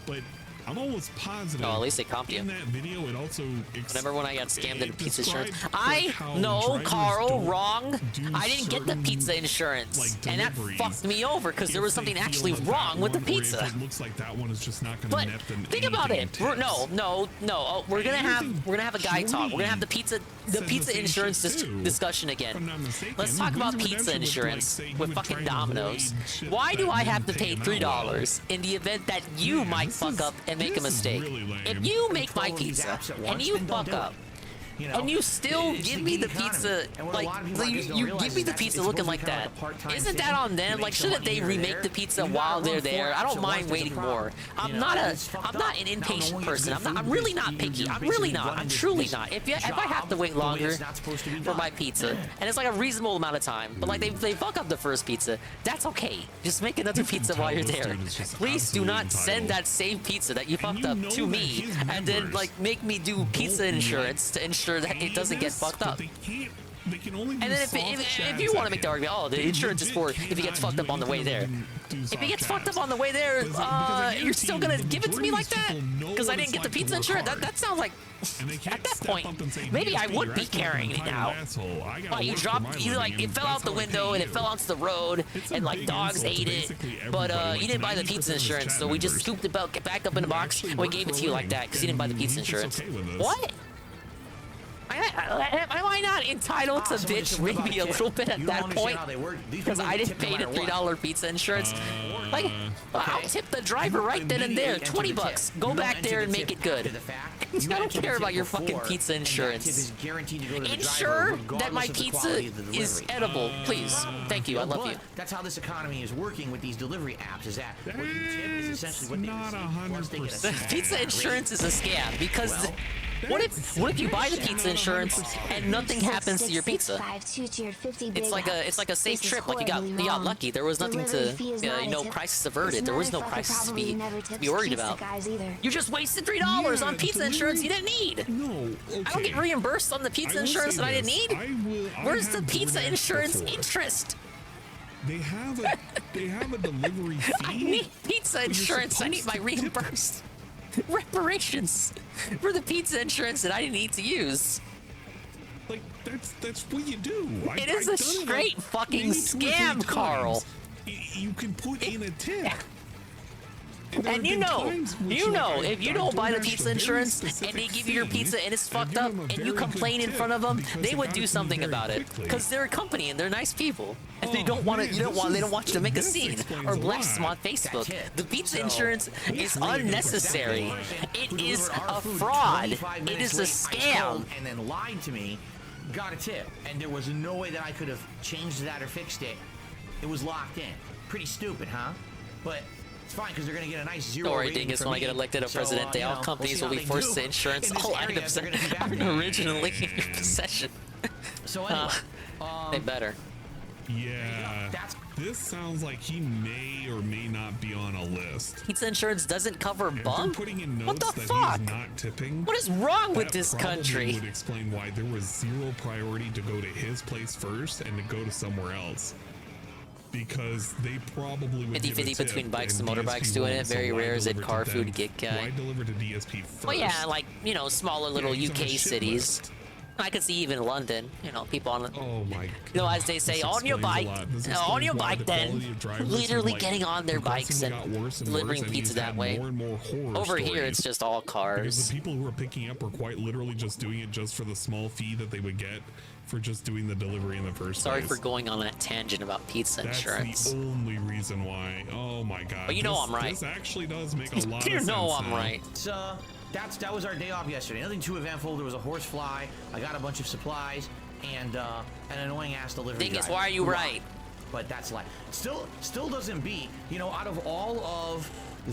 But I'm almost positive. Oh, at least they comped you. In that video, it also. Remember when I got scammed into pizza insurance? described No, drivers Carl, don't wrong. do I didn't get the certain, pizza insurance, like, and that deliveries fucked me over because there was if they something feel actually that wrong with the one, or if pizza. It looks like that one is just not going But to net them think about anything it. in We're, tips. no. Oh, we're gonna have a guy talk. We're gonna have the pizza same insurance shit too, discussion if I'm again. not mistaken. Let's talk about When's pizza Redemption would, insurance like, say he with would fucking try and Domino's. avoid shit Why do that I have to didn't pay him out well. $3 in the event that you Man, might this fuck is- up and make a this is mistake? really lame. If you make my Control these pizza apps at and once, you then don't fuck do it. up, You know? and you still It's give the me gig the economy. pizza, And what a like lot of people, I guess, don't you realize give me is the that pizza it's looking supposed like to be kind that. of like a part-time Isn't thing. that on You them? make Like, some shouldn't money they here or remake there. the pizza You gotta while run they're 4 there? I apps don't at mind once, there's a waiting more. problem. I'm You not know, a it's fucked I'm not up. an Now, impatient no one person. gets I'm good food really because not you're picky. I'm basically really not. running I'm this truly not. If I have to wait the way longer it's not supposed to be for done. my pizza, and it's like a reasonable amount of time, but like they fuck up the first pizza, that's okay. Just make another pizza while you're this there. dude is just Please do not absolutely send entitled. that same pizza that you fucked you up know to that me, his and then members like make me do pizza don't insurance to ensure that it doesn't get This, fucked but up. They can only do And then if soft you chats want to at make the him. argument, oh, the They insurance is for legit if he gets cannot fucked do up on the way anything there. other than do If he soft gets fucked up chats. on the way there, Because I you're guarantee still you gonna the give it to me like majority of that? these people know Because I what didn't it's get the like to pizza work insurance. hard. That sounds like And they can't at that step point, up and say, maybe I DSP, would you're be acting like carrying an it entitled now. asshole. I gotta Like you work for dropped, my either like living, it and fell that's out the how I pay window and it you. fell onto the road, It's a and like big dogs insult to ate it. basically But everybody, you like didn't buy the 90% pizza of his insurance, chat so we just members scooped it back up in a box actually and we work gave it for to a you like living, that because you didn't buy the and pizza he's just insurance. okay with this. What? Am I not entitled to someone just bitch said, what maybe a about little tip? bit at You that don't understand point? how they work. These Because people I don't didn't tip no pay the matter what. $3 pizza insurance. Like, I'll tip the driver right then and there, 20 bucks. Go back there and make it good. I don't care about your fucking pizza insurance. Ensure that my pizza is edible, please. Thank you. I love you. That's how this economy is working with these delivery apps. Is that what you tip is essentially what they not receive once they get a small Pizza rate. insurance is a scam because what if you buy the pizza insurance and nothing happens to your pizza? It's like a safe trip. Like you got lucky. There was nothing to crisis averted. There was no crisis to be worried about. You just wasted $3 on pizza insurance you didn't need. No, okay. I don't get reimbursed on the pizza I will insurance say that I didn't this. need. I Where's the have pizza DoorDash insurance before. interest? They have a delivery fee. I need pizza but you're insurance. I need supposed my to tip it. reimbursed reparations for the pizza insurance that I didn't need to use. Like that's what you do. It is a straight fucking scam, Carl. You can put in a tip. And you know, if you don't buy the pizza insurance and they give you your pizza and it's fucked up and you complain in front of them, they would do something about it because they're a company and they're nice people. And they don't want they don't want you to make a scene or blast them on Facebook. The pizza insurance is unnecessary. It is a fraud. It is a scam. And then lied to me, got a tip, and there was no way that I could have changed that or fixed it. It was locked in. Pretty stupid, huh? But it's fine because they're going to get a nice 0 Don't worry, rating Dingus, for when I me. get elected a So, president, all companies will be forced to insurance all items that are originally in your possession. So anyway, they better. Yeah, this sounds like he may or may not be on a list. Pizza insurance doesn't cover bump? Putting in notes What the that fuck? he's not tipping. What is wrong with that this probably country? would explain why there was zero priority to go to his place first and to go to somewhere else. Because they probably would 50-50 between bikes and motorbikes doing it. Very rare is it car food gig guy. Why deliver to DSP first? Well, yeah, like, smaller little he's on a UK shit cities. list. I could see even London, you know, people on, oh my, you know, as they say, on your bike, on your bike then, literally getting on their bikes and delivering pizza that way. Over here, it's just all cars. Because the people who were picking up were quite literally just doing it just for the small fee that they would get for just doing the delivery in the first Sorry place. for going on that tangent about pizza insurance. That's the only reason why. Oh my god. But you know I'm right. This actually does make a lot of sense. You know I'm right. That was our day off yesterday. Nothing too eventful. There was a horse fly. I got a bunch of supplies and an annoying ass delivery Thing is, driver. why are you right? But that's life. Still doesn't beat. You know, out of all of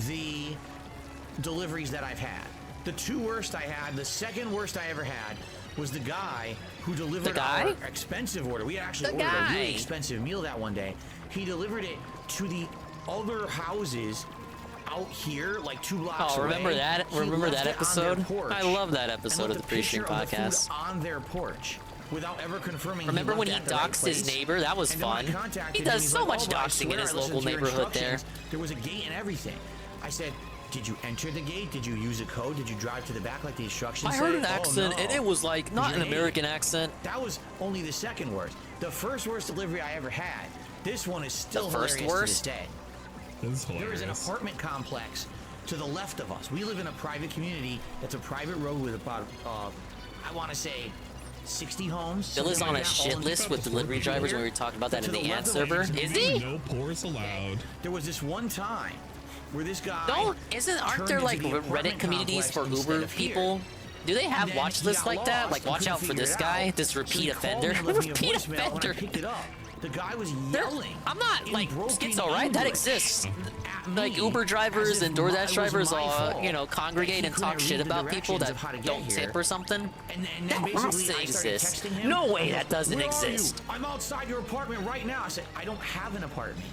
the deliveries that I've had, the two worst I had, the second worst I ever had was the guy who delivered our expensive order. We actually ordered a really expensive meal that one day. He delivered it to the other houses out here, like 2 blocks away. Remember that? Remember that episode? I love that episode of the Pre-Stream Podcast. On their porch, without ever confirming. Remember when he doxed his neighbor? That was fun. He does so much doxing in his local neighborhood there. There was a gate and everything. I said, did you enter the gate? Did you use a code? Did you drive to the back like the instructions I said? heard an accent, and it was like not an American accent. That was only the second worst. The first worst delivery I ever had. This one is still the first hilarious worst? to this day. There is an apartment complex to the left of us. We live in a private community that's a private road with about, I want to say, 60 homes. Bill is on a shit list with delivery drivers when we were talking about that in the ad server. Is he? No pours allowed. There was this one time where this guy aren't there like Reddit communities for Uber people? Do they have watch lists like that? Like, watch out for this guy, this repeat offender. Repeat offender. The guy was yelling. I'm not like schizo, right? That exists. Like Uber drivers and DoorDash drivers all, you know, congregate and talk shit about people that don't tip or something. That has to exist. No way that doesn't exist. I'm outside your apartment right now. I said, I don't have an apartment.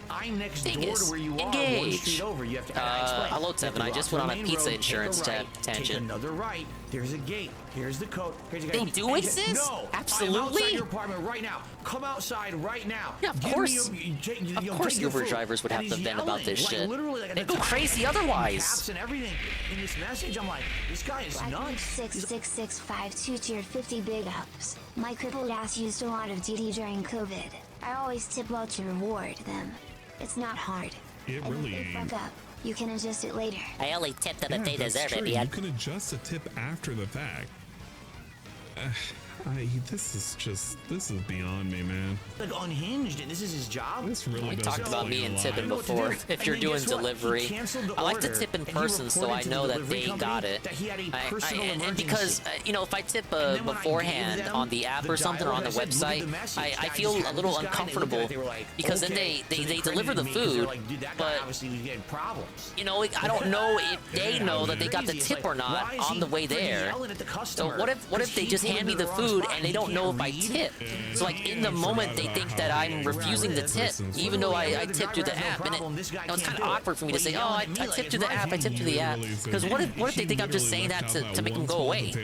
I'm next door to where you are, one street over. You have to explain. Hello, Tevin. I just went on a pizza insurance tangent. Take another right. There's a gate. Here's the code. Here's a They do exist? No, Absolutely. I'm outside your apartment right now. Come outside right now. Yeah, of course. Of course, Uber drivers would have to vent about this shit. They go crazy otherwise. And everything in this message, I'm like, this guy is nuts. 66652 tiered 50 big ups. My crippled ass used a lot of DD during COVID. I always tip well to reward them. It's not hard. It really ain't. ain't. Fuck up. You can adjust it later. I only tipped them if they that's deserve true. it, You can adjust a tip after the fact. This is beyond me, man. Like unhinged, and this is his job. This really We does talked about me and tipping before. If you're doing delivery, I like to tip in person so I know that they got it. And because, you know, if I tip beforehand on the app or something or on the website, I feel a little uncomfortable because then they deliver the food, but, you know, I don't know if they know that they got the tip or not on the way there. So what if they just hand me the food and they don't know if I tip? So like in the moment they think that I'm refusing the tip, even though I tipped through the app, and it's kind of awkward for me to say, oh, I tipped through the app, I tipped through the app, because what if they think I'm just saying that to make them go away?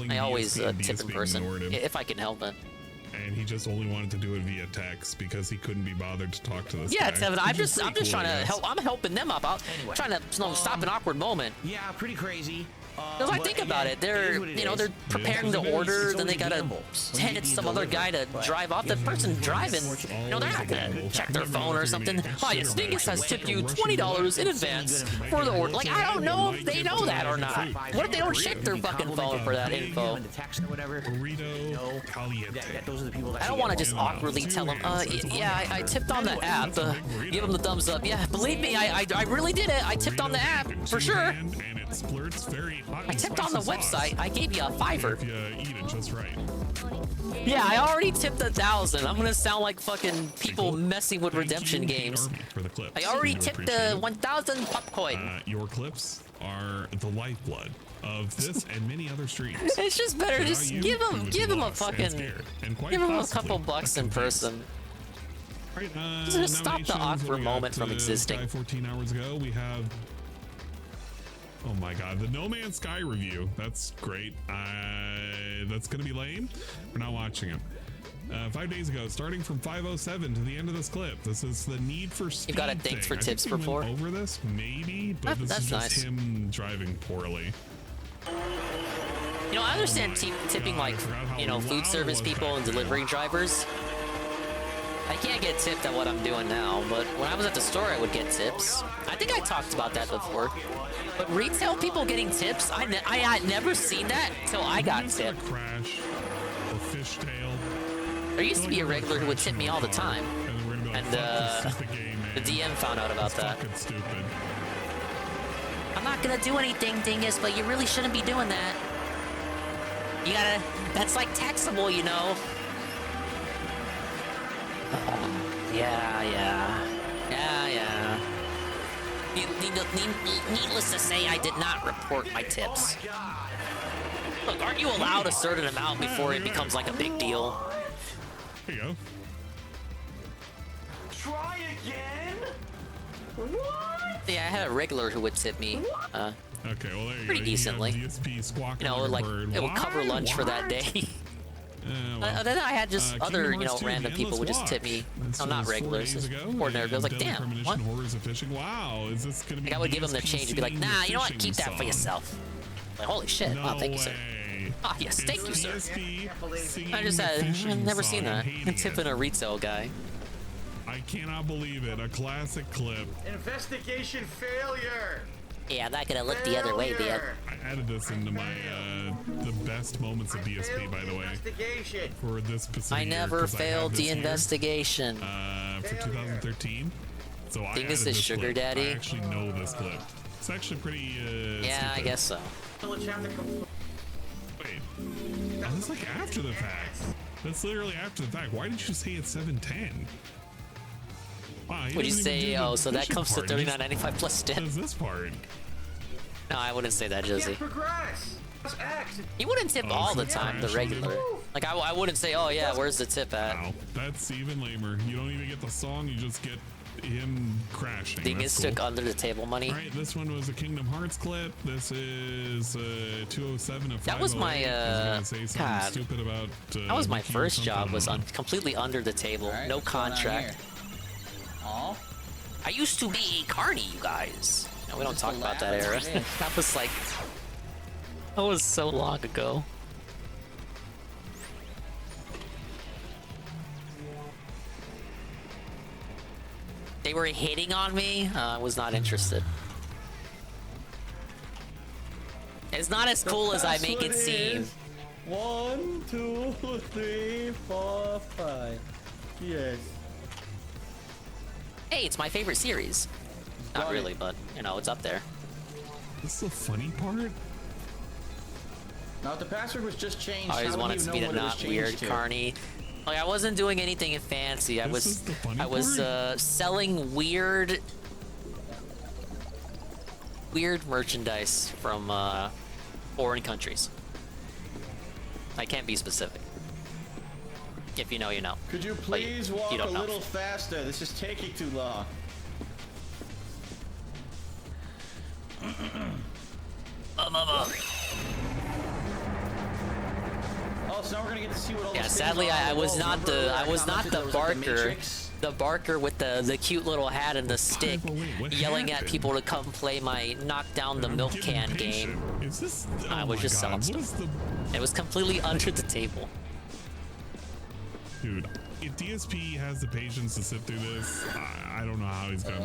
I always tip in person if I can help it. And he just only wanted to do it via text because he couldn't be bothered to talk to this guy. Yeah, Tevin, I'm just trying to help. I'm helping them up. I'm trying to stop an awkward moment. Yeah, pretty crazy. Because I think about it, they're preparing the order, then they gotta hand it to some other guy to drive off. The person driving, they're not gonna check their phone or something. Oh, yes, Dingus has tipped you $20 in advance for the order. Like, I don't know if they know that or not. What if they don't check their fucking phone for that info? I don't want to just awkwardly tell them, yeah, I tipped on the app. Give them the thumbs up. Yeah, believe me, I really did it. I tipped on the app, for sure. I tipped on the website. I gave you a $5. If you eat it just right. Yeah, I already tipped 1,000. I'm gonna sound like fucking people messing with redemption games. I already tipped the 1,000 popcoin. Your clips are the lifeblood of this and many other streams. It's just better. Just give them a fucking, give them a couple bucks in person. Right, just stop the awkward moment from existing. 14 hours ago, we have. Oh my god, the No Man's Sky review. That's great. That's gonna be lame. We're not watching it. 5 days ago, starting from 5:07 to the end of this clip. This is the Need for Speed. You got a thanks for tips before? Over this, maybe, but this is just him driving poorly. You You know, I understand tipping like, you know, food service people and delivery drivers. I can't get tipped at what I'm doing now, but when I was at the store, I would get tips. I think I talked about that before. But retail people getting tips, I had never seen that until I got tipped. Crash or fishtail. There used to be a regular who would tip me all the time, and the DM found out about that. Stupid. I'm not gonna do anything, Dingus, but you really shouldn't be doing that. You gotta, that's like taxable, you know? Yeah. Needless to say, I did not report my tips. Look, aren't you allowed a certain amount before it becomes like a big deal? There you go. Try again? What? Yeah, I had a regular who would tip me. Okay, well there you pretty go. decently. You know, like it would cover lunch for that day. Then I had just other, you know, random people would just tip me. No, not regulars, just ordinary. I was like, damn, what? Wow, is this gonna be? Like, I would give them the change and be like, nah, you know what? Keep that for yourself. Like, holy shit! No wow, thank you, sir. Ah, yes, thank you, sir. I just had, I've never seen that. Tipping a retail guy. I cannot believe it. A classic clip. Investigation failure. Yeah, I'm not gonna look the other way, man. I added this into my the best moments of DSP, by the way. For this specific I never failed the investigation. For 2013. So I think this is Sugar clip. Daddy. I actually know this clip. It's actually pretty. Yeah, stupid. I guess so. Wait. Oh, that's like after the fact. That's literally after the fact. Why did you say it's 710? Wow, Would you say, oh, so that comes to $39.95 plus tip? What is this part? No, I wouldn't say that, Josie. You wouldn't tip all the time, the regular. Like, I wouldn't say, oh yeah, where's the tip at? Wow, that's even lamer. You don't even get the song, you just get him crashing. Dingus took under the table money. Alright, this one was a Kingdom Hearts clip. This is 207 of 508. That was my, God. Stupid about, that was my first job, was completely under the table, no contract. I used to be a carny, you guys. No, we don't talk about that era. That was like... That was so long ago. They were hitting on me. I was not interested. It's not as cool as I make it seem. 1, 2, 3, 4, 5. Yes. Hey, it's my favorite series. Not really, but you know, it's up there. This is the funny part. Now, if the password was just changed, I always wanted to be the not weird carny. Like, I wasn't doing anything fancy. I was selling weird merchandise from foreign countries. I can't be specific. If you know, you know. Could you please walk a little faster? This is taking too long. Oh, so now we're gonna get to see what all yeah, sadly, I was not the barker. The barker with the cute little hat and the stick, yelling at people to come play my knock down the milk can game. I was just selling stuff. It was completely under the table. Dude, if DSP has the patience to sit through this, I don't know how he's gonna.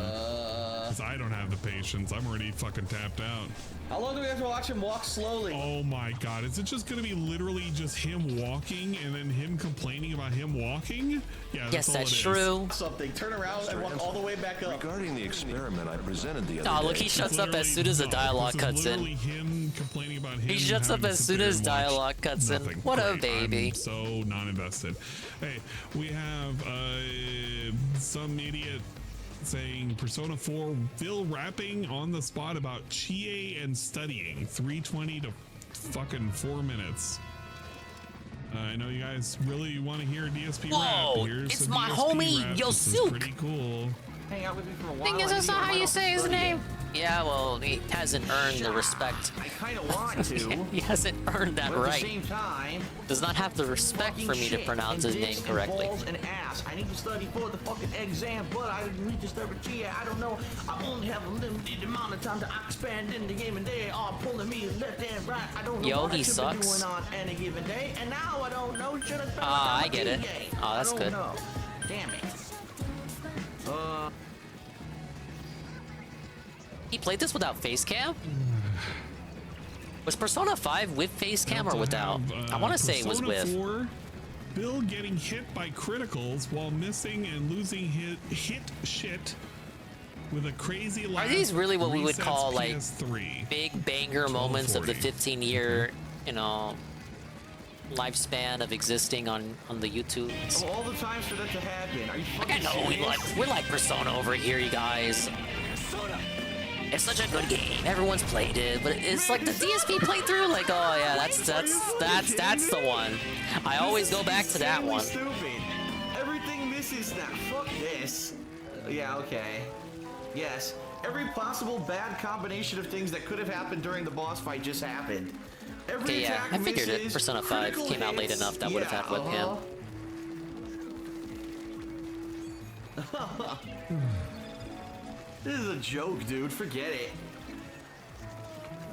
Because I don't have the patience. I'm already fucking tapped out. How long do we have to watch him walk slowly? Oh my god, is it just gonna be literally just him walking and then him complaining about him walking? Yeah, that's true. Something. Turn around and walk all the way back up. Regarding the experiment I presented the other day. Oh, look, he shuts up as soon as the dialogue cuts in. Him complaining about him. He shuts up as soon as dialogue cuts in. What a baby. I'm so non-invested. Hey, we have some idiot saying Persona 4 Phil rapping on the spot about Chie and studying 3:20 to fucking 4 minutes. I know you guys really want to hear DSP rap. Here's it's some my DSP homie rap. Yosuke. Pretty cool. Hang out with me for a while. Thing is, that's not how you say his name. Yeah, well, he hasn't earned the respect. I kind of want to. He hasn't earned that but right. At the same time, does not have the respect for me to pronounce his name correctly. Balls and ass. I need to study for the fucking exam, but I need to start with G. I don't know. I only have a limited amount of time to expand in the game, and they are pulling me left and right. I don't know Yo, what he I should be sucks. doing on any given day, and now I don't know. Should I spend my Ah, time I get on it. DingIe? Oh, that's I good. don't know. Damn it. He played this without face cam? Was Persona 5 with face cam or without? I want to say it was with. Persona 4, Bill getting hit by criticals while missing and losing hit shit with a crazy laugh. Are these really what we would resets call like PS3. big banger moments of the 15-year, you know, lifespan of existing on the YouTubes? Of all the times for that to happen, are you fucking I know we're like Persona over here, you guys. It's such a good game. Everyone's played it, but it's like the DSP playthrough. Like, oh yeah, that's the one. I always go back to that one. Stupid. Everything misses that. Fuck this. Yeah, okay. Yes. Every possible bad combination of things that could have happened during the boss fight just happened. Every Okay, yeah, attack I figured it. misses, Persona 5 critical came out late hits. enough that would have happened with him. This is a joke, dude. Forget it.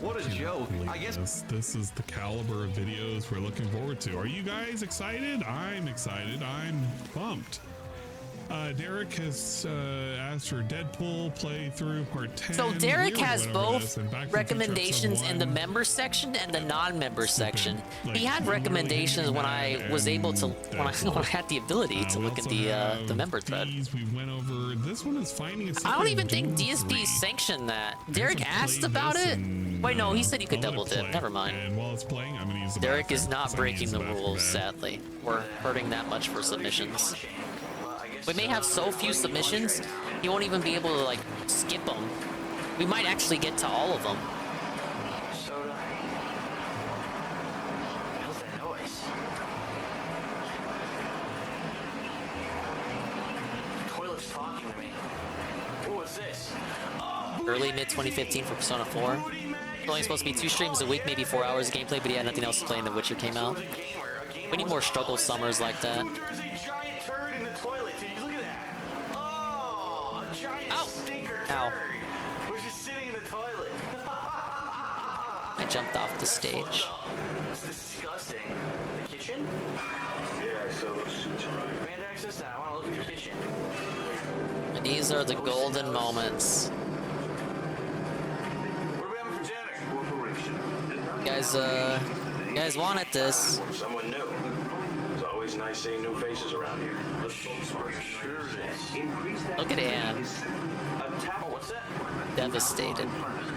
What a joke. I guess this is the caliber of videos we're looking forward to. Are you guys excited? I'm excited. I'm pumped. Derek has asked for Deadpool playthrough part 10. So Derek We has went over both this in Back to the Future recommendations episode in the 1. member section and the non-member section. Like, He had we really recommendations hated when that, I was able to, and when I had the ability to we look at also the have member thread. these we went over. This one is finding a I don't secret even think Doom DSP 3. sanctioned that. I Derek guess I'll asked play about this it. and, Wait, no, he said you could I'll let double it dip. play. Never mind. And while it's playing, I'm gonna use the Derek is bathroom, not 'cause I breaking use the bathroom rules, bad. sadly. We're hurting that much for submissions. We may have so few submissions, he won't even be able to, like, skip them. We might actually get to all of them. Soda. How's that noise? The toilet's talking to me. Ooh, what's this? Early mid-2015 for Persona 4. It's only supposed to be 2 streams a week, maybe 4 hours of gameplay, but he had nothing else to play and The Witcher came out. We need more struggle summers like that. Dude, there's a giant turd in the toilet, dude. Look at that. Oh, a giant stinker Ow. turd. Was just sitting in the toilet. I jumped off the stage. That's disgusting. The kitchen? Yeah, I saw those suits arrive. Command access now. I want to look at the kitchen. And these are the golden moments. What are we having for dinner? You guys wanted this. Someone new. It's always nice seeing new faces around here. Look at Anne. Oh, what's that? Devastated.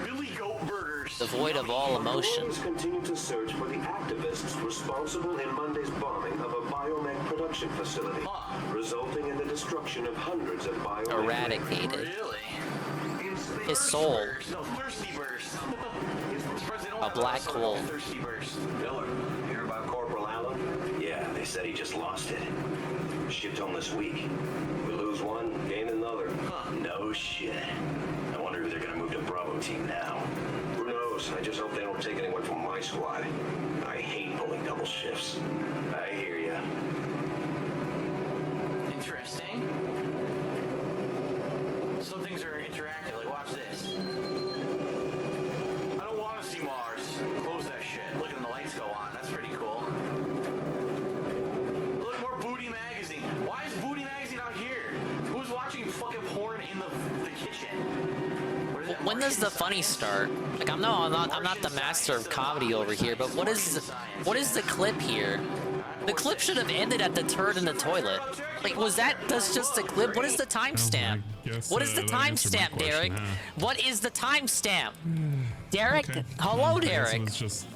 Billy Goat Burgers. Devoid of all emotion. Authorities continue to search for the activists responsible in Monday's bombing of a biomech production facility, resulting in the destruction of hundreds of biomech. Eradicated. Really? His soul. No, Thirsty Burst. A black hole. Thirsty Burst. Miller, hear about Corporal Allen? Yeah, they said he just lost it. Shipped home this week. We lose one, gain another. No shit. I wonder who they're gonna move to Bravo team now. Who knows? I just hope they don't take anyone from my squad. I hate pulling double shifts. I hear ya. Interesting. Some things are interactive, like watch this. I don't want to see Mars. Close that shit. Look, and the lights go on. That's pretty cool. Look, more Booty Magazine. Why is Booty Magazine out here? Who's watching fucking porn in the kitchen? When does the funny start? Like I'm not the master of comedy over here, but what is the clip here? The clip should have ended at the turd in the toilet. Like that's just a clip? What is the timestamp? What is the timestamp, Derek? What is the timestamp? Derek? Okay. Hello, Okay, so Derek. it's just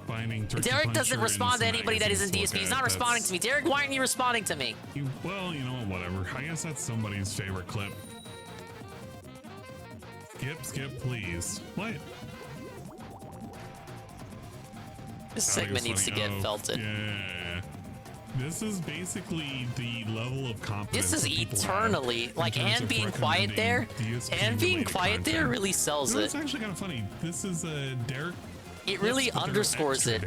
finding Derek doesn't respond to anybody that isn't DSP. He's not responding to me. Derek, why aren't you responding to me? Well, you know what, whatever. I guess that's somebody's favorite clip. Skip, please. What? This segment needs to get felted. Yeah. This is basically the level of confidence. This is eternally like, and being quiet there, and being quiet there really sells it. It's actually kind of funny. This is Derek. It really underscores it,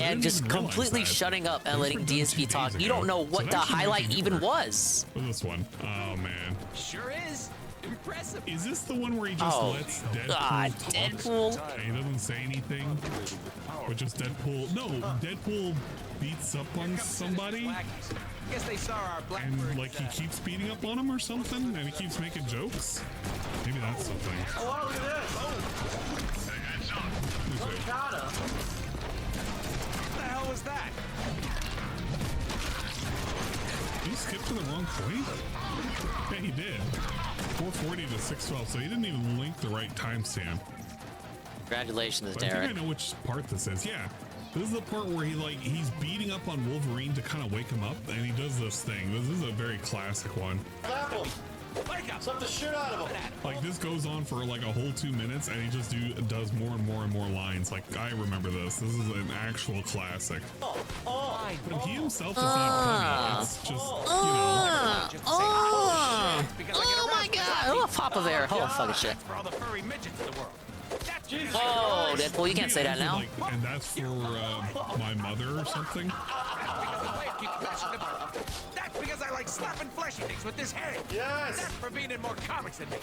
and just completely shutting up and letting DSP talk. You don't know what the highlight even was. What's this one? Oh man. Sure is. Impressive. Is this the one where he just lets Deadpool talk? Deadpool. He doesn't say anything, but just Deadpool. No, Deadpool beats up on somebody. Guess they saw our and like he keeps beating up on him or something, and he keeps making jokes. Maybe that's something. Oh, look at this! What the hell was that? Did he skip to the wrong point? Yeah, he did. 440 to 612, so he didn't even link the right timestamp. Congratulations, But Derek. I think I know which part this is. Yeah, this is the part where he's beating up on Wolverine to kind of wake him up, and he does this thing. This is a very classic one. Slap him! Wake up! Slap the shit out of him! Like this goes on for like a whole 2 minutes, and he just does more and more and more lines. Like I remember this. This is an actual classic. But he himself is not funny. It's just Oh my God! Oh, Papa Bear! Oh, fucking shit! For all the furry midgets in the world. Oh, Deadpool, you can't say that now. And that's for my mother or something. That's because I like slapping fleshy things with this hand. Yes. That's for being in more comics than me.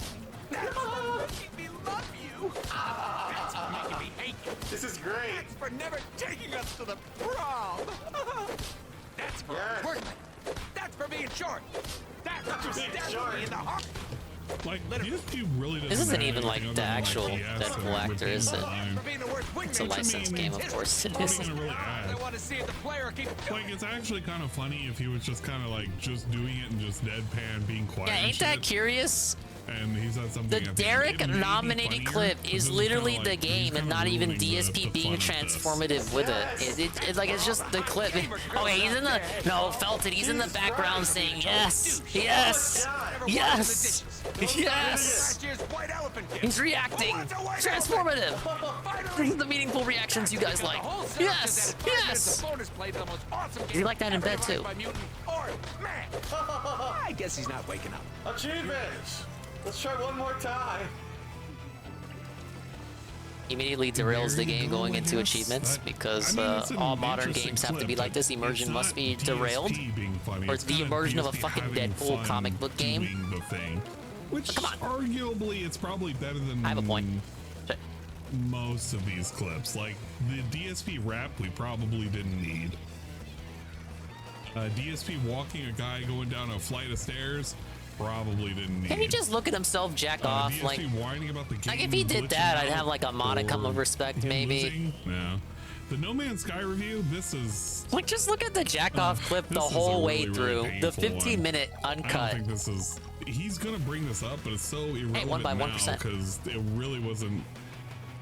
That's for making me love you. That's for making me hate you. This is great. That's for never taking us to the prom. That's for working. That's for being short. That's for stabbing me in the heart. Like, DSP really doesn't This isn't have even like anything the other than, actual like, yes, Deadpool actor, is it? For being the worst It's a wingman. licensed game, of course it What is. are you gonna really add? I want to see if the player keep Like, it's actually kind of funny if he was just kind of like just doing it and just deadpan, being quiet. Yeah, and ain't that shit. curious? And he said something. The at the end. Derek It made me nominated funnier, clip but is this literally kinda the like- he's game and kinda not even ruining DSP the being fun of this. transformative with it. It's like it's just the clip. Okay, he's in the Felton. He's in the background saying yes, yes, yes, yes. He's reacting. Transformative. This is the meaningful reactions you guys like. Yes, yes. You like that in bed too. I guess he's not waking up. Achievements! Let's try one more time. Immediately derails the game going into achievements because all modern games have to be like this. Immersion must be derailed, or it's the immersion of a fucking Deadpool comic book game. Which arguably it's probably better than I have a point. Most of these clips. Like the DSP rap we probably didn't need. DSP walking a guy going down a flight of stairs probably didn't need. Can he just look at himself jack off? DSP Like whining about the game if he did that, I'd glitching have like a modicum out of respect, or maybe. losing. No. The No Man's Sky review, this is Like just look at the jack off clip the this is whole a way really, through. really The painful 15-minute I don't uncut. think this is. He's gonna bring this up, but it's so irrelevant 1 by now 1%. because it really wasn't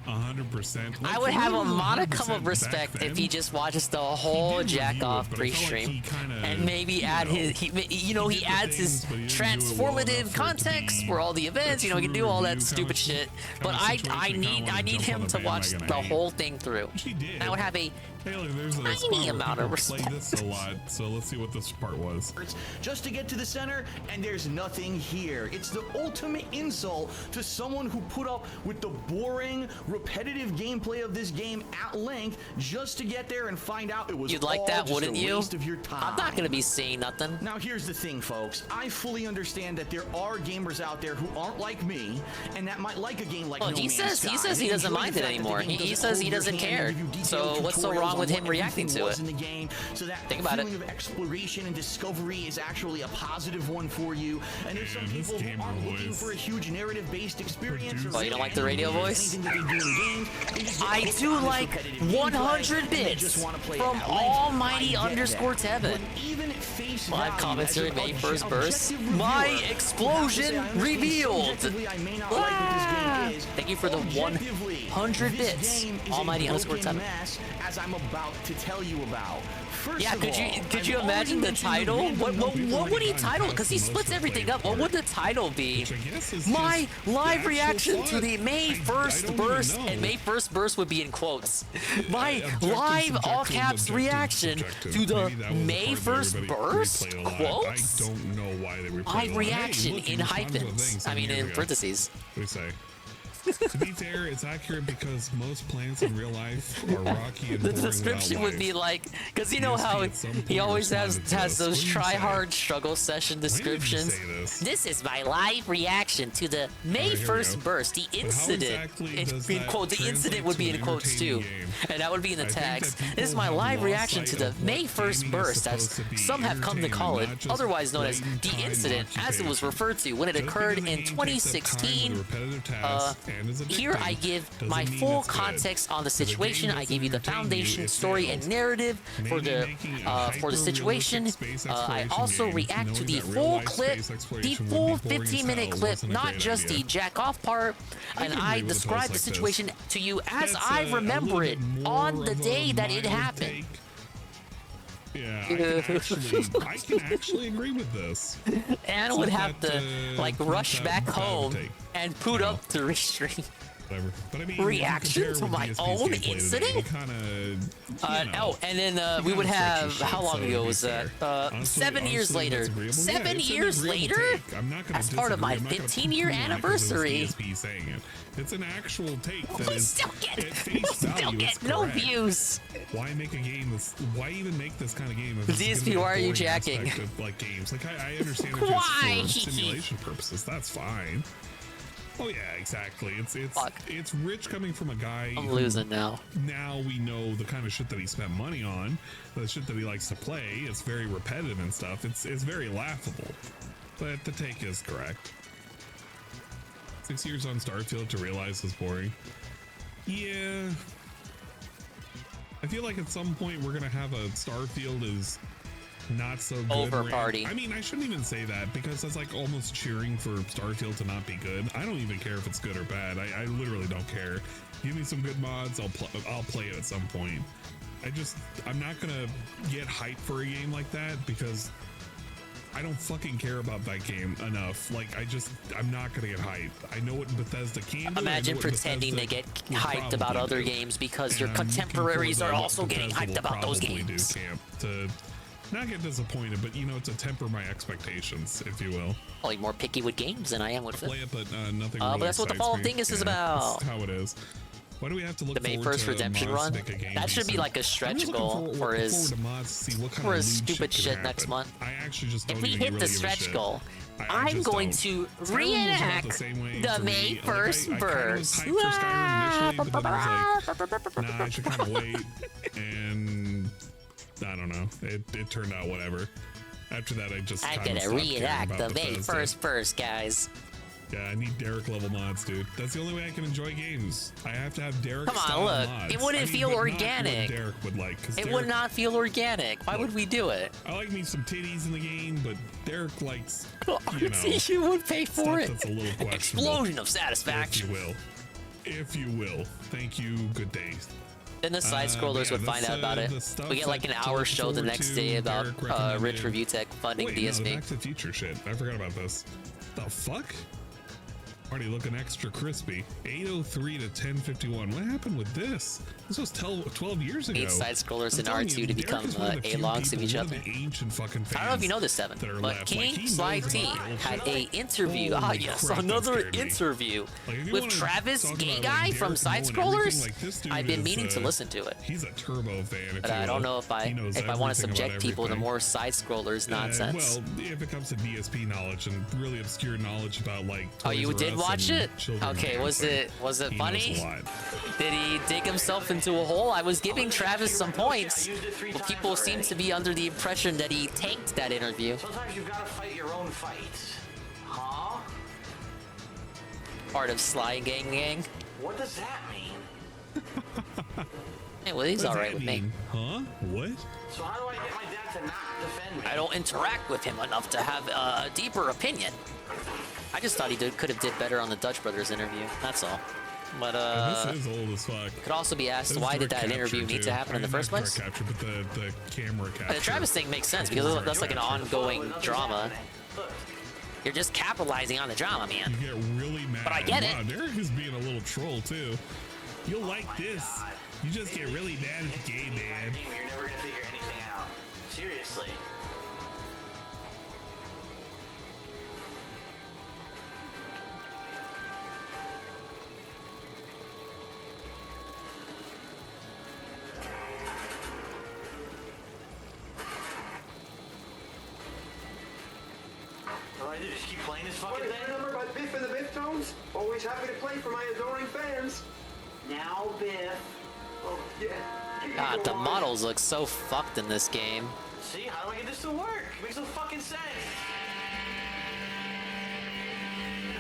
100%. I would have a modicum of respect if he just watches the whole jack off pre-stream and maybe add his, he adds his transformative context for all the events. You know, he can do all that stupid shit. But I need him to watch the whole thing through. I would have a Hey, look, there's a spot tiny where amount of people play respect. this a lot, so let's see what this part was. Just to get to the center, and there's nothing here. It's the ultimate insult to someone who put up with the boring, repetitive gameplay of this game at length just to get there and find out it was You'd like all that, just wouldn't a you? waste of your time. I'm not gonna be saying nothing. Now here's the thing, folks. I fully understand that there are gamers out there who aren't like me, and that might like a game like Well, No he Man's says Sky. he says he They doesn't enjoy mind the it fact that the anymore. game He doesn't says he hold your doesn't hand care. and give you So detailed what's so tutorials wrong on with him what reacting everything to was it? in the game, so that Think about it. feeling of exploration and discovery is actually a positive one for you. And there's some people who aren't looking for a huge narrative-based experience. Oh, you don't like the radio voice? Anything that they do in games, they just get I hooked do on this like repetitive gameplay, 100 and they bits just wanna play it from at length. Almighty I get _Tevin. that. But even at face Live value, commentary as an made first burst. objective My reviewer, explosion I have to say, I understand revealed. subjectively I may not like what this game is. Thank you for the one. Objectively, 100 bits. Almighty underscore 7. Mess, as I'm about to tell you about. First Yeah, of could you all, imagine the title? What would he title? Because he splits everything up. What would the title be? My live reaction to the May 1st burst, and May 1st burst would be in quotes. My live all caps reaction to the May 1st burst? Quotes? I don't know why they were My reaction in hyphens. I mean, in parentheses. What do you say? To be fair, it's accurate because most plants in real life are rocky and The boring description without would be life. like, because you know how he always has those try-hard struggle session descriptions. This is my live reaction to the May 1st burst. The incident, in quotes, the incident would be in quotes too, and that would be in the text. This is my live reaction to the May 1st burst, as some have come to call it, otherwise known as the incident, as it was referred to when it occurred in 2016. Here I give my full context on the situation. I give you the foundation, story, and narrative for the situation. I also react to the full clip, the full 15-minute clip, not just the jack off part. And I describe the situation to you as I remember it on the day that it happened. Yeah, I can actually agree with this. Anne would have to like rush back home and boot up the restream. Whatever. But I mean, reaction to my own incident? Oh, and then we would have, how long ago was that? 7 years later. 7 years later? As part of my 15-year anniversary. It's an actual take that We is still get, at face still value, get it's no correct. views. Why make a game that's, why even make this kind of game if it's DSP, gonna be a why are you boring jacking? aspect of, like, games? Like, I understand if Why? it's for simulation purposes, that's fine. Oh yeah, exactly. It's rich coming from a guy. I'm losing now. Now we know the kind of shit that he spent money on, the shit that he likes to play. It's very repetitive and stuff. It's very laughable, but the take is correct. 6 years on Starfield to realize it's boring. Yeah, I feel like at some point we're gonna have a Starfield is not so good Over party. I mean, I shouldn't even say that because that's like almost cheering for Starfield to not be good. I don't even care if it's good or bad. I literally don't care. Give me some good mods, I'll play it at some point. I'm not gonna get hyped for a game like that because I don't fucking care about that game enough. Like, I'm not gonna get hyped. I know what Bethesda can do. Imagine pretending to get hyped about other games because your contemporaries are also getting hyped about those games. To not get disappointed, but to temper my expectations, if you will. Probably more picky with games than I am with play it, but nothing. But that's what the Fall of excites me. DingIe is about. That's how it is. Why do we have to look The May forward 1st to redemption mods run? to make a game That should be decent? like a stretch goal for his stupid shit next month. I actually just don't If we even hit really the give a stretch shit. goal, I I'm just going don't. to Skyrim was about reenact the same way the for May me. 1st Like, I was burst. hyped for Skyrim initially, but then I was like, nah, I should kind of wait. And I don't know. It turned out whatever. After that, I just I'm kinda gonna stopped caring reenact about the May Bethesda. 1st burst, guys. Yeah, I need Derek level mods, dude. That's the only way I can enjoy games. I have to have Derek Come on, style look. mods. It wouldn't feel but not what organic. Derek would like. 'Cause It Derek, would not feel organic. Why would we do it? I like me some titties in the game, but Derek likes, You would pay for stuff it. that's a little questionable. Explosion of satisfaction. If you will. If you will. Thank you. Good day. Then the side scrollers would find out about it. We get like an hour show the next day about Rich Review Tech funding Wait, no, the DSP. Back to the Future shit. I forgot about this. The fuck? Already looking extra crispy. 803 to 1051. What happened with this? This was 12 years ago. 8 side scrollers I'm in telling R2 you, to Derek become is one of the few A-logs of people, each one other. the ancient fucking I don't know if you know this, fans Seven, that are but left. King Like, he Sly knows T about bullshit. had a interview. Holy Yes, crap, that another scared me. interview Like, if you with wanna Travis, talk gay about, guy like, from Derek Side knowing Scrollers. everything, like, this dude I've been is, meaning to listen to it, He's a turbo fan, if but you I don't will. know if I He knows want to everything about subject people to everything. more Side Scrollers nonsense. Well, if it comes to DSP knowledge and really obscure knowledge about like Oh, you Toys R did Us watch and it? children's Okay, games, was like, it he knows funny? a lot. Did he dig himself into a hole? I was giving Travis some points, but people seem to be under the impression that he tanked that interview. Sometimes you gotta fight your own fights. Huh? Part of Sly Gang. What does that mean? Hey, well, he's What does alright that with me. mean? Huh? What? So how do I get my dad to not defend me? I don't interact with him enough to have a deeper opinion. I just thought he could have did better on the Dutch Brothers interview. That's all. But this is old as fuck. Could also be asked, why did that interview need to happen in the first place? Capture, but the camera capture. The Travis thing makes sense because that's like an ongoing drama. You're just capitalizing on the drama, man. You get really mad. But I get wow, it. Derek is being a little troll too. You'll like this. You just get really mad at the game, man. You're never gonna figure anything out. Seriously. What do I do? Just keep playing this fucking thing? Remember by Biff and the Biff-Tones? Always happy to play for my adoring fans. Now, Biff. Oh, yeah. God, the models look so fucked in this game. See, how do I get this to work? It makes no fucking sense.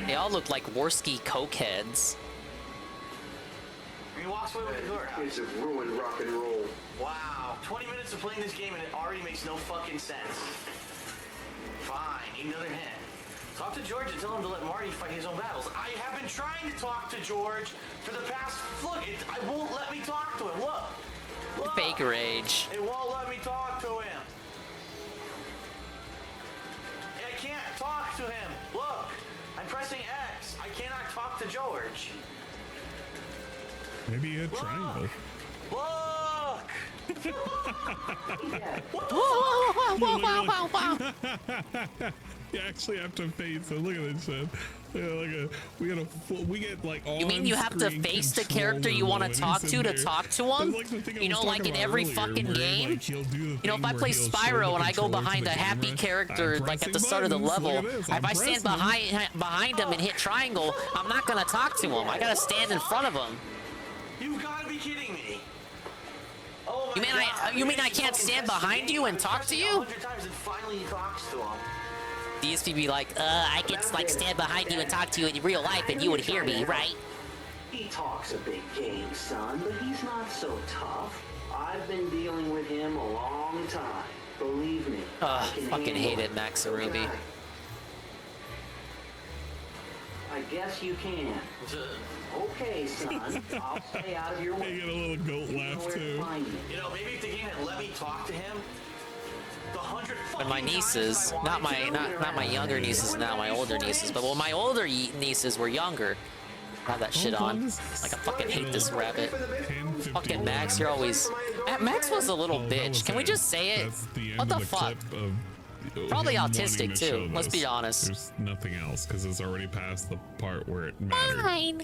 They all look like Worski cokeheads. He walks away with the door. Kids have ruined rock and roll. Wow, 20 minutes of playing this game and it already makes no fucking sense. Fine, need another hint. Talk to George and tell him to let Marty fight his own battles. I have been trying to talk to George for the past... Look, I won't let me talk to him. Look. Fake rage. It won't let me talk to him. I can't talk to him. Look, I'm pressing X. I cannot talk to George. Maybe a triangle. Look! You actually have to face it. Look at this shit. We get like all. You mean you have to face the character you want to talk to talk to him? You know, like in every fucking game. You know, if I play Spyro and I go behind a happy character, like at the start of the level, if I stand behind him and hit triangle, I'm not gonna talk to him. I gotta stand in front of him. You've got to be kidding me. You mean I can't stand behind you and talk to you? 100 times and finally he talks to him. DSP be like, I could like stand behind you and talk to you in real life and you would hear me, right? He talks a big game, son, but he's not so tough. I've been dealing with him a long time. Believe me. Fucking hated Max and Ruby. I guess you can. Okay, son. I'll stay out of your way. You get a little goat laugh too. You know, maybe if the game had let me talk to him, When my nieces, not my younger nieces now, my older nieces, but when my older nieces were younger, have that shit on. Like I fucking hate this rabbit. Fucking Max, you're always. Max was a little bitch. Can we just say it? What the fuck? Probably autistic too. Let's be honest. There's nothing else because it's already past the part where it mattered. Fine.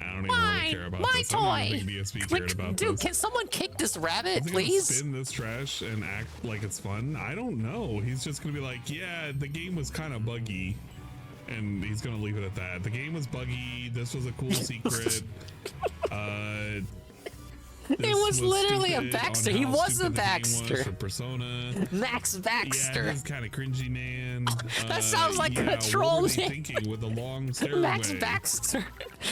I don't even really care about my this. toy. I don't think DSP cared about Dude, this. can someone kick this rabbit, Is he please? gonna spin this trash and act like it's fun? I don't know. He's just gonna be like, yeah, the game was kind of buggy, and he's gonna leave it at that. The game was buggy. This was a cool secret. It was literally a Baxter. He was a Baxter. For Persona. Max Baxter. Yeah, he's kind of cringy, man. That sounds like a What troll were they name. thinking with the long stairway? Max Baxter.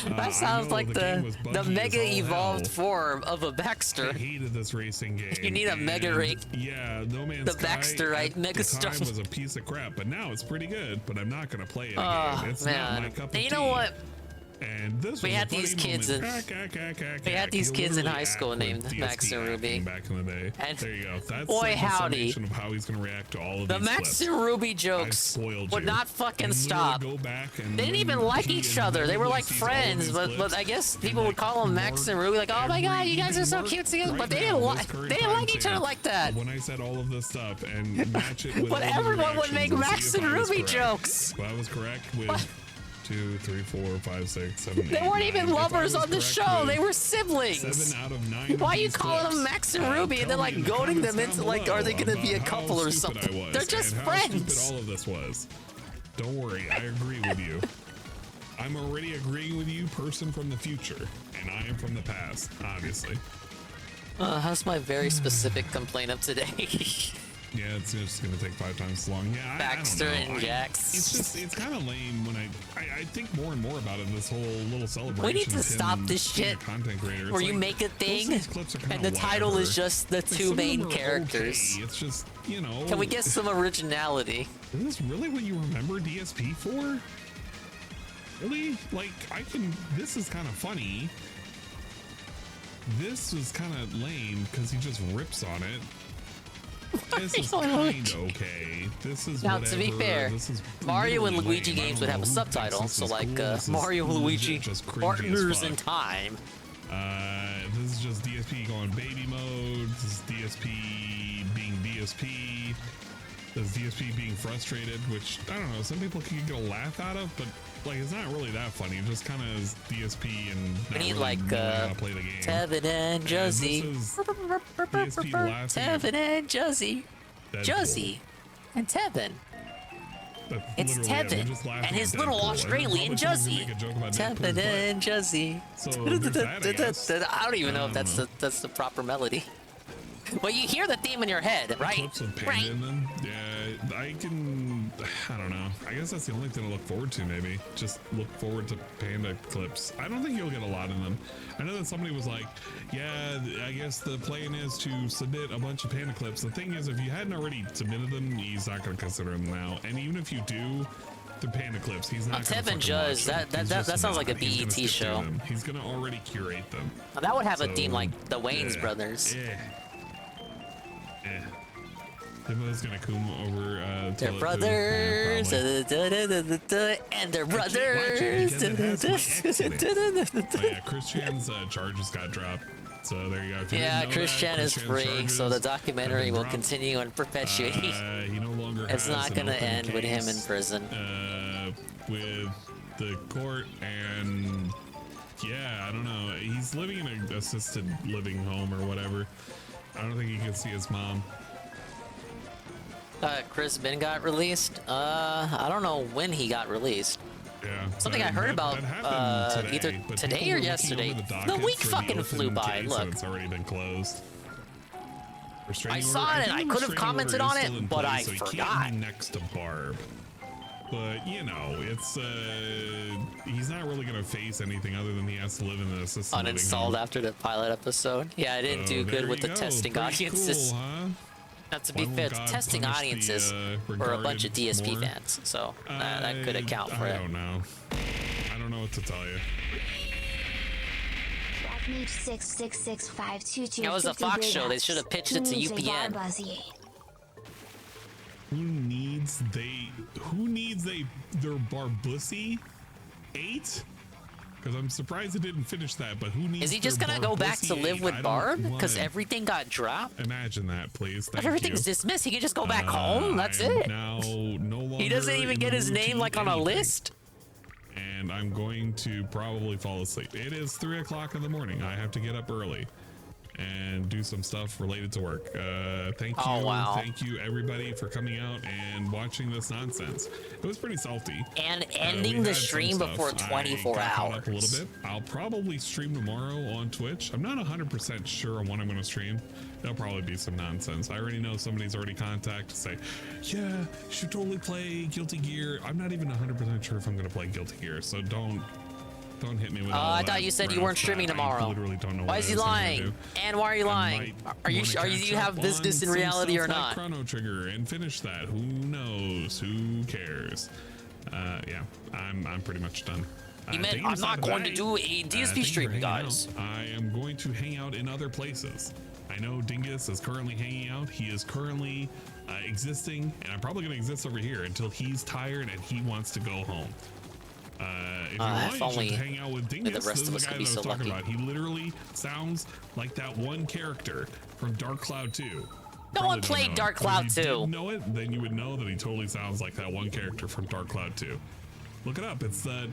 I That sounds know like the the game was buggy mega as all evolved hell. form of a Baxter. I hated this racing game. You need a mega and rig. Yeah, No Man's The Baxter, Sky right? at Mega the Star. time was a piece of crap, but now it's pretty good. But I'm not gonna play it Oh, again. It's man. not my cup of And you tea. know what? And this We was had a funny these kids in moment. we had these He'll kids in literally high school act with named DSP Max and Ruby. acting back in the day. And there you go. That's boy, like the howdy. summation of how he's gonna react to all of The these Max clips. and Ruby I've jokes spoiled would you. not fucking You literally stop. go back and They didn't even when like he each other. They were like sees all of friends, these but clips, I guess people would call them Max and Ruby. Like, oh my god, you guys are so cute together. But they didn't like each other like that. When I said all of this stuff and match it with But all the everyone would reactions make and Max see if and I was Ruby correct. jokes. Well, I was correct with 2, 3, 4, 5, 6, 7, They 8, weren't even 9. If I lovers was on the correct show. with They were siblings. 7 out of 9 Why are of you these calling clips, them Max and Ruby and then tell me like in the goading them comments into down like, are they below going to be a about couple how or stupid something? I was They're just and how friends. stupid all of this was. Don't worry, I agree with you. I'm already agreeing with you, person from the future, and I am from the past, obviously. That's my very specific complaint of today. Yeah, it's just gonna take 5 times as long. Yeah, Baxter I don't know. and Jax. It's kind of lame when I think more and more about it. This whole little celebration. We need to of stop him this being a shit content creator. It's where you like, make a most of thing these clips are kinda and the title is whatever. just the Like, two some of main them are characters. okay. It's just, you know. Can we get some originality? Is this really what you remember DSP for? Really? Like, this is kind of funny. This was kind of lame because he just rips on it. This is kind of okay. This is now, whatever. to be fair, Mario and Luigi games would have a subtitle, so like Mario and Luigi Partners in Time. This is just DSP going baby mode. This is DSP being DSP. This is DSP being frustrated, which I don't know. Some people can get a laugh out of, but like it's not really that funny. It just kind of is DSP and We need really like how to play the game. Tevin and Juzzy. Tevin and Juzzy. Juzzy and Tevin. It's Tevin and his little Australian Juzzy. Tevin and Juzzy. I don't even know if that's the proper melody. But you hear the theme in your head, right? Clips of Panda in them. Yeah, I don't know. I guess that's the only thing to look forward to, maybe. Just look forward to Panda clips. I don't think you'll get a lot of them. I know that somebody was like, yeah, I guess the plan is to submit a bunch of Panda clips. The thing is, if you hadn't already submitted them, he's not going to consider them now. And even if you do, the Panda clips, he's not going to Tevin Juzz, that sounds like a BET show. He's going to already curate them. Now, that would have a theme like the Wayans brothers. Dimmo's gonna come over their brothers and their brothers. Yeah, Chris Chan's charges got dropped. So there you go. Yeah, Chris Chan is free, so the documentary will continue and perpetuate. He no longer it's not gonna end with him in prison. With the court and yeah, I don't know. He's living in an assisted living home or whatever. I don't think he can see his mom. Chris Ben got released. I don't know when he got released. Yeah. Something I heard about either today or yesterday. The week fucking flew by. Look. It's already been closed. I saw it and I could have commented on it, but I forgot. Next to Barb. But you know, it's he's not really gonna face anything other than he has to live in the assisted living home. Uninstalled after the pilot episode. Yeah, I didn't do good with the testing audiences. Cool, huh? Now, to be fair, the testing audiences were a bunch of DSP fans, so that could account for it. I don't know. I don't know what to tell you. That was a Fox show. They should have pitched it to UPN. Who needs their Barbussy 8? Because I'm surprised it didn't finish that, but who needs? Is he just gonna go back to live with Barb? Because everything got dropped. Imagine that, please. But everything's dismissed. He can just go back home. That's it. Now, no longer he doesn't even get his name like on a list. And I'm going to probably fall asleep. It is 3 o'clock in the morning. I have to get up early and do some stuff related to work. Thank you. Oh, wow. Thank you everybody for coming out and watching this nonsense. It was pretty salty. And ending the stream before 24 hours. Up a little bit. I'll probably stream tomorrow on Twitch. I'm not 100% sure on when I'm going to stream. There'll probably be some nonsense. I already know somebody's already contacted to say, yeah, you should totally play Guilty Gear. I'm not even 100% sure if I'm going to play Guilty Gear, so don't hit me with all I thought you said you weren't streaming tomorrow. I literally don't know. Why is he lying? And why are you lying? Are you have business in reality or not? Chrono Trigger and finish that. Who knows? Who cares? Yeah, I'm pretty much done. You meant I'm not going to do a DSP stream, guys. I am going to hang out in other places. I know Dingus is currently hanging out. He is currently existing, and I'm probably going to exist over here until he's tired and he wants to go home. If you want, you should hang out with Dingus. This is the guy that I was talking about. He literally sounds like that one character from Dark Cloud 2. No one played Dark Cloud 2. If you didn't know it, then you would know that he totally sounds like that one character from Dark Cloud 2. Look it up. It's that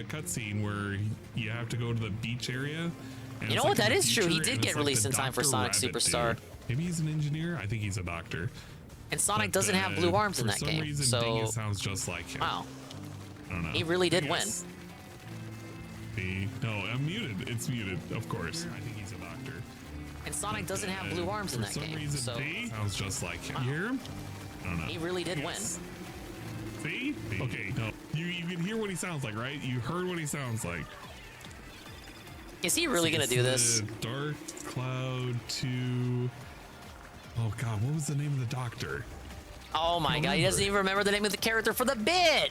cutscene where you have to go to the beach area. You know what? That is true. He did get released in time for Sonic Superstar. Maybe he's an engineer. I think he's a doctor. And Sonic doesn't have blue arms in that game. For some reason, Dingus sounds just like him. Wow. I don't know. He really did win. No, I'm muted. It's muted, of course. I think he's a doctor. And Sonic doesn't have blue arms in that game. For some reason, so sounds just like him. You hear him? I don't know. He really did win. See? Okay, no. You can hear what he sounds like, right? You heard what he sounds like. Is he really gonna do this? Dark Cloud 2. Oh god, what was the name of the doctor? Oh my god, he doesn't even remember the name of the character for the bit.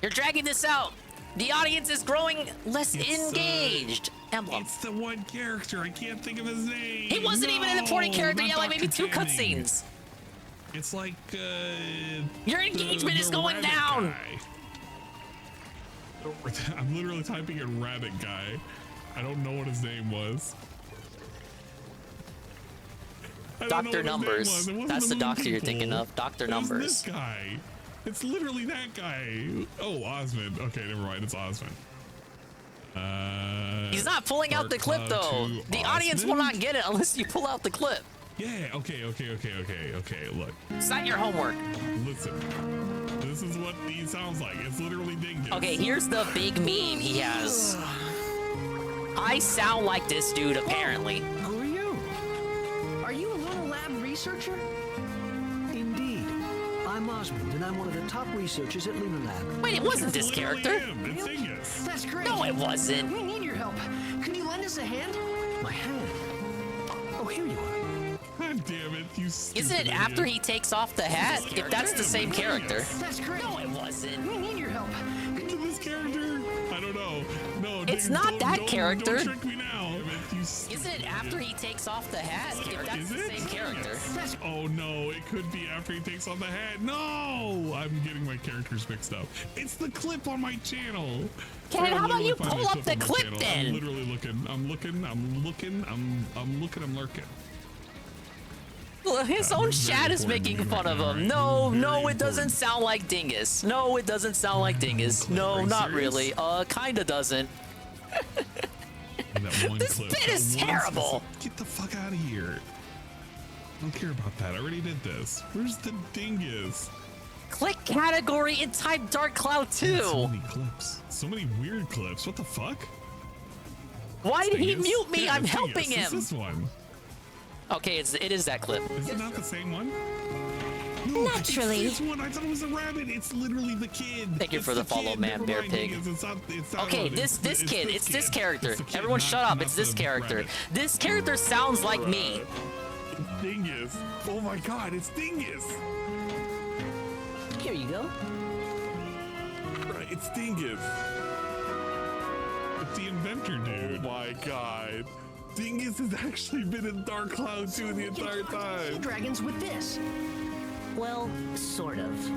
You're dragging this out. The audience is growing less engaged. Emblem. It's the one character. I can't think of his name. He wasn't even an important character. Not Yeah, like maybe Dr. 2 Channing. cutscenes. It's like Your engagement is going rabbit down. Guy. I'm literally typing in rabbit guy. I don't know what his name was. I don't know Dr. what his name Numbers. was. It wasn't That's the moon doctor you're people. thinking of. Dr. It was Numbers. this guy. It's literally that guy. Oh, Osmond. Okay, never mind. It's Osmond. He's not pulling out the clip though. The audience will not get it unless you pull out the clip. Yeah, okay. Look. It's not your homework. Listen. This is what he sounds like. It's literally Dingus. Okay, here's the big meme he has. I sound like this dude, apparently. Who are you? Are you a little lab researcher? Indeed. I'm Osmond, and I'm one of the top researchers at Lunar Lab. Wait, it wasn't this character. It's Dingus. That's great. No, it wasn't. We need your help. Can you lend us a hand? My hand? Oh, here you are. God damn it, you stupid Isn't it idiot. after he takes off the hat? If that's the same character. That's great. No, it wasn't. We need your help. This character? I don't know. No, It's Dingus, not that don't character. Don't trick me now. Isn't it after he takes off the hat? If that's Is the it? same character. Oh no, it could be after he takes off the hat. No! I'm getting my characters mixed up. It's the clip on my channel. Ken, how about you Find pull my up the on my clip channel. then? I'm literally looking. I'm lurking. His own chat is making fun of him. No, it doesn't sound like Dingus. No, it doesn't sound like Dingus. No, not really. Kinda doesn't. This bit is terrible. Get the fuck out of here. I don't care about that. I already did this. Where's the Dingus? Click category and type Dark Cloud 2. So many clips. So many weird clips. What the fuck? Why did he Dingus? mute me? Yeah, I'm it's helping Dingus. It's him. this one. Okay, it is that clip. Is it not the same one? No, Naturally. It's this one. I thought it was a rabbit. It's literally the kid. Thank you It's for the follow, kid. man, Never Bear mind, Pig. Dingus. It's not Okay, one. this kid. It's this character. It's the kid, Everyone not- shut up. not It's this the character. rabbit. This character sounds like me. Dingus. Oh my god, it's Dingus. Here you go. Right, it's Dingus. It's the inventor dude. Oh my god. Dingus has actually been in Dark Cloud 2 the entire time. Dragons with this. Well, sort of.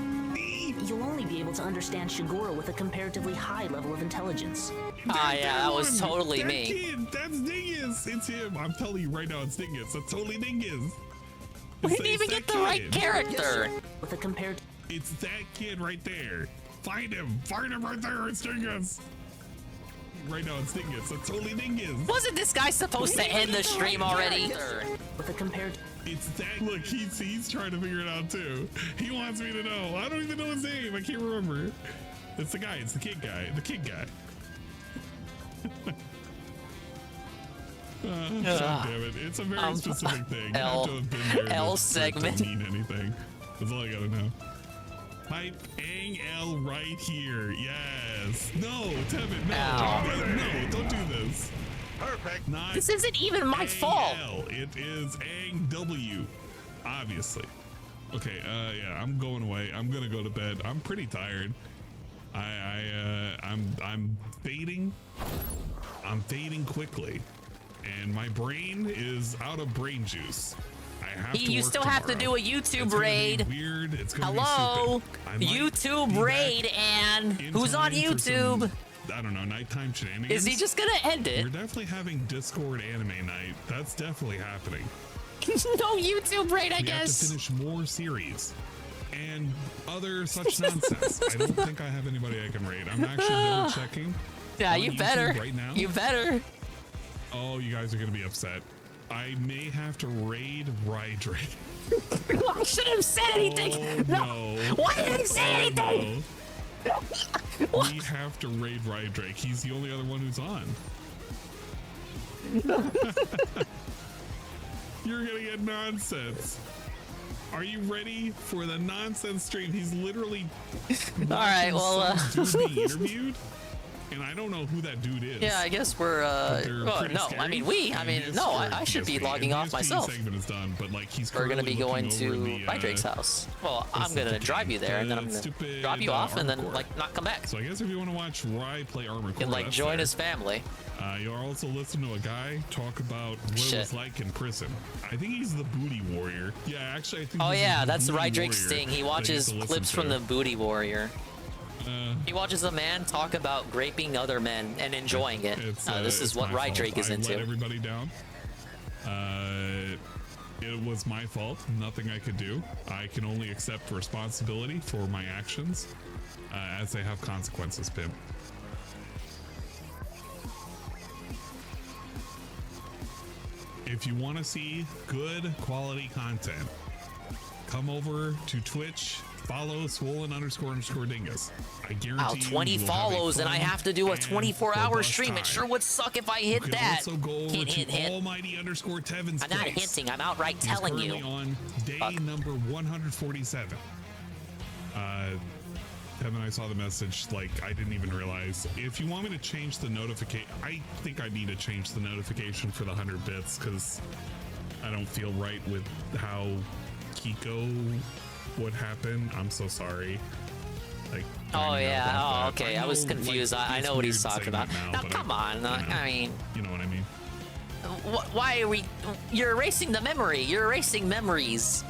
You'll only be able to understand Shigoro with a comparatively high level of intelligence. Ah, yeah, that was totally that me. Kid, that's Dingus. It's him. I'm telling you right now, it's Dingus. That's totally Dingus. We didn't even get the right character. With a compared. It's that kid right there. Find him. Find him right there. It's Dingus. Right now, it's Dingus. That's totally Dingus. Wasn't this guy supposed to end the stream already? With a compared. It's that. Look, he's trying to figure it out too. He wants me to know. I don't even know his name. I can't remember. It's the guy. It's the kid guy. The kid guy. God damn it. It's a very specific thing. You have to have been there L for it to segment. mean anything. That's all I gotta know. Type Ang L right here. Yes. No, Tevin, no. Ow. No, don't do this. Perfect. Not This isn't even my fault. Ang L. It is Ang W. Obviously. Okay, yeah, I'm going away. I'm gonna go to bed. I'm pretty tired. I'm fading. I'm fading quickly. And my brain is out of brain juice. I have to You work still have to do tomorrow. a YouTube It's gonna be raid. weird. It's gonna Hello, be stupid. I might YouTube be raid, back and in who's on time for YouTube? some, I don't know, nighttime shenanigans. Is he just gonna end it? We're definitely having Discord anime night. That's definitely happening. No YouTube raid, I We have to guess. finish more series and other such nonsense. I don't think I have anybody I can raid. I'm actually double checking. Yeah, on you YouTube better. right now. You better. Oh, you guys are gonna be upset. I may have to raid Rydrake. I shouldn't have said anything. No. Why didn't I say anything? No. We have to raid Rydrake. He's the only other one who's on. You're gonna get nonsense. Are you ready for the nonsense stream? He's literally All right, well, being interviewed. and I don't know who that dude is. Yeah, I guess we're, well, no, scary. I mean, no, I should be logging off myself. Segment is done, but like we're gonna be going to Rydrake's house. Well, I'm gonna drive you there, and then I'm gonna drop you off, and then, like, not come back. So I guess if you want to watch Rye play Armor Core, and, like, join his family. You'll also listen to a guy talk about what it was like in prison. I think he's the Booty Warrior. Yeah, actually, I think oh, yeah, that's Rydrake's thing. He watches clips from the Booty Warrior. He watches a man talk about raping other men and enjoying it. This is what Rydrake is into. I let everybody down. It was my fault. Nothing I could do. I can only accept responsibility for my actions as they have consequences, Pimp. If you want to see good quality content, come over to Twitch, follow swollen__dingus. I guarantee wow, 20 follows and I have to do a 24-hour stream. It sure would suck if I hit that. Also go over to Almighty_Tevin's I'm not hinting, I'm outright telling you. On day number 147. Tevin, I saw the message, like, I didn't even realize. If you want me to change the notification, I think I need to change the notification for the 100 bits, because I don't feel right with how Kiko would happen. I'm so sorry. Like, oh, yeah. Oh, okay. I was confused. Like, I know what he's talking about. Now, come on. I mean... You know what I mean? Why are we... You're erasing the memory. You're erasing memories.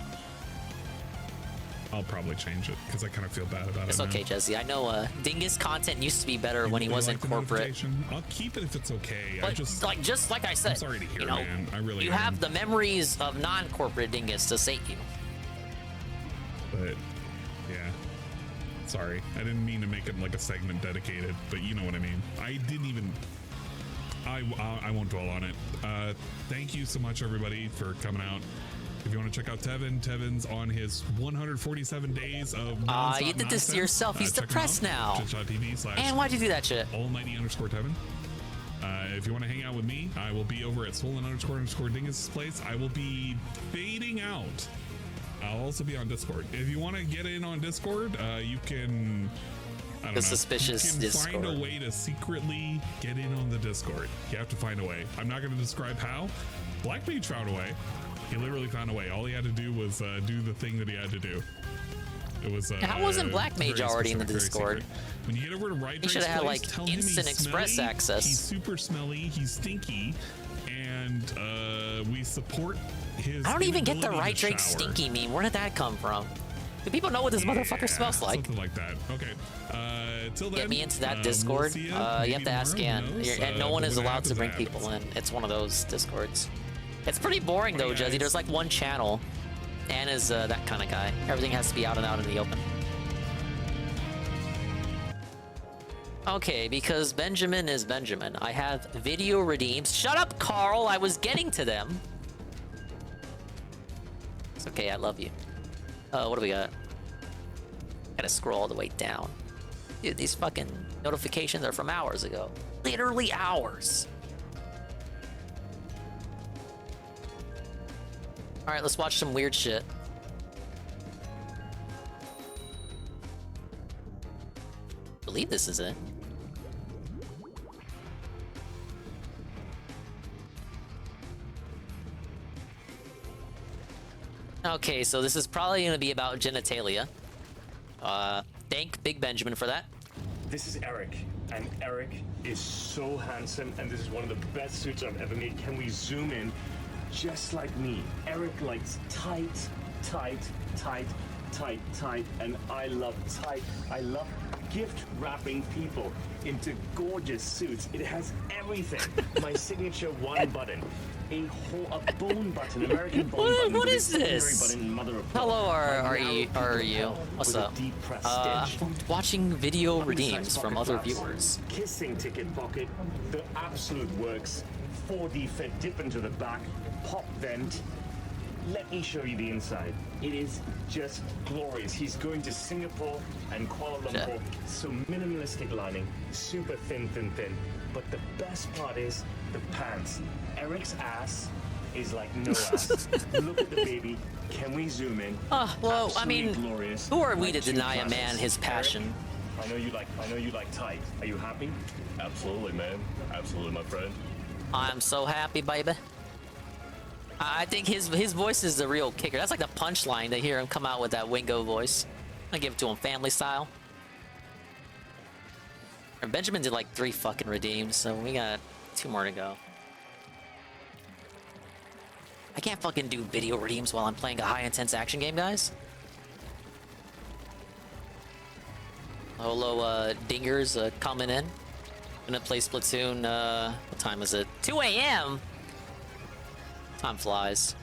I'll probably change it because I kind of feel bad about it. It's okay, Jesse. I know DingIe's content used to be better when he wasn't corporate. I'll keep it if it's okay. But just like I said, I'm sorry to hear, man. I really you have the memories of non-corporate DingIe to sate you. But yeah, sorry. I didn't mean to make it like a segment dedicated, but you know what I mean. I didn't even. I won't dwell on it. Thank you so much, everybody, for coming out. If you want to check out Tevin's on his 147 days of you did this to yourself. He's depressed now. And why'd you do that shit? Almighty_Tevin. If you want to hang out with me, I will be over at swollen__dingus' place. I will be fading out. I'll also be on Discord. If you want to get in on Discord, you can. I don't know. Suspicious you can Discord. Find a way to secretly get in on the Discord. You have to find a way. I'm not going to describe how. Black Mage found a way. He literally found a way. All he had to do was do the thing that he had to do. It was. How wasn't Black Mage already in the Discord? When you get over to Rydrake's he should have had like instant express smelly, access. He's super smelly. He's stinky, and we support his. I don't even get the Rydrake stinky meme. Where did that come from? Do people know what this motherfucker smells like? Something like that. Okay. Till then, get me into that Discord. We'll you have to ask Ann, and no one is allowed to bring people in. It's one of those Discords. It's pretty boring though, Jesse. There's like one channel. Ann is that kind of guy. Everything has to be out and out in the open. Okay, because Benjamin is Benjamin. I have video redeems. Shut up, Carl! I was getting to them. It's okay, I love you. What do we got? Gotta scroll all the way down. Dude, these fucking notifications are from hours ago. Literally hours. All right, let's watch some weird shit. I believe this is it. Okay, so this is probably gonna be about genitalia. Thank Big Benjamin for that. This is Eric, and Eric is so handsome, and this is one of the best suits I've ever made. Can we zoom in? Just like me. Eric likes tight, tight, tight, tight, tight, and I love tight. I love gift wrapping people into gorgeous suits. It has everything. My signature one button. A bone button, American bone button. What is this? Button, mother of Hello, are you? What's up? Watching video redeems from other viewers. Kissing ticket pocket, the absolute works. 4D fit, dip into the back, pop vent. Let me show you the inside. It is just glorious. He's going to Singapore and Kuala Lumpur, so minimalistic lining, super thin. But the best part is the pants. Eric's ass is like no ass. Look at the baby. Can we zoom in? Well, I mean, glorious. who are we to deny a man his passion? I know you like tight. Are you happy? Absolutely, man. Absolutely, my friend. I'm so happy, baby. I think his voice is the real kicker. That's like the punchline to hear him come out with that Wingo voice. I give it to him family style. And Benjamin did like 3 fucking redeems, so we got 2 more to go. I can't fucking do video redeems while I'm playing a high-intense action game, guys. Hello, dingers coming in. Gonna play Splatoon, what time is it? 2 a.m.? Time flies.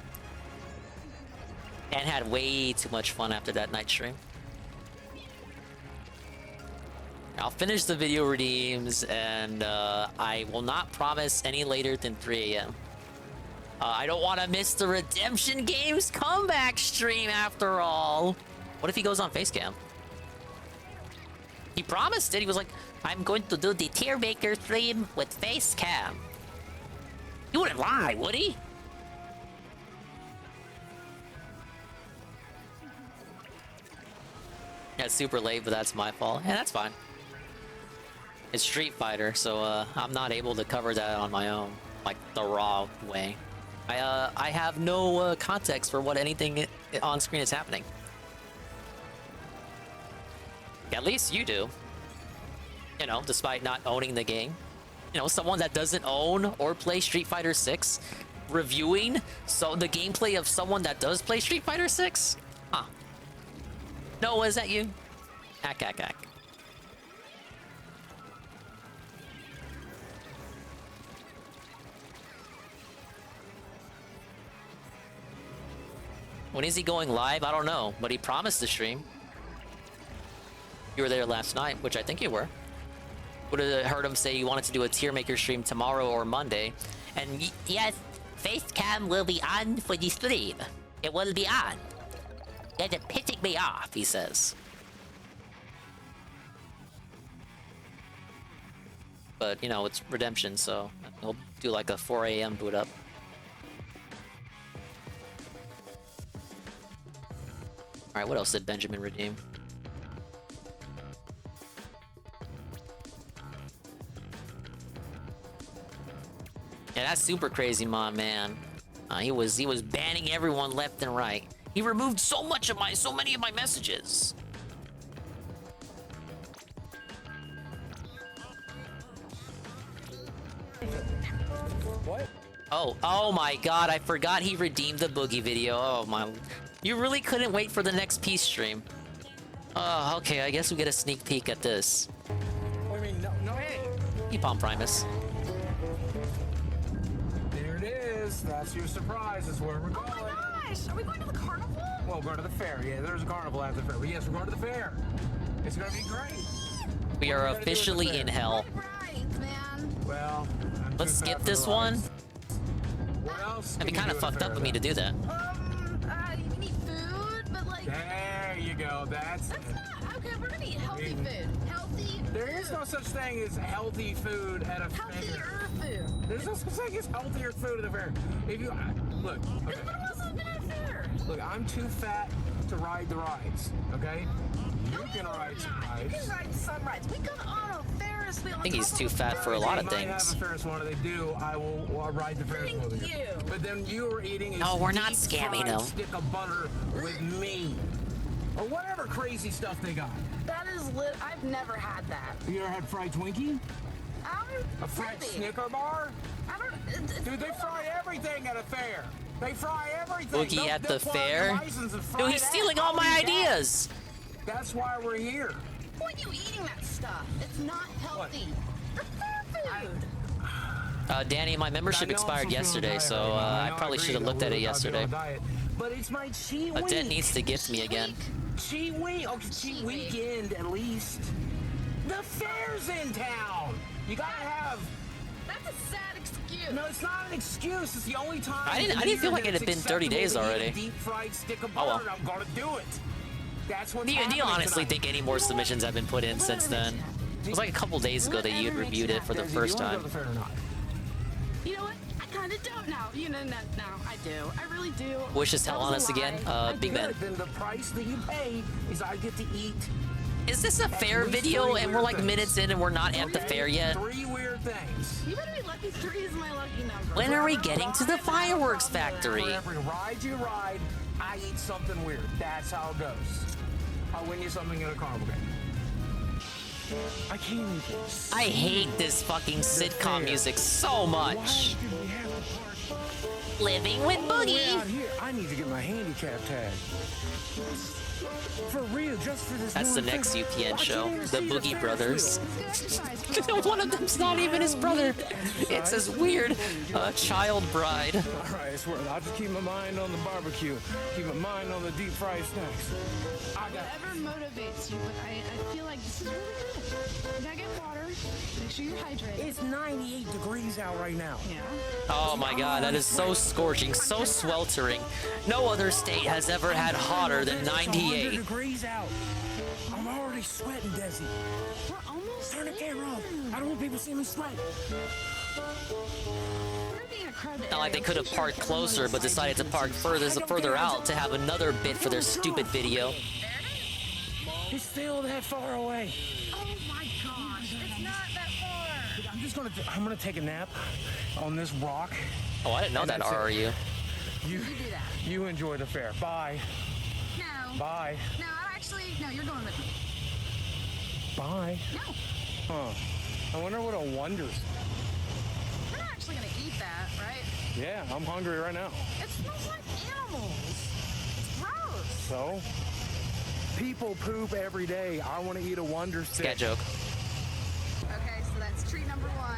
And had way too much fun after that night stream. I'll finish the video redeems, and I will not promise any later than 3 a.m. I don't want to miss the Redemption Games comeback stream after all. What if he goes on Facecam? He promised it. He was like, I'm going to do the tier maker stream with Facecam. He wouldn't lie, would he? Yeah, it's super late, but that's my fault. Yeah, that's fine. It's Street Fighter, so I'm not able to cover that on my own, like the raw way. I have no context for what anything on screen is happening. At least you do. You know, despite not owning the game. You know, someone that doesn't own or play Street Fighter 6 reviewing the gameplay of someone that does play Street Fighter 6? Huh. No, is that you? Ack. When is he going live? I don't know, but he promised to stream. You were there last night, which I think you were. Would have heard him say he wanted to do a tier maker stream tomorrow or Monday. And yes, Facecam will be on for the stream. It will be on. They're pissing me off, he says. But, you know, it's Redemption, so he'll do like a 4 a.m. boot up. Alright, what else did Benjamin redeem? Yeah, that's super crazy, my man. He was banning everyone left and right. He removed so many of my messages. What? Oh my god, I forgot he redeemed the Boogie video. Oh my. You really couldn't wait for the next peace stream. Oh, okay, I guess we get a sneak peek at this. I mean, no, hey. Epon Primus. There it is. That's your surprise. Is where we're going. Oh my gosh! Are we going to the carnival? Well, we're going to the fair. Yeah, there's a carnival after the fair. But yes, we're going to the fair. It's gonna be great. We are officially in hell. Right, man. Well, let's skip this one. What else? It'd be kind of fucked up of me to do that. You need food, but like. There you go. That's not okay. We're gonna eat healthy food. Healthy. There is no such thing as healthy food at a fair. Healthier food. There's no such thing as healthier food at a fair. If you look. Okay. What else has been at a fair? Look, I'm too fat to ride the rides. Okay. You can ride some rides. You can ride some rides. We got on a Ferris wheel. I think he's too fat for a lot of things. I have a Ferris wheel. They do. I will ride the Ferris wheel with you. But then you are eating a no, we're not scamming him. Stick of butter with me. Or whatever crazy stuff they got. That is lit. I've never had that. You ever had fried Twinkie? A fried Snicker bar? I don't. Dude, they fry everything at a fair. They fry everything. Boogie at the fair? Dude, he's stealing all my ideas. That's why we're here. Why are you eating that stuff? It's not healthy. The fair food. Danny, my membership expired yesterday, so I probably should have looked at it yesterday. But it's my cheat week. Dent needs to gift me again. Cheat week? Okay, cheat weekend at least. The fair's in town. You gotta have. That's a sad excuse. No, it's not an excuse. It's the only time. I didn't feel like it had been 30 days already. Deep fried stick of butter. I'm gonna do it. That's what. Do you honestly think any more submissions have been put in since then? It was like a couple days ago that you had reviewed it for the first time. You know what? I kind of don't now. You know, no, I do. I really do. Wish us hell on us again. Big man. Then the price that you pay is I get to eat Is this a fair video and we're like minutes in and we're not at the fair yet? 3 weird things. You better be lucky 3 is my lucky number. When are we getting to the fireworks factory? For every ride you ride, I eat something weird. That's how it goes. I'll win you something in a carnival game. I can't even. I hate this fucking sitcom music so much. Living with Boogie. I need to get my handicap tag. For real, just for this. That's the next UPN show, the Boogie Brothers. One of them's not even his brother. It's his weird child bride. All right, I swear, I'll just keep my mind on the barbecue. Keep my mind on the deep fried snacks. Whatever motivates you, but I feel like this is really good. You gotta get water. Make sure you're hydrated. It's 98 degrees out right now. Yeah. Oh my god, that is so scorching, so sweltering. No other state has ever had hotter than 98. Degrees out. I'm already sweating, Desi. We're almost turn the camera off. I don't want people to see me sweat. Not like they could have parked closer, but decided to park further out to have another bit for their stupid video. It's still that far away. Oh my gosh, it's not that far. I'm gonna take a nap on this rock. Oh, I didn't know that, RRU. You do that. You enjoy the fair. Bye. No. Bye. No, no, you're going with me. Bye. No. Huh. I wonder what a wonder's. We're not actually gonna eat that, right? Yeah, I'm hungry right now. It smells like animals. It's gross. So? People poop every day. I want to eat a wonder's. Scat joke. Okay, so that's treat number 1.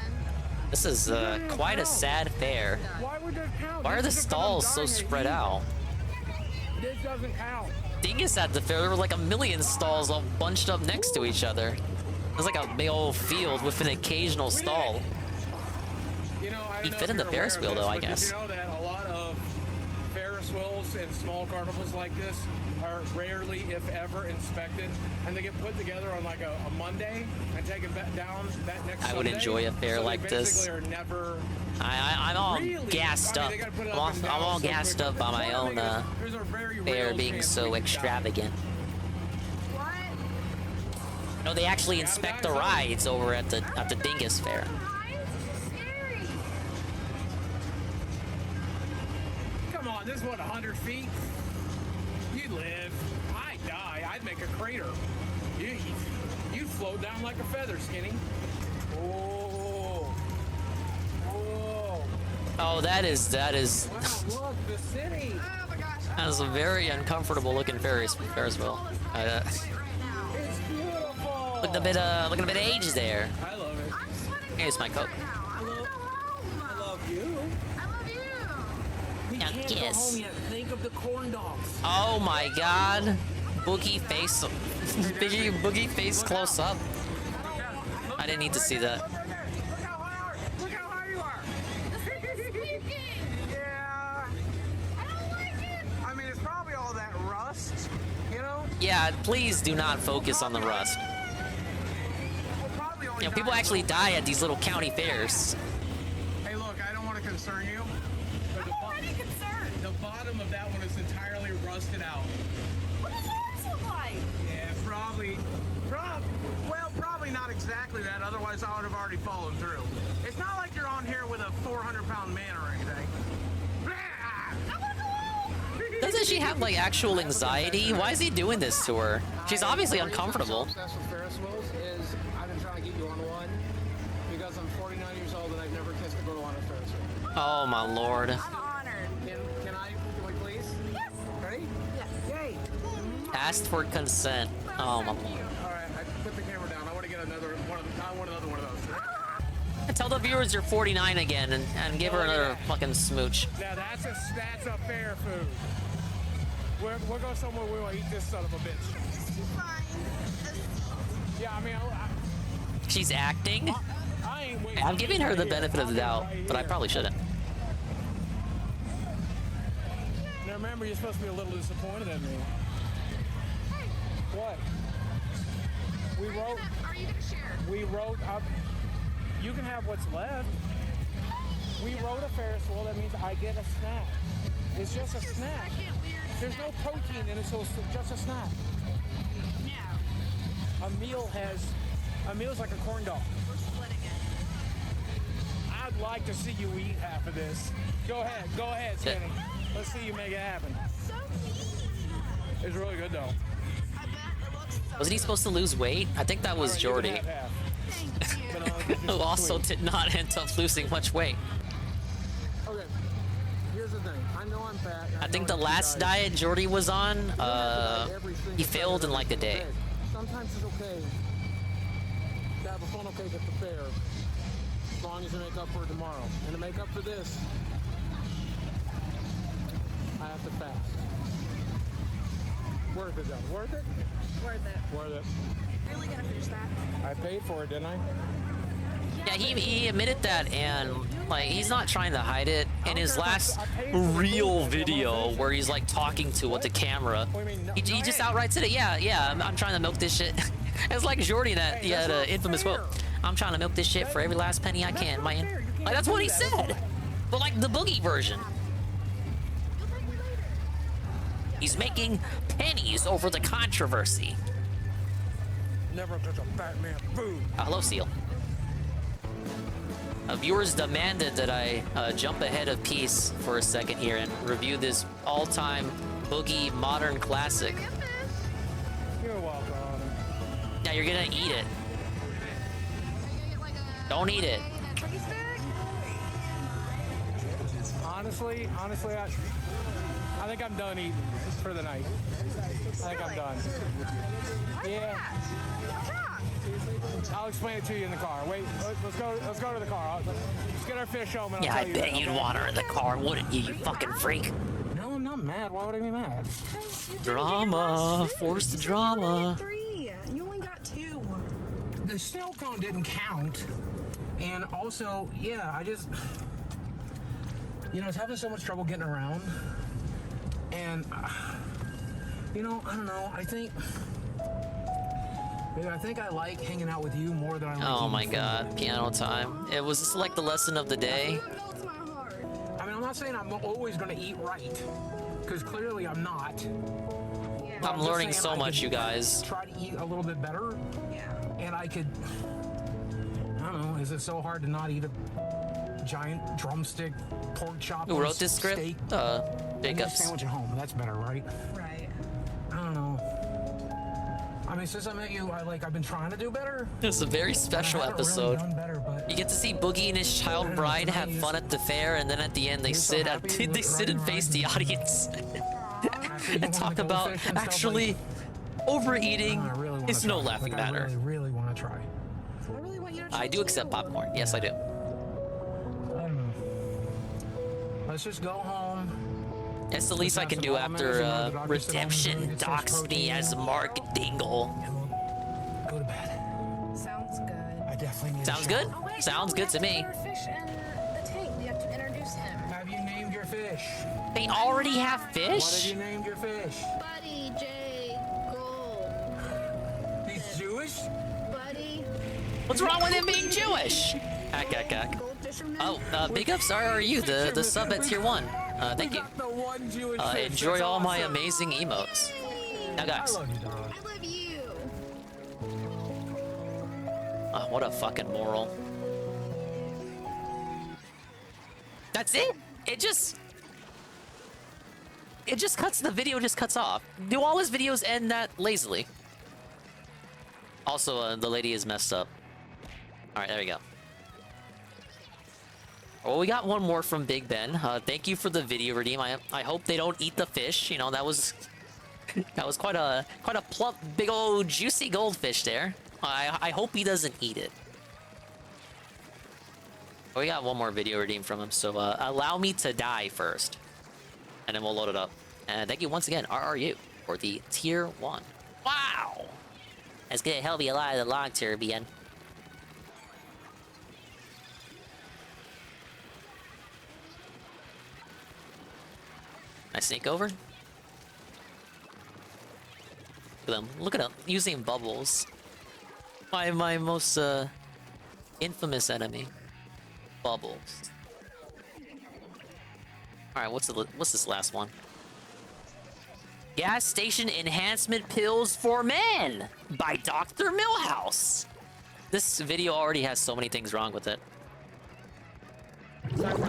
This is quite a sad fair. Why would that count? Why are the stalls so spread out? This doesn't count. Dingus at the fair, there were like a million stalls all bunched up next to each other. It was like a big old field with an occasional stall. You know, I You'd fit in the Ferris wheel though, I guess. Did you know that a lot of Ferris wheels and small carnivals like this are rarely, if ever, inspected, and they get put together on like a Monday and taken back down that next Sunday? I would enjoy a fair like this. Are never I'm all really, gassed up. I'm all gassed up by my own fair being so extravagant. What? No, they actually inspect the rides over at the Dingus Fair. Come on, this is what, 100 feet? You'd live. I'd die. I'd make a crater. You'd float down like a feather, Skinny. Oh. Oh. Oh, that is. Wow, look, the city. Oh my gosh. That is a very uncomfortable looking Ferris wheel. It's beautiful. Looking a bit aged there. I love it. Here's my coat. I love you. I love you. We Yeah, can't kiss. go home yet. Think of the corn dogs. Oh my god. Boogie face. Boogie face close up. I didn't need to see that. Look how high you are. Yeah. I don't like it. I mean, it's probably all that rust, you know? Yeah, please do not focus on the rust. You know, people actually die at these little county fairs. Hey, look, I don't want to concern you. But I'm already concerned. the bottom of that one is entirely rusted out. What does yours look like? Yeah, probably not exactly that. Otherwise, I would have already fallen through. It's not like you're on here with a 400-pound man or anything. Doesn't she have like actual anxiety? Why is he doing this to her? She's obviously uncomfortable. Obsessed with Ferris wheels is I've been trying to get you on one because I'm 49 years old and I've never kissed a girl on a Ferris wheel. Oh my lord. I'm honored. Can we please? Yes. Ready? Yes. Yay! Asked for consent. Oh my lord. All right, I put the camera down. I want to get another one. I want another one of those. Tell the viewers you're 49 again and give her another fucking smooch. Now that's a fair food. We're going somewhere we will eat this son of a bitch. Yeah, I mean, She's acting? I ain't waiting. I'm giving her the benefit of the doubt, but I probably shouldn't. Now remember, you're supposed to be a little disappointed in me. What? We wrote. Are you gonna share? We wrote up. You can have what's left. We wrote a Ferris wheel. That means I get a snack. It's just a snack. There's no protein in it, so it's just a snack. No. A meal's like a corn dog. We're splitting it. I'd like to see you eat half of this. Go ahead, Skinny. Let's see you make it happen. So mean. It's really good though. I bet it looks so Wasn't he supposed to lose weight? I think that was Alright, Jordy, you can have half. who also did not end up losing much weight. Okay. Here's the thing. I know I'm fat. I think the last diet Jordy was on, he failed in like a day. Sometimes it's okay to have a funnel cake at the fair, as long as you make up for it tomorrow. And to make up for this, I have to fast. Worth it though. Worth it? worth it. Worth it. Really gonna finish that. I paid for it, didn't I? Yeah, he admitted that, and like he's not trying to hide it. In his last real video where he's like talking to the camera, he just outright said it. Yeah, I'm trying to milk this shit. It's like Jordy that he had an infamous quote. I'm trying to milk this shit for every last penny I can, man. Like that's what he said. But like the Boogie version. He's making pennies over the controversy. Never touch a fat man food. Hello, Seal. Viewers demanded that I jump ahead of Peace for a second here and review this all-time Boogie modern classic. You're welcome. Yeah, you're gonna eat it. Don't eat it. Honestly, I think I'm done eating for the night. I think I'm done. Yeah. I'll explain it to you in the car. Wait, let's go to the car. Let's get our fish home and Yeah, I'll I tell you bet then, you'd okay? want her in the car, wouldn't you, you fucking freak? No, I'm not mad. Why would I be mad? Drama, force the drama. 3. You only got 2. The snow cone didn't count. And also, yeah, I just... You know, I was having so much trouble getting around. And, you know, I don't know. I think I like hanging out with you more than I like Oh my eating god, piano time. It was like the lesson of the day. I mean, I'm not saying I'm always going to eat right, because clearly I'm not. But I'm just learning saying so I much, could you guys. Try to eat a little bit better, and I could. I don't know. Is it so hard to not eat a giant drumstick pork chop? Who on wrote this script? steak? Jacobs. Sandwich at home. That's better, right? Right. I don't know. I mean, since I met you, I've been trying to do better. It's a very special episode. Really done better, but You get to see Boogie and his child bride have fun at the fair, and then at the end they sit and face the audience and talk about actually overeating is no laughing matter. I really want to try. I do accept popcorn. Yes, I do. I don't know. Let's just go home. That's the least I can do after Redemption doxed me as Mark Dingle. Go to bed. Sounds good. I definitely need Sounds a good? shower. Oh, wait, Sounds good to me. Our fish in the tank. We have to introduce him. Have you named your fish? They already have What fish? have you named your fish? Buddy J. Gold. He's Jewish? Buddy. What's wrong with him being Jewish? Hack. Oh, big ups are you, the sub at tier 1. Thank you. The one Jewish fish. Enjoy That's all my awesome. amazing emotes. Now, guys. I love you, Donna. I love you. Oh, what a fucking moral. That's it? It just cuts, the video just cuts off. Do all his videos end that lazily? Also, the lady is messed up. Alright, there we go. Well, we got one more from Big Ben. Thank you for the video, Redeem. I hope they don't eat the fish. You know, that was quite a plump, big old juicy goldfish there. I hope he doesn't eat it. We got one more video redeemed from him, so allow me to die first, and then we'll load it up. And thank you once again, RRU, for the tier 1. Wow, that's gonna help me a lot in the long term, BN. I sneak over. Look at him using bubbles. My most infamous enemy. Bubbles. All right, what's this last one? Gas station enhancement pills for men by Dr. Millhouse. This video already has so many things wrong with it. Like, should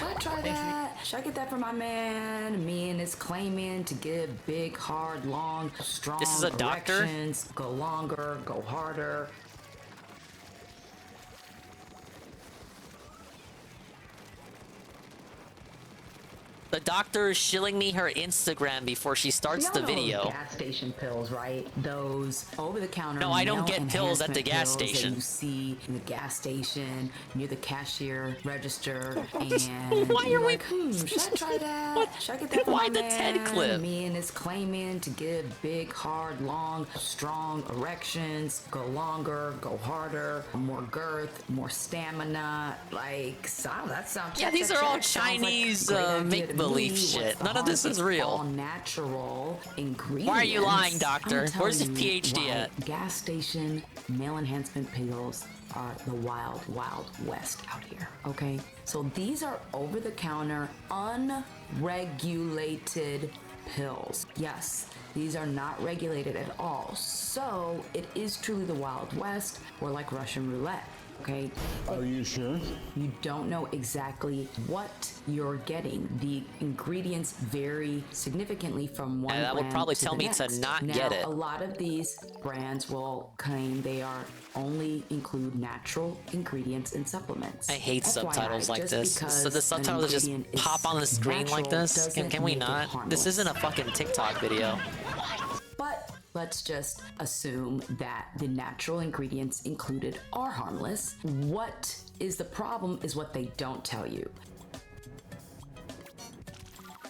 I try that? Should I get that for my man? Me and is claiming to give big, hard, long, strong This is a doctor? erections, go longer, go harder. The doctor is shilling me her Instagram before she starts Y'all the know video. those gas station pills, right? Those over-the-counter. No, I don't male get pills at the enhancement gas pills station. That you see in the gas station near the cashier register, and Why are you're we- like, should I try that? Should I get that for Why my the man? TED clip? Me and is claiming to give big, hard, long, strong erections, go longer, go harder, more girth, more stamina. Like, that sounds. Yeah, these are all Chinese make-believe shit. None of this is real. All natural ingredients. Why are you lying, doctor? I'm Where's his telling you PhD why at? Gas station male enhancement pills are the wild, wild west out here. Okay, so these are over-the-counter, unregulated pills. Yes. These are not regulated at all. So it is truly the Wild West, or like Russian roulette. Okay. Are you sure? You don't know exactly what you're getting. The ingredients vary significantly from one And that would brand probably to tell the me next. to not Now, get it. A lot of these brands will claim they are only include natural ingredients and supplements. I hate FYI, subtitles like just this. because So the an subtitles just ingredient is pop on the screen like natural this? doesn't Can we make it not? harmless. This isn't a fucking TikTok video. But let's just assume that the natural ingredients included are harmless. What is the problem is what they don't tell you.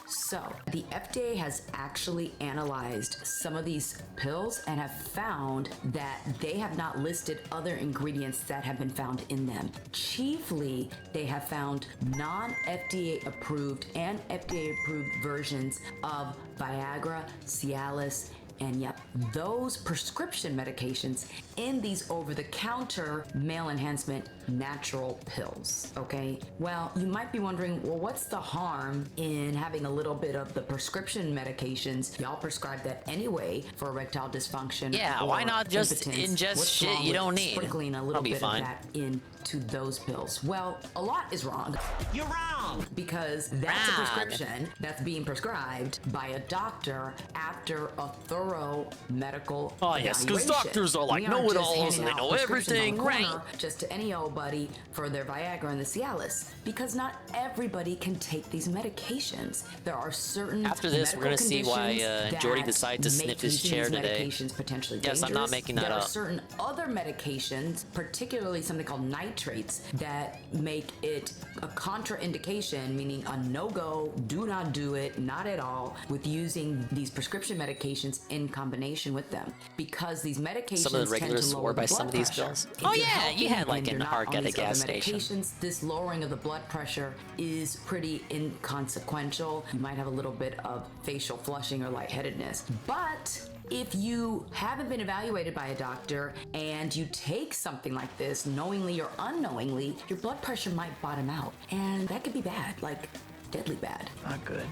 So, the FDA has actually analyzed some of these pills and have found that they have not listed other ingredients that have been found in them. Chiefly, they have found non-FDA approved and FDA approved versions of Viagra, Cialis, and yep, those prescription medications in these over-the-counter male enhancement natural pills, okay? Well, you might be wondering, well, what's the harm in having a little bit of the prescription medications? Y'all prescribe that anyway for erectile dysfunction. Yeah, why or not just impotence. ingest What's shit wrong you with don't need? Sprinkling a I'll little be bit fine. of that into those pills. Well, a lot is wrong. You're wrong! Because that's a Wrong. prescription that's being prescribed by a doctor after a thorough medical Oh, yes, 'cause evaluation. doctors are like We aren't know-it-alls just and they handing know out prescriptions everything, on the corner right? Just to any old buddy for their Viagra and the Cialis. Because not everybody can take these medications. There are certain After this, we're medical gonna see why conditions Jordy that decided to make snip his using chair these today. medications potentially Yes, I'm not dangerous. making that There up. are certain other medications, particularly something called nitrates, that make it a contraindication, meaning a no-go, do not do it, not at all, with using these prescription medications in combination with them. Because these medications Some of the tend regulars to swore lower by the some blood of these pressure. pills. If Oh you're yeah, you healthy had like and an you're not arc on at a these other gas station. medications, this lowering of the blood pressure is pretty inconsequential. You might have a little bit of facial flushing or lightheadedness. But if you haven't been evaluated by a doctor and you take something like this, knowingly or unknowingly, your blood pressure might bottom out. And that could be bad, like deadly bad. Not good.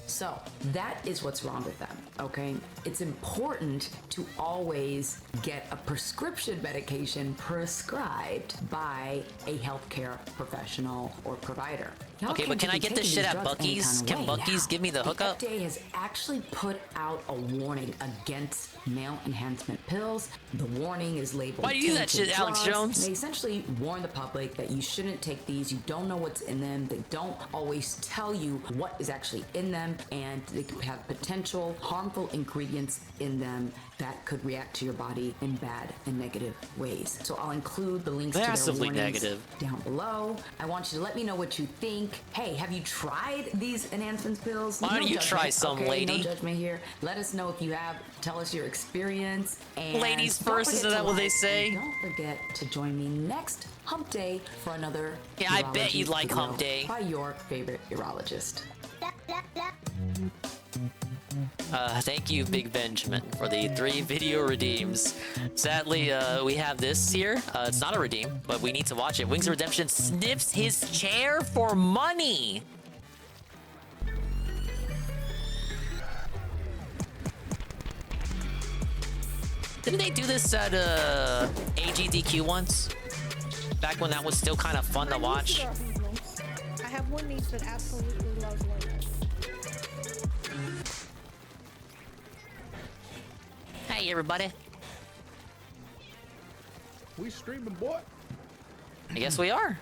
So that is what's wrong with them, okay? It's important to always get a prescription medication prescribed by a healthcare professional or provider. Y'all Okay, but can't can I be get this taking shit these at drugs any Buc-ee's? kind of Can way. Buc-ee's Now, give me the hookup? The FDA has actually put out a warning against male enhancement pills. The warning is labeled. Why do you do that tainted shit, Alex drugs. Jones? They essentially warn the public that you shouldn't take these. You don't know what's in them. They don't always tell you what is actually in them, and they could have potential harmful ingredients in them that could react to your body in bad and negative ways. So I'll include the links Massively to their warnings negative. down below. I want you to let me know what you think. Hey, have you tried these enhancement pills? Why don't No you judgment, try some, okay? lady? No judgment here. Let us know if you have. Tell us your experience. And Ladies don't first, forget isn't to that what they like, say? and don't forget to join me next Hump Day for another Yeah, I bet urology you'd like video Hump Day. by your favorite urologist. Thank you, Big Benjamin, for the 3 video redeems. Sadly, we have this here. It's not a redeem, but we need to watch it. Wings of Redemption sniffs his chair for money. Didn't they do this at AGDQ once? Back when that was still kind of fun to watch. I have one niece that absolutely loves Legos. Hey, everybody. We streaming, boy. I guess we are.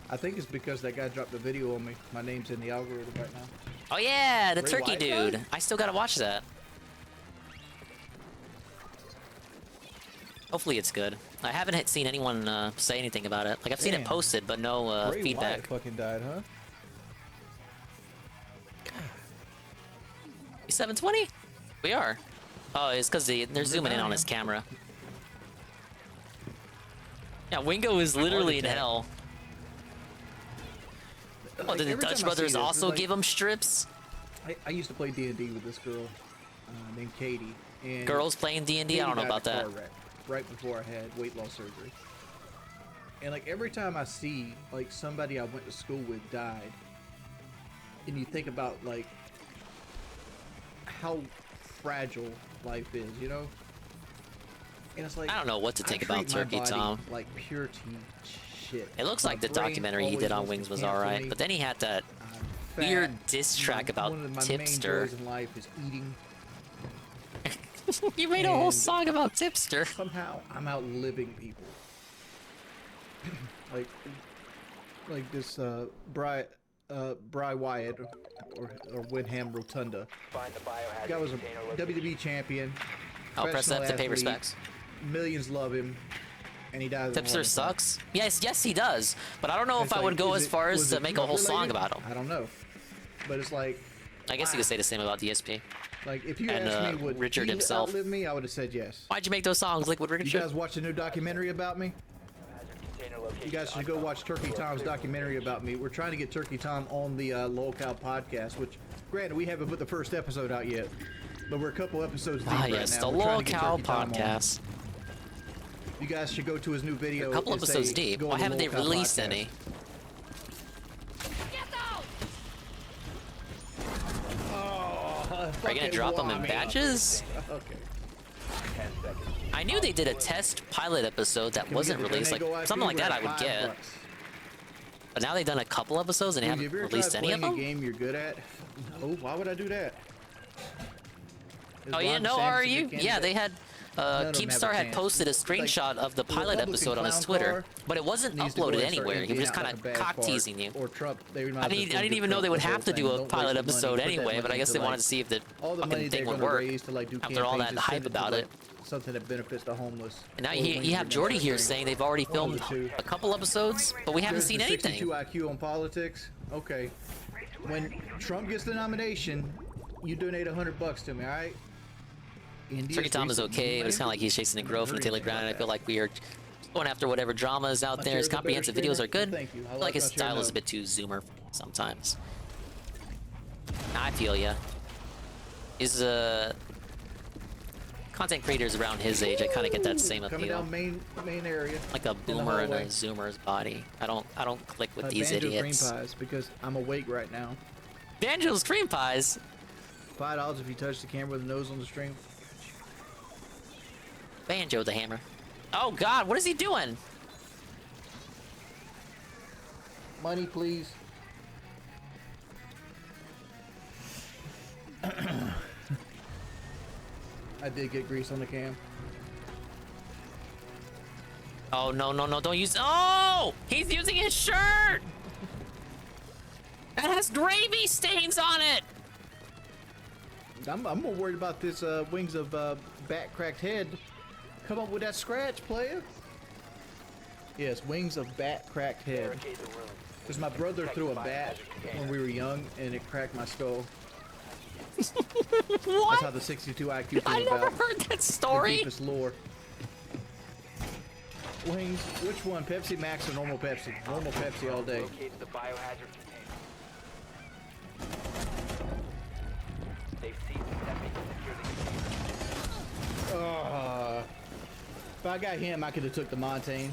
I think it's because that guy dropped a video on me. My name's in the algorithm right now. Oh yeah, the Ray turkey White dude. guy? I still gotta watch that. Hopefully it's good. I haven't seen anyone say anything about it. Like I've seen it Damn. posted, but no Ray feedback. White fucking died, huh? 720? We are. Oh, it's because they're zooming in on his camera. Yeah, Wingo is literally in hell. Oh, did the every Dutch time I brothers see this, also it's like- give him strips? I used to play D&D with this girl named Katie. And Girls playing D&D? I don't know Katie about died in a that. car wreck right before I had weight loss surgery. And like every time I see like somebody I went to school with died, and you think about like how fragile life is, you know? And it's like I don't know what to think I about treat my Turkey body Tom. like pure tea shit. It looks My like the brain documentary he always did on wants to Wings was cancel alright, me. but then he had that Fat. weird diss track about One of my main Tipster. joys in life is eating. You made a whole And song about Tipster. Somehow I'm outliving people. like this Bry Wyatt or Windham Rotunda. Guy was a WWE champion. I'll press F to pay professional respects. athlete, Millions love him, and he dies. of a heart Tipster attack. sucks. Yes, he does. But I don't know if It's I like, would go is as it- far as was to it make a whole song drug-related? about him. I don't know, but it's like I guess you could say the same about DSP. Like if you And, asked me would Richard he himself. outlive me, I would have said yes. Why'd you make those songs, Liquid You Richard? guys watch the new documentary about me? You guys should go watch Turkey Tom's documentary about me. We're trying to get Turkey Tom on the Lolcow podcast, which, granted, we haven't put the first episode out yet, but we're a couple episodes deep right Yes, now. the We're trying to get Lolcow Turkey Tom on. podcast. You guys should go to his new video. A couple and say, episodes deep. go Why on the haven't they Lolcow released podcast. any? Are you gonna drop them in batches? Okay. I knew they did a test pilot episode that wasn't released, like something like that I would get. But now they've done a couple episodes and they Have you haven't ever released tried any of playing them? a game you're good at? No, why would I do that? Is Oh yeah, Ron no, DeSantis are a you? good Yeah, candidate? they had None of them have a Keepstar had chance. posted a Like, screenshot of the the pilot Republican episode on his clown Twitter, car but it wasn't needs to go uploaded and start anywhere. He was emptying just out kind like a of bad cock fart. teasing you. Or Trump, they might I have to didn't sue even know Trump they would the whole have to thing. do a Don't pilot waste the money. episode Put that anyway, but I money guess into, they wanted like, to see if the all the money fucking they're thing would gonna work raise to like do after all campaigns, that just hype send it to, about like, it. something that benefits the homeless. And now Or you when have get Jordy here mainstream. saying they've already One of filmed the two. a couple episodes, but we haven't There's seen the anything. 62 IQ on politics. Okay. When Trump gets the nomination, you donate $100 to me, all right? Turkey Tom is okay, but it's kind of like he's chasing the growth from the daily grind, and I feel like we are going after whatever drama is out there. His comprehensive videos are good. Thank you. I feel like his style is a bit too zoomer sometimes. I feel ya. His content creators around his age, I kind of get that same Coming appeal. down main area. Like a in the boomer in a hallway. zoomer's body. I don't click with My these Banjo idiots. cream pies because I'm awake right now. Banjo's cream pies. $5 if you touch the camera with the nose on the stream. Banjo the hammer. Oh God, what is he doing? Money, please. I did get grease on the cam. Oh no, don't use. Oh, he's using his shirt. That has gravy stains on it. I'm more worried about this wings of bat cracked head. Come up with that scratch, player. Yes, wings of bat cracked head. Because my brother threw a bat when we were young and it cracked my skull. What? That's how the 62 IQ came I never about. heard that story. The deepest lore. Wings, which one? Pepsi Max or normal Pepsi? Normal Pepsi all day. The biohazard container. They've seized the septic and secured the container. If I got him, I could have took the Montaigne.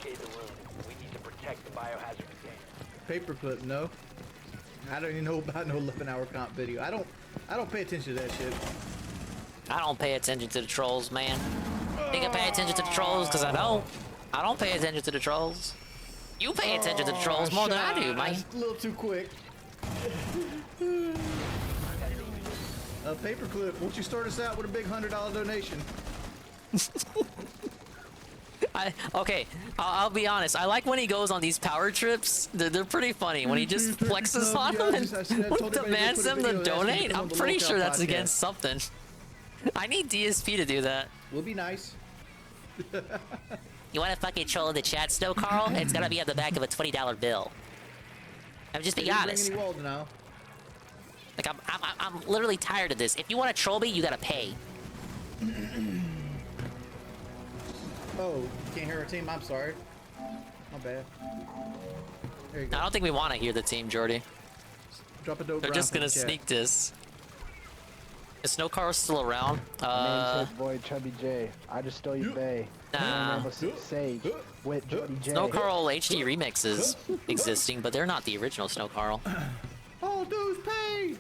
Barricade the room. We need to protect the biohazard container. Paperclip, no. I don't even know about no 11-hour comp video. I don't pay attention to that shit. I don't pay attention to the trolls, man. Think I pay attention to the trolls? Because I don't. I don't pay attention to the trolls. You pay attention to the trolls more than I do, man. That's a little too quick. Paperclip, won't you start us out with a big $100 donation? Okay, I'll be honest. I like when he goes on these power trips. They're pretty funny. When he just flexes on them and demands them to donate, I'm pretty sure that's against something. I need DSP to do that. We'll be nice. You want to fucking troll in the chat still, Carl? It's gonna be on the back of a $20 bill. I'm just being honest. Like I'm literally tired of this. If you want to troll me, you gotta pay. Oh, can't hear our team. I'm sorry. My bad. There you go. I don't think we want to hear the team, Jordy. Drop a dope. They're just gonna sneak this. Is Snow Carl still around? Name's his boy Chubby J. I just stole your bay. Nah. Sage with Jordy J. Snow Carl HD remixes existing, but they're not the original Snow Carl. All dues paid.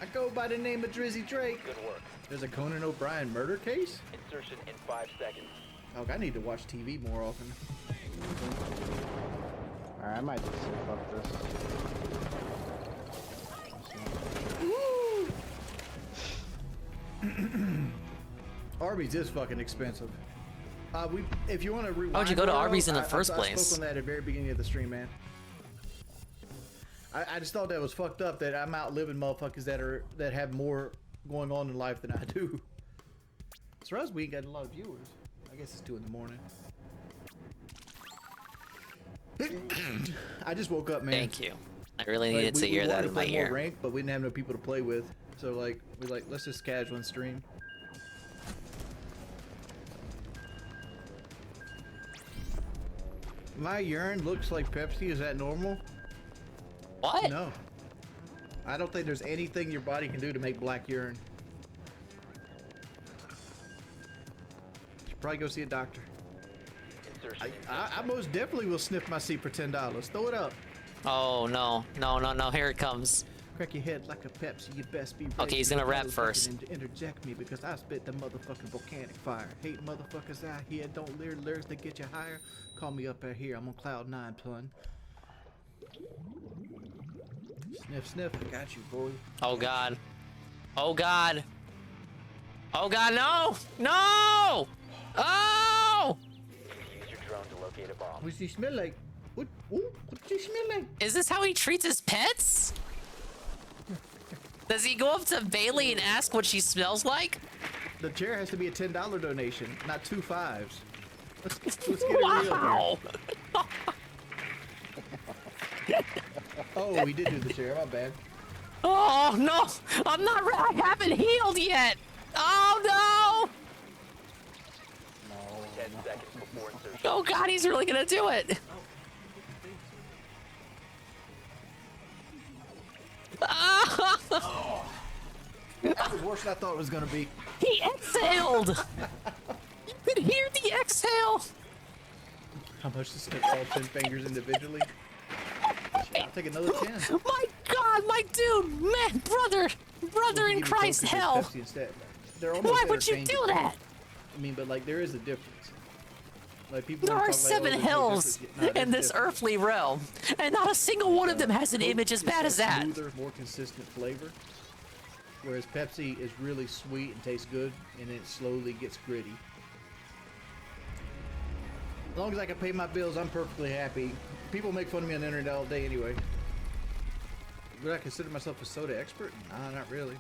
I go by the name of Drizzy Drake. Good work. There's a Conan O'Brien murder case? Insertion in 5 seconds. Oh, I need to watch TV more often. Alright, I might just say fuck this. Arby's is fucking expensive. If you want to rewind, How'd you go to Arby's in the first place? I spoke on that at the very beginning of the stream, man. I just thought that was fucked up that I'm outliving motherfuckers that have more going on in life than I do. Surprised we ain't got a lot of viewers. I guess it's 2 in the morning. I just woke up, man. Thank you. I really needed to hear that in my ear. More rank, but we didn't have no people to play with. So like, let's just casual and stream. My urine looks like Pepsi. Is that normal? What? No. I don't think there's anything your body can do to make black urine. Should probably go see a doctor. I most definitely will sniff my seat for $10. Throw it up. Oh no, no! Here it comes. Crack your head like a Pepsi. You best be ready. Okay, he's gonna rap first. Interject me because I spit the motherfucking volcanic fire. Hate motherfuckers out here. Don't lyrics that get you higher. Call me up out here. I'm on cloud 9, pun. Sniff, sniff. I got you, boy. Oh god. Oh god. Oh god, no! No! Oh! Use your drone to locate a bomb. What's he smell like? What does he smell like? Is this how he treats his pets? Does he go up to Bailey and ask what she smells like? The chair has to be a $10 donation, not 2 5s. Let's get it wow! Real here. Oh, we did do the chair. My bad. Oh no! I haven't healed yet. Oh no! 10 seconds before insertion. Oh god, he's really gonna do it. That was worse than I thought it was gonna be. He exhaled. You could hear the exhale. How much to stick all 10 fingers individually? I'll take another 10. My god, my dude, man, brother in Christ, hell. Why would you do that? I mean, but like there is a difference. Like people. There are 7 hells in this earthly realm, and not a single one of them has an image as bad as that. Smoother, more consistent flavor. Whereas Pepsi is really sweet and tastes good, and it slowly gets gritty. As long as I can pay my bills, I'm perfectly happy. People make fun of me on the internet all day anyway. Would I consider myself a soda expert? Nah, not really.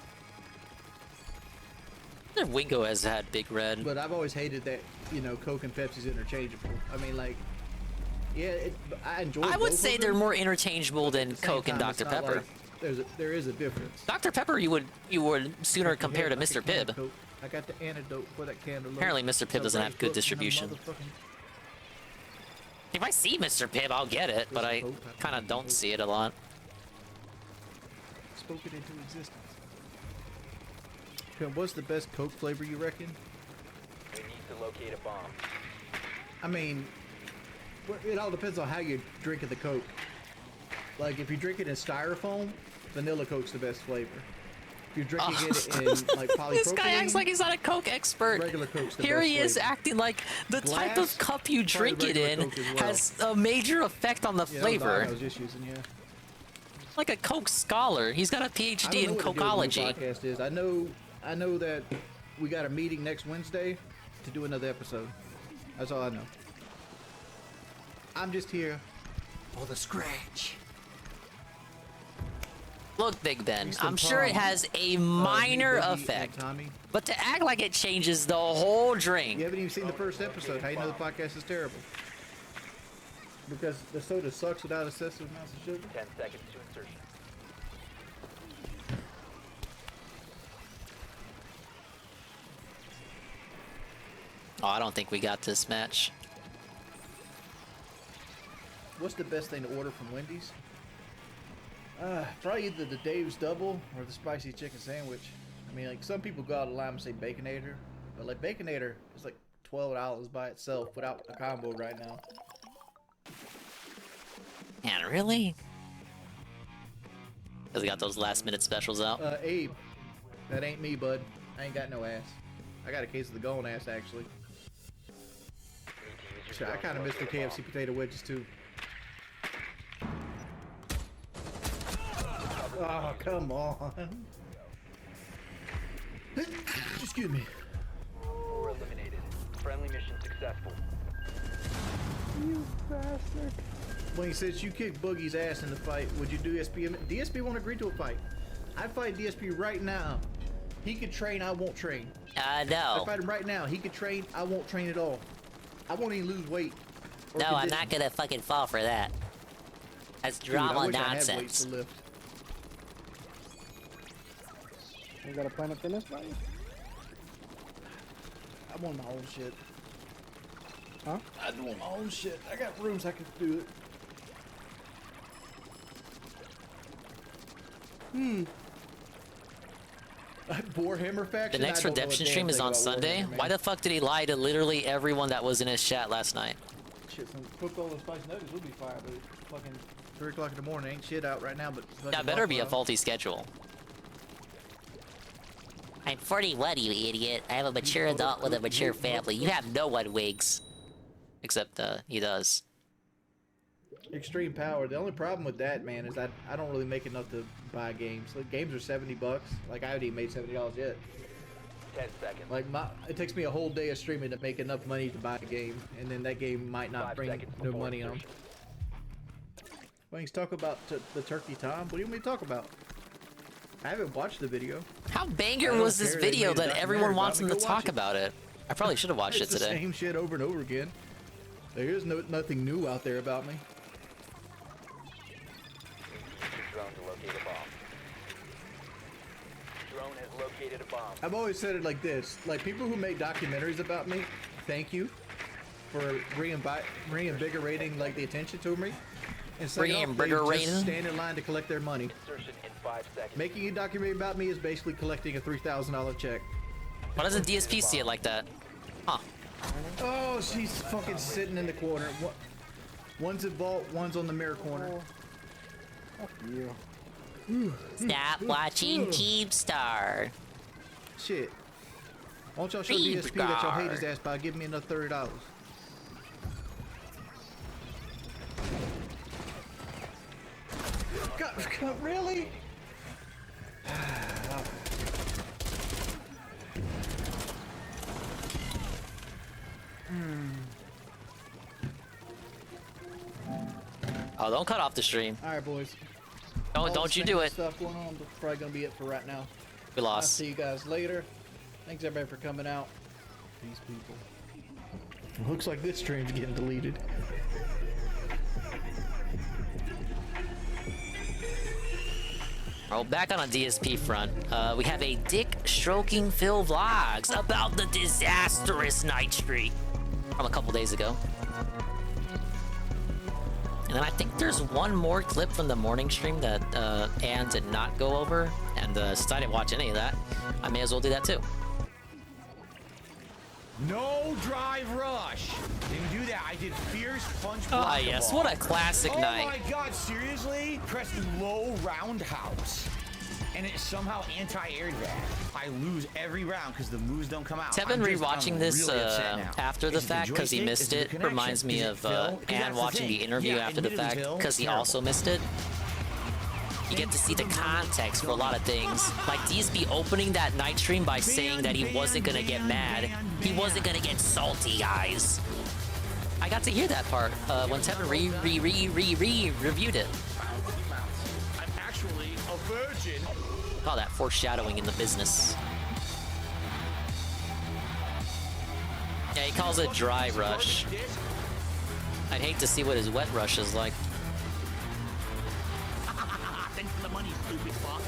Wingo has had Big Red. But I've always hated that, you know, Coke and Pepsi's interchangeable. I mean, like, yeah, I enjoy I would both say of they're them. more interchangeable than Coke and Time, Dr. it's not Pepper. like there is a difference. Dr. Pepper you would sooner compare to Mr. Pibb. I got the antidote for that candle. Apparently Mr. Pibb doesn't have good distribution. If I see Mr. Pibb, I'll get it, but I kind of don't see it a lot. Spoke it into existence. What's the best Coke flavor you reckon? We need to locate a bomb. I mean, it all depends on how you're drinking the Coke. Like, if you drink it in styrofoam, vanilla Coke's the best flavor. If you're drinking it in, like, polypropylene... This guy acts like he's not a Coke expert. Regular Coke's the Here best he is flavor. acting like the type of cup you drink it regular in Coke as well. has a major effect on the Yeah, flavor. I was just using, yeah. Like a Coke scholar. He's got a I PhD don't in know what the Cokeology. deal with the new podcast is. I know that we got a meeting next Wednesday to do another episode. That's all I know. I'm just here for the scratch. Look, Big Ben, Houston I'm sure it Palm. has a Me, minor Boogie, and effect, Tommy. but to act like it changes the whole drink. You haven't even seen the first episode. How you know the podcast is terrible? Because the soda sucks without excessive amounts of sugar. 10 seconds to insertion. Oh, I don't think we got this match. What's the best thing to order from Wendy's? Probably either the Dave's Double or the spicy chicken sandwich. I mean, like, some people go out of line and say Baconator, but like Baconator is like $12 by itself without a combo right now. Man, really? Because we got those last minute specials out. Abe, that ain't me, bud. I ain't got no ass. I got a case of the golden ass, actually. Shit, I kind of miss the KFC potato wedges too. Oh, come on. Excuse me. 4 eliminated. Friendly mission successful. You bastard. When he says you kick Boogie's ass in the fight, would you do DSP? DSP won't agree to a fight. I'd fight DSP right now. He could train, I won't train. No. I fight him right now. He could train, I won't train at all. I won't even lose weight. or No, I'm condition. not gonna fucking fall for that. That's Dude, I drama wish I had weights nonsense. to lift. You got a Planet Fitness buddy? I'm on my own shit. Huh? I do my own shit. I got rooms I can do it. Warhammer faction. The next I don't know a redemption damn stream is thing on about Sunday. Warhammer, man. Why the fuck did he lie to literally everyone that was in his chat last night? Shit, some Coca-Cola and Spice Nuggets will be fire, but it's fucking 3 o'clock in the morning. Ain't shit out right now, but That better be a faulty schedule. I'm 41, you idiot. I have a mature adult with a mature family. You have no one, Wigs. Except, he does. Extreme power. The only problem with that, man, is that I don't really make enough to buy games. Like, games are $70. Like, I haven't even made $70 yet. 10 seconds. Like, it takes me a whole day of streaming to make enough money to buy a game, and then that game might not 5 bring seconds no before money on. insertion. Well, you talk about the Turkey Tom. What do you want me to talk about? I haven't watched the video. How I banger don't was this care. They video made a that everyone documentary wants about him me. to Go watch talk about it? I probably should have watched it It's the today. same shit over and over again. There is nothing new out there about me. Drone to locate a bomb. Drone has located a bomb. I've always said it like this: like, people who make documentaries about me, thank you for reinvigorating like the attention to me. And second off, they Reinvigorating? just stand in line to collect their money. Insertion in 5 seconds. Making a documentary about me is basically collecting a $3,000 check. Why doesn't DSP see it like that? Huh. Oh, she's fucking sitting in the corner. One's at vault, one's on the mirror corner. Fuck you. Stop watching Keemstar. Shit. Why don't y'all show DSP that y'all hate his ass by giving me another $30? God, really? Oh, don't cut off the stream. All right, boys. Don't you do it. Stuff going on. That's probably gonna be it for right now. We I'll lost. see you guys later. Thanks everybody for coming out. Peace, people. Looks like this stream's getting deleted. Oh, back on a DSP front, we have a Dick Stroking Phil vlogs about the disastrous night streak from a couple days ago. And then I think there's one more clip from the morning stream that Ann did not go over, and since I didn't watch any of that, I may as well do that too. No drive rush. Didn't do that. I did fierce punch. Ah, yes. What a classic night. Oh my god, seriously? Press low roundhouse. And it somehow anti-aired that. I lose every round because the moves don't come out. Tevin rewatching this after the fact because he missed it reminds me of Ann watching the interview after the fact because he also missed it. You get to see the context for a lot of things. Like DSP opening that night stream by saying that he wasn't gonna get mad. He wasn't gonna get salty, guys. I got to hear that part when Tevin reviewed it. I'm actually a virgin. Oh, that foreshadowing in the business. Yeah, he calls it dry rush. I'd hate to see what his wet rush is like. Thanks for the money, stupid fuck.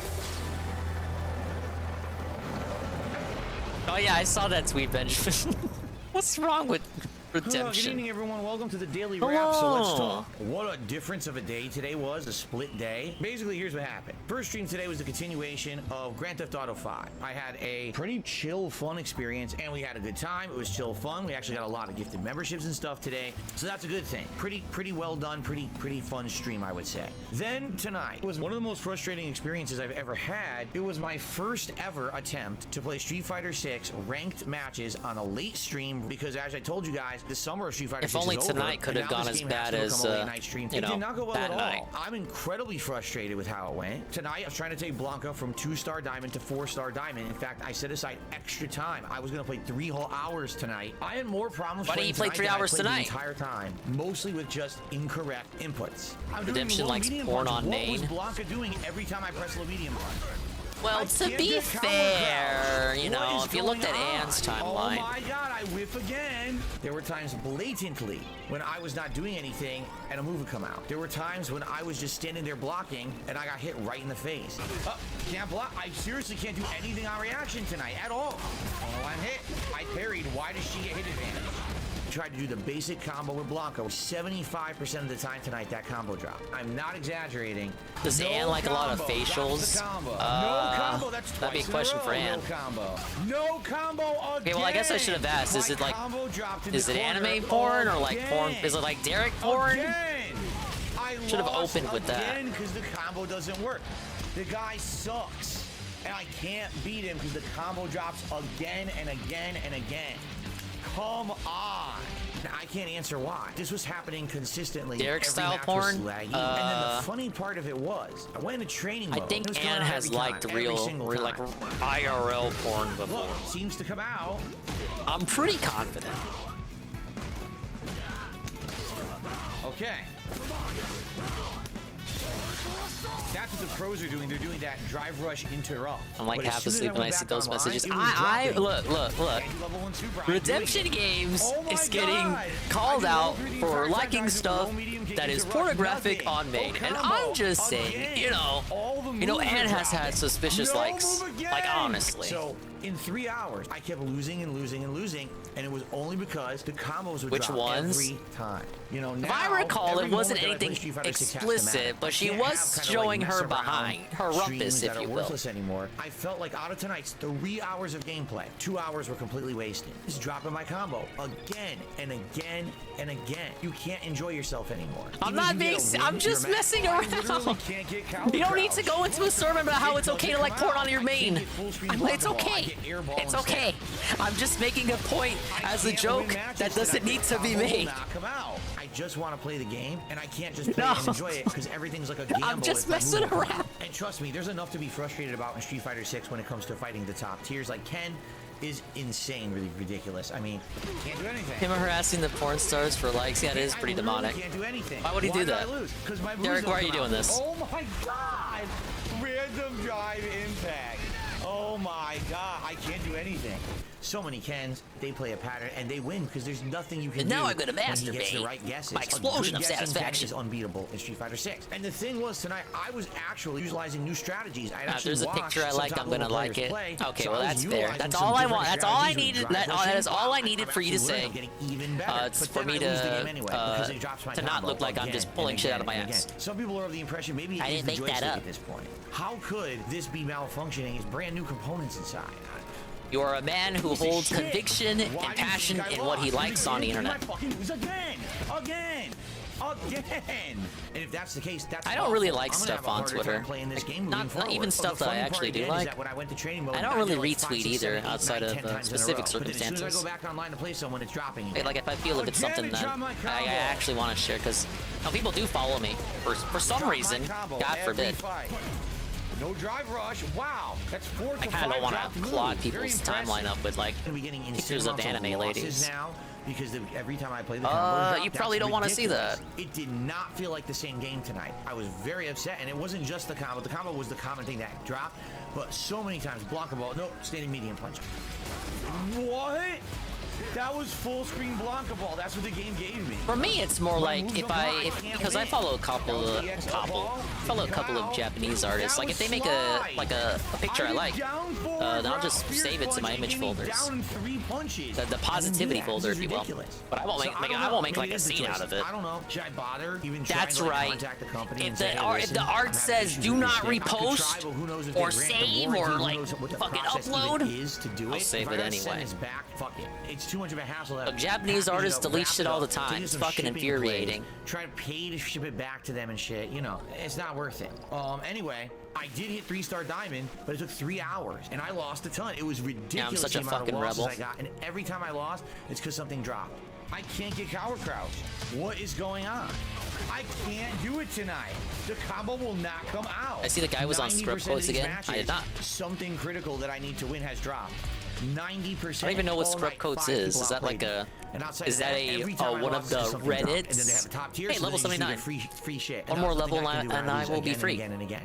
Oh yeah, I saw that tweet, Benjamin. What's wrong with redemption? Good evening, everyone. Welcome to the Daily Wrap. So let's talk. What a difference of a day today was, a split day. Basically, here's what happened. First stream today was the continuation of Grand Theft Auto 5. I had a pretty chill, fun experience, and we had a good time. It was chill fun. We actually got a lot of gifted memberships and stuff today, so that's a good thing. Pretty well done, pretty fun stream, I would say. Then tonight was one of the most frustrating experiences I've ever had. It was my first ever attempt to play Street Fighter 6 ranked matches on a late stream because, as I told you guys, the summer of Street Fighter 6 if only is over, tonight could have gone as bad as, you it know, did not go well that at night. all. I'm incredibly frustrated with how it went. Tonight, I was trying to take Blanca from 2-star diamond to 4-star diamond. In fact, I set aside extra time. I was going to play 3 whole hours tonight. I had more problems. Why didn't you play 3 hours tonight? The entire time, mostly with just incorrect inputs. Redemption likes porn on main. What was Blanca doing every time I pressed the medium button? Well, to be fair, you know, if you looked at Ann's timeline. Oh my god, I whiff again. There were times blatantly when I was not doing anything and a move would come out. There were times when I was just standing there blocking and I got hit right in the face. Can't block. I seriously can't do anything on reaction tonight at all. Oh, I'm hit. I parried. Why does she get hit advantage? Tried to do the basic combo with Blanca. 75% of the time tonight, that combo dropped. I'm not exaggerating. Does Ann like a lot of facials? No combo. That's that'd be a question for Ann. No combo. No combo again. Okay, well, I guess I should have asked. Is it like, is it anime porn or like porn? Is it like Derek porn? Should have opened with that. Because the combo doesn't work. The guy sucks, and I can't beat him because the combo drops again and again and again. Come on. I can't answer why. This was happening consistently. Derek style porn? And then the funny part of it was, I went into training mode. I think Ann has liked real like IRL porn before. Look, seems to come out. I'm pretty confident. Okay. That's what the pros are doing. They're doing that drive rush interrupt. I'm like half asleep when I see those messages. Look. Redemption Games is getting called out for liking stuff that is pornographic on main, and I'm just saying, you know, Ann has had suspicious likes, like honestly. So in 3 hours, I kept losing and losing and losing, and it was only because the combos would drop every time. You know, now, if I recall, it wasn't anything explicit, but she was showing her behind, her rumpus, if you will. Worthless anymore. I felt like out of tonight's 3 hours of gameplay, 2 hours were completely wasted. Just dropping my combo again and again and again. You can't enjoy yourself anymore. I'm not being. I'm just messing around. You don't need to go into a sermon about how it's okay to like porn on your main. It's okay. It's okay. I'm just making a point as a joke that doesn't need to be made. I just want to play the game, and I can't just play and enjoy it because everything's like a gamble. I'm just messing around. And trust me, there's enough to be frustrated about in Street Fighter 6 when it comes to fighting the top tiers. Like Ken is insane, really ridiculous. I mean, can't do anything. Him harassing the porn stars for likes, yeah, it is pretty demonic. Can't do anything. Why would he do that? Derek, why are you doing this? Oh my god! Random drive impact. Oh my god, I can't do anything. So many Kens, they play a pattern and they win because there's nothing you can do. Now I'm gonna masturbate. When he gets the right guesses. My explosion of satisfaction is unbeatable in Street Fighter 6. And the thing was tonight, I was actually utilizing new strategies. If there's a picture I like, I'm gonna like it. Okay, well that's fair. That's all I want. That's all I needed. That is all I needed for you to say. It's for me to not look like I'm just pulling shit out of my ass. Some people are of the impression maybe I didn't make that up at this point. How could this be malfunctioning? It's brand new components inside. You are a man who holds conviction and passion in what he likes on the internet. Again. And if that's the case, that's I don't really like I'm gonna stuff have a on harder Twitter. time playing this game Not moving even forward. stuff The that I funny actually part do again is like. that when I went to training mode, I don't got really there like 5, retweet 6, 7, either 8, outside 9, of 10 times in a specific row. But as soon as I circumstances. go back online to play someone, it's dropping again. Hey, like if I feel if it's something that I actually want to share, because people do follow me for some reason. God forbid. No drive rush. Wow, that's 4 to 5. I kind of don't want to dropped clog moves. people's Very timeline impressive. up with like Gonna be getting pictures of insane anime amounts ladies. now because every time I play the combo drop, You probably don't want to see that. It did not feel like the same game tonight. I was very upset, and it wasn't just the combo. The combo was the common thing that dropped, but so many times block a ball. No, standing medium punch. What? That was full screen Blanca ball. That's what the game gave me. For me, it's more like because I follow a couple of Japanese artists. Like if they make a picture I like, then I'll just save it to my image folders. The positivity folder, if you will. But I won't make like a scene out of it. I don't know. Should I bother even That's trying to right. contact the company? If the art says do not repost or save or like fucking upload, I'll save it anyway. Fuck it. It's too much of a hassle. Look, Japanese artists delete shit all the time. It's fucking infuriating. Try to pay to ship it back to them and shit. You know, it's not worth it. Anyway, I did hit 3-star diamond, but it took 3 hours, and I lost a ton. It was ridiculous. Yeah, I'm such a the amount fucking of losses rebel. I got, and every time I lost, it's because something dropped. I can't get cower crouch. What is going on? I can't do it tonight. The combo will not come out. I see the guy was on 90% script of quotes these again. matches, I did not. Something critical that I need to win has dropped. 90%. I don't even know what scrub coats is. Is that like a? Is that a one of the Reddits? Hey, level 79. Free shit. One more level and I will be free. Again and again.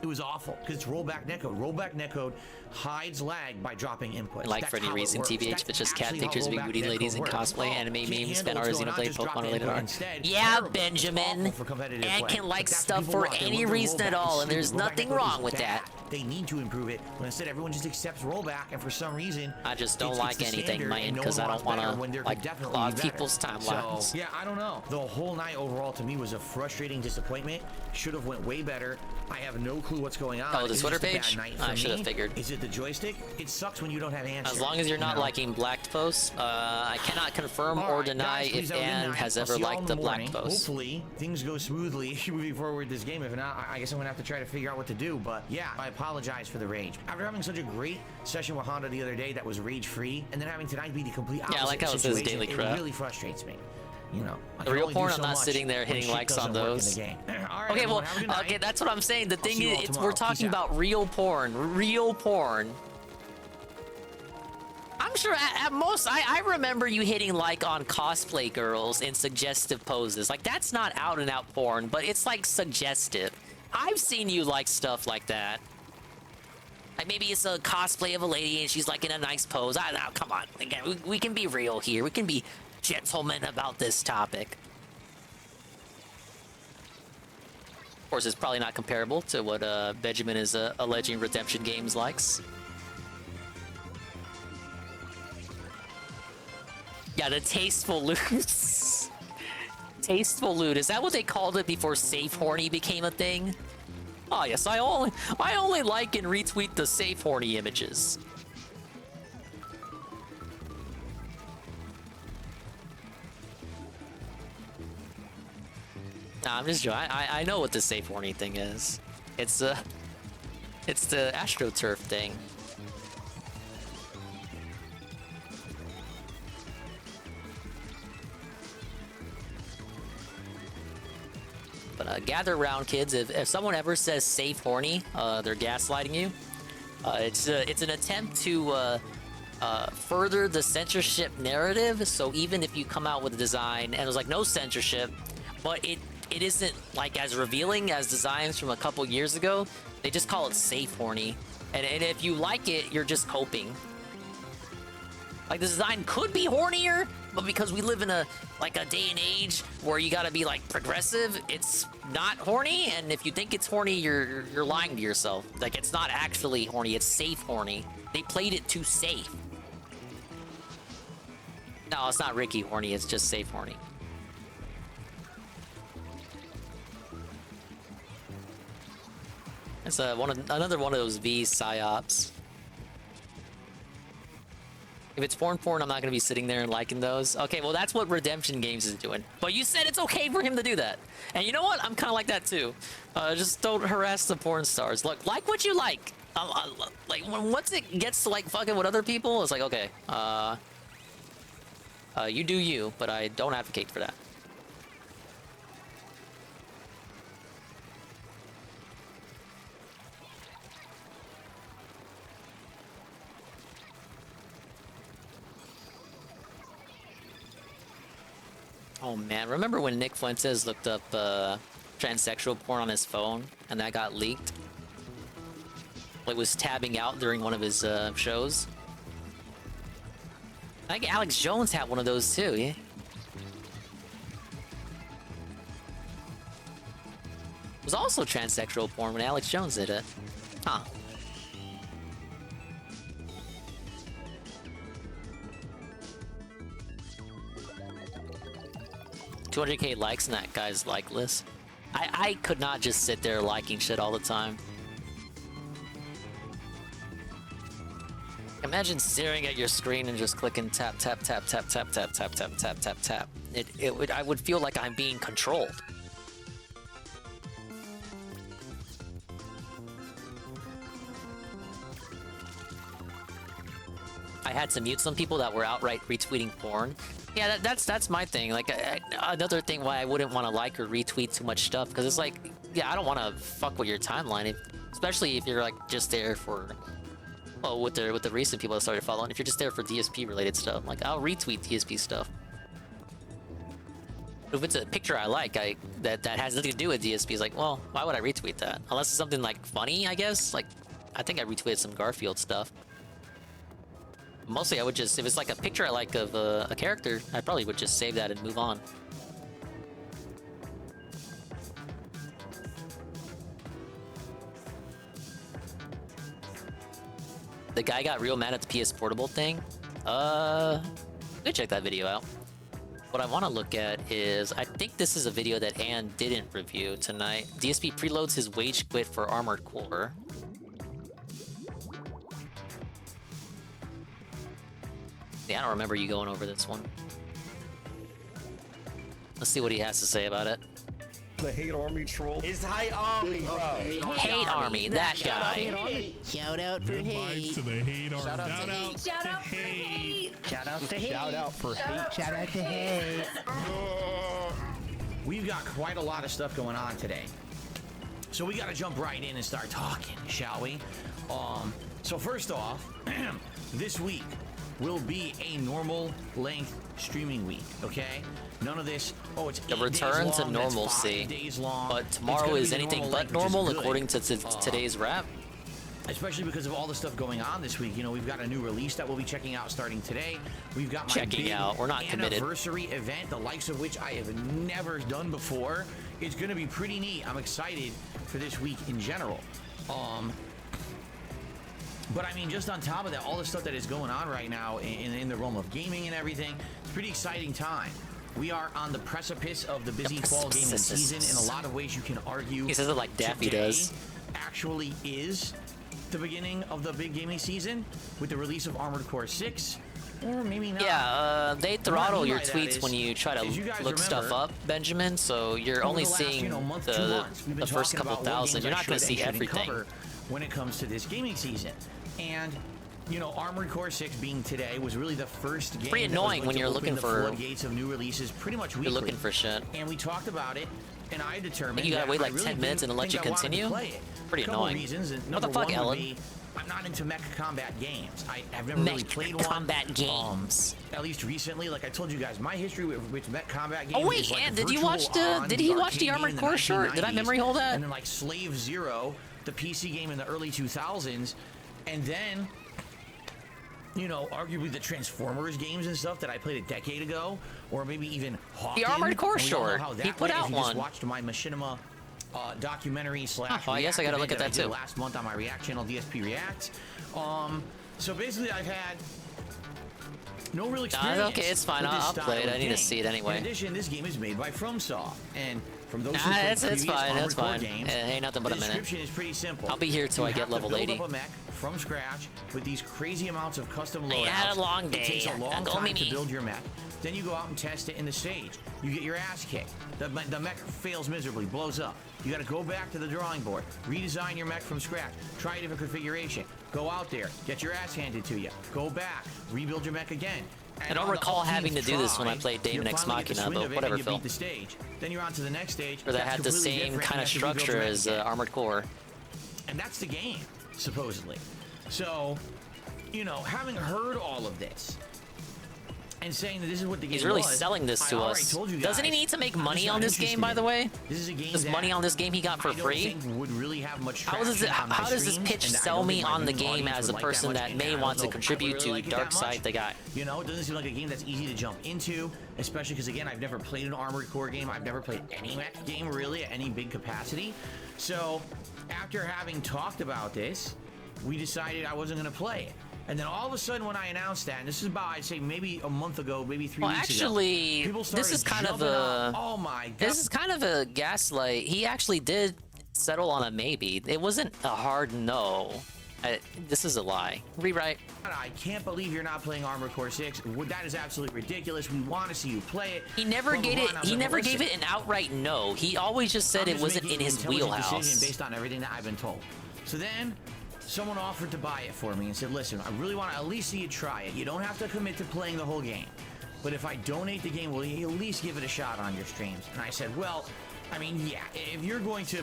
It was awful because it's rollback netcode. Rollback netcode hides lag by dropping inputs. Like for any reason, TBH, if it's just cat pictures of big booty ladies in cosplay, anime memes, fan art, Xenoblade, Pokemon related art. Yeah, Benjamin. And can like stuff for any reason at all, and there's nothing wrong with that. They need to improve it, but instead everyone just accepts rollback, and for some reason, I just don't like anything, man, because I don't want to like clog people's timelines. So, yeah, I don't know. The whole night overall to me was a frustrating disappointment. Should have went way better. I have no clue what's going on. Oh, the Twitter page? I should have figured. Is it the joystick? It sucks when you don't have answers. As long as you're not liking blacked posts, I cannot confirm or deny if Anne has ever liked the blacked posts. Hopefully, things go smoothly moving forward this game. If not, I guess I'm going to have to try to figure out what to do. But yeah, I apologize for the rage. After having such a great session with Honda the other day that was rage-free, and then having tonight be the complete opposite I like how it says daily crap. It really frustrates me. You know, the real porn, I'm not sitting there hitting likes on those. Right, okay, well, okay, that's what I'm saying. The thing is, we're talking about real porn. Real porn. I'm sure at most, I remember you hitting like on cosplay girls in suggestive poses. Like, that's not out and out porn, but it's like suggestive. I've seen you like stuff like that. Like maybe it's a cosplay of a lady and she's like in a nice pose. Come on, again, we can be real here. We can be gentlemen about this topic. Of course, it's probably not comparable to what Benjamin is alleging Redemption Games likes. Yeah, the tasteful loot. Tasteful loot. Is that what they called it before Safe Horny became a thing? Oh yes, I only like and retweet the Safe Horny images. Nah, I'm just joking. I know what the Safe Horny thing is. It's the AstroTurf thing. But gather around, kids. If someone ever says safe horny, they're gaslighting you. It's an attempt to further the censorship narrative. So even if you come out with a design and there's like no censorship, but it isn't like as revealing as designs from a couple years ago, they just call it safe horny. And if you like it, you're just coping. Like the design could be hornier, but because we live in a day and age where you gotta be like progressive, it's not horny. And if you think it's horny, you're lying to yourself. Like it's not actually horny, it's safe horny. They played it too safe. No, it's not Ricky horny, it's just safe horny. It's another one of those V psyops. If it's porn, I'm not gonna be sitting there and liking those. Okay, well that's what Redemption Games is doing. But you said it's okay for him to do that, and you know what? I'm kind of like that too. Just don't harass the porn stars. Look, like what you like. Like once it gets to like fucking with other people, it's like okay, you do you, but I don't advocate for that. Oh man, remember when Nick Fuentes looked up transsexual porn on his phone and that got leaked? It was tabbing out during one of his shows. I think Alex Jones had one of those too, yeah? It was also transsexual porn when Alex Jones did it. Huh. $200K likes in that guy's like list. I could not just sit there liking shit all the time. Imagine staring at your screen and just clicking tap tap tap tap tap tap tap tap tap tap tap. I would feel like I'm being controlled. I had to mute some people that were outright retweeting porn. Yeah, that's my thing. Like another thing why I wouldn't want to like or retweet too much stuff, because it's like, yeah, I don't want to fuck with your timeline, especially if you're like just there for, well, with the recent people that started following. If you're just there for DSP related stuff, like I'll retweet DSP stuff. If it's a picture I like, that has nothing to do with DSP, it's like, well, why would I retweet that? Unless it's something like funny, I guess. Like, I think I retweeted some Garfield stuff. Mostly I would just, if it's like a picture I like of a character, I probably would just save that and move on. The guy got real mad at the PS Portable thing. Go check that video out. What I want to look at is, I think this is a video that Ann didn't review tonight. DSP preloads his wage quit for Armored Core. Yeah, I don't remember you going over this one. Let's see what he has to say about it. The Hate Army troll. It's Hate Army, bro. Hate Army, that guy. Shout out for hate. To the Hate Army. Shout out to hate. Shout out for hate. Shout out to hate. Shout out for hate. Shout out to hate. We've got quite a lot of stuff going on today, so we got to jump right in and start talking, shall we? So first off, this week will be a normal length streaming week, okay? None of this, oh, it's the return to normalcy. But tomorrow is anything but normal according to today's wrap. Especially because of all the stuff going on this week. You know, we've got a new release that we'll be checking out starting today. We've got my checking out. We're not committed. Anniversary event, the likes of which I have never done before. It's going to be pretty neat. I'm excited for this week in general. But I mean, just on top of that, all the stuff that is going on right now in the realm of gaming and everything, it's a pretty exciting time. We are on the precipice of the busy fall gaming season. In a lot of ways, you can argue he says it like Daffy does. Actually is the beginning of the big gaming season with the release of Armored Core 6. Or maybe not. Yeah, they throttle your tweets when you try to look stuff up, Benjamin, so you're only seeing the first couple thousand. You're not going to see everything. When it comes to this gaming season. And, you know, Armored Core 6 being today was really the first game. Pretty annoying when you're looking for floodgates of new releases pretty much weekly. You're looking for shit. And we talked about it, and I determined you gotta wait like 10 minutes and then let you continue? Pretty annoying. What the fuck, Ellen? I'm not into mech combat games. I've never really played one. Combat games. At least recently, like I told you guys, my history with mech combat games. Oh wait, and did you watch the? Did he watch the Armored Core short? Did I memory hold that? And then like Slave Zero, the PC game in the early 2000s, and then, you know, arguably the Transformers games and stuff that I played a decade ago, or maybe even Hawken. The Armored Core short. He put out one. Just watched my Machinima documentary / I guess I gotta look at that too. Last month on my React channel, DSP React. So basically, I've had no real experience. Okay, it's fine. I'll play it. I need to see it anyway. In addition, this game is made by FromSoft, and From those Nah, who played it's previous fine. Armored That's Core fine. games, Ain't nothing but a the minute. description is pretty simple. I'll be here till You I get have to level build 80. up a mech from scratch with these crazy amounts of custom I loadouts. had a long It day. takes a long Go time me. to build your mech. Then you go out and test it in the stage. You get your ass kicked. The mech fails miserably, blows up. You got to go back to the drawing board, redesign your mech from scratch, try a different configuration, go out there, get your ass handed to you, go back, rebuild your mech again. And I don't on the recall having to umpteenth do this when I try, played Daemon you X finally get the Machina, swing but of it whatever, and you Phil. beat the stage. Then you're on to the next stage. Or that that's had the completely same different, kind of and you have to rebuild your structure mech as again. Armored Core. And that's the game, supposedly. So, you know, having heard all of this and saying that this is what the game He's really was, selling this to I already us. told you Doesn't he guys, need to make I'm money just on not this game, interested by in the it. way? This is a game Does that money on this game he got for I don't free? think would really have much How does traction on my how does this streams, pitch and I sell don't me think my on the viewing game audience as a would like person much, that and may I don't want to know if I contribute really to like it Dark that Side much. the guy? You know, it doesn't seem like a game that's easy to jump into, especially because, again, I've never played an Armored Core game. I've never played any mech game, really, at any big capacity. So, after having talked about this, we decided I wasn't going to play it. And then all of a sudden, when I announced that, and this is about, I'd say, maybe a month ago, maybe 3 weeks Actually, ago, people started this is kind of jumping a up. Oh my god! this is kind of a gaslight. He actually did settle on a maybe. It wasn't a hard no. This is a lie. Rewrite. I can't believe you're not playing Armored Core 6. That is absolutely ridiculous. We want to see you play it. He never Blah, blah, gave blah. it. And I was He like, never well, gave listen, it an outright no. He always just said I'm it just wasn't making in an his intelligent wheelhouse. decision based on everything that I've been told. So then, someone offered to buy it for me and said, listen, I really want to at least see you try it. You don't have to commit to playing the whole game. But if I donate the game, will you at least give it a shot on your streams? And I said, well, I mean, yeah, if you're going to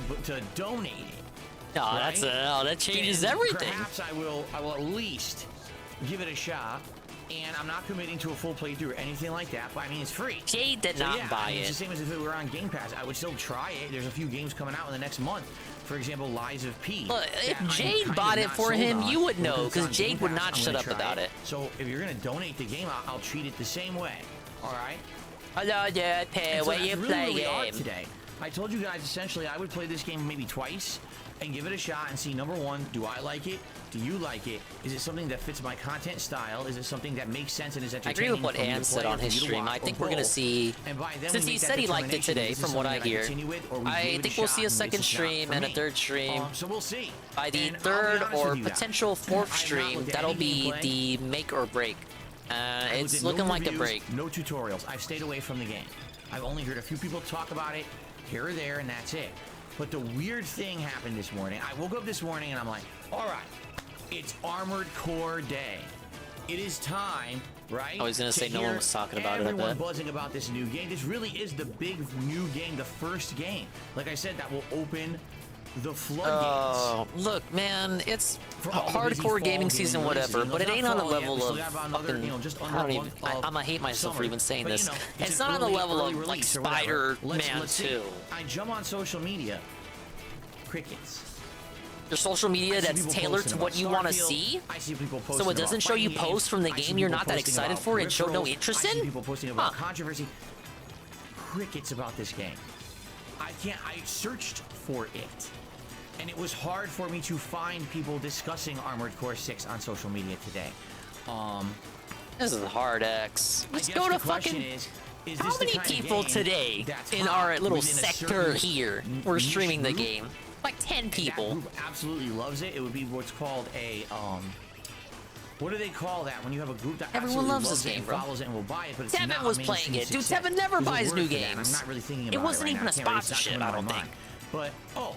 donate it, No, right, that changes then everything. Perhaps I will at least give it a shot. And I'm not committing to a full playthrough or anything like that, but I mean, it's free. Jade did not buy It's it. the same as if it were on Game Pass. I would still try it. There's a few games coming out in the next month. For example, Lies of P. Look, if that I'm Jade kind bought of it not for sold him, on, you would but know, it's 'cause on Jade Game would Pass, not I'm shut gonna up try about it. So if you're going to donate the game, I'll treat it the same way. All right? Hello, Dad. And so Where that's you really play where we are game? today. I told you guys essentially I would play this game maybe twice and give it a shot and see, number one, do I like it? Do you like it? Is it something that fits my content style? Is it something that makes sense and is I entertaining? agree with what for me to Ann said play or on for his you to stream. watch, I or think we're gonna both? see. And by then Since we he make that said he liked it determination, today, is this from what I something that hear, continue with, or we I give it a think we'll shot see a and second it's just not stream for and a me? third stream. So we'll see. By the And I'll be third honest or with you guys. potential fourth I've not stream, looked at that'll any be gameplay. the make or break. I looked It's at looking no like a reviews, break. No tutorials. I've stayed away from the game. I've only heard a few people talk about it here or there, and that's it. But the weird thing happened this morning. I woke up this morning and I'm like, all right, it's Armored Core Day. It is time, right? I was gonna say no one was talking about it, I Everyone bet. buzzing about this new game. This really is the big new game, the first game. Like I said, that will open the floodgates. Oh, look, man, it's For all the busy fall hardcore gaming season, releases. whatever, You know, but it it's ain't not on the fall yet. level We still of have another, fucking. you know, just I under don't a even. month I'm of gonna hate myself for summer. even saying But, this. you know, It's an not on the early level of like release or whatever. Spider-Man Let's see. 2. I jump on social media. Crickets. Your social media I see that's people tailored posting to what about you want to Starfield. see? I see people posting So it doesn't about show you fighting games. posts from the I see game you're people not that posting excited about for and show no peripherals. interest I see in? people posting about controversy. Crickets about this game. I searched for it. And it was hard for me to find people discussing Armored Core 6 on social media today. This is hard X. I Let's guess go to the question fucking. is How this the many kind of people game today that's in hot our little within a sector certain here were niche streaming the group? game? Like 10 That people. group absolutely loves it. It would be what's called a what do they call that when you have a group that Everyone absolutely loves loves this it game, and bro. follows it and will buy it, but it's Tevin not was a playing mainstream it. Dude, success. Tevin never There's a buys word new for that, and games. I'm not really thinking It about wasn't right even now. a I can't really- it's not sponsorship, coming I to don't my think. mind. But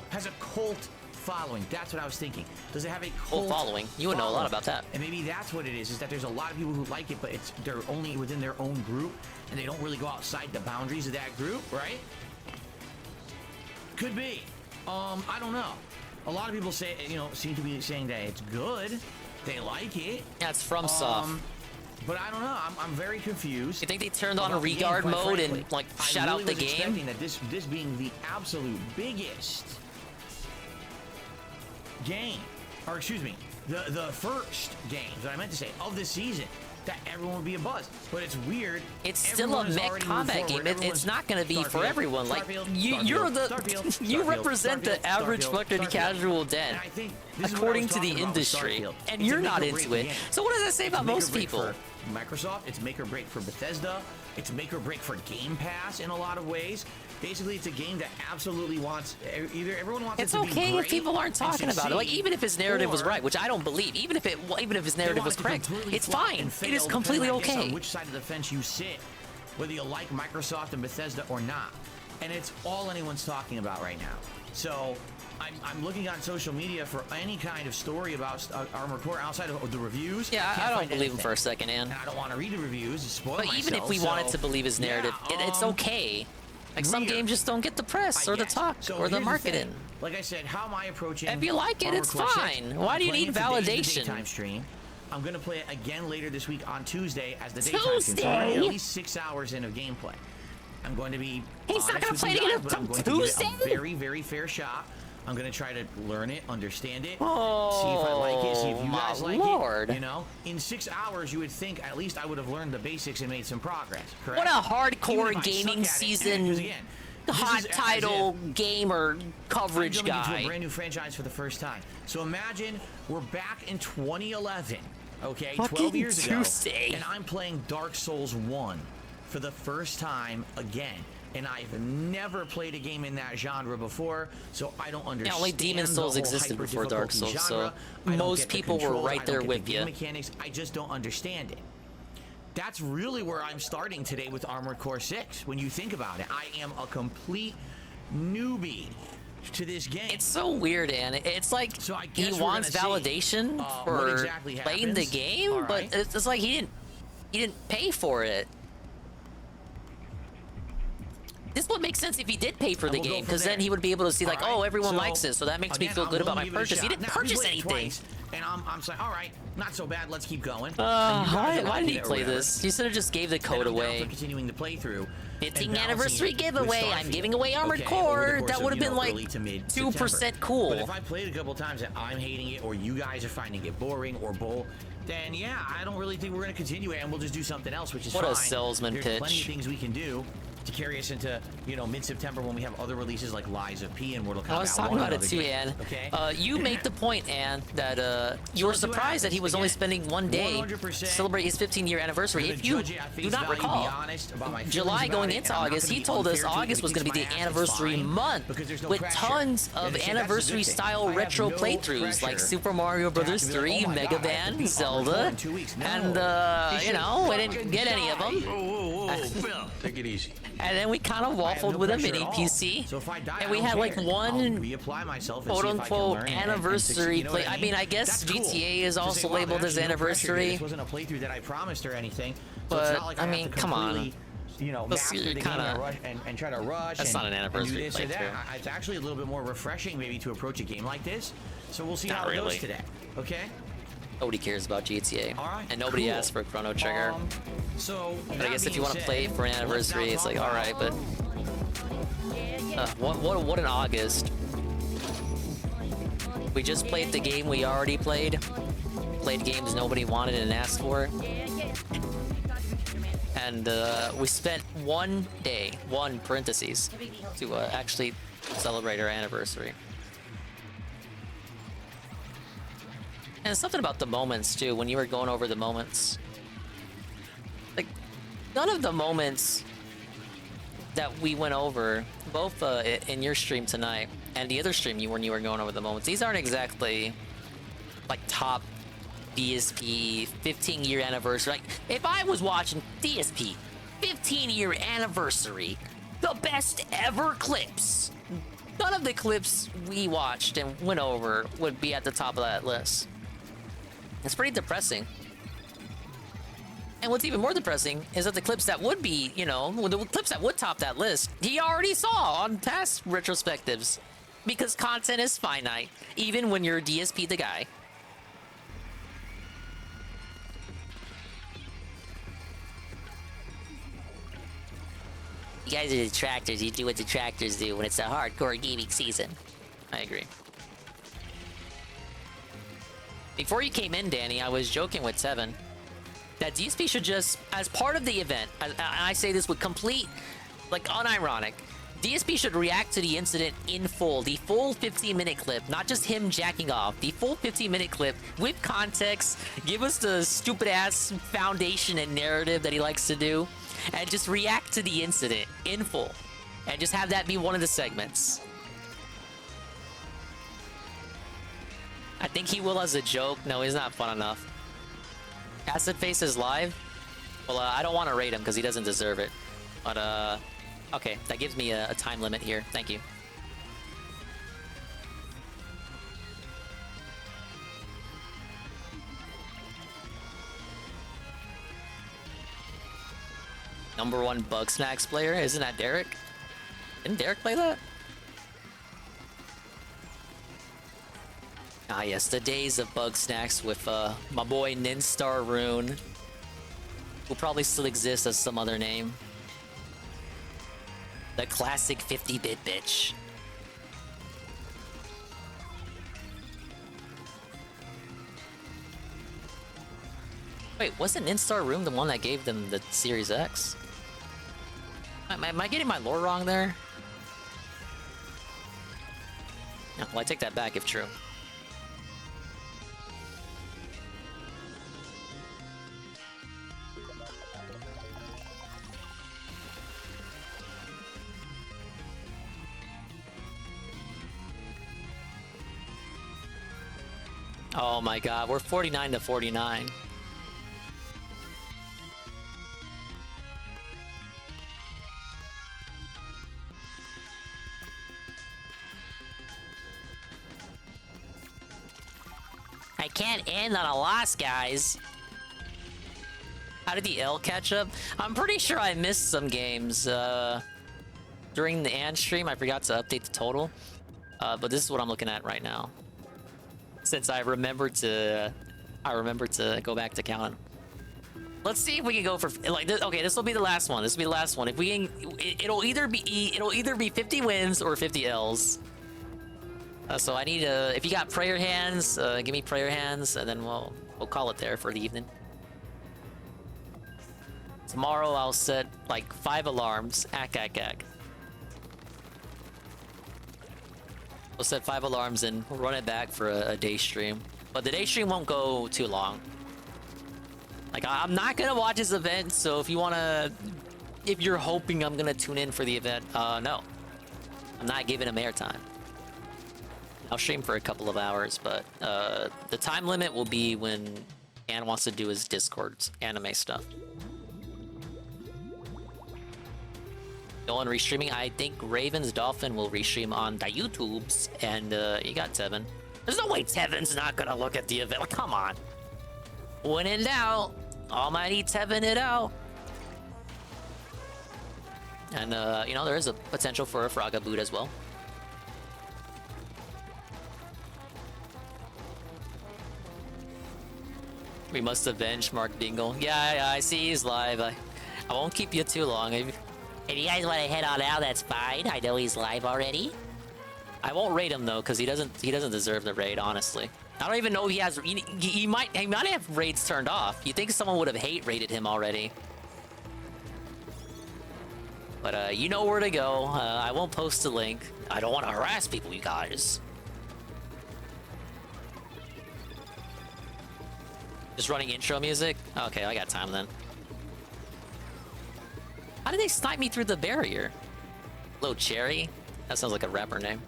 has a cult following. That's what I was thinking. Does it have a cult following? You would know a lot following? about that. And maybe that's what it is that there's a lot of people who like it, but they're only within their own group, and they don't really go outside the boundaries of that group, right? Could be. I don't know. A lot of people say, seem to be saying that it's good. They like it. That's from Soft. But I don't know. I'm very confused. You think they turned on a about the game, regard quite mode frankly. and like I shout really out the was game? expecting that this being the absolute biggest game, or excuse me, the first game that I meant to say of the season, that everyone would be a buzz. But it's weird. It's still a mech combat game. It's not going to be for everyone. Like you're you represent the average fucking casual den, according to the industry, and you're not into it. So what does that say about most people? Microsoft. It's make or break for Bethesda. It's make or break for Game Pass in a lot of ways. Basically, it's a game that absolutely wants either everyone wants It's it to be okay great if people aren't and talking about it. Like succeed, even if his narrative was or right, which I don't believe, even if his narrative was they want it to correct, completely it's flop fine. and It fail, is completely depending, I guess, okay. on which side of the fence you sit, whether you like Microsoft and Bethesda or not. And it's all anyone's talking about right now. So I'm looking on social media for any kind of story about Armored Core outside of the reviews. Yeah, I don't believe him for a second, Ann. And I don't want to read the reviews to spoil But myself. even if we wanted to believe his narrative, it's okay. Like some games just don't get the press or the talk or the marketing. Like I said, how am I approaching? If you like it, Armored it's Core 6? fine. Why I'm do you playing need it today as the validation? daytime stream. I'm gonna play it again later this week on Tuesday as the daytime stream. So Tuesday? I'm already at least 6 hours in of gameplay. I'm going to be He's not honest gonna with play you it again guys, but I'm until going to give Tuesday? it a very, very fair shot. I'm gonna try to learn it, understand it, Oh, see if I like it, see if you my guys like Lord. it. You know, in 6 hours, you would think at least I would have learned the basics and made some progress. Correct? What a Even hardcore if I gaming suck at it, season, 'cause again, this hot is as title if gamer coverage I'm jumping into guy. a brand new franchise for the first time. So imagine we're back in 2011, okay, Fucking 12 years Tuesday. ago, and I'm playing Dark Souls 1 for the first time again. And I've never played a game in that genre before, so I don't understand. Yeah, only Demon Souls the whole existed before Dark hyper-difficulty Souls, genre. so I don't most get the people were controls, right I there don't get with the you. game mechanics. I just don't understand it. That's really where I'm starting today with Armored Core 6. When you think about it, I am a complete newbie to this game. It's so weird, and it's like So I he guess we're wants gonna see, validation what for exactly playing the happens. game, All but right. it's like he didn't pay for it. This would make sense if he did pay for the we'll go game, from because then there. he would be able to see like, All right. oh, everyone So, likes it, so that makes me again, feel I'm good about willing my to give it a purchase. He shot. didn't Now, he's purchase played it anything. twice, and I'm saying, all right, not so bad. Let's keep going. And you Why guys are did liking he it or play whatever. this? He should have just gave the And code I'm down away. for continuing the playthrough. 15th and anniversary balancing it with giveaway. I'm Starfield. giving away Armored Okay, over the Core. course That of, would have been like early to mid 2% September. cool. But if I played a couple times and I'm hating it, or you guys are finding it boring or bull, then yeah, I don't really think we're going to continue it, and we'll just do something else, which is What fine. a salesman There's pitch. plenty of things we can do to carry us into, mid-September when we have other releases like Lies of P and Mortal Kombat I was talking 1 about and it other too, games, Ann. Okay? You made the point, Ann, that you were let's see what surprised that he happens. was only Again, spending 1 day 100% to celebrate his 15-year anniversary. gonna If you judge it at face do not value, be recall, honest about my feelings July about going it, into and I'm not August, gonna he be told us unfair to it. August If was he going to be kicks the my ass, it's anniversary fine, month because there's no with pressure. tons And of see, that's the good anniversary thing. style I have retro no playthroughs like pressure Super Mario to have Brothers to be like, 3, oh my Mega God, I have to Man, beat Armored Core Zelda, in 2 weeks. No. and He we didn't fucking get any of them. Whoa, Phil, take it easy. And then we kind of I have waffled no with a pressure mini at all. PC. So if I die, And I we don't had like care. I'll one reapply myself and quote see if I can unquote learn anniversary succeed, you know play. what I mean, I guess That's cool. GTA is To say, also wow, labeled there's as actually no pressure here. anniversary. This wasn't a playthrough that I promised or anything. So But, it's not like I have mean, to come on. completely, That's master the game kinda- and try to rush. That's and, not an anniversary and do this or that. playthrough. It's actually a little bit more refreshing maybe to approach a game like this. So we'll see Not how it really. goes today. Okay? Nobody cares about GTA. All right, And nobody cool. asked for Chrono Trigger. So But I guess if you want to play it for an anniversary, it's like, alright, but... what in August? We just played the game we already played. Played games nobody wanted and asked for. And we spent 1 day, one parentheses, to actually celebrate our anniversary. And something about the moments too, when you were going over the moments. Like, none of the moments that we went over, both in your stream tonight and the other stream when you were going over the moments, these aren't exactly like top DSP 15-year anniversary. Like, if I was watching DSP 15-year anniversary, the best ever clips, none of the clips we watched and went over would be at the top of that list. It's pretty depressing. And what's even more depressing is that the clips that would be, the clips that would top that list, he already saw on past retrospectives. Because content is finite, even when you're DSP the guy. You guys are detractors. You do what detractors do when it's a hardcore gaming season. I agree. Before you came in, Danny, I was joking with Seven that DSP should just, as part of the event, and I say this with complete, like, unironic, DSP should react to the incident in full. The full 15-minute clip, not just him jacking off. The full 15-minute clip with context. Give us the stupid-ass foundation and narrative that he likes to do. And just react to the incident in full. And just have that be one of the segments. I think he will as a joke. No, he's not fun enough. Acid Face is live? Well, I don't want to rate him because he doesn't deserve it. But, okay, that gives me a time limit here. Thank you. #1 Bug Snacks player? Isn't that Derek? Didn't Derek play that? Ah, yes, the days of Bug Snacks with my boy Ninstar Rune, who probably still exists as some other name. The classic 50-bit bitch. Wait, wasn't Ninstar Rune the one that gave them the Series X? Am I getting my lore wrong there? No, well, I take that back if true. Oh my god, we're 49 to 49. I can't end on a loss, guys. How did the L catch up? I'm pretty sure I missed some games during the AND stream. I forgot to update the total. But this is what I'm looking at right now. Since I remembered to go back to counting. Let's see if we can go for like this. Okay, this will be the last one. This will be the last one. If we can, it'll either be 50 wins or 50 L's. So I need if you got prayer hands, give me prayer hands, and then we'll call it there for the evening. Tomorrow I'll set like 5 alarms. Ack. We'll set 5 alarms and we'll run it back for a day stream. But the day stream won't go too long. Like, I'm not gonna watch this event, so if you're hoping I'm gonna tune in for the event, no. I'm not giving him airtime. I'll stream for a couple of hours, but the time limit will be when Ann wants to do his Discord's anime stuff. No one restreaming. I think Raven's Dolphin will restream on the YouTubes, and you got Tevin. There's no way Tevin's not gonna look at the event. Like, come on. When in doubt, almighty Tevin it out. And you know, there is a potential for a Fraga boot as well. We must avenge Mark Dingle. Yeah, I see he's live. I won't keep you too long. If you guys want to head on out, that's fine. I know he's live already. I won't raid him though, because he doesn't deserve the raid, honestly. I don't even know if he has. He might have raids turned off. You think someone would have hate raided him already? But you know where to go. I won't post the link. I don't want to harass people, you guys. Just running intro music? Okay, I got time then. How did they snipe me through the barrier? Little Cherry? That sounds like a rapper name.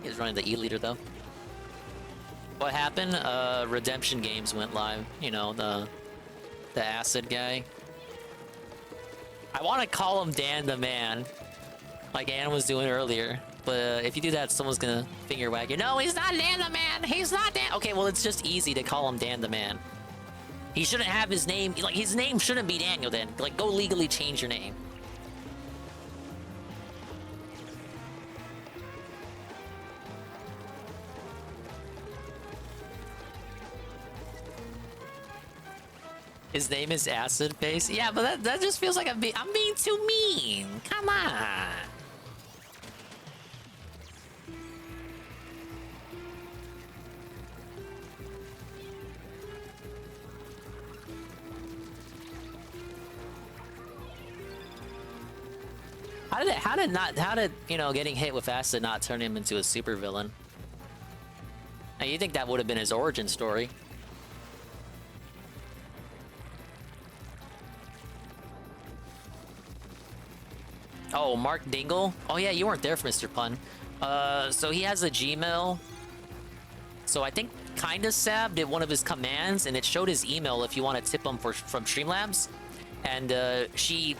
He's running the E-leader though. What happened? Redemption Games went live. You know, the acid guy. I want to call him Dan the Man, like Ann was doing earlier. But if you do that, someone's gonna finger wag you. No, he's not Dan the Man. He's not Dan. Okay, well, it's just easy to call him Dan the Man. He shouldn't have his name. Like, his name shouldn't be Daniel then. Like, go legally change your name. His name is Acid Face. Yeah, but that just feels like I'm being too mean. Come on. How did you know getting hit with acid not turn him into a supervillain? Now you think that would have been his origin story? Oh, Mark Dingle? Oh yeah, you weren't there for Mr. Pun. So he has a Gmail. So I think Kinda Sab did one of his commands, and it showed his email if you want to tip him from Streamlabs. And she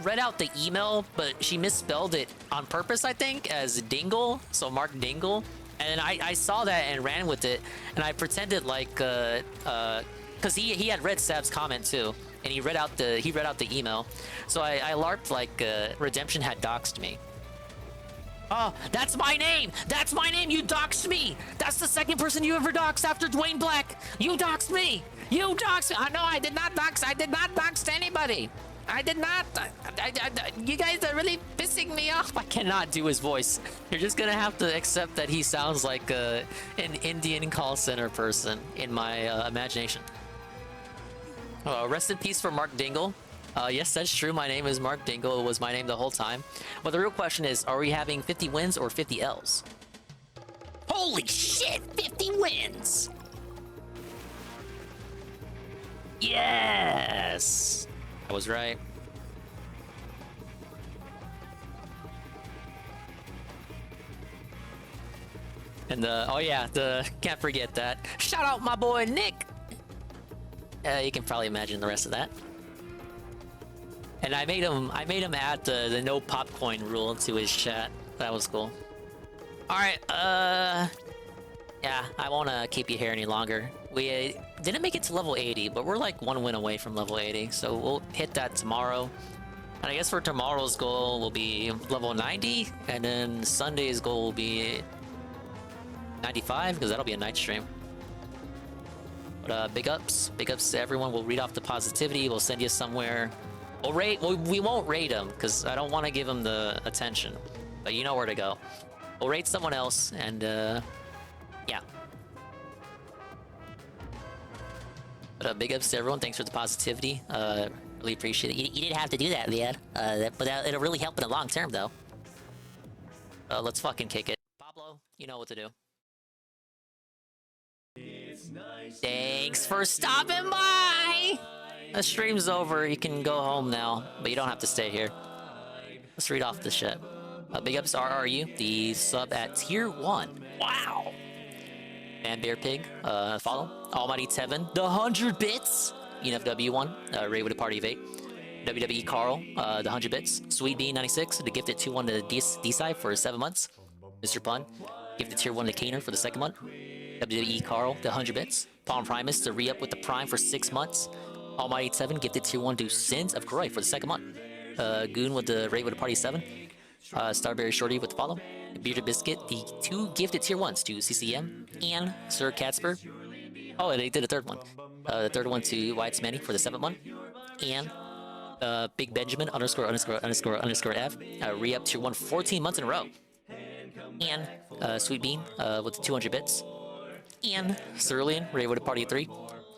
read out the email, but she misspelled it on purpose, I think, as Dingle. So Mark Dingle. And I saw that and ran with it, and I pretended like because he had read Sab's comment too, and he read out the email. So I LARPed like Redemption had doxed me. Oh, that's my name! That's my name! You doxed me! That's the second person you ever doxed after Dwayne Black! You doxed me! You doxed me! No, I did not dox! I did not dox anybody! I did not! You guys are really pissing me off! I cannot do his voice. You're just gonna have to accept that he sounds like an Indian call center person in my imagination. Rest in peace for Mark Dingle. Yes, that's true. My name is Mark Dingle. It was my name the whole time. But the real question is, are we having 50 wins or 50 L's? Holy shit! 50 wins! Yes! I was right. And oh yeah, can't forget that. Shout out my boy Nick! You can probably imagine the rest of that. And I made him add the no popcorn rule to his chat. That was cool. Alright, yeah, I won't keep you here any longer. We didn't make it to level 80, but we're like 1 win away from level 80, so we'll hit that tomorrow. And I guess for tomorrow's goal will be level 90, and then Sunday's goal will be 95, because that'll be a night stream. But big ups to everyone. We'll read off the positivity. We'll send you somewhere. We won't rate him because I don't want to give him the attention, but you know where to go. We'll rate someone else, and yeah. But big ups to everyone. Thanks for the positivity. Really appreciate it. You didn't have to do that, man. But it'll really help in the long term, though. Let's fucking kick it. Pablo, you know what to do. Thanks for stopping by! The stream's over. You can go home now, but you don't have to stay here. Let's read off the shit. Big ups to RRU, the sub at tier 1. Wow! Man Bear Pig, follow. Almighty Tevin, the 100 bits! ENFW1, Ray with a party of 8. WWE Carl, the 100 bits. Sweet Bean 96, the gifted 2-1 to D-Side for 7 months. Mr. Pun, gifted tier 1 to Kaner for the 2nd month. WWE Carl, the 100 bits. Palm Primus, to re-up with the Prime for 6 months. Almighty 7, gifted tier 1 to Sins of Groy for the 2nd month. Goon with the Ray with a party 7. Starberry Shorty with the follow. Bearded Biscuit, the 2 gifted tier 1s to CCM and Sir Catspur. Oh, and they did a 3rd one. The 3rd one to White's Manny for the 7th month. And Big Benjamin ____F re-up tier 1 14 months in a row. And Sweet Bean with the 200 bits. And Cerulean, Ray with a party of 3.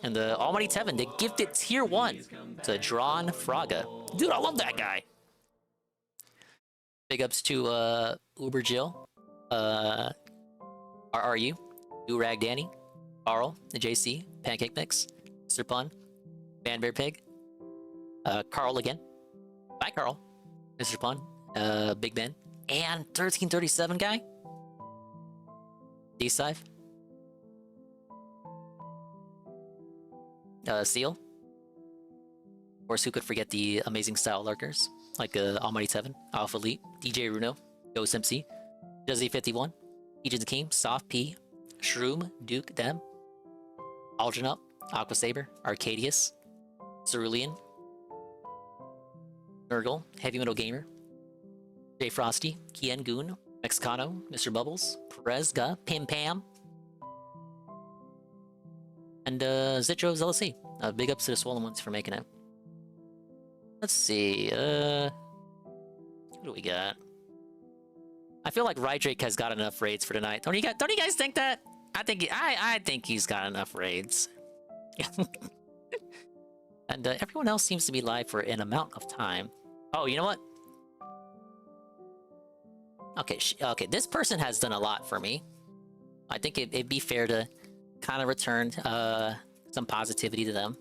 And the Almighty Tevin, the gifted tier 1 to Drawn Fraga. Dude, I love that guy. Big ups to Uber Jill, RRU, Durag Danny, Carl, the JC, Pancake Mix, Mr. Pun, Man Bear Pig, Carl again. Bye, Carl. Mr. Pun, Big Ben, and 1337 guy. D-Sive. Seal. Of course, who could forget the amazing style lurkers like Almighty Tevin, Alpha Elite, DJ Runo, Ghost MC, Juzzy51, Agent Akeem, Soft P, Shroom, Duke, Dem, Aldrin Up, Aqua Saber, Arcadius, Cerulean, Nurgle, Heavy Metal Gamer, Jay Frosty, Kien Goon, Mexicano, Mr. Bubbles, Perezga, Pim Pam, and Zitro's LLC. Big ups to the Swollen Ones for making it. Let's see, what do we got? I feel like Rydrake has got enough raids for tonight. Don't you guys think that? I think he's got enough raids. And everyone else seems to be live for an amount of time. Oh, you know what? Okay, okay, this person has done a lot for me. I think it'd be fair to kind of return some positivity to them.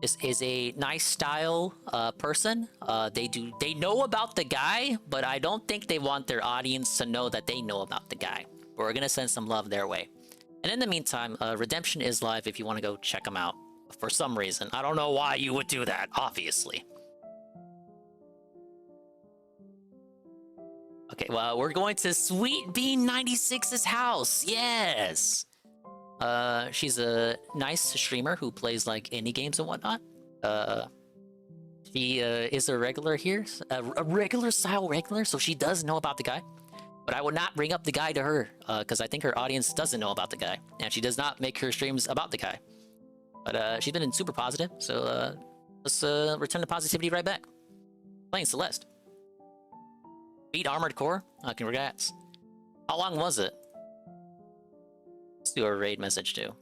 This is a nice style person. They know about the guy, but I don't think they want their audience to know that they know about the guy. We're gonna send some love their way. And in the meantime, Redemption is live if you want to go check them out. For some reason. I don't know why you would do that, obviously. Okay, well, we're going to Sweet Bean 96's house. Yes! She's a nice streamer who plays, like, indie games and whatnot. She is a regular here. A regular style regular, so she does know about the guy. But I would not bring up the guy to her, because I think her audience doesn't know about the guy. And she does not make her streams about the guy. But she's been super positive, so let's return the positivity right back. Playing Celeste. Beat Armored Core? Congrats. How long was it? Let's do a raid message too.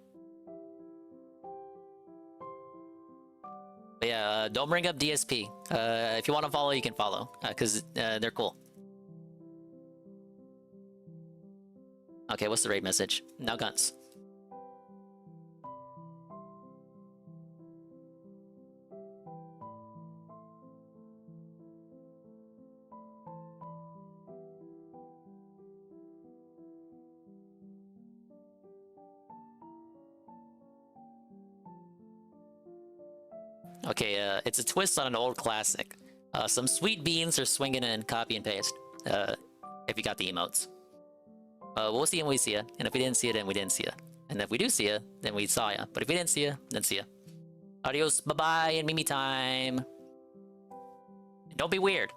But yeah, don't bring up DSP. If you want to follow, you can follow, because they're cool. Okay, what's the raid message? Now guns. Okay, it's a twist on an old classic. Some sweet beans are swinging in copy and paste. If you got the emotes. We'll see you when we see you. And if we didn't see you, then we didn't see you. And if we do see you, then we saw you. But if we didn't see you, then see you. Adios, bye-bye, and Mimi time. Don't be weird.